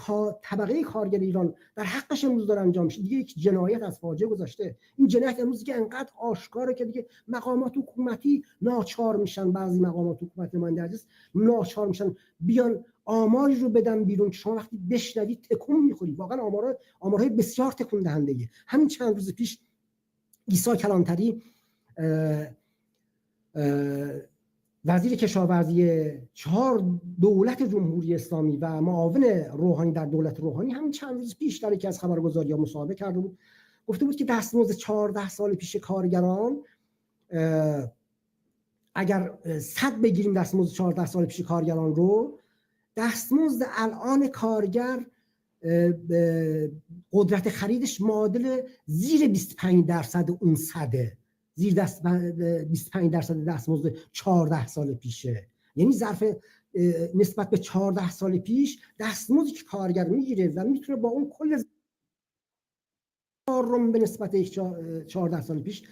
طبقه کارگر ایران در حقش امروز داره انجام میشه دیگه یک جنایت از فاجعه گذشته. این جنایت امروز که انقدر آشکاره که دیگه مقامات حکومتی ناچار میشن، بعضی مقامات حکومتی نماینده ناچار میشن بیان آماری رو بدن بیرون که شما وقتی بشنوید تکون میخورید. واقعا آمارهای بسیار تکون دهنده. همین چند روز پیش عیسی کلانتری وزیر کشاورزی 4 دولت جمهوری اسلامی و معاون روحانی در دولت روحانی همین چند روز پیش در یکی از خبرگزاری‌ها مصاحبه کرده بود. گفته بود که دستمزد 14 سال پیش کارگران، اگر 100 بگیریم دستمزد 14 سال پیش کارگران رو، دستمزد الان کارگر قدرت خریدش معادل زیر 25% اون صده، زیر 25% دستمزد 14 سال پیشه. یعنی ظرف نسبت به 14 سال پیش دستمزدی که کارگر میگیره و میتونه با اون کل کارم به نسبت 14 سال پیش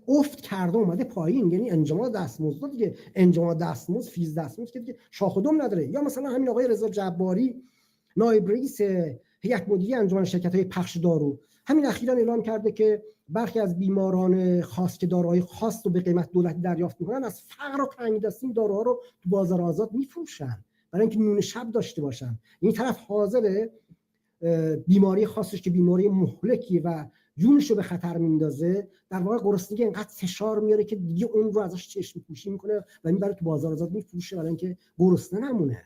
افت کرده اومده پایین. یعنی انجماد دستمزد دیگه، انجماد دستمزد، فیز دستمزد که دیگه شاخ و دم نداره. یا مثلا همین آقای رضا جباری نایب رئیس هیئت مدیره انجمن شرکت‌های پخش دارو همین اخیراً اعلام کرده که برخی از بیماران خاص که داروهای خاص رو به قیمت دولتی دریافت می‌کنن از فقر و تنگدستی داروها رو تو بازار آزاد می‌فروشن برای اینکه نون شب داشته باشن. این طرف حاضر بیماری خاصش که بیماری مهلکی و جونش رو به خطر میندازه، در واقع گرسنگی اینقدر فشار میاره که دیگه اون رو ازش چشم پوشی میکنه و میبره تو بازار آزاد میفروشه برای اینکه گرسنه نمونه.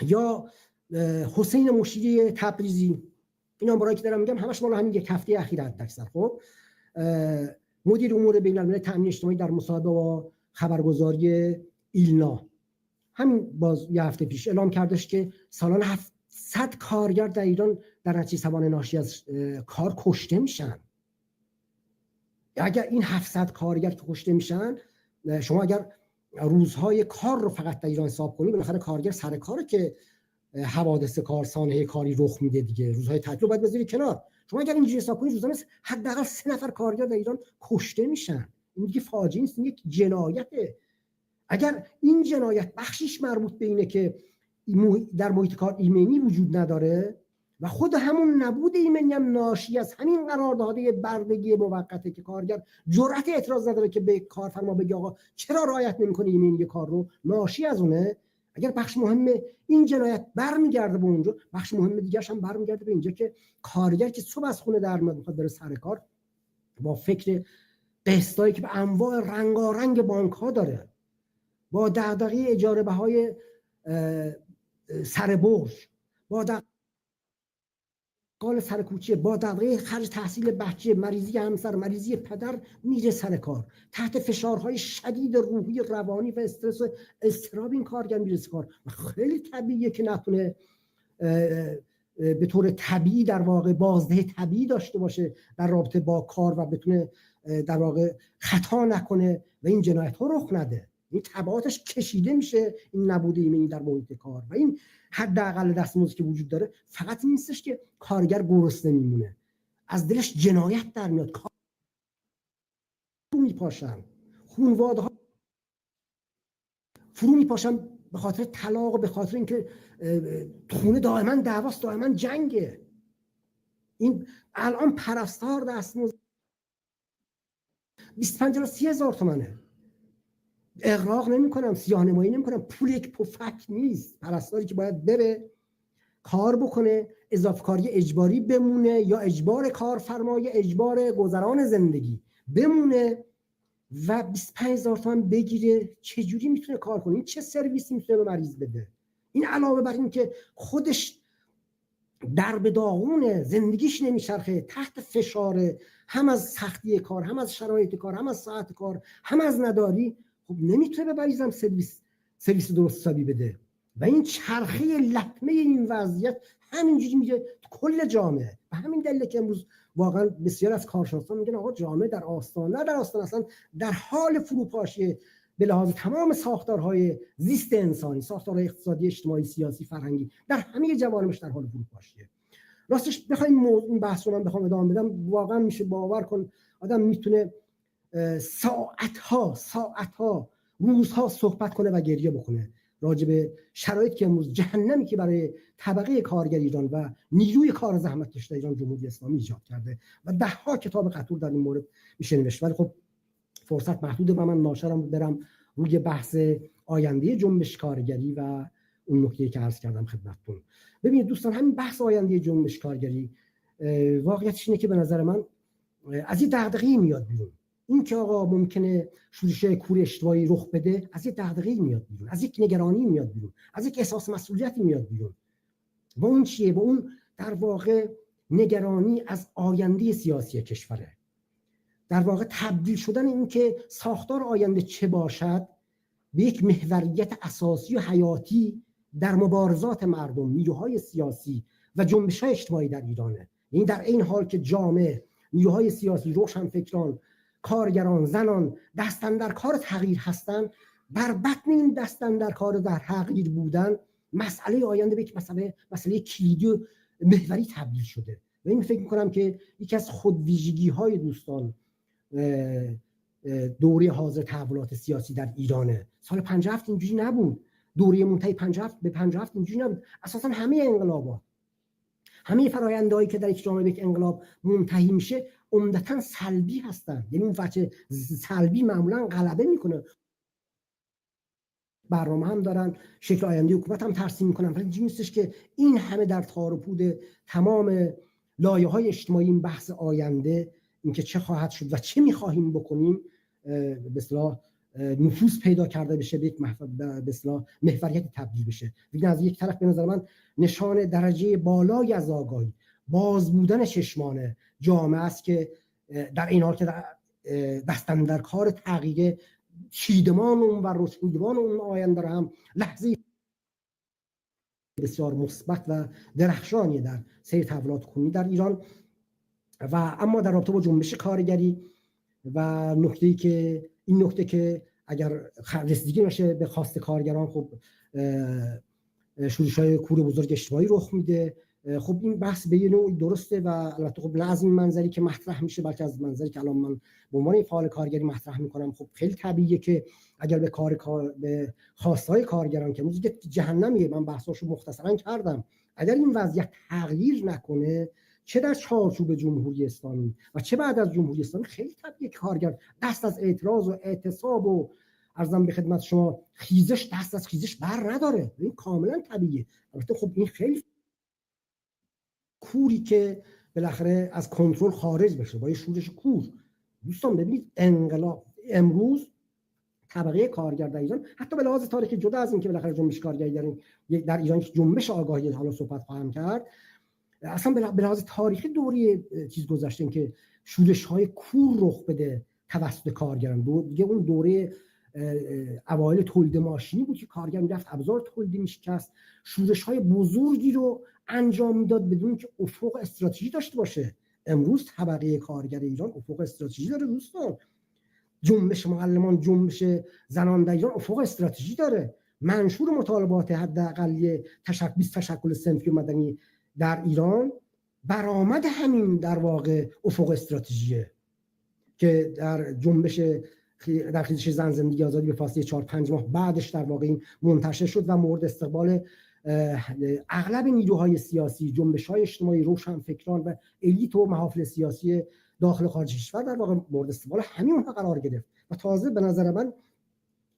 یا حسین مشیری تبریزی، این آمارایی که دارم میگم همش مال همین یک هفته اخیر حداکثر. خب مدیر امور بین‌المللی تامین اجتماعی در مصاحبه با خبرگزاری ایلنا همین باز یه هفته پیش اعلام کردش که سالانه 700 کارگر در ایران در نتیجه سوانح ناشی از کار کشته میشن. اگر این 700 کارگر که کشته میشن، شما اگر روزهای کار رو فقط در ایران حساب کنید، بالاخره کارگر سر کاره که حوادث کار، سانحه کاری رخ میده دیگه، روزهای تعطیل باید بذاری کنار. شما اگر اینجوری حساب کنید روزانه حداقل 3 نفر کارگر در ایران کشته میشن. این دیگه فاجعه نیست، این یک جنایته. اگر این جنایت بخشیش مربوط به اینه که در محیط کار ایمنی وجود نداره و خود همون نبود ایمنی هم ناشی از همین قراردادهای بردگی موقته که کارگر جرأت اعتراض نداره که به کارفرما بگه آقا چرا رعایت نمی‌کنی ایمنی کار رو، ناشی از اونه. اگر بخش مهم این جنایت برمیگرده به اونجا، بخش مهم دیگه‌ش هم برمیگرده به اینجا که کارگر که صبح از خونه در میاد میخواد بره سر کار، با فکر قسطایی که به انواع رنگارنگ بانک‌ها داره، با دغدغه اجاره بهای سر برج، با قال سر کوچه، با دغدغه خرج تحصیل بچه، مریضی همسر، مریضی پدر، میره سر کار، تحت فشارهای شدید روحی، روانی و استرس و اضطراب این کارگر میره سر کار. خیلی طبیعیه که نتونه به طور طبیعی در واقع بازده طبیعی داشته باشه در رابطه با کار و بتونه در واقع خطا نکنه و این جنایت ها رخ نده. این تبعاتش کشیده میشه، این نبوده ایمنی در محیط کار. و این حداقل دستمزدی که وجود داره فقط این نیستش که کارگر گرسنه میمونه، از دلش جنایت در میاد، کار میپاشن، خانواده ها فرو میپاشن به خاطر طلاق و به خاطر اینکه خونه دائما دعواست، دائما جنگه. این الان پرستار دستمزد 25 تا 30 هزار تومانه. اغراق نمی‌کنم، سیاه‌نمایی نمی‌کنم، پول یک پفک نیست. پرستاری که باید بره کار بکنه، اضافه کاری اجباری بمونه یا اجبار کارفرمای، اجبار گذران زندگی بمونه و 25,000 تومان بگیره، چجوری میتونه کار کنه؟ این چه سرویسی میتونه به مریض بده؟ این علاوه بر این که خودش در به داغونه، زندگیش نمیچرخه، تحت فشار، هم از سختی کار، هم از شرایط کار، هم از ساعت کار، هم از نداری، خب نمیتونه به مریضم سرویس درست حسابی بده. و این چرخه لطمه این وضعیت همینجوری میره کل جامعه. و همین دلیله که امروز واقعا بسیار از کارشناسان میگن آقا جامعه در آستانه، نه در آستانه، اصلا در حال فروپاشی به لحاظ تمام ساختارهای زیست انسانی، ساختارهای اقتصادی، اجتماعی، سیاسی، فرهنگی، در همه جوانبش در حال فروپاشیه. راستش بخوایم این بحث رو من بخوام ادامه بدم، واقعا میشه باور کن آدم میتونه ساعتها روزها صحبت کنه و گریه بکنه راجع به شرایطی که امروز جهنمی که برای طبقه کارگر ایران و نیروی کار زحمت کشیده ایران جمهوری اسلامی ایجاد کرده و ده‌ها کتاب قطور در این مورد میشه نوشت. ولی خب فرصت محدوده و من ناچارم برم روی بحث آینده جنبش کارگری و اون نکته‌ای که عرض کردم خدمتتون. ببینید دوستان، همین بحث آینده جنبش کارگری واقعیتش اینه که به نظر من از یه دغدغه‌ای میاد بیرون. این که آقا ممکنه شورش‌های کور اجتماعی رخ بده، از یه دغدغه‌ای میاد بیرون، از یک نگرانی میاد بیرون، از یک احساس مسئولیتی میاد بیرون. و اون چیه؟ و اون در واقع نگرانی از آینده سیاسی کشوره. در واقع تبدیل شدن این که ساختار آینده چه باشد به یک محوریت اساسی و حیاتی در مبارزات مردم، نیروهای سیاسی و جنبش‌های اجتماعی در ایرانه. یعنی در این حال که جامعه، نیروهای سیاسی، روشنفکران، کارگران، زنان دست اندر کار تغییر هستند، بر بطن این دست اندر کار در تغییر بودن مسئله آینده به یک مسئله کلیدی و محوری تبدیل شده. و این فکر می‌کنم که یکی از خودویژگی‌های دوستان دوره حاضر تحولات سیاسی در ایرانه. سال 57 اینجوری نبود، دوره منتهی 57 اینجوری نبود. اساساً همه انقلابات، همه فرآیندهایی که در یک جامعه به یک انقلاب منتهی میشه عمدتاً سلبی هستن. یعنی اون وجه سلبی معمولاً غلبه میکنه. برنامه هم دارن، شکل آینده حکومت هم ترسیم میکنن، ولی اینجوری نیستش که این همه در تار و پود تمام لایه‌های اجتماعی این بحث آینده، اینکه چه خواهد شد و چه می‌خواهیم بکنیم، به اصطلاح نفوذ پیدا کرده بشه، به یک به اصطلاح محوریت تبدیل بشه. دیگه از یک طرف به نظر من نشان درجه بالای از آگاهی، باز بودن چشمان جامعه است که در این حال که دست اندر کار تغییر چیدمان اون و رسیدمان اون آینده هم لحظه بسیار مثبت و درخشانی در سیر تحولات کنونی در ایران. و اما در رابطه با جنبش کارگری و نکته‌ای که این نکته که اگر رسیدگی نشه به خواست کارگران، خب شورش‌های کور بزرگ اجتماعی رخ میده. خب این بحث به یه نوعی درسته و البته خب نه از این منظری که مطرح میشه، بلکه از منظری که الان من به عنوان فعال کارگری مطرح میکنم. خب خیلی طبیعیه که اگر به خواستهای کارگران که امروز جهنمیه، من بحثاشو مختصرا کردم، اگر این وضعیت تغییر نکنه، چه در چارچوب جمهوری اسلامی و چه بعد از جمهوری اسلامی، خیلی طبیعیه که کارگر دست از اعتراض و اعتصاب و عرضم به خدمت شما خیزش دست از خیزش بر نداره، این کاملا طبیعیه. البته خب این خیلی کوری که بالاخره از کنترل خارج بشه با یه شورش کور. دوستان ببینید انقلاب امروز طبقه کارگر در ایران، حتی به لحاظ تاریخی جدا از این که بالاخره جنبش کارگری در ایران جنبش آگاهی حالا صحبت خواهم کرد، اصلا به لحاظ تاریخی دوره چیز گذشته که شورش های کور رخ بده توسط کارگران. دیگه اون دوره اوایل تولید ماشینی بود که کارگر میرفت ابزار تولیدی میشکست، شورش های بزرگی رو انجام میداد بدون که افق استراتژی داشته باشه. امروز طبقه کارگر ایران افق استراتژی داره دوستان. جنبش معلمان، جنبش زنان در ایران افق استراتژی داره. منشور مطالبات حداقلی تشکل صنفی و مدنی در ایران برآمد همین در واقع افق استراتژیه که در جنبش در خیزش زن زندگی آزادی به فاصله 4-5 ماه بعدش در واقع این منتشر شد و مورد استقبال اغلب نیروهای سیاسی، جنبش‌های اجتماعی، روشنفکران و الیت و محافل سیاسی داخل خارج کشور در واقع مورد استقبال همین اونها قرار گرفت. و تازه به نظر من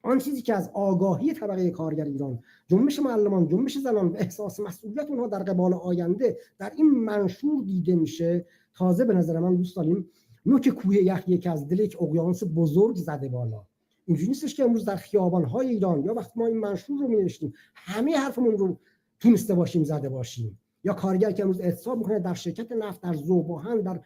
آن چیزی که از آگاهی طبقه کارگر ایران، جنبش معلمان، جنبش زنان و احساس مسئولیت اونها در قبال آینده در این منشور دیده میشه، تازه به نظر من دوست داریم نوک کوه یخی که از دل یک اقیانوس بزرگ زده بالا. اینجوری نیستش که امروز در خیابان‌های ایران یا وقتی ما این منشور رو می‌نوشتیم همه حرفمون رو تونسته باشیم زده باشیم، یا کارگر که امروز اعتصاب می‌کنه در شرکت نفت، در ذوب‌آهن، در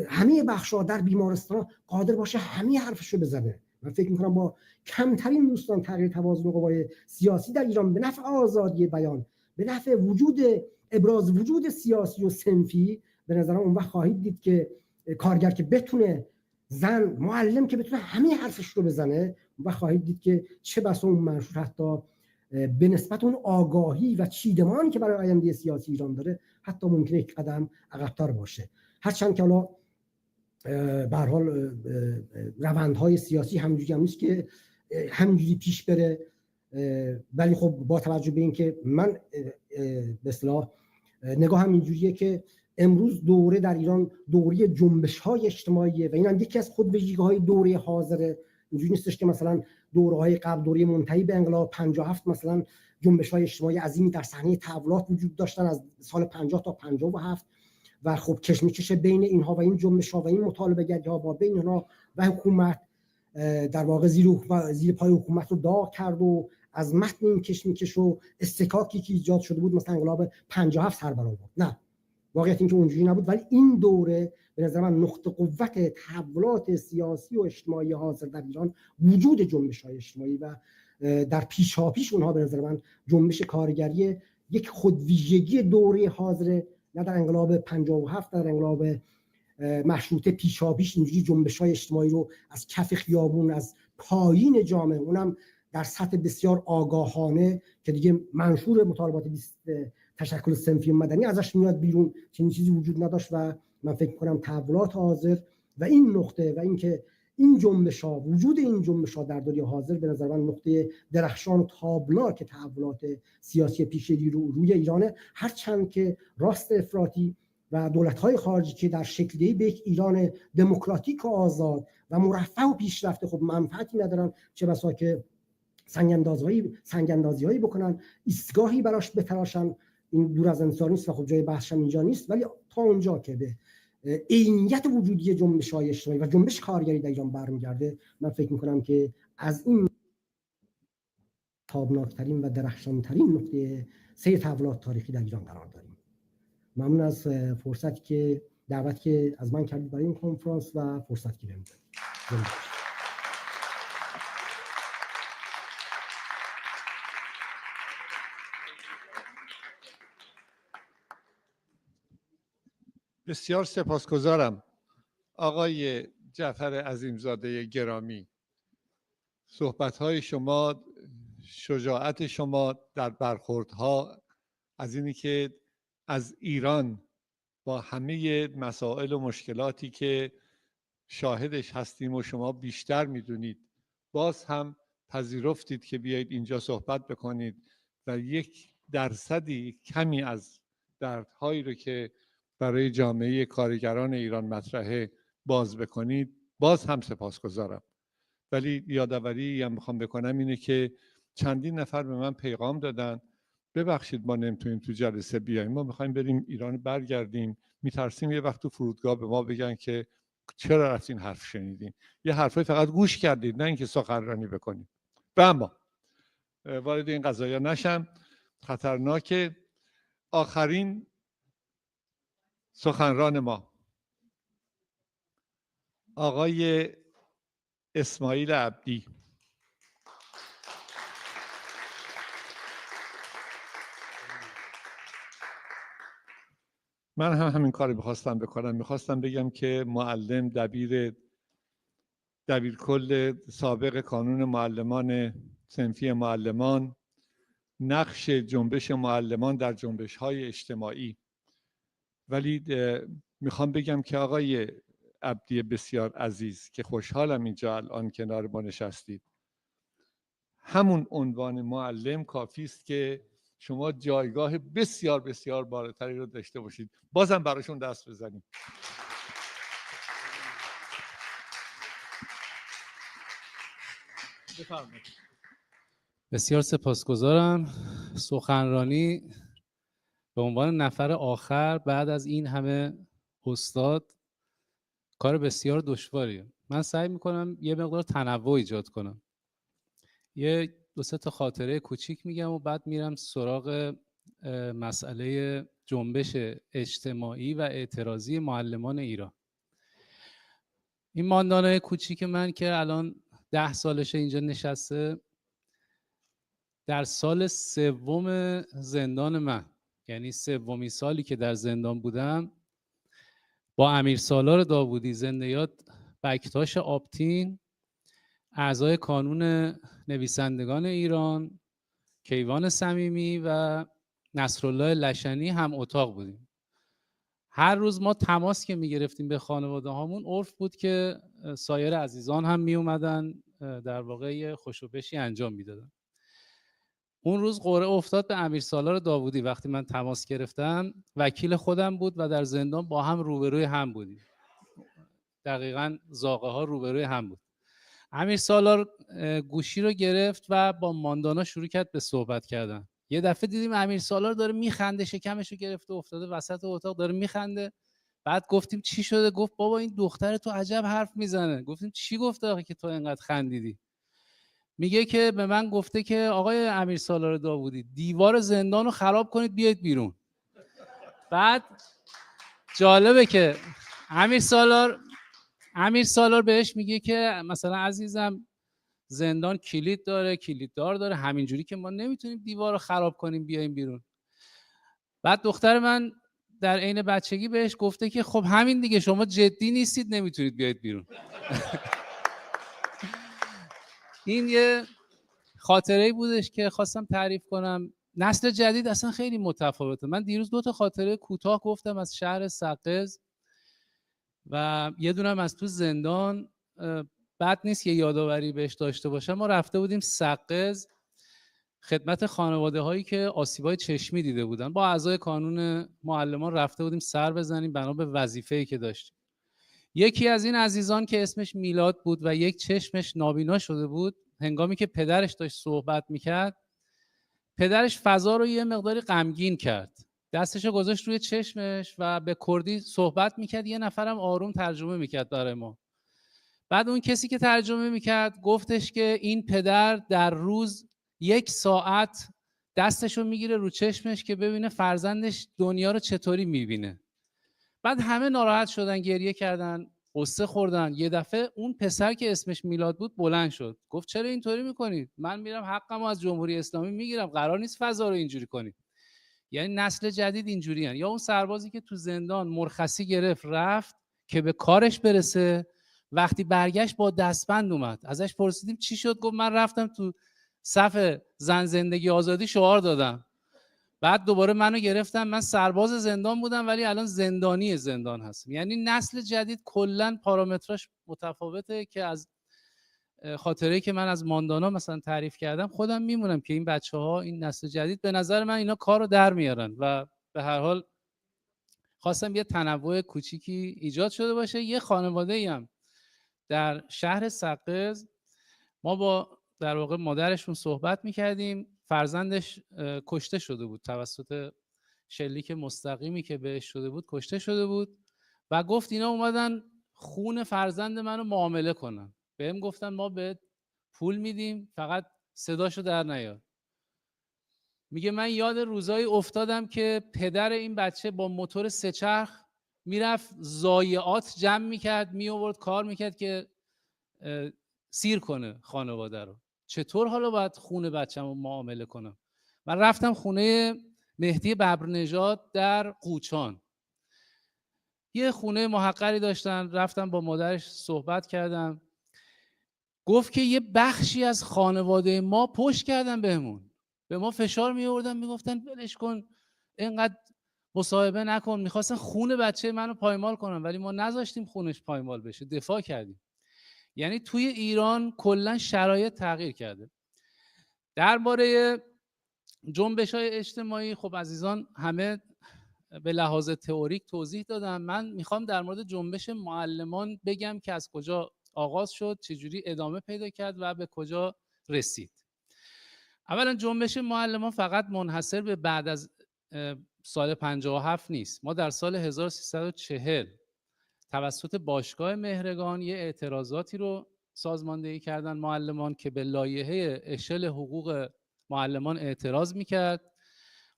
همه بخش‌ها، در بیمارستان قادر باشه همه حرفش رو بزنه. من فکر می‌کنم با کمترین دوستان تغییر توازن قوای سیاسی در ایران به نفع آزادی بیان، به نفع ابراز وجود سیاسی و صنفی، به نظرم اون وقت خواهید دید که کارگر که بتونه، زن، معلم که بتونه همه حرفش رو بزنه، و خواهید دید که چه بسا اون منشور حتی به نسبت اون آگاهی و چیدمانی که برای آینده سیاسی ایران داره حتی ممکنه یک قدم عقب‌تر باشه. هرچند که حالا به هر حال روندهای سیاسی همینجوری هم نیست که همینجوری پیش بره، ولی خب با توجه به این که من به اصطلاح نگاه اینجوریه که امروز دوره در ایران دوره جنبش‌های اجتماعیه و این هم یکی از خود ویژگی‌های دوره حاضره. اینجوری نیستش که مثلا دوره‌های قبل، دوره منتهی به انقلاب 57 مثلا جنبش‌های اجتماعی عظیمی در صحنه تحولات وجود داشتن از سال 50 تا 57 و خب کشمکش بین اینها و این جنبش‌ها و این مطالبه‌گری‌ها با بین اینها و حکومت در واقع زیر پای حکومت رو داغ کرد و از متن این کشمکش و استکاکی که ایجاد شده بود مثلا انقلاب 57 سر برآورد. نه، واقعیت این که اونجوری نبود، ولی این دوره به نظر من نقطه قوت تحولات سیاسی و اجتماعی حاضر در ایران وجود جنبش‌های اجتماعی و در پیشاپیش اونها به نظر من جنبش کارگری یک خودویژگی دوره حاضر، نه در انقلاب 57 در انقلاب مشروطه پیشاپیش اینجوری جنبش‌های اجتماعی رو از کف خیابون، از پایین جامعه، اونم در سطح بسیار آگاهانه که دیگه منشور مطالبات تشکل صنفی و مدنی ازش میاد بیرون، چنین چیزی وجود نداشت. و من فکر می‌کنم تحولات حاضر و این نقطه و اینکه این جنبش‌ها، وجود این جنبش‌ها در دوره حاضر به نظر من نقطه درخشان و تابناک تحولات سیاسی پیش‌روی روی ایرانه. هرچند که راست افراطی و دولت‌های خارجی که در شکل‌دهی به یک ایران دموکراتیک و آزاد و مرفه و پیشرفته خب منفعتی ندارن، چه بسا که سنگ‌اندازی‌هایی بکنن، ایستگاهی براش بتراشن، این دور از انصار نیست و خب جای بحث هم اینجا نیست، ولی تا اونجا که به عینیت وجودی جنبش‌های اجتماعی و جنبش کارگری در ایران برمیگرده، من فکر می‌کنم که از این تابناک‌ترین و درخشان‌ترین نقطه سیر تحولات تاریخی در ایران قرار داریم. ممنون از فرصتی که دعوت که از من کردید برای این کنفرانس و فرصتی که بهم دادید. بسیار سپاسگزارم آقای جعفر عظیمزاده گرامی. صحبت‌های شما، شجاعت شما در برخوردها از اینی که از ایران با همه مسائل و مشکلاتی که شاهدش هستیم و شما بیشتر میدونید، باز هم پذیرفتید که بیایید اینجا صحبت بکنید و 1% کمی از دردهایی رو که برای جامعه کارگران ایران مطرحه باز بکنید. باز هم سپاسگزارم. ولی یادآوری هم میخوام بکنم اینه که چندین نفر به من پیغام دادن ببخشید ما نمیتونیم تو جلسه بیایم، ما میخوایم بریم ایران برگردیم، میترسیم یه وقت تو فرودگاه به ما بگن که چرا از این حرف شنیدین، یه حرفای فقط گوش کردید نه اینکه سخنرانی بکنید. و اما وارد این قضایا نشم، خطرناکه. آخرین سخنران ما آقای اسماعیل عبدی، من هم همین کاری میخواستم بکنم. میخواستم بگم که معلم دبیرکل سابق کانون معلمان صنفی معلمان، نقش جنبش معلمان در جنبش‌های اجتماعی. ولی میخوام بگم که آقای عبدی بسیار عزیز که خوشحالم اینجا الان کنار ما نشستید، همون عنوان معلم کافی است که شما جایگاه بسیار بسیار بالاتری رو داشته باشید. بازم براشون دست بزنیم. بسیار سپاسگزارم. سخنرانی به عنوان نفر آخر بعد از این همه استاد کار بسیار دشواریه. من سعی میکنم یه مقدار تنوع ایجاد کنم، یه دو سه تا خاطره کوچیک میگم و بعد میرم سراغ مسئله جنبش اجتماعی و اعتراضی معلمان ایران. این ماندانه کوچیک من که الان 10 سالشه اینجا نشسته، در سال سوم زندان من، یعنی سومین سالی که در زندان بودم، با امیرسالار داوودی، زنده‌یاد بکتاش آبتین، اعضای کانون نویسندگان ایران، کیوان صمیمی و نصرالله لشنی هم اتاق بودیم. هر روز ما تماس که میگرفتیم به خانواده هامون، عرف بود که سایر عزیزان هم می اومدن در واقع یه خوشوبشی انجام میدادن. اون روز قرعه افتاد به امیرسالار داوودی. وقتی من تماس گرفتم، وکیل خودم بود و در زندان با هم روبروی هم بودیم، دقیقاً زاغه ها روبروی هم بود. امیرسالار گوشی رو گرفت و با ماندانا شروع کرد به صحبت کردن. یه دفعه دیدیم امیرسالار داره میخنده، شکمش رو گرفته افتاده وسط اتاق داره میخنده. بعد گفتیم چی شده؟ گفت بابا این دختر تو عجب حرف میزنه. گفتیم چی گفته آخه که تو اینقدر خندیدی؟ میگه که به من گفته که آقای امیرسالار داوودی دیوار زندان رو خراب کنید بیاید بیرون. بعد جالبه که امیرسالار بهش میگه که مثلا عزیزم زندان کلید داره، کلیددار داره، همینجوری که ما نمیتونیم دیوار رو خراب کنیم بیایم بیرون. بعد دختر من در عین بچگی بهش گفته که خب همین دیگه، شما جدی نیستید نمیتونید بیاید بیرون. این یه خاطره‌ای بودش که خواستم تعریف کنم. نسل جدید اصلا خیلی متفاوته. من دیروز 2 تا خاطره کوتاه گفتم از شهر سقز و یه دونم از تو زندان. بد نیست یه یادآوری بهش داشته باشم. ما رفته بودیم سقز خدمت خانواده هایی که آسیبای چشمی دیده بودن. با اعضای کانون معلمان رفته بودیم سر بزنیم بنا به وظیفه‌ای که داشتیم. یکی از این عزیزان که اسمش میلاد بود و یک چشمش نابینا شده بود، هنگامی که پدرش داشت صحبت میکرد، پدرش فضا رو یه مقداری غمگین کرد، دستشو گذاشت روی چشمش و به کردی صحبت میکرد. یه نفرم آروم ترجمه میکرد برای ما. بعد اون کسی که ترجمه میکرد گفتش که این پدر در روز 1 ساعت دستشو میگیره رو چشمش که ببینه فرزندش دنیا رو چطوری میبینه. بعد همه ناراحت شدن، گریه کردن، قصه خوردن. یه دفعه اون پسر که اسمش میلاد بود بلند شد، گفت چرا اینطوری میکنید؟ من میرم حقمو از جمهوری اسلامی میگیرم، قرار نیست فضا رو اینجوری کنید. یعنی نسل جدید اینجوریان. یا اون سربازی که تو زندان مرخصی گرفت رفت که به کارش برسه، وقتی برگشت با دستبند اومد. ازش پرسیدیم چی شد؟ گفت من رفتم تو صف زندگی آزادی شعار دادم، بعد دوباره منو گرفتن، من سرباز زندان بودم ولی الان زندانی زندان هستم. یعنی نسل جدید کلا پارامتراش متفاوته که از خاطره‌ای که من از ماندانا مثلا تعریف کردم خودم میمونم که این بچه‌ها، این نسل جدید به نظر من اینا کارو در میارن و به هر حال خواستم یه تنوع کوچیکی ایجاد شده باشه. یه خانواده‌ای هم در شهر سقز ما با در واقع مادرشون صحبت میکردیم. فرزندش کشته شده بود توسط شلیک مستقیمی که بهش شده بود، کشته شده بود و گفت اینا اومدن خون فرزند منو معامله کنن. بهم گفتن ما به پول میدیم فقط صداشو در نیار. میگه من یاد روزایی افتادم که پدر این بچه با موتور سه‌چرخ میرفت ضایعات جمع میکرد، میآورد کار میکرد که سیر کنه خانواده رو. چطور حالا باید خون بچه‌مو معامله کنم؟ من رفتم خونه مهدی ببرنژاد در قوچان. یه خونه محقری داشتن، رفتم با مادرش صحبت کردم. گفت که یه بخشی از خانواده ما پشت کردن بهمون، به ما فشار می آوردن، میگفتن ولش کن، اینقدر مصاحبه نکن. میخواستن خون بچه منو پایمال کنن ولی ما نذاشتیم خونش پایمال بشه، دفاع کردیم. یعنی توی ایران کلا شرایط تغییر کرده. درباره جنبش‌های اجتماعی خب عزیزان همه به لحاظ تئوریک توضیح دادم. من میخوام در مورد جنبش معلمان بگم که از کجا آغاز شد، چجوری ادامه پیدا کرد و به کجا رسید. اولا جنبش معلمان فقط منحصر به بعد از سال 57 نیست. ما در سال 1340 توسط باشگاه مهرگان یه اعتراضاتی رو سازماندهی کردن معلمان که به لایحه اشل حقوق معلمان اعتراض میکرد.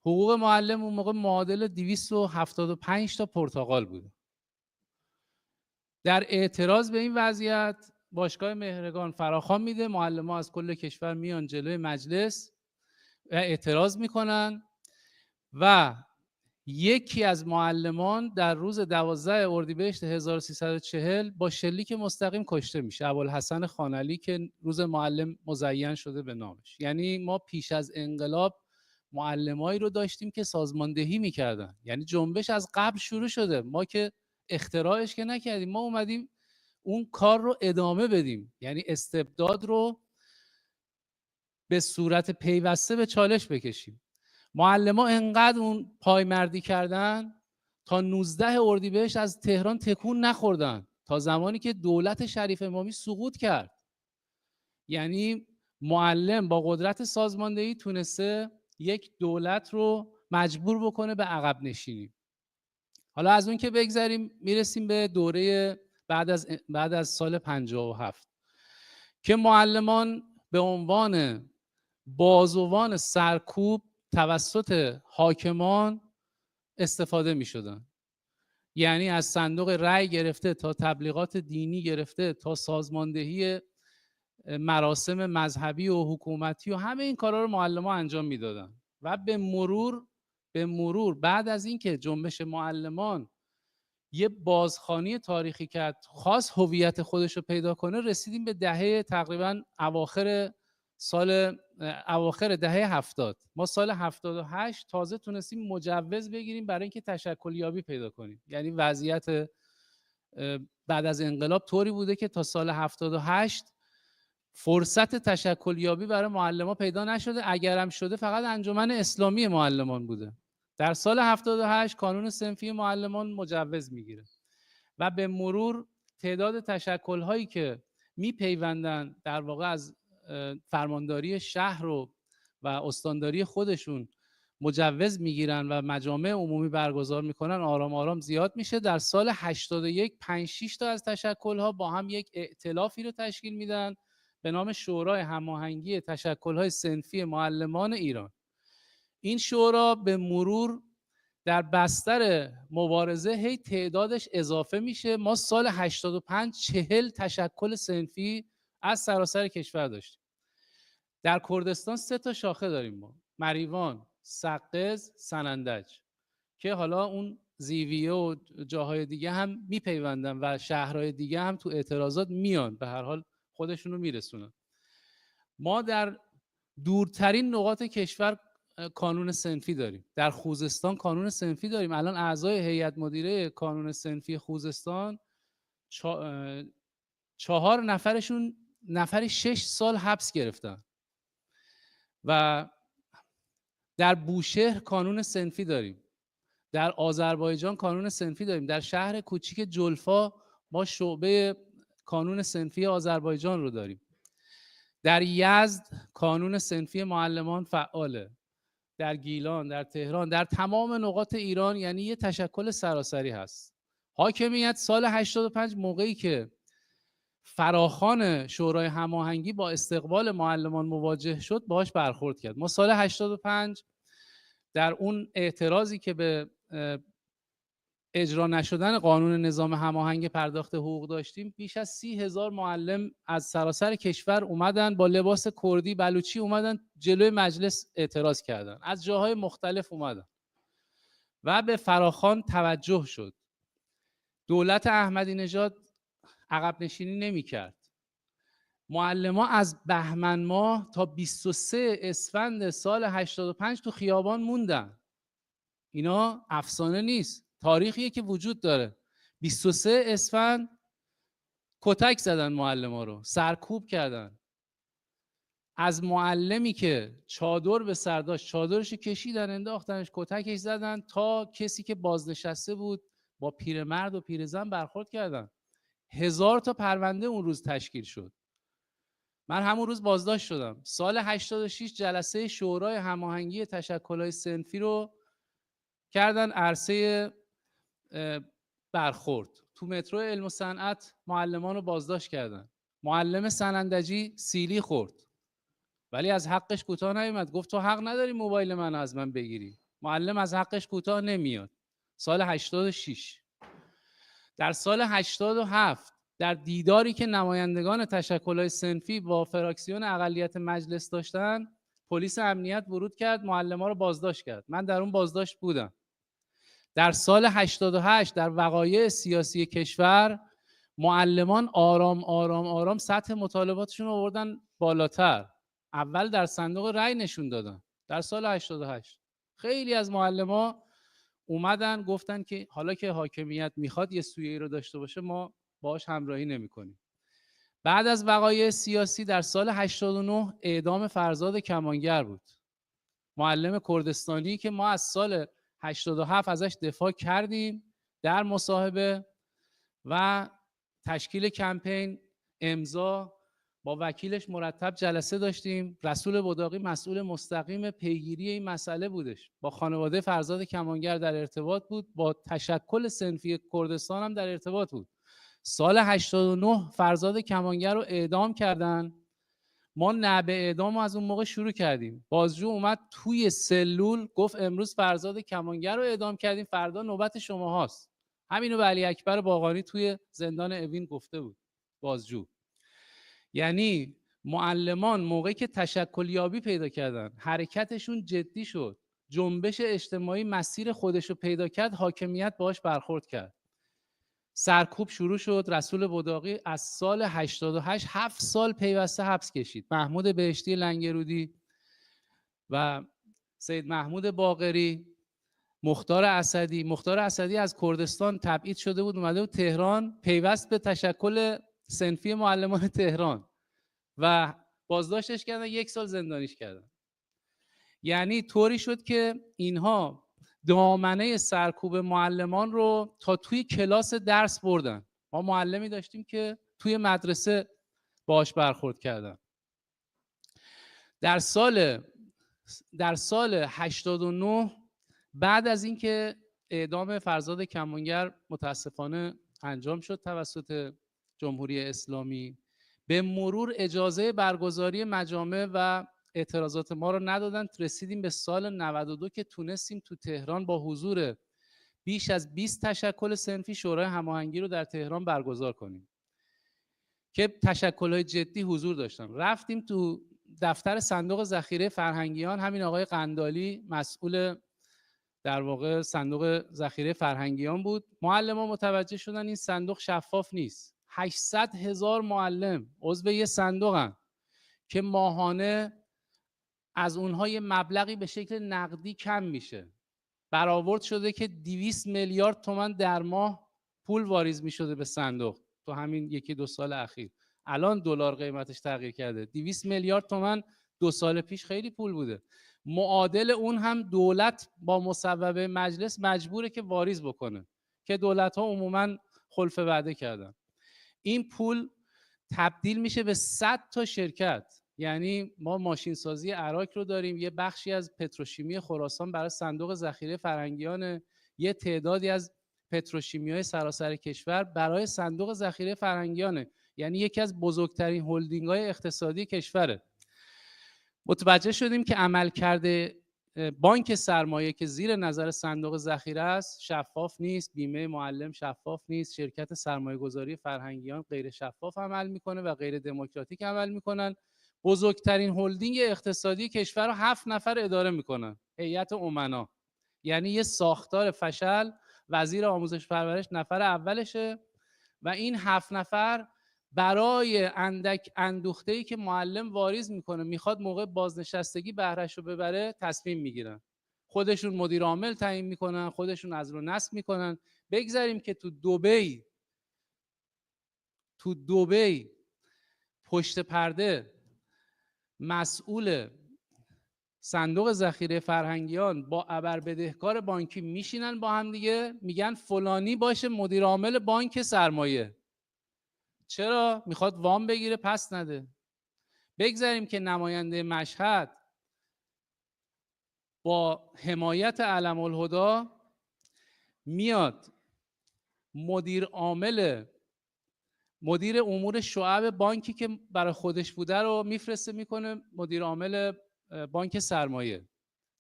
حقوق معلم اون موقع معادل 275 تا پرتقال بود. در اعتراض به این وضعیت باشگاه مهرگان فراخوان میده، معلمان از کل کشور میان جلوی مجلس و اعتراض میکنن و یکی از معلمان در روز 12 اردیبهشت 1340 با شلیک مستقیم کشته میشه، ابوالحسن خانعلی که روز معلم مزین شده به نامش. یعنی ما پیش از انقلاب معلمایی رو داشتیم که سازماندهی میکردن، یعنی جنبش از قبل شروع شده، ما که اختراعش که نکردیم، ما اومدیم اون کار رو ادامه بدیم، یعنی استبداد رو به صورت پیوسته به چالش بکشیم. معلما انقدر اون پایمردی کردن تا 19 اردیبهشت از تهران تکون نخوردن، تا زمانی که دولت شریف امامی سقوط کرد. یعنی معلم با قدرت سازماندهی تونسته یک دولت رو مجبور بکنه به عقب نشینی. حالا از اون که بگذریم میرسیم به دوره بعد از سال 57 که معلمان به عنوان بازوان سرکوب توسط حاکمان استفاده می شدن. یعنی از صندوق رأی گرفته تا تبلیغات دینی گرفته تا سازماندهی مراسم مذهبی و حکومتی و همه این کارا رو معلمان انجام میدادن و به مرور بعد از اینکه جنبش معلمان یه بازخوانی تاریخی کرد، خاص هویت خودش رو پیدا کنه، رسیدیم به دهه تقریبا اواخر دهه 70. ما سال 78 تازه تونستیم مجوز بگیریم برای اینکه تشکلیابی پیدا کنیم. یعنی وضعیت بعد از انقلاب طوری بوده که تا سال 78 فرصت تشکلیابی برای معلمان پیدا نشده، اگرم شده فقط انجمن اسلامی معلمان بوده. در سال 78 کانون صنفی معلمان مجوز میگیره و به مرور تعداد تشکل‌هایی که میپیوندن در واقع از فرمانداری شهر و استانداری خودشون مجوز میگیرن و مجامع عمومی برگزار میکنن، آرام آرام زیاد میشه. در سال 81 5-6 تا از تشکل‌ها با هم یک ائتلافی رو تشکیل میدن به نام شورای هماهنگی تشکل‌های صنفی معلمان ایران. این شورا به مرور در بستر مبارزه هی تعدادش اضافه میشه. ما سال 85 40 تشکل صنفی از سراسر کشور داشتیم. در کردستان 3 تا شاخه داریم ما: مریوان، سقز، سنندج، که حالا اون زیویه و جاهای دیگه هم میپیوندن و شهرهای دیگه هم تو اعتراضات میان، به هر حال خودشونو میرسونن. ما در دورترین نقاط کشور کانون صنفی داریم. در خوزستان کانون صنفی داریم. الان اعضای هیئت مدیره کانون صنفی خوزستان 4 نفرشون نفری 6 سال حبس گرفتن. و در بوشهر کانون صنفی داریم. در آذربایجان کانون صنفی داریم. در شهر کوچیک جلفا ما شعبه کانون صنفی آذربایجان رو داریم. در یزد کانون صنفی معلمان فعاله، در گیلان، در تهران، در تمام نقاط ایران، یعنی یه تشکل سراسری هست. حاکمیت سال 85 موقعی که فراخوان شورای هماهنگی با استقبال معلمان مواجه شد باهاش برخورد کرد. ما سال 85 در اون اعتراضی که به اجرا نشدن قانون نظام هماهنگ پرداخت حقوق داشتیم، بیش از 30,000 معلم از سراسر کشور اومدن با لباس کردی بلوچی، اومدن جلوی مجلس اعتراض کردن، از جاهای مختلف اومدن و به فراخوان توجه شد. دولت احمدی نژاد عقب نشینی نمی کرد. معلمان از بهمن ماه تا 23 اسفند سال 85 تو خیابان موندن. اینا افسانه نیست، تاریخیه که وجود داره. 23 اسفند کتک زدن معلما رو، سرکوب کردن. از معلمی که چادر به سر داشت چادرش کشیدن انداختنش، کتکش زدن، تا کسی که بازنشسته بود با پیرمرد و پیرزن برخورد کردن. 1000 تا پرونده اون روز تشکیل شد. من همون روز بازداشت شدم. سال 86 جلسه شورای هماهنگی تشکل‌های صنفی رو کردن عرصه برخورد. تو مترو علم و صنعت معلمان رو بازداشت کردن. معلم سنندجی سیلی خورد ولی از حقش کوتاه نیومد، گفت تو حق نداری موبایل من از من بگیری. معلم از حقش کوتاه نمیاد. سال 86 در سال 87 در دیداری که نمایندگان تشکل‌های صنفی با فراکسیون اقلیت مجلس داشتن، پلیس امنیت ورود کرد، معلم‌ها رو بازداشت کرد. من در اون بازداشت بودم. در سال 88 در وقایع سیاسی کشور، معلمان آرام آرام آرام سطح مطالباتشون رو آوردن بالاتر. اول در صندوق رأی نشون دادن. در سال 88 خیلی از معلمان اومدن گفتن که حالا که حاکمیت میخواد یه سویه‌ای رو داشته باشه، ما باهاش همراهی نمی‌کنیم. بعد از وقایع سیاسی در سال 89 اعدام فرزاد کمانگر بود. معلم کردستانی که ما از سال 87 ازش دفاع کردیم در مصاحبه و تشکیل کمپین، امضا، با وکیلش مرتب جلسه داشتیم. رسول بداقی مسئول مستقیم پیگیری این مسئله بودش. با خانواده فرزاد کمانگر در ارتباط بود، با تشکل صنفی کردستان هم در ارتباط بود. سال 89 فرزاد کمانگر رو اعدام کردن. ما نعب اعدام رو از اون موقع شروع کردیم. بازجو اومد توی سلول گفت امروز فرزاد کمانگر رو اعدام کردیم، فردا نوبت شما هاست. همینو به علی اکبر باقانی توی زندان اوین گفته بود بازجو. یعنی معلمان موقعی که تشکلیابی پیدا کردن، حرکتشون جدی شد، جنبش اجتماعی مسیر خودش رو پیدا کرد، حاکمیت باهاش برخورد کرد. سرکوب شروع شد. رسول بداقی از سال 88 7 سال پیوسته حبس کشید. محمود بهشتی لنگرودی و سید محمود باقری، مختار اسدی از کردستان تبعید شده بود، اومده بود تهران، پیوست به تشکل صنفی معلمان تهران و بازداشتش کردن، 1 سال زندانیش کردن. یعنی طوری شد که اینها دامنه سرکوب معلمان رو تا توی کلاس درس بردن. ما معلمی داشتیم که توی مدرسه باهاش برخورد کردن. در سال 89 بعد از اینکه اعدام فرزاد کمانگر متاسفانه انجام شد توسط جمهوری اسلامی، به مرور اجازه برگزاری مجامع و اعتراضات ما رو ندادن. رسیدیم به سال 92 که تونستیم تو تهران با حضور بیش از 20 تشکل صنفی شورای هماهنگی رو در تهران برگزار کنیم که تشکل‌های جدی حضور داشتن. رفتیم تو دفتر صندوق ذخیره فرهنگیان، همین آقای قندالی مسئول در واقع صندوق ذخیره فرهنگیان بود. معلمان متوجه شدن این صندوق شفاف نیست. 800,000 معلم عضو یه صندوقن که ماهانه از اونها یه مبلغی به شکل نقدی کم میشه. برآورد شده که 200 میلیارد تومان در ماه پول واریز میشده به صندوق تو همین 1-2 سال اخیر. الان دلار قیمتش تغییر کرده. 200 میلیارد تومان 2 سال پیش خیلی پول بوده. معادل اون هم دولت با مصوبه مجلس مجبوره که واریز بکنه که دولت ها عموماً خلف وعده کردن. این پول تبدیل میشه به 100 تا شرکت. یعنی ما ماشین سازی عراق رو داریم، یه بخشی از پتروشیمی خراسان برای صندوق ذخیره فرنگیان، یه تعدادی از پتروشیمیای سراسر کشور برای صندوق ذخیره فرنگیانه، یعنی یکی از بزرگترین هلدینگ‌های اقتصادی کشوره. متوجه شدیم که عملکرد بانک سرمایه که زیر نظر صندوق ذخیره است شفاف نیست، بیمه معلم شفاف نیست، شرکت سرمایه گذاری فرهنگیان غیر شفاف عمل میکنه و غیر دموکراتیک عمل میکنن. بزرگترین هلدینگ اقتصادی کشور رو 7 نفر اداره میکنن، هیئت امنا، یعنی یه ساختار فشل. وزیر آموزش پرورش نفر اولشه و این 7 نفر برای اندک اندوخته‌ای که معلم واریز میکنه میخواد موقع بازنشستگی بهره‌ش رو ببره تصمیم میگیرن، خودشون مدیر عامل تعیین میکنن، خودشون از رو نصب میکنن. بگذاریم که تو دبی پشت پرده مسئول صندوق ذخیره فرهنگیان با ابربدهکار بانکی میشینن با هم دیگه، میگن فلانی باشه مدیر عامل بانک سرمایه. چرا؟ میخواد وام بگیره پس نده. بگذاریم که نماینده مشهد با حمایت علم الهدی میاد مدیر امور شعب بانکی که برای خودش بوده رو میفرسته میکنه مدیر عامل بانک سرمایه،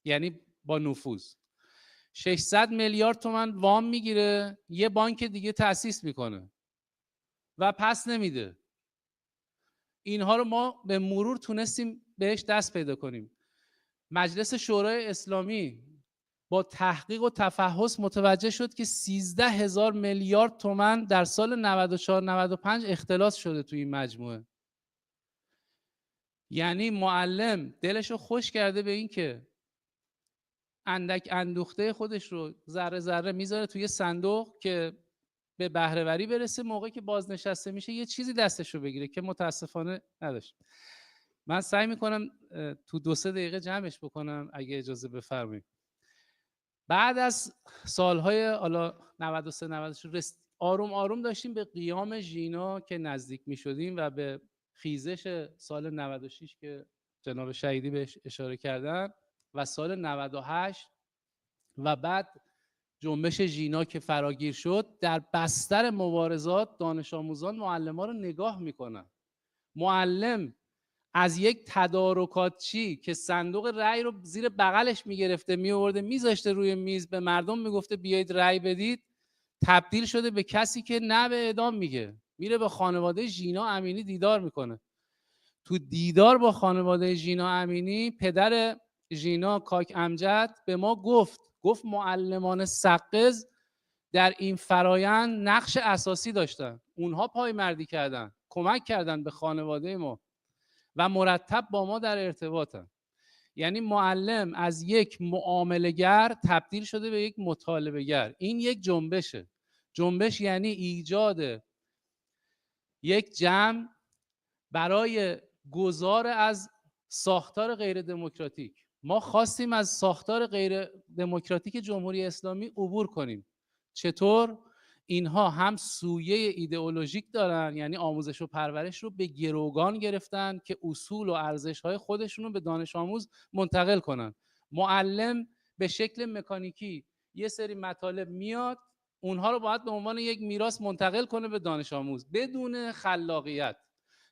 یعنی با نفوذ. 600 میلیارد تومان وام میگیره، یه بانک دیگه تأسیس میکنه و پس نمیده. اینها رو ما به مرور تونستیم بهش دست پیدا کنیم. مجلس شورای اسلامی با تحقیق و تفحص متوجه شد که 13,000 میلیارد تومان در سال 94-95 اختلاس شده توی این مجموعه. یعنی معلم دلشو خوش کرده به این که اندک اندوخته خودش رو ذره ذره میذاره توی صندوق که به بهره‌وری برسه، موقعی که بازنشسته میشه یه چیزی دستش رو بگیره، که متاسفانه نداشت. من سعی میکنم تو 2-3 دقیقه جمعش بکنم اگه اجازه بفرمایید. بعد از سالهای حالا 93-94 آروم آروم داشتیم به قیام ژینا که نزدیک میشدیم و به خیزش سال 96 که جناب شهیدی بهش اشاره کردن و سال 98 و بعد جنبش ژینا که فراگیر شد. در بستر مبارزات دانش آموزان معلمان رو نگاه میکنن. معلم از یک تدارکاتچی که صندوق رأی رو زیر بغلش میگرفته میآورده میذاشته روی میز به مردم میگفته بیایید رأی بدید، تبدیل شده به کسی که نه به اعدام میگه، میره با خانواده ژینا امینی دیدار میکنه. تو دیدار با خانواده ژینا امینی پدر ژینا کاک امجد به ما گفت معلمان سقز در این فرایند نقش اساسی داشتن، اونها پایمردی کردن، کمک کردن به خانواده ما و مرتب با ما در ارتباطن. یعنی معلم از یک معامله‌گر تبدیل شده به یک مطالبه‌گر. این یک جنبشه. جنبش یعنی ایجاد یک جمع برای گذار از ساختار غیر دموکراتیک. ما خواستیم از ساختار غیر دموکراتیک جمهوری اسلامی عبور کنیم. چطور؟ اینها هم سویه ایدئولوژیک دارن، یعنی آموزش و پرورش رو به گروگان گرفتن که اصول و ارزش‌های خودشون رو به دانش آموز منتقل کنن. معلم به شکل مکانیکی یه سری مطالب میاد، اونها رو باید به عنوان یک میراث منتقل کنه به دانش آموز بدون خلاقیت.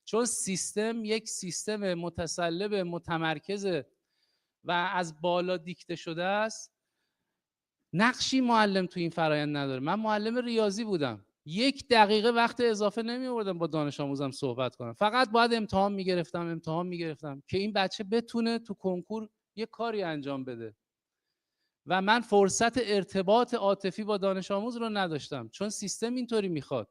چون سیستم یک سیستم متسلب متمرکز و از بالا دیکته شده است، نقشی معلم تو این فرایند نداره. من معلم ریاضی بودم، 1 دقیقه وقت اضافه نمی آوردم با دانش آموزم صحبت کنم، فقط باید امتحان میگرفتم که این بچه بتونه تو کنکور یه کاری انجام بده. و من فرصت ارتباط عاطفی با دانش آموز رو نداشتم، چون سیستم اینطوری میخواد.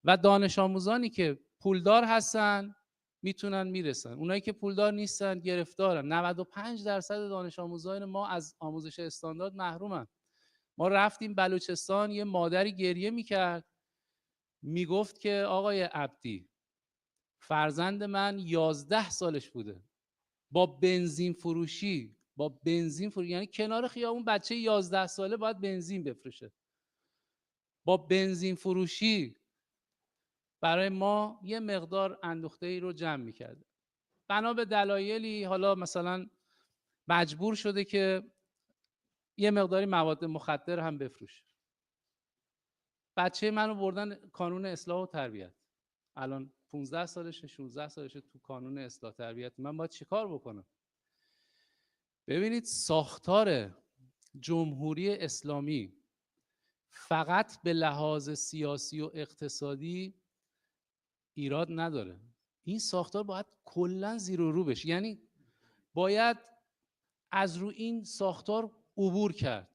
و دانش آموزانی که پولدار هستن میتونن میرسن، اونایی که پولدار نیستن گرفتارن. 95% دانش آموزان ما از آموزش استاندارد محرومن. ما رفتیم بلوچستان، یه مادری گریه میکرد، میگفت که آقای عبدی فرزند من 11 سالش بوده با بنزین فروشی یعنی کنار خیابون بچه 11 ساله باید بنزین بفروشه، با بنزین فروشی برای ما یه مقدار اندوخته‌ای رو جمع می‌کرد. بنا به دلایلی حالا مثلا مجبور شده که یه مقداری مواد مخدر هم بفروشه. بچه منو بردن کانون اصلاح و تربیت، الان 15 سالشه 16 سالشه تو کانون اصلاح تربیت. من باید چیکار بکنم؟ ببینید ساختار جمهوری اسلامی فقط به لحاظ سیاسی و اقتصادی ایراد نداره، این ساختار باید کلا زیر و رو بشه. یعنی باید از رو این ساختار عبور کرد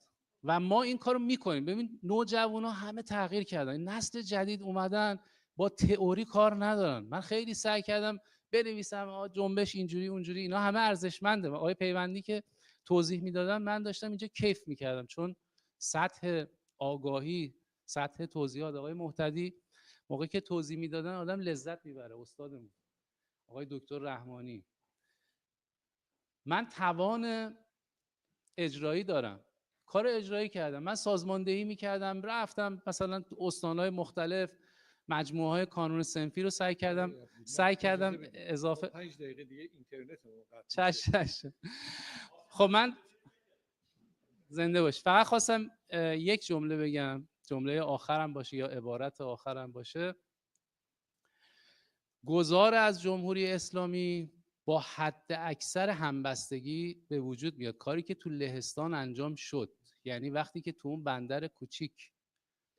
و ما این کارو میکنیم. ببین نوجوانا همه تغییر کردن، نسل جدید اومدن با تئوری کار ندارن. من خیلی سعی کردم بنویسم جنبش اینجوری اونجوری، اینا همه ارزشمنده. آقای پیوندی که توضیح میدادن من داشتم اینجا کیف میکردم، چون سطح آگاهی، سطح توضیحات آقای مهتدی موقعی که توضیح میدادن آدم لذت میبره. استادمون آقای دکتر رحمانی، من توان اجرایی دارم، کار اجرایی کردم، من سازماندهی میکردم، رفتم مثلا استانهای مختلف مجموعه های کانون صنفی رو سعی کردم اضافه 5 دقیقه دیگه اینترنت چش. خب من زنده باش، فقط خواستم یک جمله بگم، جمله آخرم باشه یا عبارت آخرم باشه. گذار از جمهوری اسلامی با حد اکثر همبستگی به وجود میاد. کاری که تو لهستان انجام شد، یعنی وقتی که تو اون بندر کوچیک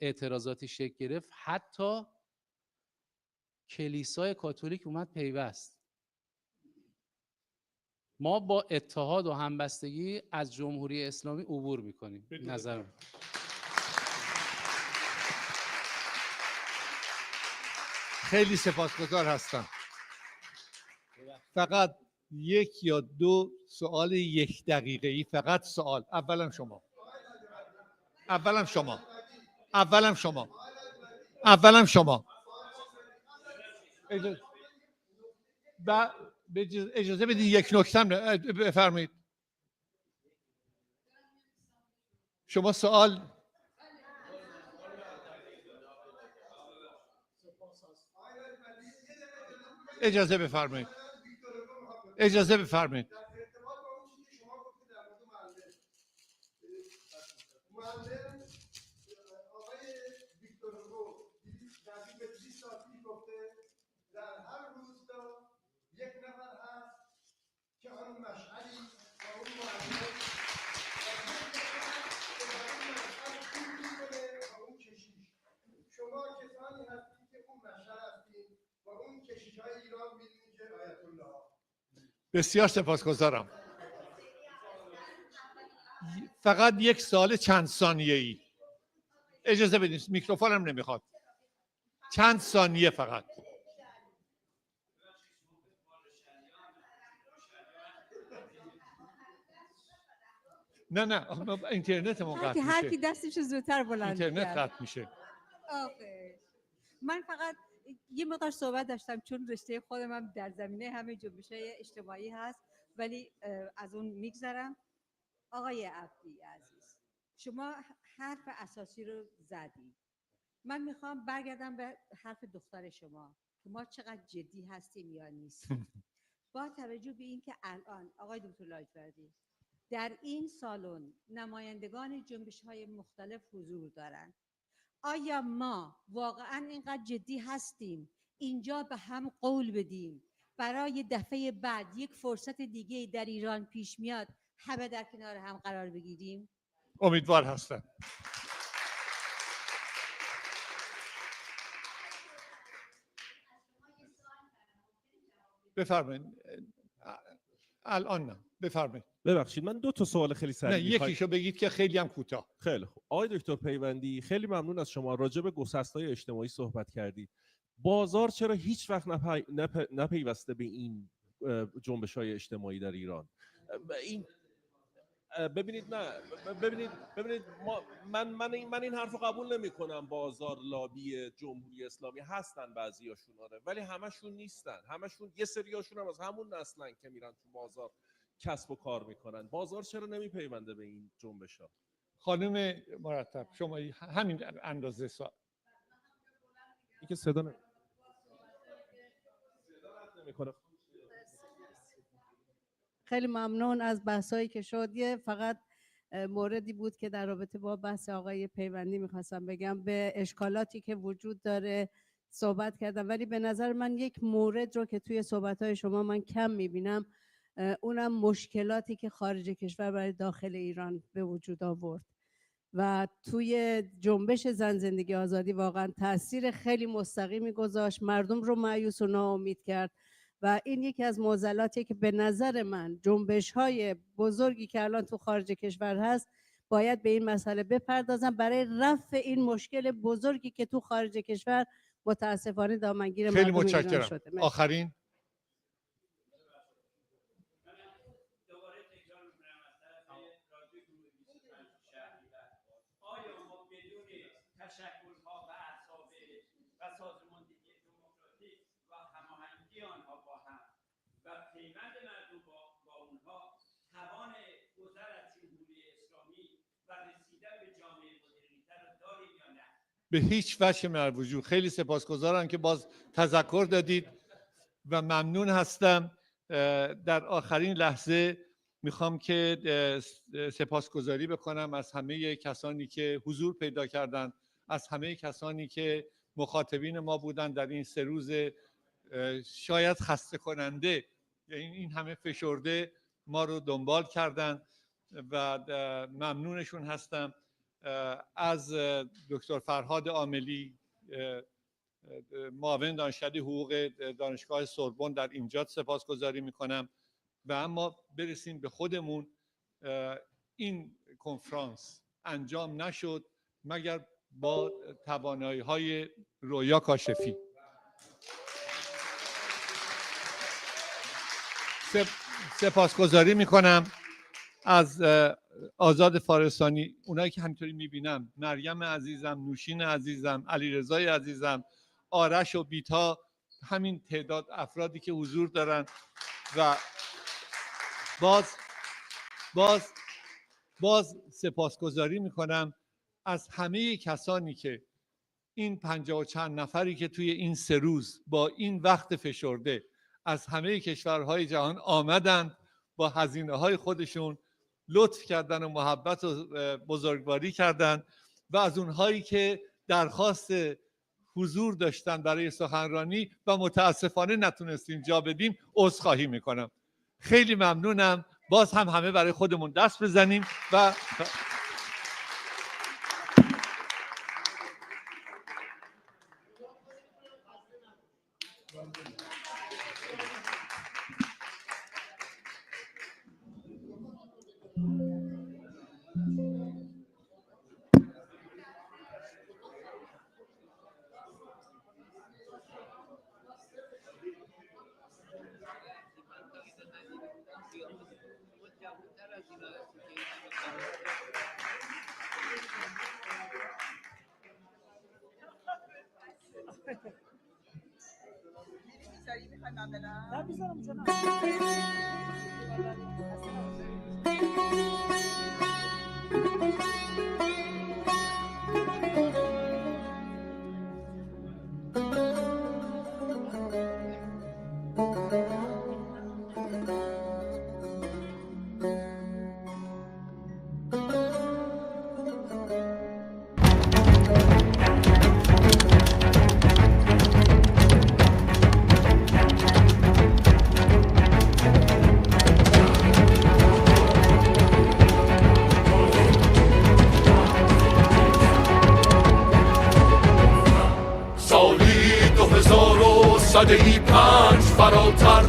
اعتراضاتی شکل گرفت، حتی کلیسای کاتولیک اومد پیوست. ما با اتحاد و همبستگی از جمهوری اسلامی عبور میکنیم. نظر خیلی سپاسگزار هستم. فقط یک یا دو سوال 1 دقیقه‌ای، فقط سوال. اولم شما اجازه بدید یک نکته بفرمایید. شما سوال. اجازه بفرمایید. بسیار سپاسگزارم. فقط یک سوال چند ثانیه‌ای. اجازه بدید، میکروفونم نمیخواد. چند ثانیه فقط. نه اینترنتمون قطع میشه. هر کی دستش زودتر بلند اینترنت کرد. قطع میشه. آخه من فقط یه مقدار صحبت داشتم، چون رشته خودم هم در زمینه همه جنبش‌های اجتماعی هست، ولی از اون میگذرم. آقای عبدی عزیز، شما حرف اساسی رو زدی. من میخوام برگردم به حرف دختر شما که ما چقدر جدی هستیم یا نیستیم. با توجه به اینکه الان آقای دکتر لاجوردی در این سالن نمایندگان جنبش‌های مختلف حضور دارند، آیا ما واقعا اینقدر جدی هستیم اینجا به هم قول بدیم برای دفعه بعد یک فرصت دیگه در ایران پیش میاد همه در کنار هم قرار بگیریم؟ امیدوار هستم. بفرمایید. الان نه، بفرمایید. ببخشید من 2 تا سوال خیلی سریع. نه یکیشو بگید که خیلی هم کوتاه. خیلی خوب. آقای دکتر پیوندی، خیلی ممنون از شما. راجع به گسست‌های اجتماعی صحبت کردید. بازار چرا هیچ وقت نپیوسته به این جنبش‌های اجتماعی در ایران؟ این ببینید من این حرفو قبول نمی‌کنم. بازار لابی جمهوری اسلامی هستن بعضیاشون، آره، ولی همشون نیستن. همشون، یه سریاشون هم از همون نسلن که میرن تو بازار کسب و کار میکنن. بازار چرا نمیپیونده به این جنبش‌ها؟ خانم مرتب شما همین اندازه سوال. این که صدا نمیکنه. خیلی ممنون از بحثایی که شد. یه فقط موردی بود که در رابطه با بحث آقای پیوندی میخواستم بگم، به اشکالاتی که وجود داره صحبت کردم، ولی به نظر من یک مورد رو که توی صحبت‌های شما من کم میبینم، اونم مشکلاتی که خارج کشور برای داخل ایران به وجود آورد و توی جنبش زن زندگی آزادی واقعا تاثیر خیلی مستقیمی گذاشت، مردم رو مایوس و ناامید کرد و این یکی از معضلاتیه که به نظر من جنبش‌های بزرگی که الان تو خارج کشور هست باید به این مسئله بپردازن برای رفع این مشکل بزرگی که تو خارج کشور متاسفانه دامنگیر خیلی مردم ایران متشکرم. شده. آخرین تشکل‌ها و احزاب و سازماندهی دموکراتیک و هماهنگی آنها با هم و پیوند مردم با اونها توان گذر از جمهوری اسلامی و رسیدن به جامعه مدرن‌تر داریم یا نه؟ به هیچ وجه من الوجود. خیلی سپاسگزارم که باز تذکر دادید و ممنون هستم. در آخرین لحظه میخوام که سپاسگزاری بکنم از همه کسانی که حضور پیدا کردند، از همه کسانی که مخاطبین ما بودند در این 3 روز شاید خسته کننده، این همه فشرده ما رو دنبال کردند و ممنونشون هستم. از دکتر فرهاد عاملی، معاون دانشکده حقوق دانشگاه سوربون در اینجا سپاسگزاری میکنم. و اما برسیم به خودمون، این کنفرانس انجام نشد مگر با توانایی‌های رویا کاشفی. سپاسگزاری میکنم از آزاد فارسانی، اونایی که همینطوری میبینم، مریم عزیزم، نوشین عزیزم، علیرضای عزیزم، آرش و بیتا، همین تعداد افرادی که حضور دارن و باز سپاسگزاری میکنم از همه کسانی که این 50 و چند نفری که توی این 3 روز با این وقت فشرده از همه کشورهای جهان آمدند، با هزینه‌های خودشون لطف کردن و محبت و بزرگواری کردن و از اونهایی که درخواست حضور داشتن برای سخنرانی و متاسفانه نتونستیم جا بدیم عذرخواهی میکنم. خیلی ممنونم. باز هم همه برای خودمون دست بزنیم و سدهی 5 فراتر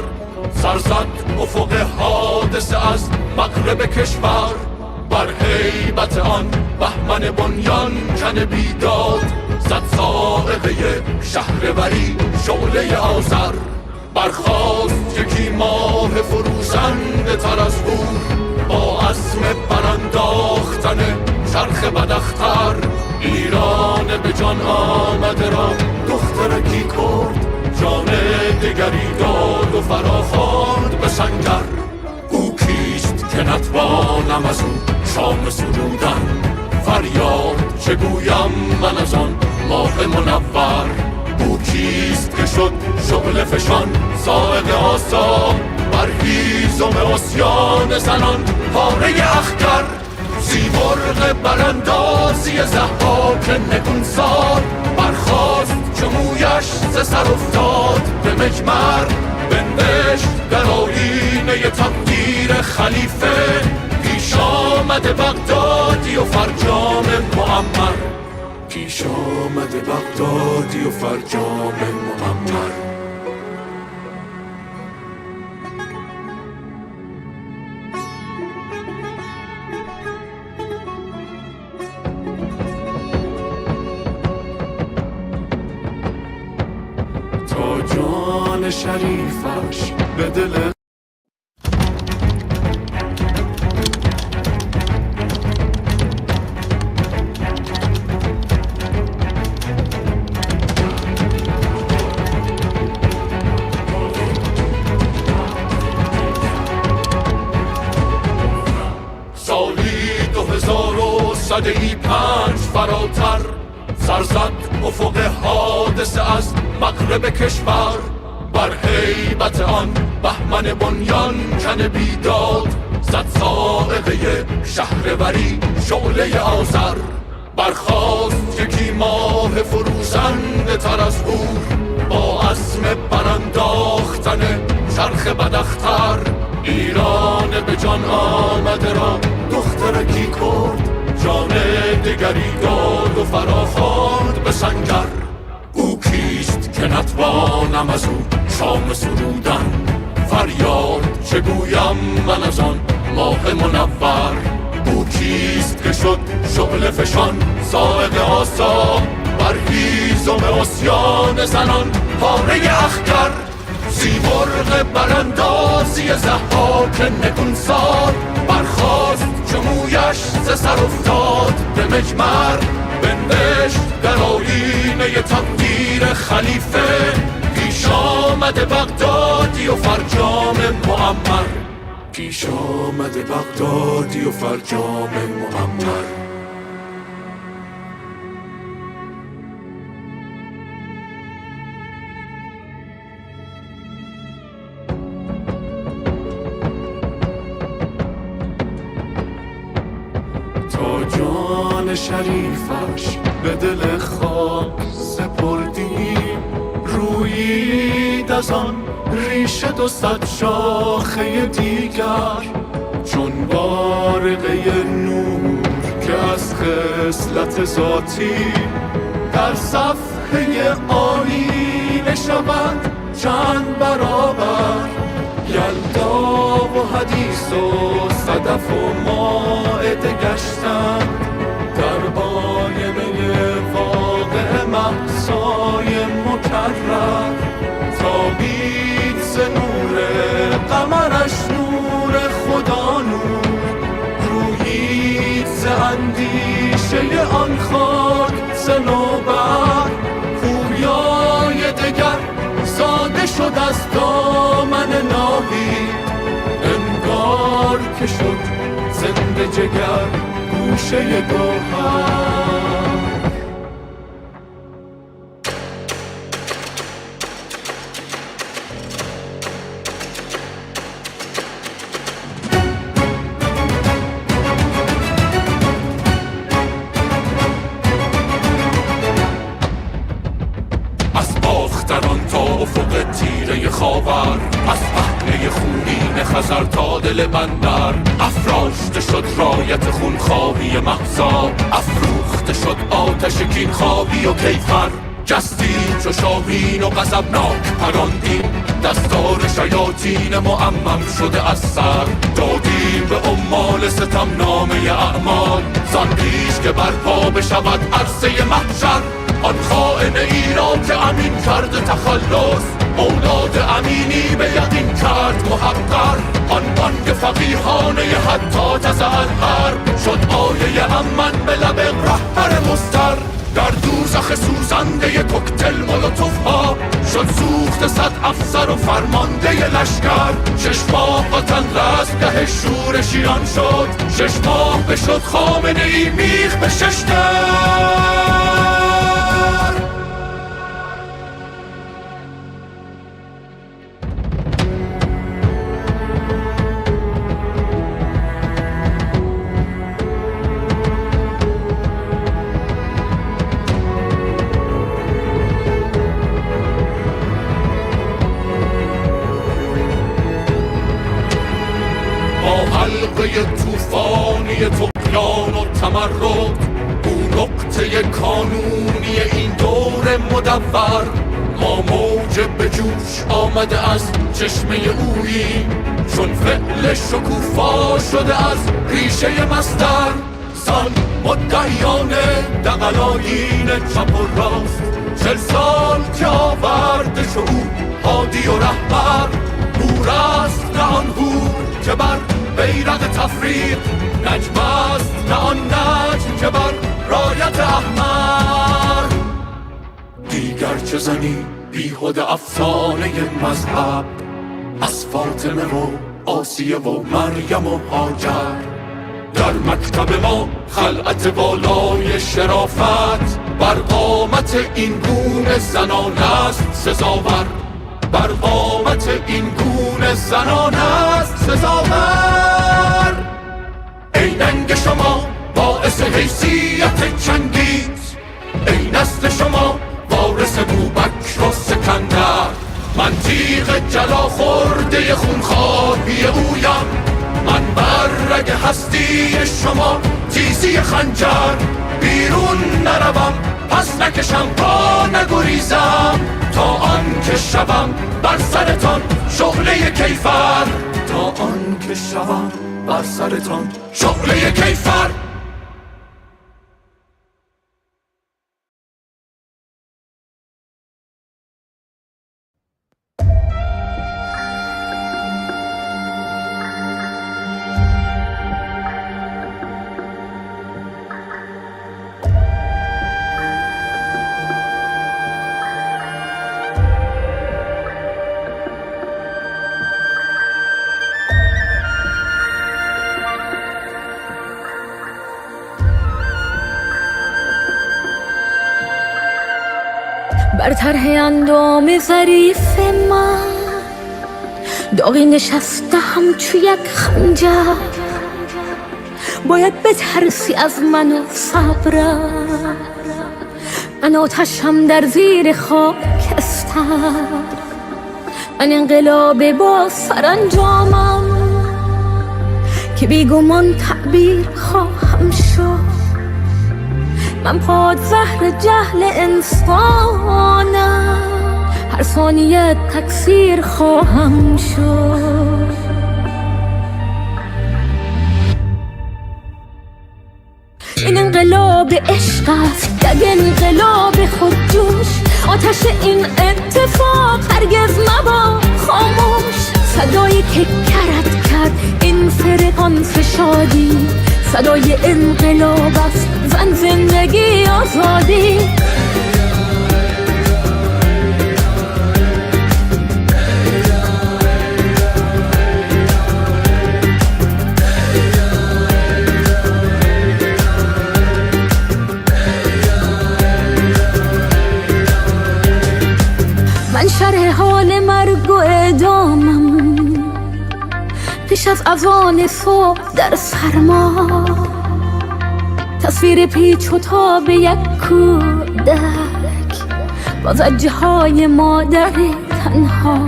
سرزد افق حادثه از مغرب کشور، بر هیبت آن بهمن بنیان کن بیداد، زد صاعقه شهروری شعله آذر، برخاست یکی ماه فروزنده تر از هور، با عزم برانداختن چرخ بداختر، ایران به جان آمده را دخترکی کرد، جان دگری داد و فراخواند به سنگر. او کیست که نتوانم از او شام سرودن، فریاد چه گویم من از آن ماه منور. او کیست که شد شعله فشان صاعقه آسا، بر هیز هیزم اسیان زنان پاره اخگر، زیبرق براندازی ضحاک نگونسار، برخاست چو مویش ز سر افتاد به مجمر، بنوشت در آیینه تقدیر خلیفه، پیش آمد بغدادی و فرجام معمر، پیش آمد بغدادی و فرجام معمر. تا جان شریفش به دل زندگی 5 فراتر، سرزد افق حادثه از مغرب کشور، بر هیبت آن بهمن بنیان کن بیداد، زد صاعقه شهروری شعله آذر، برخاست یکی ماه فروزنده تر از هور، با عزم برانداختن چرخ بداختر، ایران به جان آمده را دخترکی کرد، جان دگری داد و فراخواند به سنگر. او کیست که نتوانم از او شام سرودن، فریاد چه گویم من از آن ماه منور. او کیست که شد شعله فشان صاعقه آسا، بر هیزم اسیان زنان پاره اخگر، زیبرق براندازی ضحاک نگونسار، برخاست چو مویش ز سر افتاد به مجمر، بنوشت در آیینه تقدیر خلیفه، پیش آمد بغدادی و فرجام معمر، پیش آمد بغدادی و فرجام معمر. جان شریفش به دل خاک سپردیم، رویید از آن ریشه 200 شاخه دیگر، چون بارقه نور که از خصلت ذاتی در صفحه آیینه شود چند برابر. یلدا و حدیث و صدف و مائده گشتن، در آینه واقع مأسای مکرر، تابید ز نور قمرش نور خدا نور، رویید ز اندیشه آن خاک صنوبر، پویای دگر زاده شد از دامن ناهید، انگار که شد زنده جگر گوشه گوهر. خاور از پهنه خونین خزر تا دل بندر، افراشته شد رایت خونخواهی مهزا، افروخته شد آتش کینخواهی و کیفر، جستیم چو شاهین و غضبناک پراندیم، دستار شیاطین معمم شده از سر، دادیم به عمال ستم نامه اعمال، زان پیش که برپا بشود عرصه محشر، آن خائن ایرا که امین کرد تخلص، اولاد امینی به یقین کرد محقر، آن بانگ فقیهانه حتی تزع الحرب، شد آیه امن به لب رهبر مضطر، در دوزخ سوزنده کوکتل مولوتوف ها، شد سوخت 100 افسر و فرمانده لشکر، 6 ماه وطن رستگه شور شیران شد، 6 ماه بشد خامنه ای میخ به 6 در. طوفانی طغیان و تمرد، او نقطه کانونی این دور مدور. ما موج به جوش آمده از چشمه اویی، چون فعل شکوفا شده از ریشه مصدر. زن مدعیان دغل‌آیین چپ و راست، 40 سال که آورده شو او هادی و رهبر. هور است نه آن هور که بر بیرق تفریق، نجم است نه آن نجم که بر رایت احمر. دیگر چه زنی بیهوده افسانه مذهب، از فاطمه و آسیه و مریم و هاجر. در مکتب ما خلعت بالای شرافت، بر قامت این گونه زنان است سزاور. بر قامت این گونه زنان است سزاور. ای ننگ شما باعث حیثیت چنگیز، ای نسل شما وارث بوبکر و سکندر. من تیغ جلا خورده خونخواهی اویم، من بر رگ هستی شما تیزی خنجر. بیرون نروم پس نکشم پا نگریزم، تا آن که شوم بر سرتان شعله کیفر. تا آن که شوم بر سرتان شعله کیفر. بر طرح اندام ظریف من داغی نشسته همچو یک خنجر. باید بترسی از من و صبرم، من آتشم در زیر خاکستر. من انقلاب با سرانجامم که بیگمان تعبیر خواهم شد. من پادزهر جهل انسانم، هر ثانیه تکثیر خواهم شد. این انقلاب عشق است، یک انقلاب خودجوش. آتش این اتفاق هرگز مبا خاموش. صدایی که کرد کرد این فرقانس شادی، صدای انقلاب است، زن زندگی آزادی. من شرح حال مرگ و اعدامم، پیش از اذان صبح در سرما. تصویر پیچ و تاب یک کودک با زجه های مادر تنها.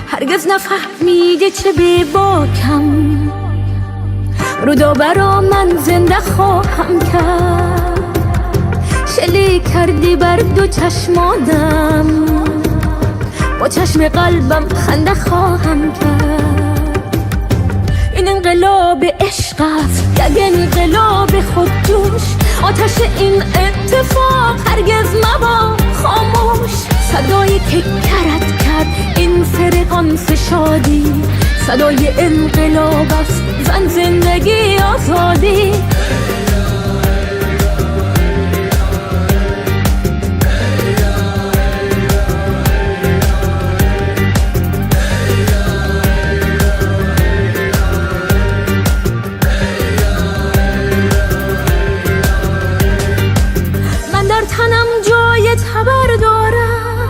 هرگز نفهمیده چه بی باکم، رودا برا من زنده خواهم کرد. شلیک کردی بر دو چشمانم، با چشم قلبم خنده خواهم کرد. این انقلاب عشق است، یک انقلاب خودجوش. آتش این اتفاق هرگز مبا خاموش. صدایی که کرد این فرقانس شادی، صدای انقلاب است، زن زندگی آزادی. تنم جای تبر دارم،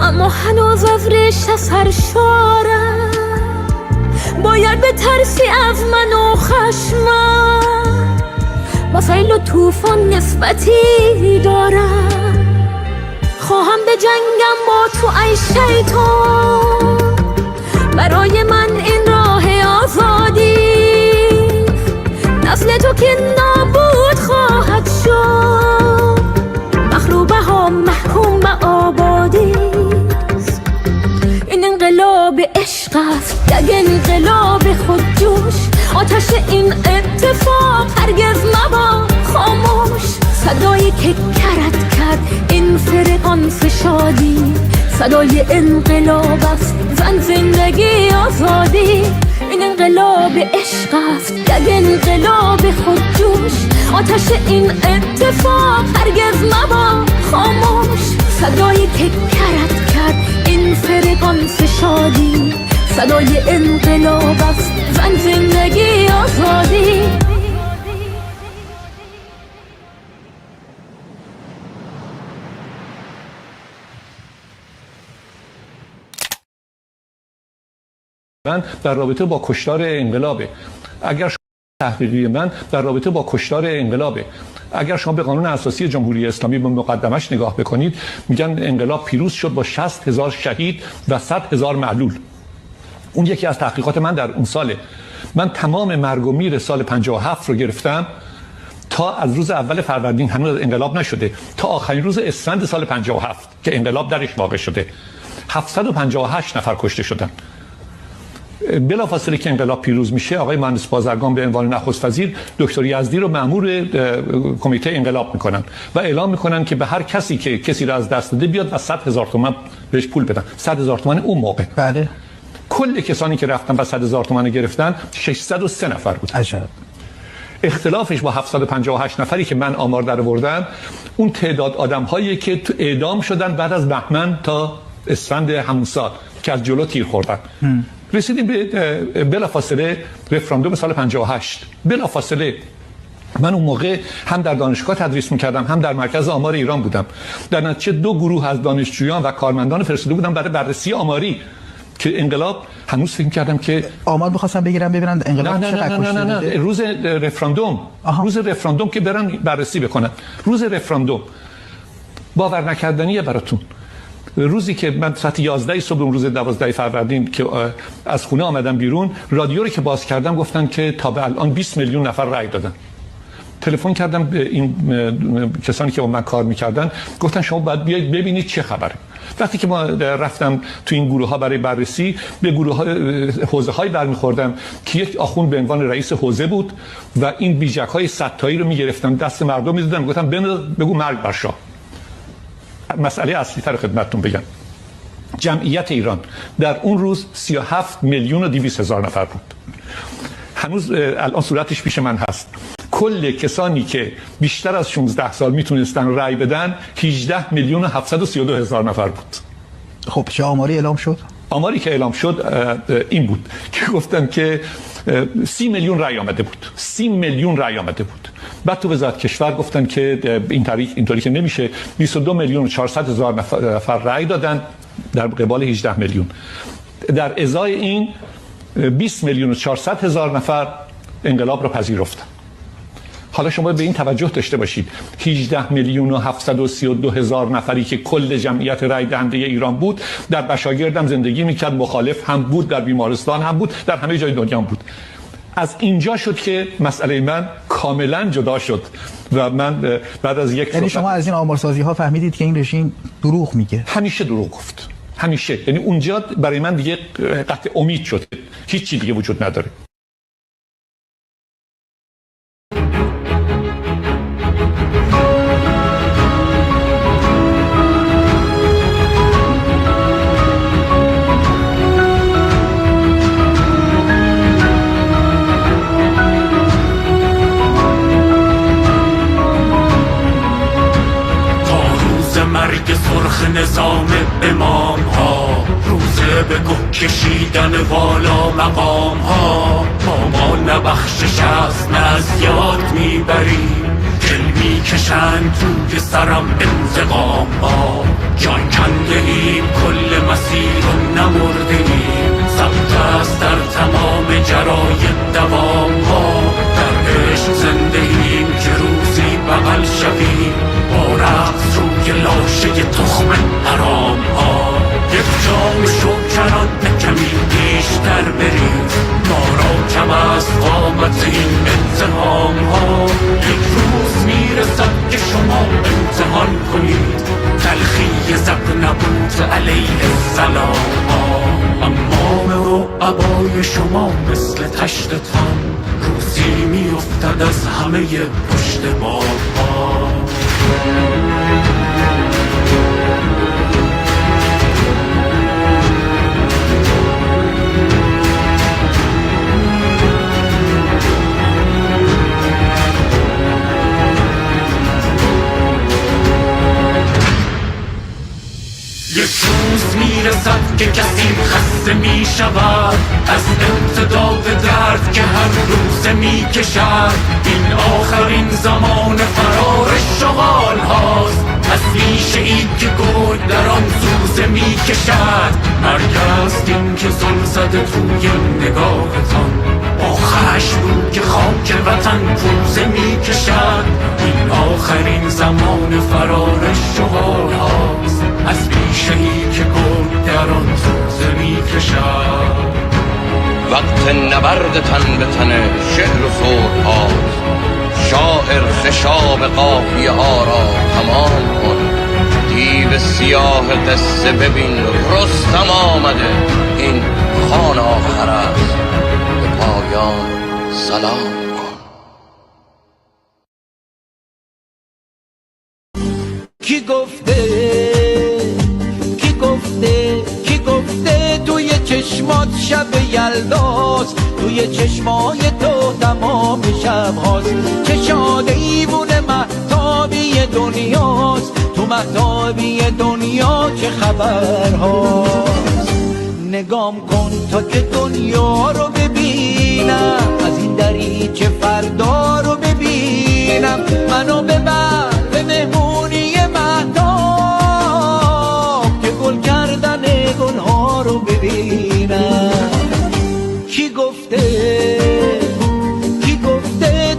اما هنوز از ریشه سرشارم. باید به ترسی از من و خشمم، با سیل و طوفان نسبتی دارم. خواهم به جنگم با تو ای شیطان، برای من این راه نسل تو که نابود خواهد شد، مخروبه ها محکوم به آبادی. این انقلاب عشق است، یک انقلاب خودجوش. آتش این اتفاق هرگز مباد خاموش. صدایی که کرد کرد این فرانسه شادی، صدای انقلاب است، زن زندگی آزادی. این انقلاب عشق است، یک انقلاب خودجوش. آتش این اتفاق هرگز مباد خاموش. صدایی که کرد این فرانسه شادی، صدای انقلاب است، زن زندگی آزادی. من در رابطه با کشتار انقلابه. اگر تحقیقی من در رابطه با کشتار انقلابه. اگر شما به قانون اساسی جمهوری اسلامی به مقدمش نگاه بکنید، میگن انقلاب پیروز شد با 60,000 شهید و 100,000 معلول. اون یکی از تحقیقات من در اون ساله. من تمام مرگ و میر سال 57 رو گرفتم تا از روز اول فروردین، هنوز انقلاب نشده، تا آخرین روز اسفند سال 57 که انقلاب درش واقع شده. 758 نفر کشته شدن. بلافاصله که انقلاب پیروز میشه، آقای مهندس بازرگان به عنوان نخست وزیر دکتر یزدی رو مأمور کمیته انقلاب میکنن و اعلام میکنن که به هر کسی که کسی رو از دست داده بیاد و 100,000 تومان بهش پول بدن. 100,000 تومان اون موقع. بله. کل کسانی که رفتن و 100,000 تومان گرفتن 603 نفر بود. عجب. اختلافش با 758 نفری که من آمار درآوردم، اون تعداد آدم‌هایی که تو اعدام شدن بعد از بهمن تا اسفند همون سال که از جلو تیر خوردن. رسیدیم به بلافاصله رفراندوم سال 58. بلافاصله من اون موقع هم در دانشگاه تدریس میکردم، هم در مرکز آمار ایران بودم. در نتیجه 2 گروه از دانشجویان و کارمندان فرستاده بودم برای بررسی آماری که انقلاب. هنوز فکر کردم که آمار می‌خواستم بگیرم ببینن انقلاب چقدر کشته داده. روز رفراندوم. روز رفراندوم که برن بررسی بکنن. روز رفراندوم باور نکردنیه براتون. روزی که من ساعت 11 صبح اون روز 12 فروردین که از خونه آمدم بیرون، رادیو رو که باز کردم گفتن که تا به الان 20 میلیون نفر رأی دادن. تلفن کردم به این کسانی که با من کار میکردن، گفتن شما باید بیاید ببینید چه خبره. وقتی که ما رفتم تو این گروه ها برای بررسی، به گروه ها حوزه های برمیخوردم که یک آخوند به عنوان رئیس حوزه بود و این بیجک های 100 تایی رو میگرفتن دست مردم میدادن، گفتم بگو مرگ بر شاه. مسئله اصلی تر خدمتتون بگم، جمعیت ایران در اون روز 37 میلیون و 200 هزار نفر بود. هنوز الان صورتش پیش من هست. کل کسانی که بیشتر از 16 سال میتونستن رأی بدن 18 میلیون و 732 هزار نفر بود. خب چه آماری اعلام شد؟ آماری که اعلام شد این بود که گفتن که 30 میلیون رأی آمده بود. 30 میلیون رأی آمده بود. بعد تو وزارت کشور گفتن که اینطوری که نمیشه، 22 میلیون و 400 هزار نفر رأی دادن در قبال 18 میلیون. در ازای این 20 میلیون و 400 هزار نفر انقلاب را پذیرفتن. حالا شما به این توجه داشته باشید، 18 میلیون و 732 هزار نفری که کل جمعیت رای دهنده ایران بود، در بشاگردم زندگی میکرد، مخالف هم بود، در بیمارستان هم بود، در همه جای دنیا هم بود. از اینجا شد که مسئله من کاملا جدا شد و من بعد از یک یعنی شما از این آمارسازی ها فهمیدید که این رژیم دروغ میگه؟ همیشه دروغ گفت، همیشه. یعنی اونجا برای من دیگه قطع امید شد، هیچ چیز دیگه وجود نداره. مرگ سرخ نظام امام ها، روزه به گه کشیدن والا مقام ها. ما نبخشش است نه از یاد میبریم، دل میکشند توی سرم انتقام ها. جان کنده ایم کل مسیر و نمرده ایم، ثبت است در تمام جراید دوام ها. در عشق زنده ایم که روزی بغل شویم، با رقص روی لاشه تخم حرام ها. یک جام شکران کمی بیشتر بریم، ما را کم از قامت این اتهام ها. یک روز میرسد که شما امتحان کنید تلخی زب نبوت علیه السلام. اما و عبای شما مثل تشت تن روزی میافتد از همه پشت بابا. یک روز میرسد که کسی خسته میشود از امتداد درد که هر روزه میکشد. این آخرین زمان فرار شغال هاست از پیشه ای که گرگ در آن سوزه میکشد. مرگ است این که زل زده توی نگاهتان با خشم که خاک وطن پوزه میکشد. این آخرین زمان فرار شغال هاست از پیشه ای که گرگ در آن سوزه میکشد. وقت نبرد تن به تن شعر و صوت هاست. شاعر خشاب قافیه ها را تمام کن. دیو سیاه قصه ببین رستم آمده. این خوان آخر است به پایان سلام کن. کی گفته توی چشمات شب یلداست، توی چشمای تو تمام شب هاست. چه شاده ایوون مهتابی دنیاست، تو مهتابی دنیا چه خبر هاست. نگام کن تا که دنیا رو ببینم، از این دریچه فردا رو ببینم. منو ببر به مهمونی مهتاب که گل کردن گلها رو ببینم. کی گفته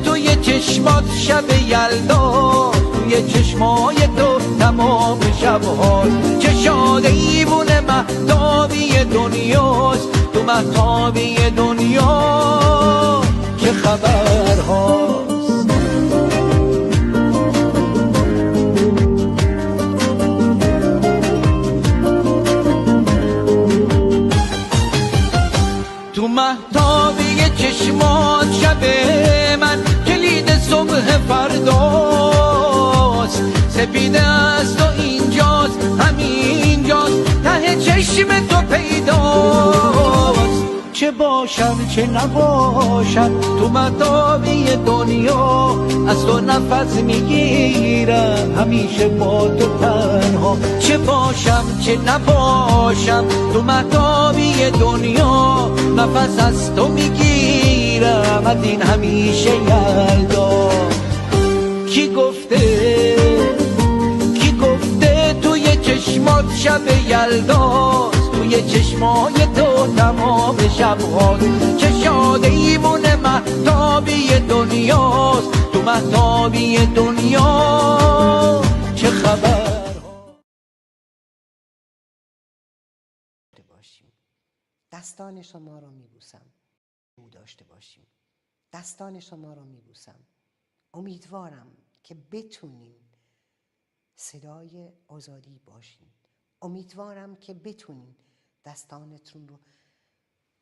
توی چشمات شب یلدا، توی چشمای تو تمام شب هاست. چه شاده ایوون مهتابی دنیاست، تو مهتابی دنیا چه خبر هاست. تو مهتابی چشمات شب من کلید صبح فرداست. سپیده است و اینجاست، همینجاست، ته چشم تو پیداست. چه باشم چه نباشم تو مهتابی دنیا، از تو نفس میگیرم همیشه با تو تنها. چه باشم چه نباشم تو مهتابی دنیا، نفس از تو میگیرم از این همیشه یلدا. کی گفته توی چشمات شب یلداست، توی چشمای تو تمام شب هاست. چه شاده ایمون مهتابی دنیاست، تو مهتابی دنیا چه خبر. دستان شما را میبوسم، داشته باشیم. دستان شما را میبوسم. امیدوارم که بتونین صدای آزادی باشین. امیدوارم که بتونین دستانتون رو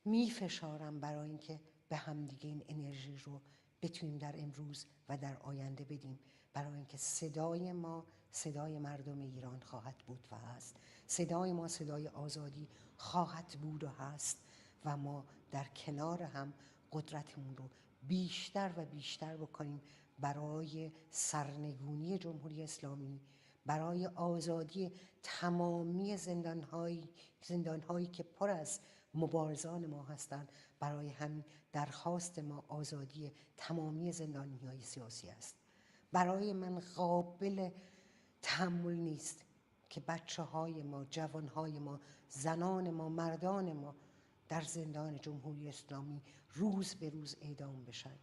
میفشارم برای اینکه به همدیگه این انرژی رو بتونیم در امروز و در آینده بدیم، برای اینکه صدای ما صدای مردم ایران خواهد بود و هست. صدای ما صدای آزادی خواهد بود و هست و ما در کنار هم قدرتمون رو بیشتر و بیشتر بکنیم برای سرنگونی جمهوری اسلامی، برای آزادی تمامی زندانهایی که پر از مبارزان ما هستند. برای همین درخواست ما آزادی تمامی زندانی‌های سیاسی است. برای من قابل تحمل نیست که بچه‌های ما، جوان‌های ما، زنان ما، مردان ما در زندان جمهوری اسلامی روز به روز اعدام بشن.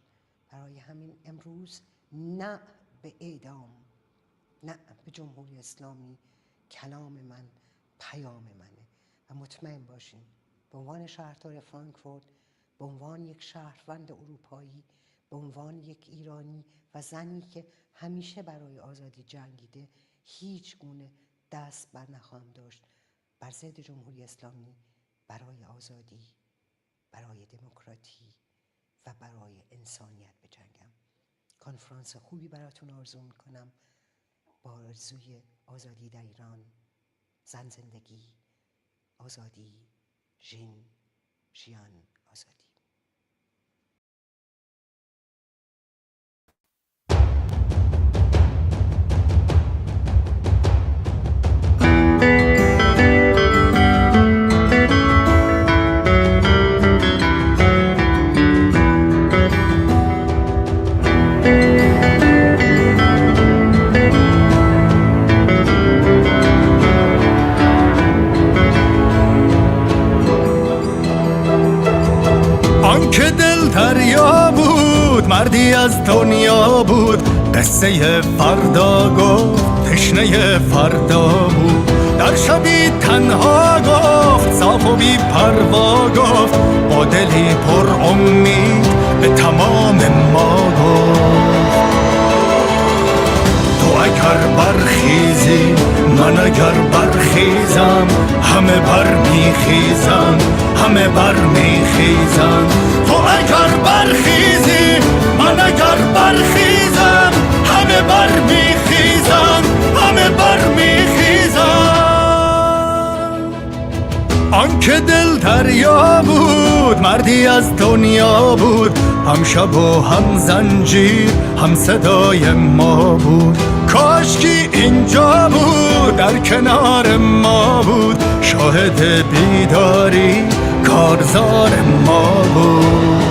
برای همین امروز نه به اعدام، نه به جمهوری اسلامی کلام من، پیام منه. و مطمئن باشین به عنوان شهردار فرانکفورت به عنوان یک شهروند اروپایی، به عنوان یک ایرانی و زنی که همیشه برای آزادی جنگیده، هیچ گونه دست بر نخواهم داشت بر ضد جمهوری اسلامی، برای آزادی، برای دموکراسی و برای انسانیت بجنگم. کنفرانس خوبی براتون آرزو میکنم با آرزوی آزادی در ایران، زندگی، آزادی، ژیان آزادی. آنکه دل دریا بود، مردی از دنیا بود، قصه فردا گفت، تشنه فردا بود. در شبی تنها گفت، صاف و بی پروا گفت، با دلی پر امید به تمام ما گفت. تو اگر برخیزی، من اگر برخیزم، همه برمیخیزن، همه برمیخیزن. تو اگر برخیزی، من اگر برخیزم، همه برمیخیزن، همه برمیخیزن. آنکه دل دریا بود، مردی از دنیا بود، هم شب و هم زنجیر، هم صدای ما بود. کاشکی اینجا بود، در کنار ما بود، شاهد بیداری کارزار ما بود.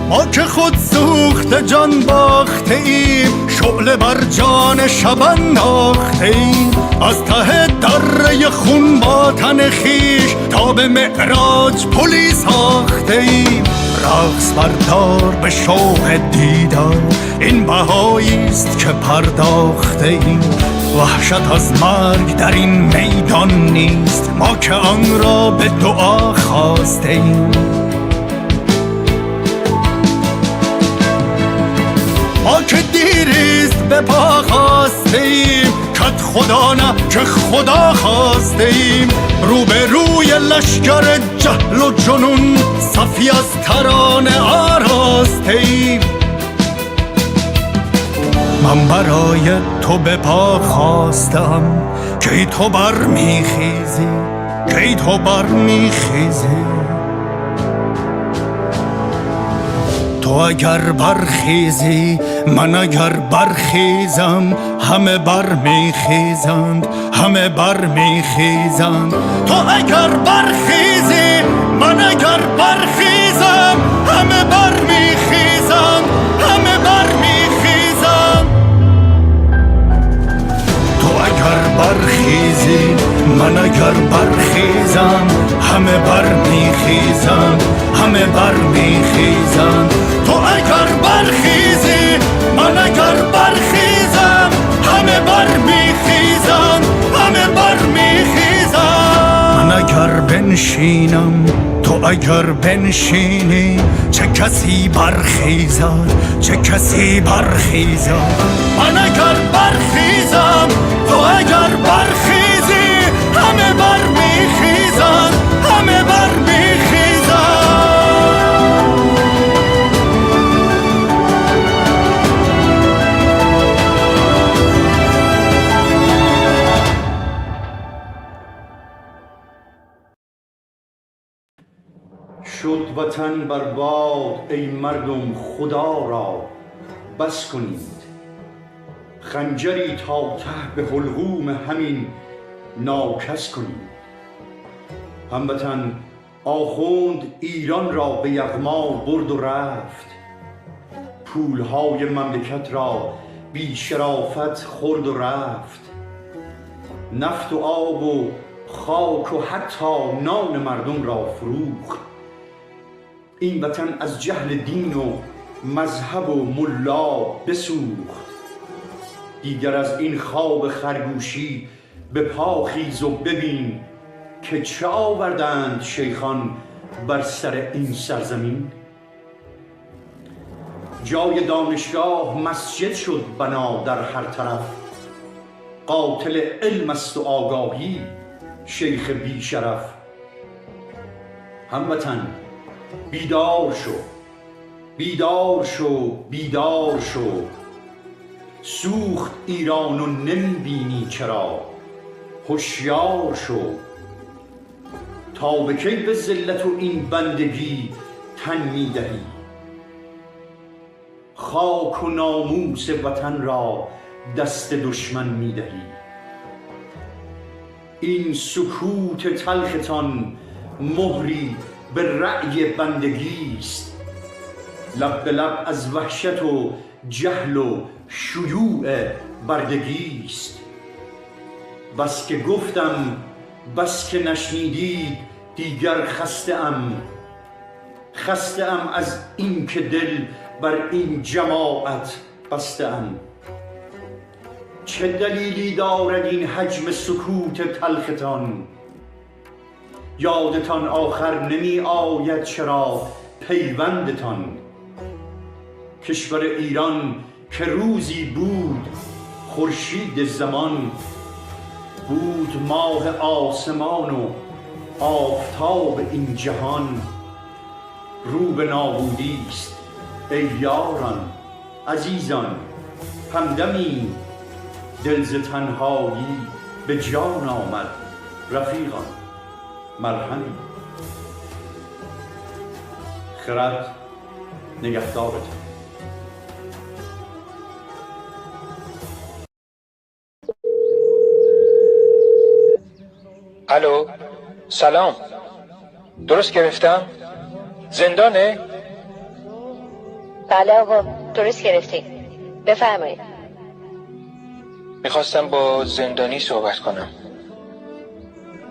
ما که خود سوخته جان باخته ایم، شعله بر جان شب انداخته ایم. از ته دره خون با تن خیش تا به معراج پلی ساخته ایم. رقص بردار به شوق دیدار، این بهاییست که پرداخته ایم. وحشت از مرگ در این میدان نیست، ما که آن را به دعا خواسته ایم. ما که دیریست به پا خواسته ایم، کت خدا نه که خدا خواسته ایم. رو به روی لشکر جهل و جنون، صفی از ترانه آراسته ایم. من برای تو به پا خواستم، کی تو برمیخیزی، کی تو برمیخیزی. تو اگر برخیزی، من اگر برخیزم، همه برمیخیزند، همه برمیخیزند. تو اگر برخیزی، من اگر برخیزم، همه برمیخیزند، همه برمیخیزند. تو اگر برخیزی، من اگر برخیزم، همه برمیخیزند، همه برمیخیزند. تو اگر برخیزی، من اگر برخیزم، همه برمیخیزند، همه برمیخیزند. من اگر بنشینم، تو اگر بنشینی، چه کسی برخیزد، چه کسی برخیزد. من اگر برخیزم، تو اگر برخیزی، همه برمیخیزند، همه برمیخیزند. شد وطن برباد ای مردم، خدا را بس کنید. خنجری تا ته به حلقوم همین ناکس کنید. هموطن آخوند ایران را به یغما برد و رفت، پولهای مملکت را بی شرافت خورد و رفت. نفت و آب و خاک و حتی نان مردم را فروخت. این وطن از جهل دین و مذهب و ملا بسوخت. دیگر از این خواب خرگوشی به پا خیز و ببین که چه آوردند شیخان بر سر این سرزمین. جای دانشگاه مسجد شد بنا در هر طرف. قاتل علم است و آگاهی شیخ بی شرف. هموطن بیدار شو، بیدار شو، بیدار شو. سوخت ایران و نمی بینی چرا؟ هوشیار شو. تا به کی به ذلت و این بندگی تن می دهی؟ خاک و ناموس وطن را دست دشمن می دهی. این سکوت تلختان مهری به رأی بندگی است. لب به لب از وحشت و جهل و شیوع بردگی است. بس که گفتم، بس که نشنیدید، دیگر خسته ام. خسته ام از این که دل بر این جماعت بسته ام. چه دلیلی دارد این حجم سکوت تلختان؟ یادتان آخر نمی آید چرا پیوندتان؟ کشور ایران که روزی بود خورشید زمان، بود ماه آسمان و آفتاب این جهان. رو به نابودی است ای یاران عزیزان، همدمی دل ز تنهایی به جان آمد رفیقان. مرهمی خرد نگهدارتان. الو، سلام، درست گرفتم؟ زندانه؟ بله آقا، درست گرفتی. بفرمایید. میخواستم با زندانی صحبت کنم.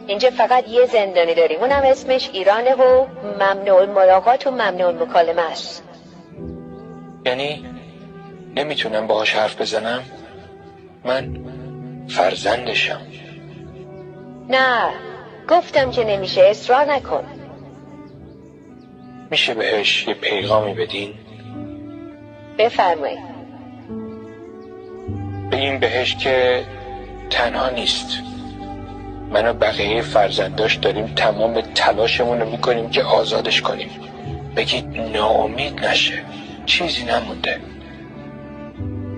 اینجا فقط یه زندانی داریم، اونم اسمش ایرانه و ممنوع ملاقات و ممنوع مکالمه است. یعنی نمیتونم باهاش حرف بزنم؟ من فرزندشم. نه، گفتم که نمیشه، اصرار نکن. میشه بهش یه پیغامی بدین؟ بفرمایید. بگیم بهش که تنها نیست. من و بقیه فرزنداش داریم تمام تلاشمون رو میکنیم که آزادش کنیم. بگید ناامید نشه، چیزی نمونده.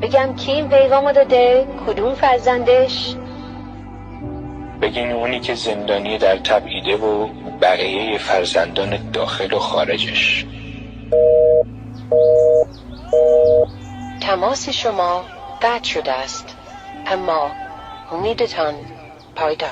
بگم کی این پیغامو داده؟ کدوم فرزندش؟ بگین اونی که زندانی در تبعیده و بقیه فرزندان داخل و خارجش. تماس شما قطع شده است، اما امیدتان پایدار.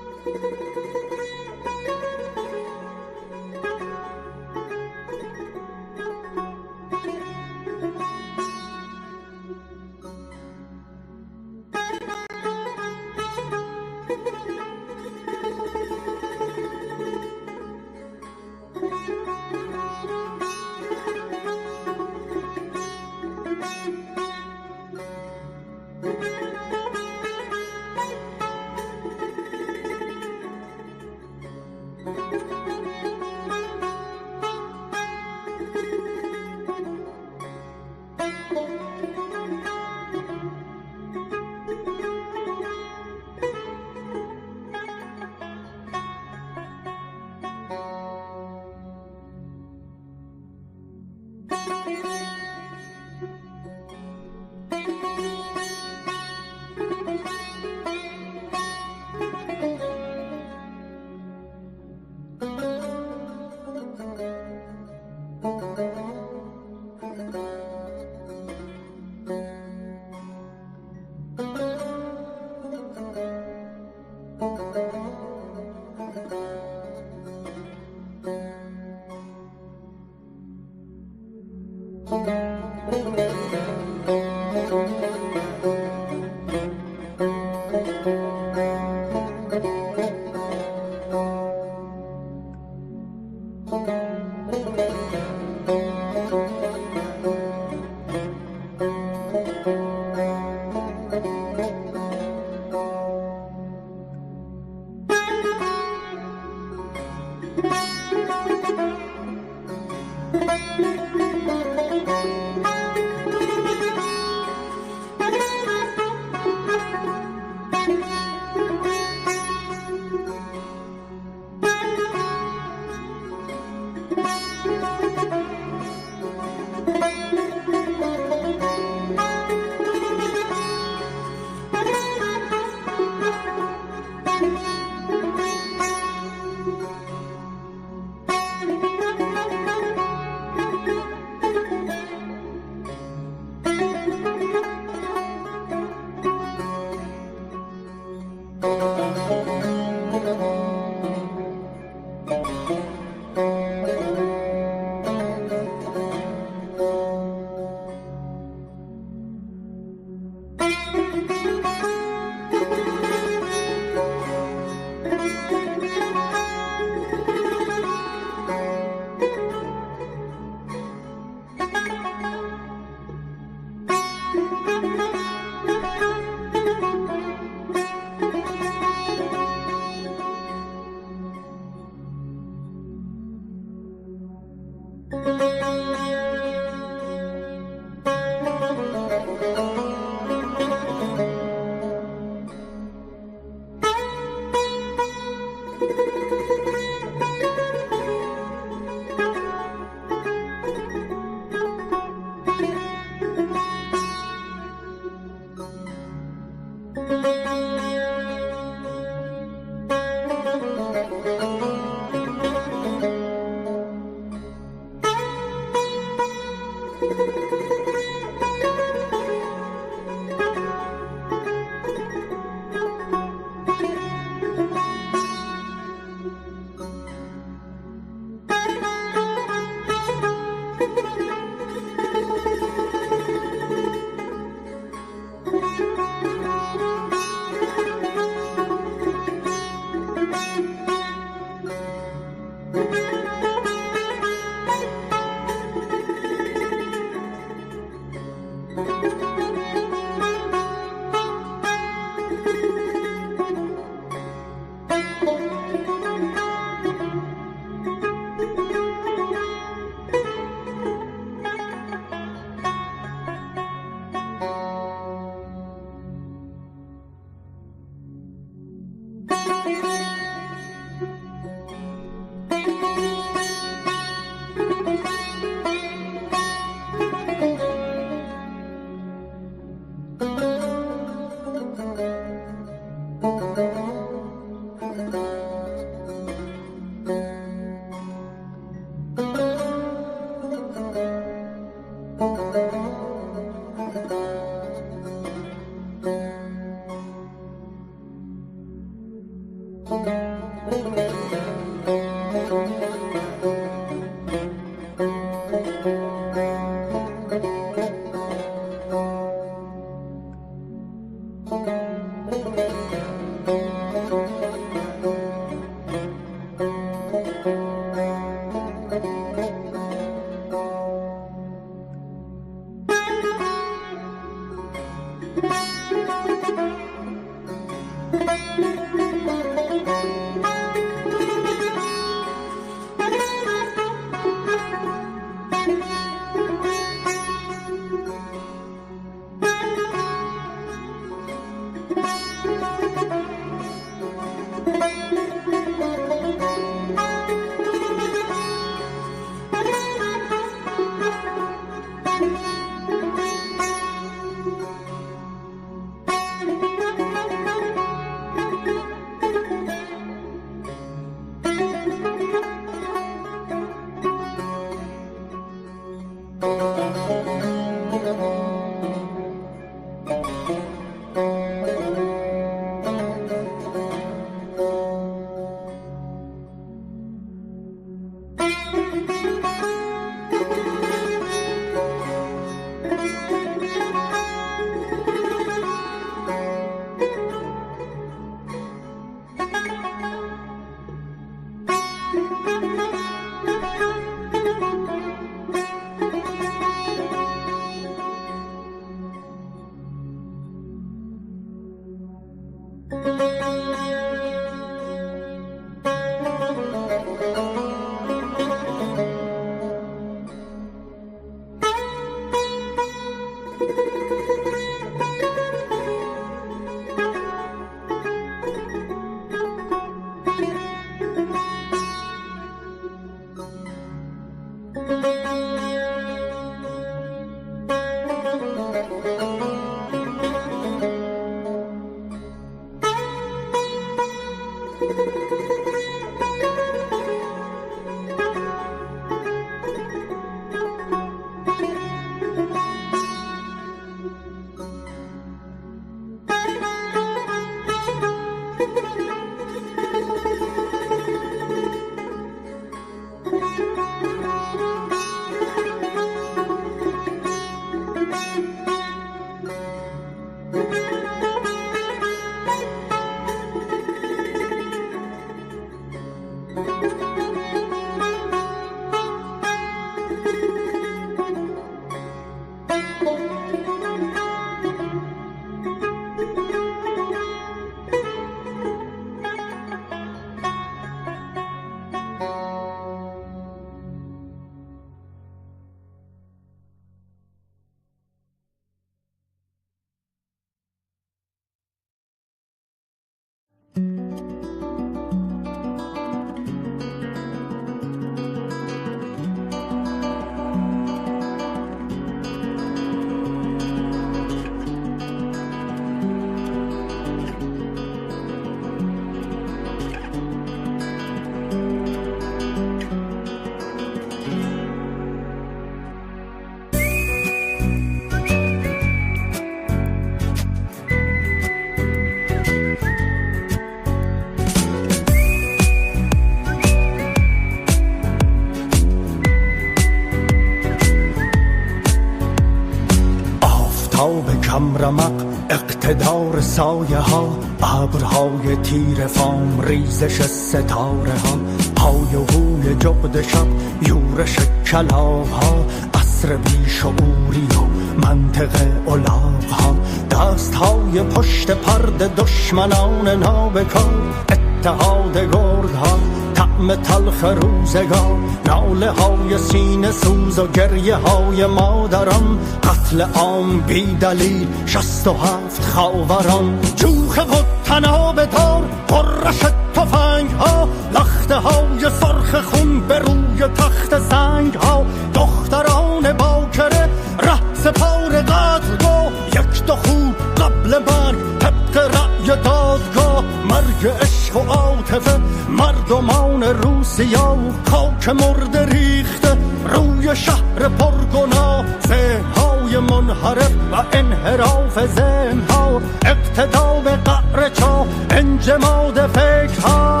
آفتاب کم رمق اقتدار سایه ها، ابرهای تیر فام ریزش ستاره ها، های و هوی جغد شب یورش کلاغ ها، عصر بیشعوری و منطق الاغ ها، دست های پشت پرده دشمنان نابکار، اتحاد گرگ ها، طعم تلخ روزگار، ناله های سینه سوز و گریه های مادران، قتل عام بی دلیل 67 خاوران، جوخه و تناب دار، قرش تفنگ ها، لخته های سرخ خون به روی تخت سنگ ها، دختران باکره ره سپار قتلگاه، یک دو خوب قبل مرگ طبق رأی دادگاه، مرگ عشق و عاطفه مردمان روسیا، خاک مرد ریخته روی شهر پرگناه، ذهن‌های منحرف و انحراف ذهن‌ها، اقتدا به قعر چاه، انجماد فکرها.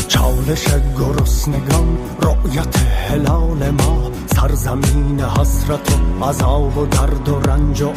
چالش گرسنگان، رؤیت هلال ما، سرزمین حسرت و عذاب و درد و رنج و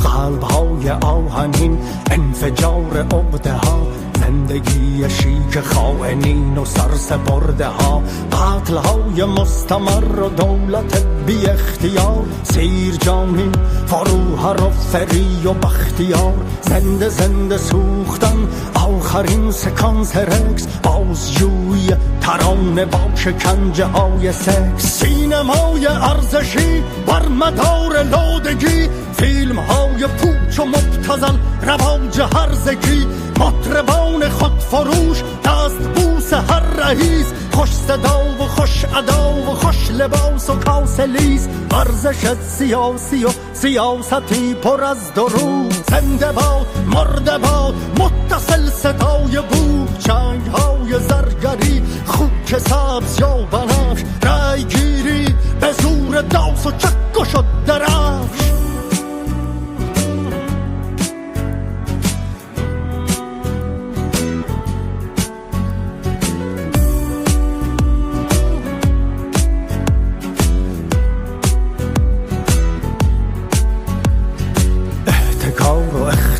قلب‌های آهنین، انفجار عقده ها، زندگی شیک خائنین و سرسپرده ها، قتل های مستمر و دولت بی اختیار، سیر جانی، فروهر و فری و بختیار، زنده زنده سوختن، آخرین سکانس رکس، بازجوی ترانه با شکنجه های سکس، سینمای ارزشی بر مدار لودگی، فیلم های پوچ و مبتذل رواج هرزگی، مطربان خودفروش دست بوس هر رئیس، خوش صدا و خوش ادا و خوش لباس و کاسلیز، ورزش سیاسی و سیاستی پر از دروغ، زنده باد مرده باد متصل صدای بوق، چنگ های زرگری خوک سبز یا بنفش، رای گیری به زور داس و چک و شد درفش.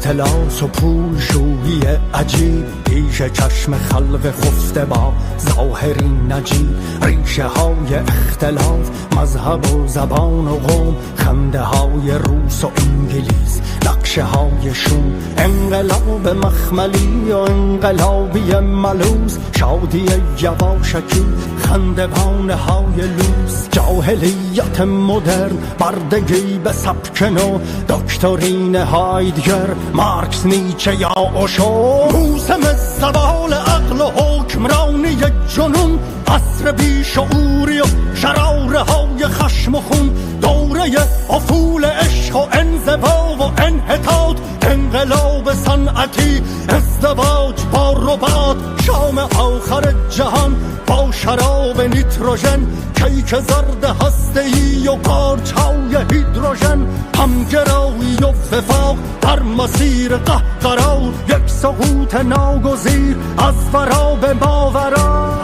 اختلاس و پول شویی عجیب، پیش چشم خلق خفته با ظاهری نجیب، ریشه های اختلاف مذهب و زبان و قوم، خنده های روس و انگلیس، نقشه های شوم، انقلاب مخملی و انقلابی ملوس، شادی یواشکی خندوانه های لوس، جاهلیت مدرن بردگی به سبک نو، دکترین هایدگر مارکس نیچه یا اوشو، موسم زوال عقل و حکمرانی جنون، عصر بیشعوری و شراره های خشم و خون، دوره افول عشق و انزوا و انحطاط، انقلاب صنعتی، ازدواج با ربات، شام آخر جهان با شراب نیتروژن، کیک زرد هسته‌ای و قارچ های هیدروژن، همگرایی و وفاق در مسیر قهقرا، یک سقوط ناگزیر از ورا به ماورا.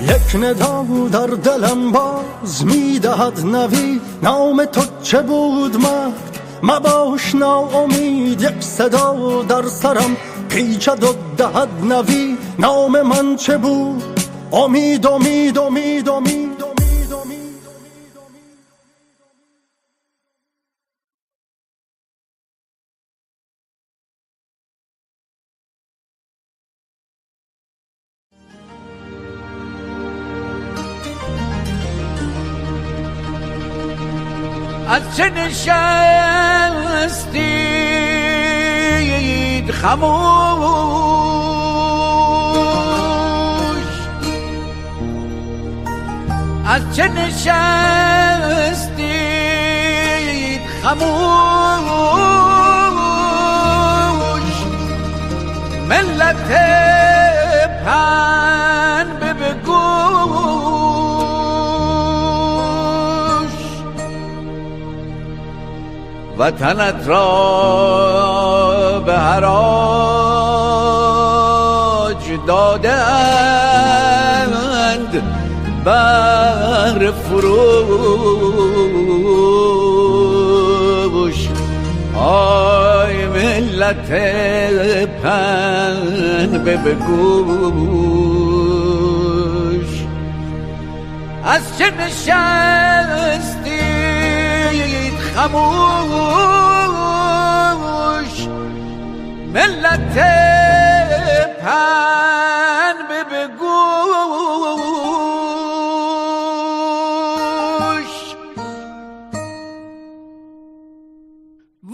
یک ندا در دلم باز میدهد نوید، نام تو چه بود مرد مباش ناامید، یک صدا در سرم پیچد و دهد نوید، نام من چه بود؟ امید امید امید امید. از چه نشستید خموش، از چه نشستید خموش، ملت پن به گوش، وطنت را به حراج دادند بر فروش. آی ملت پن به گوش، از چه نشستید خموش، ملت پن به گوش.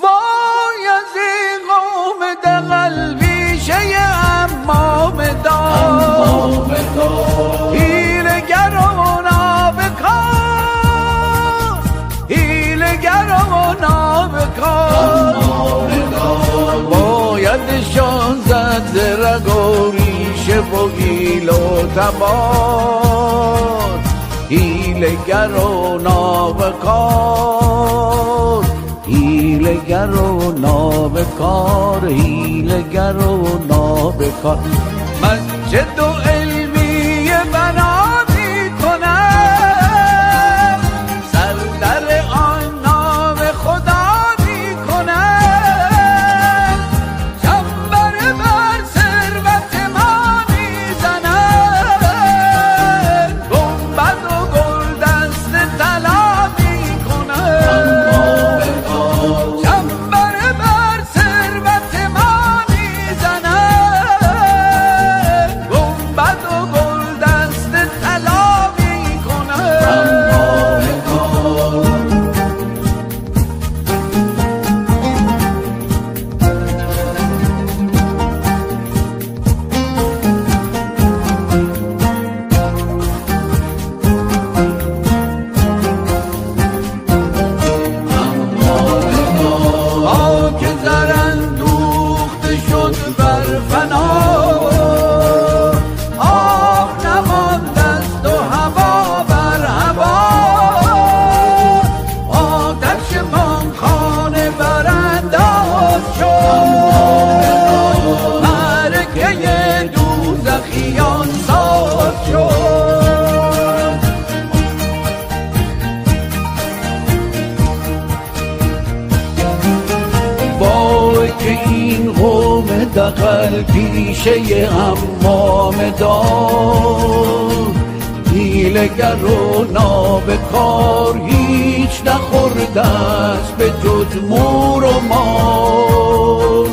وای از این قوم دغل بیشه امام دار، هیلگر و نابکار، هیلگر و نابکار، بایدشان زد رگ و ریشه و ایل و تبار، هیلگر و نابکار، هیلگر و نابکار، هیلگر و نابکار. مسجد و علمی بنا میکنم، سر در آن نام خدا میکنم، چنبر بر ثروت ما میزنم، گنبد و گلدست طلا میکنم، چنبر بر ثروت ما میزنم، گنبد و گلدست طلا میکنم. خاک زراندوخته شد بر فنا، آب نماند است و هوا بر هوا، آتش خانه برانداز شد، معرکه دوزخیان ساز شد. وای که این قوم دغل پیشه امام دار، هیلگر و نابکار، هیچ نخورده است به جز مور و مار،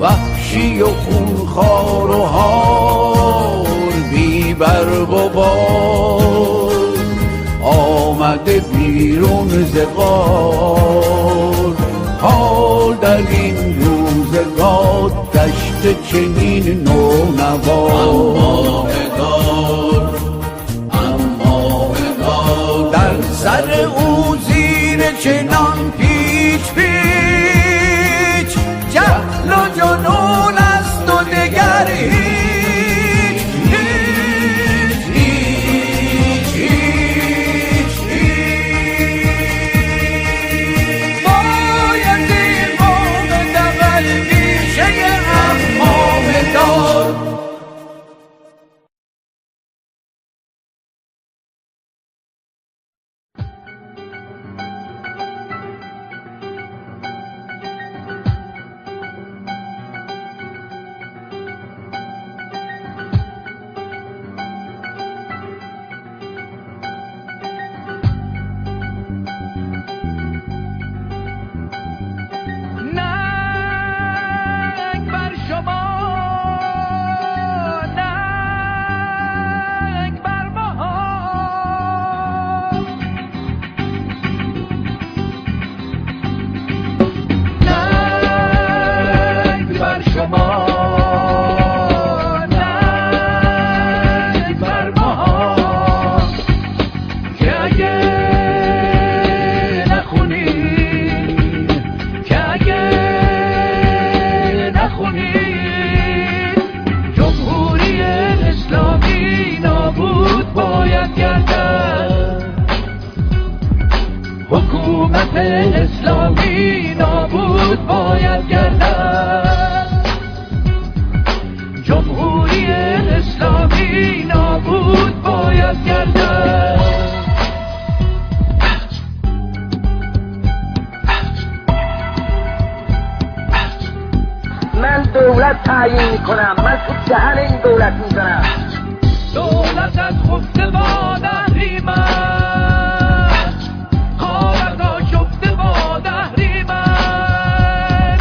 وحشی و خونخوار و هار، بی برگ و بار، آمده بیرون ز غار. حال در این روزگار گشت چنین نونوا، اما بدار، اما بدار، در سر او زیر چنان پیچ پیچ، جهل و جنون است و دگر هیچ هیچ هیچ هیچ هیچ. باید این قوم دغل بیشه امام دار. تعیین میکنم، من تو دهن این دولت میزنم. دولت از خفته با دهریمن، خارت را شفته با دهریمن،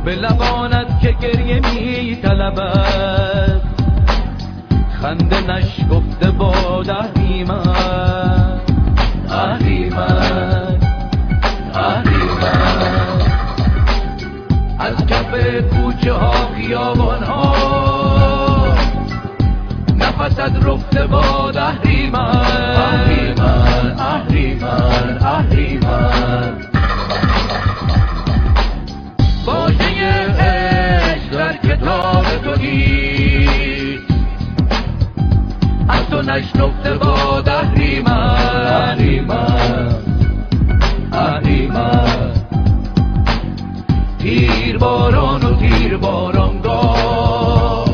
به لبانت که گریه می طلبد، خنده نشکفته با دهریمن. اهریمن اهریمن، از کف کوچه ها خیابان ها نفست رفته با اهریمن. اهریمن اهریمن اهریمن، باشه عشق در کتاب تو نیست، از تو نشنفته با اهریمن. اهریمن اهریمن، تیر باران و تیر بارانگاه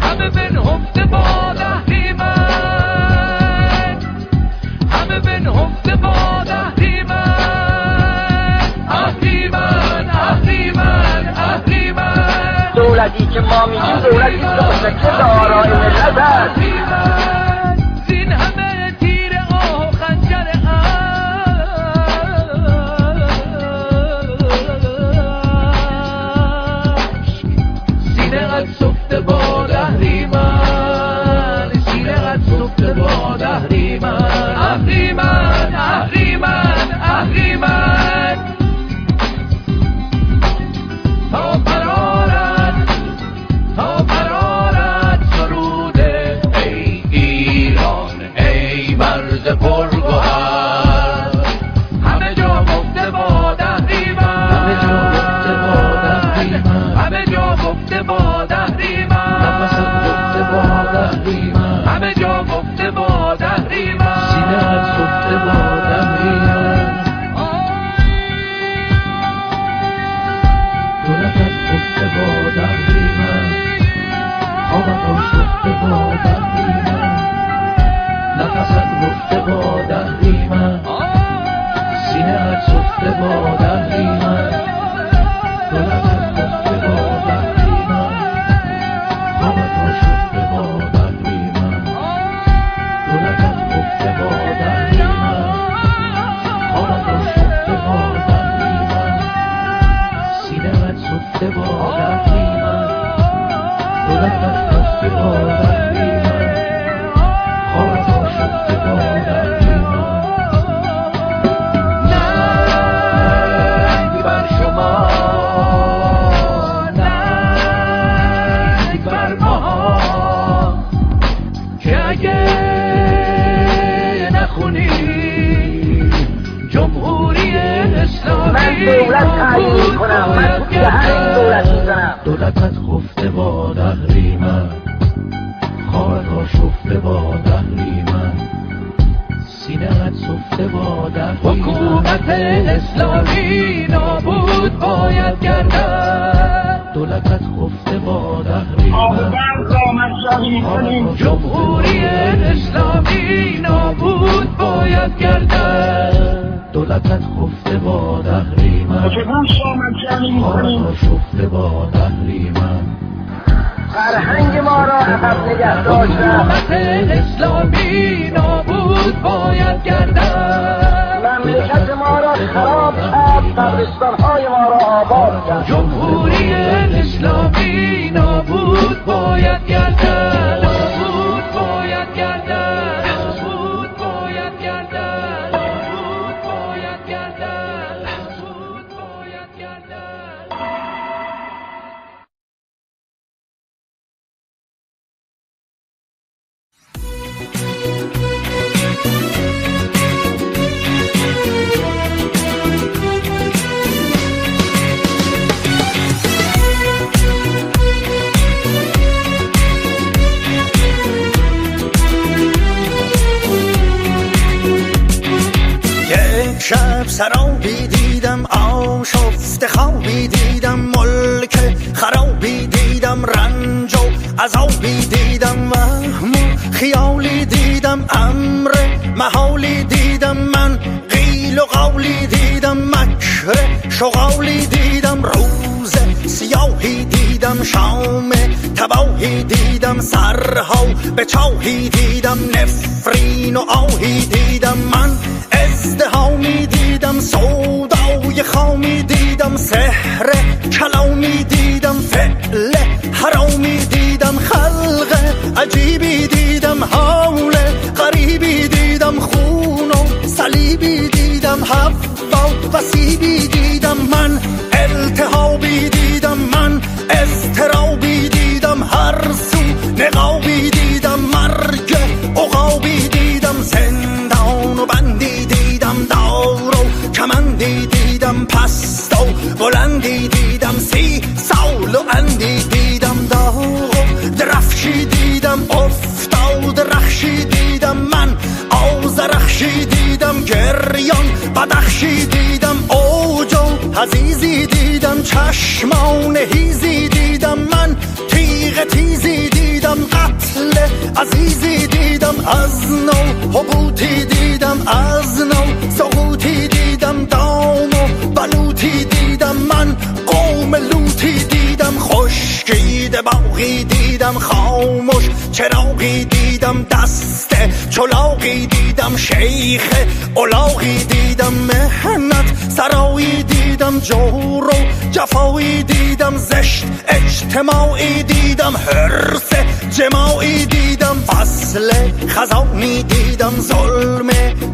همه بنهفته با اهریمن، همه بنهفته با اهریمن. اهریمن اهریمن اهریمن، دولتی که ما میگیم دولتی که متکل آرای ملت است. زین همه تیر آه و خنجر سفته با اهریمن، سینه قد سفته با اهریمن. اهریمن اهریمن اهریمن، تا برارد سروده ای ایران، ای مرز پرگوهر، همه جا گفته با اهریمن، همه جا گفته با اهریمن، همه جا گفته با همه جا گفته با اهریمن، سینه از گفته با اهریمن. دولت از گفته با اهریمن، خوابت را شفته با اهریمن، نفس از گفته با اهریمن، سینه از گفته با اهریمن. دولت از گفته با اهریمن، خوابت را شفته با اهریمن، دولت از گفته با اهریمن، خوابت را شفته با اهریمن، سینه از گفته با اهریمن، دولت از گفته با اهریمن، خوابت را شفته با اهریمن. ننگ بر شما، ننگ بر ما، که اگه نخونی جمهوری اسلامی، من دولت تعیین میکنم، من تو دهن این دولت میزنم. دولتت خفته با اهریمن، خواهد را شفته با اهریمن، سینه‌ات سفته با اهریمن. حکومت اسلامی نابود باید گردد، دولتت خفته با اهریمن. جمهوری اسلامی نابود باید گردد، دولتت خفته با اهریمن، خواهد را شفته با اهریمن. فرهنگ ما را عقب نگه داشتن. حکومت اسلامی نابود باید گردد، مملکت ما را خراب کرد، قبرستان‌های ما را آباد کرد. جمهوری اسلامی نابود باید گردد، نابود باید گردد، نابود باید گردد، نابود باید گردد، نابود باید گردد. شب سرابی دیدم، آشفته خوابی دیدم، ملک خرابی دیدم، رنج و عذابی دیدم، وهم و خیالی دیدم، امر محالی دیدم، من قیل و قولی دیدم، مکر شغالی دیدم، روز سیاهی دیدم، شهرها به چاهی دیدم، نفرین و آهی دیدم، من ازدهامی دیدم، سودای خامی دیدم، سحر کلامی دیدم، فعل حرامی دیدم، خلق عجیبی دیدم، حال غریبی دیدم، خون و صلیبی دیدم، حوا وسیبی دیدم، من التهابی دیدم، من اضطرابی دیدم، هر سو نقابی دیدم، مرگ عقابی دیدم، زندان و بندی دیدم، دار و کمندی دیدم، پست و بلندی دیدم، 30 سال و اندی دیدم، داغ و درفشی دیدم، افتاد رخشی دیدم، من آذرخشی دیدم، گریان بدخشی دیدم، اوج و حزیزی دیدم، چشمان هیزی دیدم، من تیغ تیزی دیدم، قتل عزیزی دیدم، از نو حبوطی دیدم، از نو سقوطی دیدم، دام و بلوطی دیدم، من قوم لوطی دیدم، خشکیده باغی دیدم، خاموش چراغی دیدم، دست چلاغی دیدم، شیخ الاغی دیدم، مهنت سرایی دیدم، جور و جفایی دیدم، زشت اجتماعی دیدم، حرص جماعی دیدم، فصل خزانی دیدم، ظلم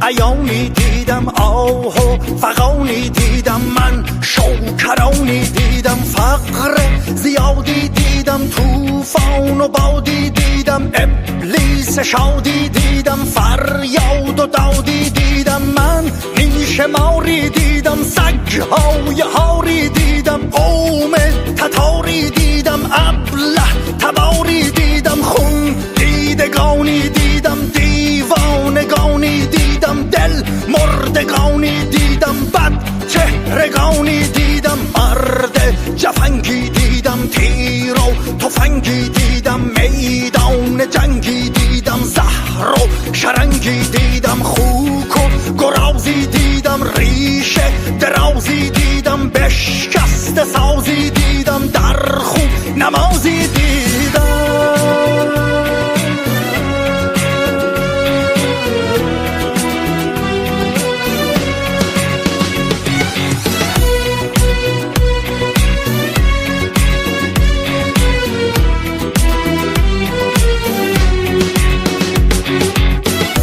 ایامی دیدم، آه و فغانی دیدم، من شوکرانی دیدم، فقر زیادی دیدم، طوفان و بادی دیدم، ابلیس شادی دیدم، فریاد و دادی دیدم، من نیش ماری دیدم، سگهای هاری دیدم، قوم تتاری دیدم، ابله تباری دیدم، خون دیدگانی دیدم، دیوانگانی دیدم، دل مردگانی دیدم، بد چهرگانی دیدم، مرد جفنگی دیدم، تیر و تفنگی دیدم، میدان جنگی دیدم، زهر و شرنگی دیدم، خوک و گرازی دیدم، ریشه درازی دیدم، بشکست سازی دیدم، در خون نمازی دیدم.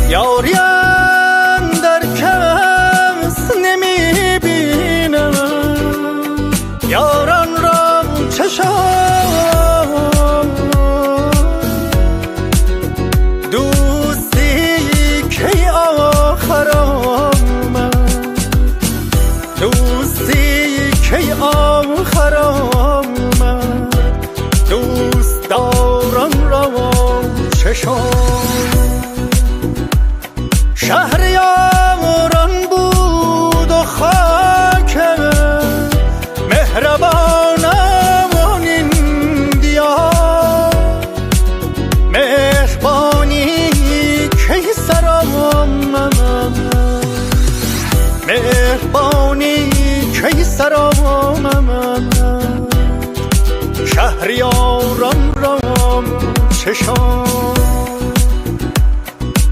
یاری اندر کس نمی بینم، یاران را چشم، دوستی که آخر آمد، دوستی که آخر آمد، دوست داران را چشم، شهریاران بود و خاک مهربانم این دیار، مهربانی که سرام، مهربانی که سرام، شهریاران را چشم،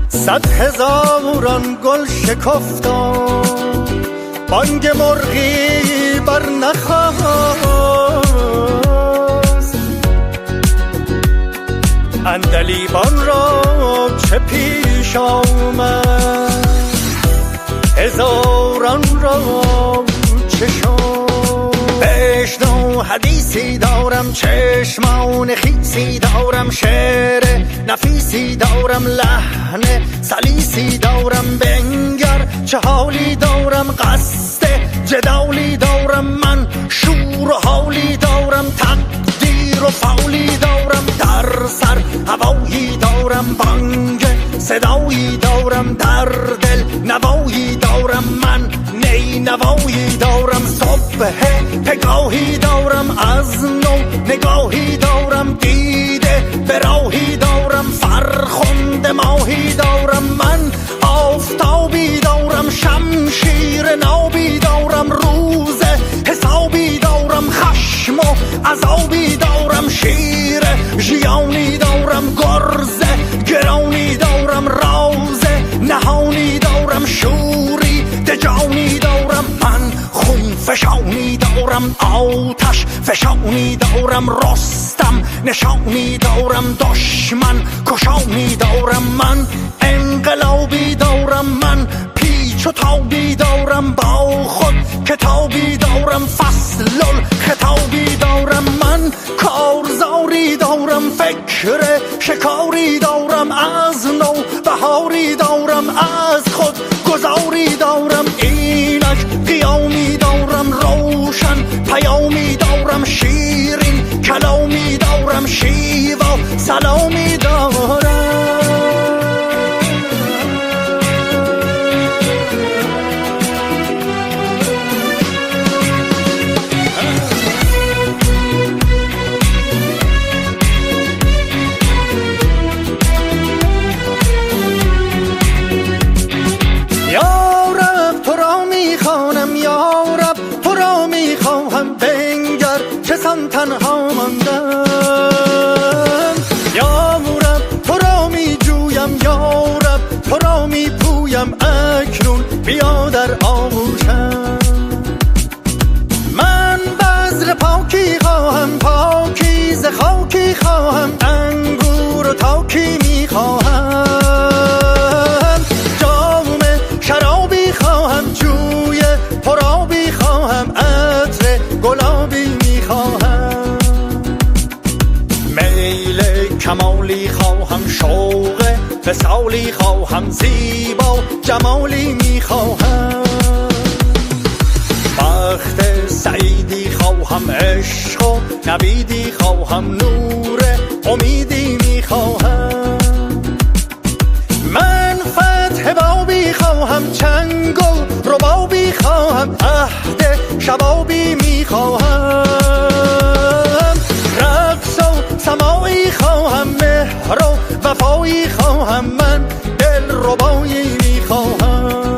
100,000 گل شکفتم، بانگ مرغی بر نخواست، عندلیبان را چه پیش آمد، هزاران را چشم، بشنو حدیثی دارم، چشمان خیسی دارم، شعر نفیسی دارم، لحن سلیسی دارم، بنگر چه حالی دارم، قصد جدالی دارم، من شور و حالی دارم، تقدیر و فولی دارم، در سر هوایی دارم، بانگ صدایی دارم، در دل نوایی دارم، من نی نوایی دارم، صبح پگاهی دارم، از نو نگاهی دارم، دیده براهی دارم، فرخنده ماهی دارم، من آفتابی دارم، شمشیر نابی دارم، روز حسابی دارم، خشم و عذابی دارم، شیر ژیانی دارم، گر دارم آتش، فشانی دارم رستم، نشانی دارم دشمن، کشانی دارم من، انقلابی دارم من، پیچ و تابی دارم با خود، کتابی دارم فصل خطابی دارم من، کارزاری دارم، فکر شکاری دارم، از نو بهاری دارم، از خود گذاری دارم، اینک قیامی دارم، روشن پیامی دارم، شیرین کلامی دارم، شیوا سلامی دارم. تنها ماندم یا رب، تو را می جویم یا رب، تو را می پویم اکنون بیا در آغوشم. من بذر پاکی خواهم، پاکیز خاکی خواهم، انگور و تاکی می خواهم، جام شرابی خواهم، جوی پرابی خواهم، عطر گلابی می خواهم، میل کمالی خواهم، شوق وصالی خواهم، زیبا جمالی می خواهم، بخت سعیدی خواهم، عشق و نویدی خواهم، نور امیدی می خواهم، من فتح بابی خواهم، چنگ و ربابی خواهم، عهد شبابی می خواهم، رقص و سماعی خواهم، مهر و وفایی خواهم، من دل ربایی می خواهم،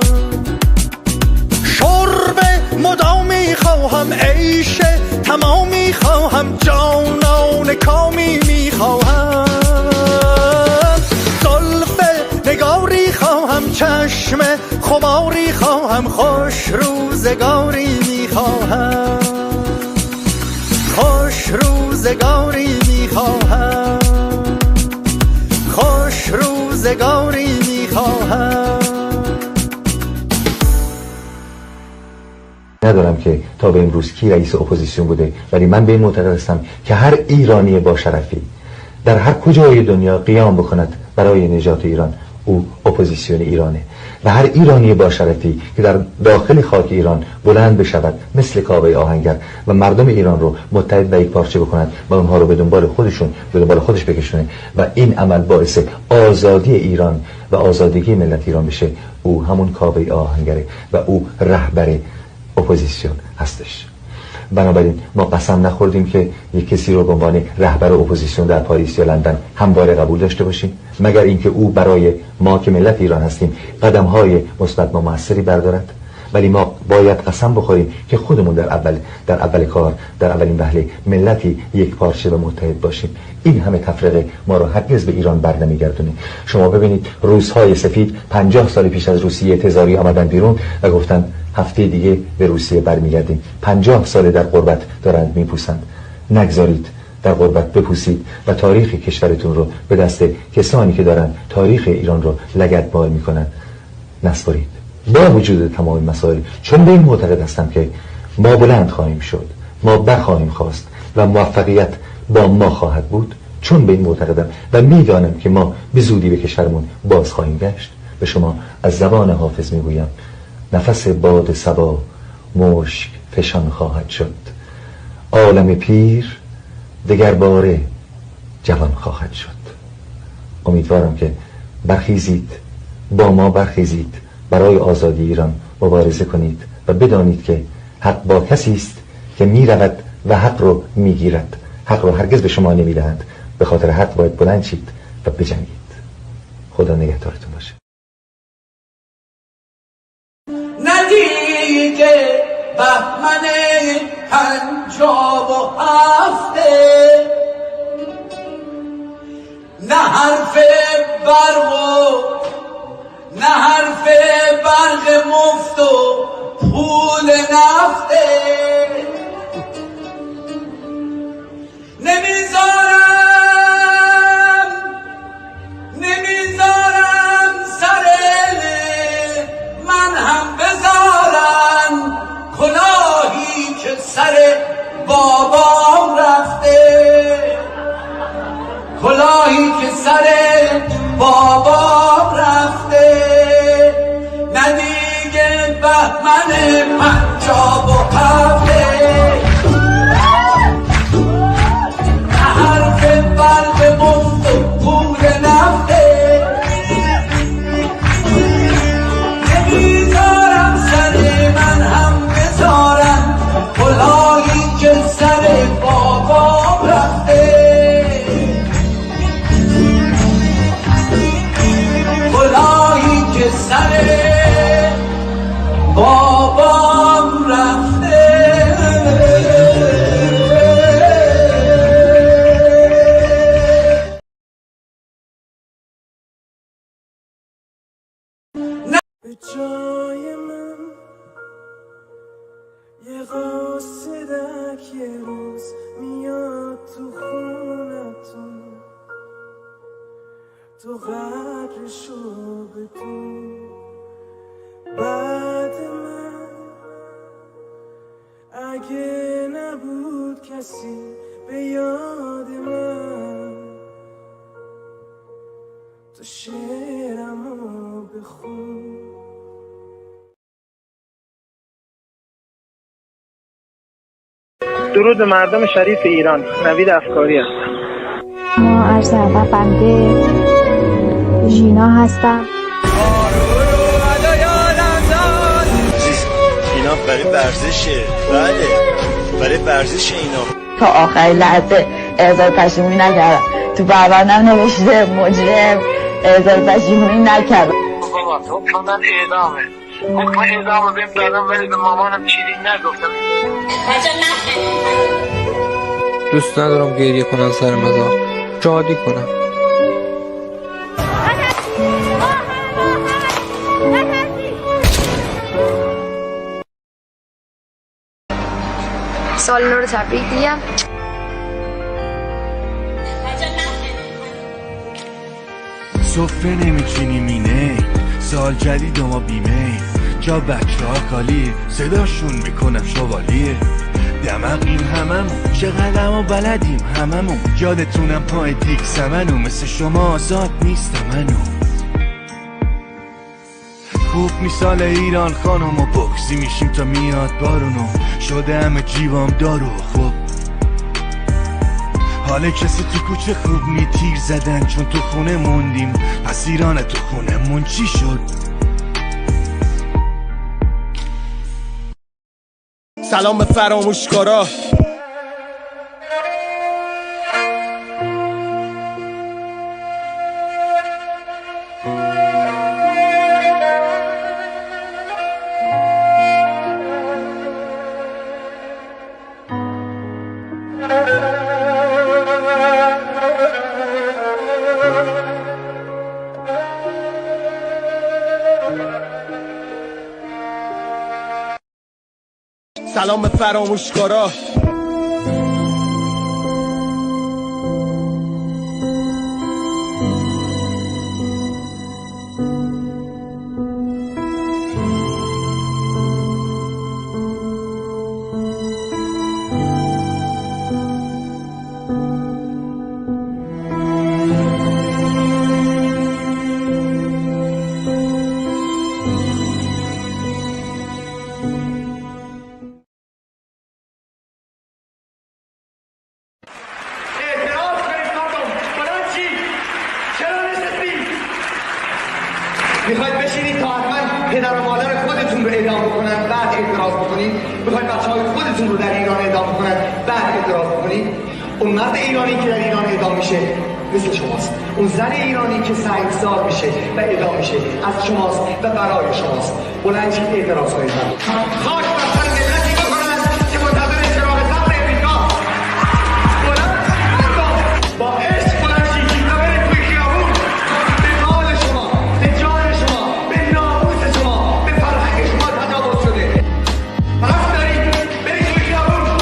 شرب مدامی خواهم، عیش تمامی خواهم، جانان کامی می خواهم، زلف نگاری خواهم، چشم خماری خواهم، خوش روزگاری می خواهم، خوش روزگاری می خواهم، خوش روزگاری می خواهم. ندارم که تا به امروز کی رئیس اپوزیسیون بوده، ولی من به این معتقد هستم که هر ایرانی با شرفی در هر کجای دنیا قیام بکند برای نجات ایران، او اپوزیسیون ایرانه، و هر ایرانی با شرفی که در داخل خاک ایران بلند بشود مثل کاوه آهنگر و مردم ایران رو متحد و یک پارچه بکند و اونها رو به دنبال خودش بکشونه و این عمل باعث آزادی ایران و آزادگی ملت ایران بشه، او همون کاوه آهنگره و او رهبر اپوزیسیون هستش. بنابراین ما قسم نخوردیم که یک کسی رو به عنوان رهبر اپوزیسیون در پاریس یا لندن همواره قبول داشته باشیم، مگر اینکه او برای ما که ملت ایران هستیم قدم‌های مثبت و موثری بردارد. ولی ما باید قسم بخوریم که خودمون در اول کار، در اولین وهله ملتی یک پارچه و متحد باشیم. این همه تفرقه ما رو هرگز به ایران برنمیگردونه. شما ببینید روس‌های سفید 50 سال پیش از روسیه تزاری آمدن بیرون و گفتن هفته دیگه به روسیه برمیگردیم. 50 سال در غربت دارند میپوسند. نگذارید در غربت بپوسید و تاریخ کشورتون رو به دست کسانی که دارن تاریخ ایران رو لگدمال میکنن نسپارید. با وجود تمام مسائل، چون به این معتقد هستم که ما بلند خواهیم شد، ما برخواهیم خواست و موفقیت با ما خواهد بود، چون به این معتقدم و میدانم که ما به زودی به کشورمون باز خواهیم گشت، به شما از زبان حافظ میگویم نفس باد صبا مشک فشان خواهد شد، عالم پیر دگر باره جوان خواهد شد. امیدوارم که برخیزید، با ما برخیزید، برای آزادی ایران مبارزه کنید و بدانید که حق با کسی است که میرود و حق رو میگیرد. حق رو هرگز به شما نمیدهند. به خاطر حق باید بلند شید و بجنگید. خدا نگهدارتون باشه. ندیگه بهمن 57 نه حرف برق نه حرف برق مفت و پول نفته سر بابا رفته، نه دیگه بهمن 57 حرف برق مفت و پول نفته، نمیذارم سر من هم بذارم کلاهی که سر بابا رفته، کلاهی که سر بابام رفته. به جای من یه قاصدک یه روز میاد تو خونتون، تو قدرشو بدون. بعد من اگه نبود کسی به یاد من، تو شعرمو بخون. درود به مردم شریف ایران. نوید افکاری هستم. ما عرض ادب بنده ژینا هستم. اینا برای ورزشه. بله برای ورزش اینا. تا آخرین لحظه اعزام پشیمونی نکردم. تو پرونده‌ام نوشته مجرم اعزام پشیمونی نکردم. حکم من اعدامه. حکم اعدامو بهم دادم ولی به مامانم چیزی نگفتم. دوست ندارم گریه کنن سر مزار، شادی کنم. سال نو رو تبریک میگم. صفه نمیچینی مینه، سال جدید و ما بیمه، جا بچه ها خالیه، صداشون میکنم شوالیه. دمقیم هممون، چقدر و بلدیم هممون، یادتونم پای دیک سمنو، مثل شما آزاد نیستم منو. خوب مثال ایران خانم و بکسی میشیم تا میاد بارونو، شده همه جیوام دارو. خوب حالا کسی تو کوچه خوب نی تیر زدن چون تو خونه موندیم، پس ایران تو خونه مون چی شد؟ سلام به فراموشکارا. سلام به فراموشکارا. میخواید بشینید تا حتما پدر و مادر خودتون رو اعدام بکنن بعد اعتراض بکنید؟ میخواید بچه‌های خودتون رو در ایران اعدام بکنن بعد اعتراض بکنید؟ اون مرد ایرانی که در ایران اعدام میشه مثل شماست. اون زن ایرانی که سنگسار میشه و اعدام میشه از شماست و برای شماست. بلند شید اعتراض کنید. خاک بر سر ملتی بکنن که منتظر چراغ سبز امریکا. بلند شید با عشق بلند شید و برید توی خیابون. به مال شما، به جان شما، به ناموس شما، به فرهنگ شما تجاوز شده. حق دارید برید توی خیابون.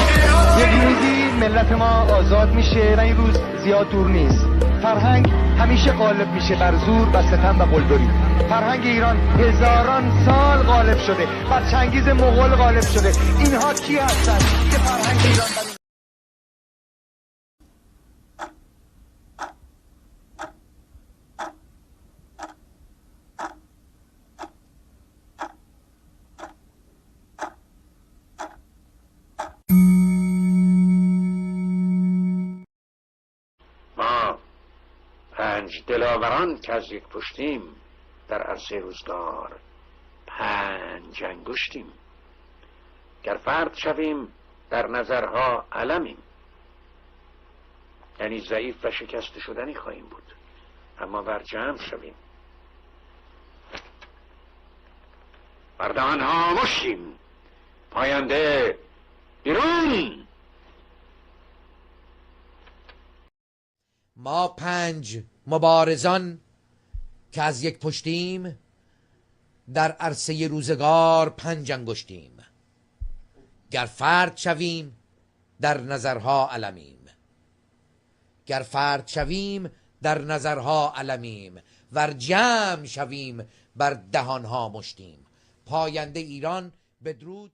یک روزی ملت ما آزاد میشه و این روز زیاد دور نیست. فرهنگ همیشه غالب میشه بر زور و ستم و قلدری. فرهنگ ایران هزاران سال غالب شده، بر چنگیز مغول غالب شده. اینها کی هستن که فرهنگ ایران دلاوران که از یک پشتیم در عرصه روزگار 5 انگشتیم. گر فرد شویم در نظرها علمیم، یعنی ضعیف و شکست شدنی خواهیم بود، اما بر جمع شویم بردهانها مشتیم. پاینده بیرون. ما 5 مبارزان که از یک پشتیم در عرصه روزگار 5 انگشتیم. گر فرد شویم در نظرها علمیم، گر فرد شویم در نظرها علمیم، ور جمع شویم بر دهانها مشتیم. پاینده ایران. بدرود.